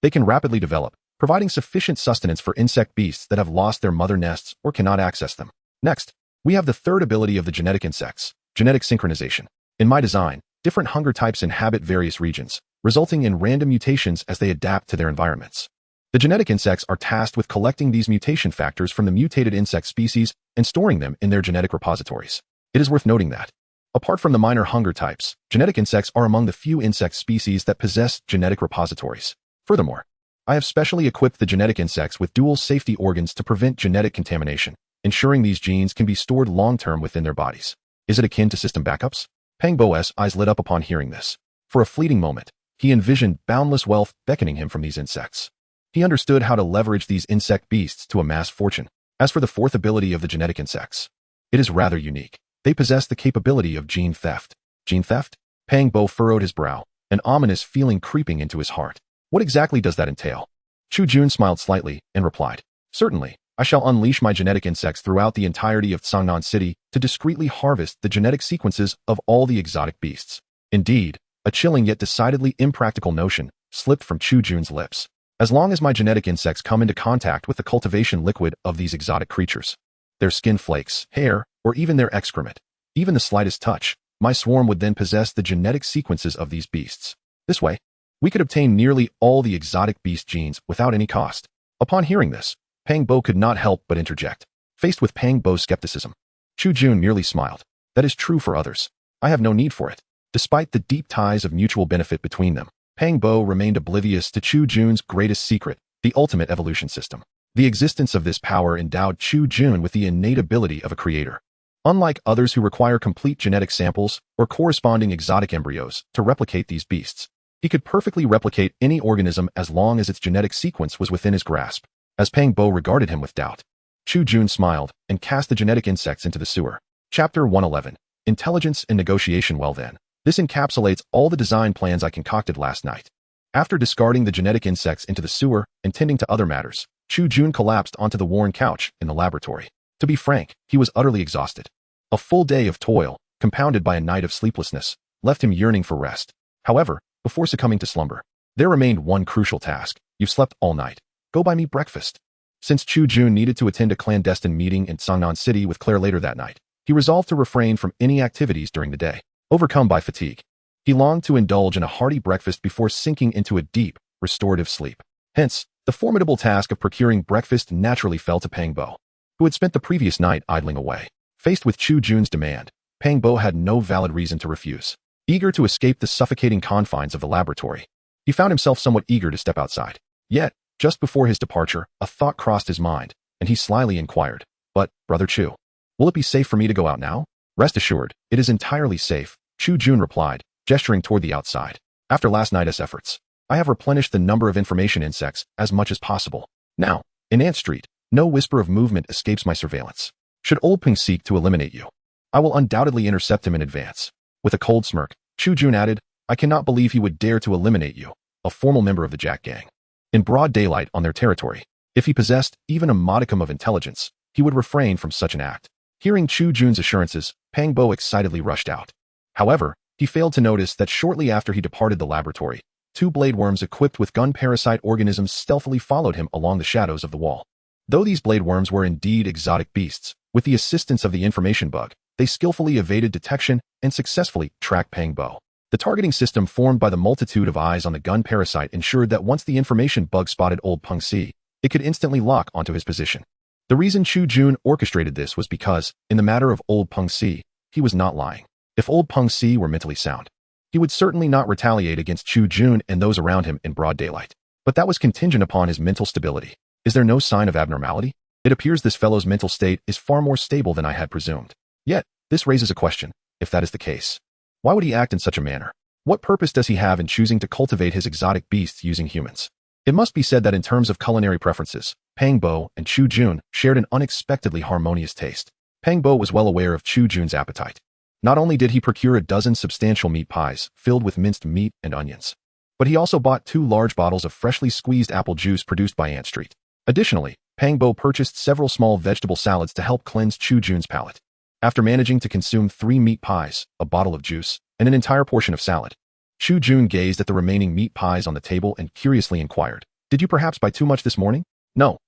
S1: they can rapidly develop, providing sufficient sustenance for insect beasts that have lost their mother nests or cannot access them. Next, we have the third ability of the genetic insects, genetic synchronization. In my design, different hunger types inhabit various regions, resulting in random mutations as they adapt to their environments. The genetic insects are tasked with collecting these mutation factors from the mutated insect species and storing them in their genetic repositories. It is worth noting that, apart from the minor hunger types, genetic insects are among the few insect species that possess genetic repositories. Furthermore, I have specially equipped the genetic insects with dual safety organs to prevent genetic contamination, ensuring these genes can be stored long-term within their bodies. Is it akin to system backups? Pang Bo's eyes lit up upon hearing this. For a fleeting moment, he envisioned boundless wealth beckoning him from these insects. He understood how to leverage these insect beasts to amass fortune. As for the fourth ability of the genetic insects, it is rather unique. They possess the capability of gene theft. Gene theft? Pang Bo furrowed his brow, an ominous feeling creeping into his heart. What exactly does that entail? Chu Jun smiled slightly and replied, Certainly, I shall unleash my genetic insects throughout the entirety of Tsangnan City to discreetly harvest the genetic sequences of all the exotic beasts. Indeed, a chilling yet decidedly impractical notion slipped from Chu Jun's lips. As long as my genetic insects come into contact with the cultivation liquid of these exotic creatures, their skin flakes, hair, or even their excrement, even the slightest touch, my swarm would then possess the genetic sequences of these beasts. This way, we could obtain nearly all the exotic beast genes without any cost. Upon hearing this, Pang Bo could not help but interject. Faced with Pang Bo's skepticism, Chu Jun merely smiled. That is true for others. I have no need for it. Despite the deep ties of mutual benefit between them, Pang Bo remained oblivious to Chu Jun's greatest secret, the ultimate evolution system. The existence of this power endowed Chu Jun with the innate ability of a creator. Unlike others who require complete genetic samples or corresponding exotic embryos to replicate these beasts, he could perfectly replicate any organism as long as its genetic sequence was within his grasp. As Pang Bo regarded him with doubt, Chu Jun smiled and cast the genetic insects into the sewer. Chapter 111. Intelligence and Negotiation. Well then, this encapsulates all the design plans I concocted last night. After discarding the genetic insects into the sewer and tending to other matters, Chu Jun collapsed onto the worn couch in the laboratory. To be frank, he was utterly exhausted. A full day of toil, compounded by a night of sleeplessness, left him yearning for rest. However, before succumbing to slumber, there remained one crucial task. You've slept all night. Go buy me breakfast. Since Chu Jun needed to attend a clandestine meeting in Sangnan City with Claire later that night, he resolved to refrain from any activities during the day. Overcome by fatigue, he longed to indulge in a hearty breakfast before sinking into a deep, restorative sleep. Hence, the formidable task of procuring breakfast naturally fell to Pang Bo, who had spent the previous night idling away. Faced with Chu Jun's demand, Pang Bo had no valid reason to refuse. Eager to escape the suffocating confines of the laboratory, he found himself somewhat eager to step outside. Yet, just before his departure, a thought crossed his mind, and he slyly inquired, "But, Brother Chu, will it be safe for me to go out now?" "Rest assured, it is entirely safe," Chu Jun replied, gesturing toward the outside. "After last night's efforts, I have replenished the number of information insects as much as possible. Now, in Ant Street, no whisper of movement escapes my surveillance. Should Old Ping seek to eliminate you, I will undoubtedly intercept him in advance." With a cold smirk, Chu Jun added, "I cannot believe he would dare to eliminate you, a formal member of the Jack Gang, in broad daylight on their territory. If he possessed even a modicum of intelligence, he would refrain from such an act." Hearing Chu Jun's assurances, Pang Bo excitedly rushed out. However, he failed to notice that shortly after he departed the laboratory, two blade worms equipped with gun parasite organisms stealthily followed him along the shadows of the wall. Though these blade worms were indeed exotic beasts, with the assistance of the information bug, they skillfully evaded detection and successfully tracked Pang Bo. The targeting system formed by the multitude of eyes on the gun parasite ensured that once the information bug spotted Old Peng Si, it could instantly lock onto his position. The reason Chu Jun orchestrated this was because, in the matter of Old Peng Si, he was not lying. If Old Peng Si were mentally sound, he would certainly not retaliate against Chu Jun and those around him in broad daylight. But that was contingent upon his mental stability. Is there no sign of abnormality? It appears this fellow's mental state is far more stable than I had presumed. Yet, this raises a question. If that is the case, why would he act in such a manner? What purpose does he have in choosing to cultivate his exotic beasts using humans? It must be said that in terms of culinary preferences, Pang Bo and Chu Jun shared an unexpectedly harmonious taste. Pang Bo was well aware of Chu Jun's appetite. Not only did he procure a dozen substantial meat pies filled with minced meat and onions, but he also bought 2 large bottles of freshly squeezed apple juice produced by Ant Street. Additionally, Pang Bo purchased several small vegetable salads to help cleanse Chu Jun's palate. After managing to consume 3 meat pies, a bottle of juice, and an entire portion of salad, Chu Jun gazed at the remaining meat pies on the table and curiously inquired, "Did you perhaps buy too much this morning?" No.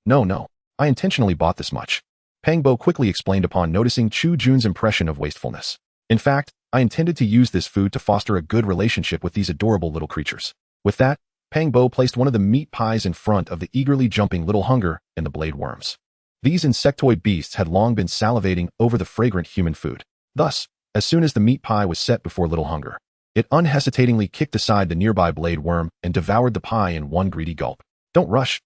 S1: I intentionally bought this much," Pang Bo quickly explained upon noticing Chu Jun's impression of wastefulness. "In fact, I intended to use this food to foster a good relationship with these adorable little creatures." With that, Pang Bo placed one of the meat pies in front of the eagerly jumping Little Hunger and the blade worms. These insectoid beasts had long been salivating over the fragrant human food. Thus, as soon as the meat pie was set before Little Hunger, it unhesitatingly kicked aside the nearby blade worm and devoured the pie in one greedy gulp. Don't rush.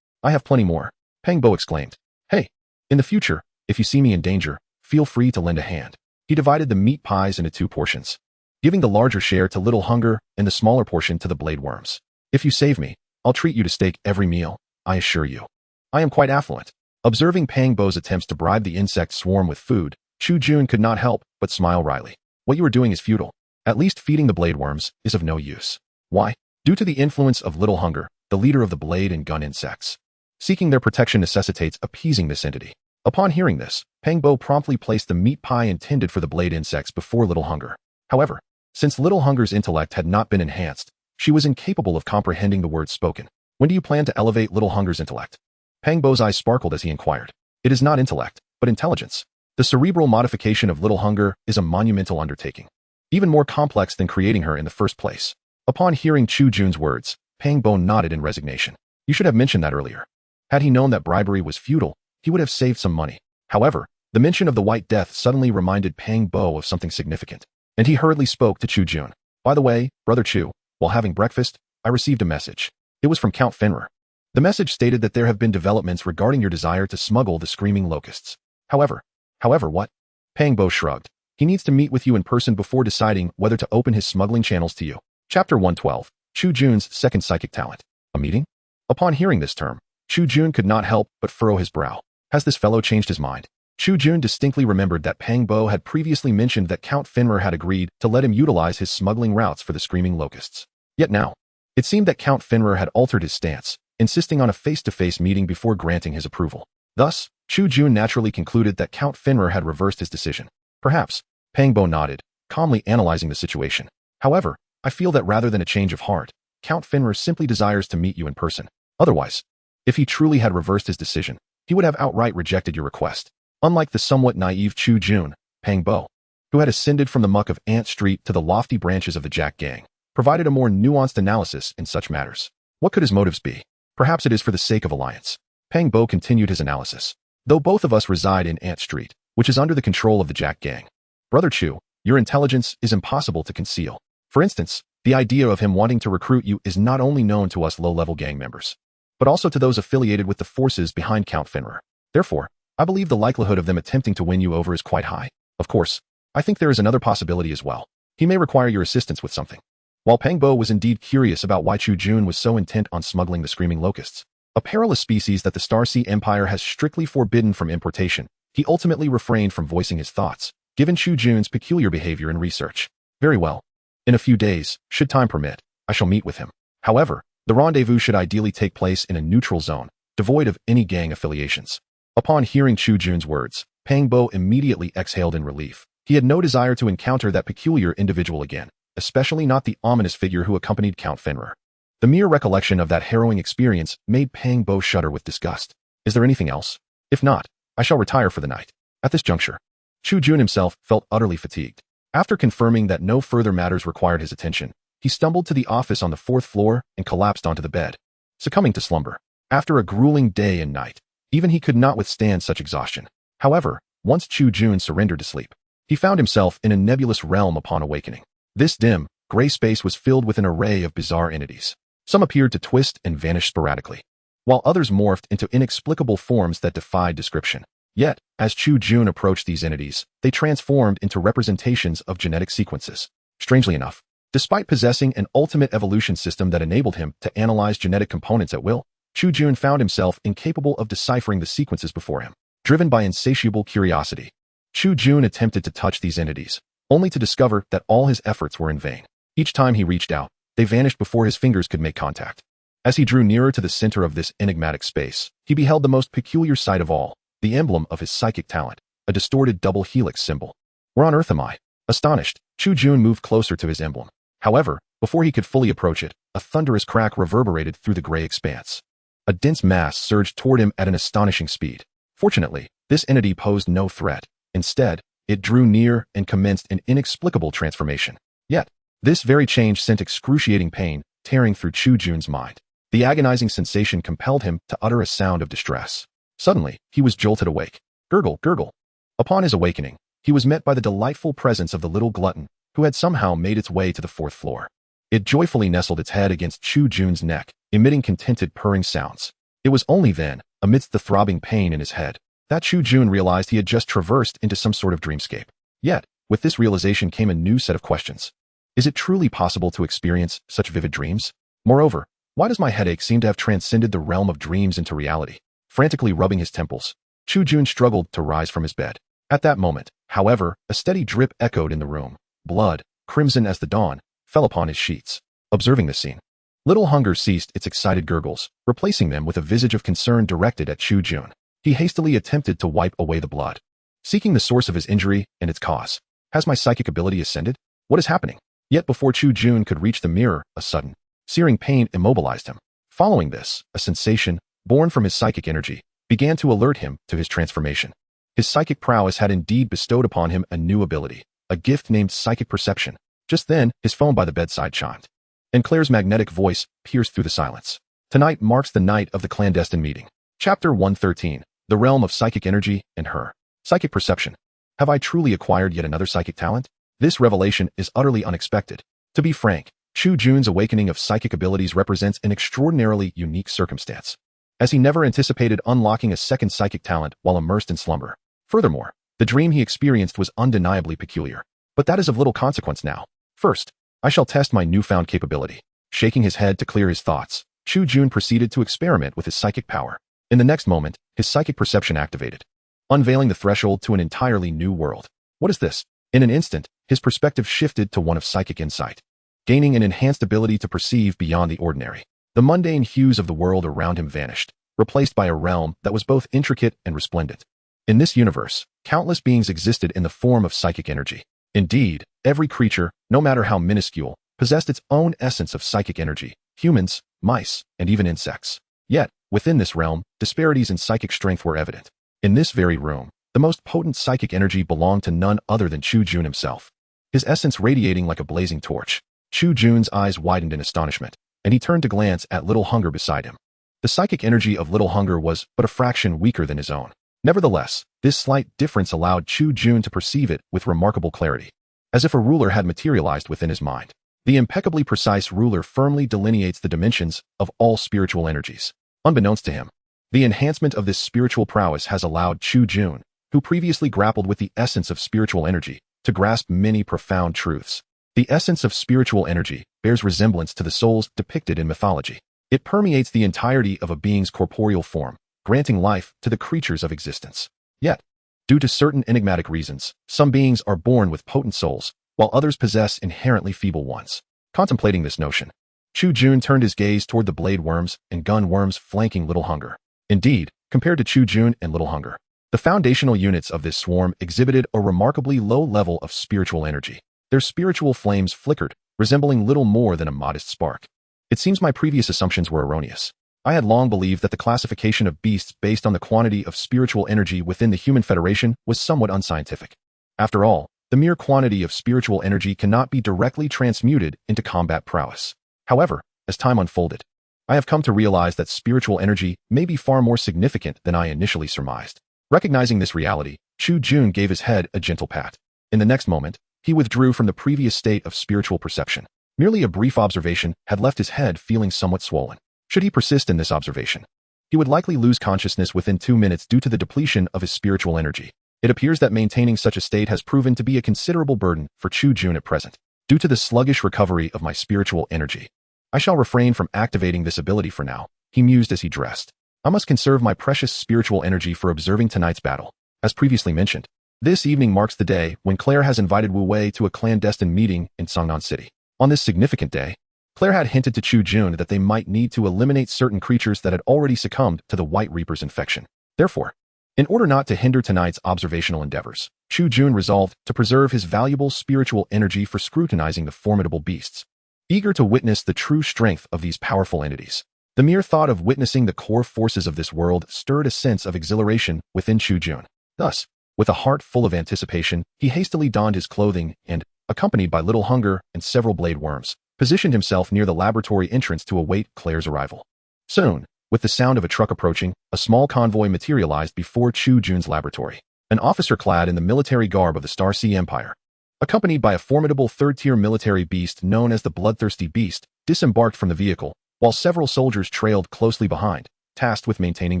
S1: I have plenty more," Pang Bo exclaimed. "Hey, in the future, if you see me in danger, feel free to lend a hand." He divided the meat pies into 2 portions, giving the larger share to Little Hunger and the smaller portion to the blade worms. "If you save me, I'll treat you to steak every meal, I assure you. I am quite affluent." Observing Pang Bo's attempts to bribe the insect swarm with food, Chu Jun could not help but smile wryly. "What you are doing is futile. At least feeding the blade worms is of no use." "Why?" "Due to the influence of Little Hunger, the leader of the blade and gun insects. Seeking their protection necessitates appeasing this entity." Upon hearing this, Pang Bo promptly placed the meat pie intended for the blade insects before Little Hunger. However, since Little Hunger's intellect had not been enhanced, she was incapable of comprehending the words spoken. "When do you plan to elevate Little Hunger's intellect?" Pang Bo's eyes sparkled as he inquired. "It is not intellect, but intelligence. The cerebral modification of Little Hunger is a monumental undertaking, even more complex than creating her in the first place." Upon hearing Chu Jun's words, Pang Bo nodded in resignation. "You should have mentioned that earlier." Had he known that bribery was futile, he would have saved some money. However, the mention of the White Death suddenly reminded Pang Bo of something significant, and he hurriedly spoke to Chu Jun. "By the way, Brother Chu, while having breakfast, I received a message. It was from Count Fenrir. The message stated that there have been developments regarding your desire to smuggle the screaming locusts. However, what?" Pang Bo shrugged. "He needs to meet with you in person before deciding whether to open his smuggling channels to you." Chapter 112, Chu Jun's second psychic talent. A meeting? Upon hearing this term, Chu Jun could not help but furrow his brow. Has this fellow changed his mind? Chu Jun distinctly remembered that Pang Bo had previously mentioned that Count Fenrir had agreed to let him utilize his smuggling routes for the screaming locusts. Yet now, it seemed that Count Fenrir had altered his stance, insisting on a face-to-face meeting before granting his approval. Thus, Chu Jun naturally concluded that Count Fenrir had reversed his decision. Perhaps, Pang Bo nodded, calmly analyzing the situation. However, I feel that rather than a change of heart, Count Finrod simply desires to meet you in person. Otherwise, if he truly had reversed his decision, he would have outright rejected your request. Unlike the somewhat naive Chu Jun, Pang Bo, who had ascended from the muck of Ant Street to the lofty branches of the Jack Gang, provided a more nuanced analysis in such matters. What could his motives be? Perhaps it is for the sake of alliance. Pang Bo continued his analysis. Though both of us reside in Ant Street, which is under the control of the Jack Gang, Brother Chu, your intelligence is impossible to conceal. For instance, the idea of him wanting to recruit you is not only known to us low-level gang members, but also to those affiliated with the forces behind Count Finrod. Therefore, I believe the likelihood of them attempting to win you over is quite high. Of course, I think there is another possibility as well. He may require your assistance with something. While Pang Bo was indeed curious about why Chu Jun was so intent on smuggling the screaming locusts, a perilous species that the Starsea Empire has strictly forbidden from importation, he ultimately refrained from voicing his thoughts, given Chu Jun's peculiar behavior and research. Very well. In a few days, should time permit, I shall meet with him. However, the rendezvous should ideally take place in a neutral zone, devoid of any gang affiliations. Upon hearing Chu Jun's words, Pang Bo immediately exhaled in relief. He had no desire to encounter that peculiar individual again, especially not the ominous figure who accompanied Count Finrod. The mere recollection of that harrowing experience made Pang Bo shudder with disgust. Is there anything else? If not, I shall retire for the night. At this juncture, Chu Jun himself felt utterly fatigued. After confirming that no further matters required his attention, he stumbled to the office on the 4th floor and collapsed onto the bed, succumbing to slumber. After a grueling day and night, even he could not withstand such exhaustion. However, once Chu Jun surrendered to sleep, he found himself in a nebulous realm upon awakening. This dim, gray space was filled with an array of bizarre entities. Some appeared to twist and vanish sporadically, while others morphed into inexplicable forms that defied description. Yet, as Chu Jun approached these entities, they transformed into representations of genetic sequences. Strangely enough, despite possessing an ultimate evolution system that enabled him to analyze genetic components at will, Chu Jun found himself incapable of deciphering the sequences before him. Driven by insatiable curiosity, Chu Jun attempted to touch these entities, only to discover that all his efforts were in vain. Each time he reached out, they vanished before his fingers could make contact. As he drew nearer to the center of this enigmatic space, he beheld the most peculiar sight of all, the emblem of his psychic talent, a distorted double helix symbol. Where on earth am I? Astonished, Chu Jun moved closer to his emblem. However, before he could fully approach it, a thunderous crack reverberated through the gray expanse. A dense mass surged toward him at an astonishing speed. Fortunately, this entity posed no threat. Instead, it drew near and commenced an inexplicable transformation. Yet, this very change sent excruciating pain tearing through Chu Jun's mind. The agonizing sensation compelled him to utter a sound of distress. Suddenly, he was jolted awake. Gurgle, gurgle. Upon his awakening, he was met by the delightful presence of the little glutton, who had somehow made its way to the 4th floor. It joyfully nestled its head against Chu Jun's neck, emitting contented purring sounds. It was only then, amidst the throbbing pain in his head, that Chu Jun realized he had just traversed into some sort of dreamscape. Yet, with this realization came a new set of questions. Is it truly possible to experience such vivid dreams? Moreover, why does my headache seem to have transcended the realm of dreams into reality? Frantically rubbing his temples, Chu Jun struggled to rise from his bed. At that moment, however, a steady drip echoed in the room. Blood, crimson as the dawn, fell upon his sheets. Observing this scene, Little Hunger ceased its excited gurgles, replacing them with a visage of concern directed at Chu Jun. He hastily attempted to wipe away the blood, seeking the source of his injury and its cause. Has my psychic ability ascended? What is happening? Yet before Chu Jun could reach the mirror, a sudden, searing pain immobilized him. Following this, a sensation, born from his psychic energy, began to alert him to his transformation. His psychic prowess had indeed bestowed upon him a new ability, a gift named psychic perception. Just then, his phone by the bedside chimed, and Claire's magnetic voice pierced through the silence. Tonight marks the night of the clandestine meeting. Chapter 113, The Realm of Psychic Energy and Her. Psychic Perception. Have I truly acquired yet another psychic talent? This revelation is utterly unexpected. To be frank, Chu Jun's awakening of psychic abilities represents an extraordinarily unique circumstance, as he never anticipated unlocking a second psychic talent while immersed in slumber. Furthermore, the dream he experienced was undeniably peculiar. But that is of little consequence now. First, I shall test my newfound capability. Shaking his head to clear his thoughts, Chu Jun proceeded to experiment with his psychic power. In the next moment, his psychic perception activated, unveiling the threshold to an entirely new world. What is this? In an instant, his perspective shifted to one of psychic insight, gaining an enhanced ability to perceive beyond the ordinary. The mundane hues of the world around him vanished, replaced by a realm that was both intricate and resplendent. In this universe, countless beings existed in the form of psychic energy. Indeed, every creature, no matter how minuscule, possessed its own essence of psychic energy, humans, mice, and even insects. Yet, within this realm, disparities in psychic strength were evident. In this very room, the most potent psychic energy belonged to none other than Chu Jun himself. His essence radiating like a blazing torch. Chu Jun's eyes widened in astonishment, and he turned to glance at Little Hunger beside him. The psychic energy of Little Hunger was but a fraction weaker than his own. Nevertheless, this slight difference allowed Chu Jun to perceive it with remarkable clarity, as if a ruler had materialized within his mind. The impeccably precise ruler firmly delineates the dimensions of all spiritual energies. Unbeknownst to him, the enhancement of this spiritual prowess has allowed Chu Jun, who previously grappled with the essence of spiritual energy, to grasp many profound truths. The essence of spiritual energy bears resemblance to the souls depicted in mythology. It permeates the entirety of a being's corporeal form, granting life to the creatures of existence. Yet, due to certain enigmatic reasons, some beings are born with potent souls, while others possess inherently feeble ones. Contemplating this notion, Chu Jun turned his gaze toward the blade worms and gun worms flanking Little Hunger. Indeed, compared to Chu Jun and Little Hunger, the foundational units of this swarm exhibited a remarkably low level of spiritual energy. Their spiritual flames flickered, resembling little more than a modest spark. It seems my previous assumptions were erroneous. I had long believed that the classification of beasts based on the quantity of spiritual energy within the human federation was somewhat unscientific. After all, the mere quantity of spiritual energy cannot be directly transmuted into combat prowess. However, as time unfolded, I have come to realize that spiritual energy may be far more significant than I initially surmised. Recognizing this reality, Chu Jun gave his head a gentle pat. In the next moment, he withdrew from the previous state of spiritual perception. Merely a brief observation had left his head feeling somewhat swollen. Should he persist in this observation, he would likely lose consciousness within 2 minutes due to the depletion of his spiritual energy. It appears that maintaining such a state has proven to be a considerable burden for Chu Jun at present. Due to the sluggish recovery of my spiritual energy, I shall refrain from activating this ability for now, he mused as he dressed. I must conserve my precious spiritual energy for observing tonight's battle. As previously mentioned, this evening marks the day when Claire has invited Wu Wei to a clandestine meeting in Songnan City. On this significant day, Claire had hinted to Chu Jun that they might need to eliminate certain creatures that had already succumbed to the White Reaper's infection. Therefore, in order not to hinder tonight's observational endeavors, Chu Jun resolved to preserve his valuable spiritual energy for scrutinizing the formidable beasts. Eager to witness the true strength of these powerful entities, the mere thought of witnessing the core forces of this world stirred a sense of exhilaration within Chu Jun. Thus, with a heart full of anticipation, he hastily donned his clothing and, accompanied by Little Hunger and several blade worms, positioned himself near the laboratory entrance to await Claire's arrival. Soon, with the sound of a truck approaching, a small convoy materialized before Chu Jun's laboratory. An officer clad in the military garb of the Star Sea Empire, accompanied by a formidable third-tier military beast known as the Bloodthirsty Beast, disembarked from the vehicle, while several soldiers trailed closely behind, tasked with maintaining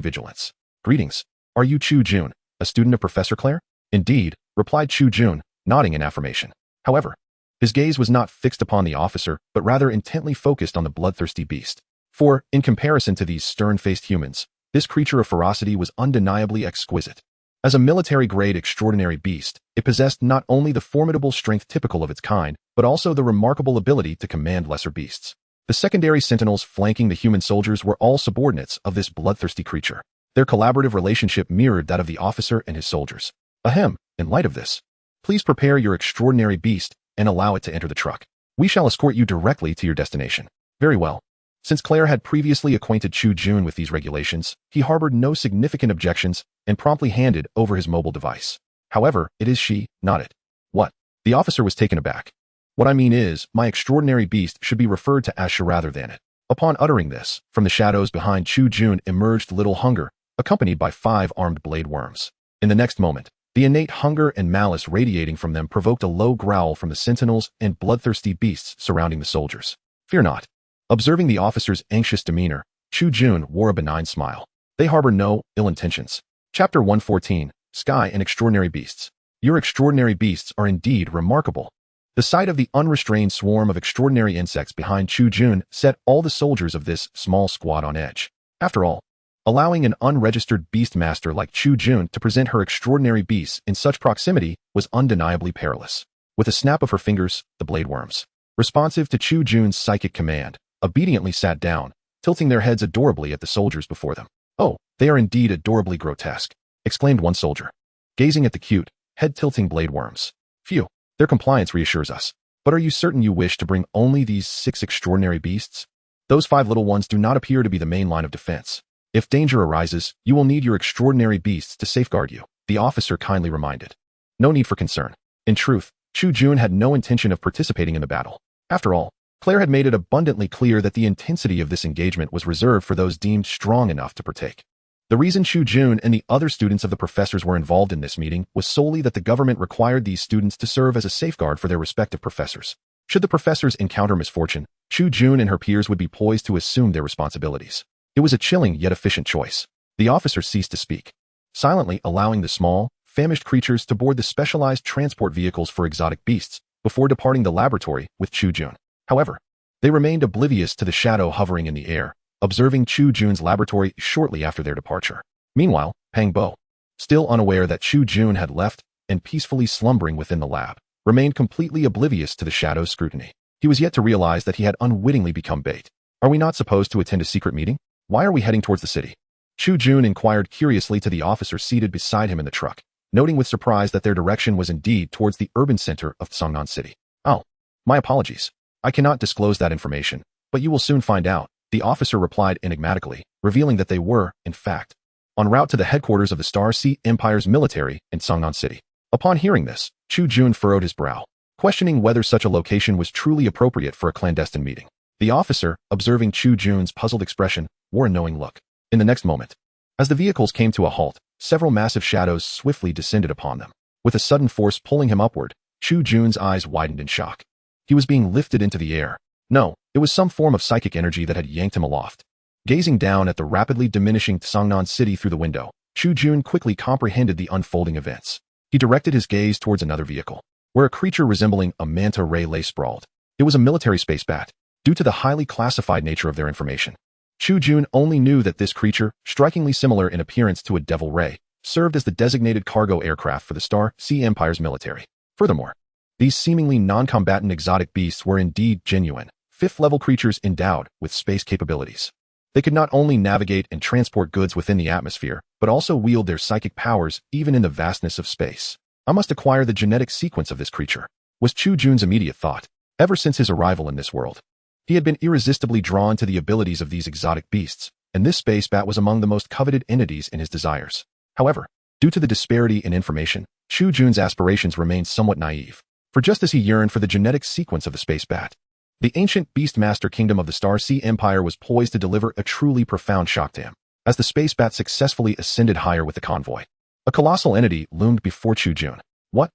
S1: vigilance. "Greetings. Are you Chu Jun, a student of Professor Claire?" "Indeed," replied Chu Jun, nodding in affirmation. However, his gaze was not fixed upon the officer, but rather intently focused on the bloodthirsty beast. For, in comparison to these stern-faced humans, this creature of ferocity was undeniably exquisite. As a military-grade extraordinary beast, it possessed not only the formidable strength typical of its kind, but also the remarkable ability to command lesser beasts. The secondary sentinels flanking the human soldiers were all subordinates of this bloodthirsty creature. Their collaborative relationship mirrored that of the officer and his soldiers. Ahem, in light of this, please prepare your extraordinary beast and allow it to enter the truck. We shall escort you directly to your destination. Very well. Since Claire had previously acquainted Chu Jun with these regulations, he harbored no significant objections and promptly handed over his mobile device. However, it is she, not it. What? The officer was taken aback. What I mean is, my extraordinary beast should be referred to as she rather than it. Upon uttering this, from the shadows behind Chu Jun emerged Little Hunger, accompanied by 5 armed blade worms. In the next moment, the innate hunger and malice radiating from them provoked a low growl from the sentinels and bloodthirsty beasts surrounding the soldiers. Fear not. Observing the officer's anxious demeanor, Chu Jun wore a benign smile. They harbor no ill intentions. Chapter 114, Sky and Extraordinary Beasts. Your extraordinary beasts are indeed remarkable. The sight of the unrestrained swarm of extraordinary insects behind Chu Jun set all the soldiers of this small squad on edge. After all, allowing an unregistered Beastmaster like Chu Jun to present her extraordinary beasts in such proximity was undeniably perilous. With a snap of her fingers, the blade worms, responsive to Chu Jun's psychic command, obediently sat down, tilting their heads adorably at the soldiers before them. "Oh, they are indeed adorably grotesque," exclaimed one soldier, gazing at the cute, head-tilting blade worms. "Phew, their compliance reassures us. But are you certain you wish to bring only these 6 extraordinary beasts? Those 5 little ones do not appear to be the main line of defense. If danger arises, you will need your extraordinary beasts to safeguard you, the officer kindly reminded. No need for concern. In truth, Chu Jun had no intention of participating in the battle. After all, Claire had made it abundantly clear that the intensity of this engagement was reserved for those deemed strong enough to partake. The reason Chu Jun and the other students of the professors were involved in this meeting was solely that the government required these students to serve as a safeguard for their respective professors. Should the professors encounter misfortune, Chu Jun and her peers would be poised to assume their responsibilities. It was a chilling yet efficient choice. The officer ceased to speak, silently allowing the small, famished creatures to board the specialized transport vehicles for exotic beasts before departing the laboratory with Chu Jun. However, they remained oblivious to the shadow hovering in the air, observing Chu Jun's laboratory shortly after their departure. Meanwhile, Pang Bo, still unaware that Chu Jun had left and peacefully slumbering within the lab, remained completely oblivious to the shadow's scrutiny. He was yet to realize that he had unwittingly become bait. Are we not supposed to attend a secret meeting? Why are we heading towards the city? Chu Jun inquired curiously to the officer seated beside him in the truck, noting with surprise that their direction was indeed towards the urban center of Seongnan City. Oh, my apologies. I cannot disclose that information, but you will soon find out, the officer replied enigmatically, revealing that they were, in fact, en route to the headquarters of the Star Sea Empire's military in Seongnan City. Upon hearing this, Chu Jun furrowed his brow, questioning whether such a location was truly appropriate for a clandestine meeting. The officer, observing Chu Jun's puzzled expression, wore a knowing look. In the next moment, as the vehicles came to a halt, several massive shadows swiftly descended upon them. With a sudden force pulling him upward, Chu Jun's eyes widened in shock. He was being lifted into the air. No, it was some form of psychic energy that had yanked him aloft. Gazing down at the rapidly diminishing Seongnan City through the window, Chu Jun quickly comprehended the unfolding events. He directed his gaze towards another vehicle, where a creature resembling a manta ray lay sprawled. It was a military space bat. Due to the highly classified nature of their information, Chu Jun only knew that this creature, strikingly similar in appearance to a devil ray, served as the designated cargo aircraft for the Star Sea Empire's military. Furthermore, these seemingly non-combatant exotic beasts were indeed genuine, 5th-level creatures endowed with space capabilities. They could not only navigate and transport goods within the atmosphere, but also wield their psychic powers even in the vastness of space. I must acquire the genetic sequence of this creature, was Chu Jun's immediate thought. Ever since his arrival in this world, he had been irresistibly drawn to the abilities of these exotic beasts, and this space bat was among the most coveted entities in his desires. However, due to the disparity in information, Chu Jun's aspirations remained somewhat naive. For just as he yearned for the genetic sequence of the space bat, the ancient Beastmaster kingdom of the Star Sea Empire was poised to deliver a truly profound shock to him. As the space bat successfully ascended higher with the convoy, a colossal entity loomed before Chu Jun. What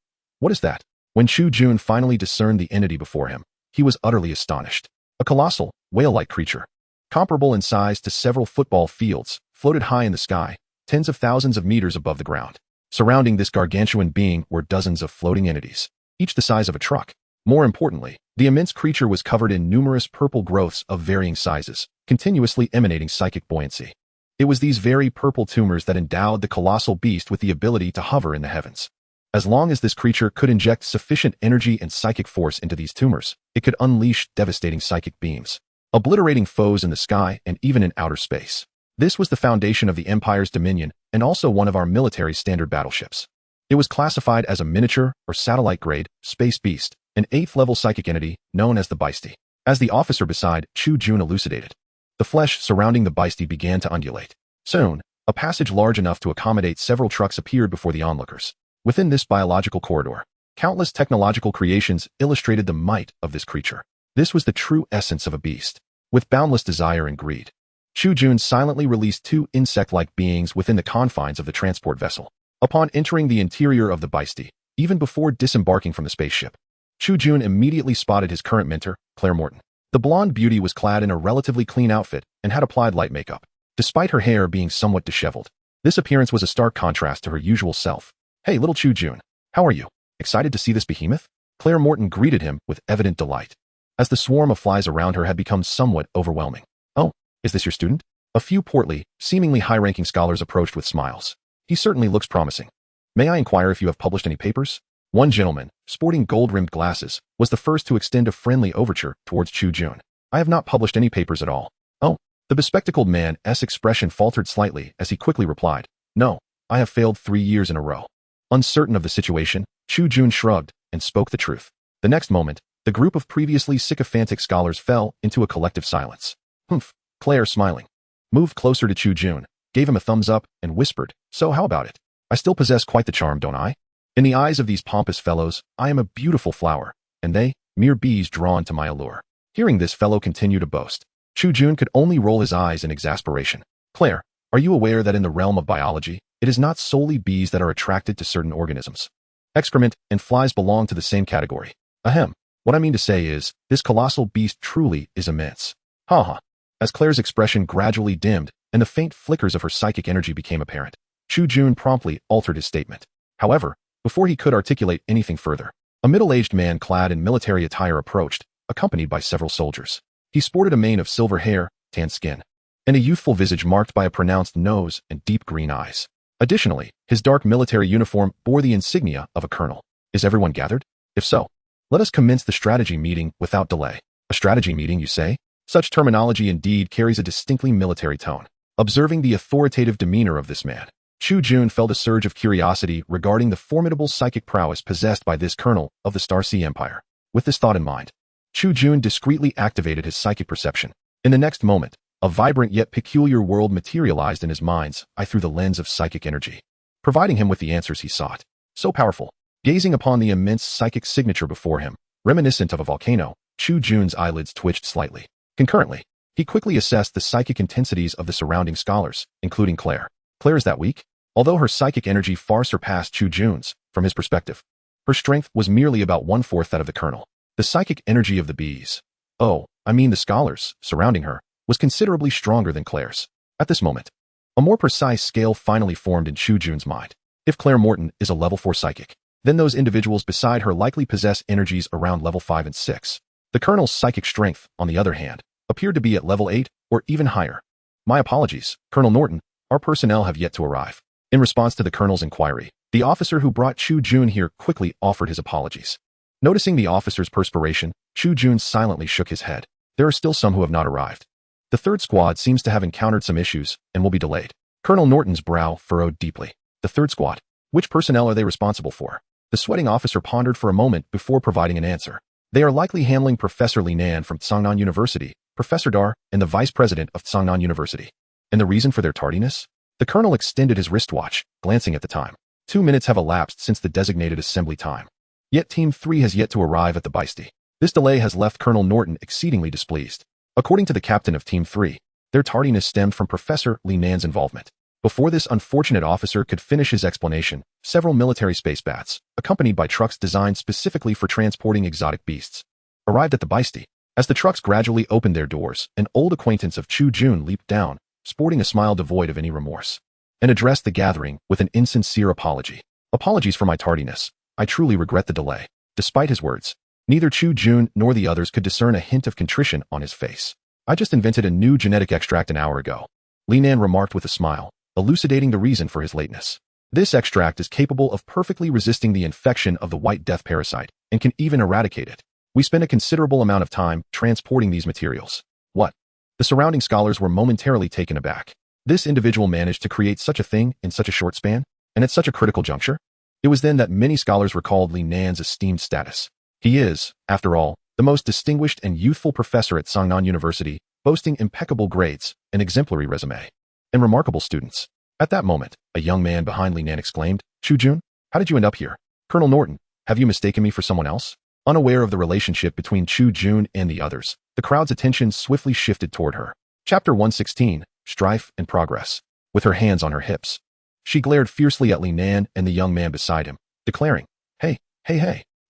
S1: is that? When Chu Jun finally discerned the entity before him, he was utterly astonished. A colossal, whale-like creature, comparable in size to several football fields, floated high in the sky, tens of thousands of meters above the ground. Surrounding this gargantuan being were dozens of floating entities, each the size of a truck. More importantly, the immense creature was covered in numerous purple growths of varying sizes, continuously emanating psychic buoyancy. It was these very purple tumors that endowed the colossal beast with the ability to hover in the heavens. As long as this creature could inject sufficient energy and psychic force into these tumors, it could unleash devastating psychic beams, obliterating foes in the sky and even in outer space. This was the foundation of the Empire's dominion and also one of our military's standard battleships. It was classified as a miniature or satellite-grade space beast, an 8th-level psychic entity known as the Beastie. As the officer beside Chu Jun elucidated, the flesh surrounding the Beastie began to undulate. Soon, a passage large enough to accommodate several trucks appeared before the onlookers. Within this biological corridor, countless technological creations illustrated the might of this creature. This was the true essence of a beast, with boundless desire and greed. Chu Jun silently released 2 insect-like beings within the confines of the transport vessel. Upon entering the interior of the Beastie, even before disembarking from the spaceship, Chu Jun immediately spotted his current mentor, Claire Morton. The blonde beauty was clad in a relatively clean outfit and had applied light makeup. Despite her hair being somewhat disheveled, this appearance was a stark contrast to her usual self. Hey, little Chu Jun, how are you? Excited to see this behemoth? Claire Morton greeted him with evident delight, as the swarm of flies around her had become somewhat overwhelming. Oh, is this your student? A few portly, seemingly high-ranking scholars approached with smiles. He certainly looks promising. May I inquire if you have published any papers? One gentleman, sporting gold-rimmed glasses, was the first to extend a friendly overture towards Chu Jun. I have not published any papers at all. Oh, the bespectacled man's expression faltered slightly as he quickly replied, No, I have failed 3 years in a row. Uncertain of the situation, Chu Jun shrugged and spoke the truth. The next moment, The group of previously sycophantic scholars fell into a collective silence. Humph, Claire, smiling, moved closer to Chu Jun, gave him a thumbs up, and whispered, "So how about it? I still possess quite the charm, don't I? In the eyes of these pompous fellows, I am a beautiful flower, and they, mere bees drawn to my allure." Hearing this fellow continue to boast, Chu Jun could only roll his eyes in exasperation. "Claire, are you aware that in the realm of biology, it is not solely bees that are attracted to certain organisms? Excrement and flies belong to the same category. Ahem. What I mean to say is, this colossal beast truly is immense." Ha ha. As Claire's expression gradually dimmed and the faint flickers of her psychic energy became apparent, Chu Jun promptly altered his statement. However, before he could articulate anything further, a middle-aged man clad in military attire approached, accompanied by several soldiers. He sported a mane of silver hair, tan skin, and a youthful visage marked by a pronounced nose and deep green eyes. Additionally, his dark military uniform bore the insignia of a colonel. Is everyone gathered? If so, let us commence the strategy meeting without delay. A strategy meeting, you say? Such terminology indeed carries a distinctly military tone. Observing the authoritative demeanor of this man, Chu Jun felt a surge of curiosity regarding the formidable psychic prowess possessed by this colonel of the Star Sea Empire. With this thought in mind, Chu Jun discreetly activated his psychic perception. In the next moment, a vibrant yet peculiar world materialized in his mind's eye through the lens of psychic energy, providing him with the answers he sought. So powerful. Gazing upon the immense psychic signature before him, reminiscent of a volcano, Chu Jun's eyelids twitched slightly. Concurrently, he quickly assessed the psychic intensities of the surrounding scholars, including Claire. Claire is that weak? Although her psychic energy far surpassed Chu Jun's, from his perspective, her strength was merely about 1/4 that of the colonel. The psychic energy of the bees, the scholars, surrounding her, was considerably stronger than Claire's. At this moment, a more precise scale finally formed in Chu Jun's mind. If Claire Morton is a level 4 psychic, then those individuals beside her likely possess energies around level 5 and 6. The colonel's psychic strength, on the other hand, appeared to be at level 8 or even higher. "My apologies, Colonel Norton, our personnel have yet to arrive." In response to the colonel's inquiry, the officer who brought Chu Jun here quickly offered his apologies. Noticing the officer's perspiration, Chu Jun silently shook his head. "There are still some who have not arrived. The third squad seems to have encountered some issues and will be delayed." Colonel Norton's brow furrowed deeply. The third squad? Which personnel are they responsible for? The sweating officer pondered for a moment before providing an answer. "They are likely handling Professor Li Nan from Tsangnan University, Professor Dar, and the Vice President of Tsangnan University." And the reason for their tardiness? The colonel extended his wristwatch, glancing at the time. 2 minutes have elapsed since the designated assembly time. Yet Team 3 has yet to arrive at the Beistie. This delay has left Colonel Norton exceedingly displeased. According to the captain of Team 3, their tardiness stemmed from Professor Li Nan's involvement. Before this unfortunate officer could finish his explanation, several military space bats, accompanied by trucks designed specifically for transporting exotic beasts, arrived at the Beistie. As the trucks gradually opened their doors, an old acquaintance of Chu Jun leaped down, sporting a smile devoid of any remorse, and addressed the gathering with an insincere apology. "Apologies for my tardiness. I truly regret the delay." Despite his words, neither Chu Jun nor the others could discern a hint of contrition on his face. "I just invented a new genetic extract an hour ago," Li Nan remarked with a smile, elucidating the reason for his lateness. "This extract is capable of perfectly resisting the infection of the White Death parasite and can even eradicate it. We spent a considerable amount of time transporting these materials." "What?" The surrounding scholars were momentarily taken aback. This individual managed to create such a thing in such a short span, and at such a critical juncture? It was then that many scholars recalled Li Nan's esteemed status. He is, after all, the most distinguished and youthful professor at Tsangnan University, boasting impeccable grades, an exemplary resume, and remarkable students. At that moment, a young man behind Li Nan exclaimed, "Chu Jun, how did you end up here? Colonel Norton, have you mistaken me for someone else?" Unaware of the relationship between Chu Jun and the others, the crowd's attention swiftly shifted toward her. Chapter 116, Strife and Progress. With her hands on her hips, she glared fiercely at Li Nan and the young man beside him, declaring, Hey,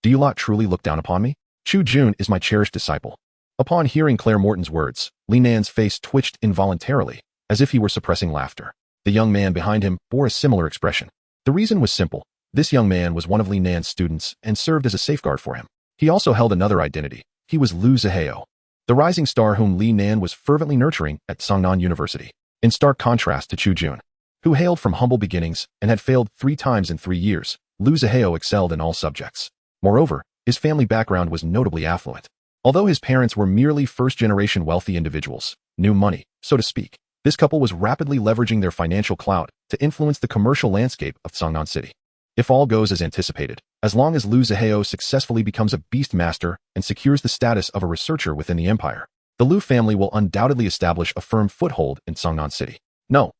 S1: do you lot truly look down upon me? Chu Jun is my cherished disciple." Upon hearing Claire Morton's words, Li Nan's face twitched involuntarily, as if he were suppressing laughter. The young man behind him bore a similar expression. The reason was simple. This young man was one of Li Nan's students and served as a safeguard for him. He also held another identity. He was Lu Zihao, the rising star whom Li Nan was fervently nurturing at Tsangnan University. In stark contrast to Chu Jun, who hailed from humble beginnings and had failed 3 times in 3 years, Lu Zihao excelled in all subjects. Moreover, his family background was notably affluent. Although his parents were merely first-generation wealthy individuals, new money, so to speak, this couple was rapidly leveraging their financial clout to influence the commercial landscape of Tsangnan City. If all goes as anticipated, As long as Lu Zihao successfully becomes a Beastmaster and secures the status of a researcher within the Empire, the Lu family will undoubtedly establish a firm foothold in Songnan City. No.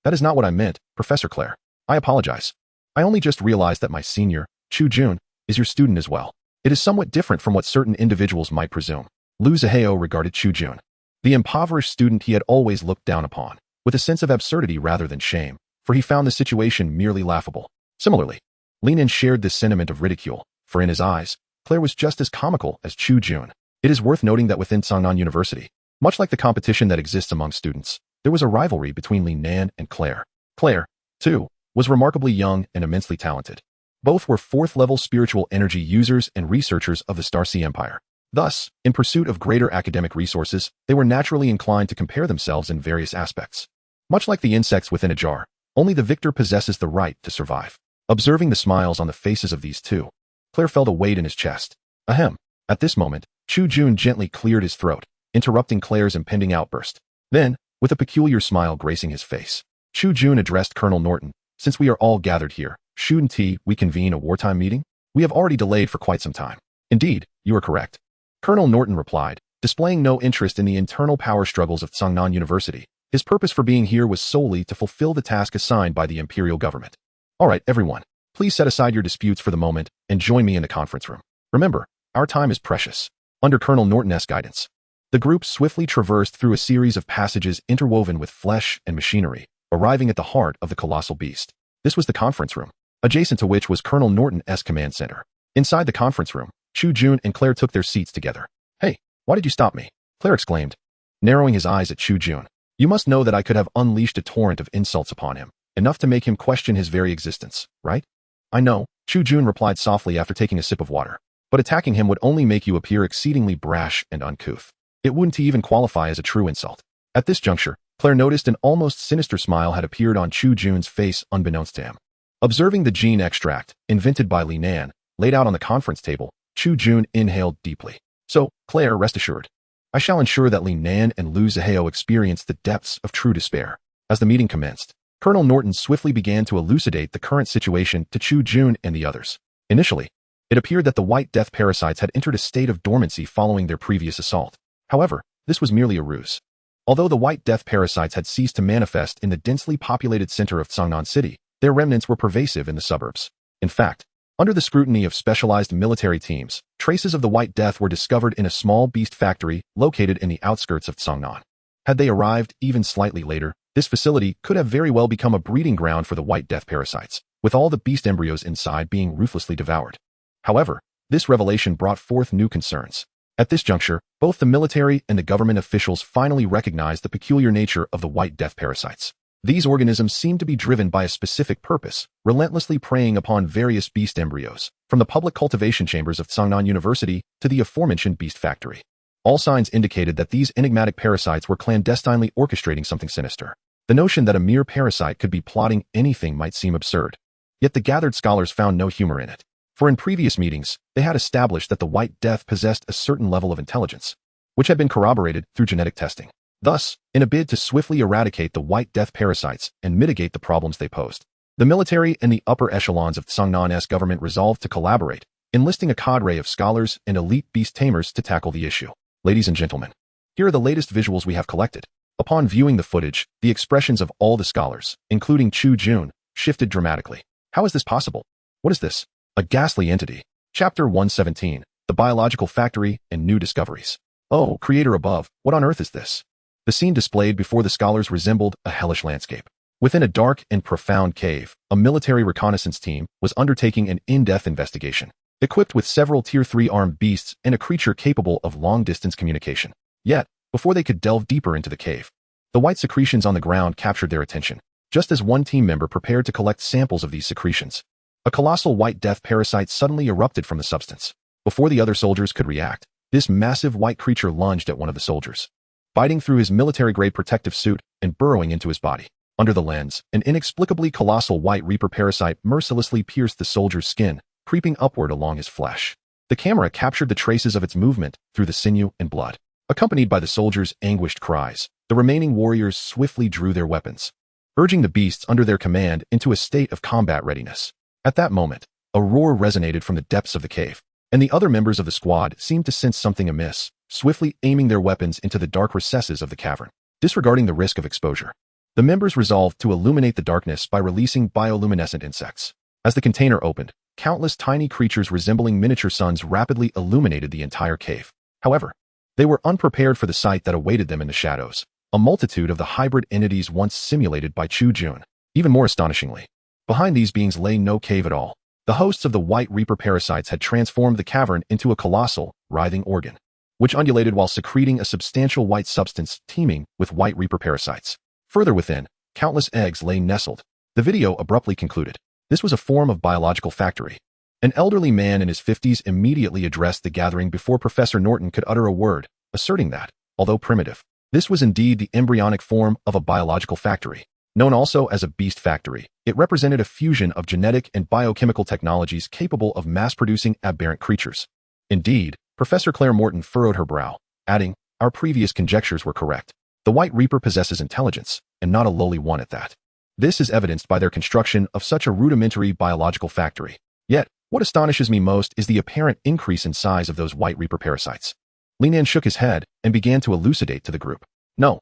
S1: That is not what I meant, Professor Claire. I apologize. I only just realized that my senior, Chu Jun, is your student as well. It is somewhat different from what certain individuals might presume. Lu Zihao regarded Chu Jun, the impoverished student he had always looked down upon, with a sense of absurdity rather than shame, for he found the situation merely laughable. Similarly, Lin Yin shared this sentiment of ridicule, for in his eyes, Claire was just as comical as Chu Jun. It is worth noting that within Songnan University, much like the competition that exists among students, there was a rivalry between Lin Nan and Claire. Claire, too, was remarkably young and immensely talented. Both were fourth-level spiritual energy users and researchers of the Starsea Empire. Thus, in pursuit of greater academic resources, they were naturally inclined to compare themselves in various aspects. Much like the insects within a jar, only the victor possesses the right to survive. Observing the smiles on the faces of these two, Claire felt a weight in his chest. Ahem. At this moment, Chu Jun gently cleared his throat, interrupting Claire's impending outburst. Then, with a peculiar smile gracing his face, Chu Jun addressed Colonel Norton. Since we are all gathered here, shouldn't we convene a wartime meeting? We have already delayed for quite some time. Indeed, you are correct. Colonel Norton replied, displaying no interest in the internal power struggles of Songnan University. His purpose for being here was solely to fulfill the task assigned by the imperial government. All right, everyone, please set aside your disputes for the moment and join me in the conference room. Remember, our time is precious. Under Colonel Norton's guidance, the group swiftly traversed through a series of passages interwoven with flesh and machinery, arriving at the heart of the colossal beast. This was the conference room, adjacent to which was Colonel Norton's command center. Inside the conference room, Chu Jun and Claire took their seats together. Hey, why did you stop me? Claire exclaimed, narrowing his eyes at Chu Jun. You must know that I could have unleashed a torrent of insults upon him, enough to make him question his very existence, right? I know, Chu Jun replied softly after taking a sip of water. But attacking him would only make you appear exceedingly brash and uncouth. It wouldn't even qualify as a true insult. At this juncture, Claire noticed an almost sinister smile had appeared on Chu Jun's face unbeknownst to him. Observing the gene extract, invented by Li Nan, laid out on the conference table, Chu Jun inhaled deeply. So, Claire, rest assured. I shall ensure that Li Nan and Lu Zihao experience the depths of true despair. As the meeting commenced, Colonel Norton swiftly began to elucidate the current situation to Chu Jun and the others. Initially, it appeared that the White Death parasites had entered a state of dormancy following their previous assault. However, this was merely a ruse. Although the White Death parasites had ceased to manifest in the densely populated center of Songnan City, their remnants were pervasive in the suburbs. In fact, under the scrutiny of specialized military teams, traces of the White Death were discovered in a small beast factory located in the outskirts of Songnan. Had they arrived even slightly later, this facility could have very well become a breeding ground for the White Death parasites, with all the beast embryos inside being ruthlessly devoured. However, this revelation brought forth new concerns. At this juncture, both the military and the government officials finally recognized the peculiar nature of the White Death parasites. These organisms seemed to be driven by a specific purpose, relentlessly preying upon various beast embryos, from the public cultivation chambers of Songnan University to the aforementioned beast factory. All signs indicated that these enigmatic parasites were clandestinely orchestrating something sinister. The notion that a mere parasite could be plotting anything might seem absurd. Yet the gathered scholars found no humor in it. For in previous meetings, they had established that the White Death possessed a certain level of intelligence, which had been corroborated through genetic testing. Thus, in a bid to swiftly eradicate the White Death parasites and mitigate the problems they posed, the military and the upper echelons of Songnan's government resolved to collaborate, enlisting a cadre of scholars and elite beast tamers to tackle the issue. Ladies and gentlemen, here are the latest visuals we have collected. Upon viewing the footage, the expressions of all the scholars, including Chu Jun, shifted dramatically. How is this possible? What is this? A ghastly entity. Chapter 117, The Biological Factory and New Discoveries. Oh, creator above, what on earth is this? The scene displayed before the scholars resembled a hellish landscape. Within a dark and profound cave, a military reconnaissance team was undertaking an in-depth investigation, equipped with several Tier 3 armed beasts and a creature capable of long-distance communication. Yet, before they could delve deeper into the cave, the white secretions on the ground captured their attention, just as one team member prepared to collect samples of these secretions. A colossal White Death parasite suddenly erupted from the substance. Before the other soldiers could react, this massive white creature lunged at one of the soldiers, biting through his military-grade protective suit and burrowing into his body. Under the lens, an inexplicably colossal white reaper parasite mercilessly pierced the soldier's skin, creeping upward along his flesh. The camera captured the traces of its movement through the sinew and blood. Accompanied by the soldiers' anguished cries, the remaining warriors swiftly drew their weapons, urging the beasts under their command into a state of combat readiness. At that moment, A roar resonated from the depths of the cave, and the other members of the squad seemed to sense something amiss, swiftly aiming their weapons into the dark recesses of the cavern. Disregarding the risk of exposure, the members resolved to illuminate the darkness by releasing bioluminescent insects. As the container opened, countless tiny creatures resembling miniature suns rapidly illuminated the entire cave. However, they were unprepared for the sight that awaited them in the shadows. A multitude of the hybrid entities once simulated by Chu Jun. Even more astonishingly, behind these beings lay no cave at all. The hosts of the White Reaper parasites had transformed the cavern into a colossal, writhing organ, which undulated while secreting a substantial white substance teeming with White Reaper parasites. Further within, countless eggs lay nestled. The video abruptly concluded. This was a form of biological factory. An elderly man in his 50s immediately addressed the gathering before Professor Norton could utter a word, asserting that, although primitive, this was indeed the embryonic form of a biological factory. Known also as a beast factory, it represented a fusion of genetic and biochemical technologies capable of mass-producing aberrant creatures. Indeed, Professor Claire Morton furrowed her brow, adding, "Our previous conjectures were correct. The White Reaper possesses intelligence, and not a lowly one at that. This is evidenced by their construction of such a rudimentary biological factory. Yet, what astonishes me most is the apparent increase in size of those White Reaper parasites." Li Nan shook his head and began to elucidate to the group. No.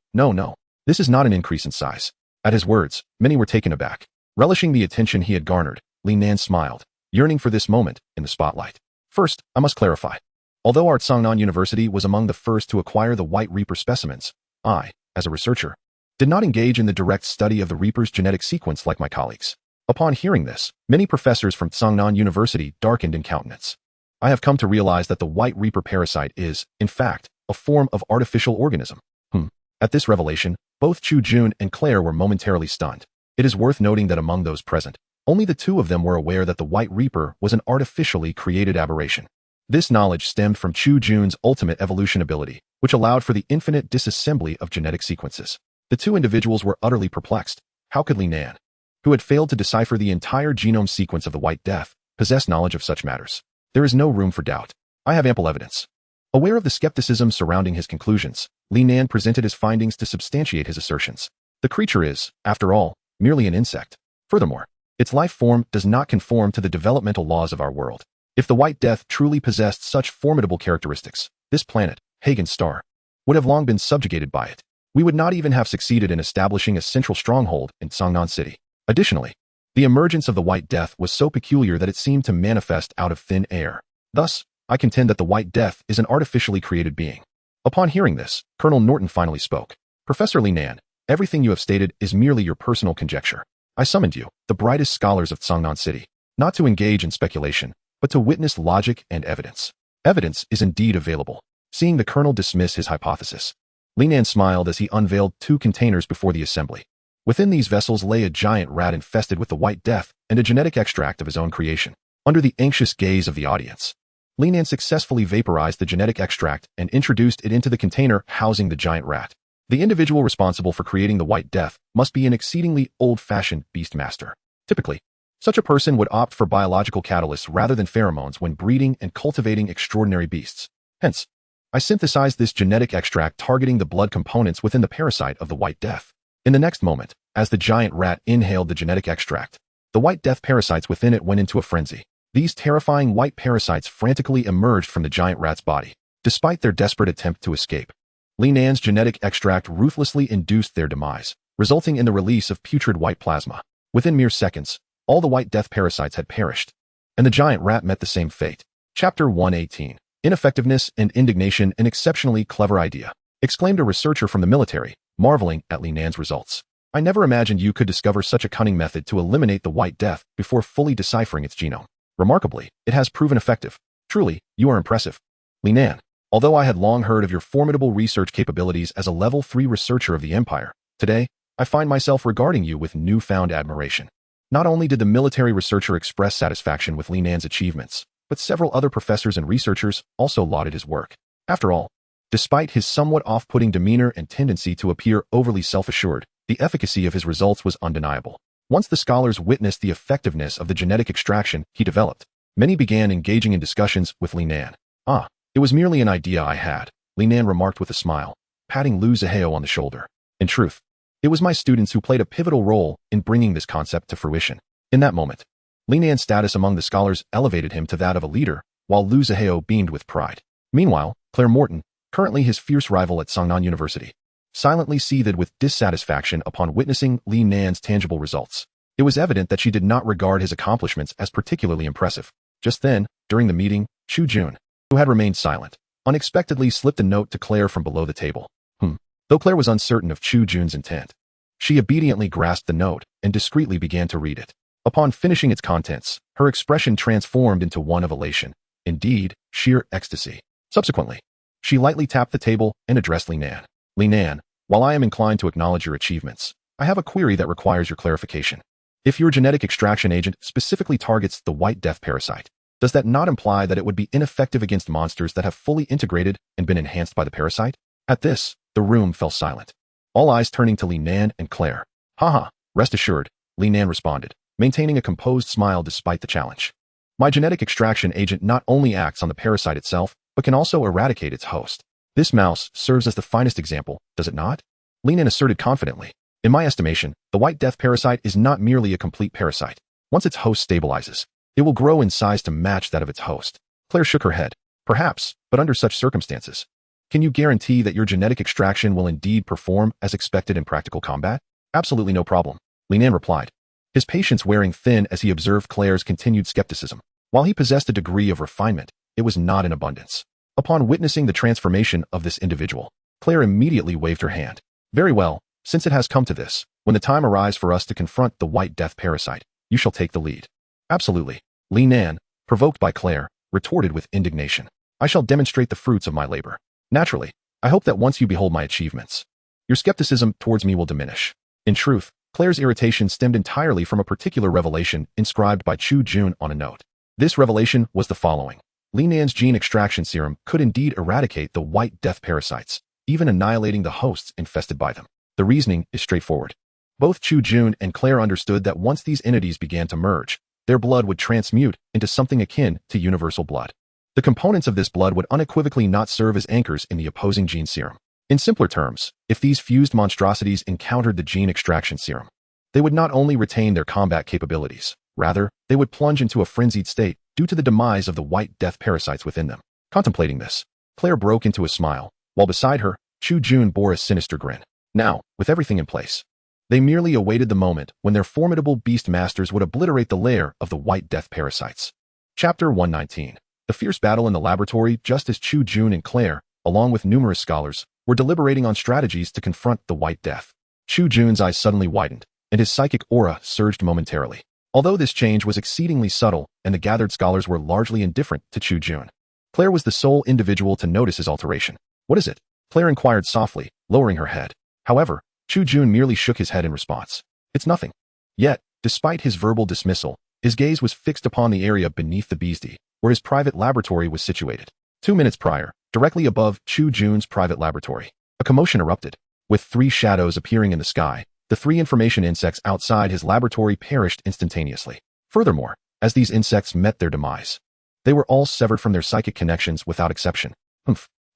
S1: This is not an increase in size." At his words, many were taken aback. Relishing the attention he had garnered, Li Nan smiled, yearning for this moment in the spotlight. First, I must clarify. Although our Tsangnan University was among the first to acquire the White Reaper specimens, I, as a researcher, did not engage in the direct study of the Reaper's genetic sequence like my colleagues. Upon hearing this, many professors from Tsangnan University darkened in countenance. I have come to realize that the White Reaper parasite is, in fact, a form of artificial organism. At this revelation, both Chu Jun and Claire were momentarily stunned. It is worth noting that among those present, only the two of them were aware that the White Reaper was an artificially created aberration. This knowledge stemmed from Chu Jun's ultimate evolution ability, which allowed for the infinite disassembly of genetic sequences. The two individuals were utterly perplexed. How could Li Nan, who had failed to decipher the entire genome sequence of the White Death, possess knowledge of such matters? There is no room for doubt. I have ample evidence. Aware of the skepticism surrounding his conclusions, Li Nan presented his findings to substantiate his assertions. The creature is, after all, merely an insect. Furthermore, its life form does not conform to the developmental laws of our world. If the White Death truly possessed such formidable characteristics, this planet, Hagen's star, would have long been subjugated by it. We would not even have succeeded in establishing a central stronghold in Tsangnan City. Additionally, the emergence of the White Death was so peculiar that it seemed to manifest out of thin air. Thus, I contend that the White Death is an artificially created being. Upon hearing this, Colonel Norton finally spoke. Professor Li Nan, everything you have stated is merely your personal conjecture. I summoned you, the brightest scholars of Tsangnan City, not to engage in speculation, but to witness logic and evidence. Evidence is indeed available. Seeing the colonel dismiss his hypothesis, Li Nan smiled as he unveiled two containers before the assembly. Within these vessels lay a giant rat infested with the White Death and a genetic extract of his own creation. Under the anxious gaze of the audience, Li Nan successfully vaporized the genetic extract and introduced it into the container housing the giant rat. The individual responsible for creating the White Death must be an exceedingly old-fashioned Beastmaster. Typically, such a person would opt for biological catalysts rather than pheromones when breeding and cultivating extraordinary beasts. Hence, I synthesized this genetic extract targeting the blood components within the parasite of the White Death. In the next moment, as the giant rat inhaled the genetic extract, the White Death parasites within it went into a frenzy. These terrifying white parasites frantically emerged from the giant rat's body. Despite their desperate attempt to escape, Li Nan's genetic extract ruthlessly induced their demise, resulting in the release of putrid white plasma. Within mere seconds, all the White Death parasites had perished, and the giant rat met the same fate. Chapter 118. Ineffectiveness and Indignation, an exceptionally clever idea, exclaimed a researcher from the military, marveling at Li Nan's results. I never imagined you could discover such a cunning method to eliminate the White Death before fully deciphering its genome. Remarkably, it has proven effective. Truly, you are impressive. Li Nan, although I had long heard of your formidable research capabilities as a level 3 researcher of the Empire, today, I find myself regarding you with newfound admiration. Not only did the military researcher express satisfaction with Li Nan's achievements, but several other professors and researchers also lauded his work. After all, despite his somewhat off-putting demeanor and tendency to appear overly self-assured, the efficacy of his results was undeniable. Once the scholars witnessed the effectiveness of the genetic extraction he developed, many began engaging in discussions with Li Nan. It was merely an idea I had, Li Nan remarked with a smile, patting Lu Zihao on the shoulder. In truth, it was my students who played a pivotal role in bringing this concept to fruition. In that moment, Li Nan's status among the scholars elevated him to that of a leader, while Lu Zihao beamed with pride. Meanwhile, Claire Morton, currently his fierce rival at Songnan University, silently seethed with dissatisfaction upon witnessing Li Nan's tangible results. It was evident that she did not regard his accomplishments as particularly impressive. Just then, during the meeting, Chu Jun, who had remained silent, unexpectedly slipped a note to Claire from below the table. Though Claire was uncertain of Chu Jun's intent, she obediently grasped the note and discreetly began to read it. Upon finishing its contents, her expression transformed into one of elation, indeed, sheer ecstasy. Subsequently, she lightly tapped the table and addressed Li Nan. Li Nan, while I am inclined to acknowledge your achievements, I have a query that requires your clarification. If your genetic extraction agent specifically targets the white death parasite, does that not imply that it would be ineffective against monsters that have fully integrated and been enhanced by the parasite? At this, the room fell silent, all eyes turning to Li Nan and Claire. Haha, rest assured, Li Nan responded, maintaining a composed smile despite the challenge. My genetic extraction agent not only acts on the parasite itself, but can also eradicate its host. This mouse serves as the finest example, does it not? Li Nan asserted confidently. In my estimation, the white death parasite is not merely a complete parasite. Once its host stabilizes, it will grow in size to match that of its host. Claire shook her head. Perhaps, but under such circumstances, can you guarantee that your genetic extraction will indeed perform as expected in practical combat? Absolutely no problem, Li Nan replied, his patience wearing thin as he observed Claire's continued skepticism. While he possessed a degree of refinement, it was not in abundance. Upon witnessing the transformation of this individual, Claire immediately waved her hand. Very well, since it has come to this, when the time arrives for us to confront the white death parasite, you shall take the lead. Absolutely, Li Nan, provoked by Claire, retorted with indignation. I shall demonstrate the fruits of my labor. Naturally, I hope that once you behold my achievements, your skepticism towards me will diminish. In truth, Claire's irritation stemmed entirely from a particular revelation inscribed by Chu Jun on a note. This revelation was the following. Li Nan's gene extraction serum could indeed eradicate the white death parasites, even annihilating the hosts infested by them. The reasoning is straightforward. Both Chu Jun and Claire understood that once these entities began to merge, their blood would transmute into something akin to universal blood. The components of this blood would unequivocally not serve as anchors in the opposing gene serum. In simpler terms, if these fused monstrosities encountered the gene extraction serum, they would not only retain their combat capabilities, rather, they would plunge into a frenzied state due to the demise of the white death parasites within them. Contemplating this, Claire broke into a smile, while beside her, Chu Jun bore a sinister grin. Now, with everything in place, they merely awaited the moment when their formidable Beastmasters would obliterate the lair of the white death parasites. Chapter 119. The fierce battle in the laboratory just as Chu Jun and Claire, along with numerous scholars, were deliberating on strategies to confront the white death. Chu Jun's eyes suddenly widened, and his psychic aura surged momentarily. Although this change was exceedingly subtle and the gathered scholars were largely indifferent to Chu Jun, Claire was the sole individual to notice his alteration. What is it? Claire inquired softly, lowering her head. However, Chu Jun merely shook his head in response. It's nothing. Yet, despite his verbal dismissal, his gaze was fixed upon the area beneath the beastie, where his private laboratory was situated. 2 minutes prior, directly above Chu Jun's private laboratory, a commotion erupted. With 3 shadows appearing in the sky, the 3 information insects outside his laboratory perished instantaneously. Furthermore, as these insects met their demise, they were all severed from their psychic connections without exception.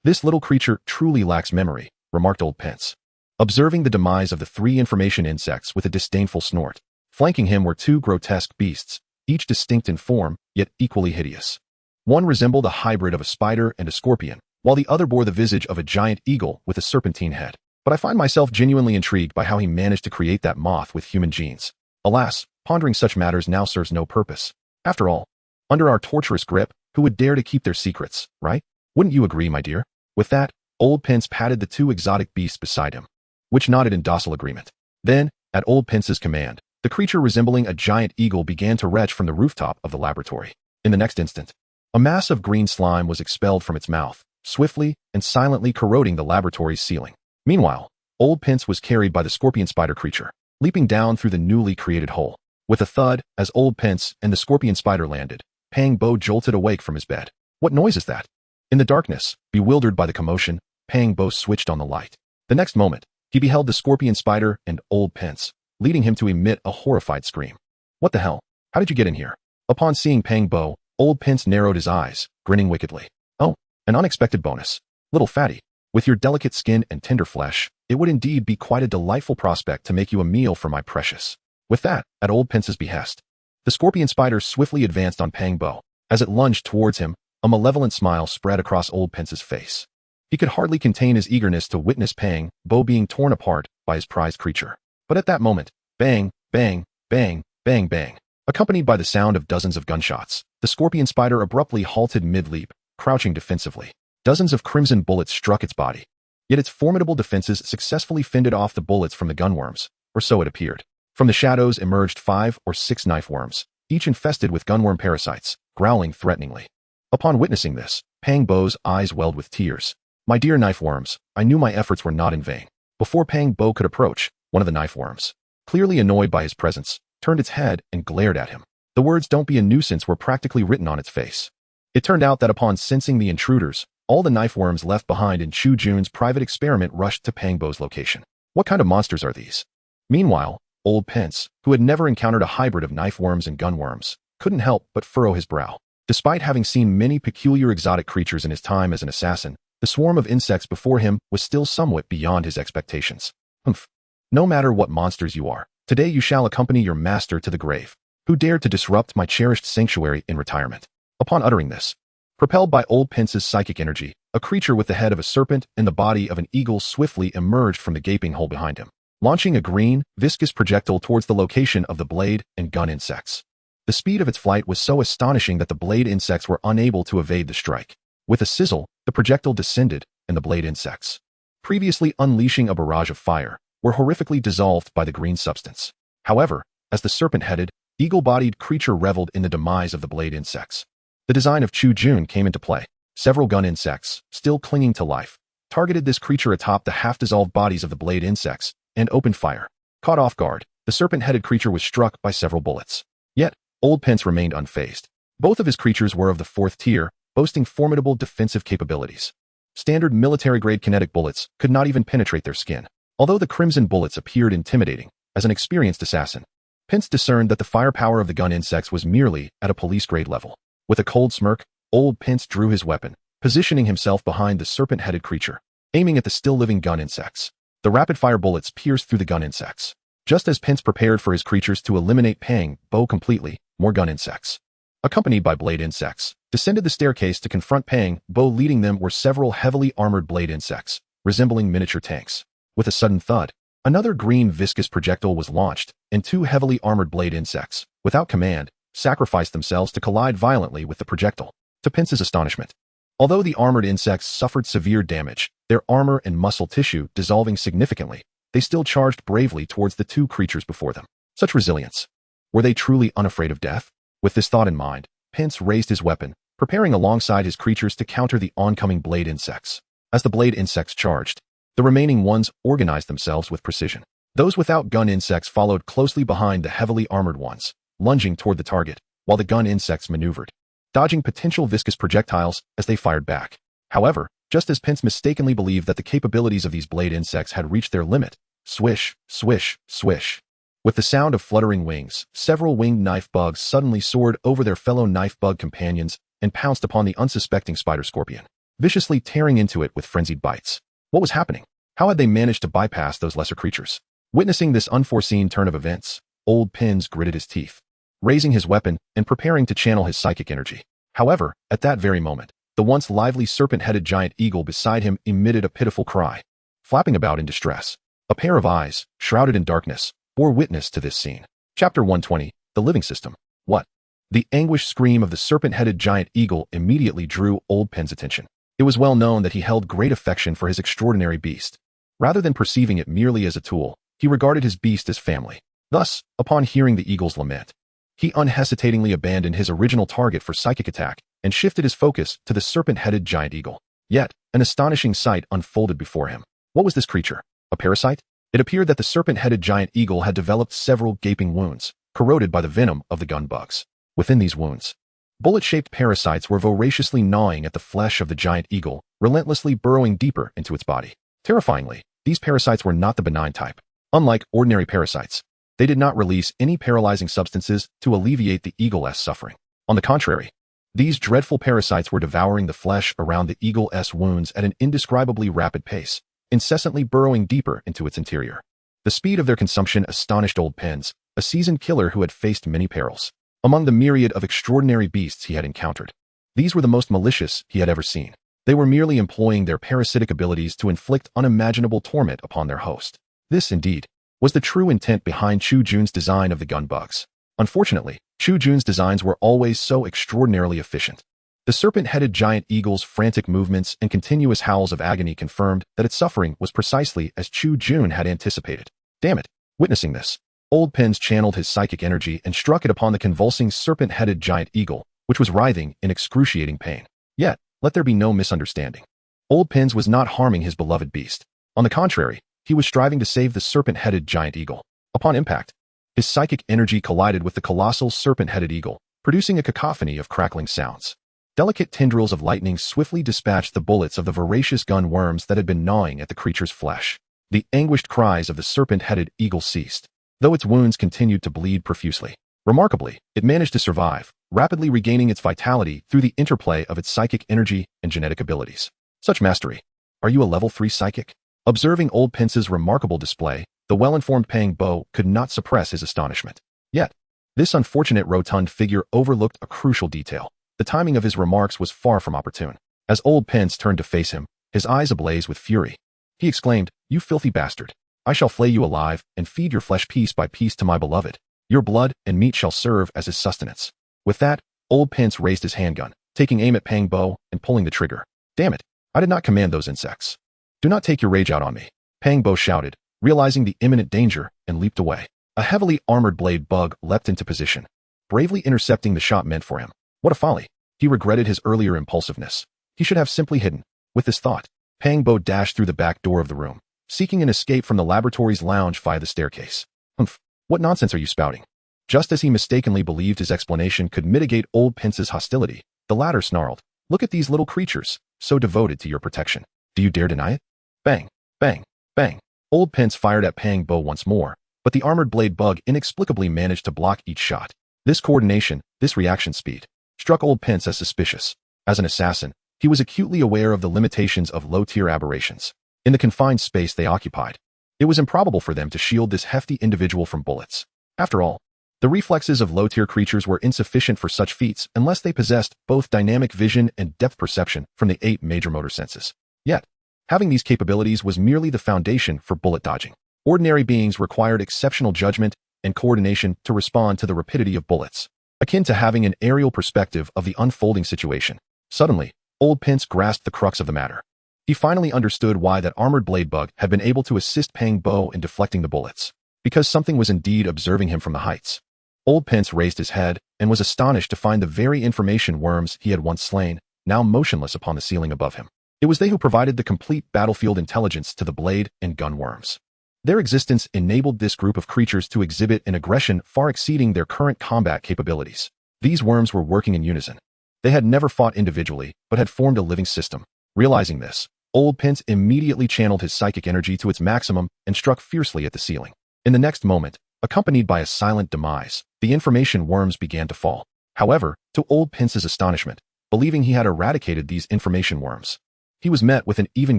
S1: This little creature truly lacks memory, remarked Old Pence, observing the demise of the 3 information insects with a disdainful snort. Flanking him were 2 grotesque beasts, each distinct in form, yet equally hideous. One resembled a hybrid of a spider and a scorpion, while the other bore the visage of a giant eagle with a serpentine head. But I find myself genuinely intrigued by how he managed to create that moth with human genes. Alas, pondering such matters now serves no purpose. After all, under our torturous grip, who would dare to keep their secrets, right? Wouldn't you agree, my dear? With that, Old Pence patted the 2 exotic beasts beside him, which nodded in docile agreement. Then, at Old Pence's command, the creature resembling a giant eagle began to retch from the rooftop of the laboratory. In the next instant, a mass of green slime was expelled from its mouth, swiftly and silently corroding the laboratory's ceiling. Meanwhile, Old Pence was carried by the scorpion spider creature, leaping down through the newly created hole. With a thud, as Old Pence and the scorpion spider landed, Pang Bo jolted awake from his bed. What noise is that? In the darkness, bewildered by the commotion, Pang Bo switched on the light. The next moment, he beheld the scorpion spider and Old Pence, leading him to emit a horrified scream. What the hell? How did you get in here? Upon seeing Pang Bo, Old Pence narrowed his eyes, grinning wickedly. Oh, an unexpected bonus. Little fatty, with your delicate skin and tender flesh, it would indeed be quite a delightful prospect to make you a meal for my precious. With that, at Old Pence's behest, The scorpion spider swiftly advanced on Pang Bo. As it lunged towards him, a malevolent smile spread across Old Pence's face. He could hardly contain his eagerness to witness Pang Bo being torn apart by his prized creature. But at that moment, bang, bang, bang, bang, bang, accompanied by the sound of dozens of gunshots, the scorpion spider abruptly halted mid-leap, crouching defensively. Dozens of crimson bullets struck its body. Yet its formidable defenses successfully fended off the bullets from the gunworms, or so it appeared. From the shadows emerged 5 or 6 knife worms, each infested with gunworm parasites, growling threateningly. Upon witnessing this, Pang Bo's eyes welled with tears. My dear knife worms, I knew my efforts were not in vain. Before Pang Bo could approach, one of the knife worms, clearly annoyed by his presence, turned its head and glared at him. The words "Don't be a nuisance" were practically written on its face. It turned out that upon sensing the intruders, all the knife worms left behind in Chu Jun's private experiment rushed to Pang Bo's location. What kind of monsters are these? Meanwhile, Old Pence, who had never encountered a hybrid of knife worms and gunworms, couldn't help but furrow his brow. Despite having seen many peculiar exotic creatures in his time as an assassin, the swarm of insects before him was still somewhat beyond his expectations. Humph. No matter what monsters you are, today you shall accompany your master to the grave. Who dared to disrupt my cherished sanctuary in retirement? Upon uttering this, propelled by Old Pence's psychic energy, a creature with the head of a serpent and the body of an eagle swiftly emerged from the gaping hole behind him, launching a green, viscous projectile towards the location of the blade and gun insects. The speed of its flight was so astonishing that the blade insects were unable to evade the strike. With a sizzle, the projectile descended, and the blade insects, previously unleashing a barrage of fire, were horrifically dissolved by the green substance. However, as the serpent-headed, eagle-bodied creature reveled in the demise of the blade insects, the design of Chu Jun came into play. Several gun insects, still clinging to life, targeted this creature atop the half-dissolved bodies of the blade insects and opened fire. Caught off guard, the serpent-headed creature was struck by several bullets. Yet, Old Pence remained unfazed. Both of his creatures were of the 4th tier, boasting formidable defensive capabilities. Standard military-grade kinetic bullets could not even penetrate their skin. Although the crimson bullets appeared intimidating, as an experienced assassin, Pence discerned that the firepower of the gun insects was merely at a police-grade level. With a cold smirk, Old Pence drew his weapon, positioning himself behind the serpent-headed creature, aiming at the still-living gun insects. The rapid-fire bullets pierced through the gun insects. Just as Pence prepared for his creatures to eliminate Pang Bo completely, more gun insects, accompanied by blade insects, descended the staircase to confront Pang Bo. Leading them were several heavily armored blade insects, resembling miniature tanks. With a sudden thud, another green viscous projectile was launched, and 2 heavily armored blade insects, without command, sacrificed themselves to collide violently with the projectile. To Pence's astonishment, although the armored insects suffered severe damage, their armor and muscle tissue dissolving significantly, they still charged bravely towards the 2 creatures before them. Such resilience. Were they truly unafraid of death? With this thought in mind, Pence raised his weapon, preparing alongside his creatures to counter the oncoming blade insects. As the blade insects charged, the remaining ones organized themselves with precision. Those without gun insects followed closely behind the heavily armored ones, lunging toward the target, while the gun insects maneuvered, dodging potential viscous projectiles as they fired back. However, just as Pence mistakenly believed that the capabilities of these blade insects had reached their limit, swish, swish, swish. With the sound of fluttering wings, several winged knife bugs suddenly soared over their fellow knife bug companions and pounced upon the unsuspecting spider scorpion, viciously tearing into it with frenzied bites. What was happening? How had they managed to bypass those lesser creatures? Witnessing this unforeseen turn of events, Old Pence gritted his teeth, raising his weapon and preparing to channel his psychic energy. However, at that very moment, the once lively serpent-headed giant eagle beside him emitted a pitiful cry, flapping about in distress. A pair of eyes, shrouded in darkness, bore witness to this scene. Chapter 120, The Living System. What? The anguished scream of the serpent-headed giant eagle immediately drew Old Pen's attention. It was well known that he held great affection for his extraordinary beast. Rather than perceiving it merely as a tool, he regarded his beast as family. Thus, upon hearing the eagle's lament, he unhesitatingly abandoned his original target for psychic attack and shifted his focus to the serpent-headed giant eagle. Yet, an astonishing sight unfolded before him. What was this creature? A parasite? It appeared that the serpent-headed giant eagle had developed several gaping wounds, corroded by the venom of the gun bugs. Within these wounds, bullet-shaped parasites were voraciously gnawing at the flesh of the giant eagle, relentlessly burrowing deeper into its body. Terrifyingly, these parasites were not the benign type. Unlike ordinary parasites, they did not release any paralyzing substances to alleviate the eagle's suffering. On the contrary, these dreadful parasites were devouring the flesh around the eagle's wounds at an indescribably rapid pace, incessantly burrowing deeper into its interior. The speed of their consumption astonished Old Pence, a seasoned killer who had faced many perils. among the myriad of extraordinary beasts he had encountered. These were the most malicious he had ever seen. They were merely employing their parasitic abilities to inflict unimaginable torment upon their host. This, indeed, was the true intent behind Chu Jun's design of the gun bugs. Unfortunately, Chu Jun's designs were always so extraordinarily efficient. The serpent-headed giant eagle's frantic movements and continuous howls of agony confirmed that its suffering was precisely as Chu Jun had anticipated. Damn it! Witnessing this, Old Pins channeled his psychic energy and struck it upon the convulsing serpent-headed giant eagle, which was writhing in excruciating pain. Yet, let there be no misunderstanding. Old Pins was not harming his beloved beast. On the contrary, he was striving to save the serpent-headed giant eagle. Upon impact, his psychic energy collided with the colossal serpent-headed eagle, producing a cacophony of crackling sounds. Delicate tendrils of lightning swiftly dispatched the bullets of the voracious gun worms that had been gnawing at the creature's flesh. The anguished cries of the serpent-headed eagle ceased, though its wounds continued to bleed profusely. Remarkably, it managed to survive, rapidly regaining its vitality through the interplay of its psychic energy and genetic abilities. Such mastery. Are you a level 3 psychic? Observing Old Pince's remarkable display, the well-informed Pang Bo could not suppress his astonishment. Yet, this unfortunate rotund figure overlooked a crucial detail. The timing of his remarks was far from opportune. As Old Pince turned to face him, his eyes ablaze with fury, he exclaimed, "You filthy bastard! I shall flay you alive and feed your flesh piece by piece to my beloved. Your blood and meat shall serve as his sustenance." With that, Old Pince raised his handgun, taking aim at Pang Bo and pulling the trigger. "Damn it! I did not command those insects. Do not take your rage out on me," Pang Bo shouted, realizing the imminent danger, and leaped away. A heavily armored blade bug leapt into position, bravely intercepting the shot meant for him. What a folly! He regretted his earlier impulsiveness. He should have simply hidden. With this thought, Pang Bo dashed through the back door of the room, seeking an escape from the laboratory's lounge via the staircase. Humph! What nonsense are you spouting? Just as he mistakenly believed his explanation could mitigate Old Pince's hostility, the latter snarled, "Look at these little creatures, so devoted to your protection. Do you dare deny it?" Bang! Bang! Bang! Old Pince fired at Pang Bo once more, but the armored blade bug inexplicably managed to block each shot. This coordination, this reaction speed, struck Old Pince as suspicious. As an assassin, he was acutely aware of the limitations of low-tier aberrations. In the confined space they occupied, it was improbable for them to shield this hefty individual from bullets. After all, the reflexes of low-tier creatures were insufficient for such feats unless they possessed both dynamic vision and depth perception from the 8 major motor senses. Yet, having these capabilities was merely the foundation for bullet dodging. Ordinary beings required exceptional judgment and coordination to respond to the rapidity of bullets, akin to having an aerial perspective of the unfolding situation. Suddenly, Old Pince grasped the crux of the matter. He finally understood why that armored blade bug had been able to assist Pang Bo in deflecting the bullets. Because something was indeed observing him from the heights. Old Pince raised his head and was astonished to find the very information worms he had once slain, now motionless upon the ceiling above him. It was they who provided the complete battlefield intelligence to the blade and gun worms. Their existence enabled this group of creatures to exhibit an aggression far exceeding their current combat capabilities. These worms were working in unison. They had never fought individually, but had formed a living system. Realizing this, Old Pince immediately channeled his psychic energy to its maximum and struck fiercely at the ceiling. In the next moment, accompanied by a silent demise, the information worms began to fall. However, to Old Pince's astonishment, believing he had eradicated these information worms, he was met with an even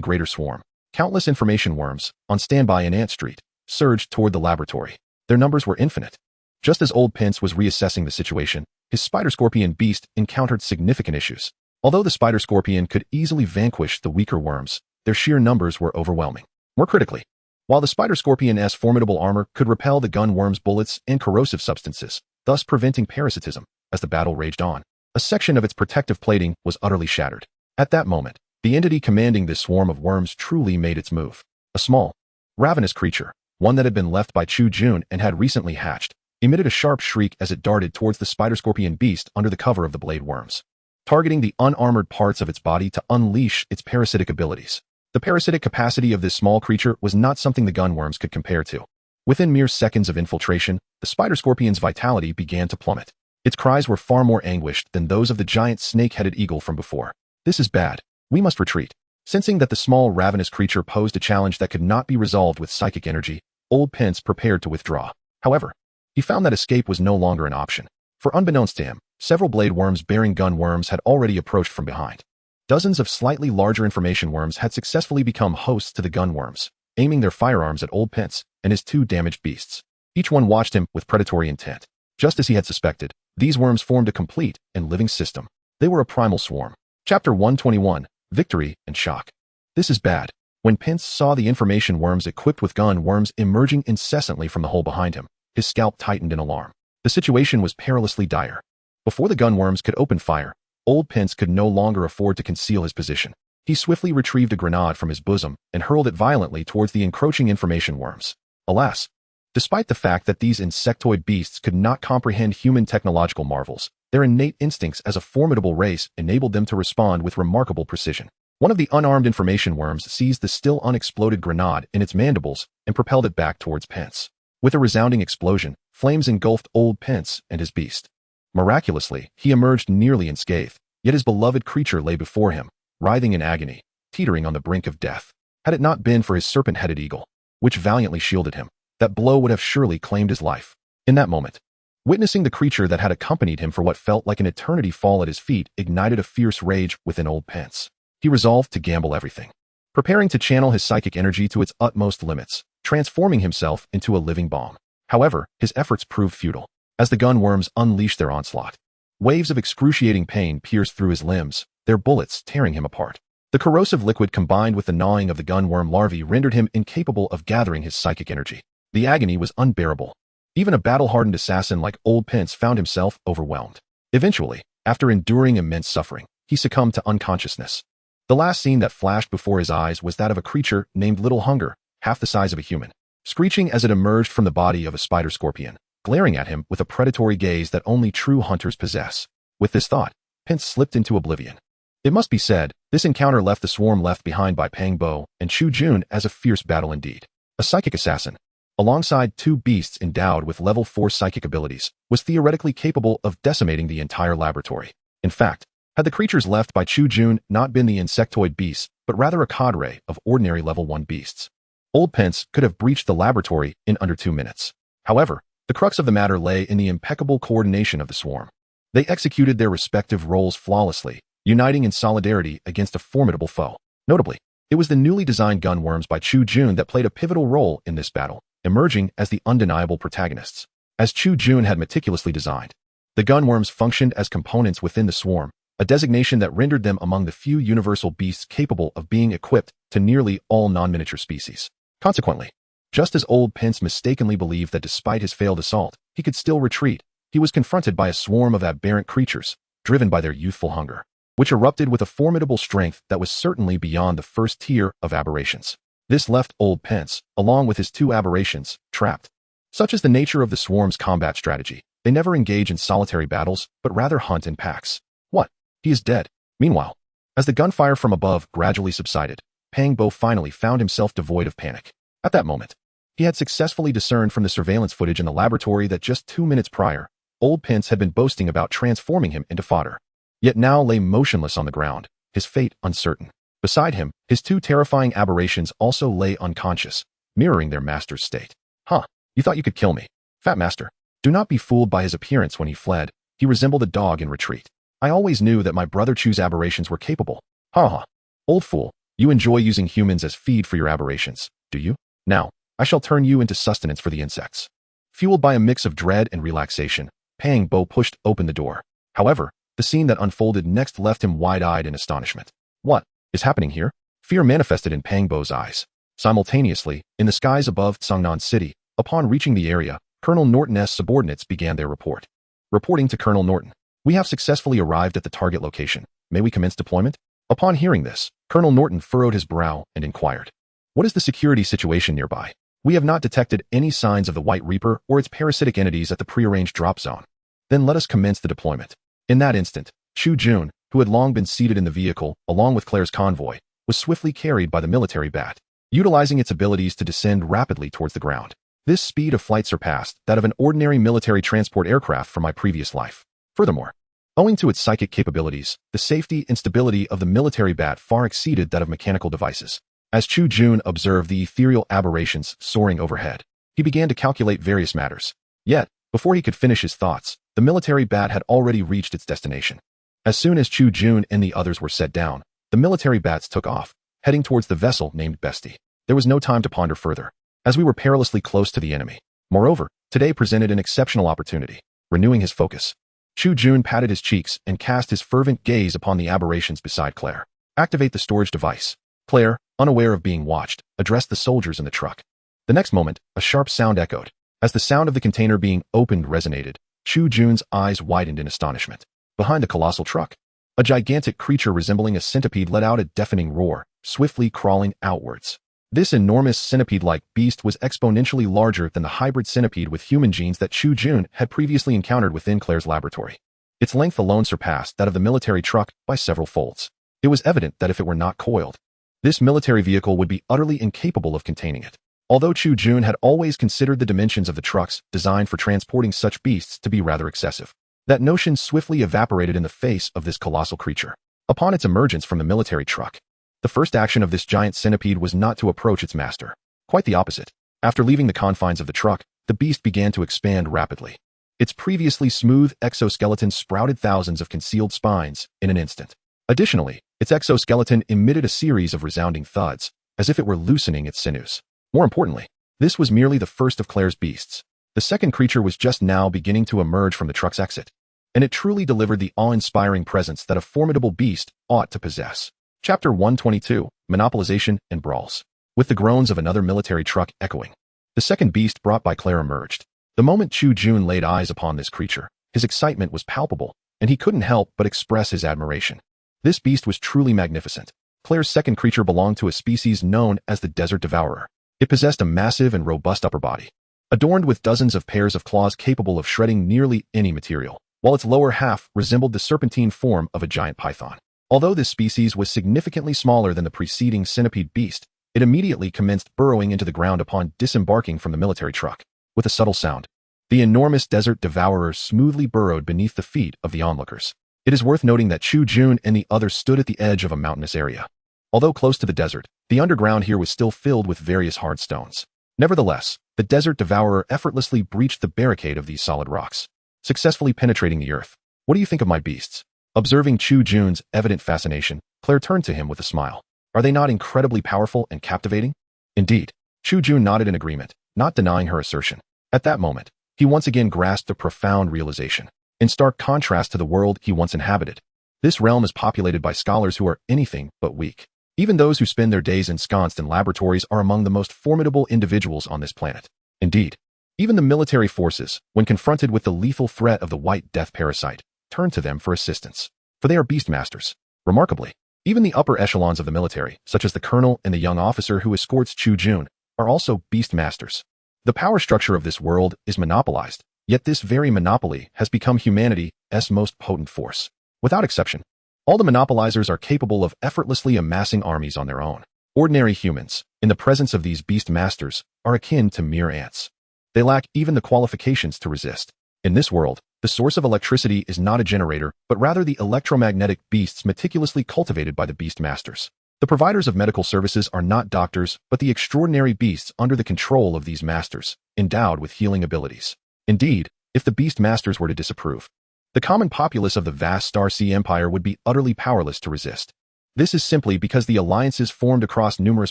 S1: greater swarm. Countless information worms, on standby in Ant Street, surged toward the laboratory. Their numbers were infinite. Just as Old Pince was reassessing the situation, his spider-scorpion beast encountered significant issues. Although the spider-scorpion could easily vanquish the weaker worms, their sheer numbers were overwhelming. More critically, while the spider-scorpion's formidable armor could repel the gun worm's bullets and corrosive substances, thus preventing parasitism, as the battle raged on, a section of its protective plating was utterly shattered. At that moment, the entity commanding this swarm of worms truly made its move. A small, ravenous creature, one that had been left by Chu Jun and had recently hatched, emitted a sharp shriek as it darted towards the spider-scorpion beast under the cover of the blade worms, targeting the unarmored parts of its body to unleash its parasitic abilities. The parasitic capacity of this small creature was not something the gun worms could compare to. Within mere seconds of infiltration, the spider-scorpion's vitality began to plummet. Its cries were far more anguished than those of the giant snake-headed eagle from before. "This is bad. We must retreat." Sensing that the small, ravenous creature posed a challenge that could not be resolved with psychic energy, Old Pince prepared to withdraw. However, he found that escape was no longer an option. For unbeknownst to him, several blade worms bearing gun worms had already approached from behind. Dozens of slightly larger information worms had successfully become hosts to the gun worms, aiming their firearms at Old Pince and his 2 damaged beasts. Each one watched him with predatory intent. Just as he had suspected, these worms formed a complete and living system. They were a primal swarm. Chapter 121, Victory and Shock. This is bad. When Pince saw the information worms equipped with gun worms emerging incessantly from the hole behind him, his scalp tightened in alarm. The situation was perilously dire. Before the gun worms could open fire, old Pince could no longer afford to conceal his position. He swiftly retrieved a grenade from his bosom and hurled it violently towards the encroaching information worms. Alas, despite the fact that these insectoid beasts could not comprehend human technological marvels, their innate instincts as a formidable race enabled them to respond with remarkable precision. One of the unarmed information worms seized the still unexploded grenade in its mandibles and propelled it back towards Pince. With a resounding explosion, flames engulfed old Pince and his beast. Miraculously, he emerged nearly unscathed, yet his beloved creature lay before him, writhing in agony, teetering on the brink of death. Had it not been for his serpent-headed eagle, which valiantly shielded him, that blow would have surely claimed his life. In that moment, witnessing the creature that had accompanied him for what felt like an eternity fall at his feet ignited a fierce rage within old Pince. He resolved to gamble everything, preparing to channel his psychic energy to its utmost limits, transforming himself into a living bomb. However, his efforts proved futile. As the gun worms unleashed their onslaught, waves of excruciating pain pierced through his limbs, their bullets tearing him apart. The corrosive liquid combined with the gnawing of the gunworm larvae rendered him incapable of gathering his psychic energy. The agony was unbearable. Even a battle-hardened assassin like old Pince found himself overwhelmed. Eventually, after enduring immense suffering, he succumbed to unconsciousness. The last scene that flashed before his eyes was that of a creature named Little Hunger, half the size of a human, screeching as it emerged from the body of a spider scorpion, glaring at him with a predatory gaze that only true hunters possess. With this thought, Pince slipped into oblivion. It must be said, this encounter left the swarm left behind by Pang Bo and Chu Jun as a fierce battle indeed. A psychic assassin, alongside two beasts endowed with level 4 psychic abilities, was theoretically capable of decimating the entire laboratory. In fact, had the creatures left by Chu Jun not been the insectoid beasts, but rather a cadre of ordinary level 1 beasts, old Pince could have breached the laboratory in under 2 minutes. However, the crux of the matter lay in the impeccable coordination of the swarm. They executed their respective roles flawlessly, uniting in solidarity against a formidable foe. Notably, it was the newly designed gunworms by Chu Jun that played a pivotal role in this battle, emerging as the undeniable protagonists. As Chu Jun had meticulously designed, the gunworms functioned as components within the swarm, a designation that rendered them among the few universal beasts capable of being equipped to nearly all non-miniature species. Consequently, just as old Pince mistakenly believed that despite his failed assault, he could still retreat, he was confronted by a swarm of aberrant creatures, driven by their youthful hunger, which erupted with a formidable strength that was certainly beyond the first tier of aberrations. This left old Pince, along with his two aberrations, trapped. Such is the nature of the swarm's combat strategy. They never engage in solitary battles, but rather hunt in packs. What? He is dead. Meanwhile, as the gunfire from above gradually subsided, Pang Bo finally found himself devoid of panic. At that moment, he had successfully discerned from the surveillance footage in the laboratory that just 2 minutes prior, old Pince had been boasting about transforming him into fodder, yet now lay motionless on the ground, his fate uncertain. Beside him, his two terrifying aberrations also lay unconscious, mirroring their master's state. Huh, you thought you could kill me. Fat Master. Do not be fooled by his appearance when he fled. He resembled a dog in retreat. I always knew that my brother Chu's aberrations were capable. Ha ha. Old fool, you enjoy using humans as feed for your aberrations, do you? Now, I shall turn you into sustenance for the insects. Fueled by a mix of dread and relaxation, Pang Bo pushed open the door. However, the scene that unfolded next left him wide-eyed in astonishment. What is happening here? Fear manifested in Pang Bo's eyes. Simultaneously, in the skies above Songnan City, upon reaching the area, Colonel Norton's subordinates began their report. Reporting to Colonel Norton. We have successfully arrived at the target location. May we commence deployment? Upon hearing this, Colonel Norton furrowed his brow and inquired. What is the security situation nearby? We have not detected any signs of the White Reaper or its parasitic entities at the prearranged drop zone. Then let us commence the deployment. In that instant, Chu Jun, who had long been seated in the vehicle, along with Claire's convoy, was swiftly carried by the military bat, utilizing its abilities to descend rapidly towards the ground. This speed of flight surpassed that of an ordinary military transport aircraft from my previous life. Furthermore, owing to its psychic capabilities, the safety and stability of the military bat far exceeded that of mechanical devices. As Chu Jun observed the ethereal aberrations soaring overhead, he began to calculate various matters. Yet, before he could finish his thoughts, the military bat had already reached its destination. As soon as Chu Jun and the others were set down, the military bats took off, heading towards the vessel named Bestie. There was no time to ponder further, as we were perilously close to the enemy. Moreover, today presented an exceptional opportunity. renewing his focus. Chu Jun patted his cheeks and cast his fervent gaze upon the aberrations beside Claire. Activate the storage device. Claire, unaware of being watched, addressed the soldiers in the truck. The next moment, a sharp sound echoed. As the sound of the container being opened resonated, Chu Jun's eyes widened in astonishment. Behind the colossal truck, a gigantic creature resembling a centipede let out a deafening roar, swiftly crawling outwards. This enormous centipede-like beast was exponentially larger than the hybrid centipede with human genes that Chu Jun had previously encountered within Claire's laboratory. Its length alone surpassed that of the military truck by several folds. It was evident that if it were not coiled, this military vehicle would be utterly incapable of containing it. Although Chu Jun had always considered the dimensions of the trucks designed for transporting such beasts to be rather excessive, that notion swiftly evaporated in the face of this colossal creature. Upon its emergence from the military truck, the first action of this giant centipede was not to approach its master. Quite the opposite. After leaving the confines of the truck, the beast began to expand rapidly. Its previously smooth exoskeleton sprouted thousands of concealed spines in an instant. Additionally, its exoskeleton emitted a series of resounding thuds, as if it were loosening its sinews. More importantly, this was merely the first of Claire's beasts. The second creature was just now beginning to emerge from the truck's exit, and it truly delivered the awe-inspiring presence that a formidable beast ought to possess. Chapter 122, Monopolization and Brawls. With the groans of another military truck echoing, the second beast brought by Claire emerged. The moment Chu Jun laid eyes upon this creature, his excitement was palpable, and he couldn't help but express his admiration. This beast was truly magnificent. Claire's second creature belonged to a species known as the Desert Devourer. It possessed a massive and robust upper body, adorned with dozens of pairs of claws capable of shredding nearly any material, while its lower half resembled the serpentine form of a giant python. Although this species was significantly smaller than the preceding centipede beast, it immediately commenced burrowing into the ground upon disembarking from the military truck. With a subtle sound, the enormous Desert Devourer smoothly burrowed beneath the feet of the onlookers. It is worth noting that Chu Jun and the others stood at the edge of a mountainous area. Although close to the desert, the underground here was still filled with various hard stones. Nevertheless, the Desert Devourer effortlessly breached the barricade of these solid rocks, successfully penetrating the earth. What do you think of my beasts? Observing Chu Jun's evident fascination, Claire turned to him with a smile. Are they not incredibly powerful and captivating? Indeed. Chu Jun nodded in agreement, not denying her assertion. At that moment, he once again grasped a profound realization. In stark contrast to the world he once inhabited, this realm is populated by scholars who are anything but weak. Even those who spend their days ensconced in laboratories are among the most formidable individuals on this planet. Indeed, even the military forces, when confronted with the lethal threat of the White Death parasite, turn to them for assistance, for they are Beastmasters. Remarkably, even the upper echelons of the military, such as the colonel and the young officer who escorts Chu Jun, are also Beastmasters. The power structure of this world is monopolized, yet this very monopoly has become humanity's most potent force. Without exception, all the monopolizers are capable of effortlessly amassing armies on their own. Ordinary humans, in the presence of these Beastmasters, are akin to mere ants. They lack even the qualifications to resist. In this world, the source of electricity is not a generator, but rather the electromagnetic beasts meticulously cultivated by the Beastmasters. The providers of medical services are not doctors, but the extraordinary beasts under the control of these masters, endowed with healing abilities. Indeed, if the Beastmasters were to disapprove, the common populace of the vast Star Sea Empire would be utterly powerless to resist. This is simply because the alliances formed across numerous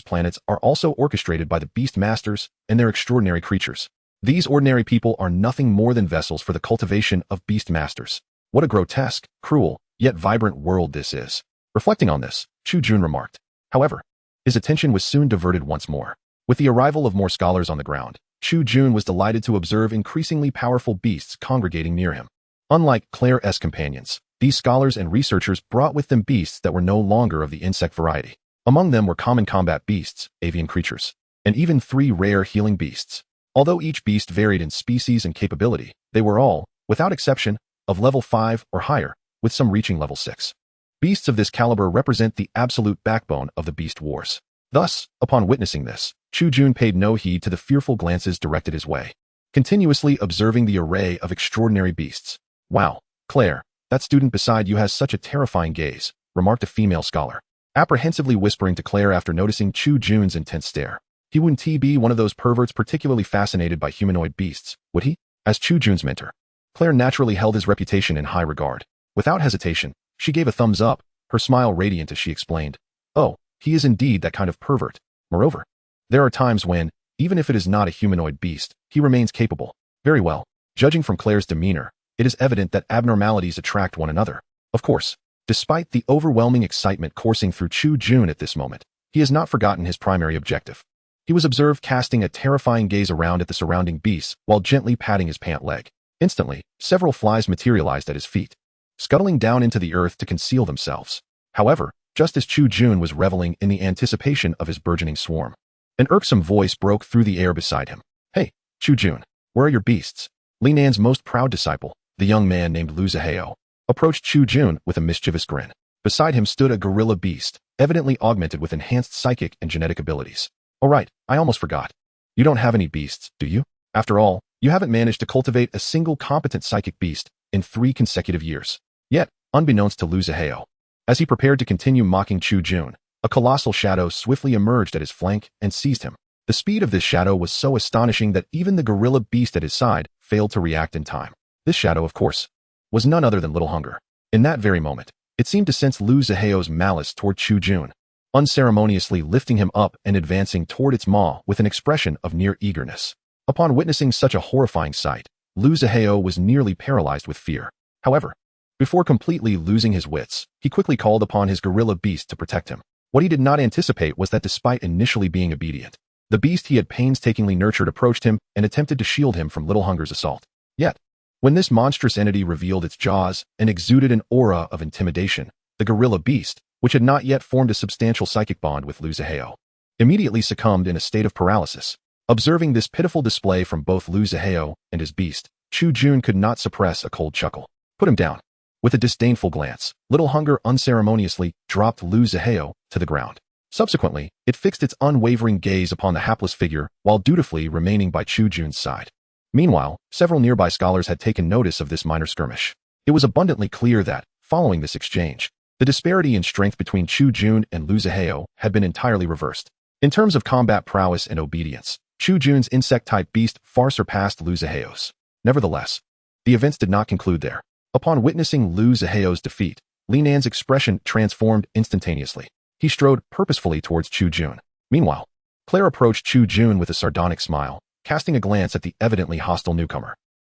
S1: planets are also orchestrated by the Beastmasters and their extraordinary creatures. These ordinary people are nothing more than vessels for the cultivation of Beastmasters. What a grotesque, cruel, yet vibrant world this is. Reflecting on this, Chu Jun remarked. However, his attention was soon diverted once more. With the arrival of more scholars on the ground, Chu Jun was delighted to observe increasingly powerful beasts congregating near him. Unlike Claire's companions, these scholars and researchers brought with them beasts that were no longer of the insect variety. Among them were common combat beasts, avian creatures, and even 3 rare healing beasts. Although each beast varied in species and capability, they were all, without exception, of level 5 or higher, with some reaching level 6. Beasts of this caliber represent the absolute backbone of the beast wars. Thus, upon witnessing this, Chu Jun paid no heed to the fearful glances directed his way, continuously observing the array of extraordinary beasts. Wow, Claire, that student beside you has such a terrifying gaze, remarked a female scholar, apprehensively whispering to Claire after noticing Chu Jun's intense stare. He wouldn't be one of those perverts particularly fascinated by humanoid beasts, would he? As Chu Jun's mentor, Claire naturally held his reputation in high regard. Without hesitation, she gave a thumbs up, her smile radiant as she explained. Oh, he is indeed that kind of pervert. Moreover, there are times when, even if it is not a humanoid beast, he remains capable. Very well. Judging from Claire's demeanor, it is evident that abnormalities attract one another. Of course, despite the overwhelming excitement coursing through Chu Jun at this moment, he has not forgotten his primary objective. He was observed casting a terrifying gaze around at the surrounding beasts while gently patting his pant leg. Instantly, several flies materialized at his feet, scuttling down into the earth to conceal themselves. However, just as Chu Jun was reveling in the anticipation of his burgeoning swarm, an irksome voice broke through the air beside him. "Hey, Chu Jun, where are your beasts?" Li Nan's most proud disciple, the young man named Lu Zihao, approached Chu Jun with a mischievous grin. Beside him stood a gorilla beast, evidently augmented with enhanced psychic and genetic abilities. "Oh right, I almost forgot. You don't have any beasts, do you? After all, you haven't managed to cultivate a single competent psychic beast in 3 consecutive years." Yet, unbeknownst to Lu Zihao, as he prepared to continue mocking Chu Jun, a colossal shadow swiftly emerged at his flank and seized him. The speed of this shadow was so astonishing that even the gorilla beast at his side failed to react in time. This shadow, of course, was none other than Little Hunger. In that very moment, it seemed to sense Lu Zihao's malice toward Chu Jun, unceremoniously lifting him up and advancing toward its maw with an expression of near eagerness. Upon witnessing such a horrifying sight, Lu Zihao was nearly paralyzed with fear. However, before completely losing his wits, he quickly called upon his gorilla beast to protect him. What he did not anticipate was that despite initially being obedient, the beast he had painstakingly nurtured approached him and attempted to shield him from Little Hunger's assault. Yet, when this monstrous entity revealed its jaws and exuded an aura of intimidation, the gorilla beast, which had not yet formed a substantial psychic bond with Lu Zihao, immediately succumbed in a state of paralysis. Observing this pitiful display from both Lu Zihao and his beast, Chu Jun could not suppress a cold chuckle. "Put him down." With a disdainful glance, Little Hunger unceremoniously dropped Lu Zihao to the ground. Subsequently, it fixed its unwavering gaze upon the hapless figure while dutifully remaining by Chu Jun's side. Meanwhile, several nearby scholars had taken notice of this minor skirmish. It was abundantly clear that, following this exchange, the disparity in strength between Chu Jun and Lu Zihao had been entirely reversed. In terms of combat prowess and obedience, Chu Jun's insect-type beast far surpassed Lu Zihao's. Nevertheless, the events did not conclude there. Upon witnessing Lu Zihao's defeat, Li Nan's expression transformed instantaneously. He strode purposefully towards Chu Jun. Meanwhile, Claire approached Chu Jun with a sardonic smile, casting a glance at the evidently hostile newcomer.